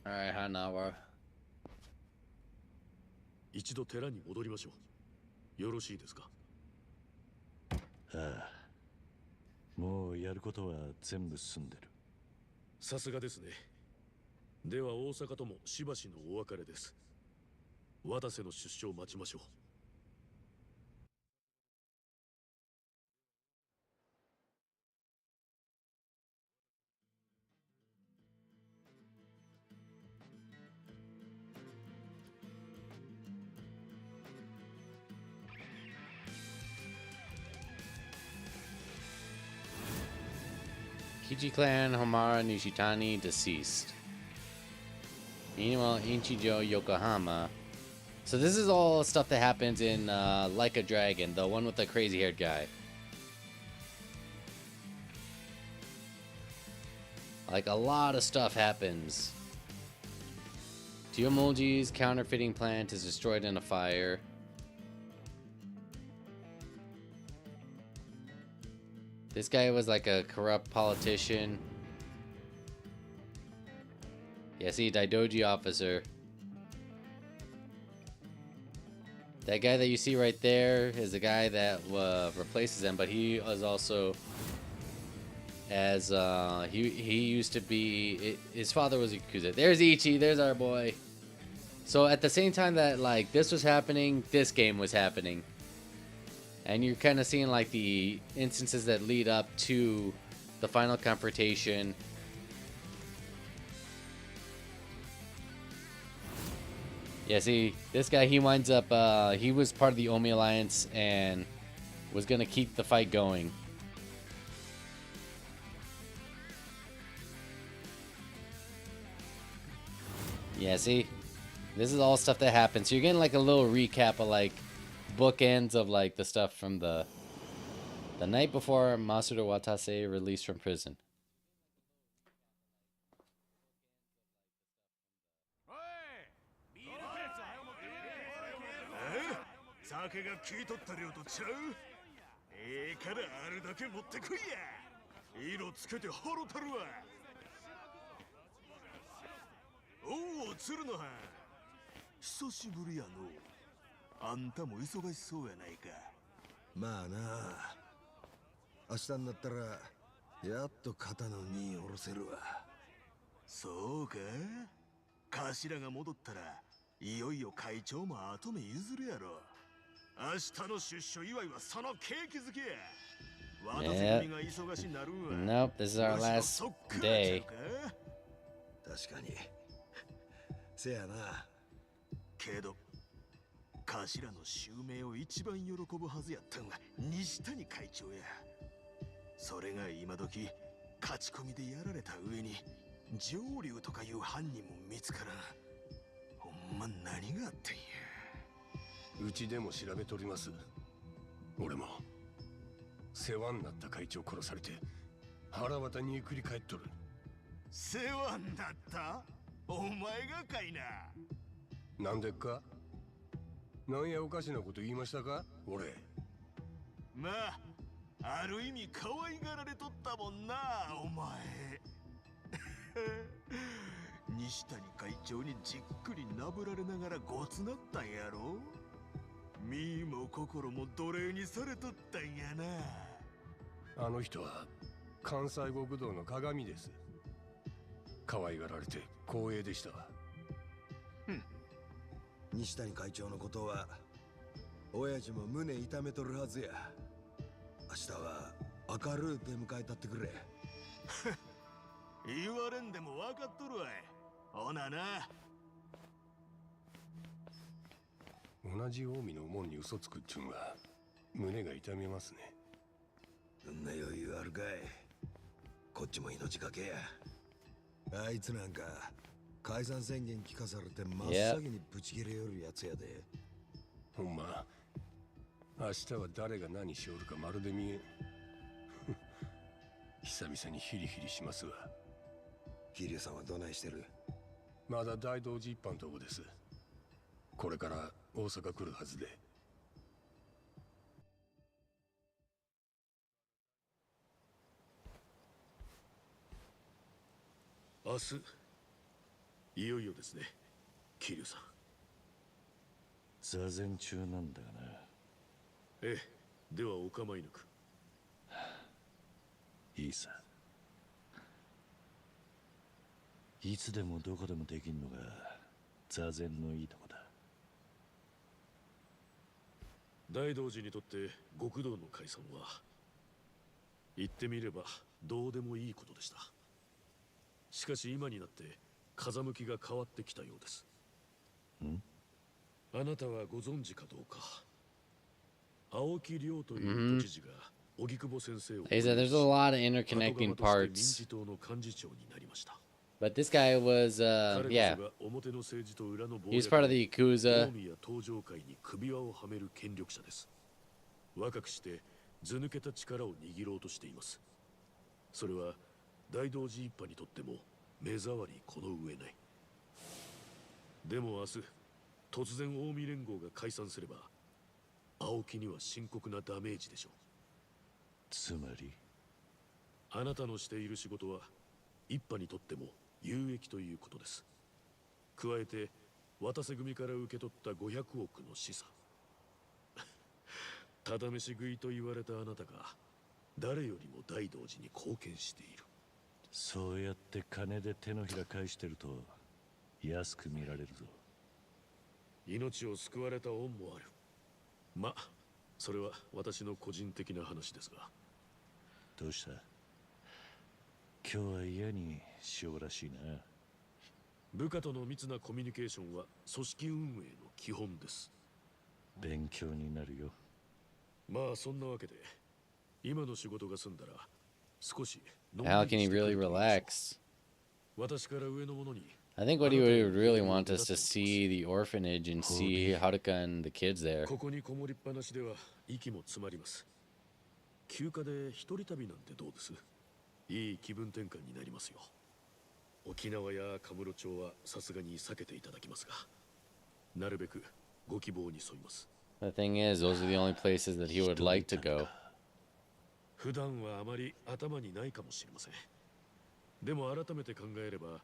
Alright, Hanawa. 一度寺に戻りましょう。よろしいですか？ああ。もうやることは全部済んでる。さすがですね。では大阪ともしばしのお別れです。渡瀬の出所を待ちましょう。Kiji clan Homara Nishitani deceased. Meanwhile, Inchijo Yokohama. So this is all stuff that happens in Like a Dragon, the one with the crazy-haired guy. Like a lot of stuff happens. Tiomoji's counterfeiting plant is destroyed in a fire. This guy was like a corrupt politician. Yeah, see, Daidoji officer. That guy that you see right there is the guy that replaces him, but he was also as he used to be. His father was a Yakuza. There's Ichi. There's our boy. So at the same time that like this was happening, this game was happening. And you're kind of seeing like the instances that lead up to the final confrontation. Yeah, see, this guy, he winds up, he was part of the Omi Alliance and was going to keep the fight going. Yeah, see, this is all stuff that happens. So you're getting like a little recap of like bookends of like the stuff from the night before Masuda Watase released from prison. 酒が聞いとった量とちゃう。からあるだけ持ってこいや。色つけてほろたるわ。おお、鶴の葉。久しぶりやの。あんたも忙しそうやないか。まあな。明日になったらやっと肩の荷下ろせるわ。そうか。頭が戻ったらいよいよ会長も後目譲るやろ。明日の出所祝いはそのケーキ好きや。Yep. Nope, this is our last day. 確かに。せやな。けど、頭の襲名を一番喜ぶはずやったんは西谷会長や。それが今時勝ち込みでやられた上に上流とかいう犯人も見つからん。ほんま何があったんや。うちでも調べとります。俺も世話になった会長殺されて腹渡に繰り返っとる。世話になった？お前がかいな。なんでっか？なんやおかしなこと言いましたか？俺。まあ、ある意味可愛がられとったもんな、お前。西谷会長にじっくりなぶられながらごつなったんやろ。身も心も奴隷にされとったんやな。あの人は関西極道の鏡です。可愛がられて光栄でした。西谷会長のことは親父も胸痛めとるはずや。明日は明るい出迎えたってくれ。言われんでも分かっとるわい。ほなな。じ近江の門に嘘つくっちゅうんは胸が痛みますね。そんな余裕あるかい。こっちも命がけや。あいつなんか解散宣言聞かされて真っ先にブチ切れよるやつやで。ほんま、明日は誰が何しおるかまるで見えん。久々にヒリヒリしますわ。桐生さんはどないしてる？まだ大道寺一般とこです。これから大阪来るはずで。明日いよいよですね、桐生さん。座禅中なんだがな。ええ、ではお構いなく。いいさ。いつでもどこでもできんのが座禅のいいとこだ。大道寺にとって極道の解散は言ってみればどうでもいいことでした。しかし今になって風向きが変わってきたようです。あなたはご存知かどうか、青木亮という都知事が荻窪先生を There's a lot of interconnecting parts. 民自党の幹事長になりました。 But this guy was, yeah, he was part of the Yakuza. 登場会に首輪をはめる権力者です。若くして図抜けた力を握ろうとしています。それは大道寺一派にとっても目障りこの上ない。でも明日突然近江連合が解散すれば青木には深刻なダメージでしょう。つまりあなたのしている仕事は一派にとっても有益ということです。加えて渡瀬組から受け取った500億の資産ただ飯食いと言われたあなたが誰よりも大道寺に貢献している。そうやって金で手のひら返してると安く見られるぞ。命を救われた恩もある。ま、それは私の個人的な話ですが。どうした？今日は嫌にしようらしいな。部下との密なコミュニケーションは組織運営の基本です。勉強になるよ。まあそんなわけで今の仕事が済んだら少し How can he really relax? 私から上の者に I think what he would really want us to see the orphanage and see Haruka and the kids there. ここにこもりっぱなしでは息も詰まります。休暇で一人旅なんてどうです？いい気分転換になりますよ。沖縄やカムロ町はさすがに避けていただきますが、なるべくご希望に沿います。The thing is, those are the only places that he would like to go. 普段はあまり頭にないかもしれません。でも改めて考えれば、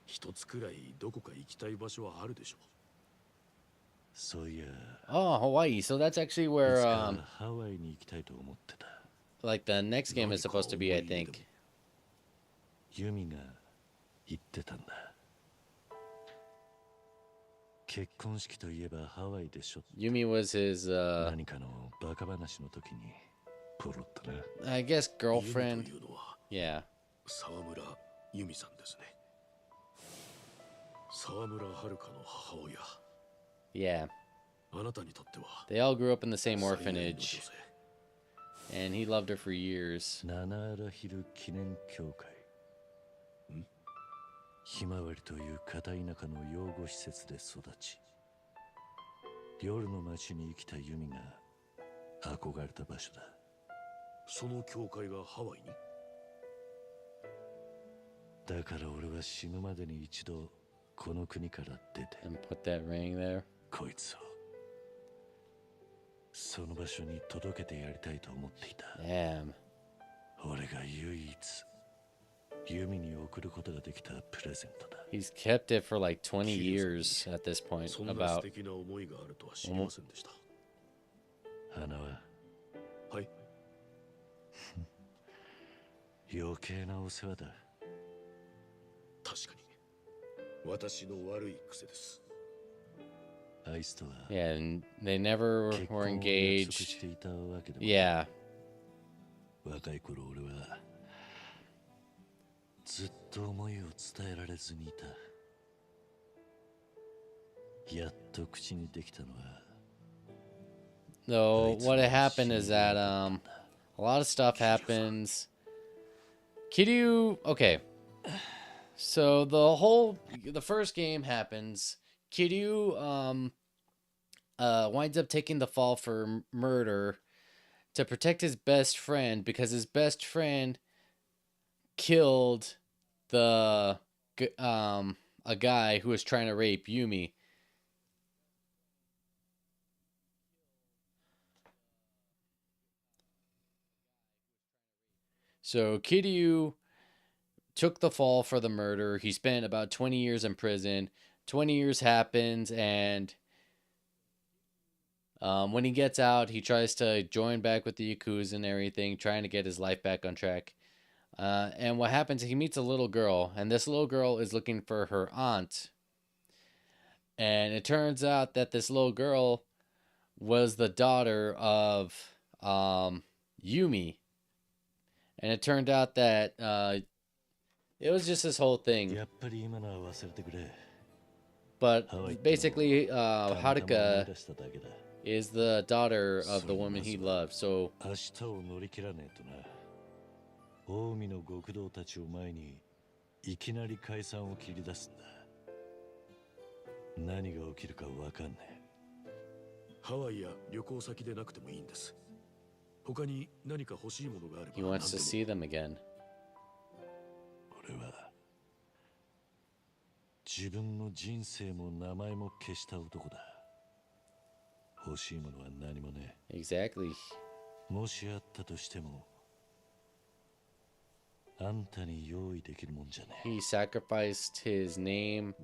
一つくらいどこか行きたい場所はあるでしょう。そういや。Oh, Hawaii. So that's actually where, ハワイに行きたいと思ってた。like the next game is supposed to be, I think. ユミが言ってたんだ。結婚式といえばハワイでしょ。Yumi was his, 何かのバカ話の時にポロッとな。I guess girlfriend. Yeah. 沢村由美さんですね。沢村遥の母親。Yeah. あなたにとっては They all grew up in the same orphanage. And he loved her for years. 七原ヒル記念協会。ひまわりという片田舎の養護施設で育ち、夜の街に生きたユミが憧れた場所だ。その教会がハワイに？だから俺は死ぬまでに一度この国から出て And put that ring there. こいつをその場所に届けてやりたいと思っていた。Damn. 俺が唯一ユミに送ることができたプレゼントだ。He's kept it for like 20 years at this point. そんな素敵な思いがあるとは知りませんでした。花は？はい。余計なお世話だ。確かに私の悪い癖です。あいつとは Yeah, and they never were engaged. Yeah. 若い頃俺はずっと思いを伝えられずにいた。やっと口にできたのは though, what had happened is that a lot of stuff happens. Kiryu, okay. So the first game happens. Kiryu winds up taking the fall for murder to protect his best friend because his best friend killed a guy who was trying to rape Yumi. So Kiryu took the fall for the murder. He spent about 20 years in prison. 20 years happens, and when he gets out, he tries to join back with the Yakuza and everything, trying to get his life back on track. And what happens, he meets a little girl, and this little girl is looking for her aunt. And it turns out that this little girl was the daughter of Yumi. And it turned out that it was just this whole thing. But basically, Haruka is the daughter of the woman he loved. So 近江の極道たちを前にいきなり解散を切り出すんだ。何が起きるかわかんねえ。ハワイや旅行先でなくてもいいんです。他に何か欲しいものがあれば。He wants to see them again. 俺は自分の人生も名前も消した男だ。欲しいものは何もねえ。Exactly. もしあったとしても。あんたに用意できるもんじゃねえ。 He sacrificed his name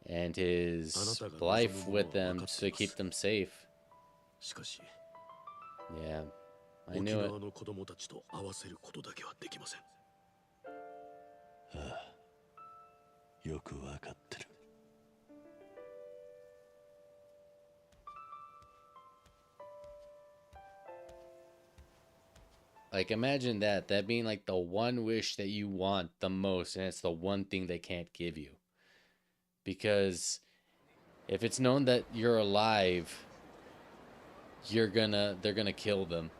and his life with them to keep them safe. しかし、Yeah, I knew it. 沖縄の子供たちと合わせることだけはできません。ああ、よくわかってる。Like, imagine that being like the one wish that you want the most, and it's the one thing they can't give you. Because if it's known that you're alive, they're gonna kill them.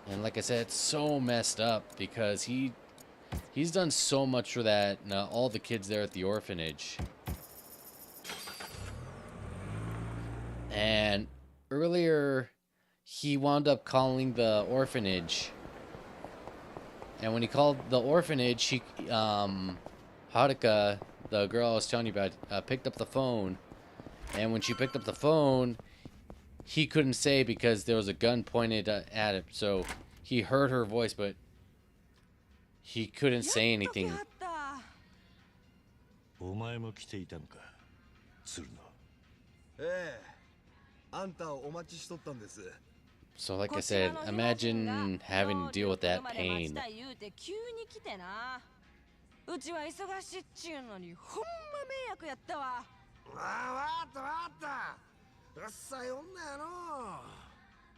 And like I said, it's so messed up because he's done so much for that, all the kids there at the orphanage. And earlier, he wound up calling the orphanage. And when he called the orphanage, Haruka, the girl I was telling you about, picked up the phone. And when she picked up the phone, he couldn't say because there was a gun pointed at him. So he heard her voice, but he couldn't say anything. お前も来ていたのか、鶴野。ええ。あんたをお待ちしとったんです。 So like I said, imagine having to deal with that pain. うちは忙しいっちゅうのにほんま迷惑やったわ。ああ、わかったわかった。うっさい女やの。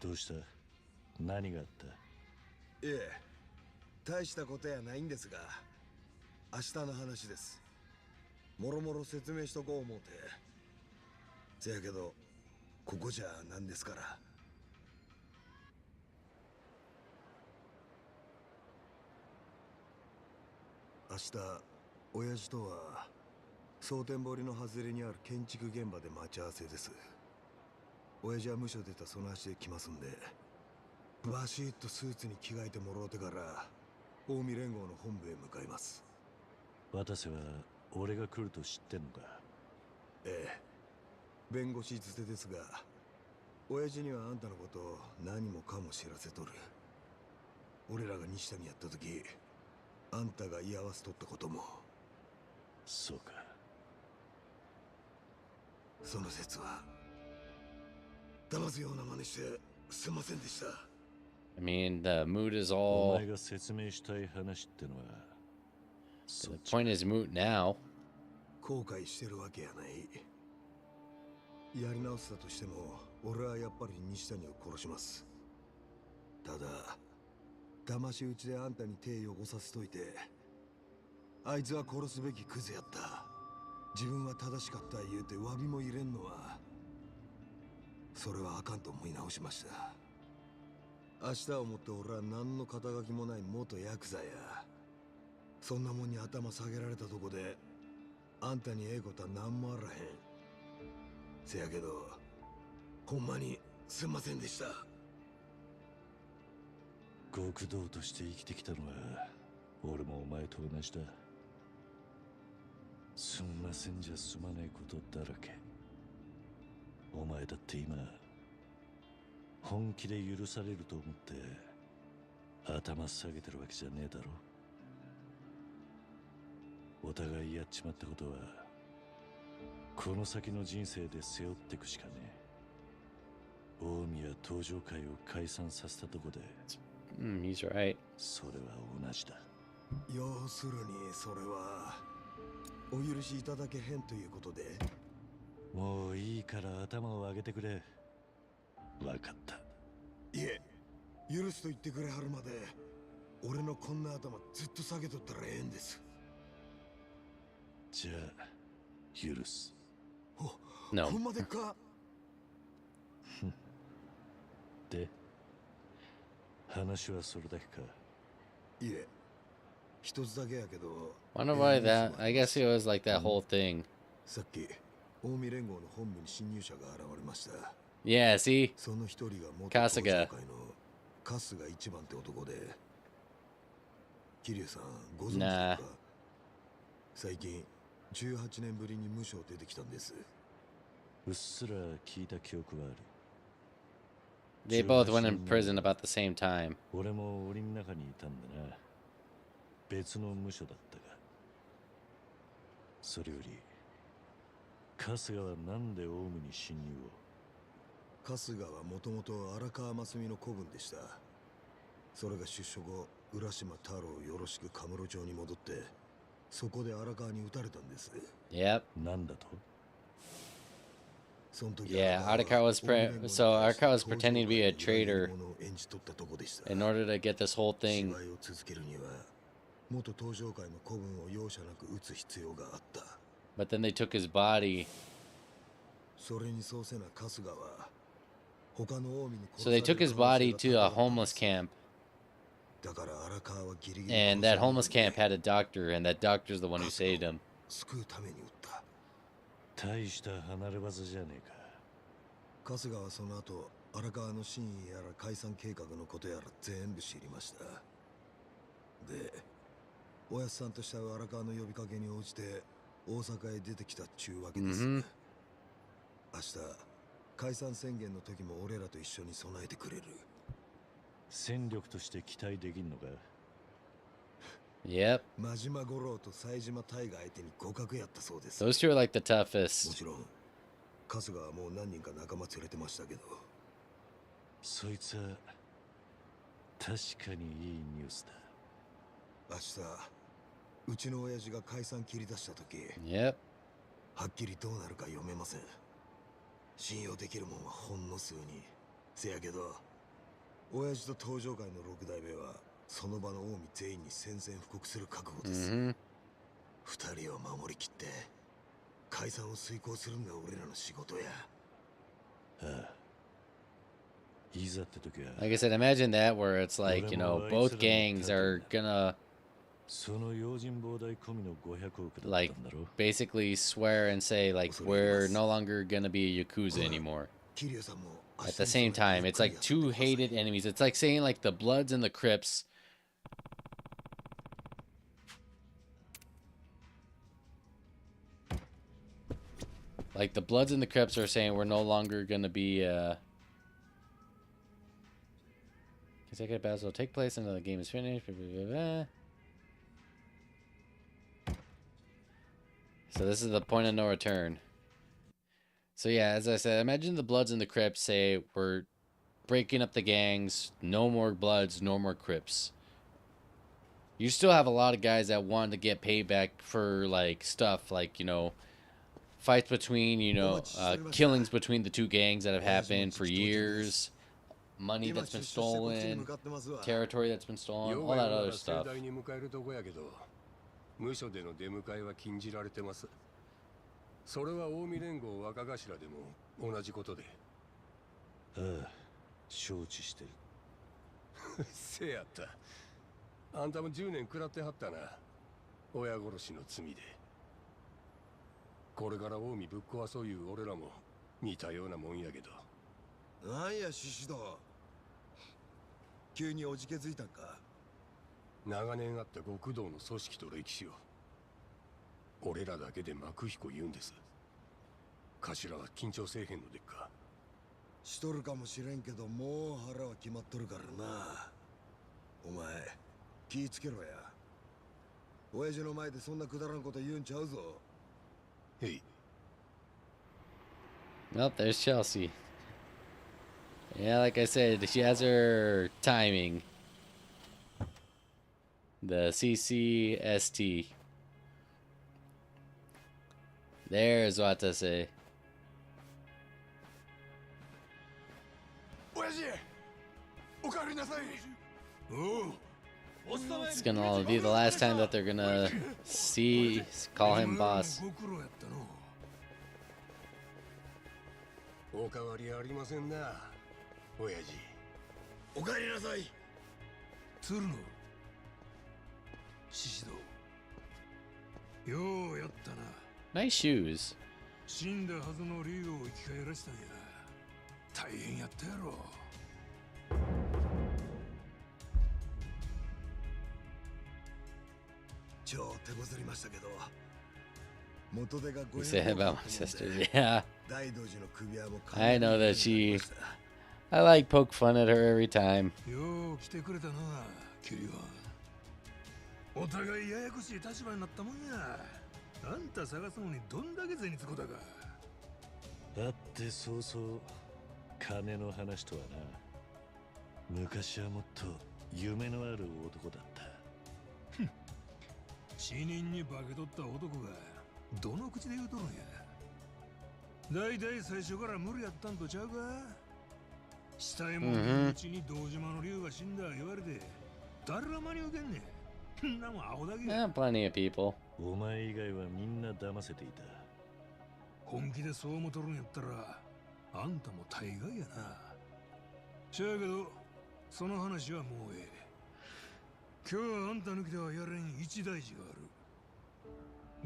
どうした？何があった？ええ、大したことやないんですが、明日の話です。もろもろ説明しとこう思うて。せやけど。ここじゃなんですから。明日親父とは蒼天堀の外れにある建築現場で待ち合わせです。親父は無所出たその足で来ますんで、バシッとスーツに着替えてもろうてから近江連合の本部へ向かいます。渡瀬は俺が来ると知ってんのか？ええ。弁護士づてですが、親父にはあんたのことを何もかも知らせとる。俺らが西谷やった時、あんたが居合わせとったことも。そうか。その説は騙すような真似してすいませんでした。I mean, the mood is お all... 前が説明したい話ってのは The point is moot now. 後悔してるわけやない。やり直せたとしても俺はやっぱり西谷を殺します。ただ騙し討ちであんたに手を汚させといてあいつは殺すべきクズやった。自分は正しかった言うて詫びも入れんのは、それはあかんと思い直しました。明日をもって俺は何の肩書きもない元ヤクザや。そんなもんに頭下げられたとこで、あんたにええことは何もあらへん。せやけど、ほんまにすんませんでした。極道として生きてきたのは俺もお前と同じだ。すんませんじゃ済まないことだらけ。お前だって今本気で許されると思って頭下げてるわけじゃねえだろ。お互いやっちまったことはこの先の人生で背負ってくしかねえ。大宮登場会を解散させたとこで、he's right. それは同じだ。要するにそれはお許しいただけへんということで。もういいから頭を上げてくれ。分かった。いえ、許すと言ってくれはるまで俺のこんな頭ずっと下げとったらええんです。じゃあ許す。No. ほんまでっか。で、話はそれだけか。いえ、一つだけやけど。Wonder why that. I guess it was like that whole thing. さっき近江連合の本部に侵入者が現れました。Yeah, see? その一人が元登場会の春日一番って男で。桐生さんご存知ですか？最近18年ぶりに無所出てきたんです。うっすら聞いた記憶はある。They both went in prison about the same time. 俺も檻の中にいたんだな。別の無所だったが。それより春日はなんでオウムに侵入を？春日はもともと荒川真澄の子分でした。それが出所後、浦島太郎よろしくカムロ町に戻って、そこで荒川に撃たれたんです。Yep. なんだと？ Yeah, Arakawa was Arakawa was pretending to be a traitor in order to get this whole thing. 元登場会の子分を容赦なく撃つ必要があった。But then they took his body. それにそうせな春日は他の近江に So they took his body to a homeless camp. だから荒川はギリギリ And that homeless camp had a doctor, and that doctor's the one who saved him. 救うために撃った。大した離れ技じゃねえか。春日はその後荒川の真意やら解散計画のことやら全部知りました。で、おやっさんとした荒川の呼びかけに応じて大阪へ出てきたっちゅうわけです。明日解散宣言の時も俺らと一緒に備えてくれる。戦力として期待できんのか？ Yep. 真島五郎と冴島大河相手に互角やったそうです。Those two are like the toughest. もちろん春日はもう何人か仲間連れてましたけど。そいつは確かにいいニュースだ。明日うちの親父が解散切り出した時、Yep. はっきりどうなるか読めません。信用できるもんはほんの数に。せやけど親父と登場会の六代目はその場の近江全員に宣戦布告する覚悟です。二人を守りきって解散を遂行するのが俺らの仕事や。いざって時は Like I said, imagine that where it's like, you know, both gangs are gonna その用心棒代込みの500億だったんだろ? like basically swear and say like we're no longer gonna be a Yakuza anymore. At the same time, it's like two hated enemies. It's like saying like the Bloods and the Crips. Like the Bloods and the Crips are saying we're no longer gonna be consecutive battles will take place until the game is finished. So this is the point of no return. So yeah, as I said, imagine the Bloods and the Crips say we're breaking up the gangs, no more Bloods, no more Crips. You still have a lot of guys that want to get payback for like stuff like, you know, fights between, you know, killings between the two gangs that have happened for years, money that's been stolen, territory that's been stolen, all that other stuff. 無所での出迎えは禁じられてます。それは近江連合若頭でも同じことで。ああ、承知してる。せやった。あんたも10年食らってはったな。親殺しの罪で。これから近江ぶっ壊そういう俺らも似たようなもんやけど。なんや獅子堂、急におじけづいたんか。長年あった極道の組織と歴史を俺らだけで幕彦言うんです。頭は緊張せえへんのでっか。しとるかもしれんけど、もう腹は決まっとるからな。お前気ぃつけろや。親父の前でそんなくだらんこと言うんちゃうぞ。へい。Well, there's Chelsea. Yeah, like I said, she has her timing. The CCST. There's what to say. It's gonna be the last time that they're gonna call him boss. おかわりありませんな、親父。お帰りなさい。鶴野、獅子堂、ようやったな。Nice shoes. 死んだはずの竜を生き返らしたんや。大変やったやろ。超手こずりましたけど、元手が You say about my sisters, yeah. I know that she. I like poke fun at her every time. よう来てくれたな、キリは。お互いややこしい立場になったもんや。あんた探すのにどんだけ銭つこだか。だってそうそう金の話とはな。昔はもっと夢のある男だった。死人に化け取った男がどの口で言うとるんや。大体最初から無理やったんとちゃうか。したいもんのうちに堂島の竜が死んだ言われて誰が真に受けんねん。んなもんアホだけ。Plenty of people. お前以外はみんな騙せていた。本気でそう思っとるんやったらあんたも大概やな。しゃあけどその話はもうええ。今日はあんた抜きではやれん一大事がある。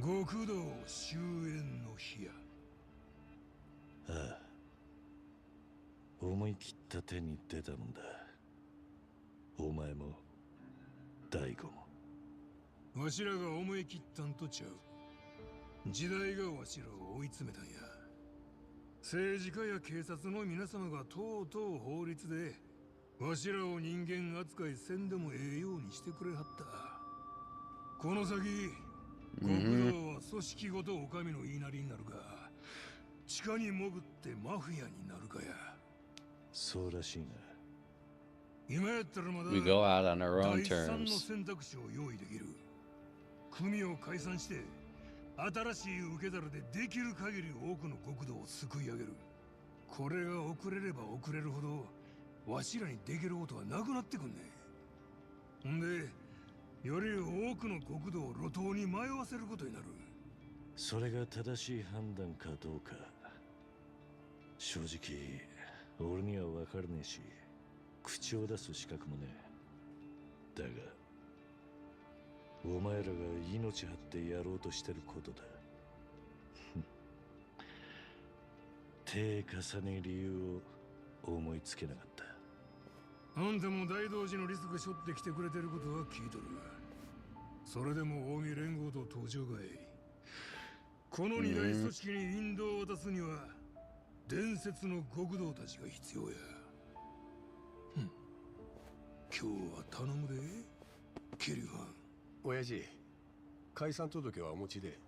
極道終焉の日や。ああ、思い切った手に出たもんだ。お前も大悟も。わしらが思い切ったんとちゃう。時代がわしらを追い詰めたんや。政治家や警察の皆様がとうとう法律でわしらを人間扱いせんでもええようにしてくれはった。この先極道は組織ごとお上の言いなりになるか、地下に潜ってマフィアになるかや。そうらしいな。今やったらまだ We go out on our own 第三の terms. 選択肢を用意できる。組を解散して新しい受け皿でできる限り多くの極道を救い上げる。これが遅れれば遅れるほどわしらにできることはなくなってくんね。ほんでより多くの極道を路頭に迷わせることになる。それが正しい判断かどうか正直俺には分からねえし口を出す資格もねえ。だがお前らが命張ってやろうとしてることだ。手重ね理由を思いつけなかった。あんたも大同時のリスク背負ってきてくれてることは聞いとる。それでも近江連合と登場かい。この二大組織に引導を渡すには伝説の極道たちが必要や。今日は頼むでキリファン。親父、解散届はお持ちで。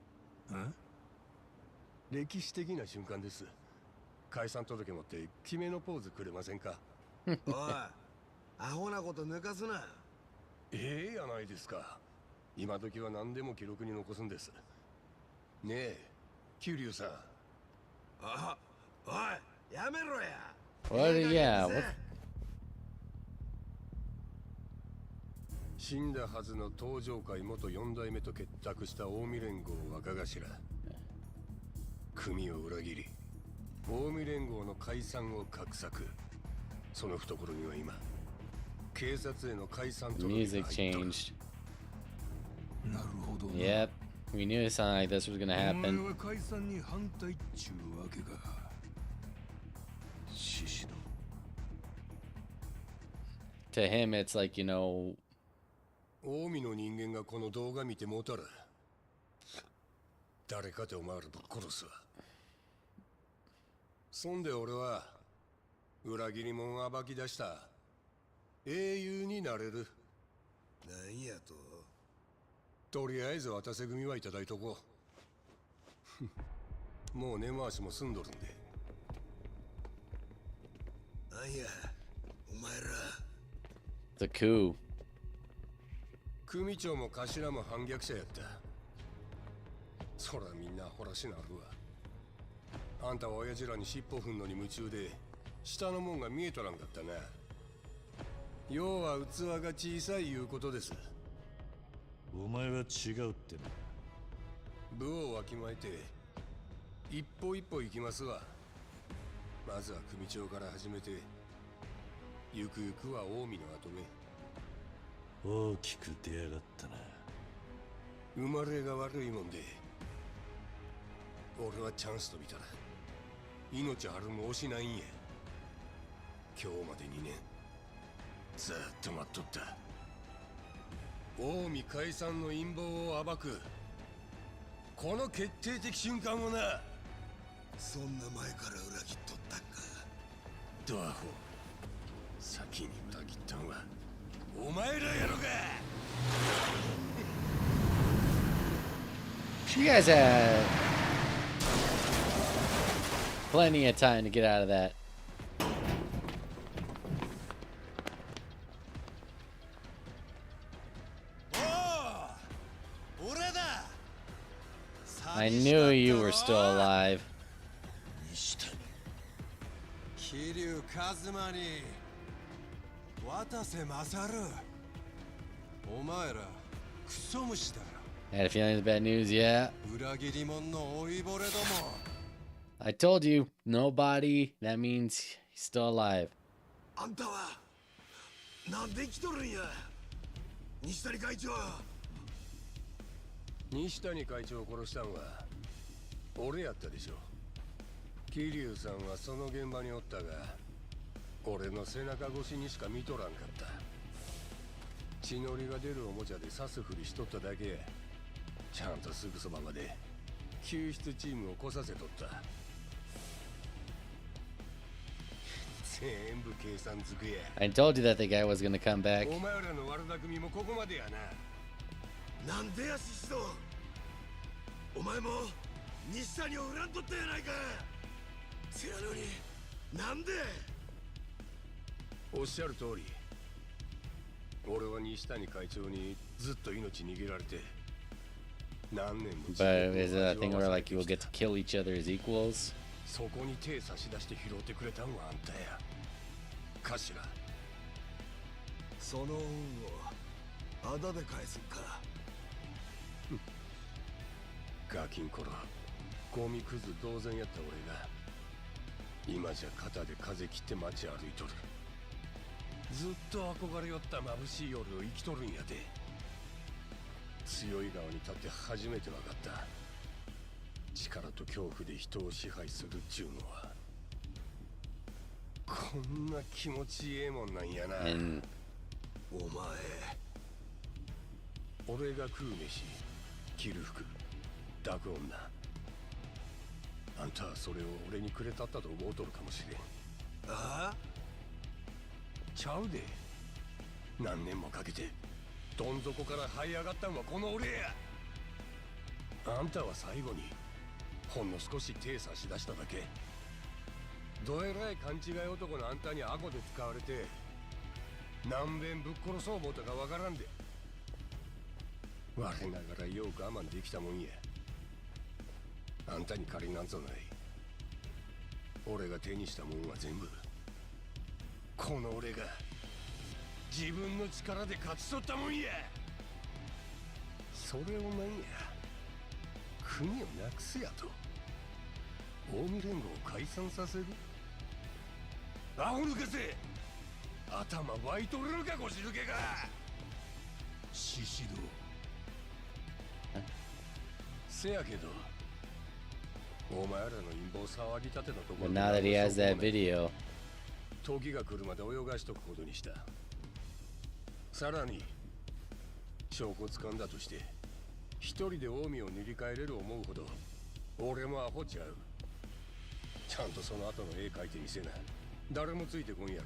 歴史的な瞬間です。解散届持って決めのポーズくれませんか？おい、アホなこと抜かすな。ええやないですか。今時は何でも記録に残すんです。ねえ、桐生さん。あ、おい、やめろや。What? Yeah. What? 死んだはずの東上会元4代目と結託した近江連合若頭。組を裏切り、近江連合の解散を画策。その懐には今、警察への解散と Music changed. なるほどな。 Yep, we knew something like this was gonna お前 happen. は解散に反対っちゅうわけか。獅子の。To him, it's like, you know, 近江の人間がこの動画見てもうたら、誰かでお前らぶっ殺すわ。そんで俺は裏切り者を暴き出した英雄になれる。なんやと。とりあえず渡せ組はいただいとこう。もう根回しも済んどるんで。なんや、お前ら。the coup. 組長も頭も反逆者やった。そらみんなほらしなるわ。あんたは親父らに尻尾踏んのに夢中で下のもんが見えとらんかったな。要は器が小さいいうことです。お前は違うってな。部をわきまえて一歩一歩行きますわ。まずは組長から始めて、ゆくゆくは近江の跡目。大きく出やがったな。生まれが悪いもんで、俺はチャンスと見たら命あるも惜しないんや。今日まで2年ずっと待っとった。近江解散の陰謀を暴くこの決定的瞬間をな。そんな前から裏切っとったんか。ドアホ、先に裏切ったんはお前らやろか。You guys had plenty of time to get out of that. I knew you were still alive. 桐生一馬に渡瀬勝る。お前らクソ虫だよ。 I had a feeling the bad news, yeah. 裏切り者の老いぼれども。 I told you, nobody, that means he's still alive. あんたはなんで来とるんや、西谷会長。西谷会長を殺したんは俺やったでしょ。桐生さんはその現場におったが、俺の背中越しにしか見とらんかった。血のりが出るおもちゃで刺すふりしとっただけや。ちゃんとすぐそばまで救出チームを来させとった。全部計算づくや。 I told you that the guy was gonna come back. お前らの悪巧みもここまでやな。なんでやシシド、お前も西谷を恨んどったやないか。せやのになんで。おっしゃる通り、俺は西谷会長にずっと命握られて何年も。 But is it a thing where like you will get to kill each other as equals? そこに手差し出して拾ってくれたんはあんたや、頭。その恩をあだで返すんか。ガキン頃ゴミクズ同然やった俺が今じゃ肩で風切って街歩いとる。ずっと憧れよった眩しい夜を生きとるんやで。強い側に立って初めて分かった。力と恐怖で人を支配するっちゅうのはこんな気持ちええもんなんやな。お前、俺が食う飯、着る服、抱く女、あんたはそれを俺にくれたったと思うとるかもしれん。ああ、ちゃうで。何年もかけてどん底から這い上がったんはこの俺や。あんたは最後にほんの少し手差し出しただけ。どえらい勘違い男のあんたにアゴで使われて何遍ぶっ殺そう思うたかわからんで。我ながらよう我慢できたもんや。あんたに借りなんぞない。俺が手にしたもんは全部この俺が自分の力で勝ち取ったもんや。それをなんや国をなくすやと近江連合を解散させる。アホ抜かせ。頭湧いとるのか腰抜けが。獅子堂せやけどお前らの陰謀騒ぎ立てのところ But now that he has that video. 時が来るまで泳がしとくことにした。さらに証拠掴んだとして一人で近江を塗り替えれる思うほど俺もアホちゃう。ちゃんとその後の絵描いてみせな。誰もついてこんやろ。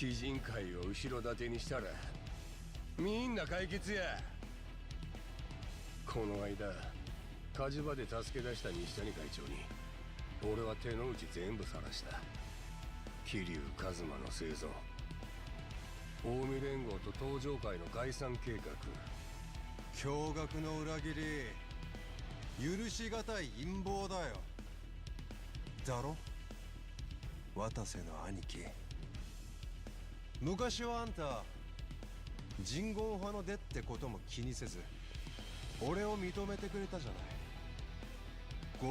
鬼人会を後ろ盾にしたらみんな解決や。この間火事場で助け出した西谷会長に俺は手の内全部晒した。桐生一馬の生存、近江連合と東上会の解散計画、驚愕の裏切り、許しがたい陰謀だよ。だろ渡瀬の兄貴。昔はあんた人言派の出ってことも気にせず俺を認めてくれたじゃな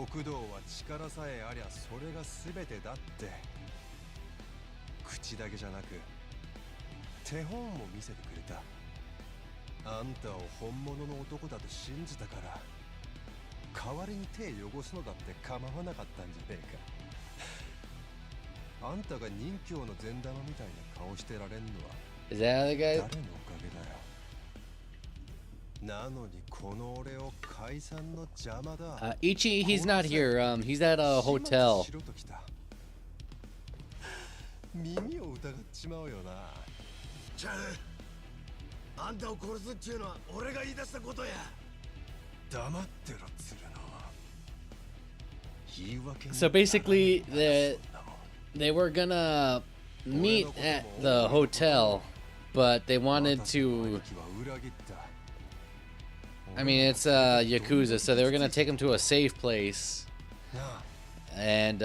い。極道は力さえありゃそれが全てだって。口だけじゃなく手本も見せてくれた。あんたを本物の男だと信じたから代わりに手汚すのだって構わなかったんじゃねえか。あんたが任教の善玉みたいな顔してられんのは Is that the guy? 誰のおかげだよ。なのにこの俺を解散の邪魔だ。Ichi, he's not here. He's at a hotel. 耳を疑っちまうよな。ちゃう。あんたを殺すっていうのは俺が言い出したことや。黙ってろ鶴野。言い訳に So basically, they were gonna meet at the hotel, but they wanted to. I mean, it's Yakuza, so they were gonna take him to a safe place and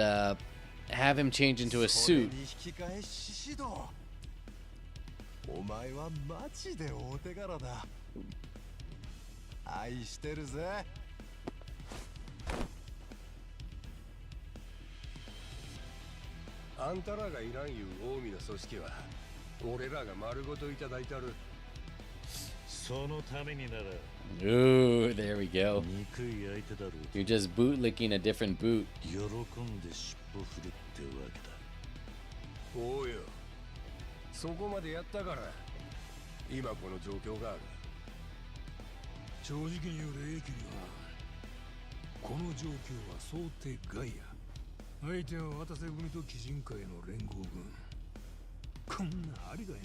have him change into a suit. お前はマジで大手柄だ。愛してるぜ。あんたらがいらんいう近江の組織は俺らが丸ごといただいたる。そのためになら Ooh, there we go. You're just bootlicking a different boot. 喜んで尻尾振るってわけだ。おうよ。そこまでやったから今この状況がある。正直に言う霊気にはこの状況は想定外や。相手は渡瀬組と鬼人会の連合軍。こんなありがや。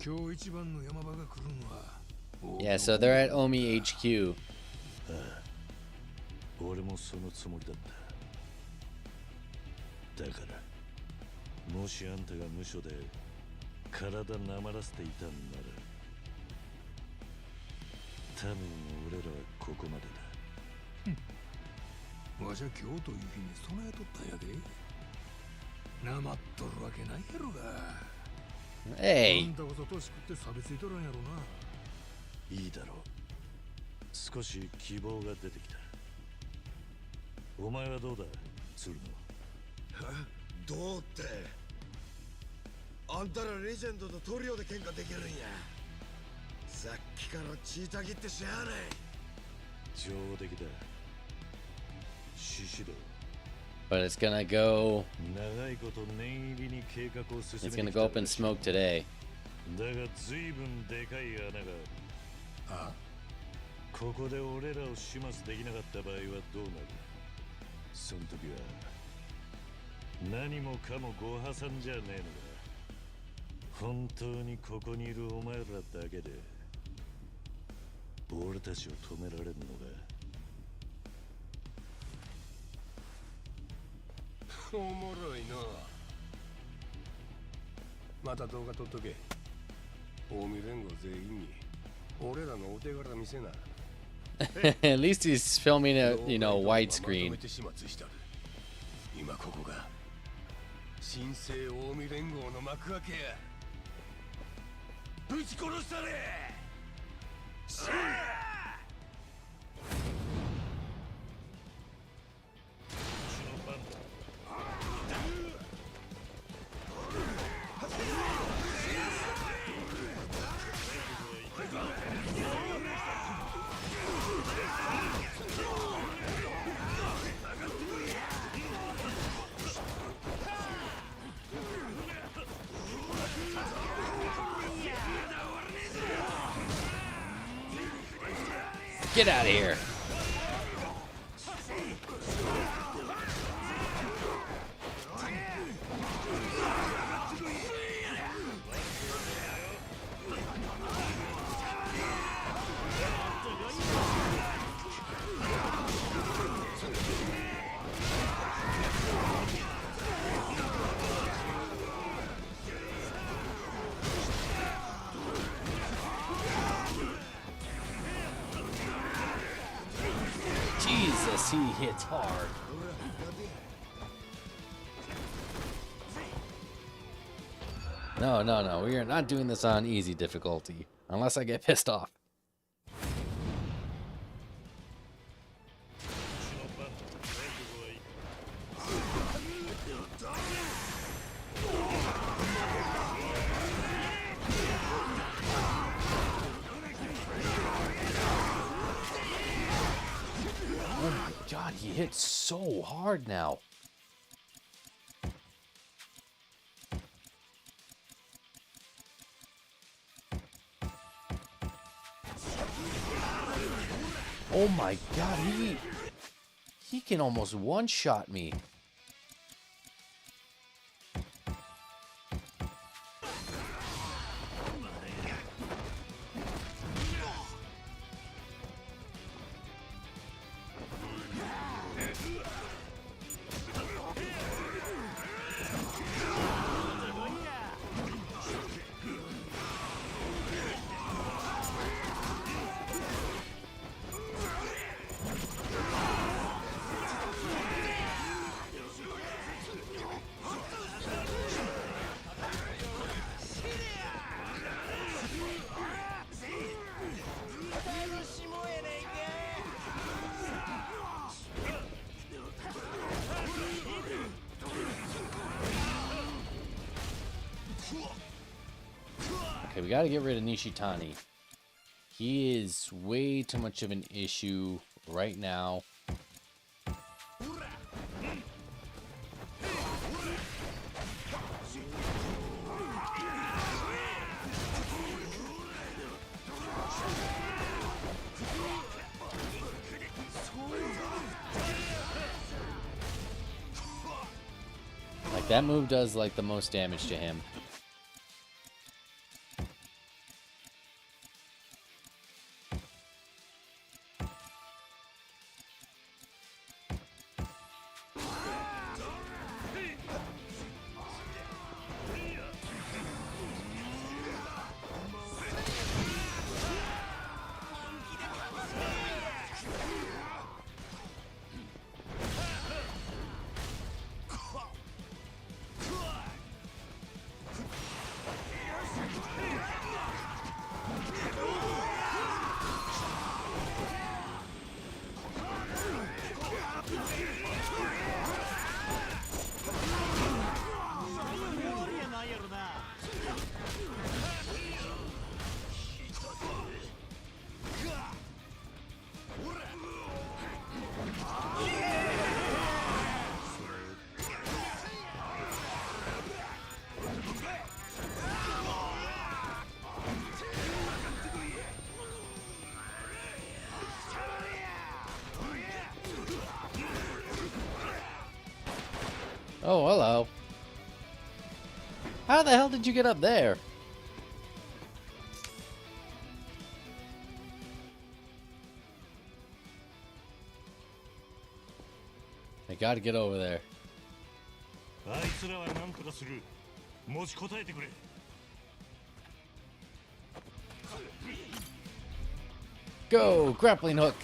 今日一番の山場が来るのは。Yeah, so they're at Omi HQ. 俺もそのつもりだった。だから、もしあんたが無所で体なまらせていたんなら、多分俺らはここまでだ。わしゃ今日という日に備えとったんやで。なまっとるわけないやろが。Hey. あんたこそ年食って差別いとるんやろな。いいだろう。少し希望が出てきた。お前はどうだ、鶴野。どうって。あんたらレジェンドとトリオで喧嘩できるんや。さっきから血たぎってしゃあない。上出来だ。獅子堂。But it's gonna go. 長いこと念入りに計画を進め It's て gonna きた go up in smoke today. だが随分でかい穴がある。あ？ここで俺らを始末できなかった場合はどうなる？その時は何もかもご破算じゃねえのだ。本当にここにいるお前らだけで俺たちを止められるのが。おもろいな。また動画撮っとけ。近江連合全員に俺らのお手柄見せな。At least he's filming it, you know, widescreen. 今ここが新生近江連合の幕開けや。ぶち殺したれ。しゃあ。Get out of here. Jesus, he hits hard. No, no, no. We are not doing this on easy difficulty. Unless I get pissed off. Oh my god, he hits so hard now. Oh my god, he can almost one-shot me. Okay, we gotta get rid of Nishitani. He is way too much of an issue right now. Like, that move does, like, the most damage to him. Oh, hello. How the hell did you get up there? I gotta get over there. Go! Grappling hook!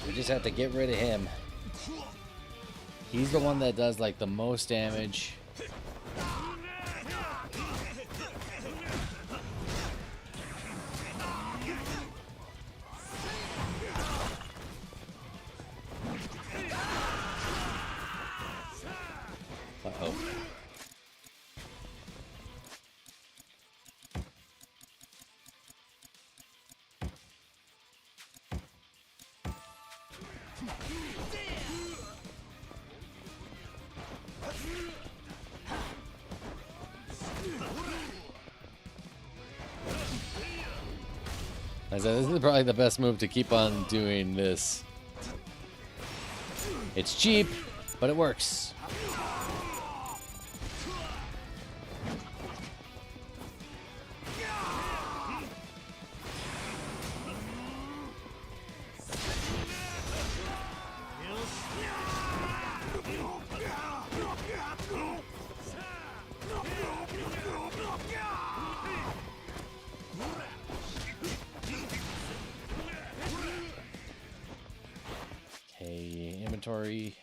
We just have to get rid of him. He's the one that does like the most damage. Uh-oh. I said, this is probably the best move to keep on doing this. It's cheap, but it works. Okay, inventory.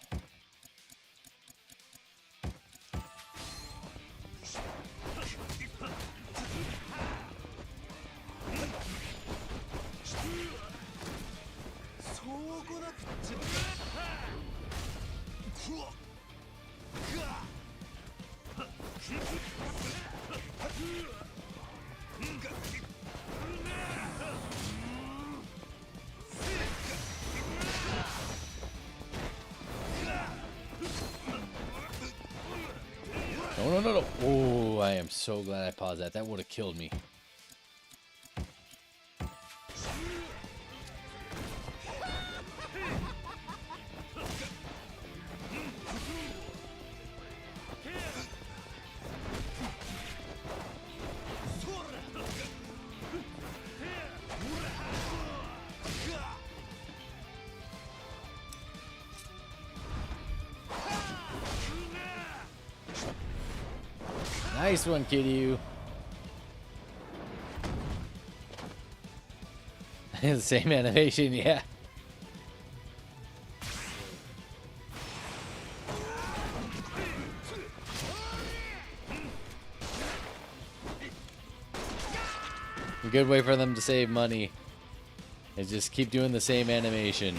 No, no, no, no. Oh, I am so glad I paused that. That would have killed me. Nice one, Kiryu. The same animation, yeah. A good way for them to save money is just keep doing the same animation.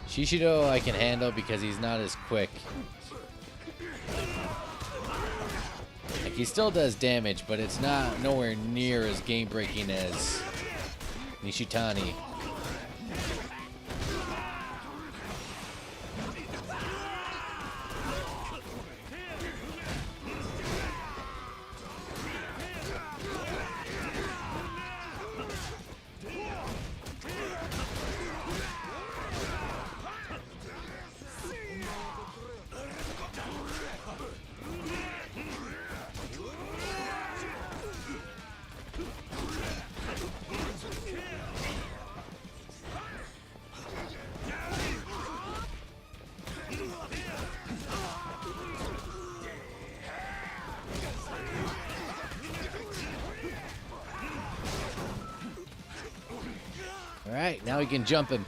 Shishido I can handle because he's not as quick. Like, he still does damage, but it's not nowhere near as game-breaking as Nishitani. Alright, now we can jump him.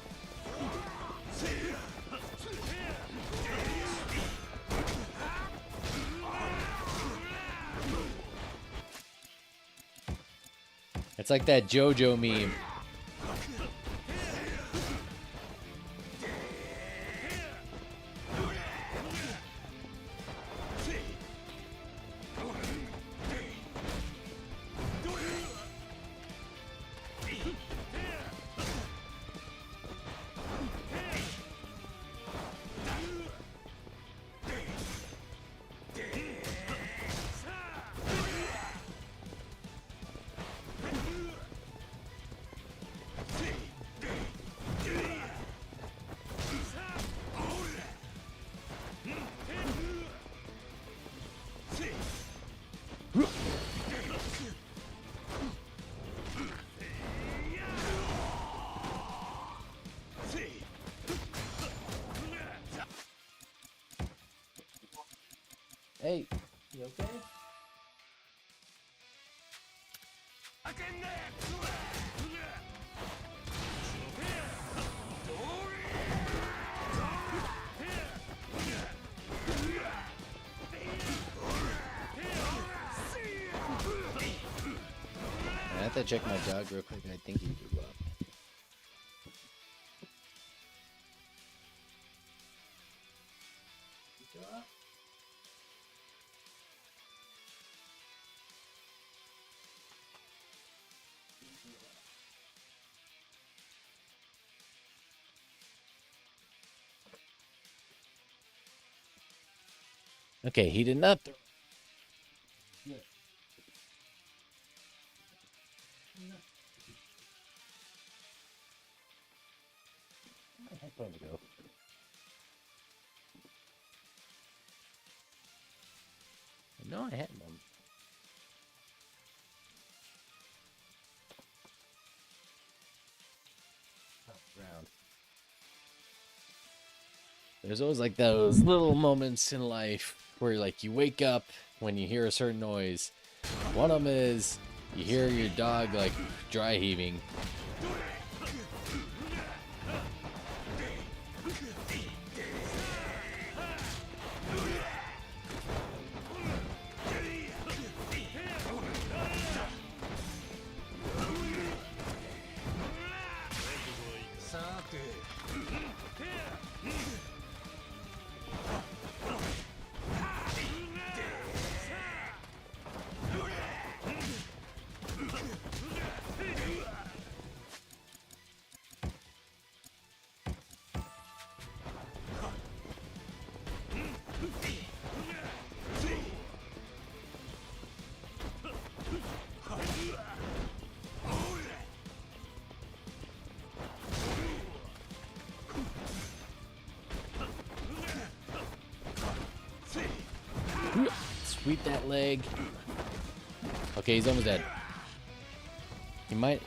It's like that JoJo meme. Hey, you okay? I have to check my dog real quick. I think he grew up. Okay, he did not throw. Yeah. Where'd my headphones go? No, I had them. Ground. There's always like those little moments in life where like you wake up when you hear a certain noise. One of them is you hear your dog like dry heaving. Sweep that leg. Okay, he's almost dead.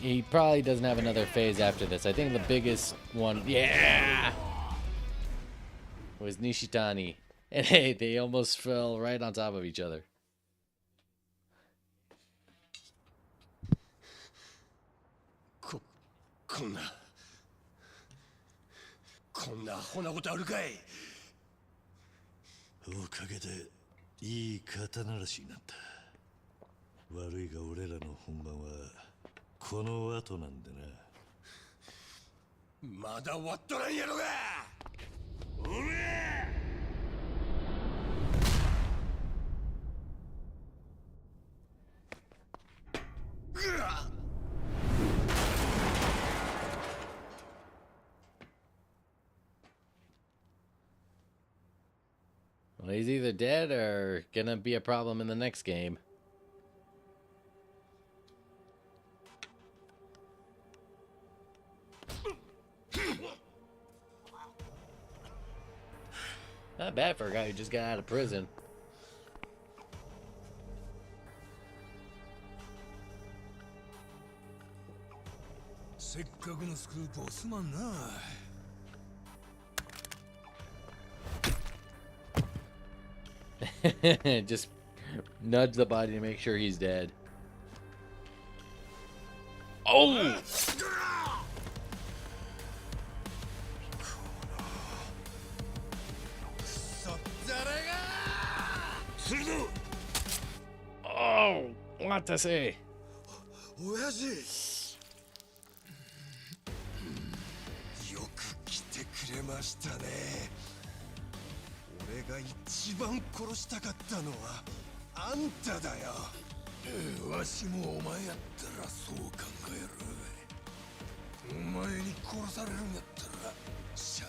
He probably doesn't have another phase after this. I think the biggest one, yeah, was Nishitani. And hey, they almost fell right on top of each other.こんなアホなことあるかい。おかげでいい肩慣らしになった。悪いが俺らの本番はこの後なんでな。まだ終わっとらんやろが。おれWell, he's either dead or gonna be a problem in the next game. Not bad for a guy who just got out of prison. せっかくのスクープをすまんな。Just nudge the body to make sure he's dead. Oh! Oh! What to say? 親父よく来てくれましたね。俺が一番殺したかったのはあんただよ。わしもお前やったらそう考える。お前に殺されるんやったらしゃあ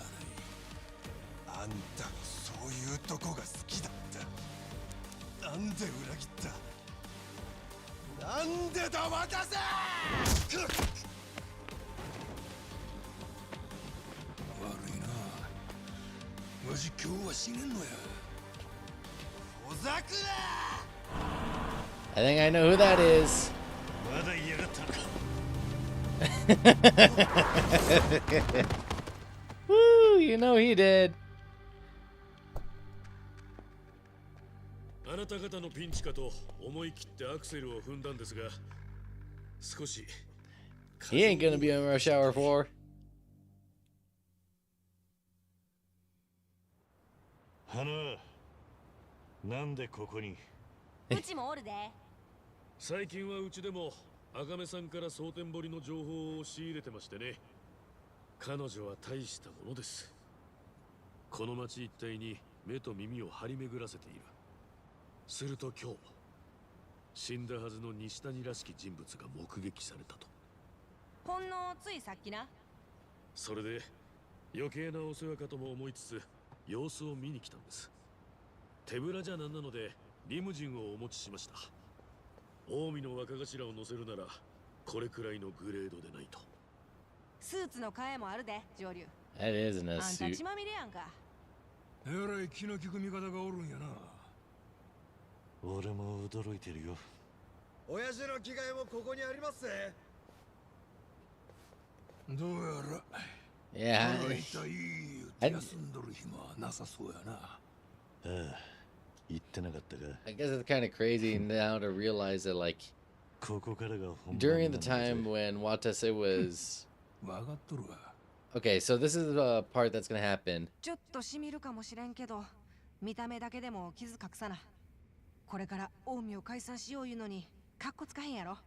ない。あんたのそういうとこが好きだった。なんで裏切った？なんでだ渡せ！悪いな。わし今日は死ねんのや。小桜！ I think I know who that is. まだ嫌がったのか。Woo! You know he did. あなた方のピンチかと思い切ってアクセルを踏んだんですが、少し He ain't gonna be in Rush Hour 4. 花、なんでここに？うちもおるで。最近はうちでも茜さんから蒼天堀の情報を仕入れてましてね。彼女は大したものです。この町一帯に目と耳を張り巡らせている。すると今日、死んだはずの西谷らしき人物が目撃されたと。ほんのついさっきな。それで余計なお世話かとも思いつつ様子を見に来たんです。手ぶらじゃなんなのでリムジンをお持ちしました。近江の若頭を乗せるならこれくらいのグレードでないと。スーツの替えもあるで、上流。That isn't a あんた suit. 血まみれやんか。えらい気の利く味方がおるんやな。俺も驚いてるよ。親父の着替えもここにありますぜ。どうやら Yeah. 腹痛い言って休んどる暇はなさそうやな。ああ、言ってなかったか。I guess it's kind of crazy now to realize that, like, ここからが本番 during the time when Watase was. わかっとるわ。Okay, so this is the part that's gonna happen. ちょっとしみるかもしれんけど、見た目だけでも傷隠さな。これから近江を解散しよういうのにカッコつかへんやろ。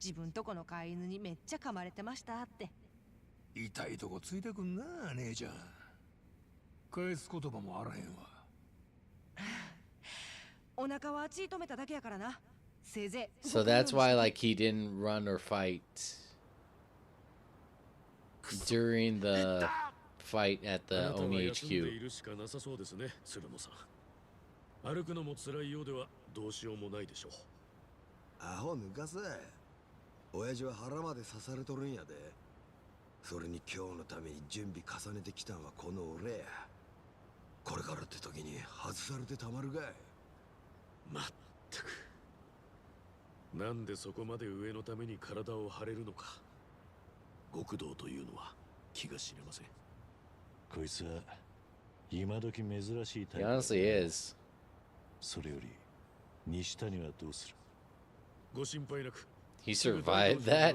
自分とこの飼い犬にめっちゃ噛まれてましたって。痛いとこついてくんな、姉ちゃん。返す言葉もあらへんわ。お腹は血止めただけやからな。せいぜい。 So that's why, like, he didn't run or fight during the fight at the Oni HQ. いるしかなさそうですね、鶴野さん。歩くのも辛いようではどうしようもないでしょう。アホ抜かせ。親父は腹まで刺されとるんやで。それに今日のために準備重ねてきたんはこの俺や。これからって時に外されてたまるかい。まったく。なんでそこまで上のために体を張れるのか。極道というのは気が知れません。こいつは今時珍しいタイ He プ。 honestly is. それより西谷はどうする？ご心配なく。 He survived that?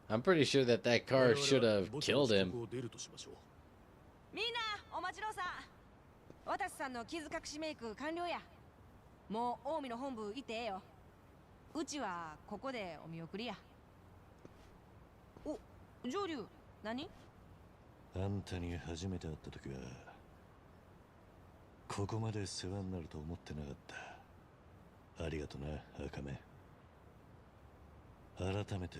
I'm pretty sure that that car should have killed him. みんなお待ちどうさん。私さんの傷隠しメイク完了や。もう近江の本部いてええよ。うちはここでお見送りや。お、上流何？あんたに初めて会った時はここまで世話になると思ってなかった。ありがとな、赤目。改めて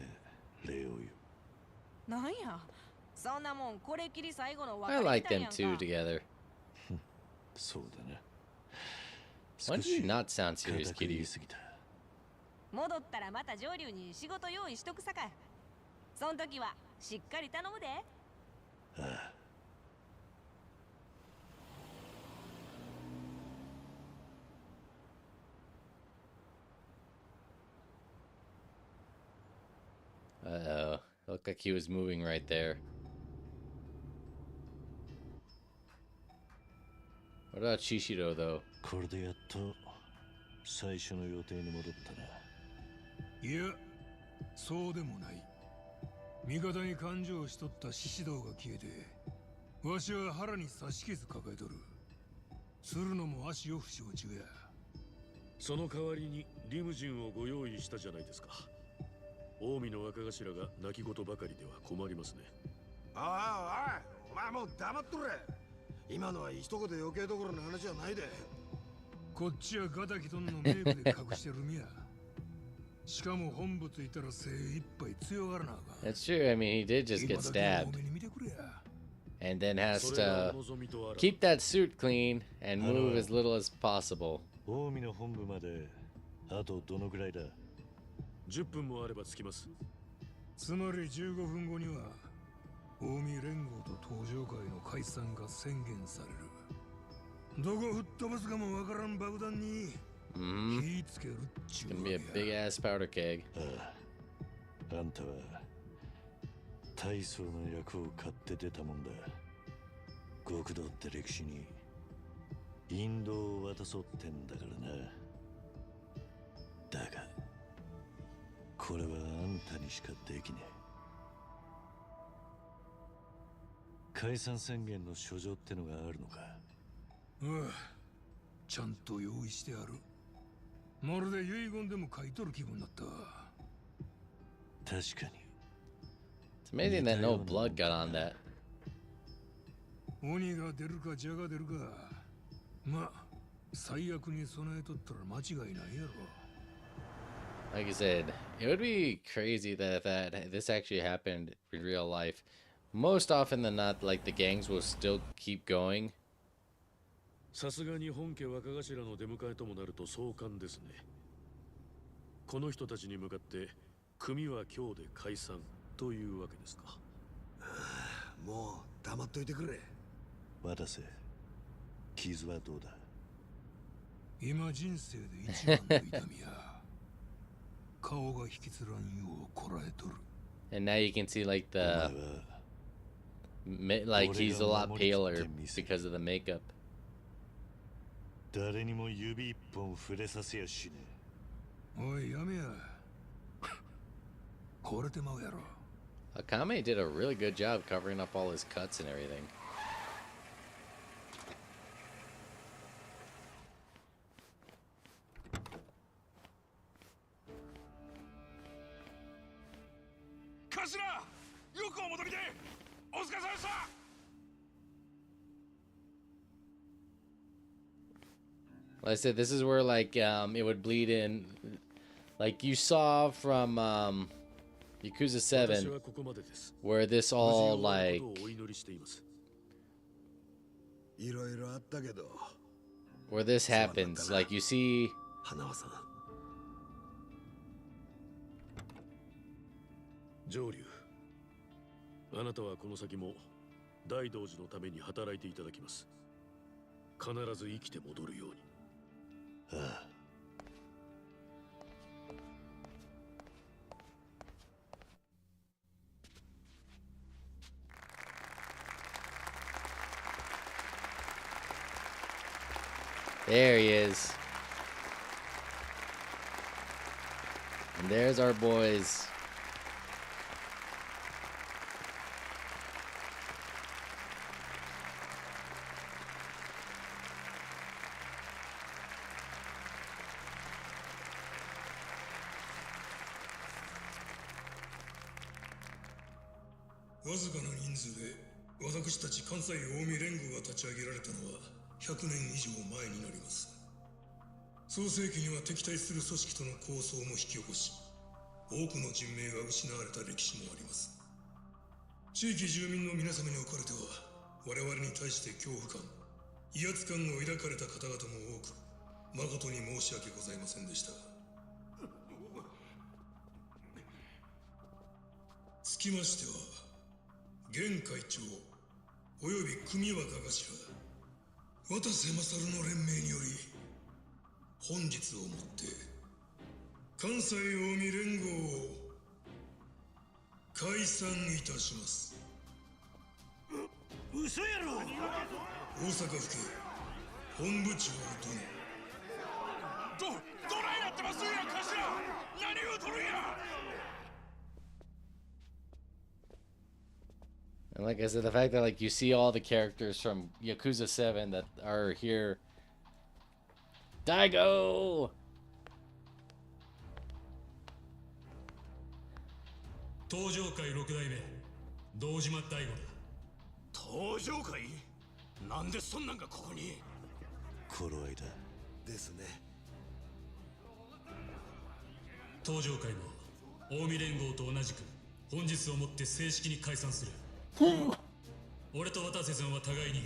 礼を言う。なんや、そんなもんこれきり最後の別 I れ like みたい them やんか。 two together. そうだな。 Why do you not sound serious, 固く言い Kitty? 過ぎた。戻ったらまた上流に仕事用意しとくさかい。そん時はしっかり頼むで。ああ。Uh-oh. Looked like he was moving right there. What about Shishiro, though? これでやっと最初の予定に戻ったな。いや、そうでもない。味方に感情しとった獅子道が消えて、わしは腹に刺し傷抱えとる。鶴野も足を負傷中や。その代わりにリムジンをご用意したじゃないですか。近江の若頭が泣き言ばかりでは困りますね。おいおい、お前もう黙っとれ。今のは一言余計どころの話じゃないで。こっちはガタキトンのメイクで隠してるみや。しかも本部ついたら精一杯強がらなあかん。 That's true. I mean, he did just get stabbed. And then has to keep that suit clean and move as little as possible. 近江の本部まであとどのくらいだ？10分もあれば着きます。つまり15分後には近江連合と登場会の解散が宣言される。どこ吹っ飛ばすかもわからん爆弾に火つけるっちゅ It's う gonna be a big ass powder keg. あんたは大層な役を買って出たもんだ。極道って歴史にインドを渡そうってんだからな。だがこれはあんたにしかできねえ。解散宣言の書状ってのがあるのか？ああ、ちゃんと用意してある。まるで遺言でも書いとる気分になった。確かに。 It's amazing that no blood got on that. 鬼が出るか蛇が出るか。まあ、最悪に備えとったら間違いないやろ。 Like you said, it would be crazy that this actually happened in real life. Most often than not, like the gangs will still keep going. さすがに本家若頭の出迎えともなると壮観ですね。この人たちに向かって組は今日で解散というわけですか。もう黙っといてくれ。渡せ。傷はどうだ？今人生で一番の痛みや。顔が引きつらんようこらえとる。 And now you can see like like he's a lot paler because of the makeup. 誰にも指一本触れさせやしねえ。おいやめや。これてまうやろ。Akame did a really good job covering up all his cuts and everything. Like I said, this is where like it would bleed in, like you saw from Yakuza 7, where this all like where this happens. Like you see. 上流、あなたはこの先も大道寺のために働いていただきます。必ず生きて戻るように。ああ。There he is. And there's our boys. Wazka na ninzu de watakushi tachi Kansai Omi Rengu ga tachiagerareta no wa 100年以上前になります。創世紀には敵対する組織との抗争も引き起こし、多くの人命が失われた歴史もあります。地域住民の皆様におかれては、我々に対して恐怖感、威圧感を抱かれた方々も多く、誠に申し訳ございませんでした。つきましては、現会長および組若頭渡瀬勝の連盟により本日をもって関西近江連合を解散いたします。嘘やろ。大阪府警本部長殿。どないなってますんや頭。何をとるんや。 And like I said, the fact that like you see all the characters from Yakuza 7 that are here. Daigo! 登場会6代目堂島大吾だ。登場会？なんでそんなんがここに？頃合いだ。ですね。登場会も近江連合と同じく本日をもって正式に解散する。俺と渡瀬さんは互いに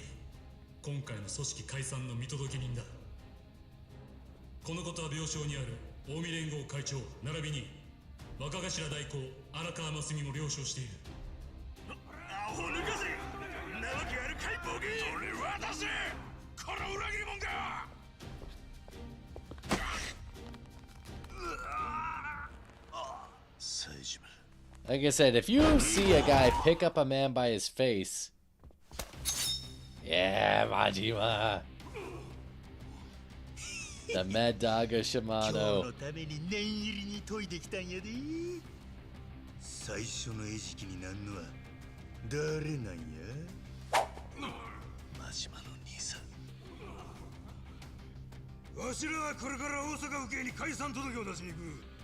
今回の組織解散の見届け人だ。このことは病床にある近江連合会長並びに若頭代行荒川真澄も了承している。アホ抜かせ。なわけあるかいボケ。それ渡せ。この裏切り者が。 Like I said, if you see a guy pick up a man by his face, yeah, Majima. The Mad Dog of 今日 Shimano. のために念入りに研いできたんやで。最初の餌食になんのは誰なんや？マシュマの兄さん。わしらはこれから大阪府警に解散届を出しに行く。